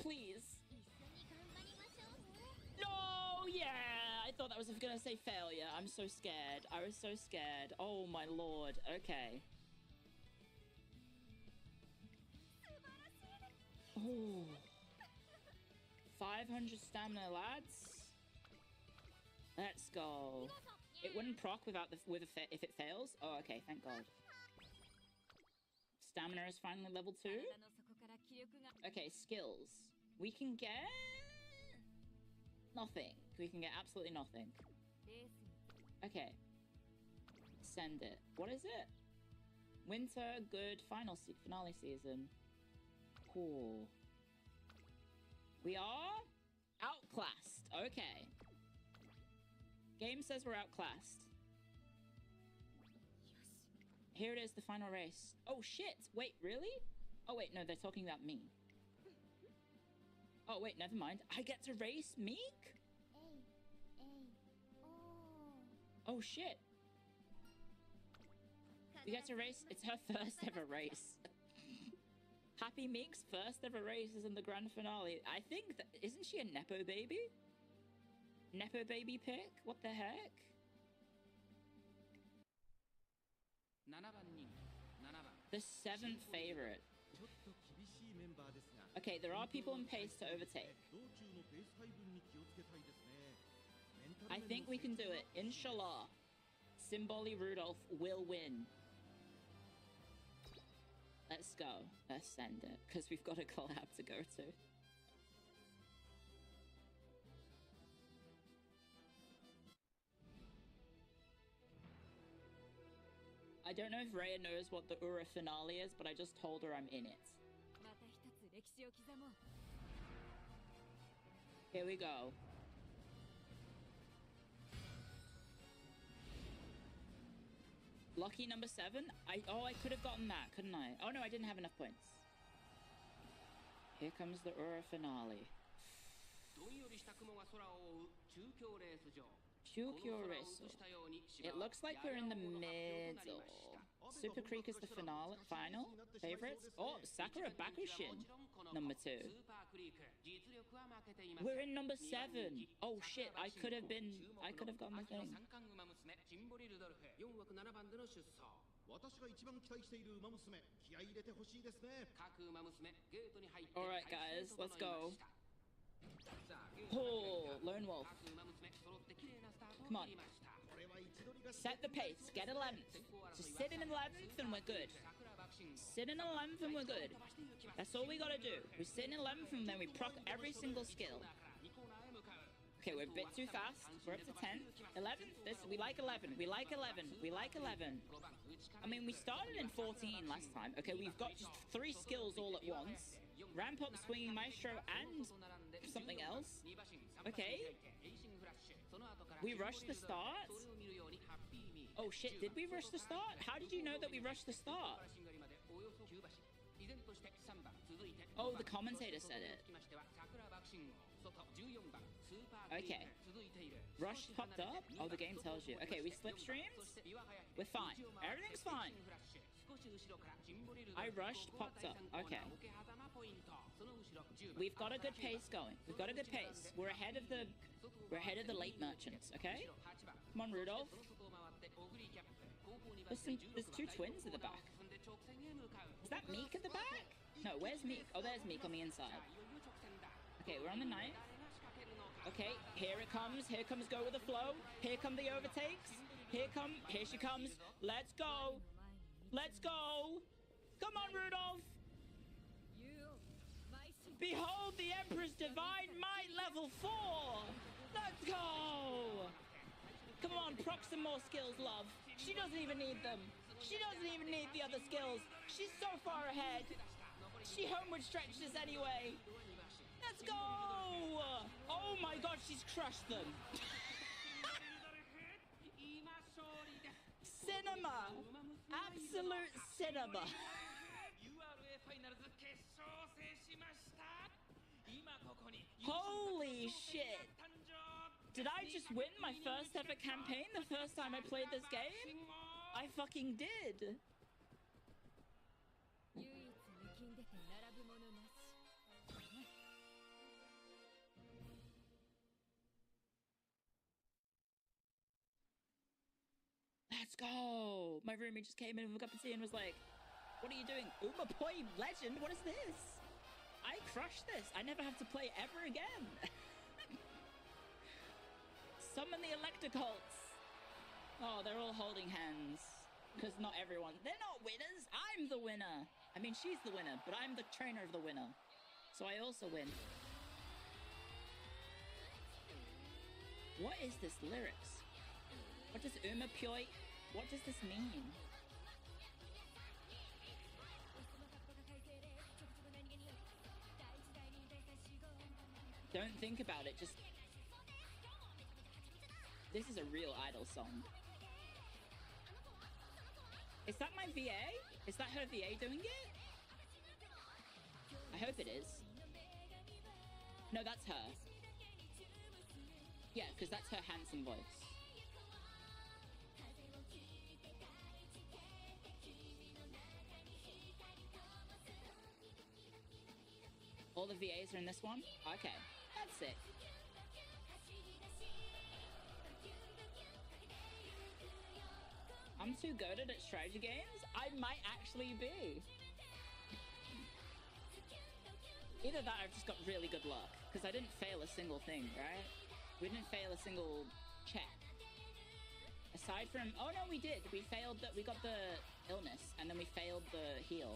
Please. No, yeah. I thought that was gonna say failure. I'm so scared. I was so scared. Oh my lord. Okay. Oh. 500 stamina, lads. Let's go. It wouldn't proc without if it fails. Oh, okay. Thank God. Stamina is finally level 2. Okay, skills. We can get nothing. We can get absolutely nothing. Okay. Send it. What is it? Winter good finale season. Cool. We are outclassed. Okay. Game says we're outclassed. Here it is, the final race. Oh shit! Wait, really? Oh wait, no, they're talking about me. Oh wait, never mind. I get to race Meek? Oh shit. We get to race. It's her first ever race. Happy Meek's first ever race is in the grand finale. I think that isn't she a Nepo baby? Nepo baby pick? What the heck? The 7th favorite. Okay, there are people in pace to overtake. I think we can do it. Inshallah. Simboli Rudolph will win. Let's go. Let's send it. Because we've got a collab to go to. I don't know if Rhea knows what the Ura finale is, but I just told her I'm in it. Here we go. Lucky number 7? I could have gotten that, couldn't I? Oh no, I didn't have enough points. Here comes the Ura finale. It looks like we're in the middle. Super Creek is the final favorites. Oh, Sakura Bakushin, number 2. We're in number 7. Oh shit, I could have gotten the thing. Alright guys, let's go. Oh, Lone Wolf. Come on. Set the pace. Get 11th. Just sit in 11th and we're good. Sit in 11th and we're good. That's all we gotta do. We sit in 11th and then we proc every single skill. Okay, we're a bit too fast. We're up to 10th. 11th. We like 11. We like 11. We like 11. I mean, we started in 14 last time. Okay, we've got just 3 skills all at once. Ramp up, swinging maestro, and something else. Okay. We rushed the start. Oh shit, did we rush the start? How did you know that we rushed the start? Oh, the commentator said it. Okay. Rush popped up? Oh, the game tells you. Okay, we slipstreamed? We're fine. Everything's fine. I rushed, popped up. Okay. We've got a good pace going. We've got a good pace. We're ahead of the late merchants, okay? Come on, Rudolph. There's 2 twins at the back. Is that Meek at the back? No, where's Meek? Oh, there's Meek on the inside. Okay, we're on the 9th. Okay, here it comes. Here comes Go With The Flow. Here come the overtakes. Here she comes. Let's go. Let's go. Come on, Rudolph. Behold the Emperor's Divine Might level 4. Let's go. Come on, proc some more skills, love. She doesn't even need them. She doesn't even need the other skills. She's so far ahead. She homeward stretches anyway. Let's go. Oh my god, she's crushed them. Cinema. Absolute cinema. Holy shit. Did I just win my first ever campaign the first time I played this game? I fucking did. Let's go. My roomie just came in with a cup of tea and was like, what are you doing? Uma Poi Legend? What is this? I crushed this. I never have to play ever again. Summon the Electrocults. Oh, they're all holding hands. Because not everyone. They're not winners. I'm the winner. I mean, she's the winner, but I'm the trainer of the winner. So I also win. What is this lyrics? What does Uma Poi... What does this mean? Don't think about it, just... This is a real idol song. Is that my VA? Is that her VA doing it? I hope it is. No, that's her. Yeah, because that's her handsome voice. All the VAs are in this one? Okay, that's sick. I'm too goated at strategy games? I might actually be. Either that or I've just got really good luck, because I didn't fail a single thing, right? We didn't fail a single check. Aside from, oh no, we did. We failed that. We got the illness, and then we failed the heal.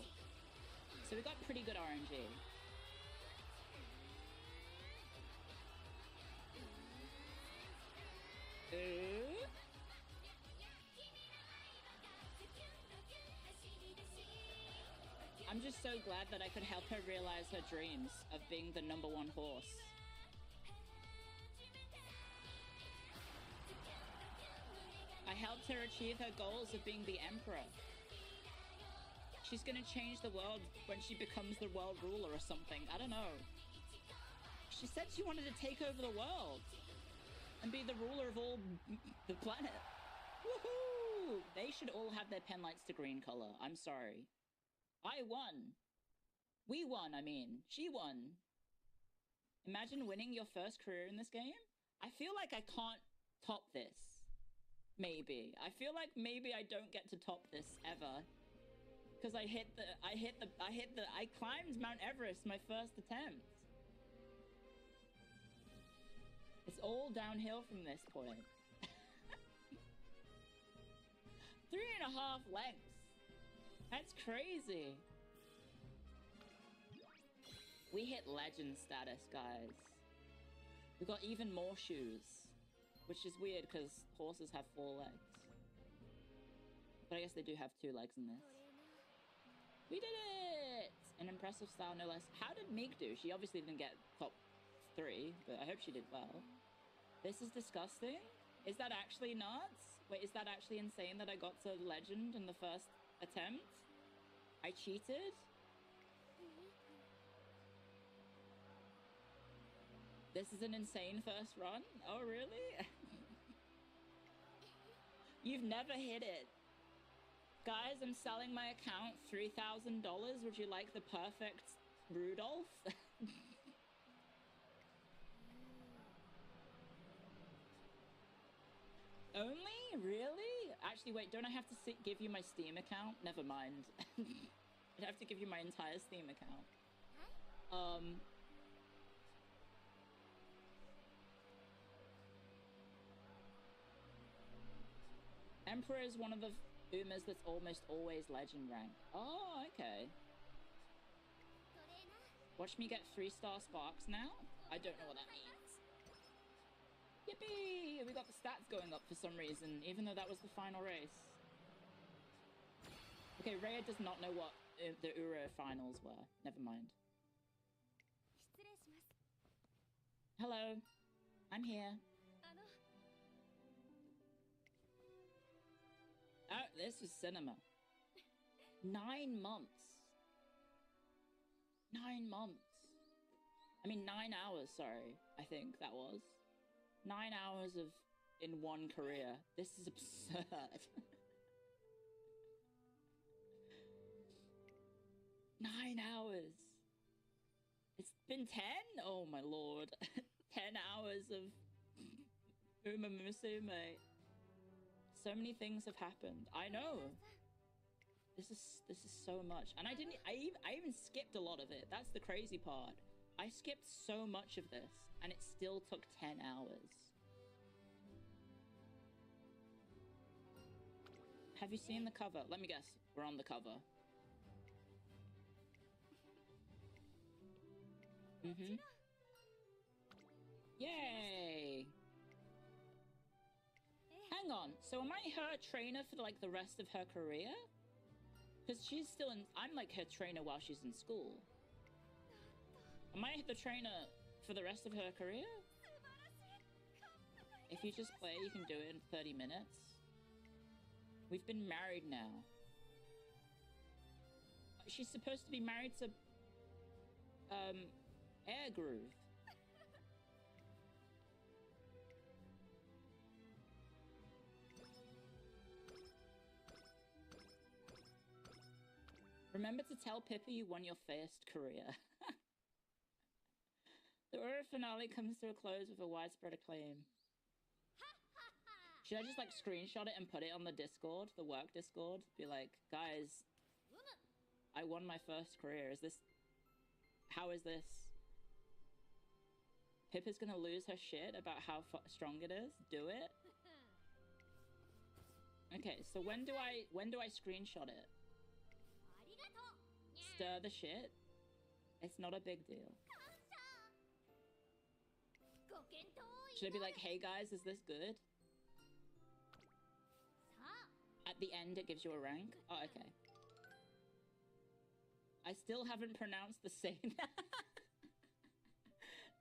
So we got pretty good RNG. Ooh. I'm just so glad that I could help her realize her dreams of being the #1 horse. I helped her achieve her goals of being the emperor. She's gonna change the world when she becomes the world ruler or something. I don't know. She said she wanted to take over the world and be the ruler of all the planet. Woohoo! They should all have their pen lights to green color. I'm sorry. I won. We won, I mean. She won. Imagine winning your first career in this game. I feel like I can't top this. Maybe. I feel like maybe I don't get to top this ever. Because I climbed Mount Everest my first attempt. It's all downhill from this point. 3.5 lengths. That's crazy. We hit legend status, guys. We got even more shoes, which is weird because horses have 4 legs. But I guess they do have 2 legs in this. We did it! An impressive style, no less. How did Meek do? She obviously didn't get top 3, but I hope she did well. This is disgusting. Is that actually nuts? Wait, is that actually insane that I got to legend in the first attempt? I cheated? This is an insane first run? Oh, really? You've never hit it. Guys, I'm selling my account $3,000. Would you like the perfect Rudolph? Only? Really? Actually, wait, don't I have to give you my Steam account? Never mind. I'd have to give you my entire Steam account. Emperor is one of the Umas that's almost always legend rank. Oh, okay. Watch me get 3-star sparks now? I don't know what that means. Yippee! We got the stats going up for some reason, even though that was the final race. Okay, Rhea does not know what the Ura finals were. Never mind. Hello. I'm here. Oh, this was cinema. 9 months. 9 months. I mean, 9 hours, sorry. I think that was. 9 hours of in one career. This is absurd. 9 hours. It's been 10? Oh my lord. 10 hours of Uma Musume. So many things have happened. I know. This is so much. And I even skipped a lot of it. That's the crazy part. I skipped so much of this and it still took 10 hours. Have you seen the cover? Let me guess. We're on the cover. Yay! Hang on, so am I her trainer for like the rest of her career? Because she's still in, I'm like her trainer while she's in school. Am I the trainer for the rest of her career? If you just play, you can do it in 30 minutes. We've been married now. She's supposed to be married to, Air Groove. Remember to tell Pippa you won your first career. The Aura finale comes to a close with a widespread acclaim. Should I just like screenshot it and put it on the Discord, the work Discord? Be like, guys, I won my first career. Is this... How is this? Pippa's gonna lose her shit about how strong it is? Do it? Okay, so when do I screenshot it? Stir the shit? It's not a big deal. Should I be like, hey guys, is this good? At the end, it gives you a rank? Oh, okay. I still haven't pronounced the same.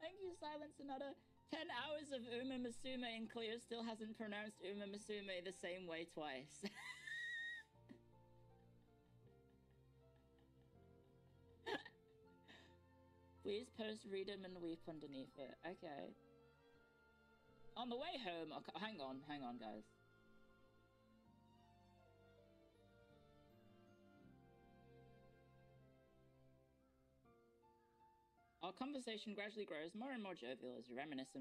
Thank you, Silence Another. 10 hours of Uma Musume and Cleo still hasn't pronounced Uma Musume the same way twice. Please post read 'em and weep underneath it. Okay. On the way home, hang on, guys. Our conversation gradually grows more and more jovial as we reminisce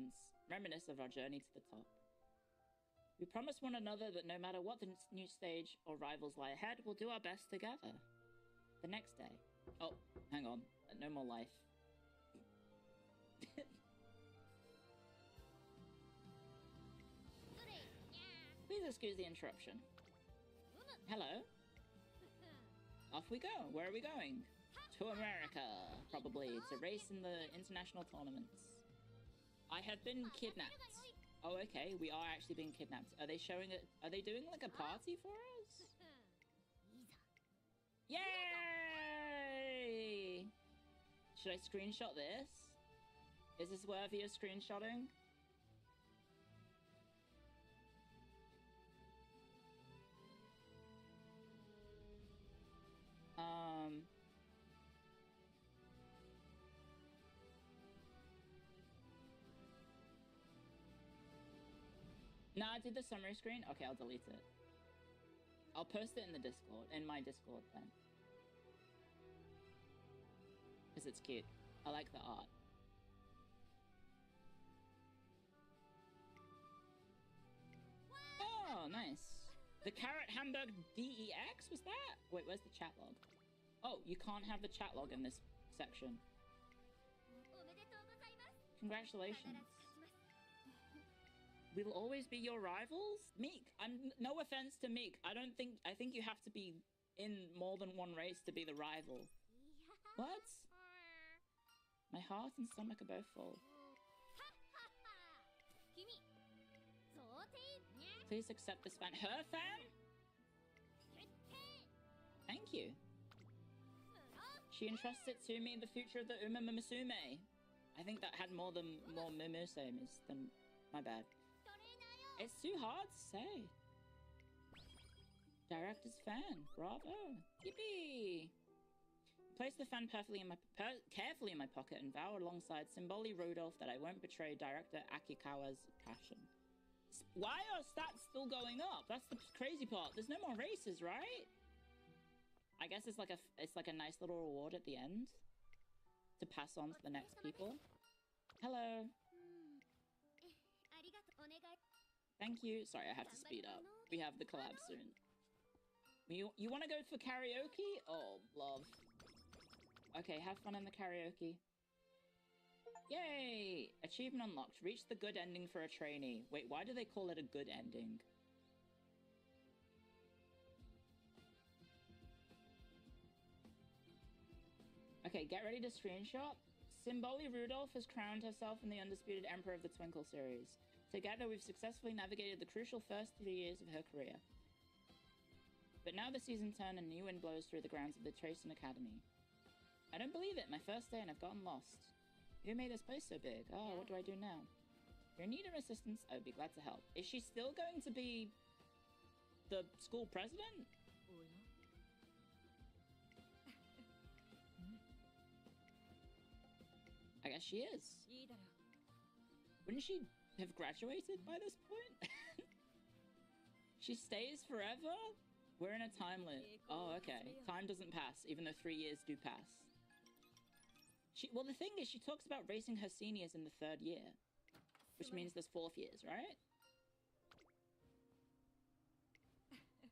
of our journey to the top. We promise one another that no matter what the new stage or rivals lie ahead, we'll do our best together. The next day. Oh, hang on. No more life. Please excuse the interruption. Hello? Off we go. Where are we going? To America, probably, to race in the international tournaments. I have been kidnapped. Oh, okay, we are actually being kidnapped. Are they showing it? Are they doing like a party for us? Yay! Should I screenshot this? Is this worthy of screenshotting? No, I did the summary screen. Okay, I'll delete it. I'll post it in the Discord, in my Discord then. Because it's cute. I like the art. Oh, nice. The Carrot Hamburg DEX, was that? Wait, where's the chat log? Oh, you can't have the chat log in this section. Congratulations. We'll always be your rivals? Meek, no offense to Meek. I think you have to be in more than one race to be the rival. What? My heart and stomach are both full. Please accept this fan. Her fan? Thank you. She entrusts it to me, the future of the Uma Musume. I think that had more Mumusumes than... My bad. It's too hard to say. Director's fan. Bravo. Yippee! Place the fan carefully in my pocket and vow alongside Symboli Rudolph that I won't betray director Akikawa's passion. Why are stats still going up? That's the crazy part. There's no more races, right? I guess it's like a nice little reward at the end to pass on to the next people. Hello. Thank you. Sorry, I have to speed up. We have the collab soon. You want to go for karaoke? Oh, love. Okay, have fun in the karaoke. Yay! Achievement unlocked. Reach the good ending for a trainee. Wait, why do they call it a good ending? Okay, get ready to screenshot. Symboli Rudolph has crowned herself in the undisputed Emperor of the Twinkle series. Together, we've successfully navigated the crucial first 3 years of her career. But now the season turn and new wind blows through the grounds of the Tracing Academy. I don't believe it, my first day and I've gotten lost. Who made this place so big? Oh, what do I do now? If you're in need of assistance, I would be glad to help. Is she still going to be the school president? I guess she is. Wouldn't she have graduated by this point? She stays forever? We're in a time loop. Oh, okay. Time doesn't pass, even though 3 years do pass. Well, the thing is, she talks about racing her seniors in the 3rd year, which means there's 4th years, right?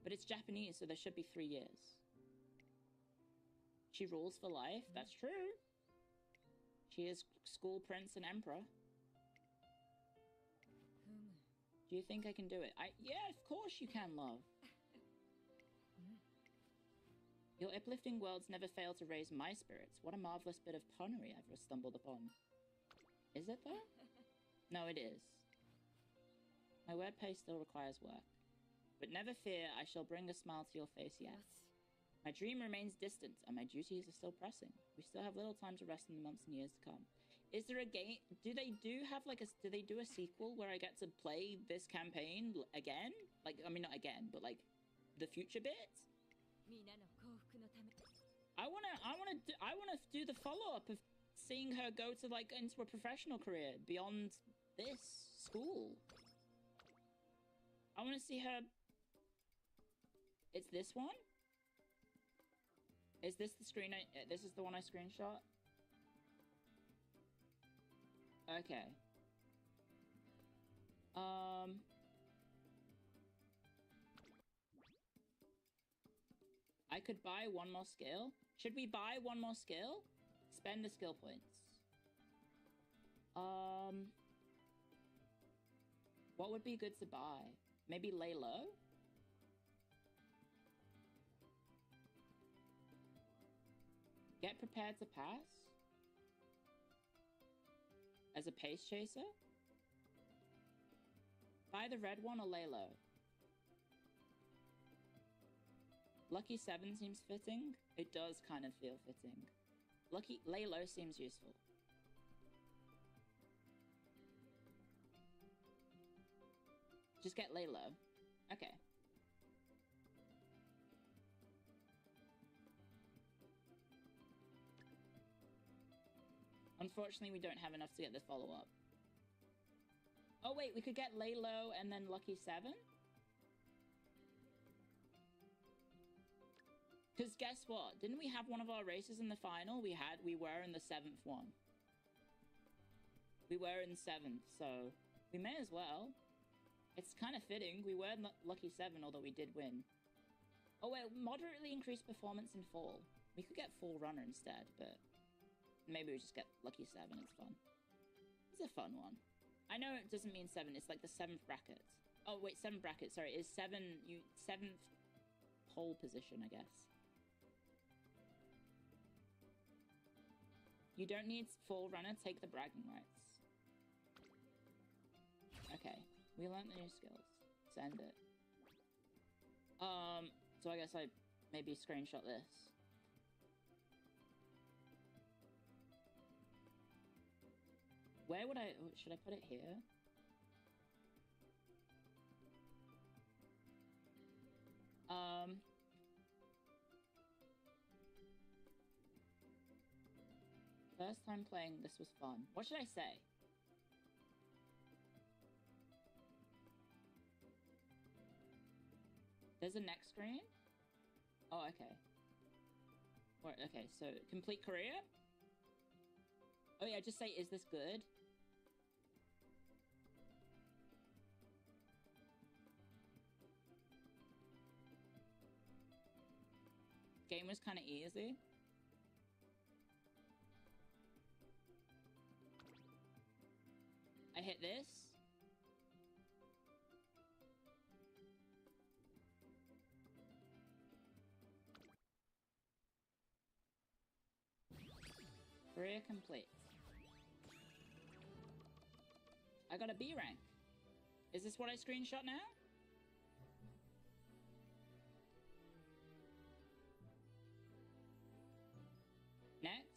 But it's Japanese, so there should be 3 years. She rules for life. That's true. She is school prince and emperor. Do you think I can do it? Yeah, of course you can, love. Your uplifting words never fail to raise my spirits. What a marvelous bit of punnery I've stumbled upon. Is it though? No, it is. My wordplay still requires work. But never fear, I shall bring a smile to your face yet. My dream remains distant, and my duties are still pressing. We still have little time to rest in the months and years to come. Is there a game? Do they do a sequel where I get to play this campaign again? Like, I mean, not again, but like the future bits? I wanna do the follow-up of seeing her go to like into a professional career beyond this school. I wanna see her. It's this one? Is this the screen this is the one I screenshot? Okay. I could buy one more skill. Should we buy one more skill? Spend the skill points. What would be good to buy? Maybe lay low? Get prepared to pass? As a pace chaser? Buy the red one or lay low? Lucky 7 seems fitting. It does kind of feel fitting. Lay low seems useful. Just get lay low. Okay. Unfortunately, we don't have enough to get the follow-up. Oh wait, we could get lay low and then lucky 7? Because guess what? Didn't we have one of our races in the final? We were in the 7th one. We were in 7th, so we may as well. It's kind of fitting. We were lucky 7, although we did win. Oh wait, moderately increased performance in fall. We could get full runner instead, but maybe we just get lucky 7. It's fun. It's a fun one. I know it doesn't mean 7. It's like the 7th bracket. Oh wait, 7 bracket. Sorry, is 7th pole position, I guess. You don't need full runner. Take the bragging rights. Okay, we learned the new skills. Send it. So I guess I maybe screenshot this. Where would should I put it here? First time playing, this was fun. What should I say? There's a next screen? Oh, okay. Okay, so complete career? Oh yeah, just say, is this good? Game was kind of easy. I hit this. Career complete. I got a B rank. Is this what I screenshot now? Next.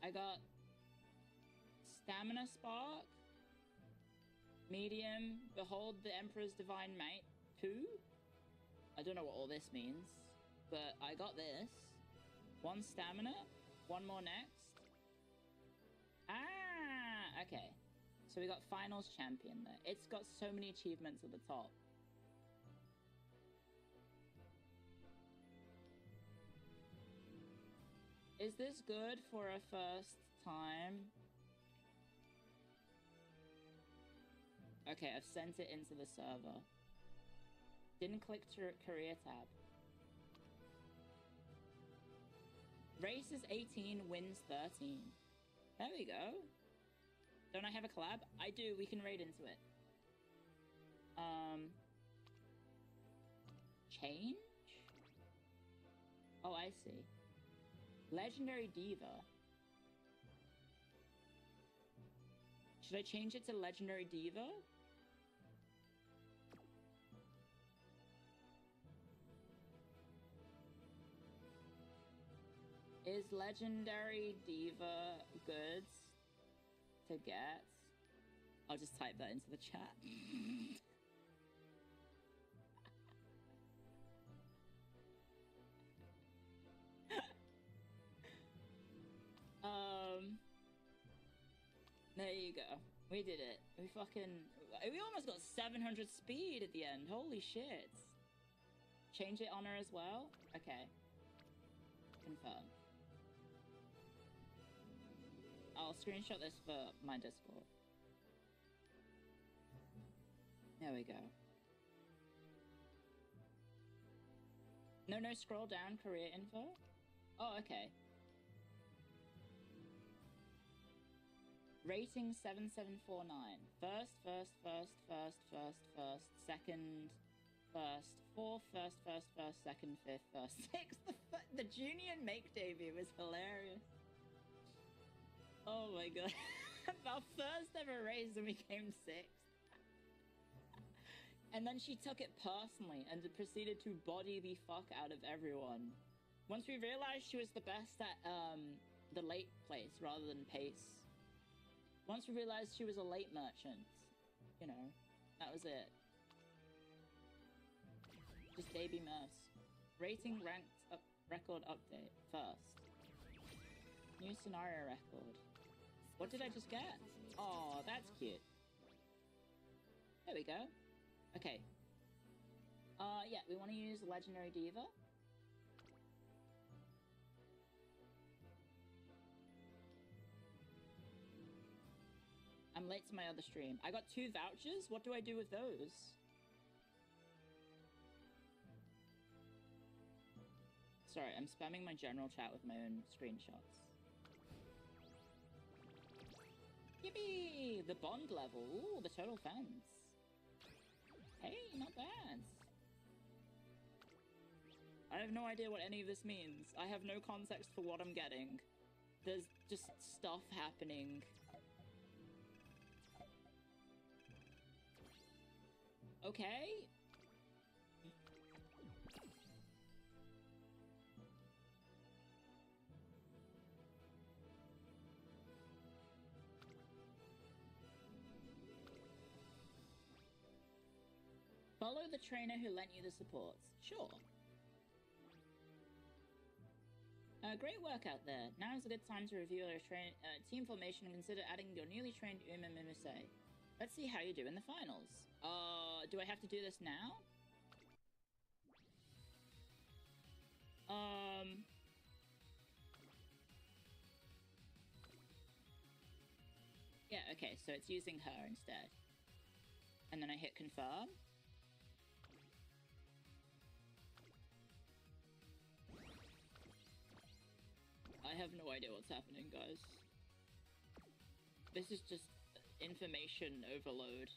I got Stamina Spark, Medium, Behold the Emperor's Divine Might 2. I don't know what all this means, but I got this. 1 stamina, 1 more next. Ah, okay. So we got Finals Champion there. It's got so many achievements at the top. Is this good for a first time? Okay, I've sent it into the server. Didn't click to career tab. Races 18, wins 13. There we go. Don't I have a collab? I do, we can raid into it. Change? Oh, I see. Legendary Diva. Should I change it to Legendary Diva? Is Legendary Diva goods to get? I'll just type that into the chat. There you go. We did it. We almost got 700 speed at the end. Holy shit. Change it on her as well? Okay. Confirm. I'll screenshot this for my Discord. There we go. No, scroll down, career info. Oh, okay. Rating 7749. First, second, first, fourth, first, second, fifth, first, sixth. The junior make debut was hilarious. Oh my god. Our first ever race and we came sixth. And then she took it personally and proceeded to body the fuck out of everyone. Once we realized she was the best at the late place rather than pace. Once we realized she was a late merchant, you know, that was it. Just baby Merce. Rating ranked up record update first. New scenario record. What did I just get? Oh, that's cute. There we go. Okay. Yeah, we want to use Legendary Diva. I'm late to my other stream. I got 2 vouchers? What do I do with those? Sorry, I'm spamming my general chat with my own screenshots. Yippee! The bond level. Ooh, the total fence. Hey, not bad. I have no idea what any of this means. I have no context for what I'm getting. There's just stuff happening. Okay. Follow the trainer who lent you the supports. Sure. Great work out there. Now is a good time to review your team formation and consider adding your newly trained Uma Mimise. Let's see how you do in the finals. Do I have to do this now? Yeah, okay, so it's using her instead. And then I hit confirm. I have no idea what's happening, guys. This is just information overload.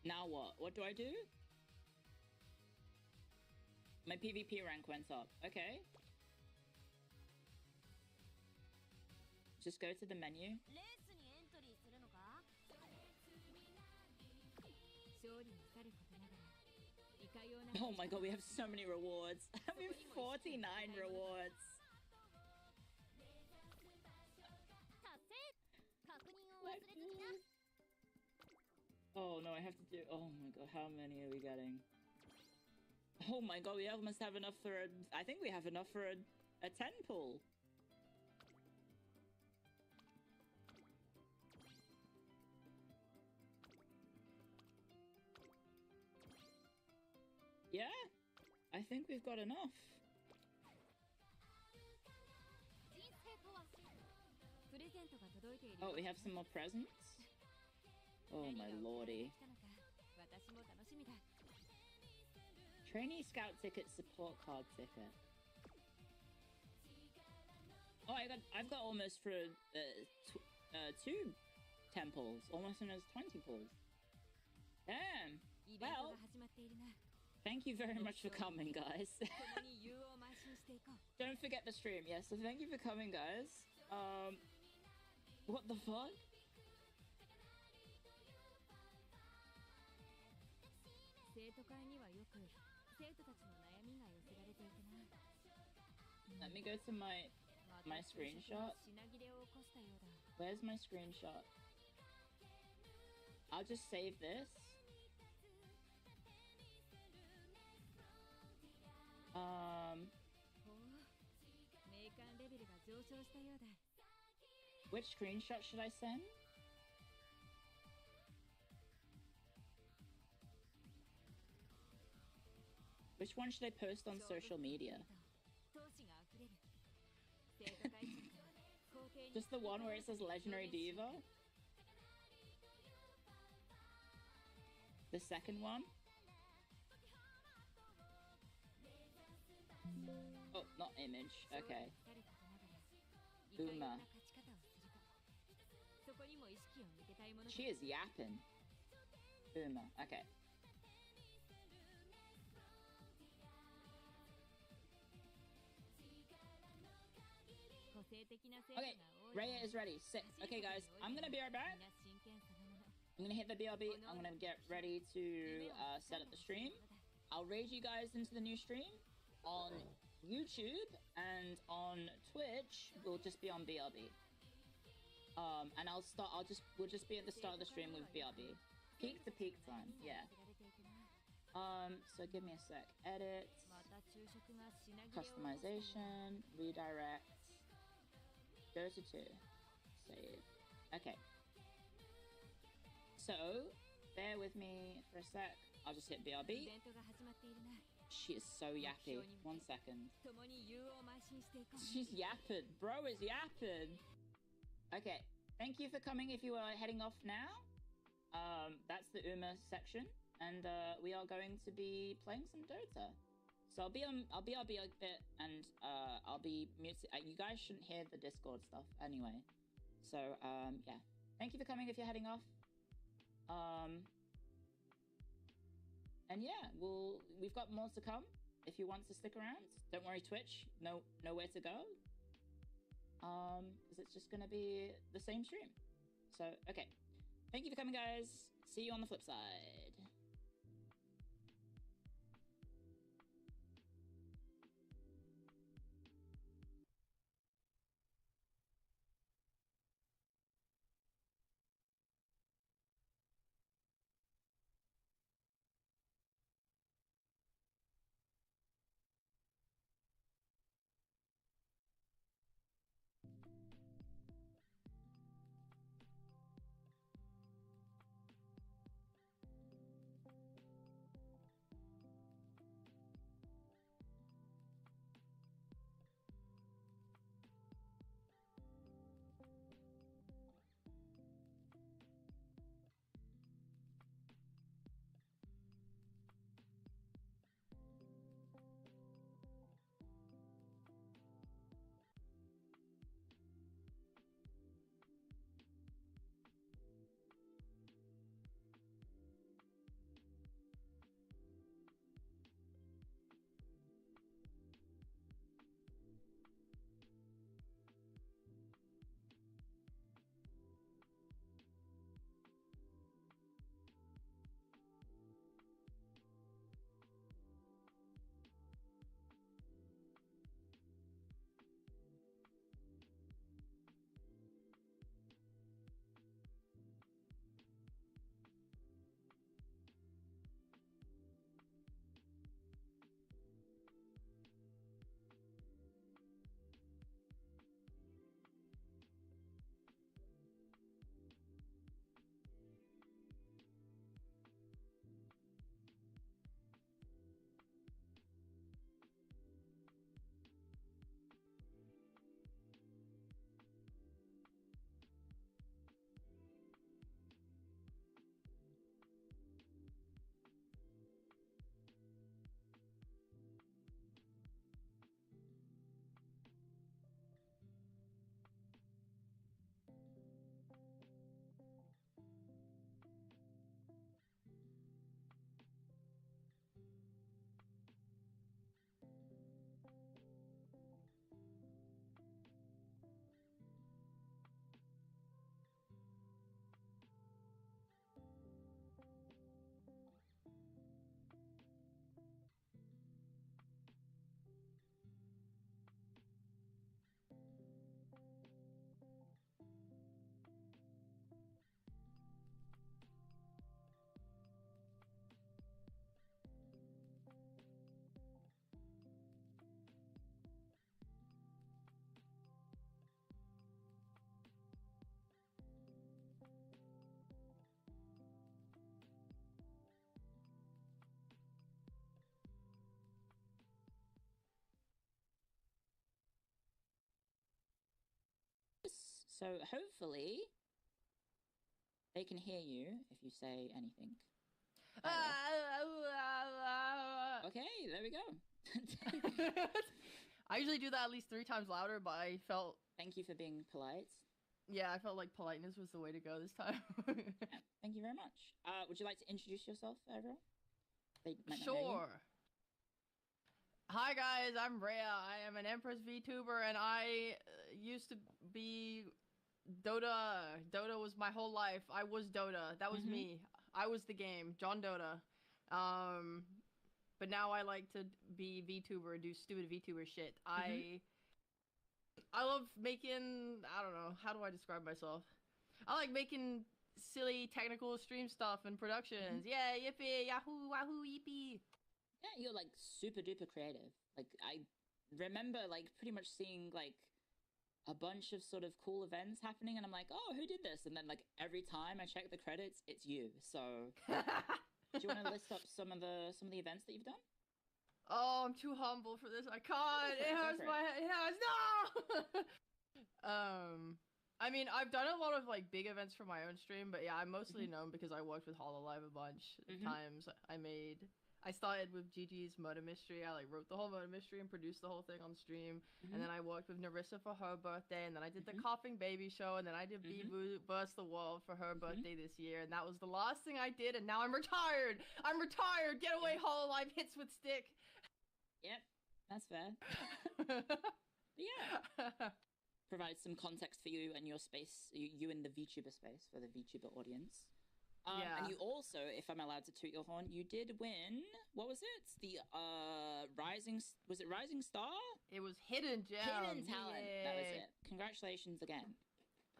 Now what? What do I do? My PvP rank went up. Okay. Just go to the menu. Oh my god, we have so many rewards. We have 49 rewards. Oh no, I have to do. Oh my god, how many are we getting? Oh my god, we must have enough for a. I think we have enough for a 10 pull. Yeah, I think we've got enough. Oh, we have some more presents? Oh my lordy. Trainee Scout ticket, support card ticket. Oh, I've got almost for 2 temples, almost as 20 pulls. Damn. Well, thank you very much for coming, guys. Don't forget the stream. Yes, so thank you for coming, guys. What the fuck? Let me go to my screenshot. Where's my screenshot? I'll just save this. Which screenshot should I send? Which one should I post on social media? Just the one where it says Legendary Diva? The second one? Oh, not image. Okay. Uma. She is yapping. Uma. Okay. Okay, Raya is ready. Sit. Okay, guys, I'm gonna be right back. I'm gonna hit the BRB. I'm gonna get ready to set up the stream. I'll raise you guys into the new stream on YouTube, and on Twitch we'll just be on BRB. And we'll just be at the start of the stream with BRB. Peak to peak time, yeah. So give me a sec. Edit, customization, redirect, go to 2, save. Okay. So, bear with me for a sec. I'll just hit BRB. She is so yappy. 1 second. She's yapping. Bro is yapping. Okay. Thank you for coming if you are heading off now. That's the Uma section. And we are going to be playing some Dota. So I'll be BRB a bit, and I'll be muted. You guys shouldn't hear the Discord stuff anyway. So yeah. Thank you for coming if you're heading off. And yeah, we've got more to come if you want to stick around. Don't worry, Twitch, nowhere to go. Because it's just gonna be the same stream. So okay. Thank you for coming, guys. See you on the flip side. So hopefully they can hear you if you say anything. Okay, there we go. I usually do that at least 3 times louder, but I felt... Thank you for being polite. Yeah, I felt like politeness was the way to go this time. Yeah, thank you very much. Would you like to introduce yourself, everyone? They might not know you. Sure. Hi guys, I'm Rhea. I am an Empress VTuber, and I used to be Dota. Dota was my whole life. I was Dota. That was me. I was the game, John Dota. But now I like to be VTuber, do stupid VTuber shit. I love making, I don't know, how do I describe myself? I like making silly technical stream stuff and productions. Yeah, yippee, yahoo, wahoo, yippee. Yeah, you're like super duper creative. Like I remember like pretty much seeing like a bunch of sort of cool events happening and I'm like, oh, who did this? And then like every time I check the credits, it's you. So do you want to list up some of the events that you've done? Oh, I'm too humble for this. I can't. It hurts my head. It hurts. No! I mean, I've done a lot of like big events for my own stream, but yeah, I'm mostly known because I worked with Hololive a bunch of times. I started with Gigi's Murder Mystery. I like wrote the whole murder mystery and produced the whole thing on stream. And then I worked with Narissa for her birthday, and then I did the Coughing Baby show, and then I did Bee Burst the World for her birthday this year, and that was the last thing I did, and now I'm retired! I'm retired! Get away, Hololive hits with stick! Yep, that's fair. Yeah. Provide some context for you and your space, you in the VTuber space, for the VTuber audience. And you also, if I'm allowed to toot your horn, you did win, what was it? The was it Rising Star? It was Hidden Gem. Hidden Talent, that was it. Congratulations again.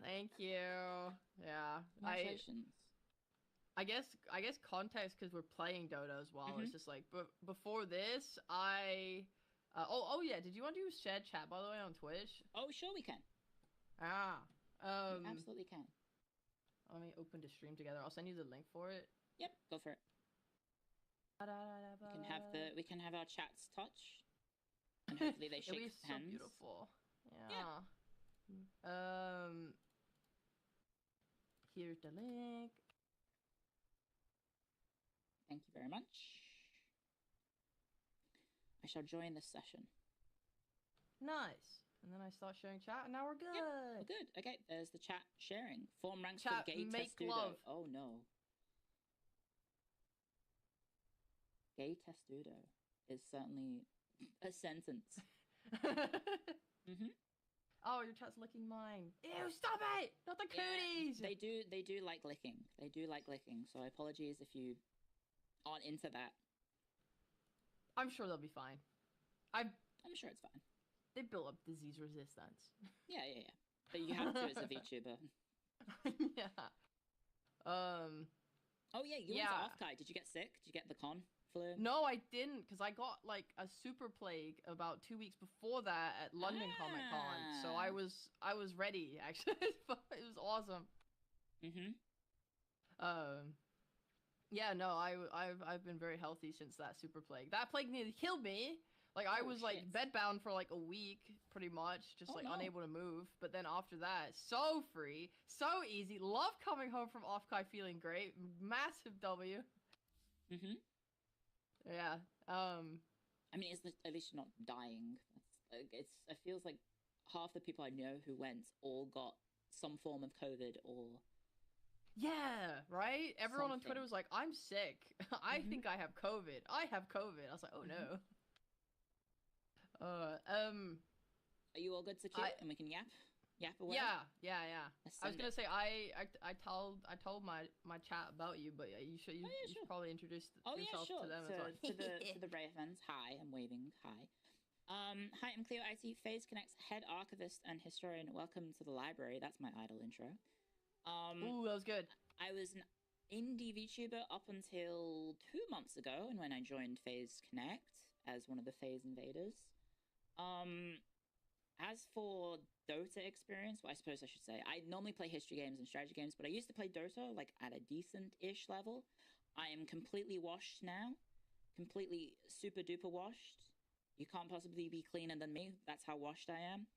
Thank you. Yeah. Congratulations. I guess context, because we're playing Dota as well. It's just like, but before this, oh yeah, did you want to do shared chat, by the way, on Twitch? Oh, sure we can. We absolutely can. Let me open the stream together. I'll send you the link for it. Yep, go for it. We can have our chats touch, and hopefully they shake hands. It'll be so beautiful. Yeah. Here's the link. Thank you very much. I shall join this session. Nice. And then I start sharing chat, and now we're good. Yep, we're good. Okay, there's the chat sharing. Form ranks chat, for gay make testudo. love. Oh no. Gay testudo is certainly a sentence. Oh, your chat's licking mine. Ew, stop it! Not the cooties! Yeah, they do like licking. They do like licking, so apologies if you aren't into that. I'm sure they'll be fine. I'm sure it's fine. They build up disease resistance. Yeah. But you have to as a VTuber. Yeah. Oh yeah, you went to Off-Kai. Did you get sick? Did you get the con flu? No, I didn't, because I got like a super plague about 2 weeks before that at London Comic Con. So I was ready, actually. It was awesome. Yeah, no, I've been very healthy since that super plague. That plague nearly killed me. Like, I was, like, bedbound for, like, a week, pretty much, just, unable to move. But then after that, so free, so easy. Love coming home from Off-Kai feeling great. Massive W. Yeah. I mean, at least you're not dying. It feels like half the people I know who went all got some form of COVID or... Yeah, right? Everyone on Twitter was like, I'm sick. I think I have COVID. I have COVID. I was like, oh, no. Are you all good to queue and we can yap away? Yeah. I was gonna say I told my chat about you, but you should probably introduce yourself to them as well. To the Ravens. Hi, I'm waving. Hi. Hi, I'm Cleo IT, Phase Connect's head archivist and historian. Welcome to the library. That's my idol intro. Ooh, that was good. I was an indie VTuber up until 2 months ago, and when I joined Phase Connect as one of the Phase invaders. As for Dota experience, well, I suppose I should say, I normally play history games and strategy games, but I used to play Dota, like, at a decent-ish level. I am completely washed now. Completely super-duper washed. You can't possibly be cleaner than me. That's how washed I am.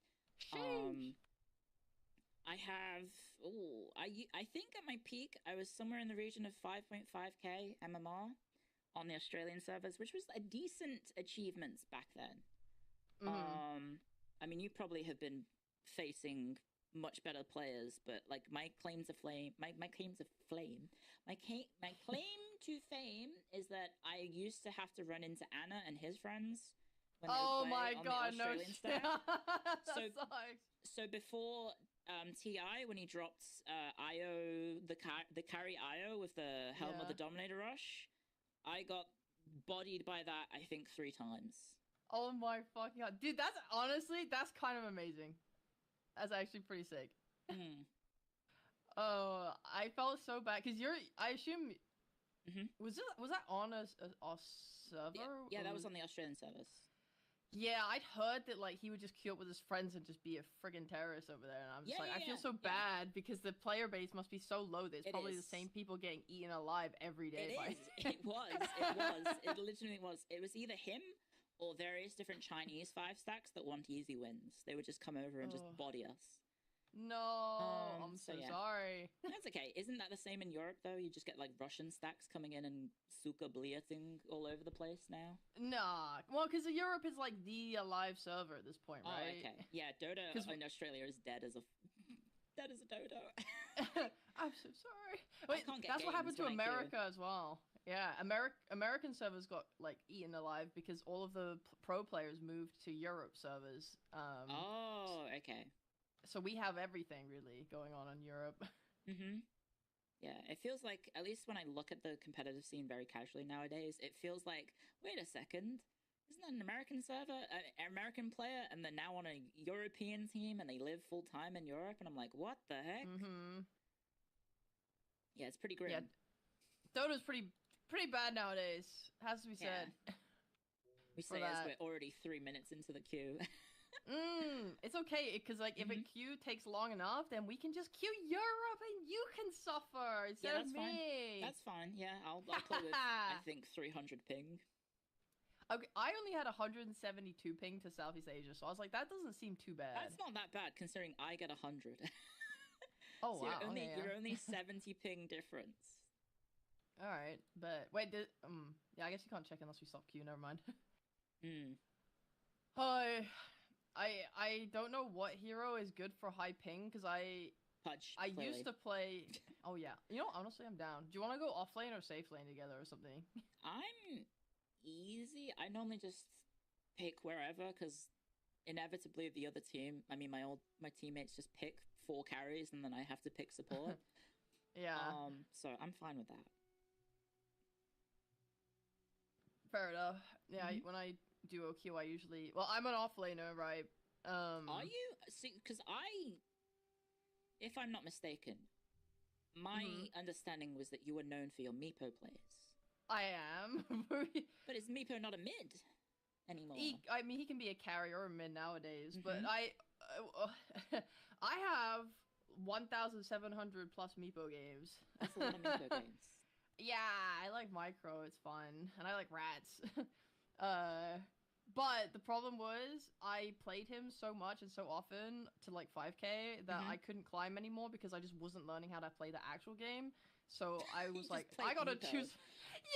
I have. Oh, I think at my peak I was somewhere in the region of 5.5k MMR on the Australian servers, which was a decent achievement back then. I mean, you probably have been facing much better players, but like my claim to fame is that I used to have to run into Anna and his friends when they would play on the Australian stack. So before TI, when he dropped Io, the carry Io with the Helm of the Dominator Rush, I got bodied by that, I think, 3 times. Oh my fucking god. Dude, that's kind of amazing. That's actually pretty sick. Oh, I felt so bad because I assume was that on a server? Yeah, that was on the Australian servers. Yeah, I'd heard that like he would just queue up with his friends and just be a friggin' terrorist over there, and I'm just I feel so bad because the player base must be so low. There's probably the same people getting eaten alive every day. It was. It literally was. It was either him or various different Chinese 5 stacks that want easy wins. They would just come over and just body us. No, I'm so sorry. That's okay. Isn't that the same in Europe, though? You just get, like, Russian stacks coming in and suka bliating all over the place now? Nah. Well, because Europe is, like, the alive server at this point, right? Oh, okay. Yeah, Dota in Australia is dead as a dodo. I'm so sorry. Wait, that's what happened to America as well. Yeah, American servers got, like, eaten alive because all of the pro players moved to Europe servers. Okay. So we have everything really going on in Europe. Yeah, it feels like, at least when I look at the competitive scene very casually nowadays, it feels like, wait a second, isn't that an American server, an American player, and they're now on a European team and they live full time in Europe, and I'm like, what the heck? Yeah, it's pretty grim. Yeah, Dota's pretty bad nowadays. Has to be said. We say as we're already 3 minutes into the queue. It's okay, because like if a queue takes long enough, then we can just queue Europe and you can suffer instead of me. That's fine. Yeah, I'll play with I think 300 ping. Okay, I only had 172 ping to Southeast Asia, so I was like, that doesn't seem too bad. That's not that bad considering I get 100. Oh so wow! You're only 70 ping difference. All right, but wait, yeah, I guess you can't check unless we stop queue. Never mind. I don't know what hero is good for high ping because I used to play. Oh yeah, you know, honestly, I'm down. Do you want to go off lane or safe lane together or something? I'm easy. I normally just pick wherever because inevitably the other team, I mean my teammates just pick 4 carries and then I have to pick support. So I'm fine with that. Fair enough. Yeah, when I do OQ, I usually I'm an offlaner, right? Are you? See, because if I'm not mistaken, my understanding was that you were known for your Meepo plays. I am. But is Meepo not a mid anymore? I mean, he can be a carry or a mid nowadays, but I have 1,700 plus Meepo games. That's a lot of Meepo games. Yeah, I like micro, it's fun, and I like rats. But the problem was I played him so much and so often to like 5k that I couldn't climb anymore because I just wasn't learning how to play the actual game. So I was like, I gotta choose.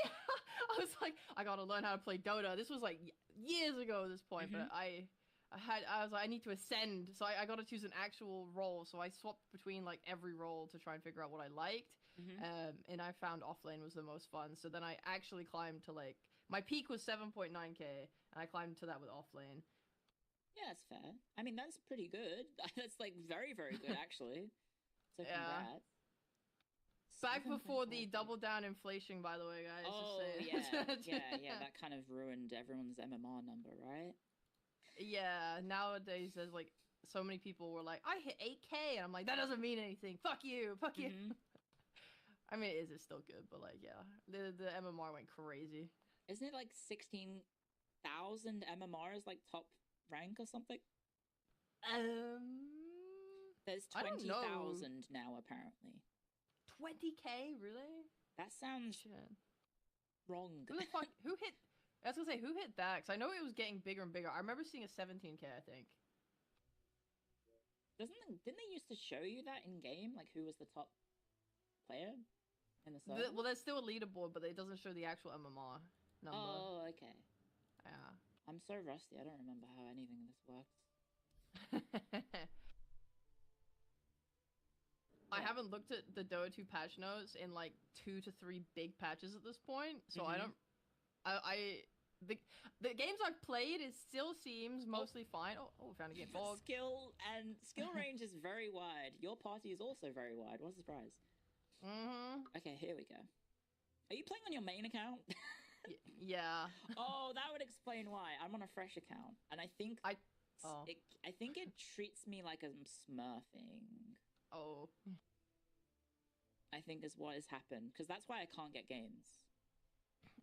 Yeah, I was like, I gotta learn how to play Dota. This was like years ago at this point, but I was like, I need to ascend, so I gotta choose an actual role. So I swapped between like every role to try and figure out what I liked. And I found offlane was the most fun. So then I actually climbed to like my peak was 7.9k, and I climbed to that with offlane. Yeah, that's fair. I mean, that's pretty good. That's like very, very good actually. So congrats. Back before the double down inflation, by the way, guys. Oh yeah. That kind of ruined everyone's MMR number, right? Yeah, nowadays there's like so many people were like, I hit 8k, and I'm like, that doesn't mean anything. Fuck you. I mean, it's still good, but like, yeah, the MMR went crazy. Isn't it like 16,000 MMR is like top rank or something? There's 20,000 now apparently. 20k, really? That sounds wrong. Who the fuck? Who hit? I was gonna say, who hit that? Because I know it was getting bigger and bigger. I remember seeing a 17k, I think. Didn't they used to show you that in game, like who was the top player in the server? Well, there's still a leaderboard, but it doesn't show the actual MMR number. Oh, okay. Yeah. I'm so rusty. I don't remember how anything of this works. I haven't looked at the Dota 2 patch notes in like 2 to 3 big patches at this point, so I don't. The games I've played, it still seems mostly fine. Oh, found a game. Fog. Skill range is very wide. Your party is also very wide. What a surprise. Okay, here we go. Are you playing on your main account? Yeah. Oh, that would explain why. I'm on a fresh account, and I think I think it treats me like I'm smurfing. Oh. I think is what has happened, because that's why I can't get games.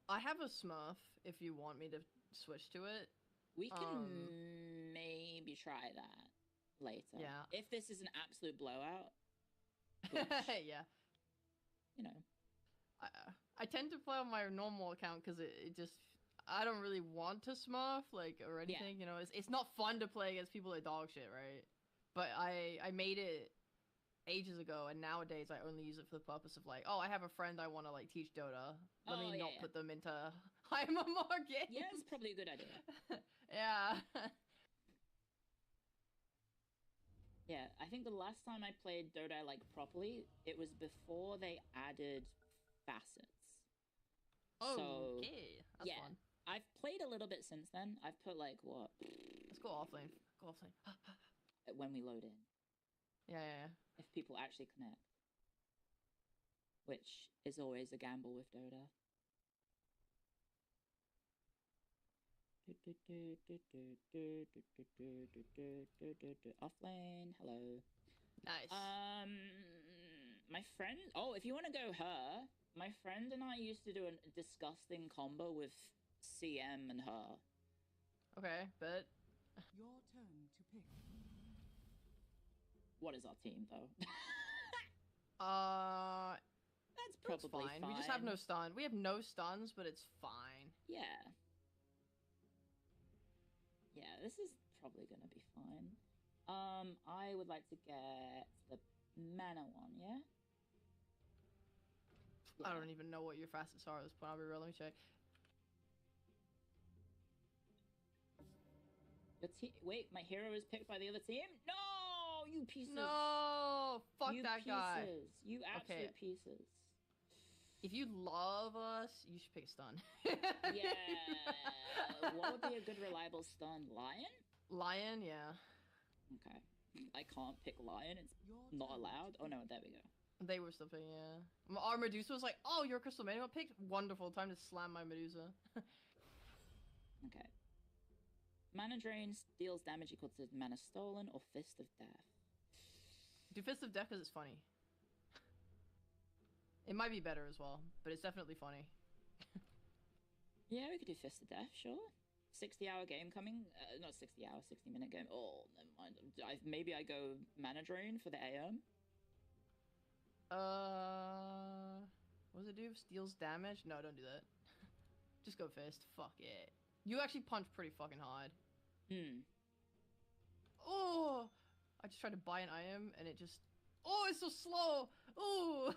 I have a Smurf if you want me to switch to it. We can maybe try that later. Yeah. If this is an absolute blowout. Yeah. You know. I tend to play on my normal account because it just... I don't really want to Smurf, like, or anything, you know? It's not fun to play against people that dog shit, right? But I made it ages ago, and nowadays I only use it for the purpose of, like, oh, I have a friend I want to, like, teach Dota. Let me not put them into high MMR games. Yeah, it's probably a good idea. Yeah. Yeah, I think the last time I played Dota, like, properly, it was before they added facets. Oh, okay. That's fun. I've played a little bit since then. I've put, like, what? Let's go offlane. Go offlane. When we load in. Yeah. If people actually connect. Which is always a gamble with Dota. Offlane, hello. Nice. My friend... Oh, if you want to go her, my friend and I used to do a disgusting combo with CM and her. Okay, but... Your turn to pick. What is our team, though? That's probably fine. We just have no stun. We have no stuns, but it's fine. Yeah. Yeah, this is probably gonna be fine. I would like to get the mana one, yeah? I don't even know what your fastest are at this point. I'll be real. Let me check. Wait, my hero is picked by the other team? No, you pieces. No, fuck you that pieces. guy. You absolute pieces. If you love us, you should pick stun. Yeah. What would be a good reliable stun? Lion? Lion, yeah. Okay. I can't pick Lion. It's not allowed. Oh no, there we go. They were still picking, yeah. Our Medusa was like, oh, you're a Crystal Maiden picked? Wonderful. Time to slam my Medusa. Okay. Mana drain deals damage equal to mana stolen or Fist of Death. Do Fist of Death because it's funny. It might be better as well, but it's definitely funny. Yeah, we could do Fist of Death, sure. 60-hour game coming. Not 60 hour, 60-minute game. Oh, never mind. Maybe I go mana drain for the AM. What does it do? Steals damage? No, don't do that. Just go Fist. Fuck it. You actually punch pretty fucking hard. Oh! I just tried to buy an item and it just... Oh, it's so slow! Ooh!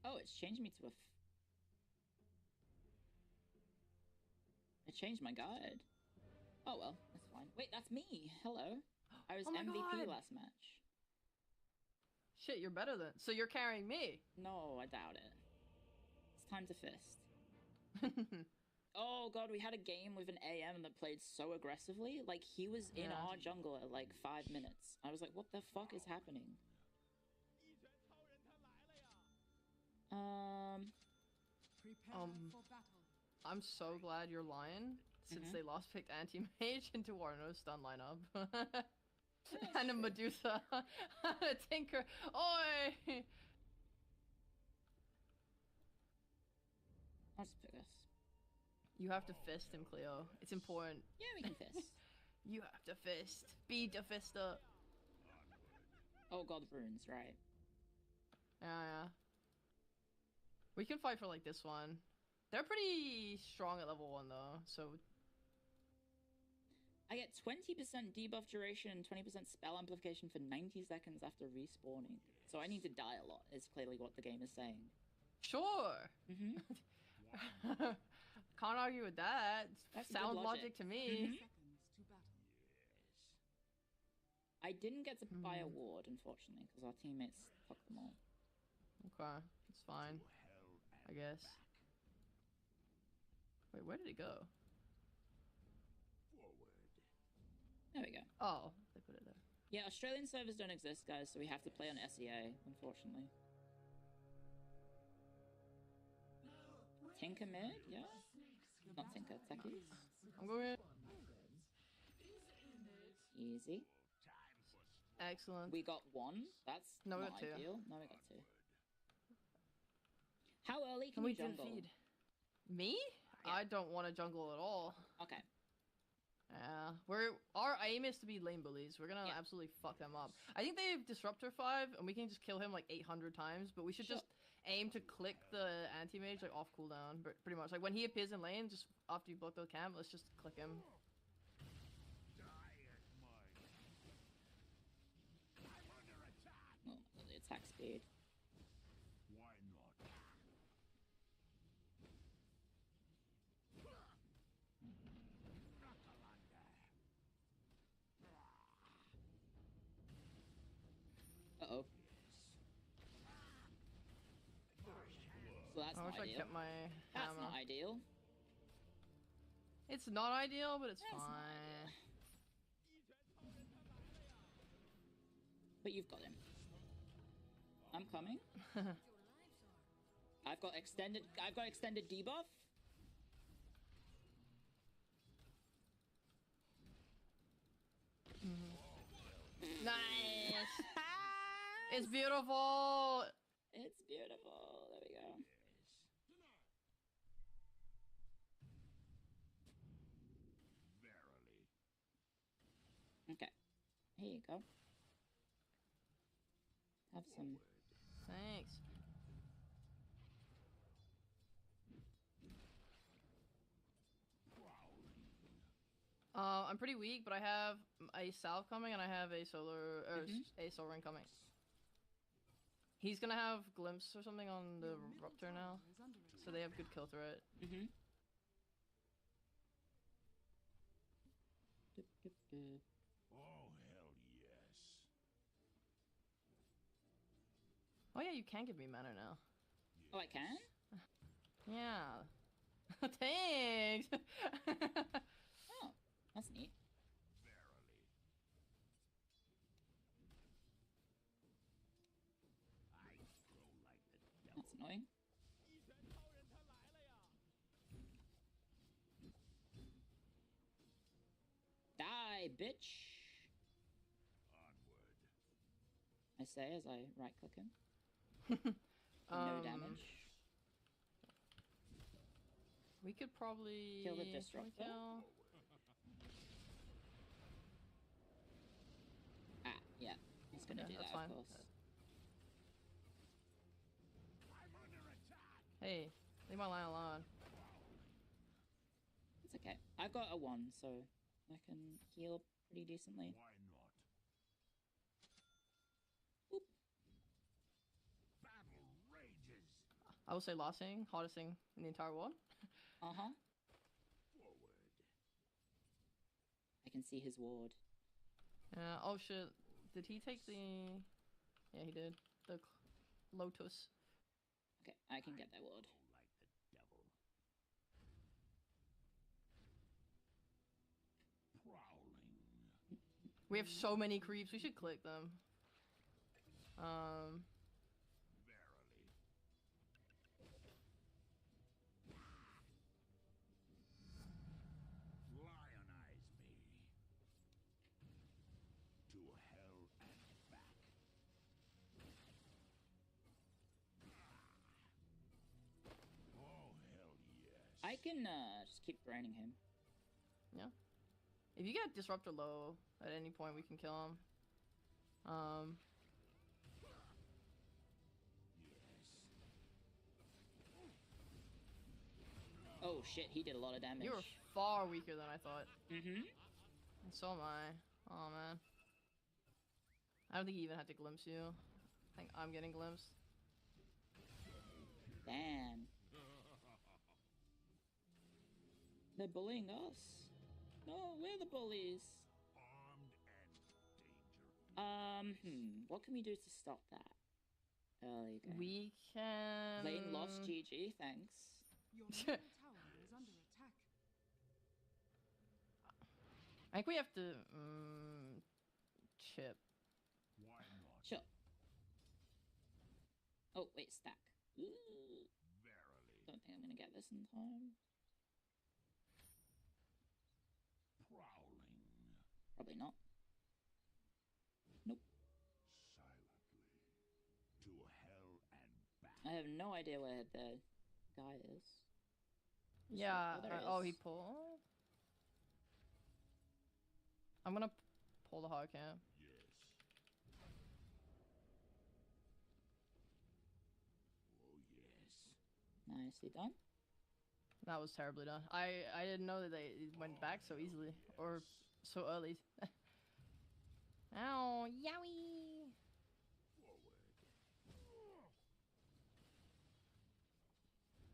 Oh, it's changed me to a... It changed my guide. Oh well, that's fine. Wait, that's me! Hello. I was Oh my MVP God. last match. Shit, you're better than... So you're carrying me. No, I doubt it. It's time to Fist. Oh god, we had a game with an AM that played so aggressively. Like, he was in Yeah. our jungle at like 5 minutes. I was like, what the fuck is happening? Prepare for battle. I'm so glad you're lying, since they lost picked anti-mage into our no stun lineup. And a Medusa. A Tinker. Oi! I'll just pick us. You have to fist him, Cleo. It's important. Yeah, we can Fist. You have to fist. Be the fister. Oh god, runes, right. Yeah. We can fight for like this one. They're pretty strong at level 1 though, so... I get 20% debuff duration and 20% spell amplification for 90 seconds after respawning. So I need to die a lot, is clearly what the game is saying. Sure. Mm-hmm. Can't argue with that. That's Sound good logic to me. Mhm. I didn't get to buy a ward, unfortunately, because our teammates took them all. Okay, it's fine. I guess. Wait, where did it go? There we go. Oh, they put it there. Yeah, Australian servers don't exist, guys, so we have to play on SEA, unfortunately. Tinker mid, yeah? Not Tinker, Techies. I'm going. Easy. Excellent. We got one. That's No, we not got two. ideal. No, we got two. How early can And we you didn't jungle? feed. Me? I don't want to jungle at all. Okay. Yeah, our aim is to be lane bullies. We're gonna absolutely fuck them up. I think they have Disruptor 5, and we can just kill him like 800 times. But we should just aim to click the anti-mage like off cooldown, pretty much. Like when he appears in lane, just after you block the camp, let's just click him. Oh, the attack speed. Uh-oh. So that's I not wish I ideal. kept my That's hammer. not ideal. It's not ideal, but it's That's not fine. But you've got him. I'm coming. I've got extended debuff. Nice. It's beautiful. It's beautiful. There we go. Okay. Here you go. Have some. Thanks. I'm pretty weak, but I have a salve coming and I have a solar a soul ring coming. He's gonna have glimpse or something on the Rupture now, so they have good kill threat. Mm-hmm. Oh, hell yes. Oh yeah, you can give me mana now. Oh, I can? Yeah. Thanks. Oh, that's neat. That's annoying. Die, bitch! I say as I right click him. No damage. We could probably Kill the disruptor. Ah, yeah. He's gonna do that's that, fine. of course. Hey, leave my line alone. It's okay. I've got a 1, so I can heal pretty decently. Why not? Oop. Battle rages. I will say last thing, hardest thing in the entire world. Uh-huh. Forward. I can see his ward. Oh shit. Did he take the... Yeah, he did. The Lotus. Okay, I can get that ward. Like the devil. Prowling. We have so many creeps, we should click them. Verily. Lionize me. To hell and back. Oh, hell yes. I can just keep grinding him. Yeah. If you get Disruptor low at any point, we can kill him. Oh shit, he did a lot of damage. You were far weaker than I thought. Mm-hmm. And so am I. Oh man. I don't think he even had to glimpse you. I think I'm getting glimpsed. Damn. They're bullying us. No, we're the bullies. What can we do to stop that? Early game. We can. Lane lost GG, thanks. Your middle tower is under attack. I think we have to chip. Sure. Oh, wait, stack. Ooh. Don't think I'm gonna get this in time. Probably not. Nope. To hell and back. I have no idea where the guy is. Yeah. there Oh, is. he pulled. I'm gonna pull the hard cam. Nicely done. That was terribly done. I didn't know that they went back so easily or so early. Ow, yowie!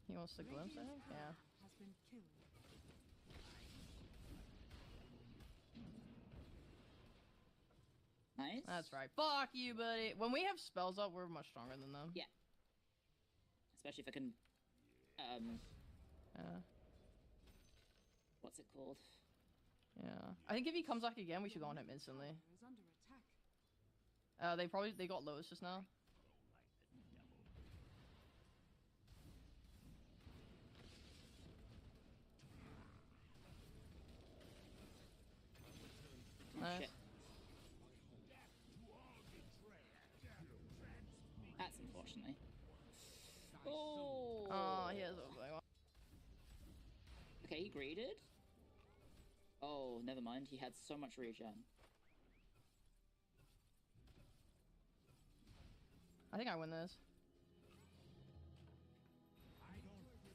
He wants to glimpse, I think. Yeah. Has been killed. Nice. That's right. Fuck you, buddy. When we have spells up, we're much stronger than them. Yeah. Especially if I can, what's it called? Yeah. I think if he comes back again, we should go on him instantly. Is under attack. They got Lois just now. Nice. Shit. That's unfortunately. Oh. Oh, he has a going on. Okay, he greeted. Oh, never mind. He had so much regen. I think I win this.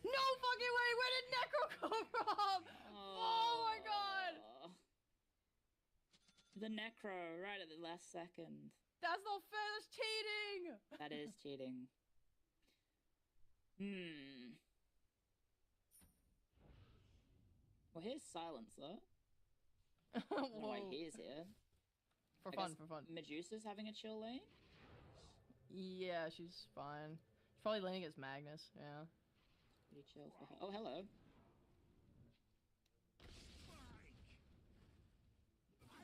No fucking way! Where did Necro come from? Oh my god! The Necro right at the last second. That's not fair. That's cheating. That is cheating. Well, here's Silencer. I don't know why he's here. For I fun, guess for fun. Medusa's having a chill lane? Yeah, she's fine. She's probably laning against Magnus, yeah. Pretty chill for her. Oh, hello.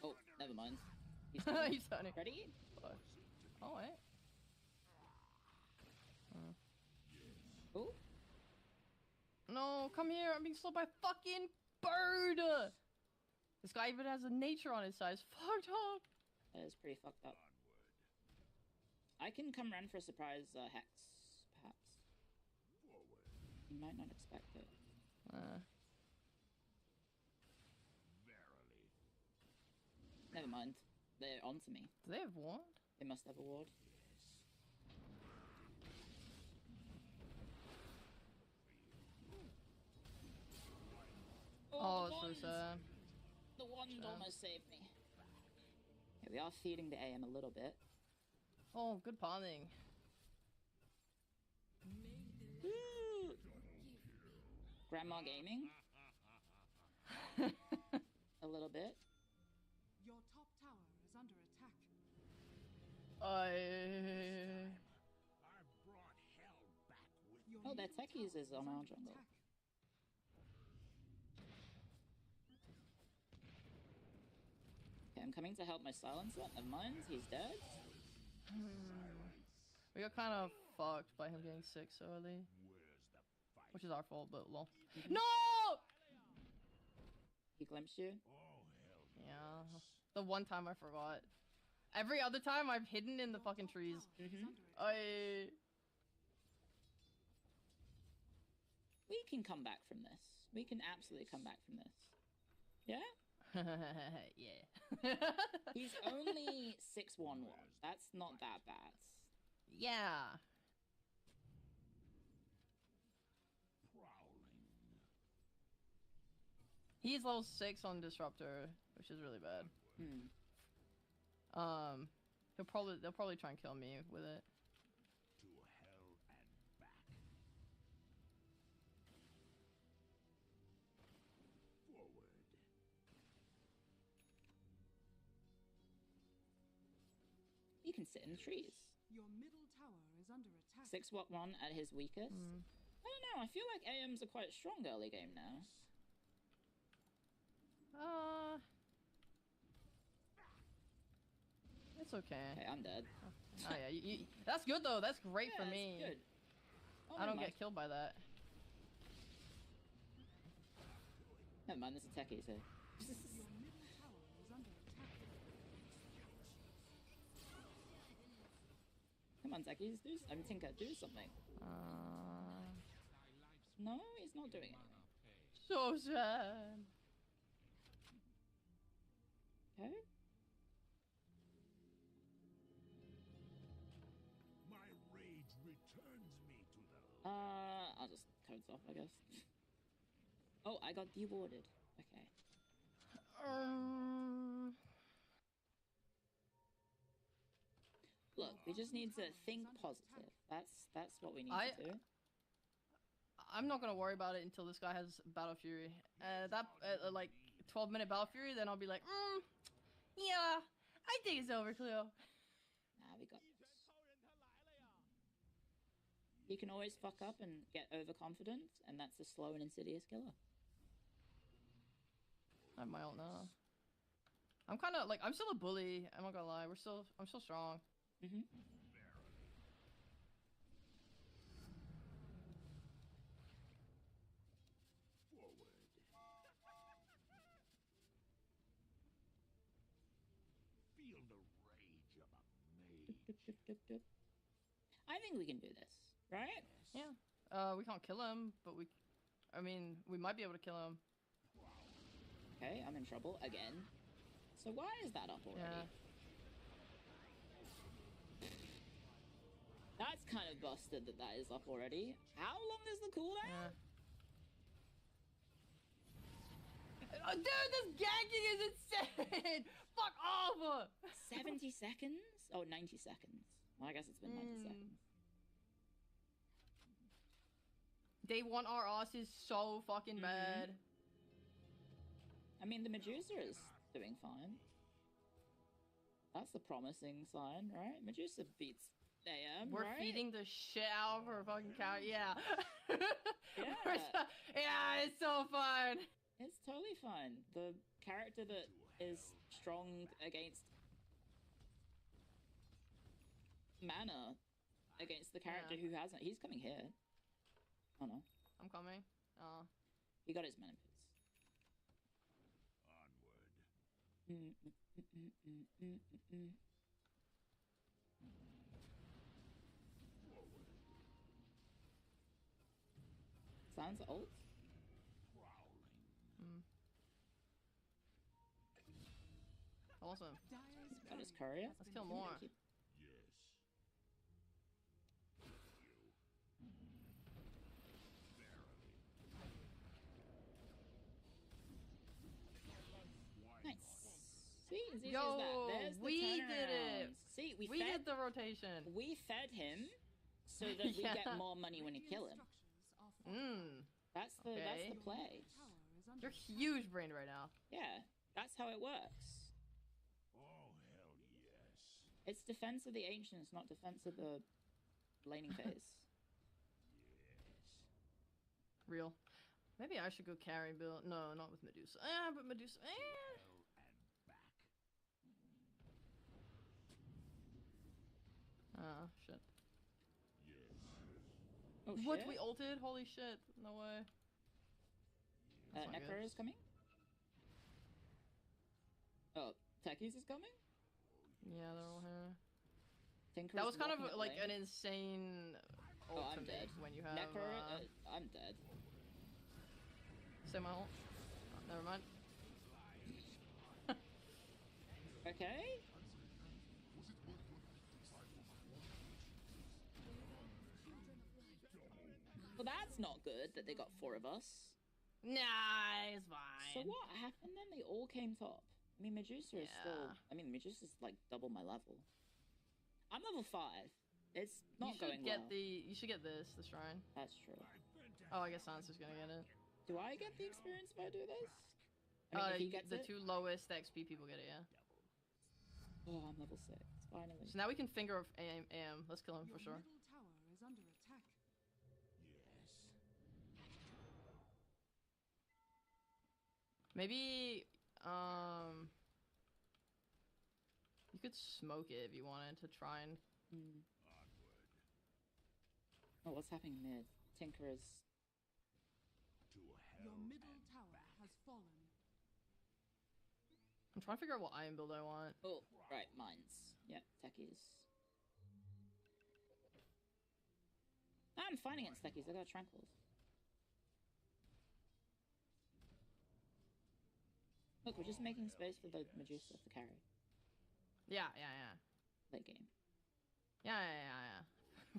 Oh, never mind. He's turning. He's turning. Ready? Oh, wait. Oh. No, come here. I'm being slowed by a fucking bird. This guy even has a nature on his side. It's fucked up. That is pretty fucked up. I can come run for a surprise hex, perhaps. You might not expect it. Never mind. They're onto me. Do they have ward? They must have a ward. Oh, the it's so wand! sad. The wand almost saved me. Okay, we are feeding the AM a little bit. Oh, good pawning. Grandma gaming? A little bit. Your top tower is under attack. Oh, their techies is on our jungle. Okay, I'm coming to help my silencer. Never mind, he's dead. We got kind of fucked by him getting sick so early. Which is our fault, but lol. No! He glimpsed you? Yeah. The one time I forgot. Every other time I've hidden in the fucking trees. We can come back from this. We can absolutely come back from this. Yeah? Yeah. He's only 6-1-1. That's not that bad. Yeah. He's level 6 on Disruptor, which is really bad. They'll probably try and kill me with it. To hell and back. Forward. You can sit in the trees. Your middle tower is under attack. 6-1 at his weakest. I don't know. I feel like AMs are quite strong early game now. It's okay. Okay, I'm dead. Oh yeah, that's good though. That's great for Yeah, me. it's good. Oh, I don't never get killed by that. Never mind, there's a techie here. Your middle tower is under attack. Come on, techies, Tinker, do something. No, he's not doing anything. So sad. Okay. My rage returns me to the I'll just codes off, I guess. Oh, I got dewarded. Okay. Look, we just need to think positive. That's what we need to do. I'm not gonna worry about it until this guy has Battle Fury. Like 12-minute Battle Fury, then I'll be like, yeah, I think it's over, Cleo. Nah, we got this. You can always fuck up and get overconfident, and that's a slow and insidious killer. I have my ult now. I'm kind of like, I'm still a bully. I'm not gonna lie. I'm still strong. feel the rage of a maid. I think we can do this, right? Yeah. We can't kill him, but I mean, we might be able to kill him. Okay, I'm in trouble again. So why is that up already? Yeah. That's kind of busted that is up already. How long is the cooldown? Dude, this ganking is insane! Fuck off! 70 seconds? Oh, 90 seconds. Well, I guess it's been 90 seconds. They want our asses so fucking bad. I mean, the Medusa is doing fine. That's the promising sign, right? Medusa beats AM, We're right? feeding the shit out of her fucking cow. Yeah. Yeah. Yeah, it's so fun. It's totally fine. The character that is strong against mana against the character who hasn't. He's coming here. Oh no. I'm coming. He got his mana boots. Sounds ult. Awesome. Got his courier. Let's kill more. Nice. See, as easy as that. There's the we did it. turnaround. See, we did the rotation. We fed him so that we get more money when we kill him. That's the play. You're huge brained right now. Yeah, that's how it works. Oh, hell yes. It's defense of the ancients, not defense of the laning phase. Real. Maybe I should go carry Bill. No, not with Medusa. But Medusa. Oh, shit. Oh, what? shit. We ulted? Holy shit. No way. Necro is coming? Oh, Techies is coming? Yeah, they're all here. Tinker's That was kind of walking like away. an insane ult Oh, to I'm make dead. when you have. Necro, I'm dead. Say my ult. Oh, never mind. Okay. Well, that's not good that they got 4 of us. Nah, it's fine. So what happened then? They all came top. I mean, Medusa is still... I mean, Medusa's like double my level. I'm level 5. It's not going well. You should get this, the shrine. That's true. Oh, I guess Sansa's gonna get it. Do I get the experience if I do this? I mean, if he gets the it? 2 lowest XP people get it, yeah. Oh, I'm level 6. Finally. So now we can finger of AM. Let's kill him for sure. Middle tower is under attack. Maybe, you could smoke it if you wanted to try and... Oh, what's happening mid? Tinker is... Your middle tower has fallen. I'm trying to figure out what iron build I want. Oh, right, mines. Yeah, techies. I'm fine against techies. I got tranquils. Look, we're just making space for the Medusa to carry. Yeah. Late game. Yeah.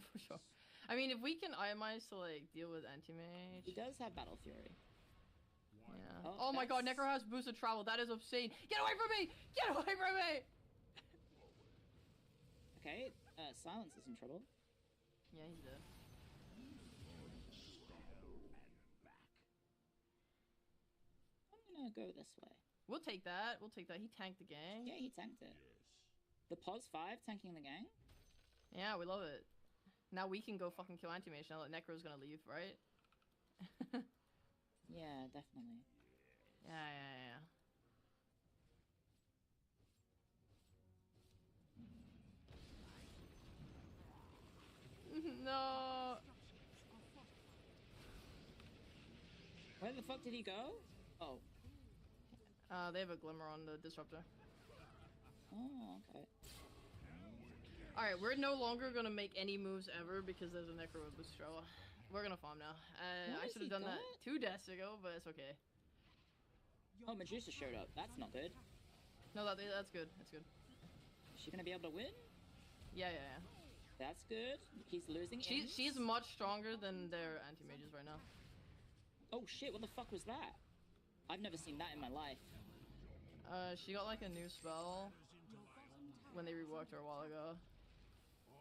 For sure. I mean, if we can itemize to, like, deal with anti-mage... He does have Battle Fury. Yeah. Oh my god, Necro has boosted travel. That is obscene. Get away from me! Get away from me! Okay, Silence is in trouble. Yeah, he's dead. I'm gonna go this way. We'll take that. He tanked the gang. Yeah, he tanked it. The Pos 5 tanking the gang? Yeah, we love it. Now we can go fucking kill anti-mage now that Necro's gonna leave, right? Yeah, definitely. Yeah. No. Where the fuck did he go? Oh. They have a glimmer on the disruptor. Oh, okay. Alright, we're no longer gonna make any moves ever because there's a Necro with boost travel. We're gonna farm now. I should have done that 2 deaths ago, but it's okay. Oh, Medusa showed up. That's not good. No, that's good. That's good. Is she gonna be able to win? Yeah. That's good. He's losing. She's much stronger than their anti-mages right now. Oh shit, what the fuck was that? I've never seen that in my life. She got like a new spell when they reworked her a while ago.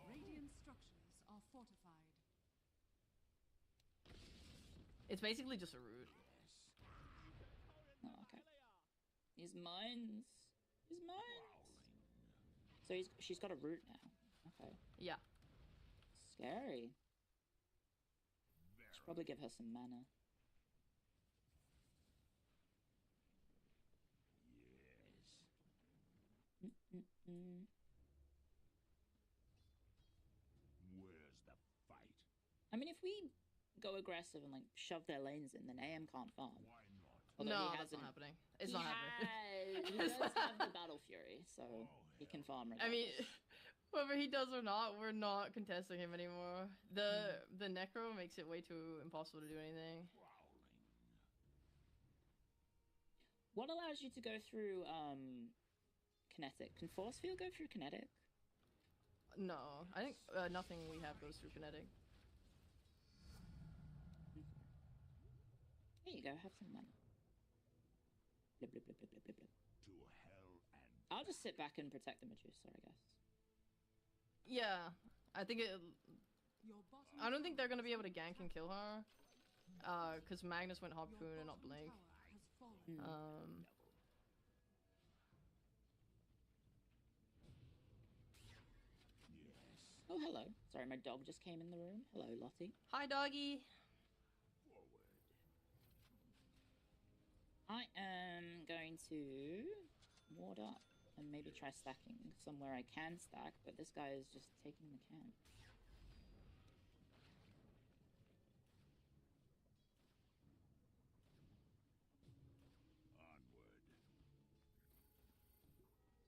Radiant structures are fortified. It's basically just a root. Oh, okay. He's mines. So she's got a root now. Okay. Yeah. Scary. Should probably give her some mana. Where's the fight? I mean, if we go aggressive and like shove their lanes in, then AM can't farm. No, that's not happening. It's not happening. He does have the Battle Fury, so he can farm regardless. I mean, whether he does or not, we're not contesting him anymore. The Necro makes it way too impossible to do anything. What allows you to go through kinetic? Can Force Field go through kinetic? No, I think nothing we have goes through kinetic. There you go, have some mana. Blip, blip, blip, blip, blip, blip, blip. To hell and I'll just sit back and protect the Medusa, I guess. Yeah, I think I don't think they're gonna be able to gank and kill her. Because Magnus went Harpoon and not Blink. Oh, hello. Sorry, my dog just came in the room. Hello, Lottie. Hi, doggy. I am going to ward up and maybe try stacking somewhere I can stack, but this guy is just taking the camp. onward.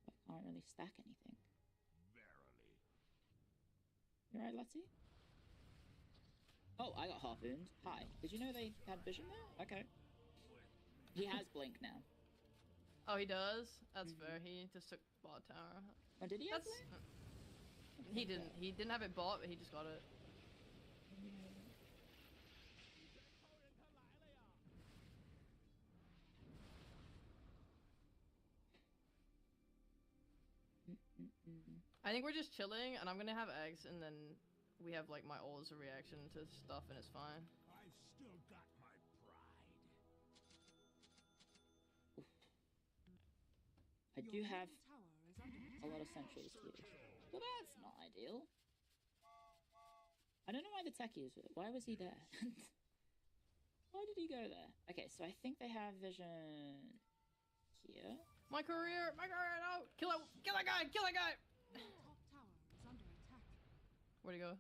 So I can't really stack anything. Verily. You right, Lottie? Oh, I got harpooned. Hi. Did you know they had vision there? Okay. He has blink now. Oh, he does? That's fair. He just took bot tower. Oh, did he have blink? He didn't. He didn't have it bought, but he just got it. I think we're just chilling, and I'm gonna have eggs, and then we have like my ult as a reaction to stuff, and it's fine. I've still got my pride. I do have a lot of sentries here. Well, that's not ideal. I don't know why the techie is with it. Why was he there? Why did he go there? Okay, so I think they have vision here. My career, no! Kill that guy! Kill that guy! Top tower is under attack. Where'd he go?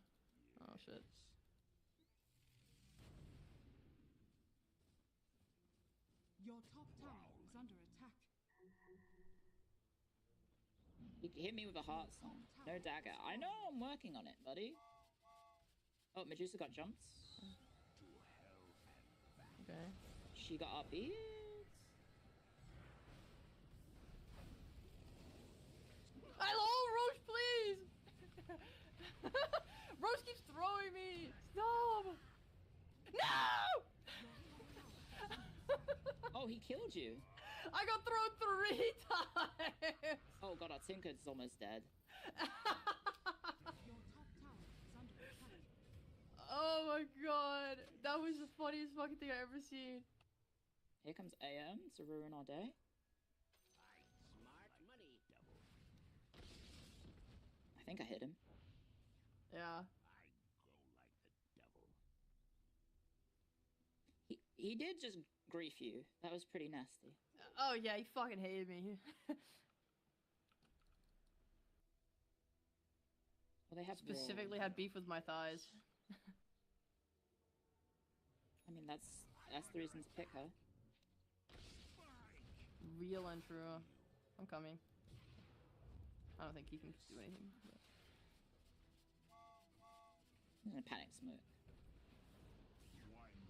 Oh shit. Your top tower is under attack. He hit me with a heart song. No dagger. I know, I'm working on it, buddy. Oh, Medusa got jumps. Okay. She got up beats. Hello, Roche, please! Roche keeps throwing me! Stop! No! Oh, he killed you. I got thrown 3 times! Oh god, our Tinker's almost dead. Oh my god, that was the funniest fucking thing I ever seen. Here comes AM to ruin our day. Smart money double. I think I hit him. Yeah. I go like the devil. He did just grief you. That was pretty nasty. Oh yeah, he fucking hated me. Well, they have specifically had beef with my thighs. I mean, that's the reason to pick her. Real and true. I'm coming. I don't think he can do anything. But... I'm gonna panic smoke. Why not?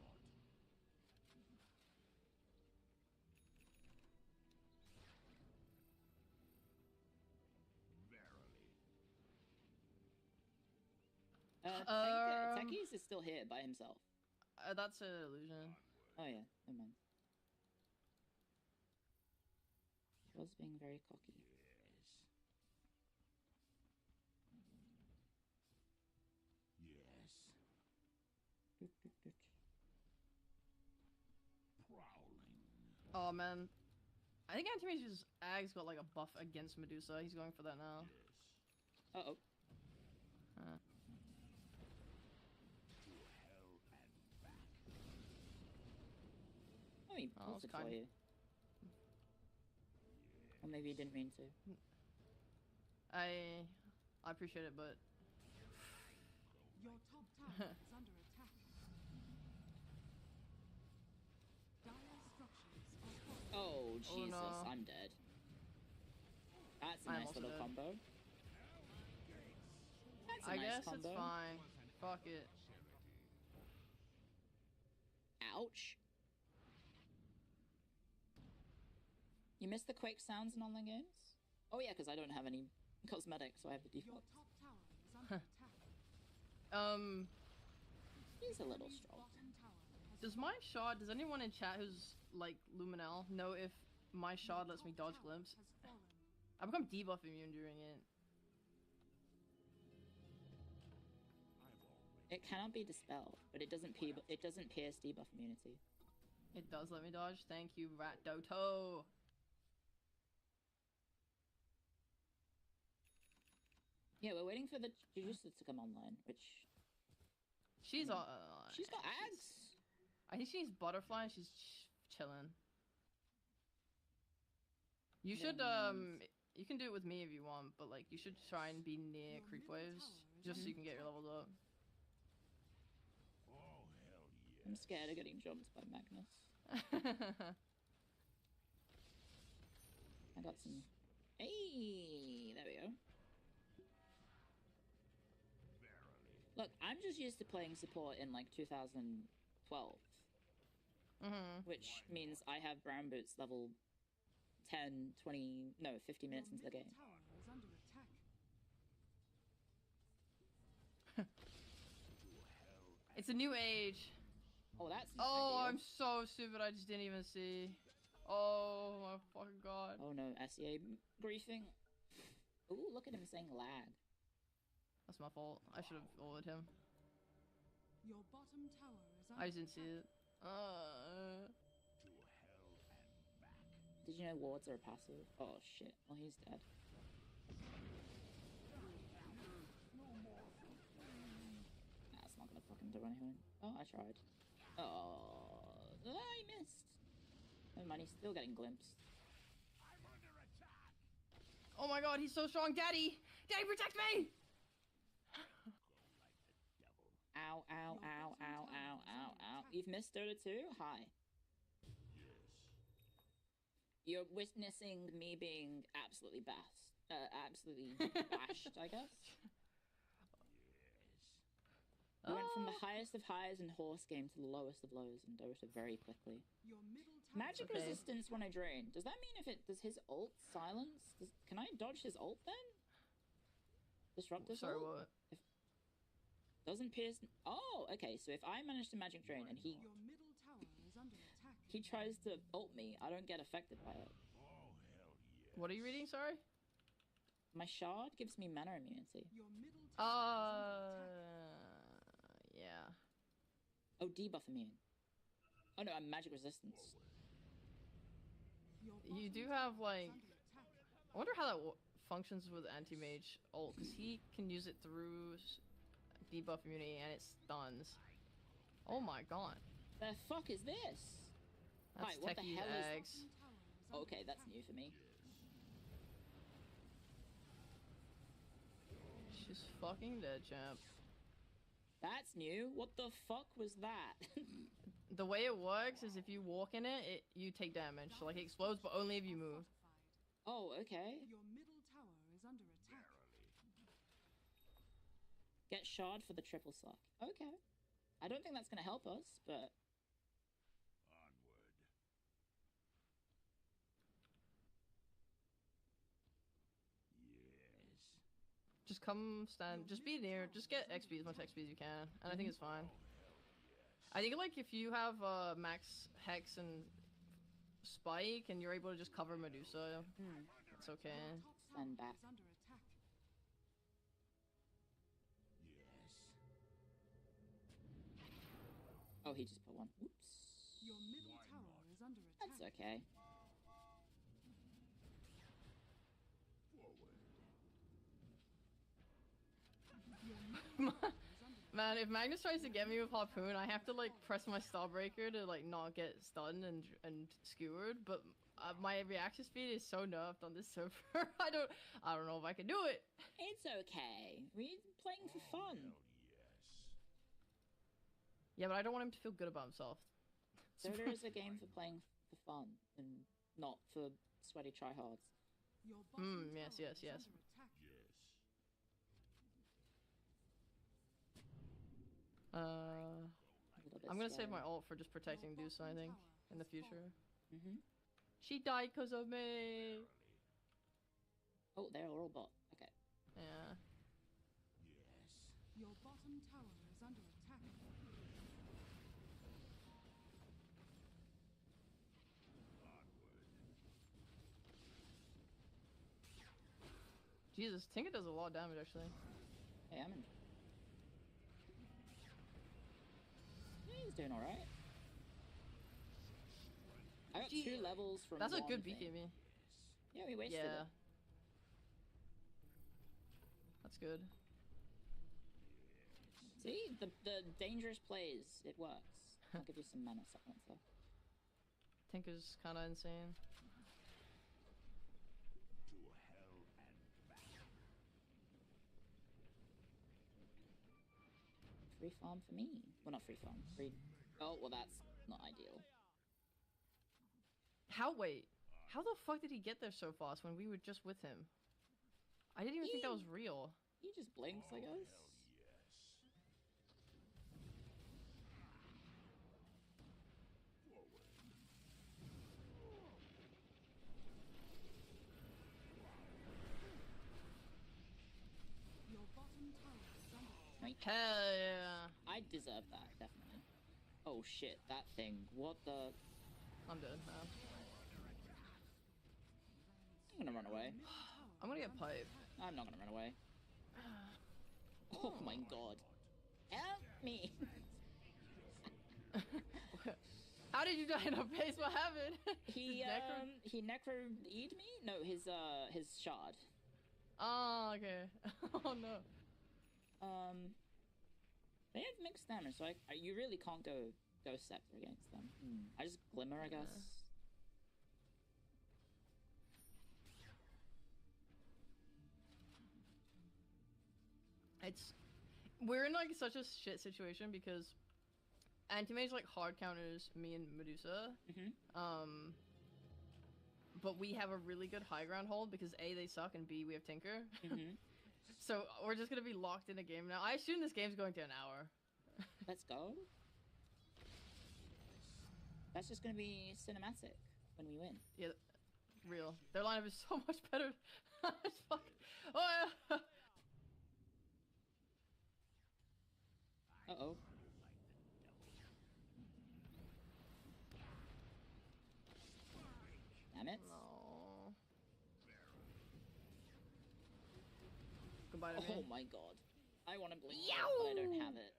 Verily. Techies is still here by himself. That's an illusion. Oh yeah, never mind. He was being very cocky. Yes. Prowling. Oh man. I think Antimage Ag's got like a buff against Medusa. He's going for that now. Uh-oh. Oh, he pulled it for you. Or maybe he didn't mean to. I appreciate it, but... Your top tower is under attack. Dire structures are falling. Oh, Jesus, no. I'm dead. That's a I'm nice also little dead. combo. That's a I nice guess combo. it's fine. Fuck it. Ouch. You missed the Quake sounds in online games? Oh yeah, because I don't have any cosmetics, so I have the Your default. top tower is under attack. He's a little strong. Does my shot, does anyone in chat who's like Luminel know if my shot lets me dodge glimpse? I become debuff immune during it. It cannot be dispelled, but it doesn't pierce debuff immunity. It does let me dodge. Thank you, Rat Doto. Yeah, we're waiting for the Jujutsu to come online, which... She's she's got ads! I think she's butterfly and she's chilling. You should, you can do it with me if you want, but like, you should try and be near creep waves, just so you can get your levels up. Oh, hell yeah. I'm scared of getting jumped by Magnus. I got some... Hey! There we go. Look, I'm just used to playing support in like 2012. Which means I have brown boots level 10, 20, no, 50 minutes into the game. Tower is under attack. It's a new age. Oh, that's Oh, ideal. I'm so stupid. I just didn't even see. Oh my fucking god. Oh no, SEA griefing. Ooh, look at him saying lag. That's my fault. I should have ordered him. Your bottom tower is I under just didn't see it. Did you know wards are a passive? Oh shit. Well, he's dead. That's not gonna fucking do anything. Oh, I tried. Oh, I missed. Never mind, he's still getting glimpsed. Oh my god, he's so strong. Daddy! Daddy, protect me! Ow, ow, ow, ow, ow, ow, ow. You've missed Dota 2? Hi. You're witnessing me being absolutely absolutely bashed, I guess. We went from the highest of highs in horse game to the lowest of lows in Dota very quickly. your middle tower. Magic resistance when I drain. Does that mean if it does his ult silence? Can I dodge his ult then? Disruptive Sorry, ult? what? If doesn't pierce. Oh, okay. So if I manage to magic drain and Your middle tower is under attack. he tries to ult me, I don't get affected by it. What are you reading, sorry? My shard gives me mana immunity. Your middle tower Yeah. Oh, debuff immune. Oh no, I'm magic resistance. You do have, like... I wonder how that functions with anti-mage ult, because he can use it through debuff immunity and it stuns. Oh my god. The fuck is this? That's Hi, what the techie hell eggs. is... Okay, that's new for me. She's fucking dead, champ. That's new. What the fuck was that? The way it works is if you walk in it, you take damage. So like it explodes, but only if you move. Oh, okay. Your middle tower is under attack. Get shard for the triple suck. Okay. I don't think that's gonna help us, but... Just come stand, just be near, just get XP as much XP as you can, and I think it's fine. I think like if you have max Hex and Spike and you're able to just cover Medusa, it's okay. Stand back. Is under attack. Oh, he just put one. Oops. Your middle tower is under attack. That's okay. Man, if Magnus tries to get me with Harpoon, I have to like press my Starbreaker to like not get stunned and skewered, but my reaction speed is so nerfed on this server. I don't know if I can do it. It's okay. We're playing for fun. Yeah, but I don't want him to feel good about himself. Dota is a game for playing for fun and not for sweaty tryhards. Your bottom yes, tower yes, is yes. under attack. I'm gonna save my ult for just protecting Deuce, I think, in the future. Mm-hmm. She died because of me! Oh, they're all bot. Okay. Yeah. Your bottom tower is under attack. Jesus, Tinker does a lot of damage, actually. Hey, I'm in. He's doing alright. I got 2 levels from That's a one good thing. BKB. Yeah, we wasted Yeah. it. That's good. See? The dangerous plays, it works. I'll give you some mana supplements though. Tinker's kinda insane. Free farm for me. Well, not free farm. Free... Oh, well that's not ideal. Wait. How the fuck did he get there so fast when we were just with him? I didn't even think that was real. He just blinks, I guess. Your bottom tower is under attack. Hell yeah. I deserve that, definitely. Oh shit, that thing. What the... I'm dead now. I'm gonna run away. I'm gonna get pipe. I'm not gonna run away. Oh my god. Help me! How did you die in a base? What happened? He necro'd me? No, his shard. Oh, okay. Oh no. They have mixed damage, so you really can't go Ghost Scepter against them. I just Glimmer, I guess. We're in like such a shit situation because Anti-Mage like hard counters me and Medusa. But we have a really good high ground hold because A, they suck, and B, we have Tinker. So we're just gonna be locked in a game now. I assume this game's going to an hour. Let's go. That's just gonna be cinematic when we win. Yeah, real. Their lineup is so much better. Fuck. Oh yeah. Uh-oh. Damn it. No. Goodbye to me. Oh my god. I want to blink, but I don't have it.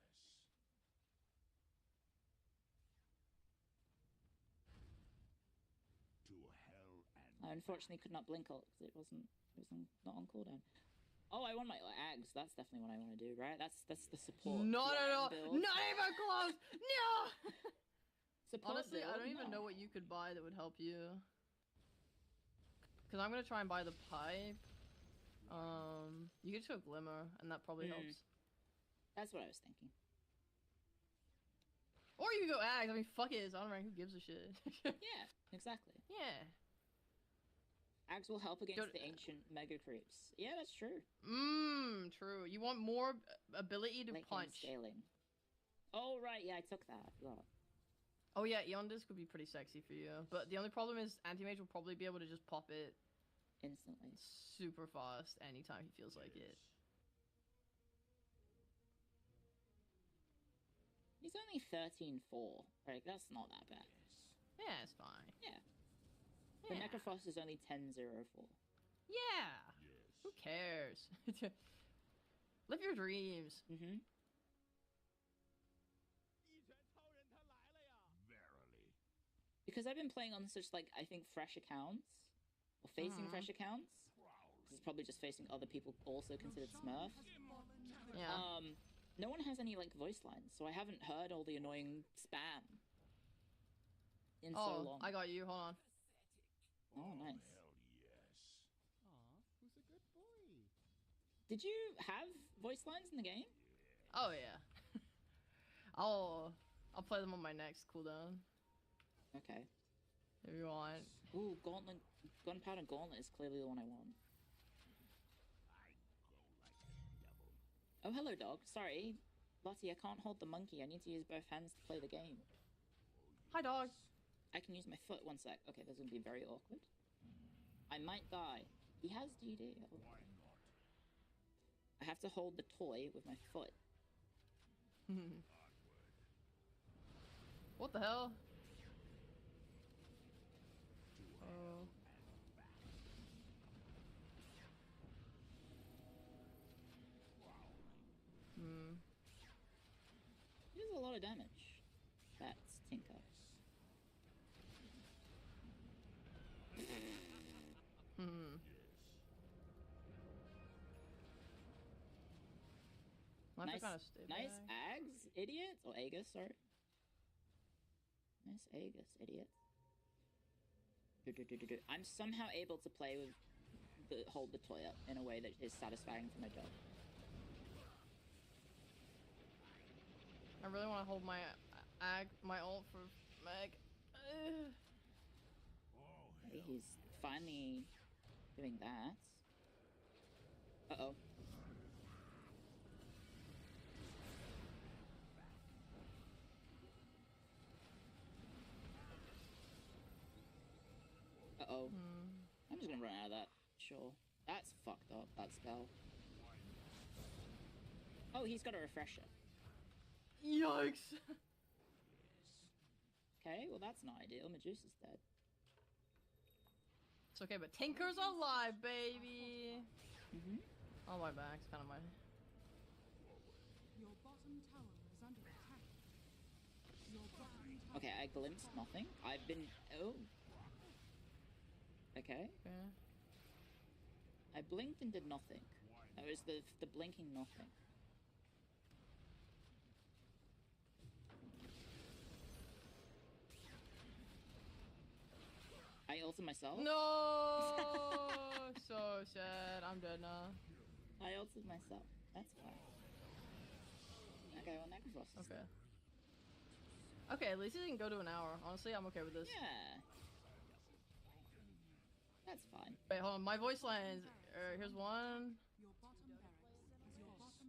I unfortunately could not blink ult because it was not on cooldown. Oh, I want my Ags. That's definitely what I want to do, right? That's the support. Not at all. Build. Not even close. No. Support Honestly, build? I don't even know what you could buy that would help you. Because I'm gonna try and buy the pipe. You could just go Glimmer, and that probably helps. That's what I was thinking. Or you could go Ags. I mean, fuck it. It's on rank. Who gives a shit? Yeah, exactly. Yeah. Ags will help against the ancient mega creeps. Yeah, that's true. True. You want more ability to Like punch. Scaling. Oh, right. Yeah, I took that. Yeah. Oh, yeah. Eon Disc would be pretty sexy for you. But the only problem is Anti-Mage will probably be able to just pop it instantly. Super fast anytime he feels like it. He's only 13-4. Like, that's not that bad. Yeah, it's fine. Yeah. The Necrophos is only 10-0-4. Yeah. Who cares? Live your dreams. Because I've been playing on such, like, I think fresh accounts. Or facing fresh accounts. It's probably just facing other people also considered Smurf. Yeah. No one has any, like, voice lines, so I haven't heard all the annoying spam in so long. I got you. Hold on. Oh, nice. Aw, who's a good boy? Did you have voice lines in the game? Oh yeah. I'll play them on my next cooldown. Okay. If you want. Ooh, Gauntlet, Gunpowder Gauntlet is clearly the one I want. Oh, hello, dog. Sorry, Lottie, I can't hold the monkey. I need to use both hands to play the game. Hi, dog. I can use my foot. One sec. Okay, this is gonna be very awkward. I might die. He has DD. Oh. I have to hold the toy with my foot. What the hell? Oh. He does a lot of damage. That's Tinker. Nice Ags, idiot? Or Aegis, sorry. Nice Aegis, idiot. I'm somehow able to play with hold the toy up in a way that is satisfying for my dog. I really want to hold my ult for Meg. Okay, he's finally doing that. Uh-oh. Uh-oh. I'm just gonna run out of that. Sure. That's fucked up, that spell. Oh, he's got a refresher. Yikes! Okay, well that's not ideal. Medusa's dead. It's okay, but Tinker's alive, baby! Oh, my back's kind of my. Your bottom tower is under attack. Your bottom tower. Okay, I glimpsed nothing. I've been. Oh. Okay. Okay. I blinked and did nothing. That was the blinking nothing. I ulted myself. No. So sad. I'm dead now. I ulted myself. That's fine. Okay, well, Necrophos. Okay. Okay, at least it didn't go to an hour. Honestly, I'm okay with this. Yeah. That's fine. Wait, hold on. My voice lines. Here's one. Your bottom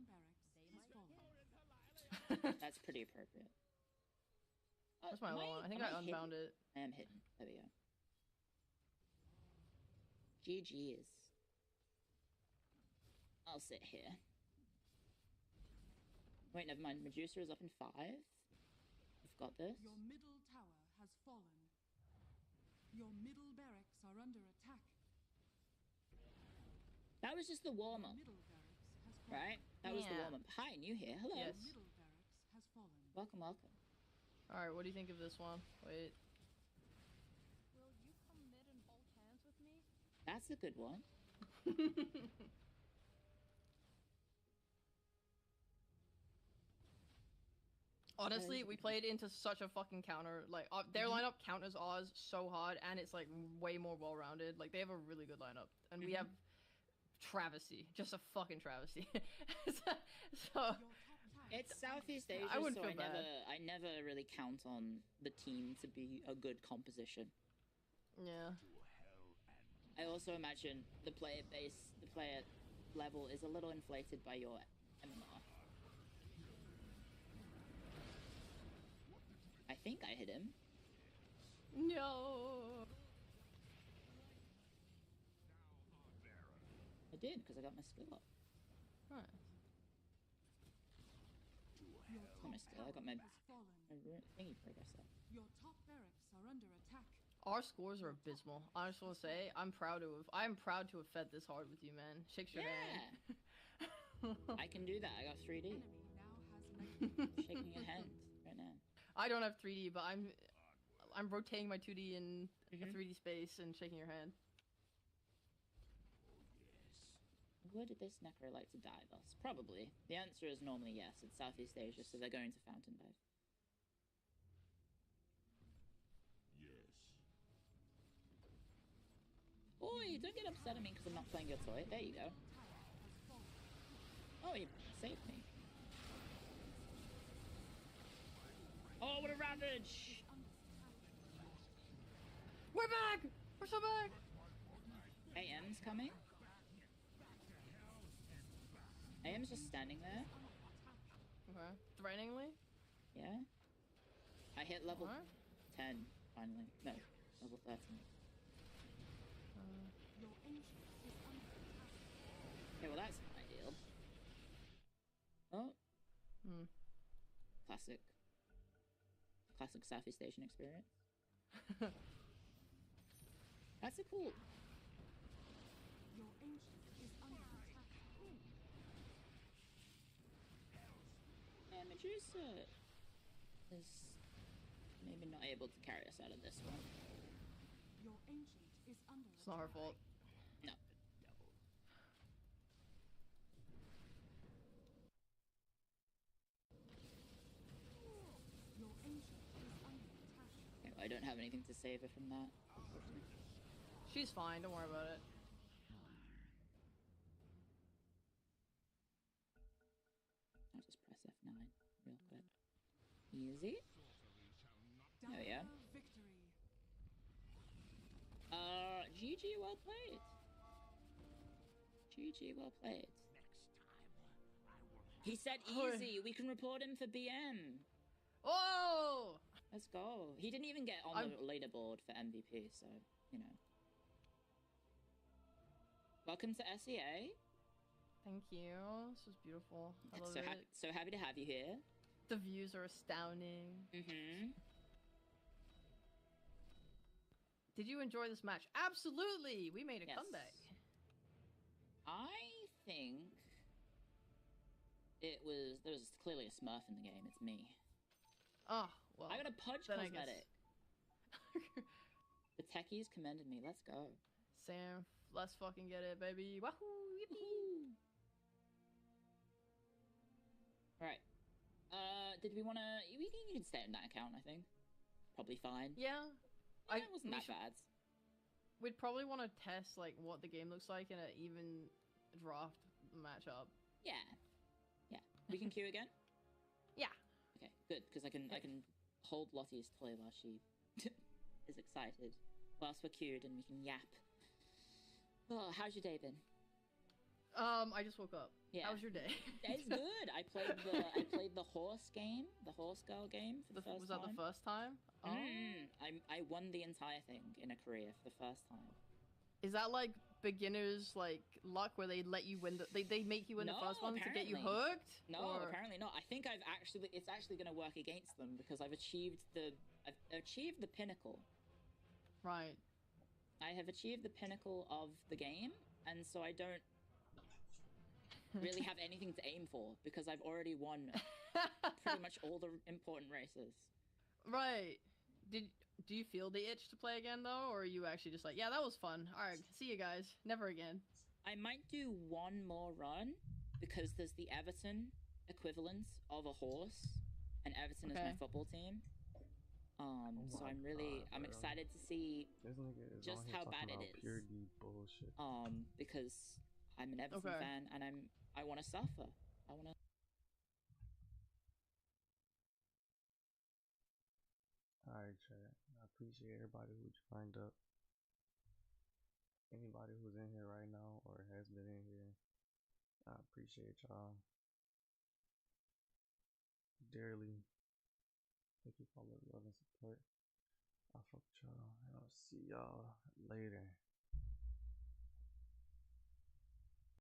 barracks has fallen. That's pretty appropriate. That's my low one. I think I unbound it. I am hidden. There we go. GG's. I'll sit here. Wait, never mind. Medusa is up in 5. We've got this. Your middle tower has fallen. Your middle barracks are under attack. That was just the warm-up. Middle barracks has fallen. Right? That was the Yeah. warm-up. Hi, new here. Hello. Yes. Middle barracks has fallen. Welcome, welcome. Alright, what do you think of this one? Wait. Will you come mid and hold hands with me? That's a good one. Honestly, we played into such a fucking counter. Like, their lineup counters ours so hard, and it's like way more well-rounded. Like, they have a really good lineup, and we have travesty, just a fucking travesty. so It's Southeast Asia, I wouldn't so feel bad. I never really count on the team to be a good composition. Yeah. I also imagine the player base, the player level is a little inflated by your MMR. I think I hit him. No. I did, because I got my skill up. Right. Not my skill, I got my Has fallen. thingy progress up. Your top barracks are under attack. Our scores are abysmal. I just want to say, I'm proud to have fed this hard with you, man. Shakes your hand. I can do that. I got 3D. Enemy now has Shaking your hand right now. I don't have 3D, but I'm rotating my 2D in a 3D space and shaking your hand. Where did this necro like to dive us? Probably. The answer is normally yes. It's Southeast Asia, so they're going to Fountain Dive. Yes. Oi, don't get upset at me because I'm not playing your toy. There you go. Oh, you saved me. Oh, what a ravage! We're back! We're so back! AM's coming. AM's just standing there. Okay. Threateningly? Yeah. I hit level 10, finally. No, level 13. Your ancient is under attack. Okay, well that's not ideal. Oh. Classic. Classic Southeast Asian experience. That's a cool. Your ancient is under attack. Yeah, Medusa is maybe not able to carry us out of this one. Your ancient is under It's not her fault. No. Your ancient is under attack. Okay, well, I don't have anything to save her from that. She's fine, don't worry about it. I'll just press F9 real quick. Easy. There we go. Victory. GG, well played. GG, well played. He said easy. We can report him for BM. Oh! Let's go. He didn't even get on the leaderboard for MVP, so, you know. Welcome to SEA. Thank you. This was beautiful. I love So, it. so happy to have you here. The views are astounding. Did you enjoy this match? Absolutely! We made a comeback. I think there was clearly a Smurf in the game. It's me. Oh, well. I got a Pudge then I cosmetic. The techies commended me. Let's go. Sam, let's fucking get it, baby. Wahoo! Yippee! Alright. Did we want to... You can stay in that account, I think. Probably fine. Yeah. It wasn't that bad. We'd probably want to test like what the game looks like in an even draft matchup. Yeah. Yeah. We can queue again? Yeah. Okay, good, because I can hold Lottie's toy while she is excited. Whilst we're queued and we can yap. Oh, how's your day been? I just woke up. Yeah. How was your day? It's good. I played the horse game, the horse girl game for the first time. Was that the first time? Oh. I won the entire thing in a career for the first time. Is that like beginners like luck where they let you win they make you win the first one to get you hooked? No, apparently not. I think it's actually going to work against them because I've achieved the pinnacle. Right. I have achieved the pinnacle of the game, and so I don't really have anything to aim for because I've already won pretty much all the important races. Right. Do you feel the itch to play again though, or are you actually just like, yeah, that was fun. All right, see you guys. Never again. I might do one more run because there's the Everton equivalent of a horse, and Everton is my football team. So I'm excited to see just how bad it is. Pure D bullshit. Because I'm an Everton fan and I want to suffer. I want to. Alright, chat. I appreciate everybody who joined up. Anybody who's in here right now or has been in here, I appreciate y'all dearly. Thank you for all the love and support. I'll fuck with y'all, and I'll see y'all later.